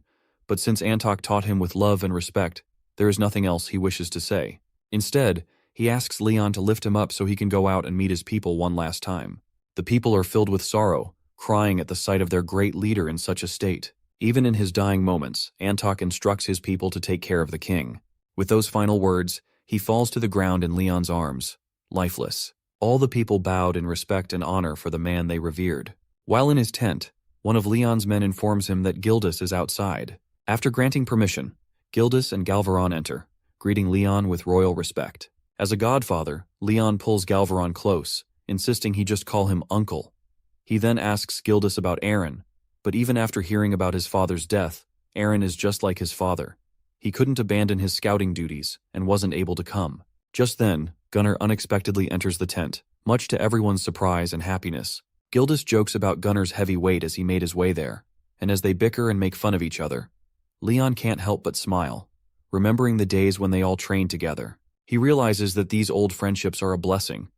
but since Antok taught him with love and respect, there is nothing else he wishes to say. Instead, he asks Leon to lift him up so he can go out and meet his people one last time. The people are filled with sorrow, crying at the sight of their great leader in such a state. Even in his dying moments, Antok instructs his people to take care of the king. With those final words, he falls to the ground in Leon's arms, lifeless. All the people bowed in respect and honor for the man they revered. While in his tent, one of Leon's men informs him that Gildas is outside. After granting permission, Gildas and Galvaron enter, greeting Leon with royal respect. As a godfather, Leon pulls Galvaron close, insisting he just call him uncle. He then asks Gildas about Eren, but even after hearing about his father's death, Eren is just like his father. He couldn't abandon his scouting duties and wasn't able to come. Just then, Gunnar unexpectedly enters the tent, much to everyone's surprise and happiness. Gildas jokes about Gunnar's heavy weight as he made his way there, and as they bicker and make fun of each other, Leon can't help but smile, remembering the days when they all trained together. He realizes that these old friendships are a blessing,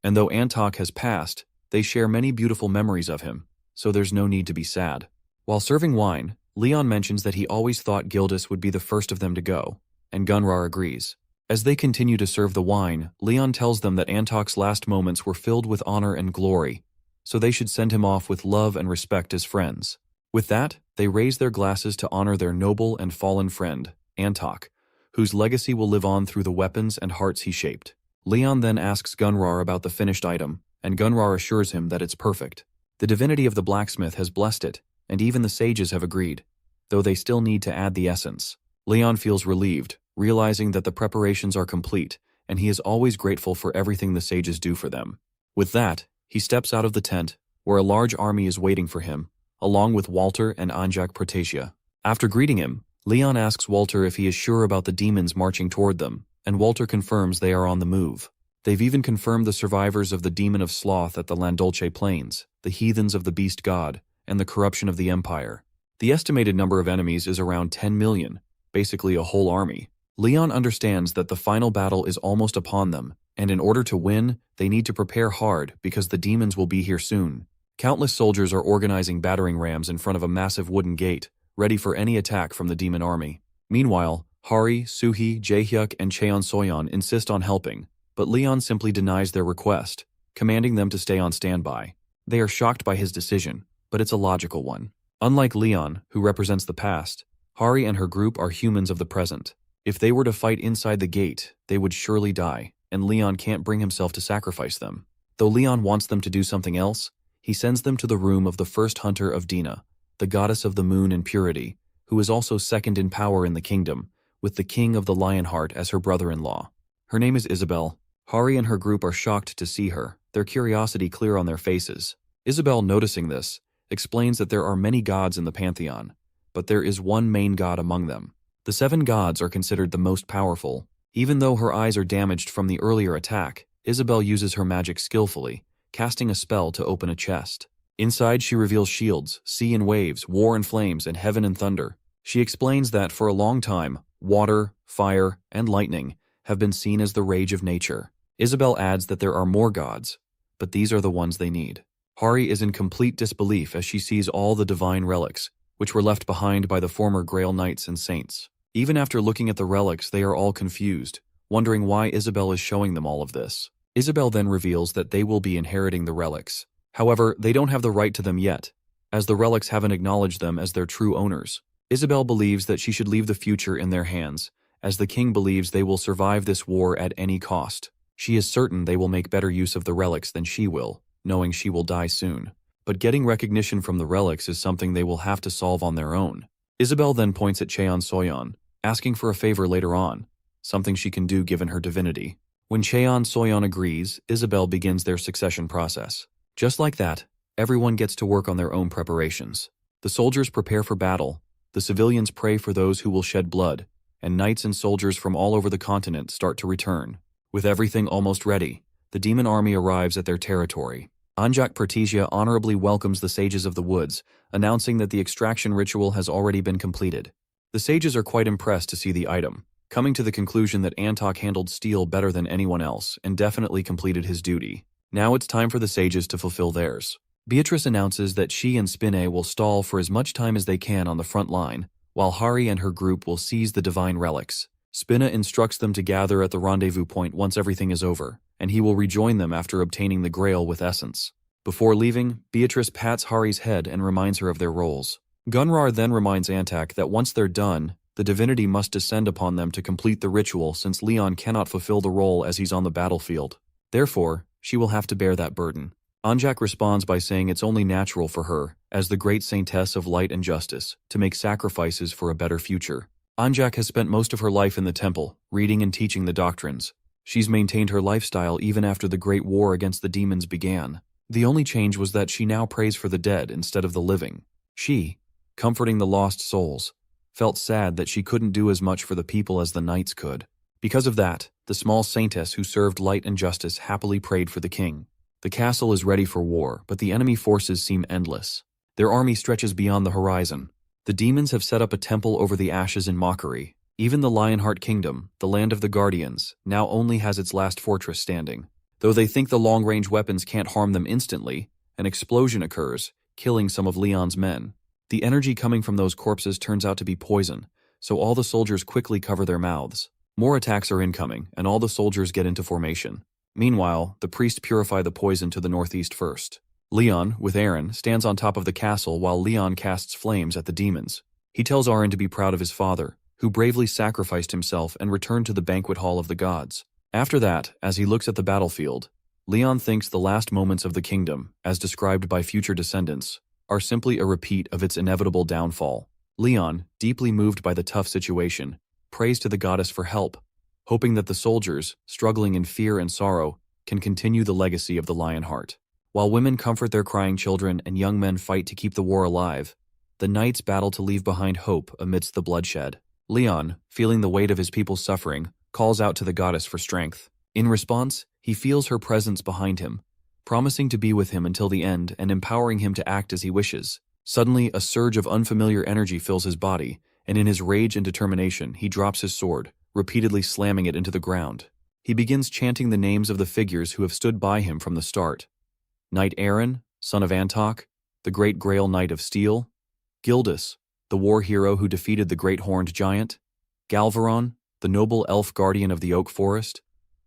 and though Antok has passed, they share many beautiful memories of him, so there's no need to be sad. While serving wine, Leon mentions that he always thought Gildas would be the first of them to go, and Gunnar agrees. As they continue to serve the wine, Leon tells them that Antok's last moments were filled with honor and glory, so they should send him off with love and respect as friends. With that, they raise their glasses to honor their noble and fallen friend, Antok, whose legacy will live on through the weapons and hearts he shaped. Leon then asks Gunnar about the finished item, and Gunnar assures him that it's perfect. The divinity of the blacksmith has blessed it, and even the sages have agreed, though they still need to add the essence. Leon feels relieved, realizing that the preparations are complete, and he is always grateful for everything the sages do for them. With that, he steps out of the tent, where a large army is waiting for him, along with Walter and Anjak Protasia. After greeting him, Leon asks Walter if he is sure about the demons marching toward them, and Walter confirms they are on the move. They've even confirmed the survivors of the Demon of Sloth at the Landolce Plains, the heathens of the Beast God, and the corruption of the Empire. The estimated number of enemies is around 10 million, basically a whole army. Leon understands that the final battle is almost upon them, and in order to win, they need to prepare hard because the demons will be here soon. Countless soldiers are organizing battering rams in front of a massive wooden gate, ready for any attack from the demon army. Meanwhile, Hari, Suhi, Jaehyuk, and Cheon Soyeon insist on helping, but Leon simply denies their request, commanding them to stay on standby. They are shocked by his decision, but it's a logical one. Unlike Leon, who represents the past, Hari and her group are humans of the present. If they were to fight inside the gate, they would surely die, and Leon can't bring himself to sacrifice them. Though Leon wants them to do something else, he sends them to the room of the first hunter of Dina, the goddess of the moon and purity, who is also second in power in the kingdom, with the king of the Lionheart as her brother-in-law. Her name is Isabel. Hari and her group are shocked to see her, their curiosity clear on their faces. Isabel, noticing this, explains that there are many gods in the pantheon, but there is one main god among them. The 7 gods are considered the most powerful. Even though her eyes are damaged from the earlier attack, Isabel uses her magic skillfully, casting a spell to open a chest. Inside, she reveals shields, sea and waves, war and flames, and heaven and thunder. She explains that for a long time, water, fire, and lightning have been seen as the rage of nature. Isabel adds that there are more gods, but these are the ones they need. Hari is in complete disbelief as she sees all the divine relics, which were left behind by the former Grail Knights and Saints. Even after looking at the relics, they are all confused, wondering why Isabel is showing them all of this. Isabel then reveals that they will be inheriting the relics. However, they don't have the right to them yet, as the relics haven't acknowledged them as their true owners. Isabel believes that she should leave the future in their hands, as the king believes they will survive this war at any cost. She is certain they will make better use of the relics than she will, knowing she will die soon. but getting recognition from the relics is something they will have to solve on their own. Isabel then points at Cheon Soyeon, asking for a favor later on, something she can do given her divinity. When Cheon Soyeon agrees, Isabel begins their succession process. Just like that, everyone gets to work on their own preparations. The soldiers prepare for battle, the civilians pray for those who will shed blood, and knights and soldiers from all over the continent start to return. With everything almost ready, the demon army arrives at their territory. Anjak Pertisia honorably welcomes the sages of the woods, announcing that the extraction ritual has already been completed. The sages are quite impressed to see the item, coming to the conclusion that Antok handled steel better than anyone else and definitely completed his duty. Now it's time for the sages to fulfill theirs. Beatrice announces that she and Spinne will stall for as much time as they can on the front line, while Hari and her group will seize the divine relics. Spinne instructs them to gather at the rendezvous point once everything is over, and he will rejoin them after obtaining the Grail with Essence. Before leaving, Beatrice pats Hari's head and reminds her of their roles. Gunrar then reminds Antak that once they're done, the divinity must descend upon them to complete the ritual since Leon cannot fulfill the role as he's on the battlefield. Therefore, she will have to bear that burden. Anjak responds by saying it's only natural for her, as the great saintess of light and justice, to make sacrifices for a better future. Anjak has spent most of her life in the temple, reading and teaching the doctrines. She's maintained her lifestyle even after the great war against the demons began. The only change was that she now prays for the dead instead of the living. She, comforting the lost souls, felt sad that she couldn't do as much for the people as the knights could. Because of that, the small saintess who served light and justice happily prayed for the king. The castle is ready for war, but the enemy forces seem endless. Their army stretches beyond the horizon. The demons have set up a temple over the ashes in mockery. Even the Lionheart Kingdom, the land of the Guardians, now only has its last fortress standing. Though they think the long-range weapons can't harm them instantly, an explosion occurs, killing some of Leon's men. The energy coming from those corpses turns out to be poison, so all the soldiers quickly cover their mouths. More attacks are incoming, and all the soldiers get into formation. Meanwhile, the priests purify the poison to the northeast first. Leon, with Aaron, stands on top of the castle while Leon casts flames at the demons. He tells Aaron to be proud of his father, who bravely sacrificed himself and returned to the banquet hall of the gods. After that, as he looks at the battlefield, Leon thinks the last moments of the kingdom, as described by future descendants, are simply a repeat of its inevitable downfall. Leon, deeply moved by the tough situation, prays to the goddess for help, hoping that the soldiers, struggling in fear and sorrow, can continue the legacy of the Lionheart. While women comfort their crying children and young men fight to keep the war alive, the knights battle to leave behind hope amidst the bloodshed. Leon, feeling the weight of his people's suffering, calls out to the goddess for strength. In response, he feels her presence behind him, promising to be with him until the end and empowering him to act as he wishes. Suddenly, a surge of unfamiliar energy fills his body, and in his rage and determination, he drops his sword, repeatedly slamming it into the ground. He begins chanting the names of the figures who have stood by him from the start. Knight Aaron, son of Antok, the great Grail Knight of Steel, Gildas, the war hero who defeated the great horned giant, Galvaron, the noble elf guardian of the oak forest,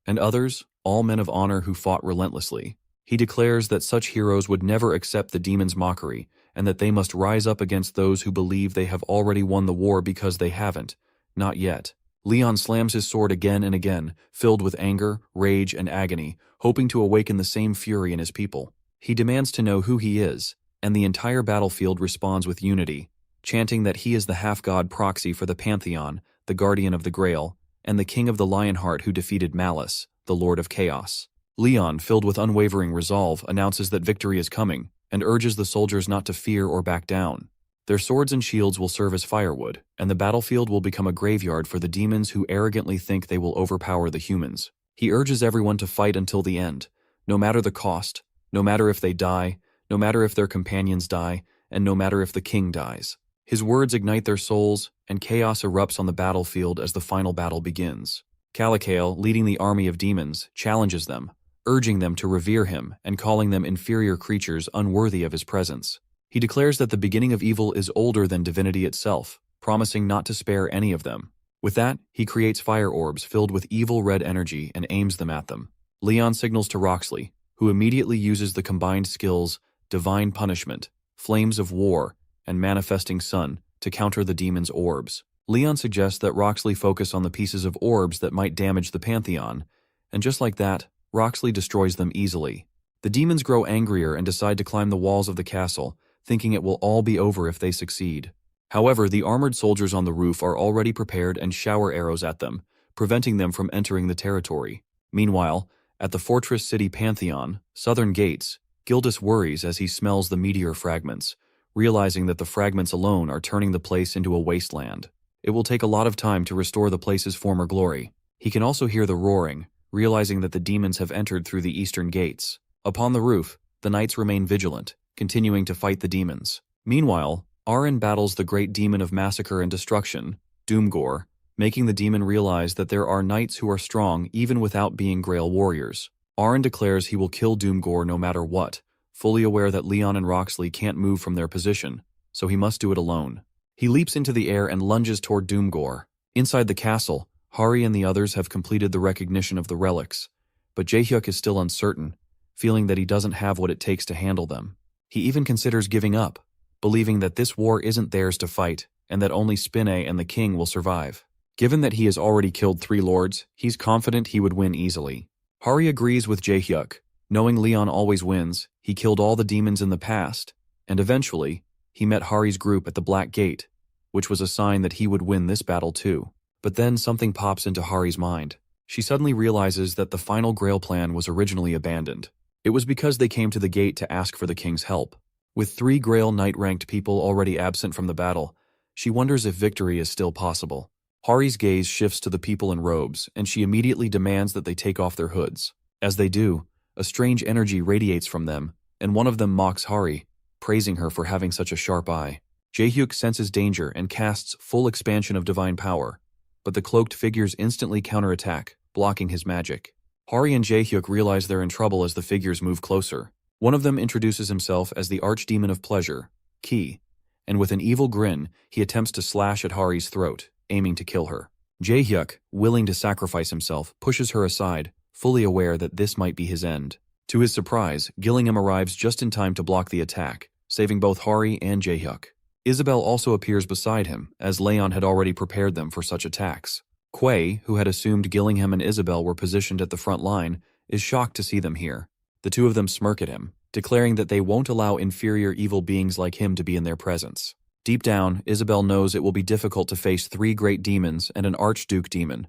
and others, all men of honor who fought relentlessly. He declares that such heroes would never accept the demon's mockery, and that they must rise up against those who believe they have already won the war because they haven't, not yet. Leon slams his sword again and again, filled with anger, rage, and agony, hoping to awaken the same fury in his people. He demands to know who he is, and the entire battlefield responds with unity, chanting that he is the half-god proxy for the Pantheon, the guardian of the Grail, and the king of the Lionheart who defeated Malice, the Lord of Chaos. Leon, filled with unwavering resolve, announces that victory is coming, and urges the soldiers not to fear or back down. Their swords and shields will serve as firewood, and the battlefield will become a graveyard for the demons who arrogantly think they will overpower the humans. He urges everyone to fight until the end, no matter the cost, no matter if they die, no matter if their companions die, and no matter if the king dies. His words ignite their souls, and chaos erupts on the battlefield as the final battle begins. Kalakael, leading the army of demons, challenges them, urging them to revere him and calling them inferior creatures unworthy of his presence. He declares that the beginning of evil is older than divinity itself, promising not to spare any of them. With that, he creates fire orbs filled with evil red energy and aims them at them. Leon signals to Roxley, who immediately uses the combined skills Divine Punishment, Flames of War, and Manifesting Sun to counter the demon's orbs. Leon suggests that Roxley focus on the pieces of orbs that might damage the Pantheon, and just like that, Roxley destroys them easily. The demons grow angrier and decide to climb the walls of the castle, thinking it will all be over if they succeed. However, the armored soldiers on the roof are already prepared and shower arrows at them, preventing them from entering the territory. Meanwhile, at the fortress city Pantheon, southern gates, Gildas worries as he smells the meteor fragments, realizing that the fragments alone are turning the place into a wasteland. It will take a lot of time to restore the place's former glory. He can also hear the roaring, realizing that the demons have entered through the eastern gates. Upon the roof, the knights remain vigilant, continuing to fight the demons. Meanwhile, Arin battles the great demon of massacre and destruction, Doomgore, making the demon realize that there are knights who are strong even without being Grail warriors. Arin declares he will kill Doomgore no matter what, fully aware that Leon and Roxley can't move from their position, so he must do it alone. He leaps into the air and lunges toward Doomgore. Inside the castle, Hari and the others have completed the recognition of the relics, but Jaehyuk is still uncertain, feeling that he doesn't have what it takes to handle them. He even considers giving up, believing that this war isn't theirs to fight, and that only Spinne and the king will survive. Given that he has already killed 3 lords, he's confident he would win easily. Hari agrees with Jaehyuk. Knowing Leon always wins, he killed all the demons in the past, and eventually, he met Hari's group at the Black Gate, which was a sign that he would win this battle too. But then something pops into Hari's mind. She suddenly realizes that the final Grail plan was originally abandoned. It was because they came to the gate to ask for the king's help. With 3 Grail Knight-ranked people already absent from the battle, she wonders if victory is still possible. Hari's gaze shifts to the people in robes, and she immediately demands that they take off their hoods. As they do, a strange energy radiates from them, and one of them mocks Hari, praising her for having such a sharp eye. Jaehyuk senses danger and casts full expansion of divine power, but the cloaked figures instantly counterattack, blocking his magic. Hari and Jaehyuk realize they're in trouble as the figures move closer. One of them introduces himself as the Archdemon of Pleasure, Ki, and with an evil grin, he attempts to slash at Hari's throat, aiming to kill her. Jaehyuk, willing to sacrifice himself, pushes her aside, fully aware that this might be his end. To his surprise, Gillingham arrives just in time to block the attack, saving both Hari and Jaehyuk. Isabel also appears beside him, as Leon had already prepared them for such attacks. Quay, who had assumed Gillingham and Isabel were positioned at the front line, is shocked to see them here. The two of them smirk at him, declaring that they won't allow inferior evil beings like him to be in their presence. Deep down, Isabel knows it will be difficult to face 3 great demons and an Archduke demon,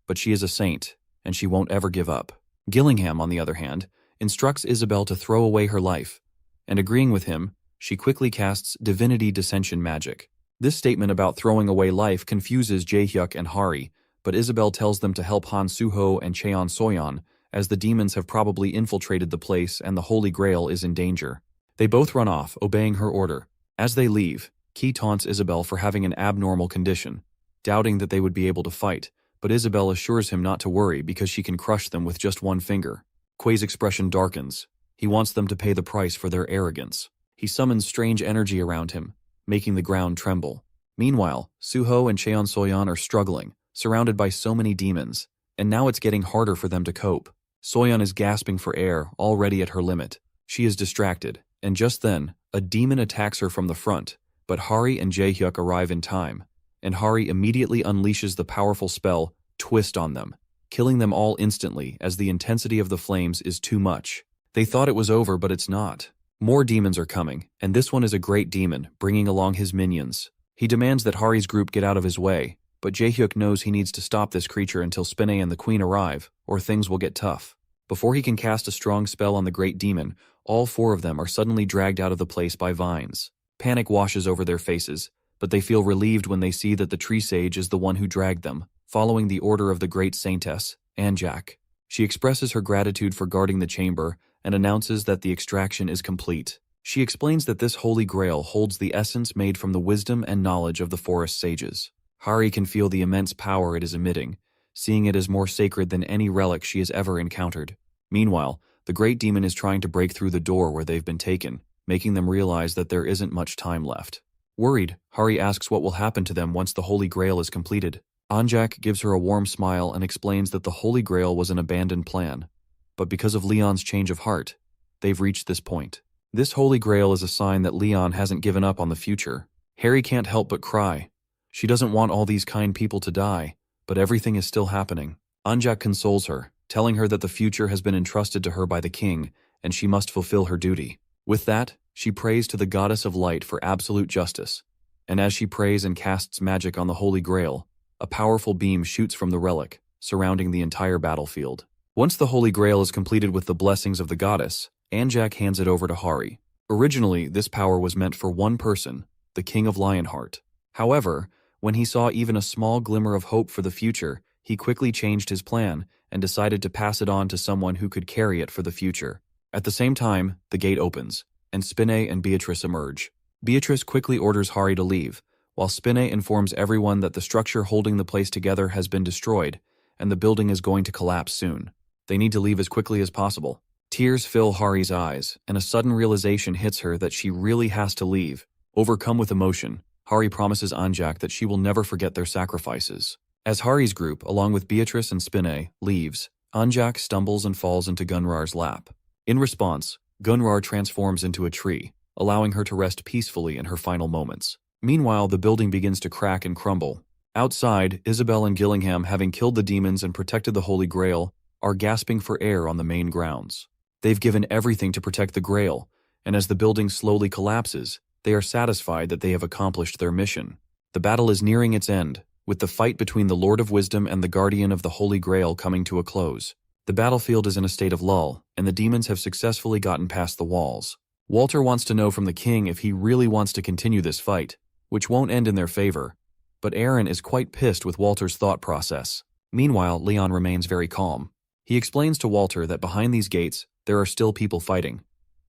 but she is a saint, and she won't ever give up. Gillingham, on the other hand, instructs Isabel to throw away her life, and agreeing with him, she quickly casts Divinity Dissension magic. This statement about throwing away life confuses Jaehyuk and Hari, but Isabel tells them to help Han Suho and Cheon Soyeon, as the demons have probably infiltrated the place and the Holy Grail is in danger. They both run off, obeying her order. As they leave, Ki taunts Isabel for having an abnormal condition, doubting that they would be able to fight, but Isabel assures him not to worry because she can crush them with just one finger. Quay's expression darkens. He wants them to pay the price for their arrogance. He summons strange energy around him, making the ground tremble. Meanwhile, Suho and Cheon Soyeon are struggling, surrounded by so many demons, and now it's getting harder for them to cope. Soyeon is gasping for air, already at her limit. She is distracted, and just then, a demon attacks her from the front, but Hari and Jaehyuk arrive in time, and Hari immediately unleashes the powerful spell, Twist, on them, killing them all instantly as the intensity of the flames is too much. They thought it was over, but it's not. More demons are coming, and this one is a great demon, bringing along his minions. He demands that Hari's group get out of his way, but Jaehyuk knows he needs to stop this creature until Spinne and the Queen arrive, or things will get tough. Before he can cast a strong spell on the great demon, all 4 of them are suddenly dragged out of the place by vines. Panic washes over their faces, but they feel relieved when they see that the tree sage is the one who dragged them, following the order of the great saintess, Anjak. She expresses her gratitude for guarding the chamber and announces that the extraction is complete. She explains that this holy grail holds the essence made from the wisdom and knowledge of the forest sages. Hari can feel the immense power it is emitting, seeing it as more sacred than any relic she has ever encountered. Meanwhile, the great demon is trying to break through the door where they've been taken, making them realize that there isn't much time left. Worried, Hari asks what will happen to them once the Holy Grail is completed. Anjak gives her a warm smile and explains that the Holy Grail was an abandoned plan, but because of Leon's change of heart, they've reached this point. This Holy Grail is a sign that Leon hasn't given up on the future. Harry can't help but cry. She doesn't want all these kind people to die, but everything is still happening. Anjak consoles her, telling her that the future has been entrusted to her by the king, and she must fulfill her duty. With that, she prays to the goddess of light for absolute justice. And as she prays and casts magic on the Holy Grail, a powerful beam shoots from the relic, surrounding the entire battlefield. Once the Holy Grail is completed with the blessings of the goddess, Anjak hands it over to Hari. Originally, this power was meant for one person, the King of Lionheart. However, when he saw even a small glimmer of hope for the future, he quickly changed his plan and decided to pass it on to someone who could carry it for the future. At the same time, the gate opens, and Spinne and Beatrice emerge. Beatrice quickly orders Hari to leave, while Spinne informs everyone that the structure holding the place together has been destroyed, and the building is going to collapse soon. They need to leave as quickly as possible. Tears fill Hari's eyes, and a sudden realization hits her that she really has to leave. Overcome with emotion, Hari promises Anjak that she will never forget their sacrifices. As Hari's group, along with Beatrice and Spinne, leaves, Anjak stumbles and falls into Gunrar's lap. In response, Gunrar transforms into a tree, allowing her to rest peacefully in her final moments. Meanwhile, the building begins to crack and crumble. Outside, Isabel and Gillingham, having killed the demons and protected the Holy Grail, are gasping for air on the main grounds. They've given everything to protect the Grail, and as the building slowly collapses, they are satisfied that they have accomplished their mission. The battle is nearing its end, with the fight between the Lord of Wisdom and the Guardian of the Holy Grail coming to a close. The battlefield is in a state of lull, and the demons have successfully gotten past the walls. Walter wants to know from the king if he really wants to continue this fight, which won't end in their favor, but Aaron is quite pissed with Walter's thought process. Meanwhile, Leon remains very calm. He explains to Walter that behind these gates, there are still people fighting.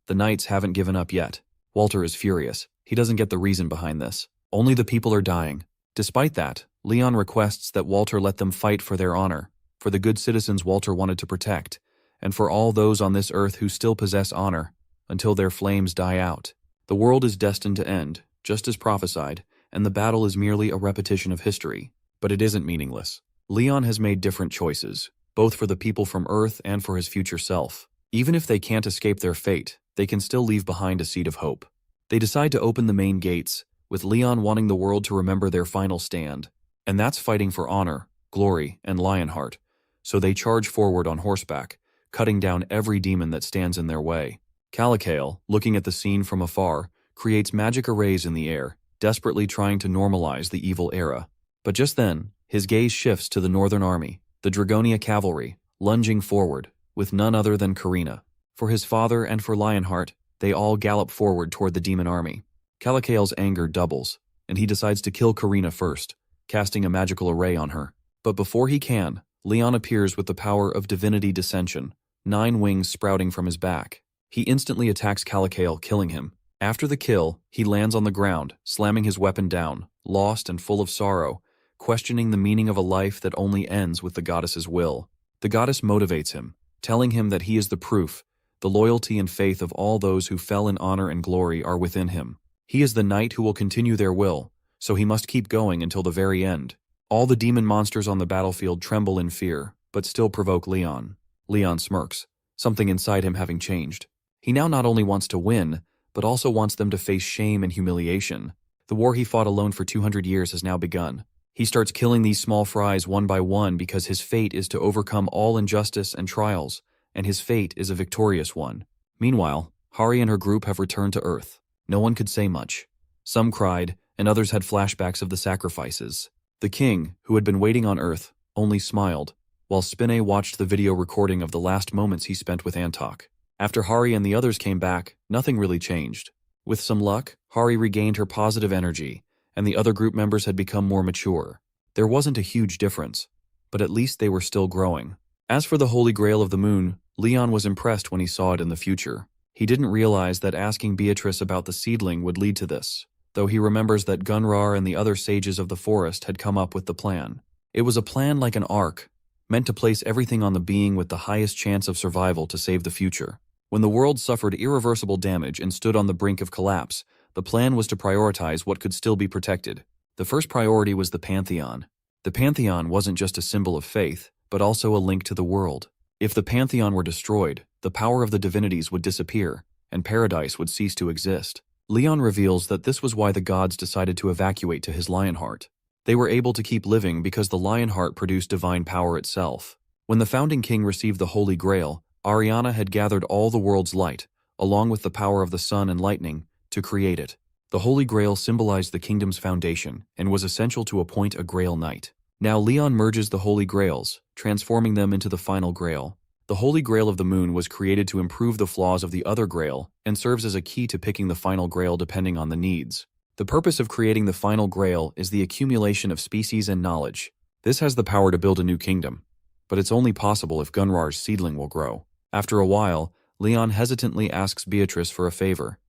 The knights haven't given up yet. Walter is furious. He doesn't get the reason behind this. Only the people are dying. Despite that, Leon requests that Walter let them fight for their honor, for the good citizens Walter wanted to protect, and for all those on this earth who still possess honor, until their flames die out. The world is destined to end, just as prophesied, and the battle is merely a repetition of history. But it isn't meaningless. Leon has made different choices, both for the people from Earth and for his future self. Even if they can't escape their fate, they can still leave behind a seed of hope. They decide to open the main gates, with Leon wanting the world to remember their final stand, and that's fighting for honor, glory, and Lionheart. So they charge forward on horseback, cutting down every demon that stands in their way. Calicael, looking at the scene from afar, creates magic arrays in the air, desperately trying to normalize the evil era. But just then, his gaze shifts to the Northern Army, the Dragonia cavalry, lunging forward, with none other than Karina. For his father and for Lionheart, they all gallop forward toward the demon army. Calicael's anger doubles, and he decides to kill Karina first, casting a magical array on her. But before he can, Leon appears with the power of divinity dissension, 9 wings sprouting from his back. He instantly attacks Calicael, killing him. After the kill, he lands on the ground, slamming his weapon down, lost and full of sorrow, questioning the meaning of a life that only ends with the goddess's will. The goddess motivates him, telling him that he is the proof, the loyalty and faith of all those who fell in honor and glory are within him. He is the knight who will continue their will, so he must keep going until the very end. All the demon monsters on the battlefield tremble in fear, but still provoke Leon. Leon smirks, something inside him having changed. He now not only wants to win, but also wants them to face shame and humiliation. The war he fought alone for 200 years has now begun. He starts killing these small fries one by one because his fate is to overcome all injustice and trials, and his fate is a victorious one. Meanwhile, Hari and her group have returned to Earth. No one could say much. Some cried, and others had flashbacks of the sacrifices. The king, who had been waiting on Earth, only smiled, while Spinne watched the video recording of the last moments he spent with Antok. After Hari and the others came back, nothing really changed. With some luck, Hari regained her positive energy, and the other group members had become more mature. There wasn't a huge difference, but at least they were still growing. As for the Holy Grail of the Moon, Leon was impressed when he saw it in the future. He didn't realize that asking Beatrice about the seedling would lead to this, though he remembers that Gunrar and the other sages of the forest had come up with the plan. It was a plan like an ark, meant to place everything on the being with the highest chance of survival to save the future. When the world suffered irreversible damage and stood on the brink of collapse, the plan was to prioritize what could still be protected. The first priority was the Pantheon. The Pantheon wasn't just a symbol of faith, but also a link to the world. If the Pantheon were destroyed, the power of the divinities would disappear, and paradise would cease to exist. Leon reveals that this was why the gods decided to evacuate to his Lionheart. They were able to keep living because the Lionheart produced divine power itself. When the founding king received the Holy Grail, Ariana had gathered all the world's light, along with the power of the sun and lightning, to create it. The Holy Grail symbolized the kingdom's foundation and was essential to appoint a Grail Knight. Now Leon merges the Holy Grails, transforming them into the final Grail. The Holy Grail of the Moon was created to improve the flaws of the other Grail and serves as a key to picking the final Grail depending on the needs. The purpose of creating the final Grail is the accumulation of species and knowledge. This has the power to build a new kingdom, but it's only possible if Gunrar's seedling will grow. After a while, Leon hesitantly asks Beatrice for a favor.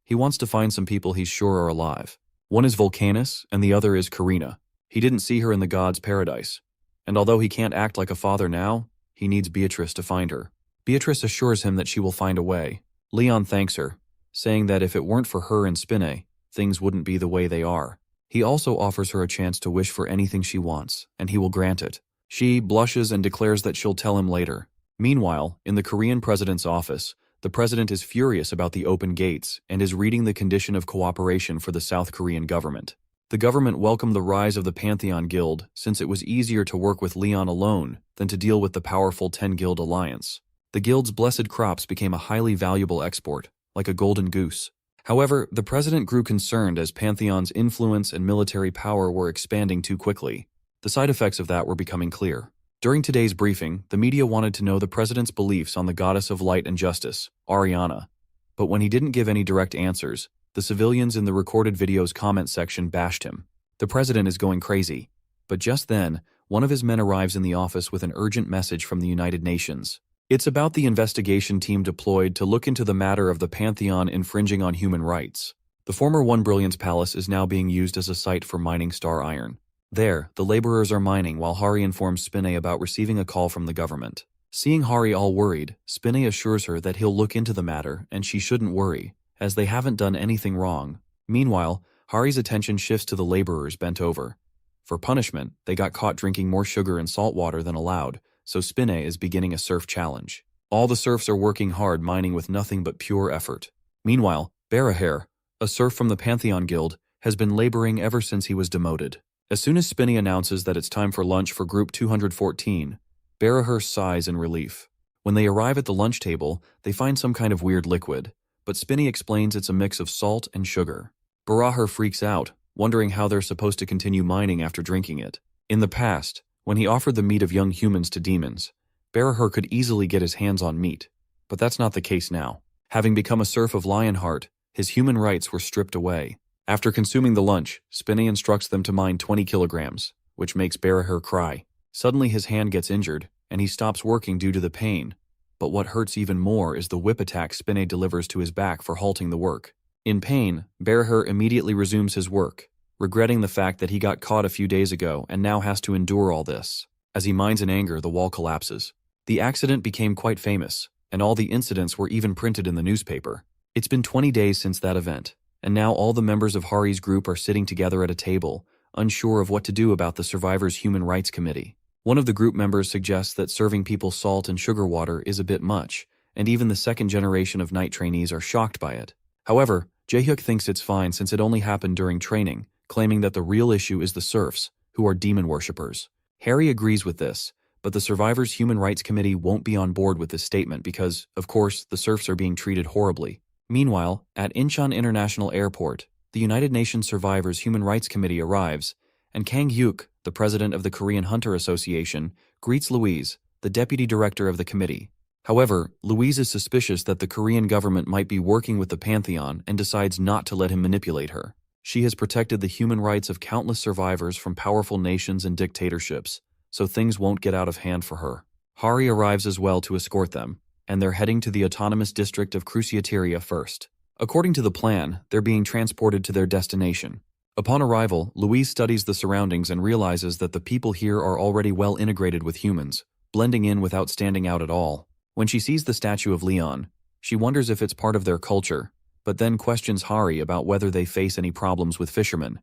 He wants to find some people he's sure are alive. One is Vulcanus, and the other is Karina. He didn't see her in the gods' paradise, and although he can't act like a father now, he needs Beatrice to find her. Beatrice assures him that she will find a way. Leon thanks her, saying that if it weren't for her and Spinne, things wouldn't be the way they are. He also offers her a chance to wish for anything she wants, and he will grant it. She blushes and declares that she'll tell him later. Meanwhile, in the Korean president's office, the president is furious about the open gates and is reading the condition of cooperation for the South Korean government. The government welcomed the rise of the Pantheon Guild since it was easier to work with Leon alone than to deal with the powerful 10-guild alliance. The guild's blessed crops became a highly valuable export, like a golden goose. However, the president grew concerned as Pantheon's influence and military power were expanding too quickly. The side effects of that were becoming clear. During today's briefing, the media wanted to know the president's beliefs on the goddess of light and justice, Ariana. But when he didn't give any direct answers, the civilians in the recorded video's comment section bashed him. The president is going crazy. But just then, one of his men arrives in the office with an urgent message from the United Nations. It's about the investigation team deployed to look into the matter of the Pantheon infringing on human rights. The former One Brilliance Palace is now being used as a site for mining star iron. There, the laborers are mining while Hari informs Spinne about receiving a call from the government. Seeing Hari all worried, Spinne assures her that he'll look into the matter and she shouldn't worry, as they haven't done anything wrong. Meanwhile, Hari's attention shifts to the laborers bent over. For punishment, they got caught drinking more sugar and salt water than allowed, so Spinne is beginning a surf challenge. All the serfs are working hard mining with nothing but pure effort. Meanwhile, Baraher, a serf from the Pantheon Guild, has been laboring ever since he was demoted. As soon as Spinne announces that it's time for lunch for Group 214, Baraher sighs in relief. When they arrive at the lunch table, they find some kind of weird liquid, but Spinne explains it's a mix of salt and sugar. Baraher freaks out, wondering how they're supposed to continue mining after drinking it. In the past, when he offered the meat of young humans to demons, Baraher could easily get his hands on meat, but that's not the case now. Having become a serf of Lionheart, his human rights were stripped away. After consuming the lunch, Spinne instructs them to mine 20 kilograms, which makes Baraher cry. Suddenly his hand gets injured, and he stops working due to the pain. But what hurts even more is the whip attack Spinne delivers to his back for halting the work. In pain, Baraher immediately resumes his work, regretting the fact that he got caught a few days ago and now has to endure all this. As he mines in anger, the wall collapses. The accident became quite famous, and all the incidents were even printed in the newspaper. It's been 20 days since that event, and now all the members of Hari's group are sitting together at a table, unsure of what to do about the Survivors' Human Rights Committee. One of the group members suggests that serving people salt and sugar water is a bit much, and even the second generation of Knight trainees are shocked by it. However, Jaehyuk thinks it's fine since it only happened during training, claiming that the real issue is the serfs, who are demon worshippers. Harry agrees with this, but the Survivors' Human Rights Committee won't be on board with this statement because, of course, the serfs are being treated horribly. Meanwhile, at Incheon International Airport, the United Nations Survivors' Human Rights Committee arrives, and Kang Hyuk, the president of the Korean Hunter Association, greets Louise, the deputy director of the committee. However, Louise is suspicious that the Korean government might be working with the Pantheon and decides not to let him manipulate her. She has protected the human rights of countless survivors from powerful nations and dictatorships, so things won't get out of hand for her. Hari arrives as well to escort them, and they're heading to the autonomous district of Cruciateria first. According to the plan, they're being transported to their destination. Upon arrival, Louise studies the surroundings and realizes that the people here are already well integrated with humans, blending in without standing out at all. When she sees the statue of Leon, she wonders if it's part of their culture, but then questions Hari about whether they face any problems with fishermen,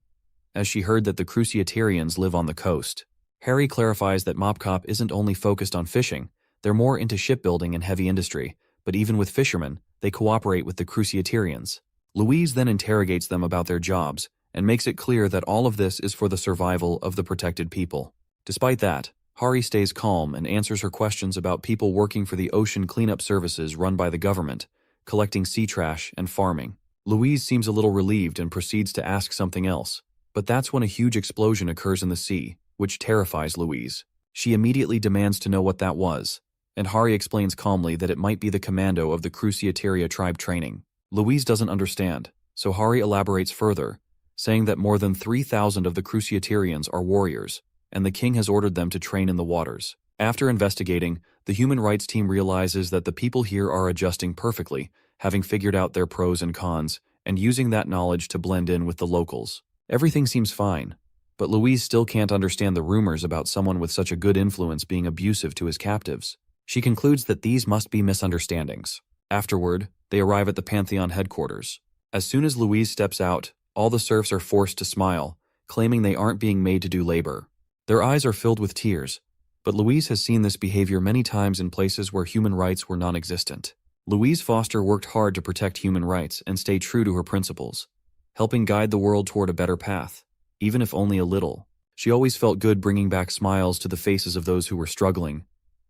as she heard that the Cruciaterians live on the coast. Harry clarifies that Mopcop isn't only focused on fishing, they're more into shipbuilding and heavy industry, but even with fishermen, they cooperate with the Cruciaterians. Louise then interrogates them about their jobs, and makes it clear that all of this is for the survival of the protected people. Despite that, Hari stays calm and answers her questions about people working for the ocean cleanup services run by the government, collecting sea trash and farming. Louise seems a little relieved and proceeds to ask something else, but that's when a huge explosion occurs in the sea, which terrifies Louise. She immediately demands to know what that was, and Hari explains calmly that it might be the commando of the Cruciateria tribe training. Louise doesn't understand, so Hari elaborates further, saying that more than 3,000 of the Cruciaterians are warriors, and the king has ordered them to train in the waters. After investigating, the human rights team realizes that the people here are adjusting perfectly, having figured out their pros and cons, and using that knowledge to blend in with the locals. Everything seems fine, but Louise still can't understand the rumors about someone with such a good influence being abusive to his captives. She concludes that these must be misunderstandings. Afterward, they arrive at the Pantheon headquarters. As soon as Louise steps out, all the serfs are forced to smile, claiming they aren't being made to do labor. Their eyes are filled with tears, but Louise has seen this behavior many times in places where human rights were non-existent. Louise Foster worked hard to protect human rights and stay true to her principles, helping guide the world toward a better path, even if only a little. She always felt good bringing back smiles to the faces of those who were struggling,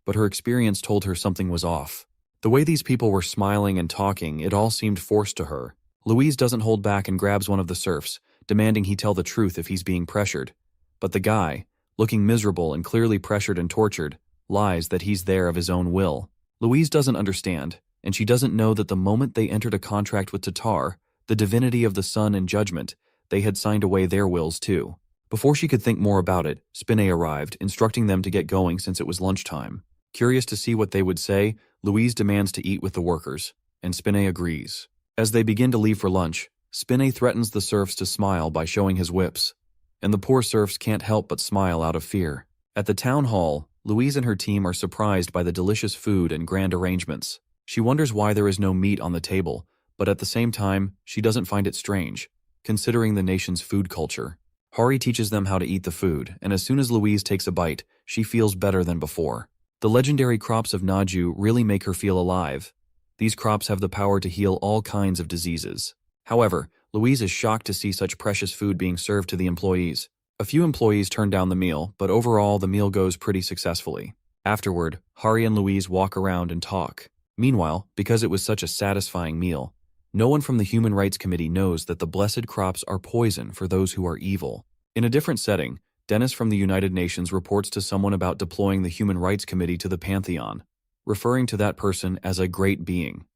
but her experience told her something was off. The way these people were smiling and talking, it all seemed forced to her. Louise doesn't hold back and grabs one of the serfs, demanding he tell the truth if he's being pressured. But the guy, looking miserable and clearly pressured and tortured, lies that he's there of his own will. Louise doesn't understand, and she doesn't know that the moment they entered a contract with Tatar, the divinity of the sun and judgment, they had signed away their wills too. Before she could think more about it, Spinay arrived, instructing them to get going since it was lunchtime. Curious to see what they would say, Louise demands to eat with the workers, and Spinay agrees. As they begin to leave for lunch, Spinay threatens the serfs to smile by showing his whips, and the poor serfs can't help but smile out of fear. At the town hall, Louise and her team are surprised by the delicious food and grand arrangements. She wonders why there is no meat on the table, but at the same time, she doesn't find it strange, considering the nation's food culture. Hari teaches them how to eat the food, and as soon as Louise takes a bite, she feels better than before. The legendary crops of Naju really make her feel alive. These crops have the power to heal all kinds of diseases. However, Louise is shocked to see such precious food being served to the employees. A few employees turn down the meal, but overall the meal goes pretty successfully. Afterward, Hari and Louise walk around and talk. Meanwhile, because it was such a satisfying meal, no one from the Human Rights Committee knows that the blessed crops are poison for those who are evil. In a different setting, Dennis from the United Nations reports to someone about deploying the Human Rights Committee to the Pantheon, referring to that person as a great being.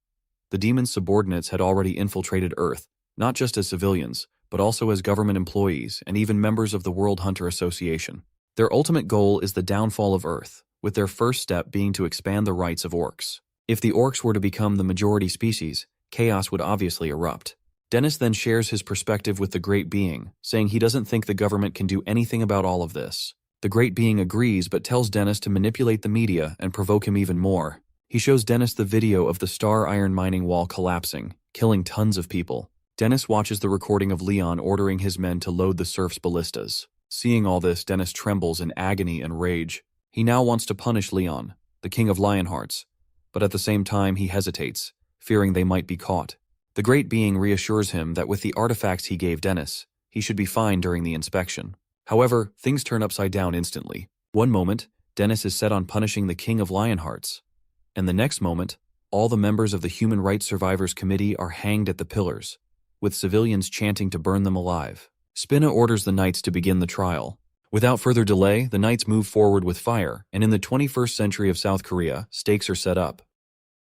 The demon's subordinates had already infiltrated Earth, not just as civilians, but also as government employees and even members of the World Hunter Association. Their ultimate goal is the downfall of Earth, with their first step being to expand the rights of orcs. If the orcs were to become the majority species, chaos would obviously erupt. Dennis then shares his perspective with the Great Being, saying he doesn't think the government can do anything about all of this. The Great Being agrees but tells Dennis to manipulate the media and provoke him even more. He shows Dennis the video of the Star Iron mining wall collapsing, killing tons of people. Dennis watches the recording of Leon ordering his men to load the serfs' ballistas. Seeing all this, Dennis trembles in agony and rage. He now wants to punish Leon, the king of Lionhearts, but at the same time he hesitates, fearing they might be caught. The Great Being reassures him that with the artifacts he gave Dennis, he should be fine during the inspection. However, things turn upside down instantly. One moment, Dennis is set on punishing the king of Lionhearts, and the next moment, all the members of the Human Rights Survivors Committee are hanged at the pillars, with civilians chanting to burn them alive. Spinna orders the knights to begin the trial. Without further delay, the knights move forward with fire, and in the 21st century of South Korea, stakes are set up.